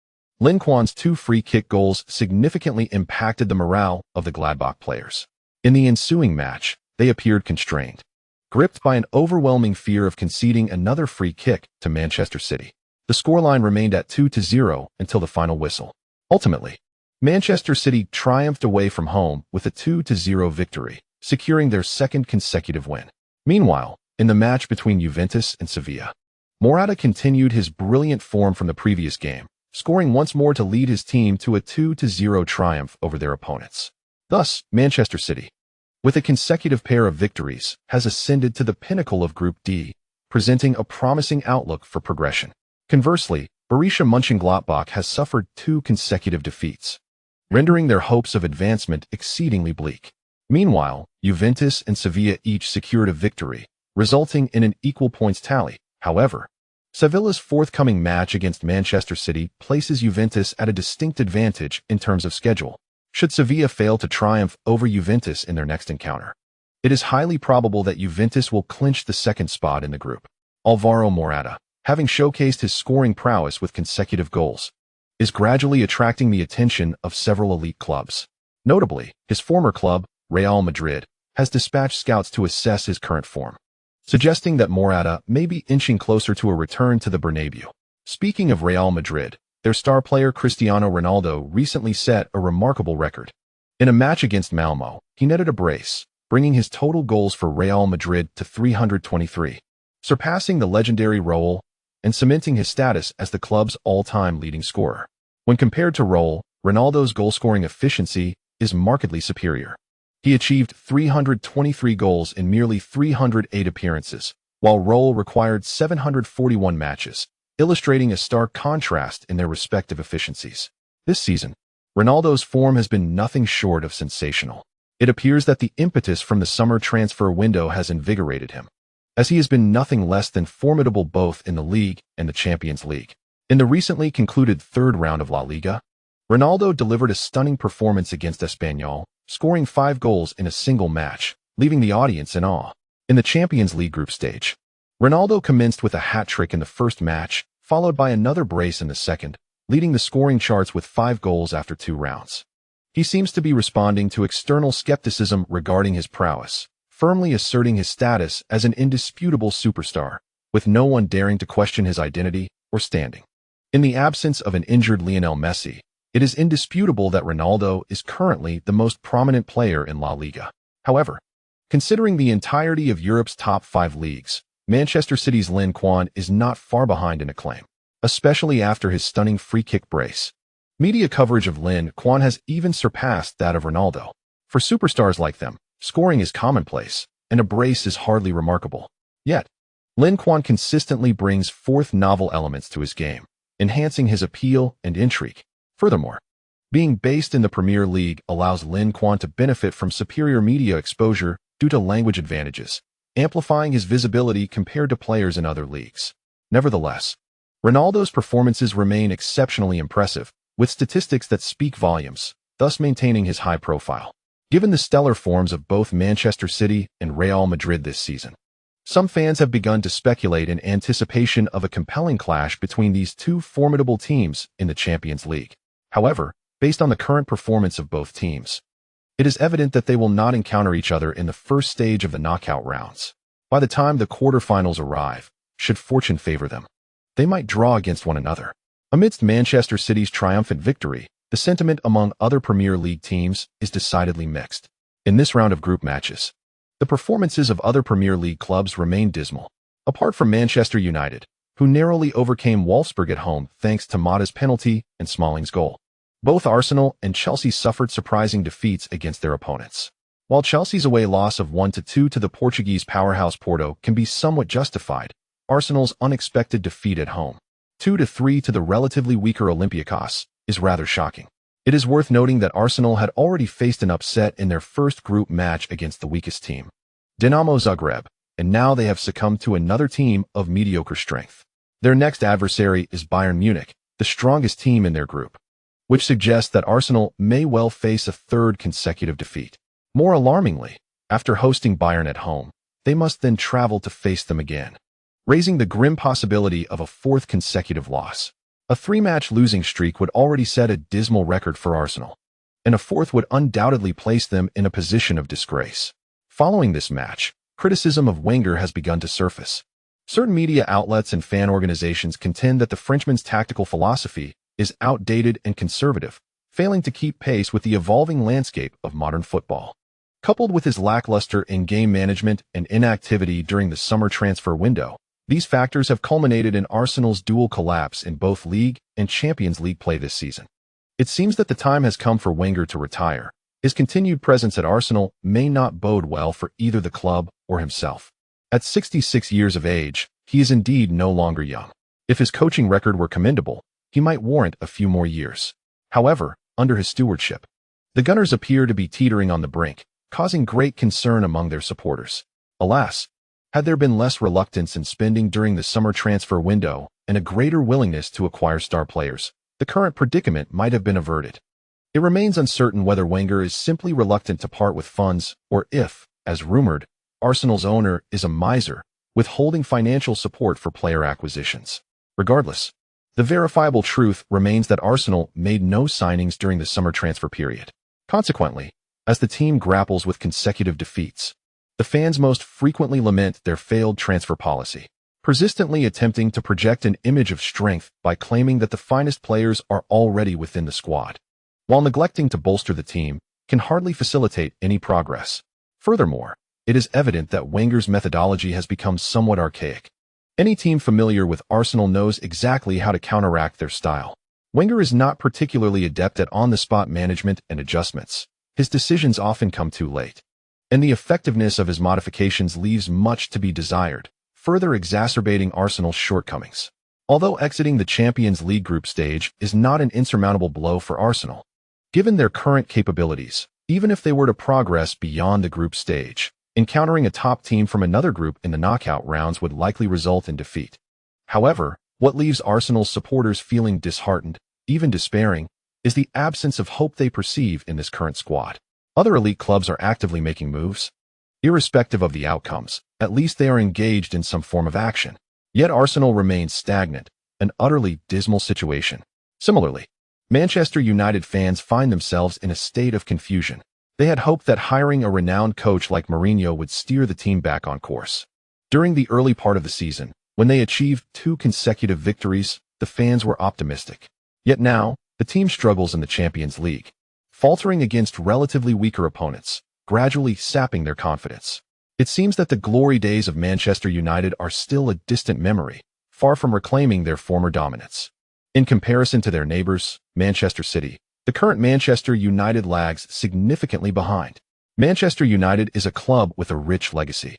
Lin Quan's 2 free kick goals significantly impacted the morale of the Gladbach players. In the ensuing match, they appeared constrained, gripped by an overwhelming fear of conceding another free kick to Manchester City. The scoreline remained at 2-0 until the final whistle. Ultimately, Manchester City triumphed away from home with a 2-0 victory, securing their 2nd consecutive win. Meanwhile, in the match between Juventus and Sevilla, Morata continued his brilliant form from the previous game, scoring once more to lead his team to a 2-0 triumph over their opponents. Thus, Manchester City with a consecutive pair of victories, has ascended to the pinnacle of Group D, presenting a promising outlook for progression. Conversely, Borussia Mönchengladbach has suffered 2 consecutive defeats, rendering their hopes of advancement exceedingly bleak. Meanwhile, Juventus and Sevilla each secured a victory, resulting in an equal points tally. However, Sevilla's forthcoming match against Manchester City places Juventus at a distinct advantage in terms of schedule. Should Sevilla fail to triumph over Juventus in their next encounter, it is highly probable that Juventus will clinch the second spot in the group. Alvaro Morata, having showcased his scoring prowess with consecutive goals, is gradually attracting the attention of several elite clubs. Notably, his former club, Real Madrid, has dispatched scouts to assess his current form, suggesting that Morata may be inching closer to a return to the Bernabeu. Speaking of Real Madrid, their star player Cristiano Ronaldo recently set a remarkable record. In a match against Malmo, he netted a brace, bringing his total goals for Real Madrid to 323, surpassing the legendary Raul and cementing his status as the club's all-time leading scorer. When compared to Raul, Ronaldo's goal-scoring efficiency is markedly superior. He achieved 323 goals in merely 308 appearances, while Raul required 741 matches, illustrating a stark contrast in their respective efficiencies. This season, Ronaldo's form has been nothing short of sensational. It appears that the impetus from the summer transfer window has invigorated him, as he has been nothing less than formidable both in the league and the Champions League. In the recently concluded third round of La Liga, Ronaldo delivered a stunning performance against Espanyol, scoring 5 goals in a single match, leaving the audience in awe. In the Champions League group stage, Ronaldo commenced with a hat-trick in the first match, followed by another brace in the second, leading the scoring charts with 5 goals after 2 rounds. He seems to be responding to external skepticism regarding his prowess, firmly asserting his status as an indisputable superstar, with no one daring to question his identity or standing. In the absence of an injured Lionel Messi, it is indisputable that Ronaldo is currently the most prominent player in La Liga. However, considering the entirety of Europe's top 5 leagues, Manchester City's Lin Quan is not far behind in acclaim, especially after his stunning free-kick brace. Media coverage of Lin Quan has even surpassed that of Ronaldo. For superstars like them, scoring is commonplace, and a brace is hardly remarkable. Yet, Lin Quan consistently brings forth novel elements to his game, enhancing his appeal and intrigue. Furthermore, being based in the Premier League allows Lin Quan to benefit from superior media exposure due to language advantages, amplifying his visibility compared to players in other leagues. Nevertheless, Ronaldo's performances remain exceptionally impressive, with statistics that speak volumes, thus maintaining his high profile. Given the stellar forms of both Manchester City and Real Madrid this season, some fans have begun to speculate in anticipation of a compelling clash between these 2 formidable teams in the Champions League. However, based on the current performance of both teams, it is evident that they will not encounter each other in the first stage of the knockout rounds. By the time the quarterfinals arrive, should fortune favor them, they might draw against one another. Amidst Manchester City's triumphant victory, the sentiment among other Premier League teams is decidedly mixed. In this round of group matches, the performances of other Premier League clubs remain dismal. Apart from Manchester United, who narrowly overcame Wolfsburg at home thanks to Mata's penalty and Smalling's goal, both Arsenal and Chelsea suffered surprising defeats against their opponents. While Chelsea's away loss of 1-2 to the Portuguese powerhouse Porto can be somewhat justified, Arsenal's unexpected defeat at home, 2-3 to the relatively weaker Olympiacos, is rather shocking. It is worth noting that Arsenal had already faced an upset in their first group match against the weakest team, Dinamo Zagreb, and now they have succumbed to another team of mediocre strength. Their next adversary is Bayern Munich, the strongest team in their group, which suggests that Arsenal may well face a 3rd consecutive defeat. More alarmingly, after hosting Bayern at home, they must then travel to face them again, raising the grim possibility of a 4th consecutive loss. A 3-match losing streak would already set a dismal record for Arsenal, and a 4th would undoubtedly place them in a position of disgrace. Following this match, criticism of Wenger has begun to surface. Certain media outlets and fan organizations contend that the Frenchman's tactical philosophy is outdated and conservative, failing to keep pace with the evolving landscape of modern football. Coupled with his lackluster in-game management and inactivity during the summer transfer window, these factors have culminated in Arsenal's dual collapse in both League and Champions League play this season. It seems that the time has come for Wenger to retire, His continued presence at Arsenal may not bode well for either the club or himself. At 66 years of age, he is indeed no longer young. If his coaching record were commendable, he might warrant a few more years. However, under his stewardship, the Gunners appear to be teetering on the brink, causing great concern among their supporters. Alas, had there been less reluctance in spending during the summer transfer window and a greater willingness to acquire star players, the current predicament might have been averted. It remains uncertain whether Wenger is simply reluctant to part with funds or if, as rumored, Arsenal's owner is a miser, withholding financial support for player acquisitions. Regardless, the verifiable truth remains that Arsenal made no signings during the summer transfer period. Consequently, as the team grapples with consecutive defeats, the fans most frequently lament their failed transfer policy, persistently attempting to project an image of strength by claiming that the finest players are already within the squad, while neglecting to bolster the team can hardly facilitate any progress. Furthermore, it is evident that Wenger's methodology has become somewhat archaic. Any team familiar with Arsenal knows exactly how to counteract their style. Wenger is not particularly adept at on-the-spot management and adjustments. His decisions often come too late, and the effectiveness of his modifications leaves much to be desired, further exacerbating Arsenal's shortcomings. Although exiting the Champions League group stage is not an insurmountable blow for Arsenal, given their current capabilities, even if they were to progress beyond the group stage, encountering a top team from another group in the knockout rounds would likely result in defeat. However, what leaves Arsenal's supporters feeling disheartened, even despairing, is the absence of hope they perceive in this current squad. Other elite clubs are actively making moves. Irrespective of the outcomes, at least they are engaged in some form of action. Yet Arsenal remains stagnant, an utterly dismal situation. Similarly, Manchester United fans find themselves in a state of confusion. They had hoped that hiring a renowned coach like Mourinho would steer the team back on course. During the early part of the season, when they achieved 2 consecutive victories, the fans were optimistic. Yet now, the team struggles in the Champions League, faltering against relatively weaker opponents, gradually sapping their confidence. It seems that the glory days of Manchester United are still a distant memory, far from reclaiming their former dominance. In comparison to their neighbors, Manchester City, the current Manchester United lags significantly behind. Manchester United is a club with a rich legacy.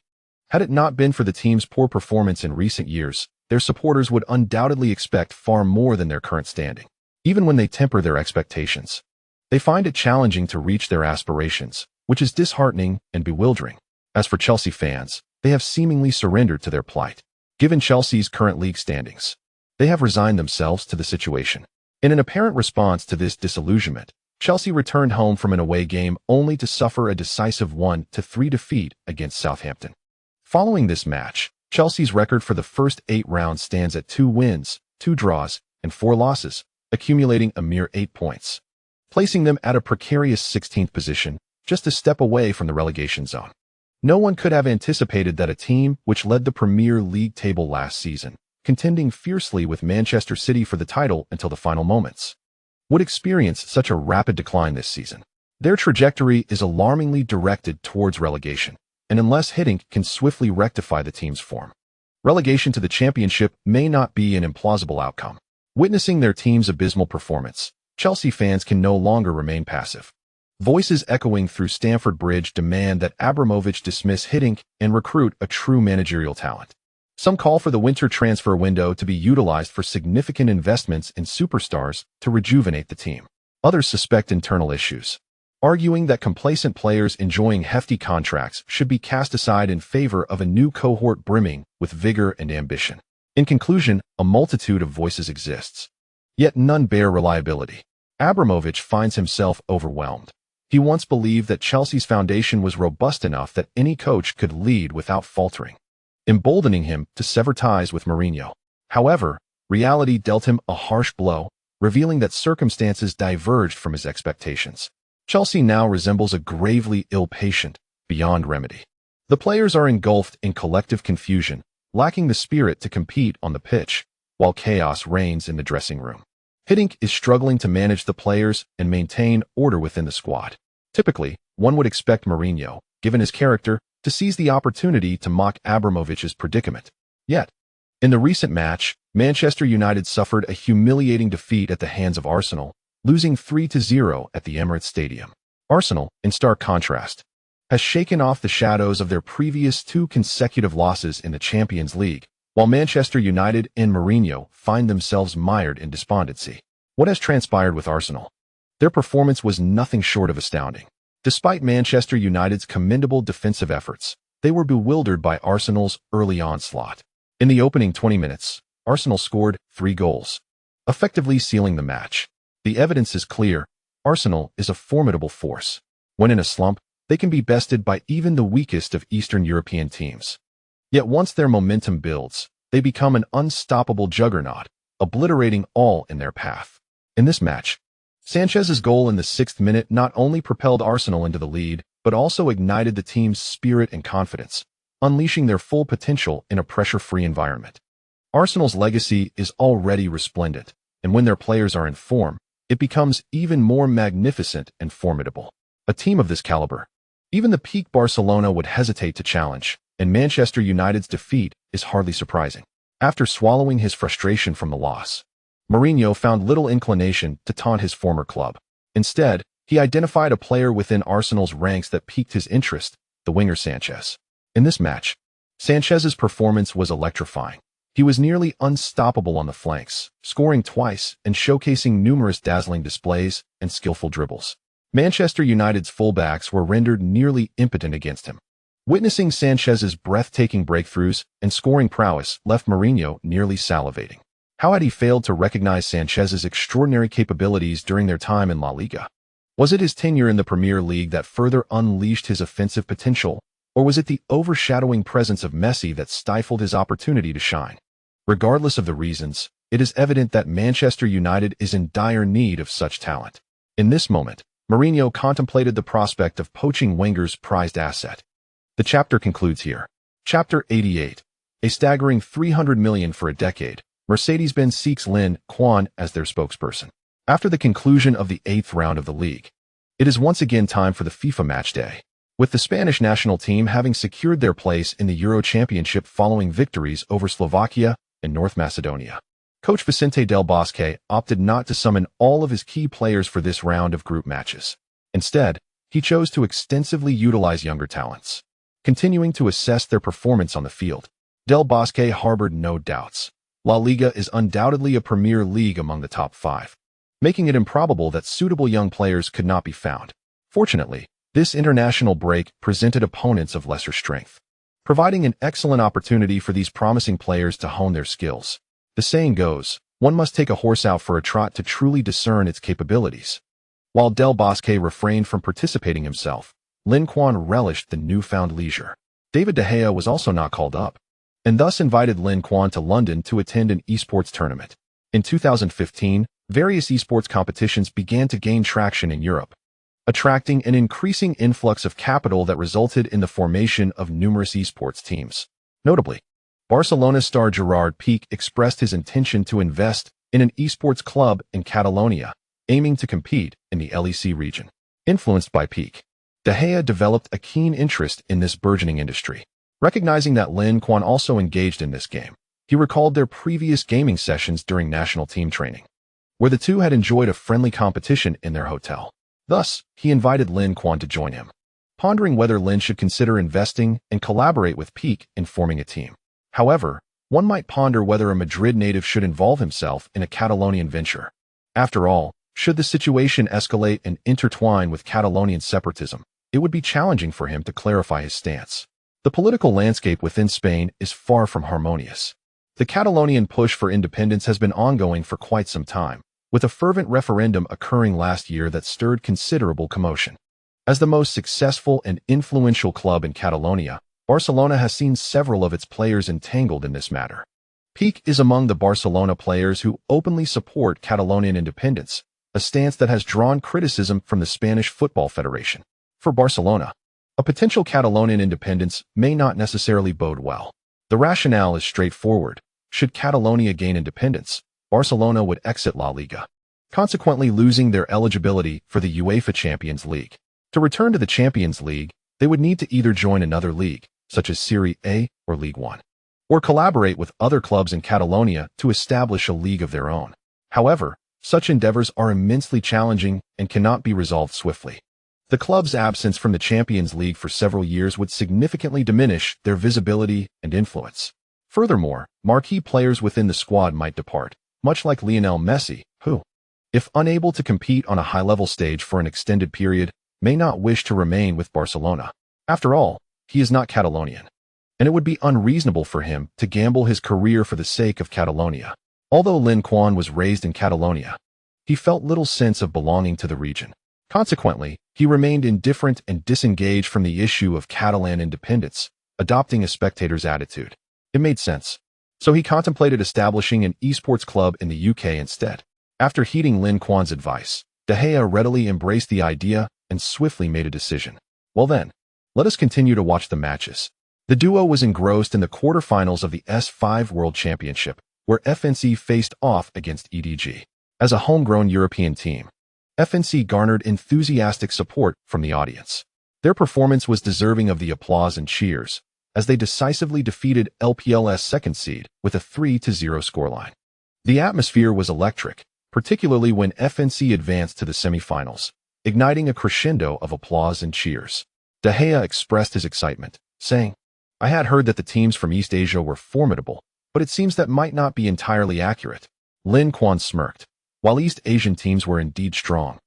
Had it not been for the team's poor performance in recent years, their supporters would undoubtedly expect far more than their current standing. Even when they temper their expectations, they find it challenging to reach their aspirations, which is disheartening and bewildering. As for Chelsea fans, they have seemingly surrendered to their plight. Given Chelsea's current league standings, they have resigned themselves to the situation. In an apparent response to this disillusionment, Chelsea returned home from an away game only to suffer a decisive 1-3 defeat against Southampton. Following this match, Chelsea's record for the first 8 rounds stands at 2 wins, 2 draws, and 4 losses, accumulating a mere 8 points, placing them at a precarious 16th position, just a step away from the relegation zone. No one could have anticipated that a team which led the Premier League table last season, contending fiercely with Manchester City for the title until the final moments, would experience such a rapid decline this season. Their trajectory is alarmingly directed towards relegation, and unless Hiddink can swiftly rectify the team's form, relegation to the Championship may not be an implausible outcome. Witnessing their team's abysmal performance, Chelsea fans can no longer remain passive. Voices echoing through Stamford Bridge demand that Abramovich dismiss Hiddink and recruit a true managerial talent. Some call for the winter transfer window to be utilized for significant investments in superstars to rejuvenate the team. Others suspect internal issues, arguing that complacent players enjoying hefty contracts should be cast aside in favor of a new cohort brimming with vigor and ambition. In conclusion, a multitude of voices exists, yet none bear reliability. Abramovich finds himself overwhelmed. He once believed that Chelsea's foundation was robust enough that any coach could lead without faltering, emboldening him to sever ties with Mourinho. However, reality dealt him a harsh blow, revealing that circumstances diverged from his expectations. Chelsea now resembles a gravely ill patient, beyond remedy. The players are engulfed in collective confusion, lacking the spirit to compete on the pitch, while chaos reigns in the dressing room. Hiddink is struggling to manage the players and maintain order within the squad. Typically, one would expect Mourinho, given his character, to seize the opportunity to mock Abramovich's predicament. Yet, in the recent match, Manchester United suffered a humiliating defeat at the hands of Arsenal, losing 3-0 at the Emirates Stadium. Arsenal, in stark contrast, has shaken off the shadows of their previous 2 consecutive losses in the Champions League, while Manchester United and Mourinho find themselves mired in despondency. What has transpired with Arsenal? Their performance was nothing short of astounding. Despite Manchester United's commendable defensive efforts, they were bewildered by Arsenal's early onslaught. In the opening 20 minutes, Arsenal scored 3 goals, effectively sealing the match. The evidence is clear. Arsenal is a formidable force. When in a slump, they can be bested by even the weakest of Eastern European teams. Yet once their momentum builds, they become an unstoppable juggernaut, obliterating all in their path. In this match, Sanchez's goal in the 6th minute not only propelled Arsenal into the lead, but also ignited the team's spirit and confidence, unleashing their full potential in a pressure-free environment. Arsenal's legacy is already resplendent, and when their players are in form, it becomes even more magnificent and formidable. A team of this caliber, even the peak Barcelona would hesitate to challenge, and Manchester United's defeat is hardly surprising. After swallowing his frustration from the loss, Mourinho found little inclination to taunt his former club. Instead, he identified a player within Arsenal's ranks that piqued his interest, the winger Sanchez. In this match, Sanchez's performance was electrifying. He was nearly unstoppable on the flanks, scoring twice and showcasing numerous dazzling displays and skillful dribbles. Manchester United's fullbacks were rendered nearly impotent against him. Witnessing Sanchez's breathtaking breakthroughs and scoring prowess left Mourinho nearly salivating. How had he failed to recognize Sanchez's extraordinary capabilities during their time in La Liga? Was it his tenure in the Premier League that further unleashed his offensive potential, or was it the overshadowing presence of Messi that stifled his opportunity to shine? Regardless of the reasons, it is evident that Manchester United is in dire need of such talent. In this moment, Mourinho contemplated the prospect of poaching Wenger's prized asset. The chapter concludes here. Chapter 88. A staggering $300 million for a decade. Mercedes-Benz seeks Lin Quan as their spokesperson. After the conclusion of the 8th round of the league, it is once again time for the FIFA matchday, with the Spanish national team having secured their place in the Euro Championship following victories over Slovakia and North Macedonia. Coach Vicente Del Bosque opted not to summon all of his key players for this round of group matches. Instead, he chose to extensively utilize younger talents. Continuing to assess their performance on the field, Del Bosque harbored no doubts. La Liga is undoubtedly a premier league among the top 5, making it improbable that suitable young players could not be found. Fortunately, this international break presented opponents of lesser strength, providing an excellent opportunity for these promising players to hone their skills. The saying goes, one must take a horse out for a trot to truly discern its capabilities. While Del Bosque refrained from participating himself, Lin Quan relished the newfound leisure. David De Gea was also not called up, and thus invited Lin Quan to London to attend an esports tournament. In 2015, various esports competitions began to gain traction in Europe, attracting an increasing influx of capital that resulted in the formation of numerous esports teams. Notably, Barcelona star Gerard Piqué expressed his intention to invest in an esports club in Catalonia, aiming to compete in the LEC region. Influenced by Piqué, De Gea developed a keen interest in this burgeoning industry. Recognizing that Lin Quan also engaged in this game, he recalled their previous gaming sessions during national team training, where the two had enjoyed a friendly competition in their hotel. Thus, he invited Lin Quan to join him, pondering whether Lin should consider investing and collaborate with Piqué in forming a team. However, one might ponder whether a Madrid native should involve himself in a Catalonian venture. After all, should the situation escalate and intertwine with Catalonian separatism, it would be challenging for him to clarify his stance. The political landscape within Spain is far from harmonious. The Catalonian push for independence has been ongoing for quite some time, with a fervent referendum occurring last year that stirred considerable commotion. As the most successful and influential club in Catalonia, Barcelona has seen several of its players entangled in this matter. Piqué is among the Barcelona players who openly support Catalonian independence, a stance that has drawn criticism from the Spanish Football Federation. For Barcelona, a potential Catalonian independence may not necessarily bode well. The rationale is straightforward. Should Catalonia gain independence, Barcelona would exit La Liga, consequently losing their eligibility for the UEFA Champions League. To return to the Champions League, they would need to either join another league, such as Serie A or Ligue 1, or collaborate with other clubs in Catalonia to establish a league of their own. However, such endeavors are immensely challenging and cannot be resolved swiftly. The club's absence from the Champions League for several years would significantly diminish their visibility and influence. Furthermore, marquee players within the squad might depart, much like Lionel Messi, who, if unable to compete on a high-level stage for an extended period, may not wish to remain with Barcelona. After all, he is not Catalonian, and it would be unreasonable for him to gamble his career for the sake of Catalonia. Although Lin Quan was raised in Catalonia, he felt little sense of belonging to the region. Consequently, he remained indifferent and disengaged from the issue of Catalan independence, adopting a spectator's attitude. It made sense. So he contemplated establishing an esports club in the UK instead. After heeding Lin Quan's advice, De Gea readily embraced the idea and swiftly made a decision. Well then, let us continue to watch the matches. The duo was engrossed in the quarterfinals of the S5 World Championship, where FNC faced off against EDG. As a homegrown European team, FNC garnered enthusiastic support from the audience. Their performance was deserving of the applause and cheers, as they decisively defeated LPL's second seed with a 3-0 scoreline. The atmosphere was electric, particularly when FNC advanced to the semifinals, igniting a crescendo of applause and cheers. De Gea expressed his excitement, saying, "I had heard that the teams from East Asia were formidable, but it seems that might not be entirely accurate." Lin Quan smirked. While East Asian teams were indeed strong,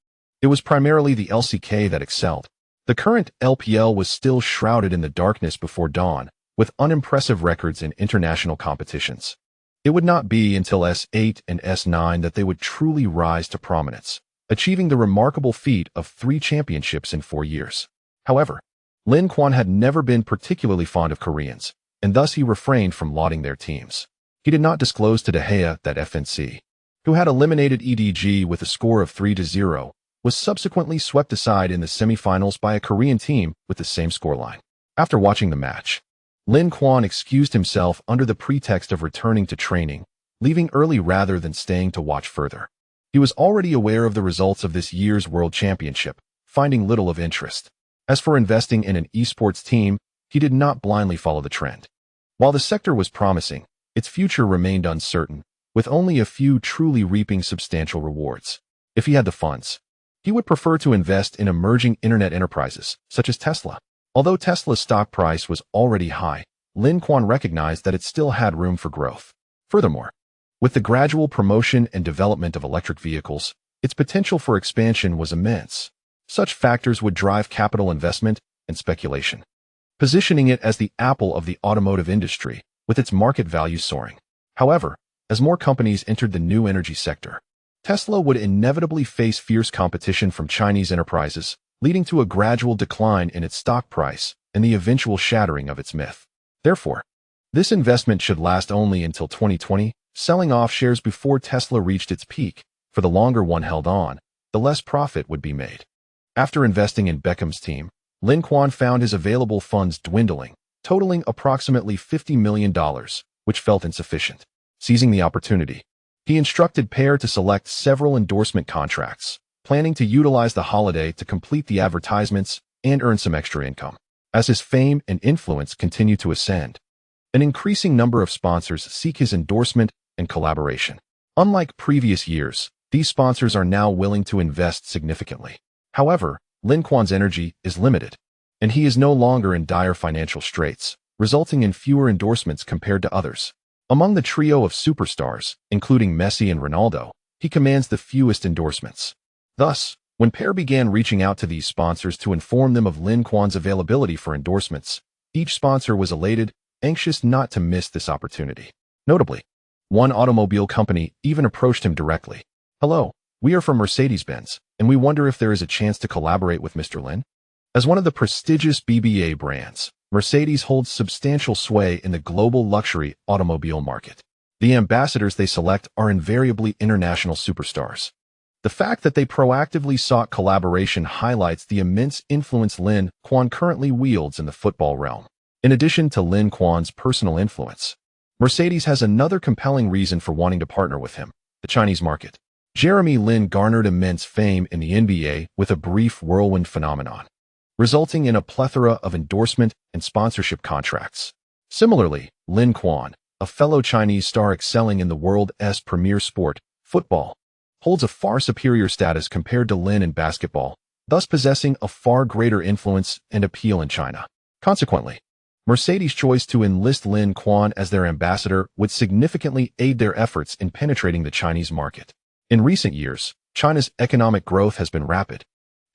it was primarily the LCK that excelled. The current LPL was still shrouded in the darkness before dawn, with unimpressive records in international competitions. It would not be until S8 and S9 that they would truly rise to prominence, achieving the remarkable feat of 3 championships in 4 years. However, Lin Quan had never been particularly fond of Koreans, and thus he refrained from lauding their teams. He did not disclose to De Gea that FNC, who had eliminated EDG with a score of 3-0, was subsequently swept aside in the semifinals by a Korean team with the same scoreline. After watching the match, Lin Quan excused himself under the pretext of returning to training, leaving early rather than staying to watch further. He was already aware of the results of this year's World Championship, finding little of interest. As for investing in an esports team, he did not blindly follow the trend. While the sector was promising, its future remained uncertain, with only a few truly reaping substantial rewards. If he had the funds, he would prefer to invest in emerging internet enterprises, such as Tesla. Although Tesla's stock price was already high, Lin Quan recognized that it still had room for growth. Furthermore, with the gradual promotion and development of electric vehicles, its potential for expansion was immense. Such factors would drive capital investment and speculation, positioning it as the apple of the automotive industry, with its market value soaring. However, as more companies entered the new energy sector, Tesla would inevitably face fierce competition from Chinese enterprises, leading to a gradual decline in its stock price and the eventual shattering of its myth. Therefore, this investment should last only until 2020, selling off shares before Tesla reached its peak. For the longer one held on, the less profit would be made. After investing in Beckham's team, Lin Quan found his available funds dwindling, totaling approximately $50 million, which felt insufficient. Seizing the opportunity, he instructed Pair to select several endorsement contracts, planning to utilize the holiday to complete the advertisements and earn some extra income. As his fame and influence continue to ascend, an increasing number of sponsors seek his endorsement and collaboration. Unlike previous years, these sponsors are now willing to invest significantly. However, Lin Quan's energy is limited, and he is no longer in dire financial straits, resulting in fewer endorsements compared to others. Among the trio of superstars, including Messi and Ronaldo, he commands the fewest endorsements. Thus, when Pair began reaching out to these sponsors to inform them of Lin Quan's availability for endorsements, each sponsor was elated, anxious not to miss this opportunity. Notably, one automobile company even approached him directly. "Hello, we are from Mercedes-Benz, and we wonder if there is a chance to collaborate with Mr. Lin." As one of the prestigious BBA brands, Mercedes holds substantial sway in the global luxury automobile market. The ambassadors they select are invariably international superstars. The fact that they proactively sought collaboration highlights the immense influence Lin Quan currently wields in the football realm. In addition to Lin Quan's personal influence, Mercedes has another compelling reason for wanting to partner with him: the Chinese market. Jeremy Lin garnered immense fame in the NBA with a brief whirlwind phenomenon, resulting in a plethora of endorsement and sponsorship contracts. Similarly, Lin Quan, a fellow Chinese star excelling in the world's premier sport, football, holds a far superior status compared to Lin in basketball, thus possessing a far greater influence and appeal in China. Consequently, Mercedes' choice to enlist Lin Quan as their ambassador would significantly aid their efforts in penetrating the Chinese market. In recent years, China's economic growth has been rapid,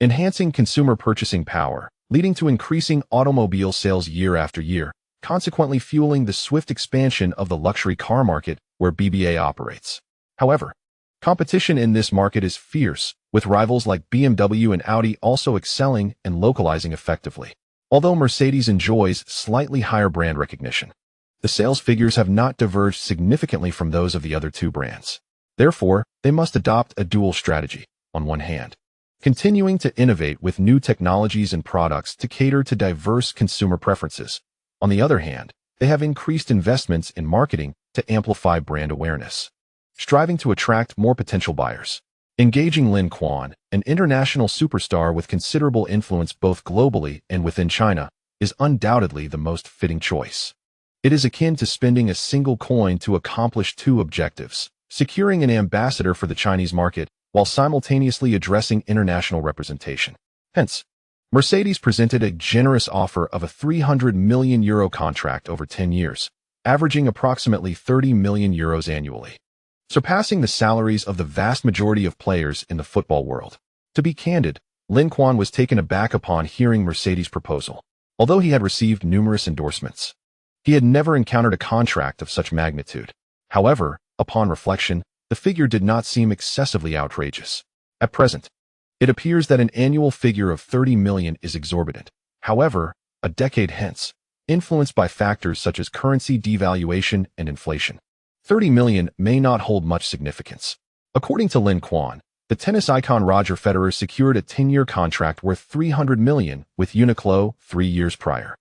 enhancing consumer purchasing power, leading to increasing automobile sales year after year, consequently fueling the swift expansion of the luxury car market where BBA operates. However, competition in this market is fierce, with rivals like BMW and Audi also excelling and localizing effectively. Although Mercedes enjoys slightly higher brand recognition, the sales figures have not diverged significantly from those of the other two brands. Therefore, they must adopt a dual strategy. On one hand, continuing to innovate with new technologies and products to cater to diverse consumer preferences. On the other hand, they have increased investments in marketing to amplify brand awareness, striving to attract more potential buyers. Engaging Lin Quan, an international superstar with considerable influence both globally and within China, is undoubtedly the most fitting choice. It is akin to spending a single coin to accomplish two objectives: securing an ambassador for the Chinese market while simultaneously addressing international representation. Hence, Mercedes presented a generous offer of a €300 million contract over 10 years, averaging approximately €30 million annually, surpassing the salaries of the vast majority of players in the football world. To be candid, Lin Quan was taken aback upon hearing Mercedes' proposal. Although he had received numerous endorsements, he had never encountered a contract of such magnitude. However, upon reflection, the figure did not seem excessively outrageous. At present, it appears that an annual figure of 30 million is exorbitant. However, a decade hence, influenced by factors such as currency devaluation and inflation, 30 million may not hold much significance. According to Lin Quan, the tennis icon Roger Federer secured a 10-year contract worth 300 million with Uniqlo 3 years prior,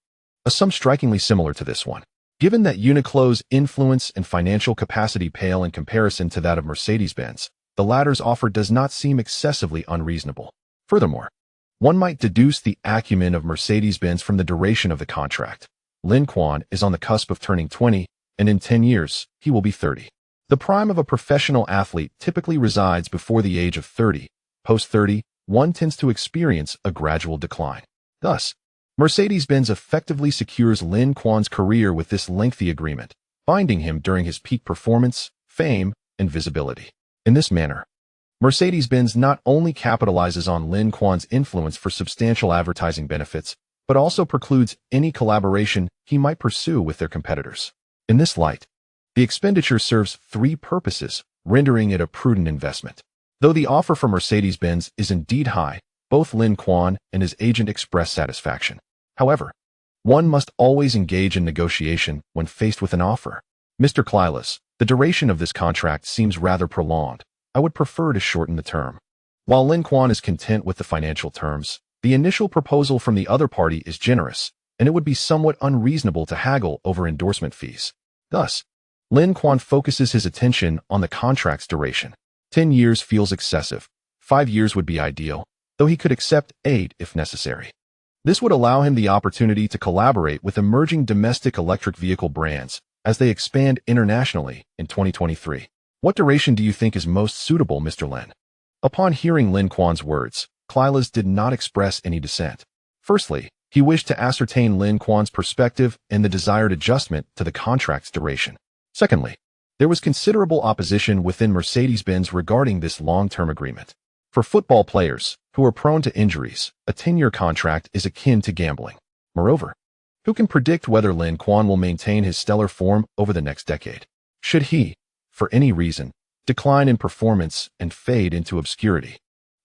a sum strikingly similar to this one. Given that Uniqlo's influence and financial capacity pale in comparison to that of Mercedes-Benz, the latter's offer does not seem excessively unreasonable. Furthermore, one might deduce the acumen of Mercedes-Benz from the duration of the contract. Lin Quan is on the cusp of turning 20, and in 10 years, he will be 30. The prime of a professional athlete typically resides before the age of 30. Post-30, one tends to experience a gradual decline. Thus, Mercedes-Benz effectively secures Lin Quan's career with this lengthy agreement, binding him during his peak performance, fame, and visibility. In this manner, Mercedes-Benz not only capitalizes on Lin Quan's influence for substantial advertising benefits, but also precludes any collaboration he might pursue with their competitors. In this light, the expenditure serves three purposes, rendering it a prudent investment. Though the offer for Mercedes-Benz is indeed high, both Lin Quan and his agent express satisfaction. However, one must always engage in negotiation when faced with an offer. Mr. Klilas, the duration of this contract seems rather prolonged. I would prefer to shorten the term. While Lin Quan is content with the financial terms, the initial proposal from the other party is generous, and it would be somewhat unreasonable to haggle over endorsement fees. Thus, Lin Quan focuses his attention on the contract's duration. 10 years feels excessive. 5 years would be ideal, though he could accept 8 if necessary. This would allow him the opportunity to collaborate with emerging domestic electric vehicle brands as they expand internationally in 2023. What duration do you think is most suitable, Mr. Lin? Upon hearing Lin Quan's words, Klilas did not express any dissent. Firstly, he wished to ascertain Lin Quan's perspective and the desired adjustment to the contract's duration. Secondly, there was considerable opposition within Mercedes-Benz regarding this long-term agreement. For football players, who are prone to injuries, a 10-year contract is akin to gambling. Moreover, who can predict whether Lin Quan will maintain his stellar form over the next decade? Should he, for any reason, decline in performance and fade into obscurity,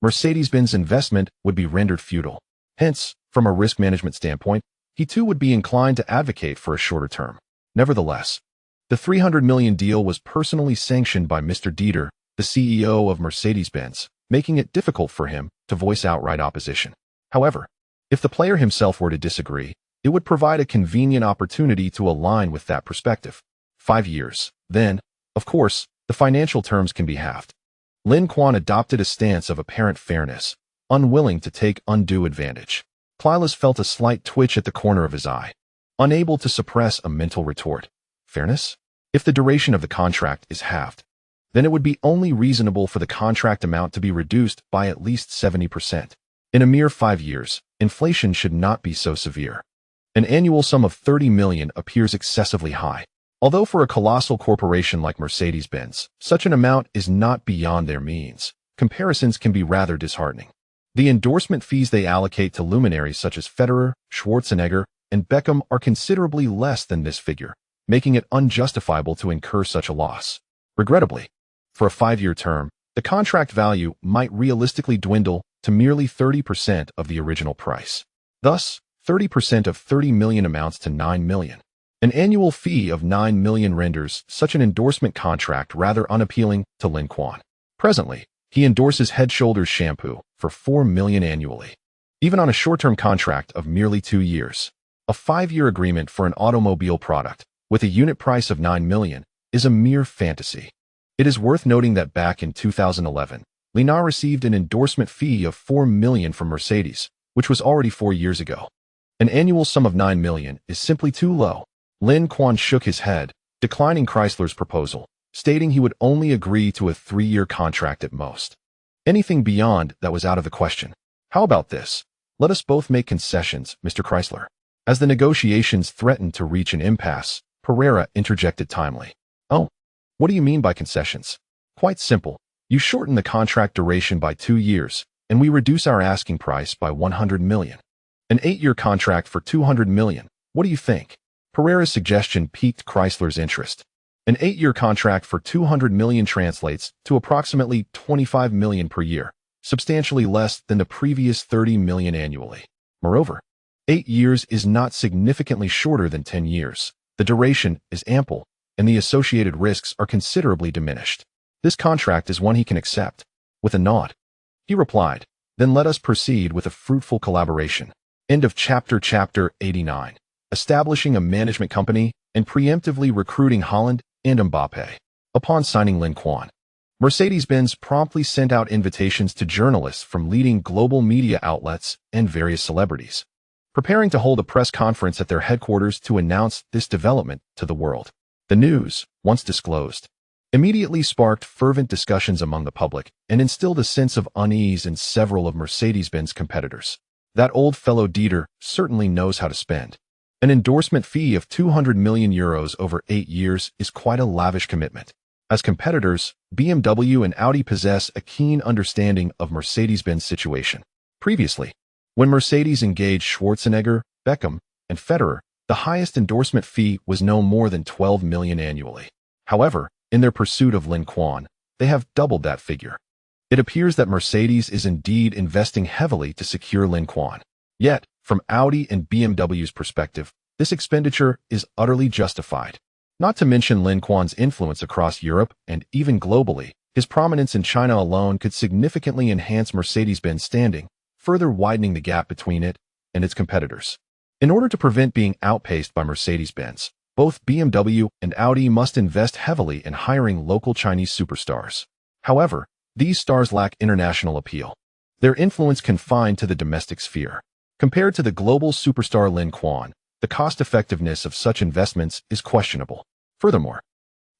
Mercedes-Benz investment would be rendered futile. Hence, from a risk management standpoint, he too would be inclined to advocate for a shorter term. Nevertheless, the $300 million deal was personally sanctioned by Mr. Dieter, the CEO of Mercedes-Benz, making it difficult for him to voice outright opposition. However, if the player himself were to disagree, it would provide a convenient opportunity to align with that perspective. 5 years. Then, of course, the financial terms can be halved. Lin Quan adopted a stance of apparent fairness, unwilling to take undue advantage. Klilas felt a slight twitch at the corner of his eye, unable to suppress a mental retort. Fairness? If the duration of the contract is halved, then it would be only reasonable for the contract amount to be reduced by at least 70%. In a mere 5 years, inflation should not be so severe. An annual sum of 30 million appears excessively high. Although for a colossal corporation like Mercedes-Benz, such an amount is not beyond their means, comparisons can be rather disheartening. The endorsement fees they allocate to luminaries such as Federer, Schwarzenegger, and Beckham are considerably less than this figure, making it unjustifiable to incur such a loss. Regrettably, for a 5-year term, the contract value might realistically dwindle to merely 30% of the original price. Thus, 30% of 30 million amounts to 9 million. An annual fee of 9 million renders such an endorsement contract rather unappealing to Lin Quan. Presently, he endorses Head Shoulders shampoo for 4 million annually. Even on a short-term contract of merely 2 years, a 5-year agreement for an automobile product with a unit price of 9 million is a mere fantasy. It is worth noting that back in 2011, Lina received an endorsement fee of 4 million from Mercedes, which was already 4 years ago. An annual sum of 9 million is simply too low. Lin Quan shook his head, declining Chrysler's proposal, stating he would only agree to a 3-year contract at most. Anything beyond that was out of the question. How about this? Let us both make concessions, Mr. Chrysler. As the negotiations threatened to reach an impasse, Pereira interjected timely. Oh, what do you mean by concessions? Quite simple. You shorten the contract duration by 2 years, and we reduce our asking price by 100 million. An 8-year contract for 200 million. What do you think? Pereira's suggestion piqued Chrysler's interest. An 8-year contract for 200 million translates to approximately 25 million per year, substantially less than the previous 30 million annually. Moreover, 8 years is not significantly shorter than 10 years. The duration is ample, and the associated risks are considerably diminished. This contract is one he can accept. With a nod, he replied, then let us proceed with a fruitful collaboration. End of chapter 89. Establishing a management company and preemptively recruiting Haaland and Mbappe. Upon signing Lin Quan, Mercedes-Benz promptly sent out invitations to journalists from leading global media outlets and various celebrities, preparing to hold a press conference at their headquarters to announce this development to the world. The news, once disclosed, immediately sparked fervent discussions among the public and instilled a sense of unease in several of Mercedes-Benz competitors. That old fellow Dieter certainly knows how to spend. An endorsement fee of 200 million euros over 8 years is quite a lavish commitment. As competitors, BMW and Audi possess a keen understanding of Mercedes-Benz situation. Previously, when Mercedes engaged Schwarzenegger, Beckham, and Federer, the highest endorsement fee was no more than 12 million annually. However, in their pursuit of Lin Quan, they have doubled that figure. It appears that Mercedes is indeed investing heavily to secure Lin Quan. Yet, from Audi and BMW's perspective, this expenditure is utterly justified. Not to mention Lin Quan's influence across Europe and even globally, his prominence in China alone could significantly enhance Mercedes-Benz standing, further widening the gap between it and its competitors. In order to prevent being outpaced by Mercedes-Benz, both BMW and Audi must invest heavily in hiring local Chinese superstars. However, these stars lack international appeal. Their influence confined to the domestic sphere. Compared to the global superstar Lin Quan, the cost-effectiveness of such investments is questionable. Furthermore,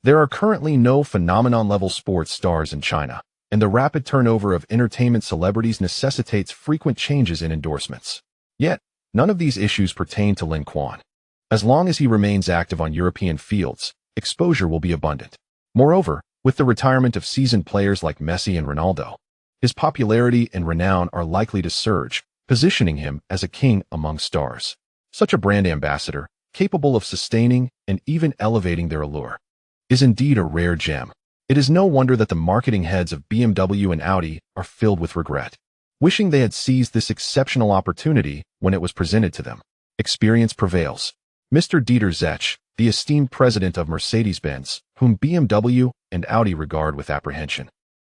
there are currently no phenomenon-level sports stars in China, and the rapid turnover of entertainment celebrities necessitates frequent changes in endorsements. Yet, none of these issues pertain to Lin Quan. As long as he remains active on European fields, exposure will be abundant. Moreover, with the retirement of seasoned players like Messi and Ronaldo, his popularity and renown are likely to surge, positioning him as a king among stars. Such a brand ambassador, capable of sustaining and even elevating their allure, is indeed a rare gem. It is no wonder that the marketing heads of BMW and Audi are filled with regret, wishing they had seized this exceptional opportunity when it was presented to them. Experience prevails. Mr. Dieter Zech, the esteemed president of Mercedes-Benz, whom BMW and Audi regard with apprehension,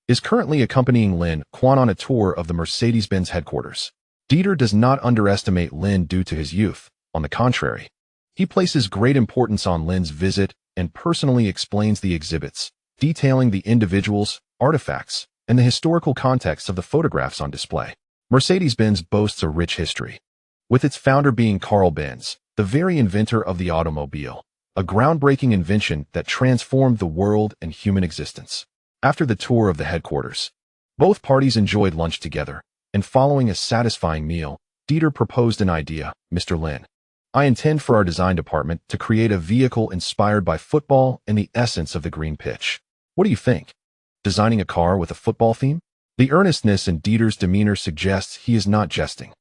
is currently accompanying Lin Quan on a tour of the Mercedes-Benz headquarters. Dieter does not underestimate Lin due to his youth. On the contrary, he places great importance on Lin's visit and personally explains the exhibits, detailing the individuals, artifacts, and the historical context of the photographs on display. Mercedes-Benz boasts a rich history, with its founder being Carl Benz, the very inventor of the automobile, a groundbreaking invention that transformed the world and human existence. After the tour of the headquarters, both parties enjoyed lunch together, and following a satisfying meal, Dieter proposed an idea, Mr. Lin. I intend for our design department to create a vehicle inspired by football and the essence of the green pitch. What do you think? Designing a car with a football theme? The earnestness in Dieter's demeanor suggests he is not jesting.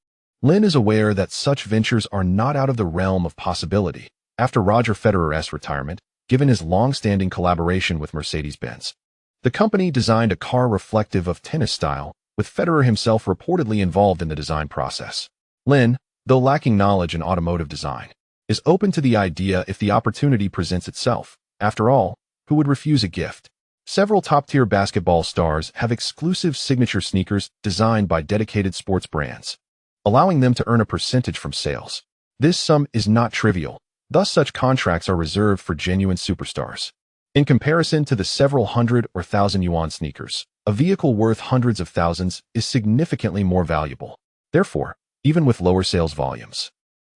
Lin is aware that such ventures are not out of the realm of possibility after Roger Federer's retirement, given his long-standing collaboration with Mercedes-Benz. The company designed a car reflective of tennis style, with Federer himself reportedly involved in the design process. Lin, though lacking knowledge in automotive design, is open to the idea if the opportunity presents itself. After all, who would refuse a gift? Several top-tier basketball stars have exclusive signature sneakers designed by dedicated sports brands, allowing them to earn a percentage from sales. This sum is not trivial, thus such contracts are reserved for genuine superstars. In comparison to the several hundred or thousand yuan sneakers, a vehicle worth hundreds of thousands is significantly more valuable. Therefore, even with lower sales volumes,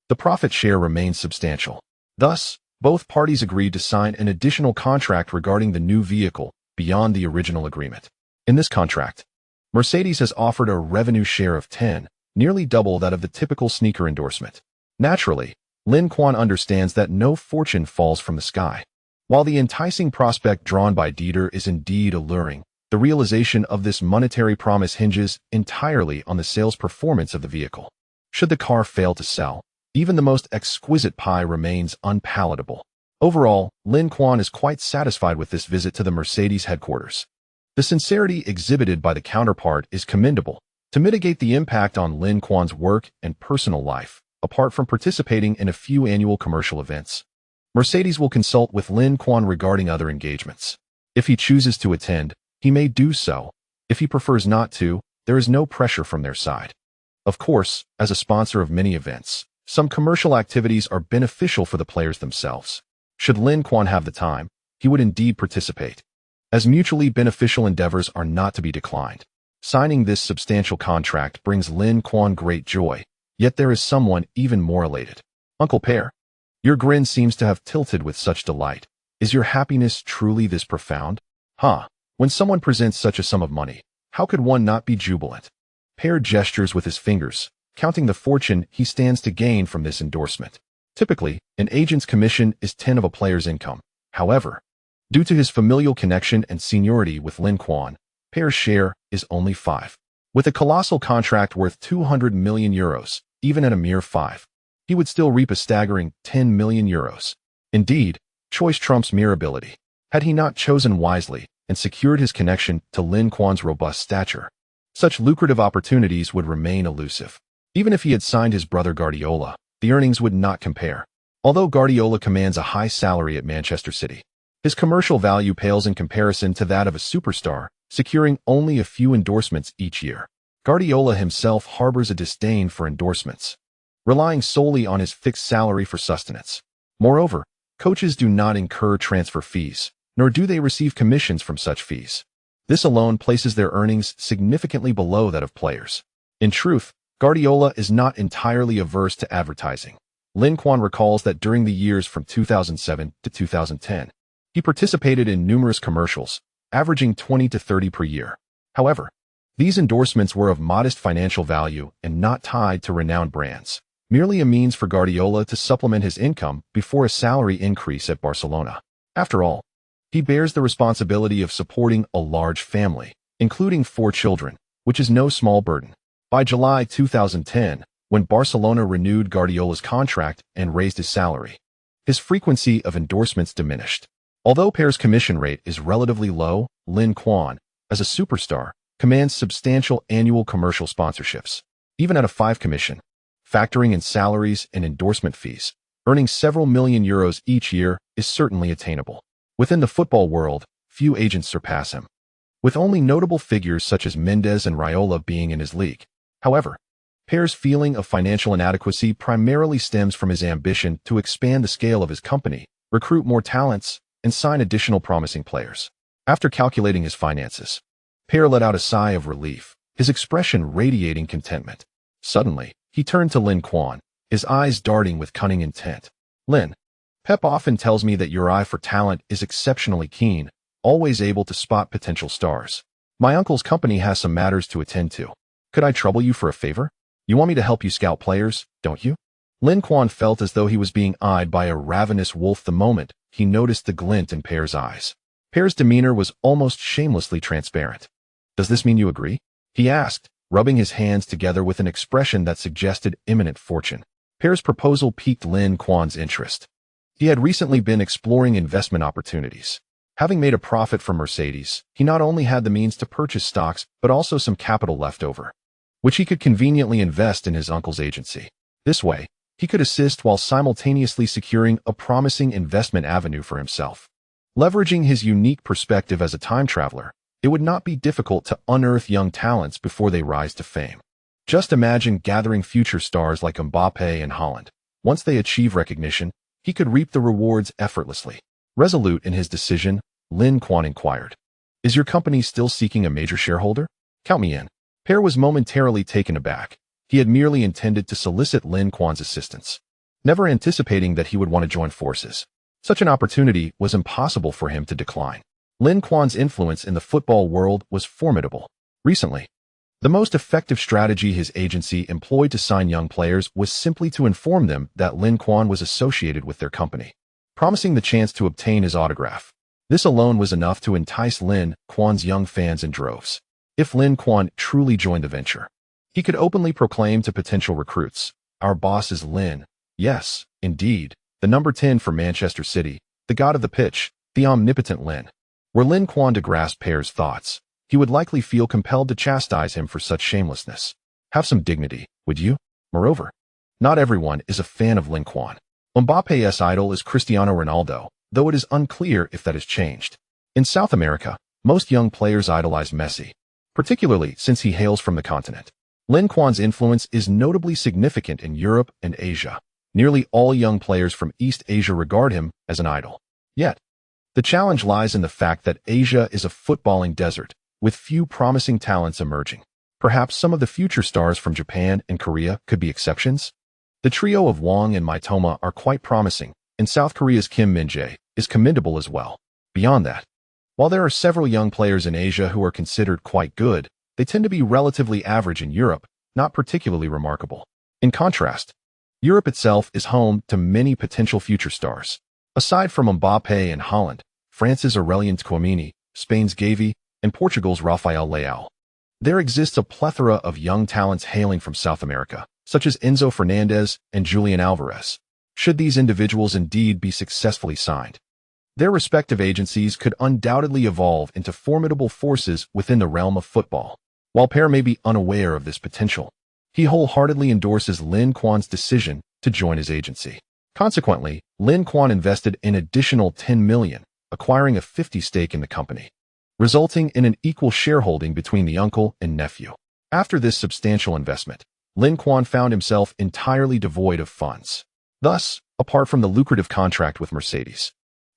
the profit share remains substantial. Thus, both parties agreed to sign an additional contract regarding the new vehicle beyond the original agreement. In this contract, Mercedes has offered a revenue share of 10, nearly double that of the typical sneaker endorsement. Naturally, Lin Quan understands that no fortune falls from the sky. While the enticing prospect drawn by Dieter is indeed alluring, the realization of this monetary promise hinges entirely on the sales performance of the vehicle. Should the car fail to sell, even the most exquisite pie remains unpalatable. Overall, Lin Quan is quite satisfied with this visit to the Mercedes headquarters. The sincerity exhibited by the counterpart is commendable. To mitigate the impact on Lin Quan's work and personal life, apart from participating in a few annual commercial events, Mercedes will consult with Lin Quan regarding other engagements. If he chooses to attend, he may do so. If he prefers not to, there is no pressure from their side. Of course, as a sponsor of many events, some commercial activities are beneficial for the players themselves. Should Lin Quan have the time, he would indeed participate, as mutually beneficial endeavors are not to be declined. Signing this substantial contract brings Lin Quan great joy, yet there is someone even more elated. Uncle Pear, your grin seems to have tilted with such delight. Is your happiness truly this profound? When someone presents such a sum of money, how could one not be jubilant? Pear gestures with his fingers, counting the fortune he stands to gain from this endorsement. Typically, an agent's commission is 10 of a player's income. However, due to his familial connection and seniority with Lin Quan, Pear's share is only 5. With a colossal contract worth 200 million euros, even at a mere 5, he would still reap a staggering 10 million euros. Indeed, choice trumps mere ability. Had he not chosen wisely and secured his connection to Lin Quan's robust stature, such lucrative opportunities would remain elusive. Even if he had signed his brother Guardiola, the earnings would not compare. Although Guardiola commands a high salary at Manchester City, his commercial value pales in comparison to that of a superstar, securing only a few endorsements each year. Guardiola himself harbors a disdain for endorsements, relying solely on his fixed salary for sustenance. Moreover, coaches do not incur transfer fees, nor do they receive commissions from such fees. This alone places their earnings significantly below that of players. In truth, Guardiola is not entirely averse to advertising. Lin Quan recalls that during the years from 2007 to 2010, he participated in numerous commercials, averaging 20 to 30 per year. However, these endorsements were of modest financial value and not tied to renowned brands, merely a means for Guardiola to supplement his income before a salary increase at Barcelona. After all, he bears the responsibility of supporting a large family, including 4 children, which is no small burden. By July 2010, when Barcelona renewed Guardiola's contract and raised his salary, his frequency of endorsements diminished. Although Pear's commission rate is relatively low, Lin Quan, as a superstar, commands substantial annual commercial sponsorships. Even at a 5 commission, factoring in salaries and endorsement fees, earning several million euros each year is certainly attainable. Within the football world, few agents surpass him, with only notable figures such as Mendes and Raiola being in his league. However, Pear's feeling of financial inadequacy primarily stems from his ambition to expand the scale of his company, recruit more talents, and sign additional promising players. After calculating his finances, Pear let out a sigh of relief, his expression radiating contentment. Suddenly, he turned to Lin Quan, his eyes darting with cunning intent. Lin, Pep often tells me that your eye for talent is exceptionally keen, always able to spot potential stars. My uncle's company has some matters to attend to. Could I trouble you for a favor? You want me to help you scout players, don't you? Lin Quan felt as though he was being eyed by a ravenous wolf the moment he noticed the glint in Pear's eyes. Pear's demeanor was almost shamelessly transparent. Does this mean you agree? He asked, rubbing his hands together with an expression that suggested imminent fortune. Pear's proposal piqued Lin Quan's interest. He had recently been exploring investment opportunities. Having made a profit from Mercedes, he not only had the means to purchase stocks but also some capital left over, which he could conveniently invest in his uncle's agency. This way, he could assist while simultaneously securing a promising investment avenue for himself. Leveraging his unique perspective as a time traveler, it would not be difficult to unearth young talents before they rise to fame. Just imagine gathering future stars like Mbappé and Haaland. Once they achieve recognition, he could reap the rewards effortlessly. Resolute in his decision, Lin Quan inquired, "Is your company still seeking a major shareholder? Count me in." Pear was momentarily taken aback. He had merely intended to solicit Lin Quan's assistance, never anticipating that he would want to join forces. Such an opportunity was impossible for him to decline. Lin Quan's influence in the football world was formidable. Recently, the most effective strategy his agency employed to sign young players was simply to inform them that Lin Quan was associated with their company, promising the chance to obtain his autograph. This alone was enough to entice Lin Quan's young fans in droves. If Lin Quan truly joined the venture, he could openly proclaim to potential recruits, "Our boss is Lin. Yes, indeed, the number 10 for Manchester City, the god of the pitch, the omnipotent Lin." Were Lin Quan to grasp Pear's thoughts, he would likely feel compelled to chastise him for such shamelessness. Have some dignity, would you? Moreover, not everyone is a fan of Lin Quan. Mbappe's idol is Cristiano Ronaldo, though it is unclear if that has changed. In South America, most young players idolize Messi, particularly since he hails from the continent. Lin Quan's influence is notably significant in Europe and Asia. Nearly all young players from East Asia regard him as an idol. Yet, the challenge lies in the fact that Asia is a footballing desert, with few promising talents emerging. Perhaps some of the future stars from Japan and Korea could be exceptions? The trio of Wang and Mitoma are quite promising, and South Korea's Kim Min-jae is commendable as well. Beyond that, while there are several young players in Asia who are considered quite good, they tend to be relatively average in Europe, not particularly remarkable. In contrast, Europe itself is home to many potential future stars. Aside from Mbappé and Haaland, France's Aurélien Tchouaméni, Spain's Gavi, and Portugal's Rafael Leão, there exists a plethora of young talents hailing from South America, such as Enzo Fernandez and Julian Alvarez. Should these individuals indeed be successfully signed, their respective agencies could undoubtedly evolve into formidable forces within the realm of football. While Pear may be unaware of this potential, he wholeheartedly endorses Lin Quan's decision to join his agency. Consequently, Lin Quan invested an additional $10 million, acquiring a 50% stake in the company, resulting in an equal shareholding between the uncle and nephew. After this substantial investment, Lin Quan found himself entirely devoid of funds. Thus, apart from the lucrative contract with Mercedes,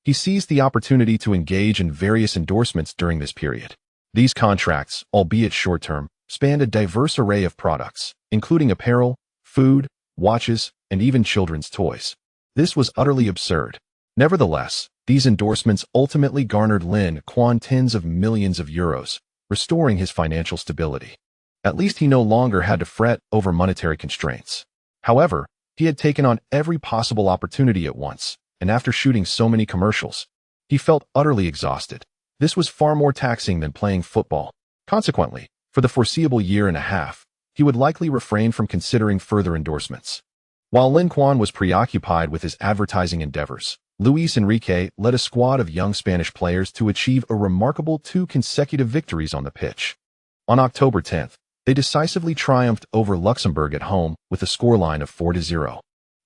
he seized the opportunity to engage in various endorsements during this period. These contracts, albeit short-term, spanned a diverse array of products, including apparel, food, watches, and even children's toys. This was utterly absurd. Nevertheless, these endorsements ultimately garnered Lin Quan tens of millions of euros, restoring his financial stability. At least he no longer had to fret over monetary constraints. However, he had taken on every possible opportunity at once, and after shooting so many commercials, he felt utterly exhausted. This was far more taxing than playing football. Consequently, for the foreseeable year and a half, he would likely refrain from considering further endorsements. While Lin Quan was preoccupied with his advertising endeavors, Luis Enrique led a squad of young Spanish players to achieve a remarkable 2 consecutive victories on the pitch. On October 10th, they decisively triumphed over Luxembourg at home with a scoreline of 4-0.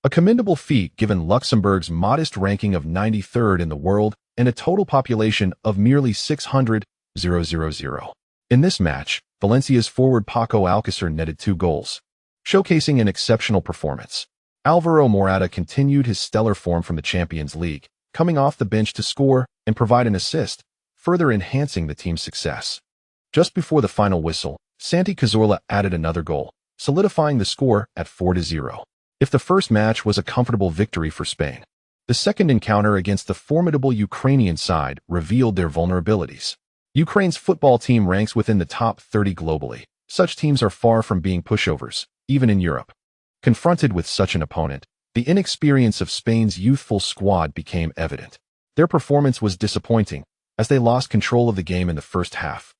A commendable feat given Luxembourg's modest ranking of 93rd in the world and a total population of merely 600,000. In this match, Valencia's forward Paco Alcácer netted 2 goals, showcasing an exceptional performance. Alvaro Morata continued his stellar form from the Champions League, coming off the bench to score and provide an assist, further enhancing the team's success. Just before the final whistle, Santi Cazorla added another goal, solidifying the score at 4-0. If the first match was a comfortable victory for Spain, the second encounter against the formidable Ukrainian side revealed their vulnerabilities. Ukraine's football team ranks within the top 30 globally, Such teams are far from being pushovers, even in Europe. Confronted with such an opponent, the inexperience of Spain's youthful squad became evident. Their performance was disappointing, as they lost control of the game in the first half,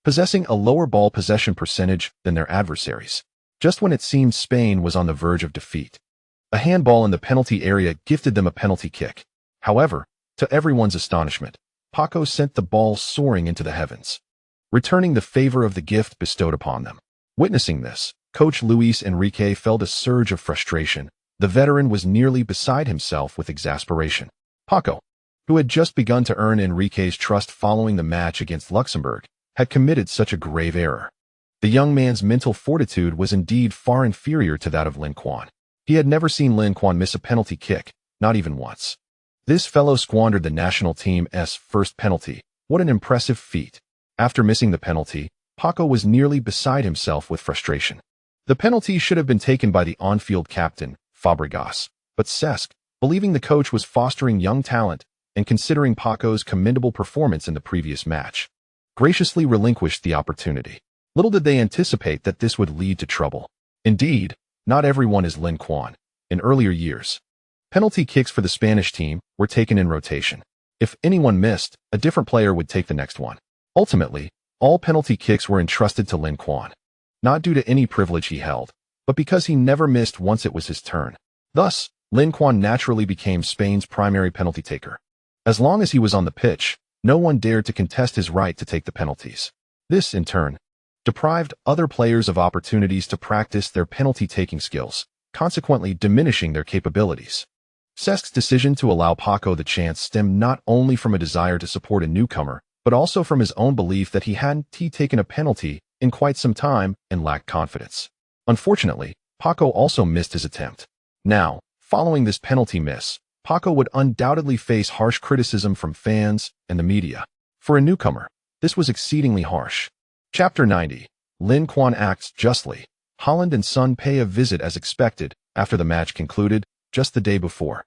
possessing a lower ball possession percentage than their adversaries. Just when it seemed Spain was on the verge of defeat, a handball in the penalty area gifted them a penalty kick. However, to everyone's astonishment, Paco sent the ball soaring into the heavens, returning the favor of the gift bestowed upon them. Witnessing this, coach Luis Enrique felt a surge of frustration. The veteran was nearly beside himself with exasperation. Paco, who had just begun to earn Enrique's trust following the match against Luxembourg, had committed such a grave error. The young man's mental fortitude was indeed far inferior to that of Lin Quan. He had never seen Lin Quan miss a penalty kick, not even once. This fellow squandered the national team's first penalty. What an impressive feat. After missing the penalty, Paco was nearly beside himself with frustration. The penalty should have been taken by the on-field captain, Fabregas, but Cesc, believing the coach was fostering young talent and considering Paco's commendable performance in the previous match, graciously relinquished the opportunity. Little did they anticipate that this would lead to trouble. Indeed, not everyone is Lin Quan. In earlier years, penalty kicks for the Spanish team were taken in rotation. If anyone missed, a different player would take the next one. Ultimately, all penalty kicks were entrusted to Lin Quan, not due to any privilege he held, but because he never missed once it was his turn. Thus, Lin Quan naturally became Spain's primary penalty taker. As long as he was on the pitch, no one dared to contest his right to take the penalties. This, in turn, deprived other players of opportunities to practice their penalty-taking skills, consequently diminishing their capabilities. Cesc's decision to allow Paco the chance stemmed not only from a desire to support a newcomer, but also from his own belief that he hadn't taken a penalty in quite some time and lacked confidence. Unfortunately, Paco also missed his attempt. Now, following this penalty miss, Paco would undoubtedly face harsh criticism from fans and the media. For a newcomer, this was exceedingly harsh. Chapter 90. Lin Quan acts justly. Holland and Son pay a visit as expected after the match concluded just the day before.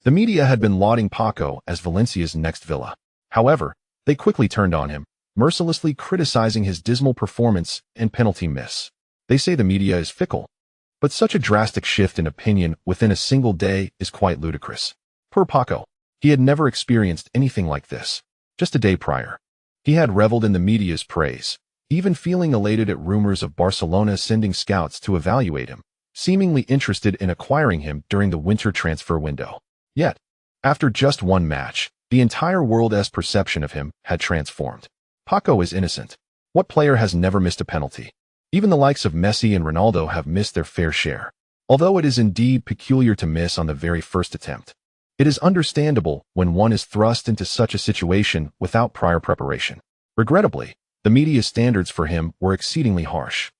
The media had been lauding Paco as Valencia's next Villa. However, they quickly turned on him, mercilessly criticizing his dismal performance and penalty miss. They say the media is fickle, but such a drastic shift in opinion within a single day is quite ludicrous. Poor Paco. He had never experienced anything like this. Just a day prior, he had reveled in the media's praise, even feeling elated at rumors of Barcelona sending scouts to evaluate him, seemingly interested in acquiring him during the winter transfer window. Yet, after just one match, the entire world's perception of him had transformed. Paco is innocent. What player has never missed a penalty? Even the likes of Messi and Ronaldo have missed their fair share. Although it is indeed peculiar to miss on the very first attempt, it is understandable when one is thrust into such a situation without prior preparation. Regrettably, the media's standards for him were exceedingly harsh.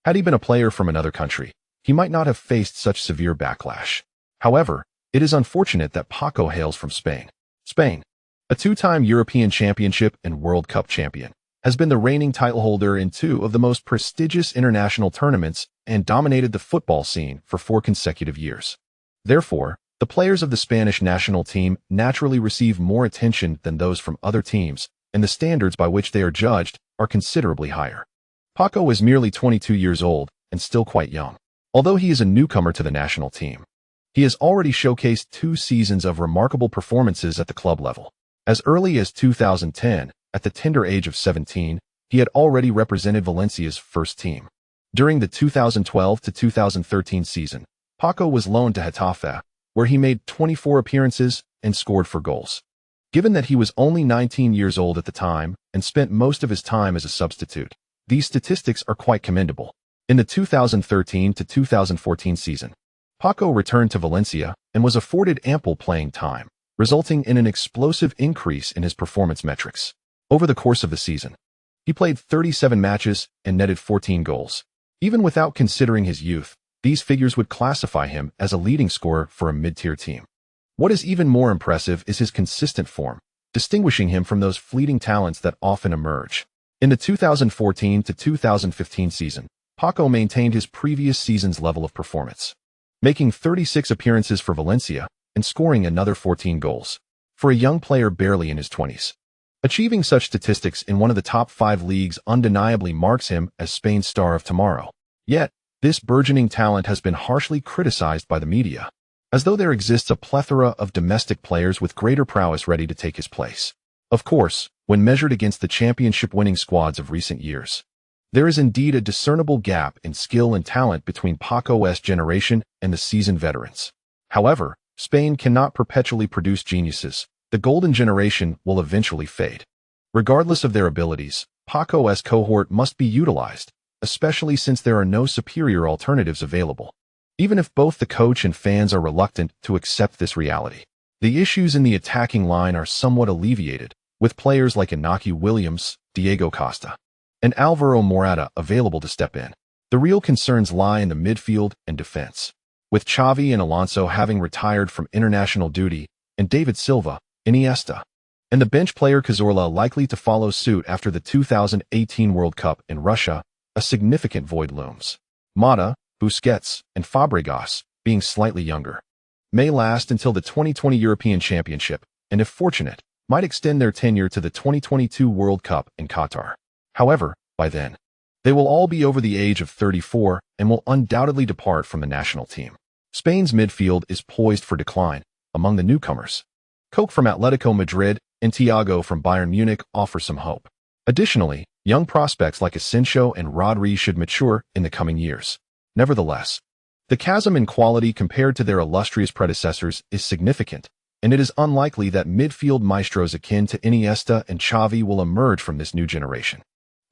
Had he been a player from another country, he might not have faced such severe backlash. However, it is unfortunate that Paco hails from Spain. Spain, a two-time European Championship and World Cup champion, has been the reigning title holder in two of the most prestigious international tournaments and dominated the football scene for 4 consecutive years. Therefore, the players of the Spanish national team naturally receive more attention than those from other teams, and the standards by which they are judged are considerably higher. Paco is merely 22 years old and still quite young. Although he is a newcomer to the national team, he has already showcased 2 seasons of remarkable performances at the club level. As early as 2010, at the tender age of 17, he had already represented Valencia's first team. During the 2012 to 2013 season, Paco was loaned to Getafe, where he made 24 appearances and scored 4 goals. Given that he was only 19 years old at the time and spent most of his time as a substitute, these statistics are quite commendable. In the 2013 to 2014 season, Paco returned to Valencia and was afforded ample playing time, resulting in an explosive increase in his performance metrics. Over the course of the season, he played 37 matches and netted 14 goals. Even without considering his youth, these figures would classify him as a leading scorer for a mid-tier team. What is even more impressive is his consistent form, distinguishing him from those fleeting talents that often emerge. In the 2014 to 2015 season, Paco maintained his previous season's level of performance, making 36 appearances for Valencia and scoring another 14 goals. For a young player barely in his 20s, Achieving such statistics in one of the top 5 leagues undeniably marks him as Spain's star of tomorrow. Yet, this burgeoning talent has been harshly criticized by the media, as though there exists a plethora of domestic players with greater prowess ready to take his place. Of course, when measured against the championship-winning squads of recent years, there is indeed a discernible gap in skill and talent between Paco's generation and the seasoned veterans. However, Spain cannot perpetually produce geniuses. The golden generation will eventually fade. Regardless of their abilities, Paco's cohort must be utilized, especially since there are no superior alternatives available. Even if both the coach and fans are reluctant to accept this reality, the issues in the attacking line are somewhat alleviated, with players like Inaki Williams, Diego Costa, and Alvaro Morata available to step in. The real concerns lie in the midfield and defense, with Xavi and Alonso having retired from international duty, and David Silva, Iniesta, and the bench player Cazorla likely to follow suit after the 2018 World Cup in Russia. A significant void looms. Mata, Busquets, and Fabregas, being slightly younger, may last until the 2020 European Championship, and if fortunate, might extend their tenure to the 2022 World Cup in Qatar. However, by then, they will all be over the age of 34 and will undoubtedly depart from the national team. Spain's midfield is poised for decline. Among the newcomers, Koke from Atletico Madrid and Thiago from Bayern Munich offer some hope. Additionally, young prospects like Asensio and Rodri should mature in the coming years. Nevertheless, the chasm in quality compared to their illustrious predecessors is significant, and it is unlikely that midfield maestros akin to Iniesta and Xavi will emerge from this new generation.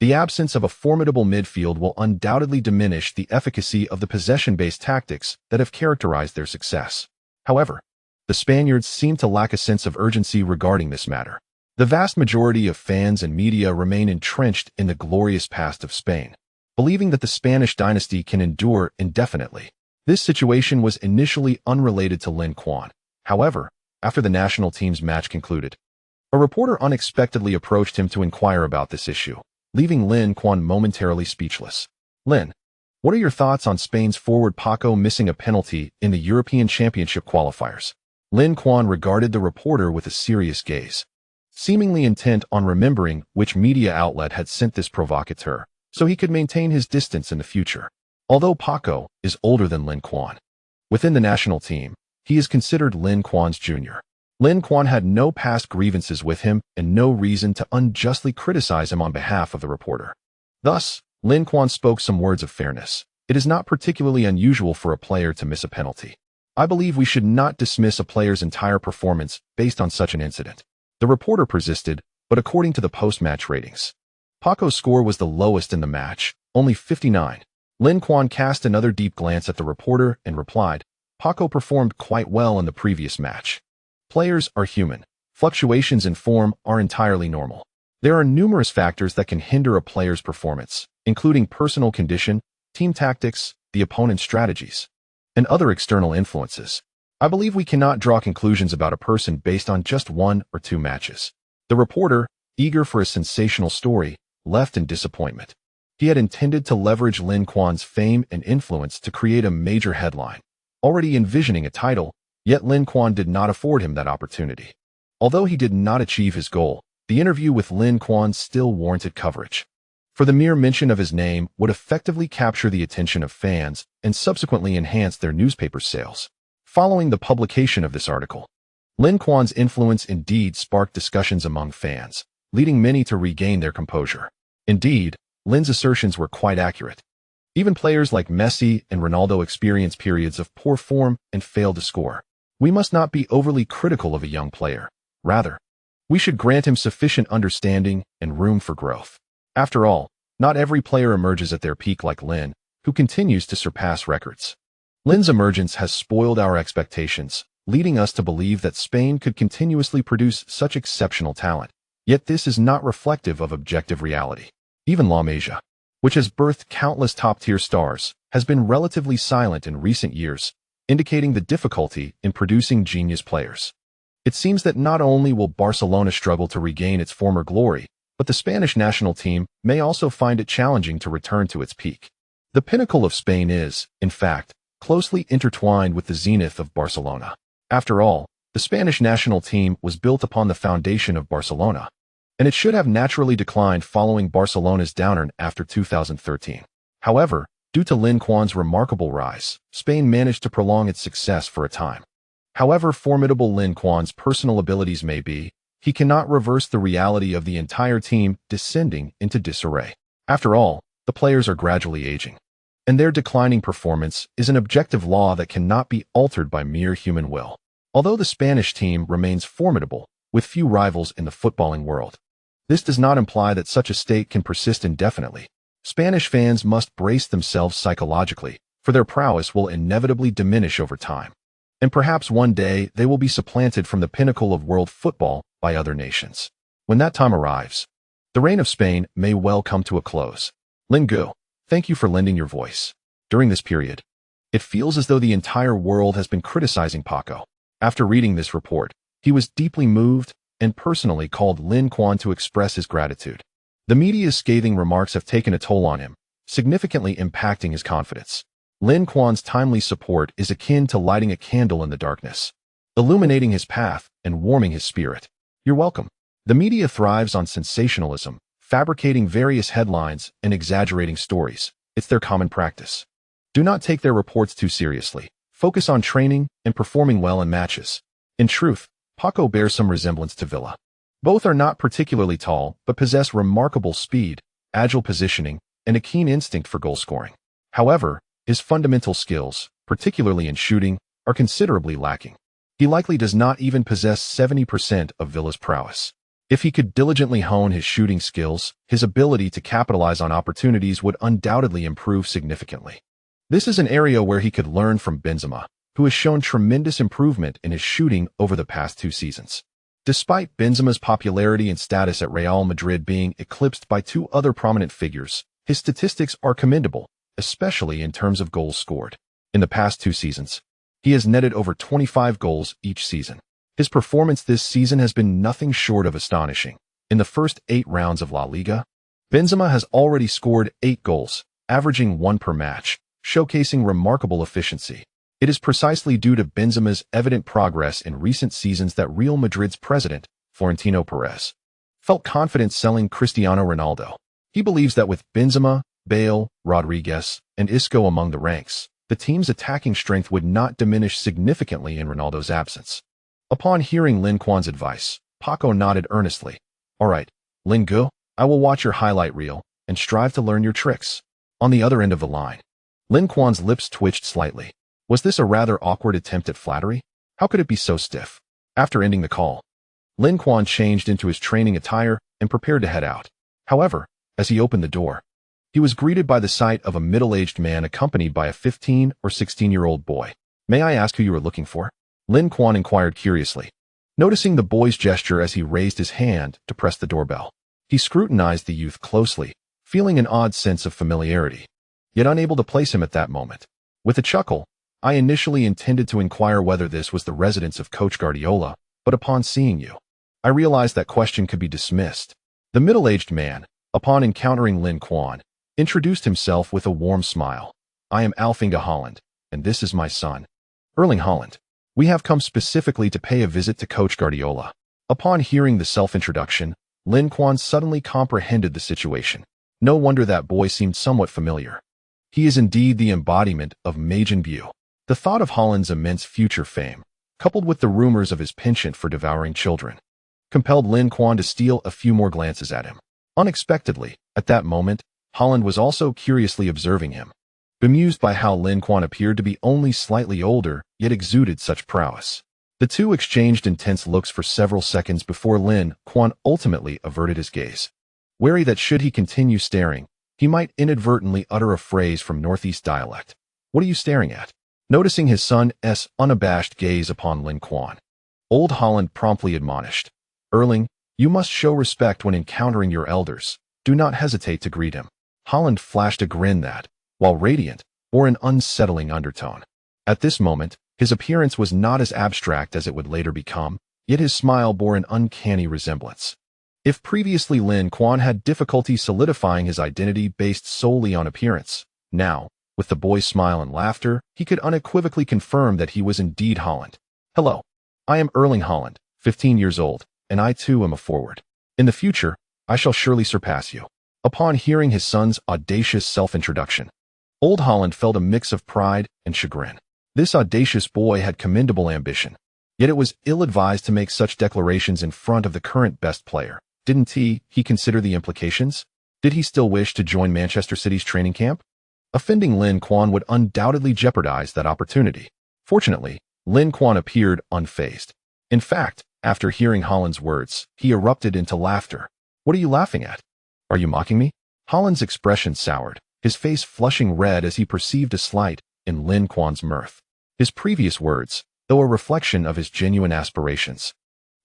The absence of a formidable midfield will undoubtedly diminish the efficacy of the possession-based tactics that have characterized their success. However, the Spaniards seem to lack a sense of urgency regarding this matter. The vast majority of fans and media remain entrenched in the glorious past of Spain, believing that the Spanish dynasty can endure indefinitely. This situation was initially unrelated to Lin Quan. However, after the national team's match concluded, a reporter unexpectedly approached him to inquire about this issue, leaving Lin Quan momentarily speechless. Lin, what are your thoughts on Spain's forward Paco missing a penalty in the European Championship qualifiers? Lin Quan regarded the reporter with a serious gaze, seemingly intent on remembering which media outlet had sent this provocateur, so he could maintain his distance in the future. Although Paco is older than Lin Quan, within the national team, he is considered Lin Quan's junior. Lin Quan had no past grievances with him and no reason to unjustly criticize him on behalf of the reporter. Thus, Lin Quan spoke some words of fairness. It is not particularly unusual for a player to miss a penalty. I believe we should not dismiss a player's entire performance based on such an incident. The reporter persisted, but according to the post-match ratings, Paco's score was the lowest in the match, only 59. Lin Quan cast another deep glance at the reporter and replied, Paco performed quite well in the previous match. Players are human. Fluctuations in form are entirely normal. There are numerous factors that can hinder a player's performance, including personal condition, team tactics, the opponent's strategies, and other external influences. I believe we cannot draw conclusions about a person based on just 1 or 2 matches. The reporter, eager for a sensational story, left in disappointment. He had intended to leverage Lin Quan's fame and influence to create a major headline, already envisioning a title, yet Lin Quan did not afford him that opportunity. Although he did not achieve his goal, the interview with Lin Quan still warranted coverage. For the mere mention of his name would effectively capture the attention of fans and subsequently enhance their newspaper sales. Following the publication of this article, Lin Quan's influence indeed sparked discussions among fans, leading many to regain their composure. Indeed, Lin's assertions were quite accurate. Even players like Messi and Ronaldo experience periods of poor form and fail to score. We must not be overly critical of a young player. Rather, we should grant him sufficient understanding and room for growth. After all, not every player emerges at their peak like Lin, who continues to surpass records. Lin's emergence has spoiled our expectations, leading us to believe that Spain could continuously produce such exceptional talent. Yet this is not reflective of objective reality. Even La Masia, which has birthed countless top-tier stars, has been relatively silent in recent years, indicating the difficulty in producing genius players. It seems that not only will Barcelona struggle to regain its former glory, but the Spanish national team may also find it challenging to return to its peak. The pinnacle of Spain is, in fact, closely intertwined with the zenith of Barcelona. After all, the Spanish national team was built upon the foundation of Barcelona. and it should have naturally declined following Barcelona's downturn after 2013. However, due to Lin Quan's remarkable rise, Spain managed to prolong its success for a time. However formidable Lin Quan's personal abilities may be, he cannot reverse the reality of the entire team descending into disarray. After all, the players are gradually aging, and their declining performance is an objective law that cannot be altered by mere human will. Although the Spanish team remains formidable, with few rivals in the footballing world, this does not imply that such a state can persist indefinitely. Spanish fans must brace themselves psychologically, for their prowess will inevitably diminish over time. And perhaps one day they will be supplanted from the pinnacle of world football by other nations. When that time arrives, the reign of Spain may well come to a close. Lin Gu, thank you for lending your voice. During this period, it feels as though the entire world has been criticizing Paco. After reading this report, he was deeply moved and personally called Lin Quan to express his gratitude. The media's scathing remarks have taken a toll on him, significantly impacting his confidence. Lin Quan's timely support is akin to lighting a candle in the darkness, illuminating his path and warming his spirit. You're welcome. The media thrives on sensationalism, fabricating various headlines and exaggerating stories. It's their common practice. Do not take their reports too seriously. Focus on training and performing well in matches. In truth, Paco bears some resemblance to Villa. Both are not particularly tall, but possess remarkable speed, agile positioning, and a keen instinct for goal scoring. However, his fundamental skills, particularly in shooting, are considerably lacking. He likely does not even possess 70% of Villa's prowess. If he could diligently hone his shooting skills, his ability to capitalize on opportunities would undoubtedly improve significantly. This is an area where he could learn from Benzema, who has shown tremendous improvement in his shooting over the past 2 seasons. Despite Benzema's popularity and status at Real Madrid being eclipsed by 2 other prominent figures, his statistics are commendable, especially in terms of goals scored. In the past 2 seasons, he has netted over 25 goals each season. His performance this season has been nothing short of astonishing. In the first 8 rounds of La Liga, Benzema has already scored 8 goals, averaging 1 per match, showcasing remarkable efficiency. It is precisely due to Benzema's evident progress in recent seasons that Real Madrid's president, Florentino Perez, felt confident selling Cristiano Ronaldo. He believes that with Benzema, Bale, Rodriguez, and Isco among the ranks, the team's attacking strength would not diminish significantly in Ronaldo's absence. Upon hearing Lin Quan's advice, Paco nodded earnestly. All right, Lin Gu, I will watch your highlight reel and strive to learn your tricks. On the other end of the line, Lin Quan's lips twitched slightly. Was this a rather awkward attempt at flattery? How could it be so stiff? After ending the call, Lin Quan changed into his training attire and prepared to head out. However, as he opened the door, he was greeted by the sight of a middle-aged man accompanied by a 15 or 16-year-old boy. May I ask who you are looking for? Lin Quan inquired curiously, noticing the boy's gesture as he raised his hand to press the doorbell. He scrutinized the youth closely, feeling an odd sense of familiarity, yet unable to place him at that moment. With a chuckle, I initially intended to inquire whether this was the residence of Coach Guardiola, but upon seeing you, I realized that question could be dismissed. The middle-aged man, upon encountering Lin Quan, introduced himself with a warm smile. I am Alfinga Haaland, and this is my son, Erling Haaland. We have come specifically to pay a visit to Coach Guardiola. Upon hearing the self-introduction, Lin Quan suddenly comprehended the situation. No wonder that boy seemed somewhat familiar. He is indeed the embodiment of Majin Buu. The thought of Haaland's immense future fame, coupled with the rumors of his penchant for devouring children, compelled Lin Quan to steal a few more glances at him. Unexpectedly, at that moment, Haaland was also curiously observing him, bemused by how Lin Quan appeared to be only slightly older, yet exuded such prowess. The two exchanged intense looks for several seconds before Lin Quan ultimately averted his gaze, wary that should he continue staring, he might inadvertently utter a phrase from Northeast dialect. What are you staring at? Noticing his son's unabashed gaze upon Lin Quan, old Haaland promptly admonished, Erling, you must show respect when encountering your elders. Do not hesitate to greet him. Haaland flashed a grin that, while radiant, bore an unsettling undertone. At this moment, his appearance was not as abstract as it would later become, yet his smile bore an uncanny resemblance. If previously Lin Quan had difficulty solidifying his identity based solely on appearance, now, with the boy's smile and laughter, he could unequivocally confirm that he was indeed Haaland. Hello. I am Erling Haaland, 15 years old, and I too am a forward. In the future, I shall surely surpass you. Upon hearing his son's audacious self-introduction, Old Holland felt a mix of pride and chagrin. This audacious boy had commendable ambition, yet it was ill-advised to make such declarations in front of the current best player. Didn't he consider the implications? Did he still wish to join Manchester City's training camp? Offending Lin Quan would undoubtedly jeopardize that opportunity. Fortunately, Lin Quan appeared unfazed. In fact, after hearing Holland's words, he erupted into laughter. What are you laughing at? Are you mocking me? Holland's expression soured, his face flushing red as he perceived a slight in Lin Quan's mirth. His previous words, though a reflection of his genuine aspirations,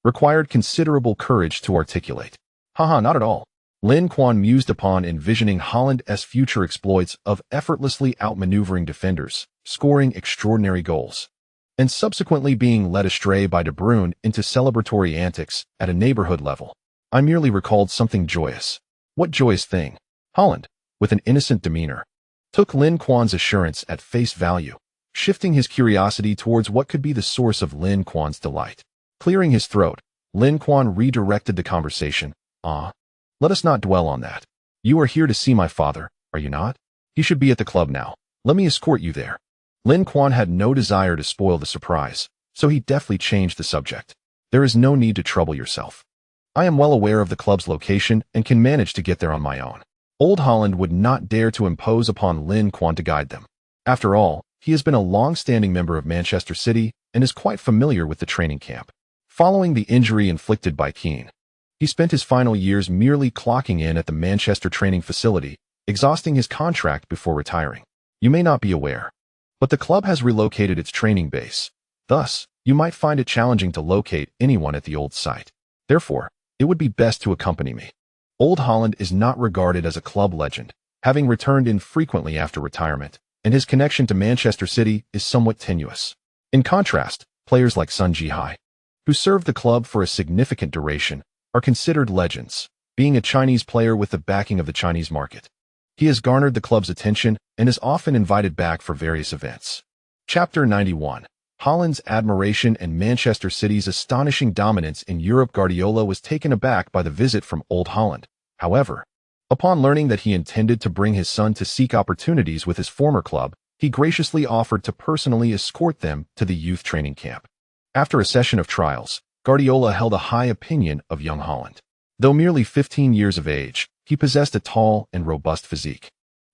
required considerable courage to articulate. Haha, not at all. Lin Quan mused upon envisioning Holland's future exploits of effortlessly outmaneuvering defenders, scoring extraordinary goals, and subsequently being led astray by De Bruyne into celebratory antics at a neighborhood level. I merely recalled something joyous. What joyous thing? Holland, with an innocent demeanor, took Lin Quan's assurance at face value, shifting his curiosity towards what could be the source of Lin Quan's delight. Clearing his throat, Lin Quan redirected the conversation. Let us not dwell on that. You are here to see my father, are you not? He should be at the club now. Let me escort you there. Lin Quan had no desire to spoil the surprise, so he deftly changed the subject. There is no need to trouble yourself. I am well aware of the club's location and can manage to get there on my own. Old Holland would not dare to impose upon Lin Quan to guide them. After all, he has been a long-standing member of Manchester City and is quite familiar with the training camp. Following the injury inflicted by Keane, he spent his final years merely clocking in at the Manchester training facility, exhausting his contract before retiring. You may not be aware, but the club has relocated its training base. Thus, you might find it challenging to locate anyone at the old site. Therefore, it would be best to accompany me. Old Holland is not regarded as a club legend, having returned infrequently after retirement, and his connection to Manchester City is somewhat tenuous. In contrast, players like Sun Jihai, who served the club for a significant duration, are considered legends, being a Chinese player with the backing of the Chinese market. He has garnered the club's attention and is often invited back for various events. Chapter 91. Holland's admiration and Manchester City's astonishing dominance in Europe. Guardiola was taken aback by the visit from Old Holland. However, upon learning that he intended to bring his son to seek opportunities with his former club, he graciously offered to personally escort them to the youth training camp. After a session of trials, Guardiola held a high opinion of young Holland. Though merely 15 years of age, he possessed a tall and robust physique,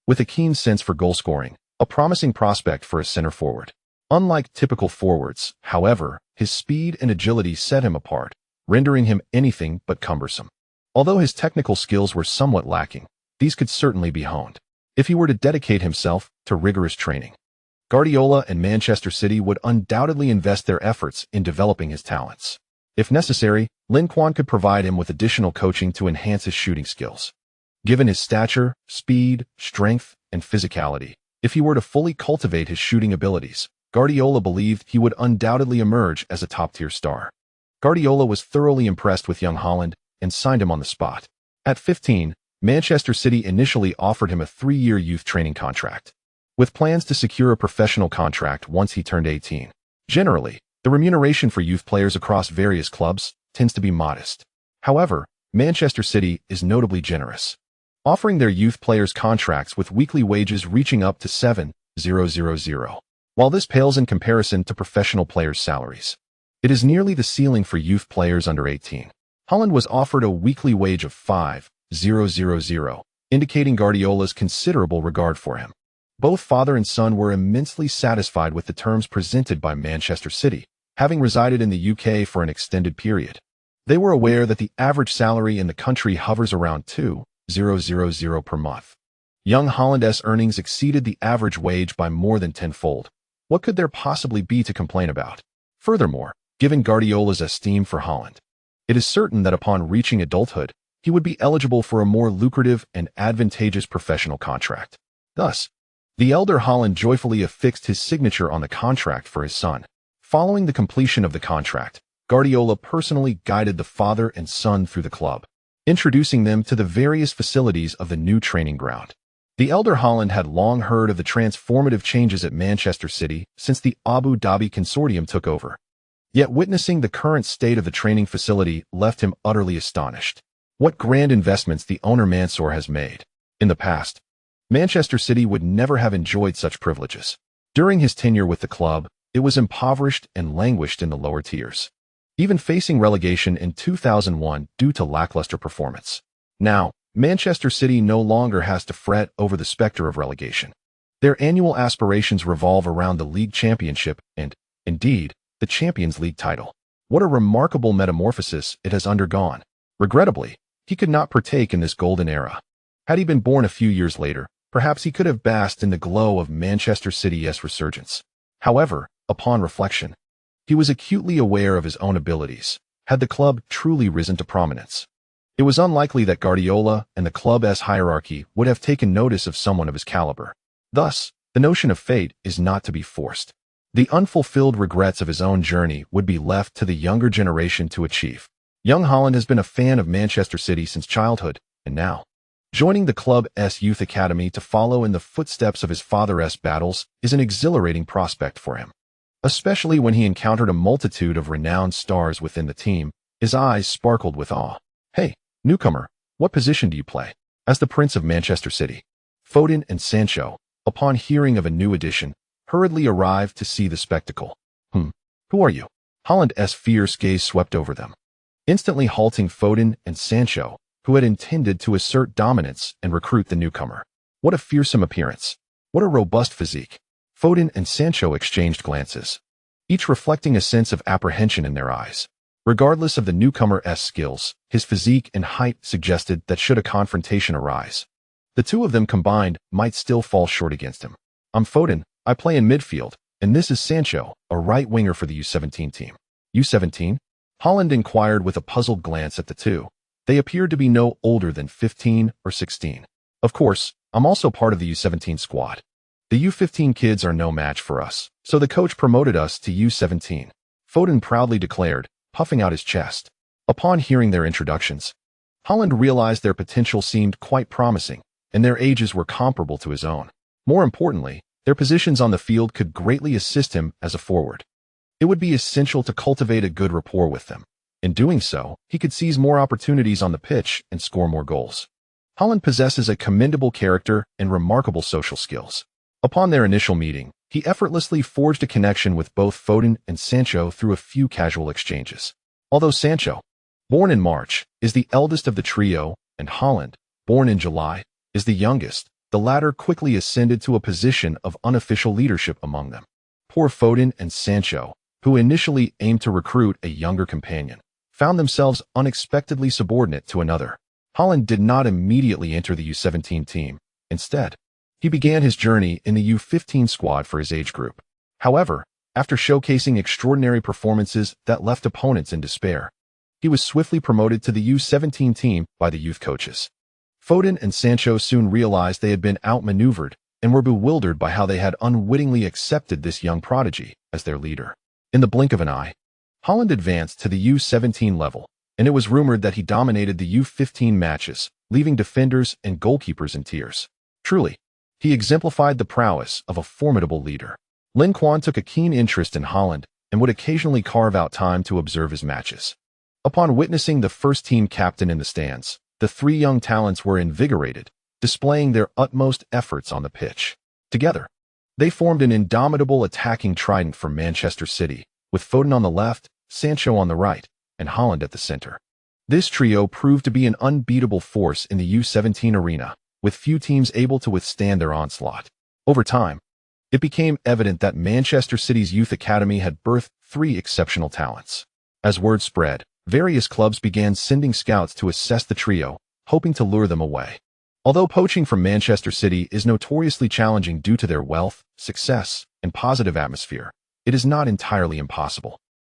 with a keen sense for goal scoring, a promising prospect for a center forward. Unlike typical forwards, however, his speed and agility set him apart, rendering him anything but cumbersome. Although his technical skills were somewhat lacking, these could certainly be honed if he were to dedicate himself to rigorous training. Guardiola and Manchester City would undoubtedly invest their efforts in developing his talents. If necessary, Lin Quan could provide him with additional coaching to enhance his shooting skills. Given his stature, speed, strength, and physicality, if he were to fully cultivate his shooting abilities, Guardiola believed he would undoubtedly emerge as a top-tier star. Guardiola was thoroughly impressed with young Holland and signed him on the spot. At 15, Manchester City initially offered him a 3-year youth training contract, with plans to secure a professional contract once he turned 18. Generally, the remuneration for youth players across various clubs tends to be modest. However, Manchester City is notably generous, offering their youth players contracts with weekly wages reaching up to 7,000. While this pales in comparison to professional players' salaries, it is nearly the ceiling for youth players under 18. Holland was offered a weekly wage of 5,000, indicating Guardiola's considerable regard for him. Both father and son were immensely satisfied with the terms presented by Manchester City, having resided in the UK for an extended period. They were aware that the average salary in the country hovers around 2,000 per month. Young Holland's earnings exceeded the average wage by more than tenfold. What could there possibly be to complain about? Furthermore, given Guardiola's esteem for Holland, it is certain that upon reaching adulthood, he would be eligible for a more lucrative and advantageous professional contract. Thus, the elder Holland joyfully affixed his signature on the contract for his son. Following the completion of the contract, Guardiola personally guided the father and son through the club, introducing them to the various facilities of the new training ground. The elder Holland had long heard of the transformative changes at Manchester City since the Abu Dhabi consortium took over. Yet witnessing the current state of the training facility left him utterly astonished. What grand investments the owner Mansour has made. In the past, Manchester City would never have enjoyed such privileges. During his tenure with the club, it was impoverished and languished in the lower tiers, even facing relegation in 2001 due to lackluster performance. Now, Manchester City no longer has to fret over the specter of relegation. Their annual aspirations revolve around the league championship and, indeed, the Champions League title. What a remarkable metamorphosis it has undergone. Regrettably, he could not partake in this golden era. Had he been born a few years later, perhaps he could have basked in the glow of Manchester City's resurgence. However, upon reflection, he was acutely aware of his own abilities. Had the club truly risen to prominence, it was unlikely that Guardiola and the club's hierarchy would have taken notice of someone of his caliber. Thus, the notion of fate is not to be forced. The unfulfilled regrets of his own journey would be left to the younger generation to achieve. Young Haaland has been a fan of Manchester City since childhood, and now, joining the club's youth academy to follow in the footsteps of his father's battles is an exhilarating prospect for him. Especially when he encountered a multitude of renowned stars within the team, his eyes sparkled with awe. "Hey, newcomer, what position do you play?" As the Prince of Manchester City, Foden and Sancho, upon hearing of a new addition, hurriedly arrived to see the spectacle. Who are you?" Haaland's fierce gaze swept over them, instantly halting Foden and Sancho, who had intended to assert dominance and recruit the newcomer. What a fearsome appearance. What a robust physique. Foden and Sancho exchanged glances, each reflecting a sense of apprehension in their eyes. Regardless of the newcomer's skills, his physique and height suggested that should a confrontation arise, the two of them combined might still fall short against him. "I'm Foden, I play in midfield, and this is Sancho, a right winger for the U17 team." "U17? Haaland inquired with a puzzled glance at the two. They appeared to be no older than 15 or 16. "Of course, I'm also part of the U17 squad. The U15 kids are no match for us, so the coach promoted us to U17, Foden proudly declared, puffing out his chest. Upon hearing their introductions, Haaland realized their potential seemed quite promising, and their ages were comparable to his own. More importantly, their positions on the field could greatly assist him as a forward. It would be essential to cultivate a good rapport with them. In doing so, he could seize more opportunities on the pitch and score more goals. Haaland possesses a commendable character and remarkable social skills. Upon their initial meeting, he effortlessly forged a connection with both Foden and Sancho through a few casual exchanges. Although Sancho, born in March, is the eldest of the trio, and Haaland, born in July, is the youngest, the latter quickly ascended to a position of unofficial leadership among them. Poor Foden and Sancho, who initially aimed to recruit a younger companion, found themselves unexpectedly subordinate to another. Haaland did not immediately enter the U17 team. Instead, he began his journey in the U15 squad for his age group. However, after showcasing extraordinary performances that left opponents in despair, he was swiftly promoted to the U17 team by the youth coaches. Foden and Sancho soon realized they had been outmaneuvered and were bewildered by how they had unwittingly accepted this young prodigy as their leader. In the blink of an eye, Haaland advanced to the U17 level, and it was rumored that he dominated the U15 matches, leaving defenders and goalkeepers in tears. Truly, he exemplified the prowess of a formidable leader. Lin Quan took a keen interest in Haaland and would occasionally carve out time to observe his matches. Upon witnessing the first-team captain in the stands, the three young talents were invigorated, displaying their utmost efforts on the pitch. Together, they formed an indomitable attacking trident for Manchester City, with Foden on the left, Sancho on the right, and Haaland at the center. This trio proved to be an unbeatable force in the U17 arena, with few teams able to withstand their onslaught. Over time, it became evident that Manchester City's youth academy had birthed three exceptional talents. As word spread, various clubs began sending scouts to assess the trio, hoping to lure them away. Although poaching from Manchester City is notoriously challenging due to their wealth, success, and positive atmosphere, it is not entirely impossible.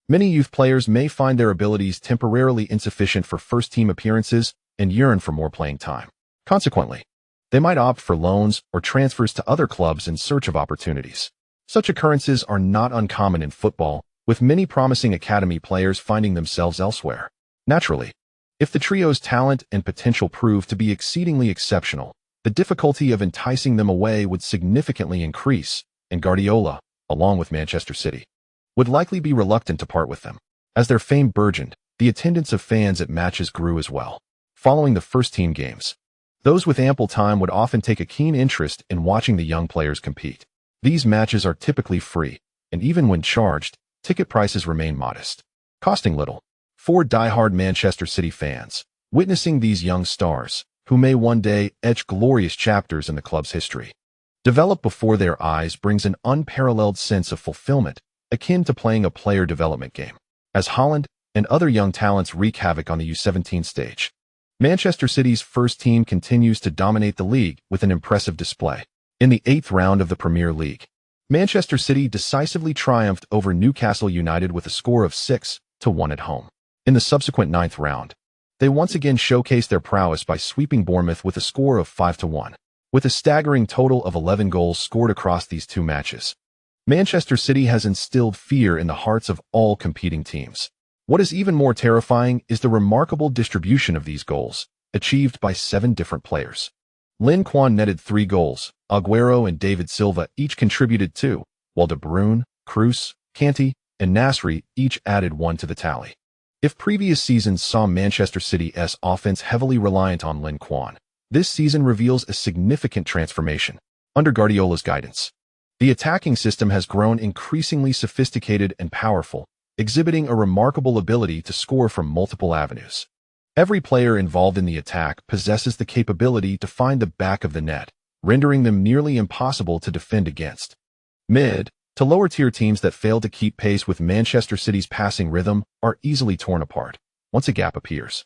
Many youth players may find their abilities temporarily insufficient for first-team appearances and yearn for more playing time. Consequently, they might opt for loans or transfers to other clubs in search of opportunities. Such occurrences are not uncommon in football, with many promising academy players finding themselves elsewhere. Naturally, if the trio's talent and potential prove to be exceedingly exceptional, the difficulty of enticing them away would significantly increase, and Guardiola, along with Manchester City, would likely be reluctant to part with them. As their fame burgeoned, the attendance of fans at matches grew as well. Following the first-team games, those with ample time would often take a keen interest in watching the young players compete. These matches are typically free, and even when charged, ticket prices remain modest, costing little. For die-hard Manchester City fans, witnessing these young stars, who may one day etch glorious chapters in the club's history, develop before their eyes brings an unparalleled sense of fulfillment, akin to playing a player development game. As Holland and other young talents wreak havoc on the U17 stage, Manchester City's first team continues to dominate the league with an impressive display. In the 8th round of the Premier League, Manchester City decisively triumphed over Newcastle United with a score of 6-1 at home. In the subsequent 9th round, they once again showcased their prowess by sweeping Bournemouth with a score of 5-1. With a staggering total of 11 goals scored across these two matches, Manchester City has instilled fear in the hearts of all competing teams. What is even more terrifying is the remarkable distribution of these goals, achieved by 7 different players. Lin Quan netted 3 goals, Aguero and David Silva each contributed 2, while De Bruyne, Kroos, Kanté, and Nasri each added 1 to the tally. If previous seasons saw Manchester City's offense heavily reliant on Lin Quan, this season reveals a significant transformation. Under Guardiola's guidance, the attacking system has grown increasingly sophisticated and powerful, exhibiting a remarkable ability to score from multiple avenues. Every player involved in the attack possesses the capability to find the back of the net, rendering them nearly impossible to defend against. Mid to lower-tier teams that fail to keep pace with Manchester City's passing rhythm are easily torn apart once a gap appears.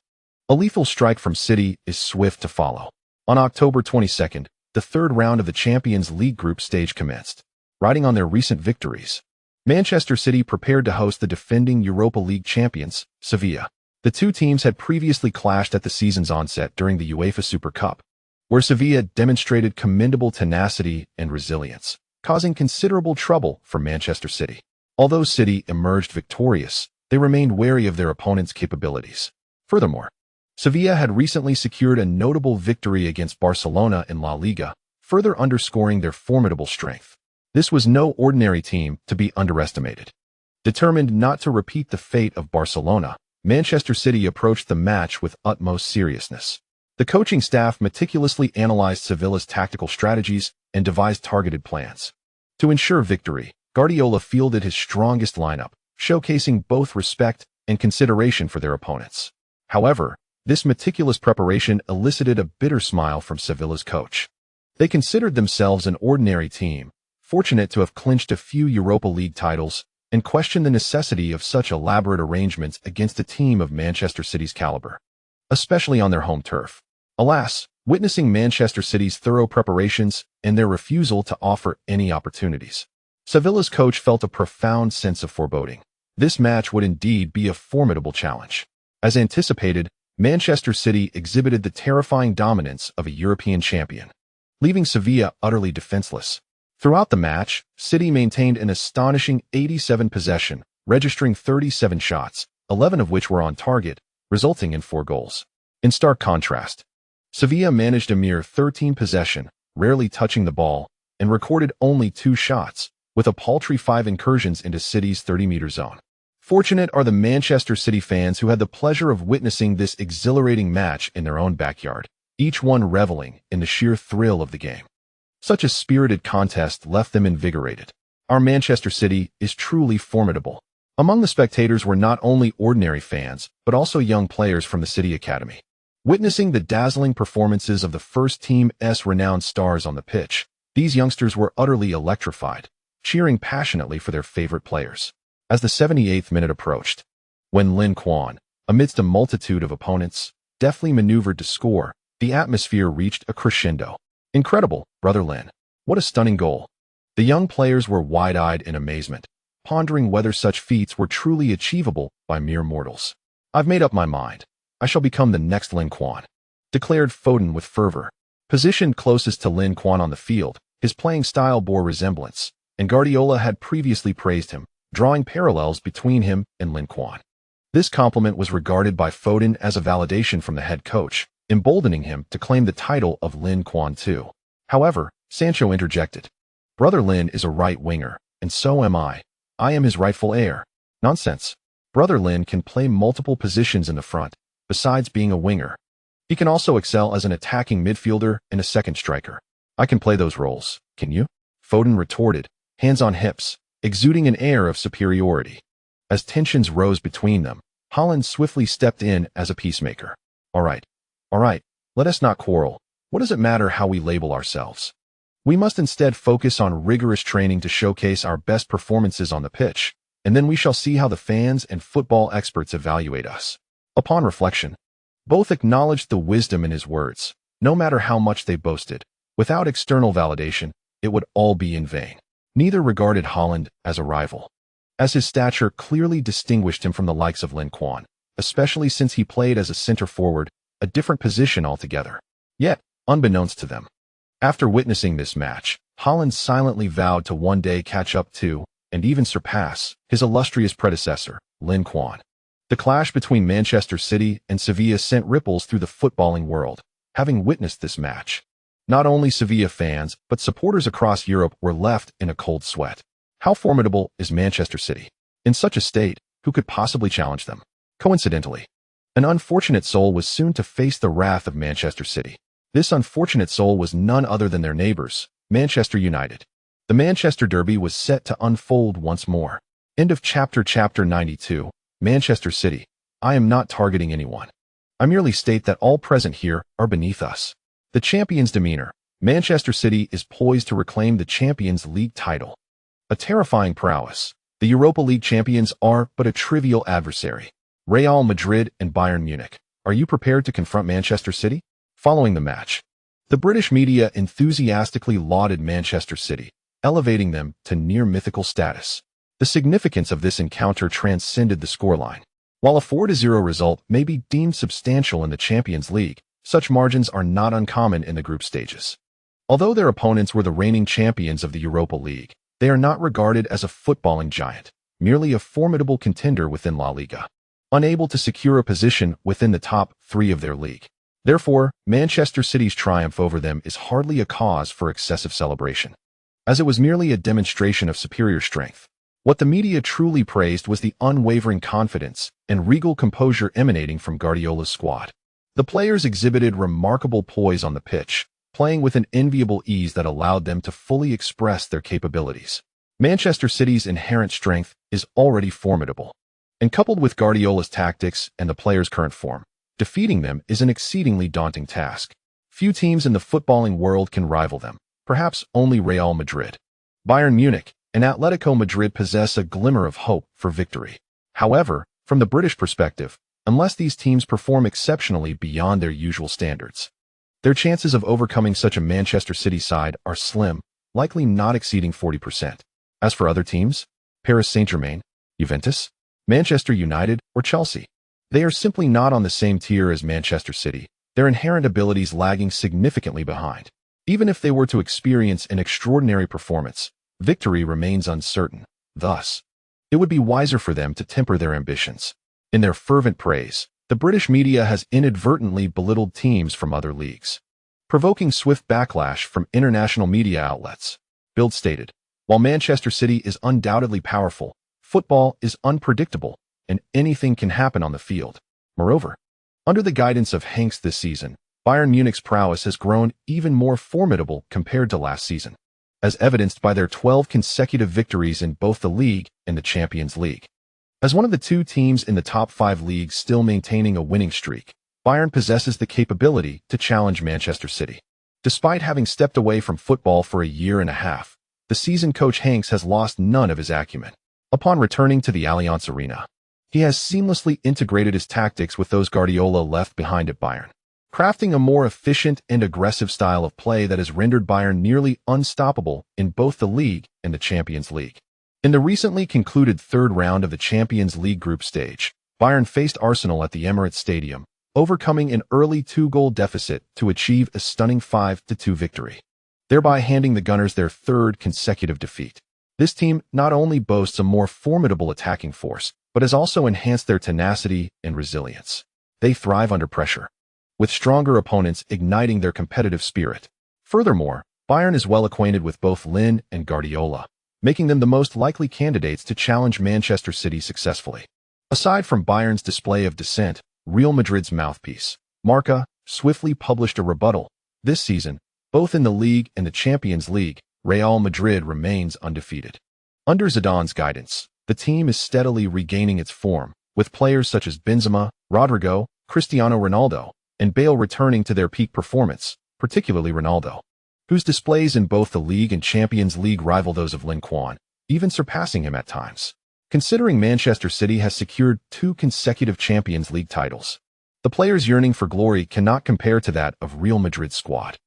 A lethal strike from City is swift to follow. On October 22nd, the 3rd round of the Champions League group stage commenced. Riding on their recent victories, Manchester City prepared to host the defending Europa League champions, Sevilla. The two teams had previously clashed at the season's onset during the UEFA Super Cup, where Sevilla demonstrated commendable tenacity and resilience, causing considerable trouble for Manchester City. Although City emerged victorious, they remained wary of their opponents' capabilities. Furthermore, Sevilla had recently secured a notable victory against Barcelona in La Liga, further underscoring their formidable strength. This was no ordinary team to be underestimated. Determined not to repeat the fate of Barcelona, Manchester City approached the match with utmost seriousness. The coaching staff meticulously analyzed Sevilla's tactical strategies and devised targeted plans. To ensure victory, Guardiola fielded his strongest lineup, showcasing both respect and consideration for their opponents. However, this meticulous preparation elicited a bitter smile from Sevilla's coach. They considered themselves an ordinary team, fortunate to have clinched a few Europa League titles, and questioned the necessity of such elaborate arrangements against a team of Manchester City's caliber, especially on their home turf. Alas, witnessing Manchester City's thorough preparations and their refusal to offer any opportunities, Sevilla's coach felt a profound sense of foreboding. This match would indeed be a formidable challenge. As anticipated, Manchester City exhibited the terrifying dominance of a European champion, leaving Sevilla utterly defenseless. Throughout the match, City maintained an astonishing 87 possession, registering 37 shots, 11 of which were on target, resulting in 4 goals. In stark contrast, Sevilla managed a mere 13 possession, rarely touching the ball, and recorded only 2 shots, with a paltry 5 incursions into City's 30-meter zone. Fortunate are the Manchester City fans who had the pleasure of witnessing this exhilarating match in their own backyard, each one reveling in the sheer thrill of the game. Such a spirited contest left them invigorated. Our Manchester City is truly formidable. Among the spectators were not only ordinary fans, but also young players from the City Academy. Witnessing the dazzling performances of the first team's renowned stars on the pitch, these youngsters were utterly electrified, cheering passionately for their favorite players. As the 78th minute approached, when Lin Quan, amidst a multitude of opponents, deftly maneuvered to score, the atmosphere reached a crescendo. Incredible, brother Lin. What a stunning goal. The young players were wide-eyed in amazement, pondering whether such feats were truly achievable by mere mortals. I've made up my mind. I shall become the next Lin Quan, declared Foden with fervor. Positioned closest to Lin Quan on the field, his playing style bore resemblance, and Guardiola had previously praised him, drawing parallels between him and Lin Quan. This compliment was regarded by Foden as a validation from the head coach, emboldening him to claim the title of Lin Quan too. However, Sancho interjected. Brother Lin is a right winger, and so am I. I am his rightful heir. Nonsense. Brother Lin can play multiple positions in the front, besides being a winger. He can also excel as an attacking midfielder and a second striker. I can play those roles, can you? Foden retorted, hands on hips, exuding an air of superiority. As tensions rose between them, Haaland swiftly stepped in as a peacemaker. All right, let us not quarrel. What does it matter how we label ourselves? We must instead focus on rigorous training to showcase our best performances on the pitch, and then we shall see how the fans and football experts evaluate us. Upon reflection, both acknowledged the wisdom in his words. No matter how much they boasted, without external validation, it would all be in vain. Neither regarded Haaland as a rival, as his stature clearly distinguished him from the likes of Lin Quan, especially since he played as a center forward, a different position altogether. Yet, unbeknownst to them, after witnessing this match, Haaland silently vowed to one day catch up to, and even surpass, his illustrious predecessor, Lin Quan. The clash between Manchester City and Sevilla sent ripples through the footballing world. Having witnessed this match, not only Sevilla fans, but supporters across Europe were left in a cold sweat. How formidable is Manchester City? In such a state, who could possibly challenge them? Coincidentally, an unfortunate soul was soon to face the wrath of Manchester City. This unfortunate soul was none other than their neighbors, Manchester United. The Manchester Derby was set to unfold once more. End of chapter 92. Manchester City. I am not targeting anyone. I merely state that all present here are beneath us. The champion's demeanor. Manchester City is poised to reclaim the Champions League title. A terrifying prowess. The Europa League champions are but a trivial adversary. Real Madrid and Bayern Munich. Are you prepared to confront Manchester City? Following the match, the British media enthusiastically lauded Manchester City, elevating them to near mythical status. The significance of this encounter transcended the scoreline. While a 4-0 result may be deemed substantial in the Champions League, such margins are not uncommon in the group stages. Although their opponents were the reigning champions of the Europa League, they are not regarded as a footballing giant, merely a formidable contender within La Liga, unable to secure a position within the top 3 of their league. Therefore, Manchester City's triumph over them is hardly a cause for excessive celebration, as it was merely a demonstration of superior strength. What the media truly praised was the unwavering confidence and regal composure emanating from Guardiola's squad. The players exhibited remarkable poise on the pitch, playing with an enviable ease that allowed them to fully express their capabilities. Manchester City's inherent strength is already formidable, and coupled with Guardiola's tactics and the players' current form, defeating them is an exceedingly daunting task. Few teams in the footballing world can rival them, perhaps only Real Madrid. Bayern Munich and Atletico Madrid possess a glimmer of hope for victory. However, from the British perspective, unless these teams perform exceptionally beyond their usual standards, their chances of overcoming such a Manchester City side are slim, likely not exceeding 40%. As for other teams, Paris Saint-Germain, Juventus, Manchester United, or Chelsea, they are simply not on the same tier as Manchester City, their inherent abilities lagging significantly behind. Even if they were to experience an extraordinary performance, victory remains uncertain. Thus, it would be wiser for them to temper their ambitions. In their fervent praise, the British media has inadvertently belittled teams from other leagues, provoking swift backlash from international media outlets. Bild stated, while Manchester City is undoubtedly powerful, football is unpredictable, and anything can happen on the field. Moreover, under the guidance of Hanks this season, Bayern Munich's prowess has grown even more formidable compared to last season, as evidenced by their 12 consecutive victories in both the league and the Champions League. As one of the 2 teams in the top 5 leagues still maintaining a winning streak, Bayern possesses the capability to challenge Manchester City. Despite having stepped away from football for a year and a half, the seasoned coach Hanks has lost none of his acumen. Upon returning to the Allianz Arena, he has seamlessly integrated his tactics with those Guardiola left behind at Bayern, crafting a more efficient and aggressive style of play that has rendered Bayern nearly unstoppable in both the league and the Champions League. In the recently concluded 3rd round of the Champions League group stage, Bayern faced Arsenal at the Emirates Stadium, overcoming an early 2-goal deficit to achieve a stunning 5-2 victory, thereby handing the Gunners their 3rd consecutive defeat. This team not only boasts a more formidable attacking force, but has also enhanced their tenacity and resilience. They thrive under pressure, with stronger opponents igniting their competitive spirit. Furthermore, Bayern is well acquainted with both Lin and Guardiola, making them the most likely candidates to challenge Manchester City successfully. Aside from Bayern's display of dissent, Real Madrid's mouthpiece, Marca, swiftly published a rebuttal. This season, both in the league and the Champions League, Real Madrid remains undefeated. Under Zidane's guidance, the team is steadily regaining its form, with players such as Benzema, Rodrigo, Cristiano Ronaldo, and Bale returning to their peak performance, particularly Ronaldo, whose displays in both the league and Champions League rival those of Lin Quan, even surpassing him at times. Considering Manchester City has secured 2 consecutive Champions League titles, the players' yearning for glory cannot compare to that of Real Madrid's squad.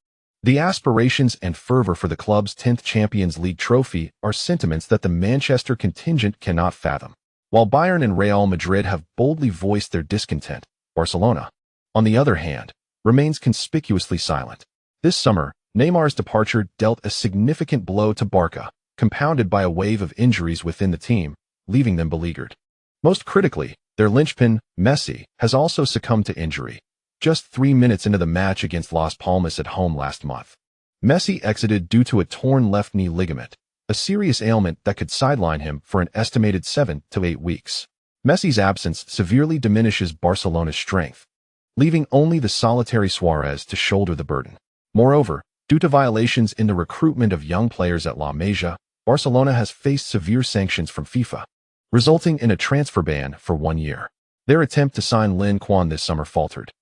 The aspirations and fervor for the club's 10th Champions League trophy are sentiments that the Manchester contingent cannot fathom. While Bayern and Real Madrid have boldly voiced their discontent, Barcelona, on the other hand, remains conspicuously silent. This summer, Neymar's departure dealt a significant blow to Barca, compounded by a wave of injuries within the team, leaving them beleaguered. Most critically, their linchpin, Messi, has also succumbed to injury. Just 3 minutes into the match against Las Palmas at home last month, Messi exited due to a torn left knee ligament, a serious ailment that could sideline him for an estimated 7 to 8 weeks. Messi's absence severely diminishes Barcelona's strength, leaving only the solitary Suarez to shoulder the burden. Moreover, due to violations in the recruitment of young players at La Masia, Barcelona has faced severe sanctions from FIFA, resulting in a transfer ban for 1 year. Their attempt to sign Lin Quan this summer faltered,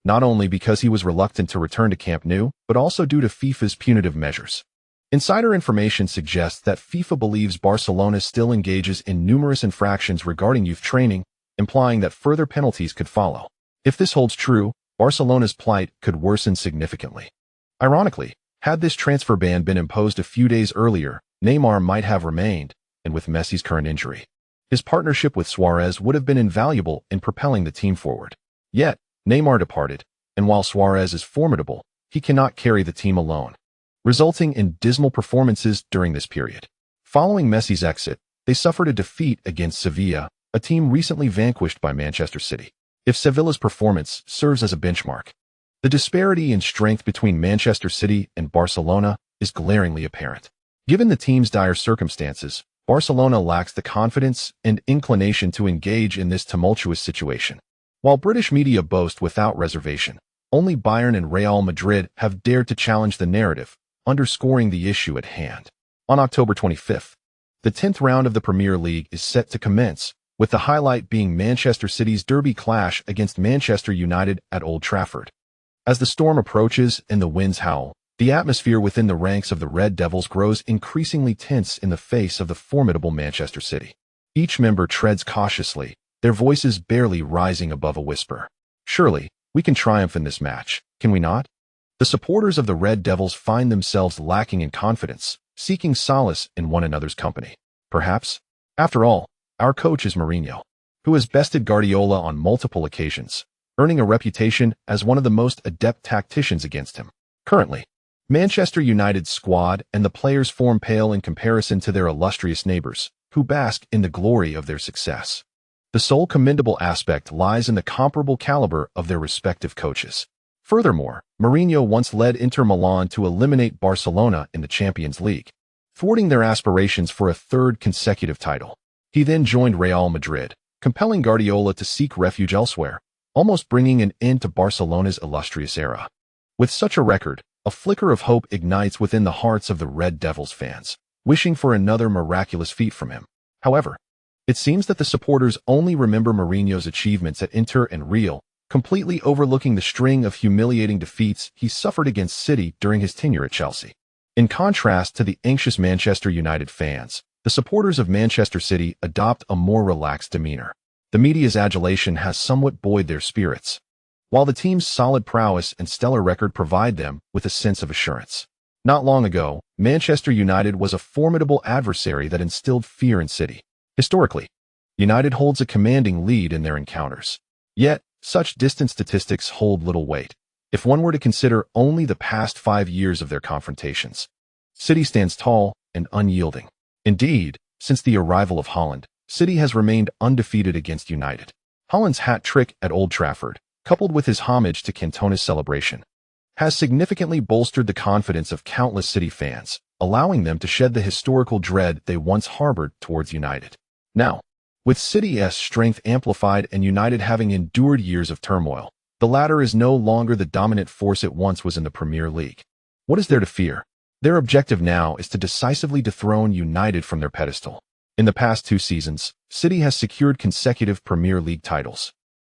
not only because he was reluctant to return to Camp Nou, but also due to FIFA's punitive measures. Insider information suggests that FIFA believes Barcelona still engages in numerous infractions regarding youth training, implying that further penalties could follow. If this holds true, Barcelona's plight could worsen significantly. Ironically, had this transfer ban been imposed a few days earlier, Neymar might have remained, and with Messi's current injury, his partnership with Suarez would have been invaluable in propelling the team forward. Yet, Neymar departed, and while Suarez is formidable, he cannot carry the team alone, resulting in dismal performances during this period. Following Messi's exit, they suffered a defeat against Sevilla, a team recently vanquished by Manchester City. If Sevilla's performance serves as a benchmark, the disparity in strength between Manchester City and Barcelona is glaringly apparent. Given the team's dire circumstances, Barcelona lacks the confidence and inclination to engage in this tumultuous situation. While British media boast without reservation, only Bayern and Real Madrid have dared to challenge the narrative, underscoring the issue at hand. On October 25th, the 10th round of the Premier League is set to commence, with the highlight being Manchester City's derby clash against Manchester United at Old Trafford. As the storm approaches and the winds howl, the atmosphere within the ranks of the Red Devils grows increasingly tense in the face of the formidable Manchester City. Each member treads cautiously, their voices barely rising above a whisper. Surely, we can triumph in this match, can we not? The supporters of the Red Devils find themselves lacking in confidence, seeking solace in one another's company. Perhaps, after all, our coach is Mourinho, who has bested Guardiola on multiple occasions, earning a reputation as one of the most adept tacticians against him. Currently, Manchester United's squad and the players form pale in comparison to their illustrious neighbors, who bask in the glory of their success. The sole commendable aspect lies in the comparable caliber of their respective coaches. Furthermore, Mourinho once led Inter Milan to eliminate Barcelona in the Champions League, thwarting their aspirations for a 3rd consecutive title. He then joined Real Madrid, compelling Guardiola to seek refuge elsewhere, almost bringing an end to Barcelona's illustrious era. With such a record, a flicker of hope ignites within the hearts of the Red Devils fans, wishing for another miraculous feat from him. However, it seems that the supporters only remember Mourinho's achievements at Inter and Real, completely overlooking the string of humiliating defeats he suffered against City during his tenure at Chelsea. In contrast to the anxious Manchester United fans, the supporters of Manchester City adopt a more relaxed demeanor. The media's adulation has somewhat buoyed their spirits, while the team's solid prowess and stellar record provide them with a sense of assurance. Not long ago, Manchester United was a formidable adversary that instilled fear in City. Historically, United holds a commanding lead in their encounters. Yet, such distant statistics hold little weight if one were to consider only the past 5 years of their confrontations. City stands tall and unyielding. Indeed, since the arrival of Haaland, City has remained undefeated against United. Haaland's hat trick at Old Trafford, coupled with his homage to Cantona's celebration, has significantly bolstered the confidence of countless City fans, allowing them to shed the historical dread they once harbored towards United. Now, with City's strength amplified and United having endured years of turmoil, The latter is no longer the dominant force it once was in the Premier League. What is there to fear? Their objective now is to decisively dethrone United from their pedestal. In the past 2 seasons, City has secured consecutive Premier League titles.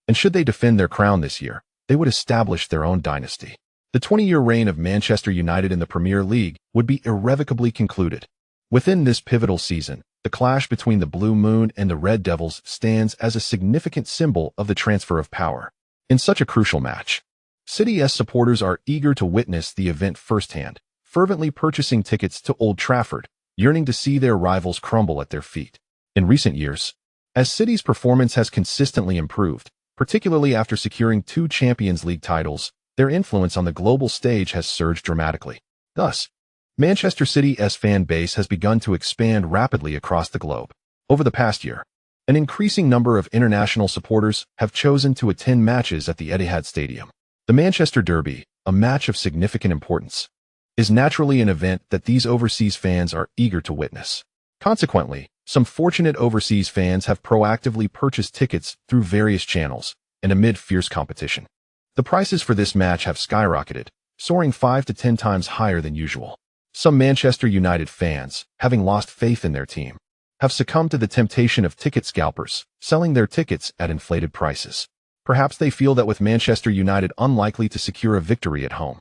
And should they defend their crown this year, they would establish their own dynasty. The 20-year reign of Manchester United in the Premier League would be irrevocably concluded. Within this pivotal season, the clash between the Blue Moon and the Red Devils stands as a significant symbol of the transfer of power. In such a crucial match, City's supporters are eager to witness the event firsthand, fervently purchasing tickets to Old Trafford, yearning to see their rivals crumble at their feet. In recent years, as City's performance has consistently improved, particularly after securing 2 Champions League titles, their influence on the global stage has surged dramatically. Thus, Manchester City's fan base has begun to expand rapidly across the globe. Over the past year, an increasing number of international supporters have chosen to attend matches at the Etihad Stadium. The Manchester Derby, a match of significant importance, is naturally an event that these overseas fans are eager to witness. Consequently, some fortunate overseas fans have proactively purchased tickets through various channels, and amid fierce competition. The prices for this match have skyrocketed, soaring 5 to 10 times higher than usual. Some Manchester United fans, having lost faith in their team, have succumbed to the temptation of ticket scalpers, selling their tickets at inflated prices. Perhaps they feel that with Manchester United unlikely to secure a victory at home,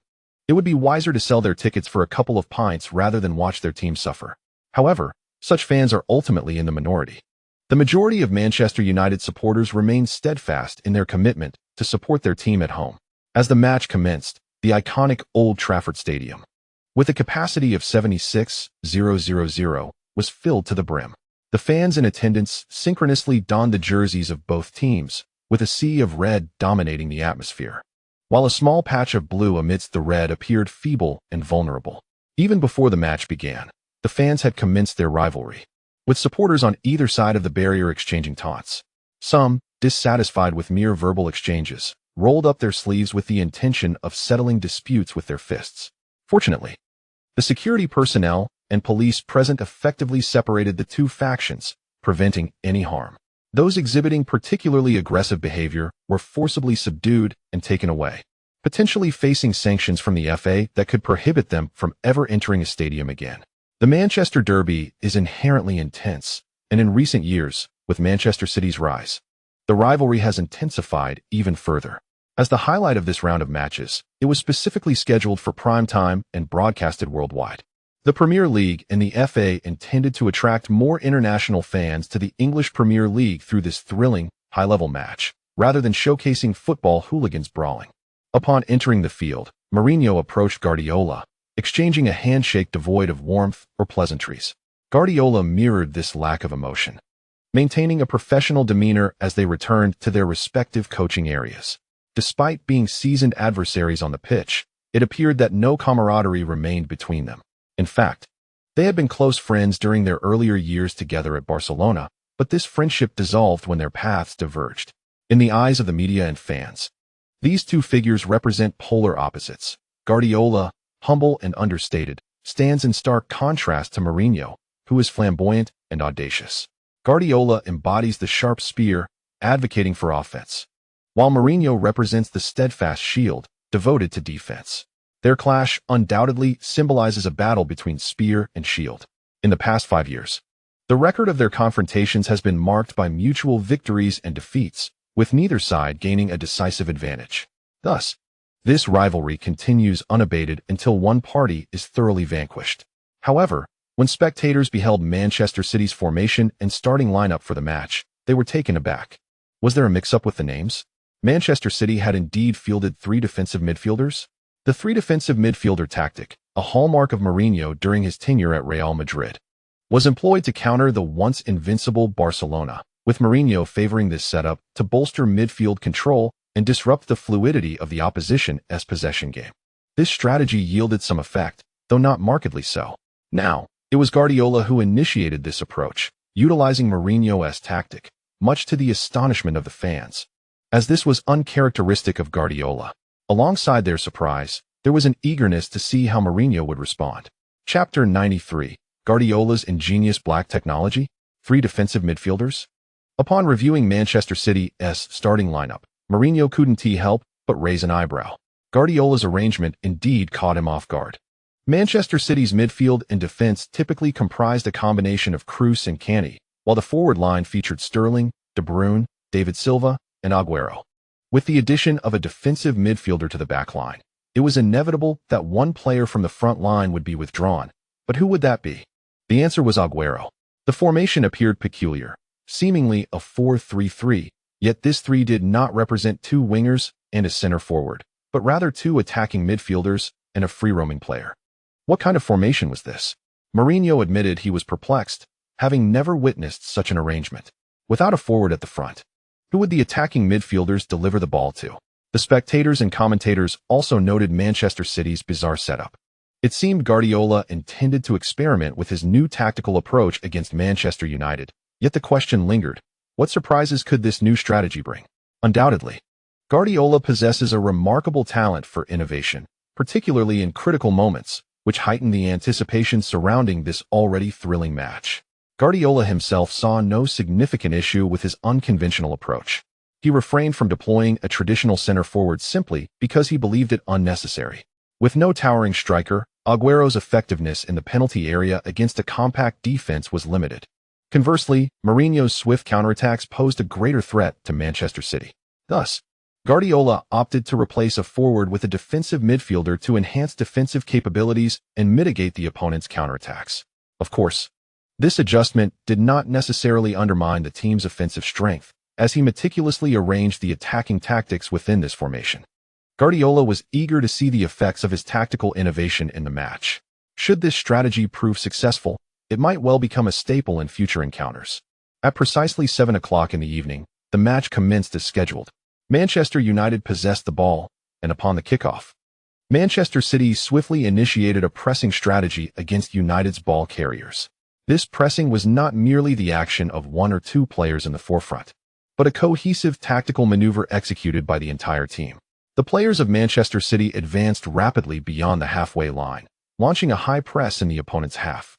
it would be wiser to sell their tickets for a couple of pints rather than watch their team suffer. However, such fans are ultimately in the minority. The majority of Manchester United supporters remain steadfast in their commitment to support their team at home. As the match commenced, the iconic Old Trafford Stadium, with a capacity of 76,000, was filled to the brim. The fans in attendance synchronously donned the jerseys of both teams, with a sea of red dominating the atmosphere, while a small patch of blue amidst the red appeared feeble and vulnerable. Even before the match began, the fans had commenced their rivalry, with supporters on either side of the barrier exchanging taunts. Some, dissatisfied with mere verbal exchanges, rolled up their sleeves with the intention of settling disputes with their fists. Fortunately, the security personnel and police present effectively separated the 2 factions, preventing any harm. Those exhibiting particularly aggressive behavior were forcibly subdued and taken away, potentially facing sanctions from the FA that could prohibit them from ever entering a stadium again. The Manchester Derby is inherently intense, and in recent years, with Manchester City's rise, the rivalry has intensified even further. As the highlight of this round of matches, it was specifically scheduled for prime time and broadcasted worldwide. The Premier League and the FA intended to attract more international fans to the English Premier League through this thrilling, high-level match, rather than showcasing football hooligans brawling. Upon entering the field, Mourinho approached Guardiola, exchanging a handshake devoid of warmth or pleasantries. Guardiola mirrored this lack of emotion, maintaining a professional demeanor as they returned to their respective coaching areas. Despite being seasoned adversaries on the pitch, it appeared that no camaraderie remained between them. In fact, they had been close friends during their earlier years together at Barcelona, but this friendship dissolved when their paths diverged. In the eyes of the media and fans, these 2 figures represent polar opposites. Guardiola, humble and understated, stands in stark contrast to Mourinho, who is flamboyant and audacious. Guardiola embodies the sharp spear, advocating for offense, while Mourinho represents the steadfast shield, devoted to defense. Their clash undoubtedly symbolizes a battle between spear and shield. In the past 5 years, the record of their confrontations has been marked by mutual victories and defeats, with neither side gaining a decisive advantage. Thus, this rivalry continues unabated until one party is thoroughly vanquished. However, when spectators beheld Manchester City's formation and starting lineup for the match, they were taken aback. Was there a mix-up with the names? Manchester City had indeed fielded 3 defensive midfielders. The 3 defensive midfielder tactic, a hallmark of Mourinho during his tenure at Real Madrid, was employed to counter the once invincible Barcelona, with Mourinho favoring this setup to bolster midfield control and disrupt the fluidity of the opposition's possession game. This strategy yielded some effect, though not markedly so. Now, it was Guardiola who initiated this approach, utilizing Mourinho's tactic, much to the astonishment of the fans, as this was uncharacteristic of Guardiola. Alongside their surprise, there was an eagerness to see how Mourinho would respond. Chapter 93, Guardiola's ingenious black technology, 3 defensive midfielders. Upon reviewing Manchester City's starting lineup, Mourinho couldn't help but raise an eyebrow. Guardiola's arrangement indeed caught him off guard. Manchester City's midfield and defense typically comprised a combination of Kroos and Kane, while the forward line featured Sterling, De Bruyne, David Silva, and Aguero. With the addition of a defensive midfielder to the back line, it was inevitable that one player from the front line would be withdrawn. But who would that be? The answer was Aguero. The formation appeared peculiar, seemingly a 4-3-3, yet this 3 did not represent 2 wingers and a center forward, but rather 2 attacking midfielders and a free-roaming player. What kind of formation was this? Mourinho admitted he was perplexed, having never witnessed such an arrangement. Without a forward at the front, who would the attacking midfielders deliver the ball to? The spectators and commentators also noted Manchester City's bizarre setup. It seemed Guardiola intended to experiment with his new tactical approach against Manchester United, yet the question lingered, what surprises could this new strategy bring? Undoubtedly, Guardiola possesses a remarkable talent for innovation, particularly in critical moments, which heightened the anticipation surrounding this already thrilling match. Guardiola himself saw no significant issue with his unconventional approach. He refrained from deploying a traditional center forward simply because he believed it unnecessary. With no towering striker, Aguero's effectiveness in the penalty area against a compact defense was limited. Conversely, Mourinho's swift counterattacks posed a greater threat to Manchester City. Thus, Guardiola opted to replace a forward with a defensive midfielder to enhance defensive capabilities and mitigate the opponent's counterattacks. Of course, this adjustment did not necessarily undermine the team's offensive strength, as he meticulously arranged the attacking tactics within this formation. Guardiola was eager to see the effects of his tactical innovation in the match. Should this strategy prove successful, it might well become a staple in future encounters. At precisely 7 o'clock in the evening, the match commenced as scheduled. Manchester United possessed the ball, and upon the kickoff, Manchester City swiftly initiated a pressing strategy against United's ball carriers. This pressing was not merely the action of 1 or 2 players in the forefront, but a cohesive tactical maneuver executed by the entire team. The players of Manchester City advanced rapidly beyond the halfway line, launching a high press in the opponent's half.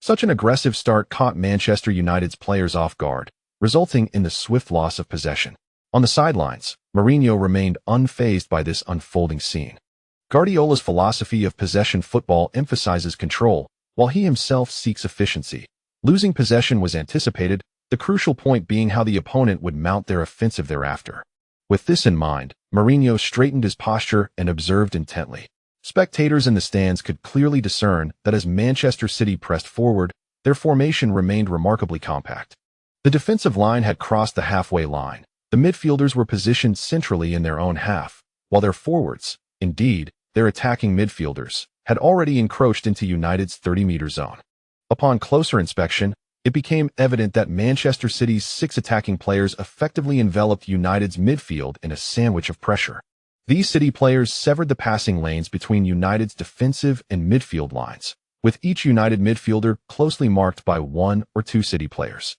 Such an aggressive start caught Manchester United's players off guard, resulting in the swift loss of possession. On the sidelines, Mourinho remained unfazed by this unfolding scene. Guardiola's philosophy of possession football emphasizes control, while he himself seeks efficiency. Losing possession was anticipated, the crucial point being how the opponent would mount their offensive thereafter. With this in mind, Mourinho straightened his posture and observed intently. Spectators in the stands could clearly discern that as Manchester City pressed forward, their formation remained remarkably compact. The defensive line had crossed the halfway line. The midfielders were positioned centrally in their own half, while their forwards, indeed, their attacking midfielders, had already encroached into United's 30-meter zone. Upon closer inspection, it became evident that Manchester City's 6 attacking players effectively enveloped United's midfield in a sandwich of pressure. These City players severed the passing lanes between United's defensive and midfield lines, with each United midfielder closely marked by 1 or 2 City players.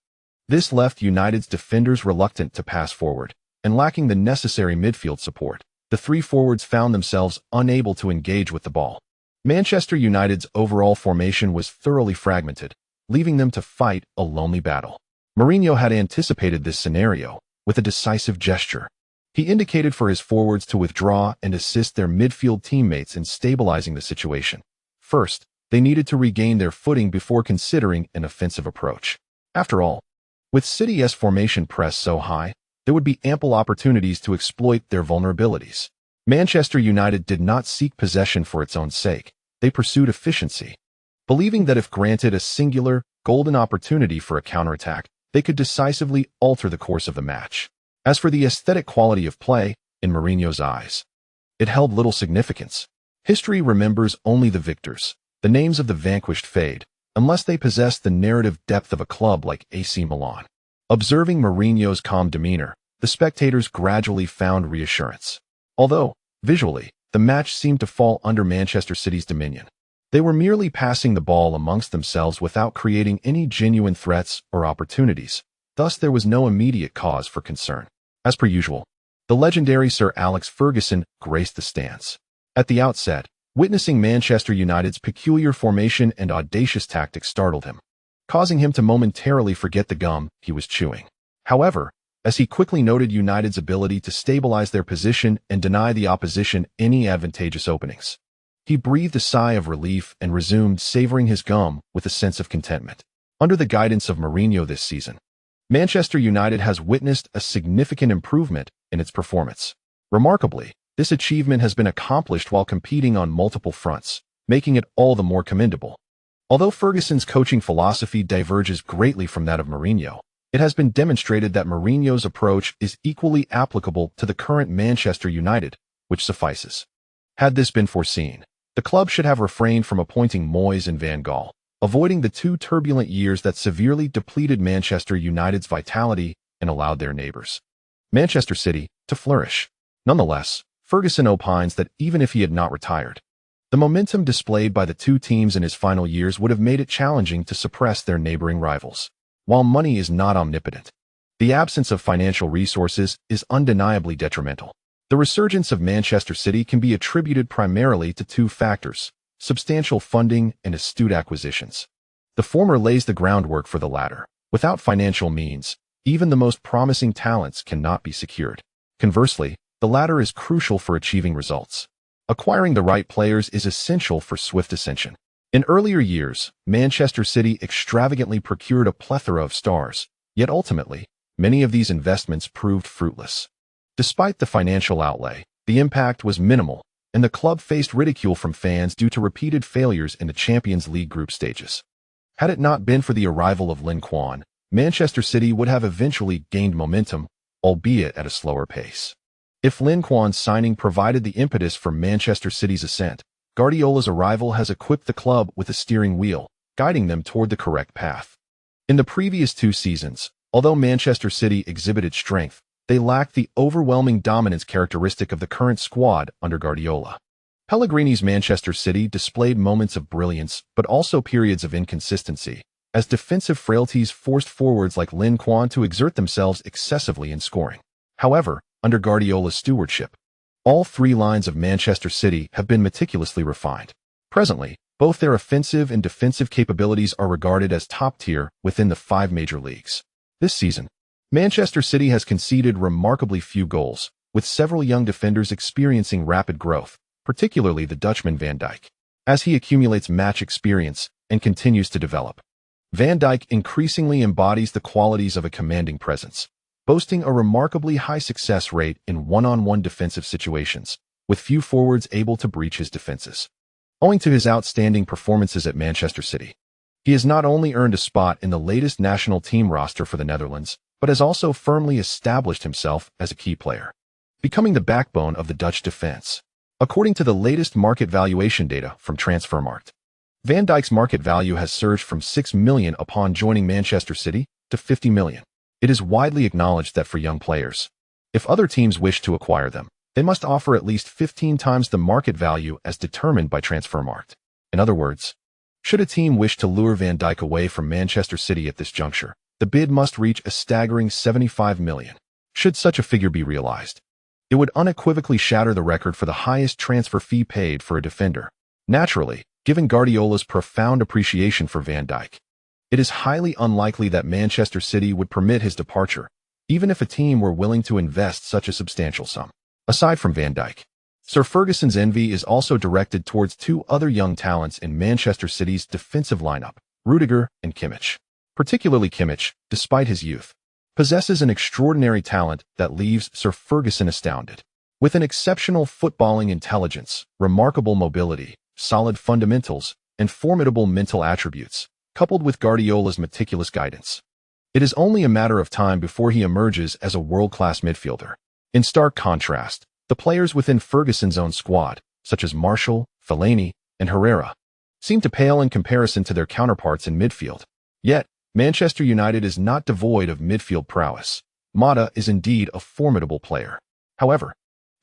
This left United's defenders reluctant to pass forward, and lacking the necessary midfield support, the 3 forwards found themselves unable to engage with the ball. Manchester United's overall formation was thoroughly fragmented, leaving them to fight a lonely battle. Mourinho had anticipated this scenario with a decisive gesture. He indicated for his forwards to withdraw and assist their midfield teammates in stabilizing the situation. First, they needed to regain their footing before considering an offensive approach. After all, with City's formation press so high, there would be ample opportunities to exploit their vulnerabilities. Manchester United did not seek possession for its own sake. They pursued efficiency, believing that if granted a singular, golden opportunity for a counterattack, they could decisively alter the course of the match. As for the aesthetic quality of play, in Mourinho's eyes, it held little significance. History remembers only the victors. The names of the vanquished fade, unless they possess the narrative depth of a club like AC Milan. Observing Mourinho's calm demeanor, the spectators gradually found reassurance. Although, visually, the match seemed to fall under Manchester City's dominion. They were merely passing the ball amongst themselves without creating any genuine threats or opportunities. Thus, there was no immediate cause for concern. As per usual, the legendary Sir Alex Ferguson graced the stands. At the outset, witnessing Manchester United's peculiar formation and audacious tactics startled him, causing him to momentarily forget the gum he was chewing. However, as he quickly noted United's ability to stabilize their position and deny the opposition any advantageous openings. He breathed a sigh of relief and resumed savoring his gum with a sense of contentment. Under the guidance of Mourinho this season, Manchester United has witnessed a significant improvement in its performance. Remarkably, this achievement has been accomplished while competing on multiple fronts, making it all the more commendable. Although Ferguson's coaching philosophy diverges greatly from that of Mourinho, it has been demonstrated that Mourinho's approach is equally applicable to the current Manchester United, which suffices. Had this been foreseen, the club should have refrained from appointing Moyes and Van Gaal, avoiding the two turbulent years that severely depleted Manchester United's vitality and allowed their neighbors, Manchester City, to flourish. Nonetheless, Ferguson opines that even if he had not retired, the momentum displayed by the two teams in his final years would have made it challenging to suppress their neighboring rivals. While money is not omnipotent, the absence of financial resources is undeniably detrimental. The resurgence of Manchester City can be attributed primarily to two factors: substantial funding and astute acquisitions. The former lays the groundwork for the latter. Without financial means, even the most promising talents cannot be secured. Conversely, the latter is crucial for achieving results. Acquiring the right players is essential for swift ascension. In earlier years, Manchester City extravagantly procured a plethora of stars, yet ultimately, many of these investments proved fruitless. Despite the financial outlay, the impact was minimal, and the club faced ridicule from fans due to repeated failures in the Champions League group stages. Had it not been for the arrival of Lin Quan, Manchester City would have eventually gained momentum, albeit at a slower pace. If Lin Quan's signing provided the impetus for Manchester City's ascent, Guardiola's arrival has equipped the club with a steering wheel, guiding them toward the correct path. In the previous two seasons, although Manchester City exhibited strength, they lacked the overwhelming dominance characteristic of the current squad under Guardiola. Pellegrini's Manchester City displayed moments of brilliance but also periods of inconsistency, as defensive frailties forced forwards like Lin Quan to exert themselves excessively in scoring. However, under Guardiola's stewardship, all three lines of Manchester City have been meticulously refined. Presently, both their offensive and defensive capabilities are regarded as top-tier within the 5 major leagues. This season, Manchester City has conceded remarkably few goals, with several young defenders experiencing rapid growth, particularly the Dutchman Van Dijk, as he accumulates match experience and continues to develop. Van Dijk increasingly embodies the qualities of a commanding presence, boasting a remarkably high success rate in one-on-one defensive situations, with few forwards able to breach his defenses. Owing to his outstanding performances at Manchester City, he has not only earned a spot in the latest national team roster for the Netherlands, but has also firmly established himself as a key player, becoming the backbone of the Dutch defense. According to the latest market valuation data from Transfermarkt, Van Dijk's market value has surged from $6 million upon joining Manchester City to $50 million. It is widely acknowledged that for young players, if other teams wish to acquire them, they must offer at least 15 times the market value as determined by Transfermarkt. In other words, should a team wish to lure Van Dijk away from Manchester City at this juncture, the bid must reach a staggering $75 million. Should such a figure be realized, it would unequivocally shatter the record for the highest transfer fee paid for a defender. Naturally, given Guardiola's profound appreciation for Van Dijk, it is highly unlikely that Manchester City would permit his departure, even if a team were willing to invest such a substantial sum. Aside from Van Dijk, Sir Ferguson's envy is also directed towards two other young talents in Manchester City's defensive lineup, Rudiger and Kimmich. Particularly Kimmich, despite his youth, possesses an extraordinary talent that leaves Sir Ferguson astounded. With an exceptional footballing intelligence, remarkable mobility, solid fundamentals, and formidable mental attributes, coupled with Guardiola's meticulous guidance, it is only a matter of time before he emerges as a world-class midfielder. In stark contrast, the players within Ferguson's own squad, such as Martial, Fellaini, and Herrera, seem to pale in comparison to their counterparts in midfield. Yet, Manchester United is not devoid of midfield prowess. Mata is indeed a formidable player. However,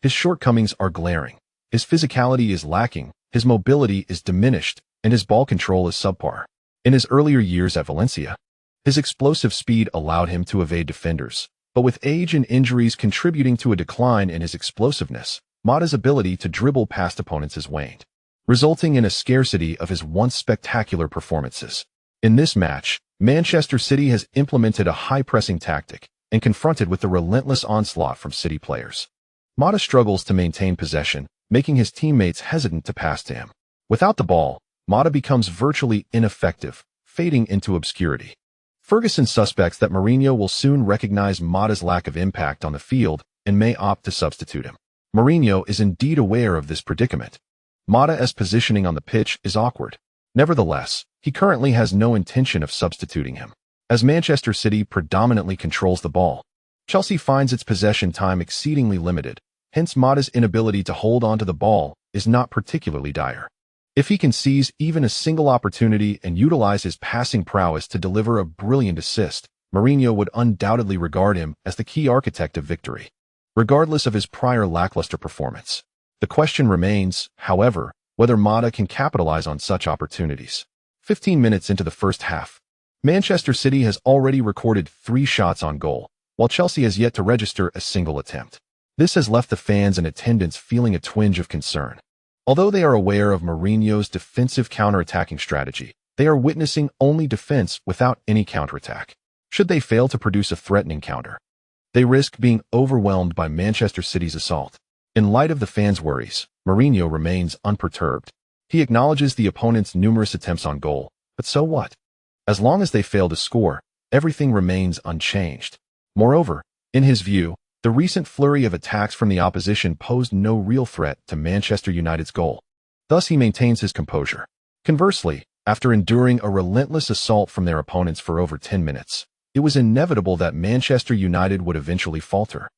his shortcomings are glaring. His physicality is lacking, his mobility is diminished, and his ball control is subpar. In his earlier years at Valencia, his explosive speed allowed him to evade defenders, but with age and injuries contributing to a decline in his explosiveness, Mata's ability to dribble past opponents has waned, resulting in a scarcity of his once spectacular performances. In this match, Manchester City has implemented a high-pressing tactic, and confronted with the relentless onslaught from City players. Mata struggles to maintain possession, making his teammates hesitant to pass to him. Without the ball, Mata becomes virtually ineffective, fading into obscurity. Ferguson suspects that Mourinho will soon recognize Mata's lack of impact on the field and may opt to substitute him. Mourinho is indeed aware of this predicament. Mata's positioning on the pitch is awkward. Nevertheless, he currently has no intention of substituting him. As Manchester City predominantly controls the ball, Chelsea finds its possession time exceedingly limited, hence Mata's inability to hold onto the ball is not particularly dire. If he can seize even a single opportunity and utilize his passing prowess to deliver a brilliant assist, Mourinho would undoubtedly regard him as the key architect of victory. Regardless of his prior lackluster performance, the question remains, however, whether Mata can capitalize on such opportunities. 15 minutes into the first half, Manchester City has already recorded 3 shots on goal, while Chelsea has yet to register a single attempt. This has left the fans in attendance feeling a twinge of concern. Although they are aware of Mourinho's defensive counterattacking strategy, they are witnessing only defense without any counterattack. Should they fail to produce a threatening counter, they risk being overwhelmed by Manchester City's assault. In light of the fans' worries, Mourinho remains unperturbed. He acknowledges the opponent's numerous attempts on goal, but so what? As long as they fail to score, everything remains unchanged. Moreover, in his view, the recent flurry of attacks from the opposition posed no real threat to Manchester United's goal. Thus, he maintains his composure. Conversely, after enduring a relentless assault from their opponents for over 10 minutes, it was inevitable that Manchester United would eventually falter,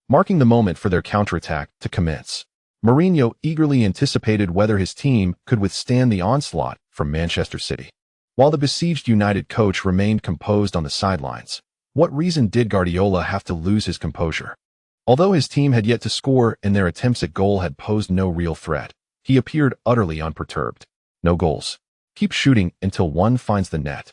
marking the moment for their counterattack to commence. Mourinho eagerly anticipated whether his team could withstand the onslaught from Manchester City. While the besieged United coach remained composed on the sidelines, what reason did Guardiola have to lose his composure? Although his team had yet to score and their attempts at goal had posed no real threat, he appeared utterly unperturbed. No goals. Keep shooting until one finds the net.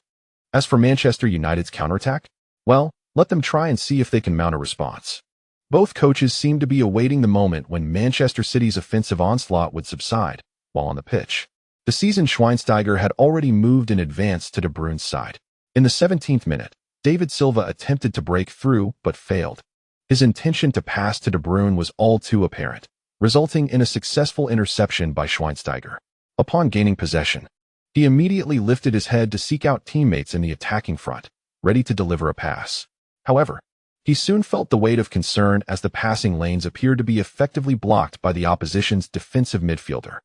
As for Manchester United's counterattack, well, let them try and see if they can mount a response. Both coaches seemed to be awaiting the moment when Manchester City's offensive onslaught would subside, while on the pitch. The seasoned Schweinsteiger had already moved in advance to De Bruyne's side. In the 17th minute, David Silva attempted to break through but failed. His intention to pass to De Bruyne was all too apparent, resulting in a successful interception by Schweinsteiger. Upon gaining possession, he immediately lifted his head to seek out teammates in the attacking front, ready to deliver a pass. However, he soon felt the weight of concern as the passing lanes appeared to be effectively blocked by the opposition's defensive midfielder.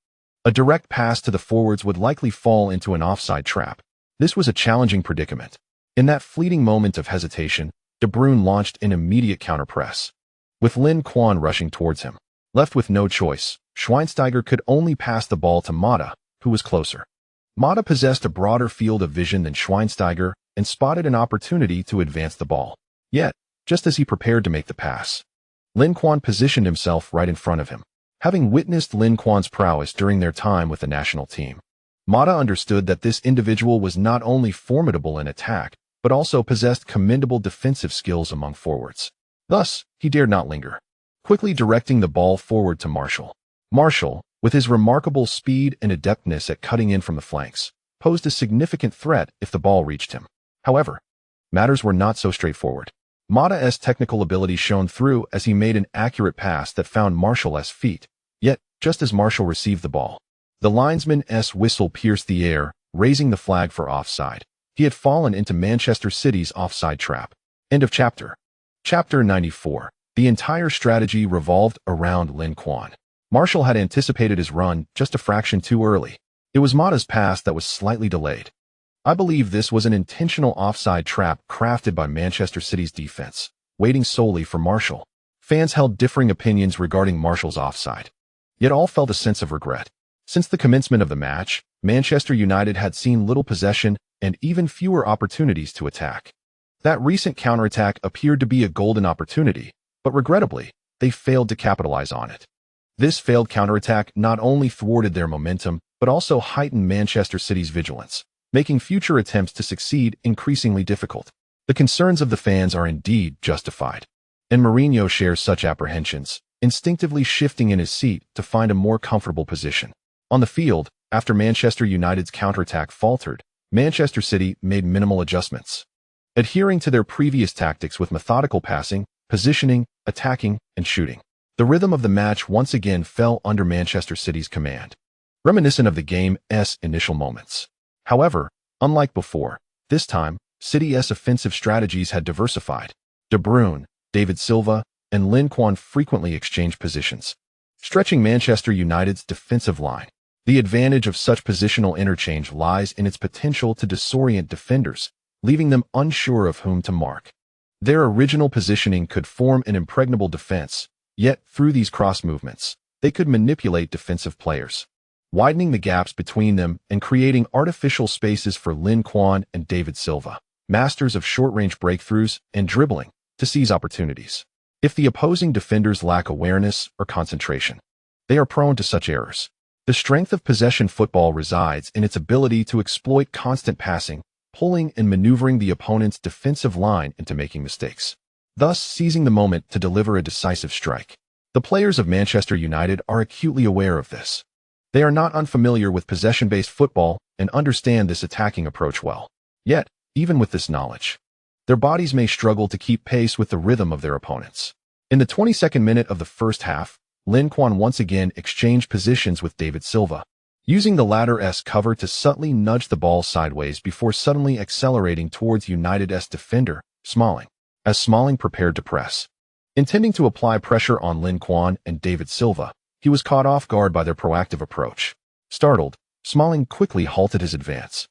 A direct pass to the forwards would likely fall into an offside trap. This was a challenging predicament. In that fleeting moment of hesitation, De Bruyne launched an immediate counterpress, with Lin Quan rushing towards him. Left with no choice, Schweinsteiger could only pass the ball to Mata, who was closer. Mata possessed a broader field of vision than Schweinsteiger and spotted an opportunity to advance the ball. Yet, just as he prepared to make the pass, Lin Quan positioned himself right in front of him. Having witnessed Lin Quan's prowess during their time with the national team, Mata understood that this individual was not only formidable in attack, but also possessed commendable defensive skills among forwards. Thus, he dared not linger, quickly directing the ball forward to Martial. Martial, with his remarkable speed and adeptness at cutting in from the flanks, posed a significant threat if the ball reached him. However, matters were not so straightforward. Mata's technical ability shone through as he made an accurate pass that found Martial's feet. Yet, just as Martial received the ball, the linesman's whistle pierced the air, raising the flag for offside. He had fallen into Manchester City's offside trap. End of chapter. Chapter 94. The entire strategy revolved around Lin Quan. Martial had anticipated his run just a fraction too early. It was Mata's pass that was slightly delayed. I believe this was an intentional offside trap crafted by Manchester City's defense, waiting solely for Martial. Fans held differing opinions regarding Martial's offside, yet all felt a sense of regret. Since the commencement of the match, Manchester United had seen little possession and even fewer opportunities to attack. That recent counterattack appeared to be a golden opportunity, but regrettably, they failed to capitalize on it. This failed counterattack not only thwarted their momentum, but also heightened Manchester City's vigilance, making future attempts to succeed increasingly difficult. The concerns of the fans are indeed justified, and Mourinho shares such apprehensions, instinctively shifting in his seat to find a more comfortable position. On the field, after Manchester United's counterattack faltered, Manchester City made minimal adjustments. adhering to their previous tactics with methodical passing, positioning, attacking, and shooting. The rhythm of the match once again fell under Manchester City's command, reminiscent of the game's initial moments. However, unlike before, this time, City's offensive strategies had diversified. De Bruyne, David Silva, and Lin Quan frequently exchanged positions, stretching Manchester United's defensive line. The advantage of such positional interchange lies in its potential to disorient defenders, leaving them unsure of whom to mark. Their original positioning could form an impregnable defense, yet through these cross movements, they could manipulate defensive players, widening the gaps between them and creating artificial spaces for Lin Quan and David Silva, masters of short-range breakthroughs and dribbling, to seize opportunities. If the opposing defenders lack awareness or concentration, they are prone to such errors. The strength of possession football resides in its ability to exploit constant passing, pulling and maneuvering the opponent's defensive line into making mistakes, thus seizing the moment to deliver a decisive strike. The players of Manchester United are acutely aware of this. They are not unfamiliar with possession-based football and understand this attacking approach well. Yet, even with this knowledge, their bodies may struggle to keep pace with the rhythm of their opponents. In the 22nd minute of the first half, Lin Quan once again exchanged positions with David Silva, using the latter's cover to subtly nudge the ball sideways before suddenly accelerating towards United's defender, Smalling, as Smalling prepared to press. Intending to apply pressure on Lin Quan and David Silva, he was caught off guard by their proactive approach. Startled, Smalling quickly halted his advance,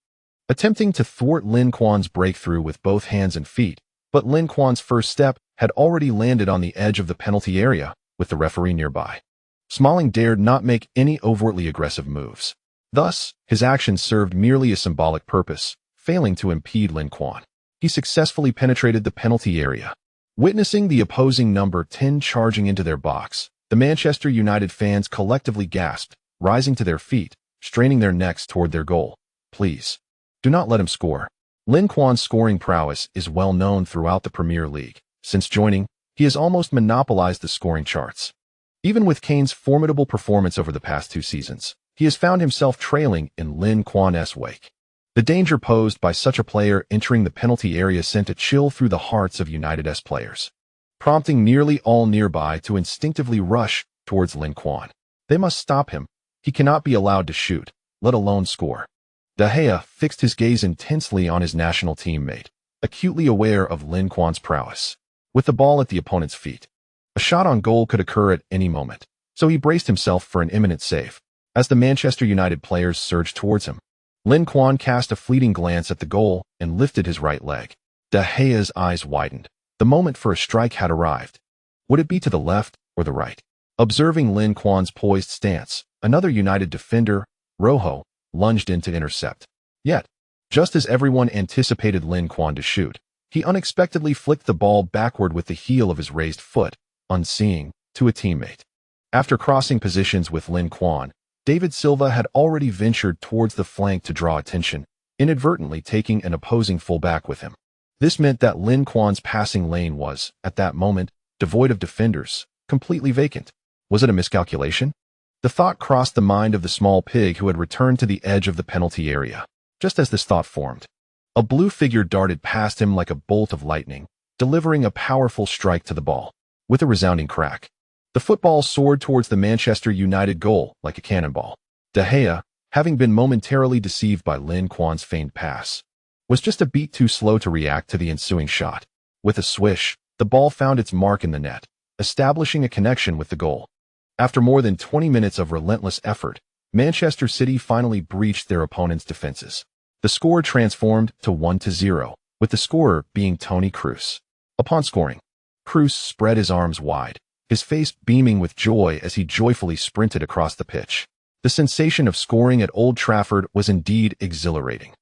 attempting to thwart Lin Quan's breakthrough with both hands and feet, but Lin Quan's first step had already landed on the edge of the penalty area, with the referee nearby. Smalling dared not make any overtly aggressive moves. Thus, his actions served merely a symbolic purpose, failing to impede Lin Quan. He successfully penetrated the penalty area. Witnessing the opposing number 10 charging into their box, the Manchester United fans collectively gasped, rising to their feet, straining their necks toward their goal. Please, do not let him score. Lin Quan's scoring prowess is well known throughout the Premier League. Since joining, he has almost monopolized the scoring charts. Even with Kane's formidable performance over the past 2 seasons, he has found himself trailing in Lin Quan's wake. The danger posed by such a player entering the penalty area sent a chill through the hearts of United's players, prompting nearly all nearby to instinctively rush towards Lin Quan. They must stop him. He cannot be allowed to shoot, let alone score. De Gea fixed his gaze intensely on his national teammate, acutely aware of Lin Quan's prowess. With the ball at the opponent's feet, a shot on goal could occur at any moment, so he braced himself for an imminent save. As the Manchester United players surged towards him, Lin Quan cast a fleeting glance at the goal and lifted his right leg. De Gea's eyes widened. The moment for a strike had arrived. Would it be to the left or the right? Observing Lin Quan's poised stance, another United defender, Rojo, lunged in to intercept. Yet, just as everyone anticipated Lin Quan to shoot, he unexpectedly flicked the ball backward with the heel of his raised foot, unseeing, to a teammate. After crossing positions with Lin Quan, David Silva had already ventured towards the flank to draw attention, inadvertently taking an opposing fullback with him. This meant that Lin Quan's passing lane was, at that moment, devoid of defenders, completely vacant. Was it a miscalculation? The thought crossed the mind of the small pig who had returned to the edge of the penalty area. Just as this thought formed, a blue figure darted past him like a bolt of lightning, delivering a powerful strike to the ball. With a resounding crack, the football soared towards the Manchester United goal like a cannonball. De Gea, having been momentarily deceived by Lin Quan's feigned pass, was just a beat too slow to react to the ensuing shot. With a swish, the ball found its mark in the net, establishing a connection with the goal. After more than 20 minutes of relentless effort, Manchester City finally breached their opponent's defenses. The score transformed to 1-0, with the scorer being Toni Kroos. Upon scoring, Kroos spread his arms wide, his face beaming with joy as he joyfully sprinted across the pitch. The sensation of scoring at Old Trafford was indeed exhilarating.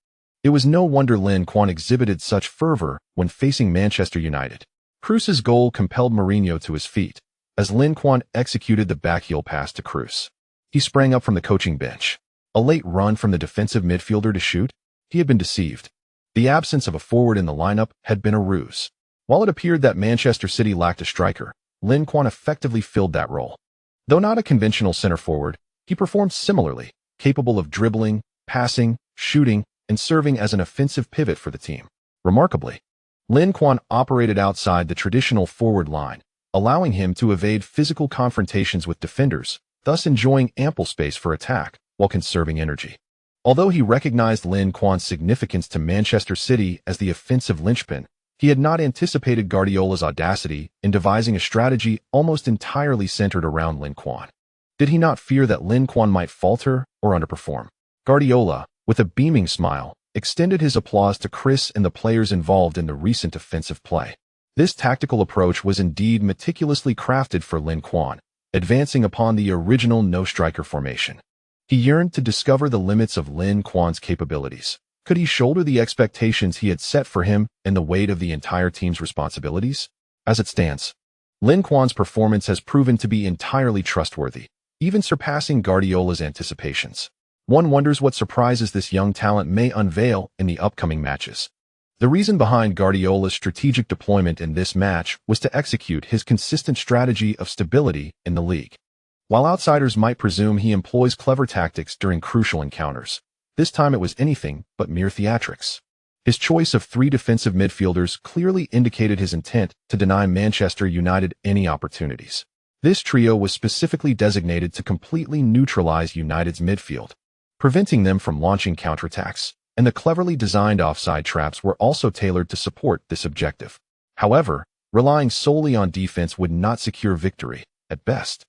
It was no wonder Lin Quan exhibited such fervor when facing Manchester United. Kroos's goal compelled Mourinho to his feet, as Lin Quan executed the backheel pass to Kroos. He sprang up from the coaching bench. A late run from the defensive midfielder to shoot? He had been deceived. The absence of a forward in the lineup had been a ruse. While it appeared that Manchester City lacked a striker, Lin Quan effectively filled that role. Though not a conventional center forward, he performed similarly, capable of dribbling, passing, shooting, and serving as an offensive pivot for the team. Remarkably, Lin Quan operated outside the traditional forward line, allowing him to evade physical confrontations with defenders, thus enjoying ample space for attack while conserving energy. Although he recognized Lin Quan's significance to Manchester City as the offensive linchpin, he had not anticipated Guardiola's audacity in devising a strategy almost entirely centered around Lin Quan. Did he not fear that Lin Quan might falter or underperform? Guardiola, with a beaming smile, extended his applause to Chris and the players involved in the recent offensive play. This tactical approach was indeed meticulously crafted for Lin Quan, advancing upon the original no-striker formation. He yearned to discover the limits of Lin Quan's capabilities. Could he shoulder the expectations he had set for him and the weight of the entire team's responsibilities? As it stands, Lin Quan's performance has proven to be entirely trustworthy, even surpassing Guardiola's anticipations. One wonders what surprises this young talent may unveil in the upcoming matches. The reason behind Guardiola's strategic deployment in this match was to execute his consistent strategy of stability in the league. While outsiders might presume he employs clever tactics during crucial encounters, this time it was anything but mere theatrics. His choice of 3 defensive midfielders clearly indicated his intent to deny Manchester United any opportunities. This trio was specifically designated to completely neutralize United's midfield, preventing them from launching counterattacks, and the cleverly designed offside traps were also tailored to support this objective. However, relying solely on defense would not secure victory. At best,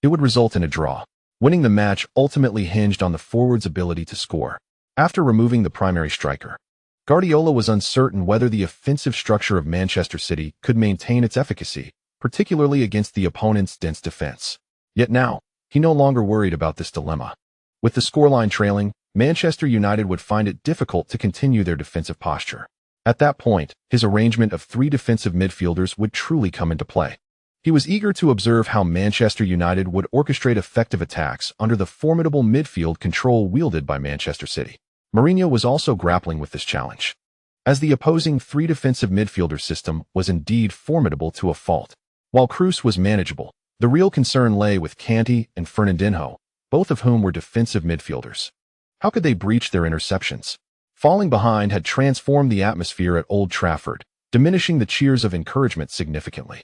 it would result in a draw. Winning the match ultimately hinged on the forward's ability to score. After removing the primary striker, Guardiola was uncertain whether the offensive structure of Manchester City could maintain its efficacy, particularly against the opponent's dense defense. Yet now, he no longer worried about this dilemma. With the scoreline trailing, Manchester United would find it difficult to continue their defensive posture. At that point, his arrangement of 3 defensive midfielders would truly come into play. He was eager to observe how Manchester United would orchestrate effective attacks under the formidable midfield control wielded by Manchester City. Mourinho was also grappling with this challenge, as the opposing 3 defensive midfielder system was indeed formidable to a fault. While Kroos was manageable, the real concern lay with Kanté and Fernandinho, both of whom were defensive midfielders. How could they breach their interceptions? Falling behind had transformed the atmosphere at Old Trafford, diminishing the cheers of encouragement significantly.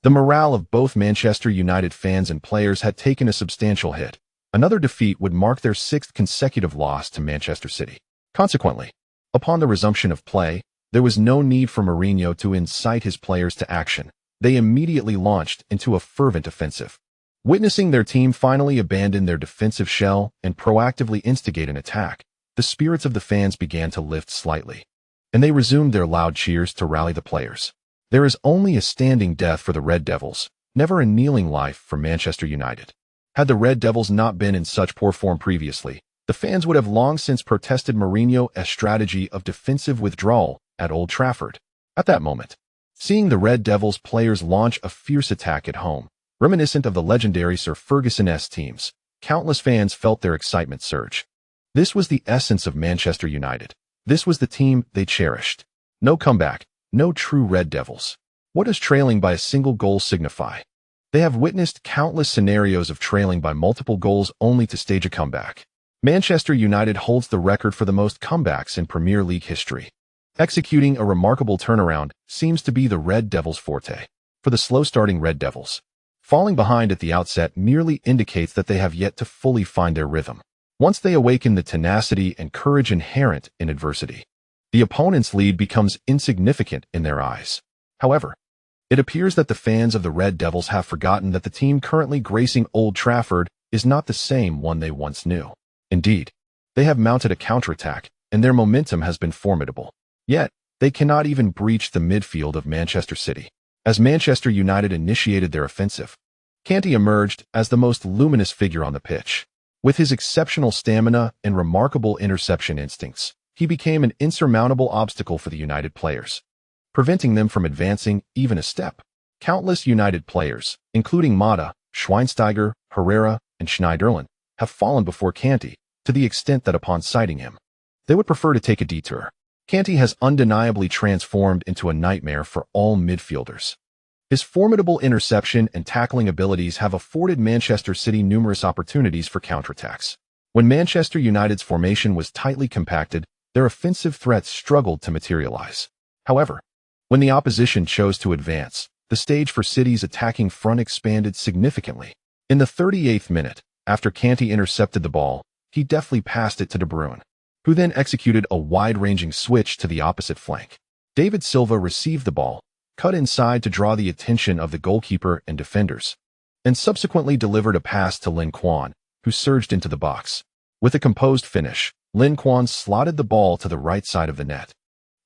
The morale of both Manchester United fans and players had taken a substantial hit. Another defeat would mark their 6th consecutive loss to Manchester City. Consequently, upon the resumption of play, there was no need for Mourinho to incite his players to action. They immediately launched into a fervent offensive. Witnessing their team finally abandon their defensive shell and proactively instigate an attack, the spirits of the fans began to lift slightly, and they resumed their loud cheers to rally the players. There is only a standing death for the Red Devils, never a kneeling life for Manchester United. Had the Red Devils not been in such poor form previously, the fans would have long since protested Mourinho's strategy of defensive withdrawal at Old Trafford. At that moment, seeing the Red Devils players launch a fierce attack at home, reminiscent of the legendary Sir Ferguson's teams, countless fans felt their excitement surge. This was the essence of Manchester United. This was the team they cherished. No comeback. No true Red Devils. What does trailing by a single goal signify? They have witnessed countless scenarios of trailing by multiple goals only to stage a comeback. Manchester United holds the record for the most comebacks in Premier League history. Executing a remarkable turnaround seems to be the Red Devils' forte. For the slow-starting Red Devils, falling behind at the outset merely indicates that they have yet to fully find their rhythm. Once they awaken the tenacity and courage inherent in adversity, the opponent's lead becomes insignificant in their eyes. However, it appears that the fans of the Red Devils have forgotten that the team currently gracing Old Trafford is not the same one they once knew. Indeed, they have mounted a counterattack, and their momentum has been formidable. Yet, they cannot even breach the midfield of Manchester City. As Manchester United initiated their offensive, Kanté emerged as the most luminous figure on the pitch. With his exceptional stamina and remarkable interception instincts, he became an insurmountable obstacle for the United players, preventing them from advancing even a step. Countless United players, including Mata, Schweinsteiger, Herrera, and Schneiderlin, have fallen before Kanté, to the extent that upon sighting him, they would prefer to take a detour. Kanté has undeniably transformed into a nightmare for all midfielders. His formidable interception and tackling abilities have afforded Manchester City numerous opportunities for counterattacks. When Manchester United's formation was tightly compacted, their offensive threats struggled to materialize. However, When the opposition chose to advance, the stage for City's attacking front expanded significantly. In the 38th minute, after Kanté intercepted the ball, he deftly passed it to De Bruyne, who then executed a wide-ranging switch to the opposite flank. David Silva received the ball, cut inside to draw the attention of the goalkeeper and defenders, and subsequently delivered a pass to Lin Quan, who surged into the box. With a composed finish, Lin Quan slotted the ball to the right side of the net,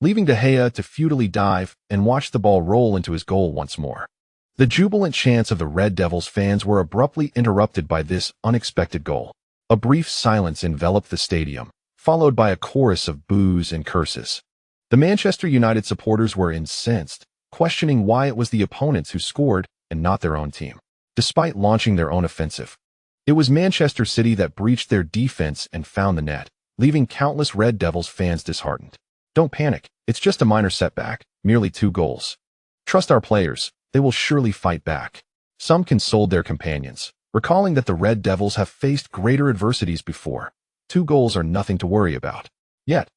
leaving De Gea to futilely dive and watch the ball roll into his goal once more. The jubilant chants of the Red Devils fans were abruptly interrupted by this unexpected goal. A brief silence enveloped the stadium, followed by a chorus of boos and curses. The Manchester United supporters were incensed, questioning why it was the opponents who scored and not their own team. Despite launching their own offensive, it was Manchester City that breached their defense and found the net, leaving countless Red Devils fans disheartened. Don't panic, it's just a minor setback, merely 2 goals. Trust our players, they will surely fight back. Some consoled their companions, recalling that the Red Devils have faced greater adversities before. 2 goals are nothing to worry about. Yet,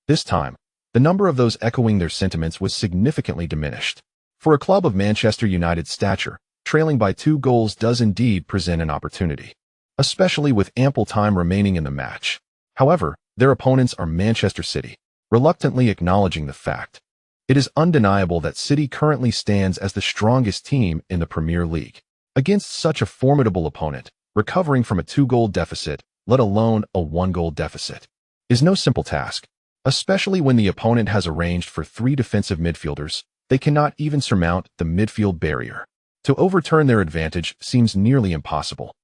this time, the number of those echoing their sentiments was significantly diminished. For a club of Manchester United's stature, trailing by 2 goals does indeed present an opportunity, especially with ample time remaining in the match. However, their opponents are Manchester City, reluctantly acknowledging the fact. It is undeniable that City currently stands as the strongest team in the Premier League. Against such a formidable opponent, recovering from a 2-goal deficit, let alone a 1-goal deficit, is no simple task. Especially when the opponent has arranged for 3 defensive midfielders, they cannot even surmount the midfield barrier. To overturn their advantage seems nearly impossible.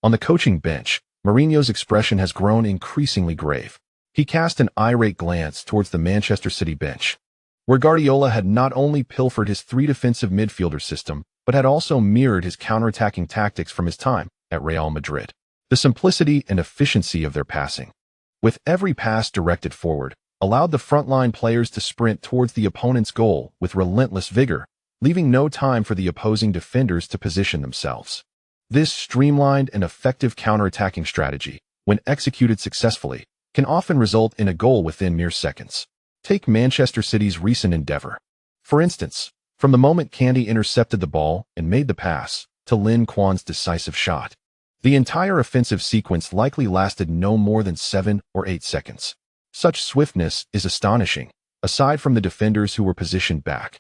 On the coaching bench, Mourinho's expression has grown increasingly grave. He cast an irate glance towards the Manchester City bench, where Guardiola had not only pilfered his 3 defensive midfielder system, but had also mirrored his counterattacking tactics from his time at Real Madrid. The simplicity and efficiency of their passing, with every pass directed forward, allowed the frontline players to sprint towards the opponent's goal with relentless vigor, leaving no time for the opposing defenders to position themselves. This streamlined and effective counterattacking strategy, when executed successfully, can often result in a goal within mere seconds. Take Manchester City's recent endeavor. For instance, from the moment Kanté intercepted the ball and made the pass, to Lin Quan's decisive shot, the entire offensive sequence likely lasted no more than 7 or 8 seconds. Such swiftness is astonishing, aside from the defenders who were positioned back.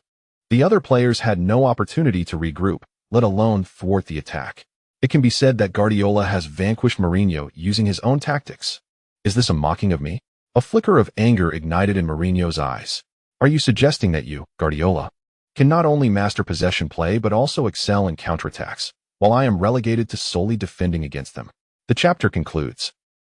The other players had no opportunity to regroup, let alone thwart the attack. It can be said that Guardiola has vanquished Mourinho using his own tactics. Is this a mocking of me? A flicker of anger ignited in Mourinho's eyes. Are you suggesting that you, Guardiola, can not only master possession play but also excel in counterattacks, while I am relegated to solely defending against them? The chapter concludes.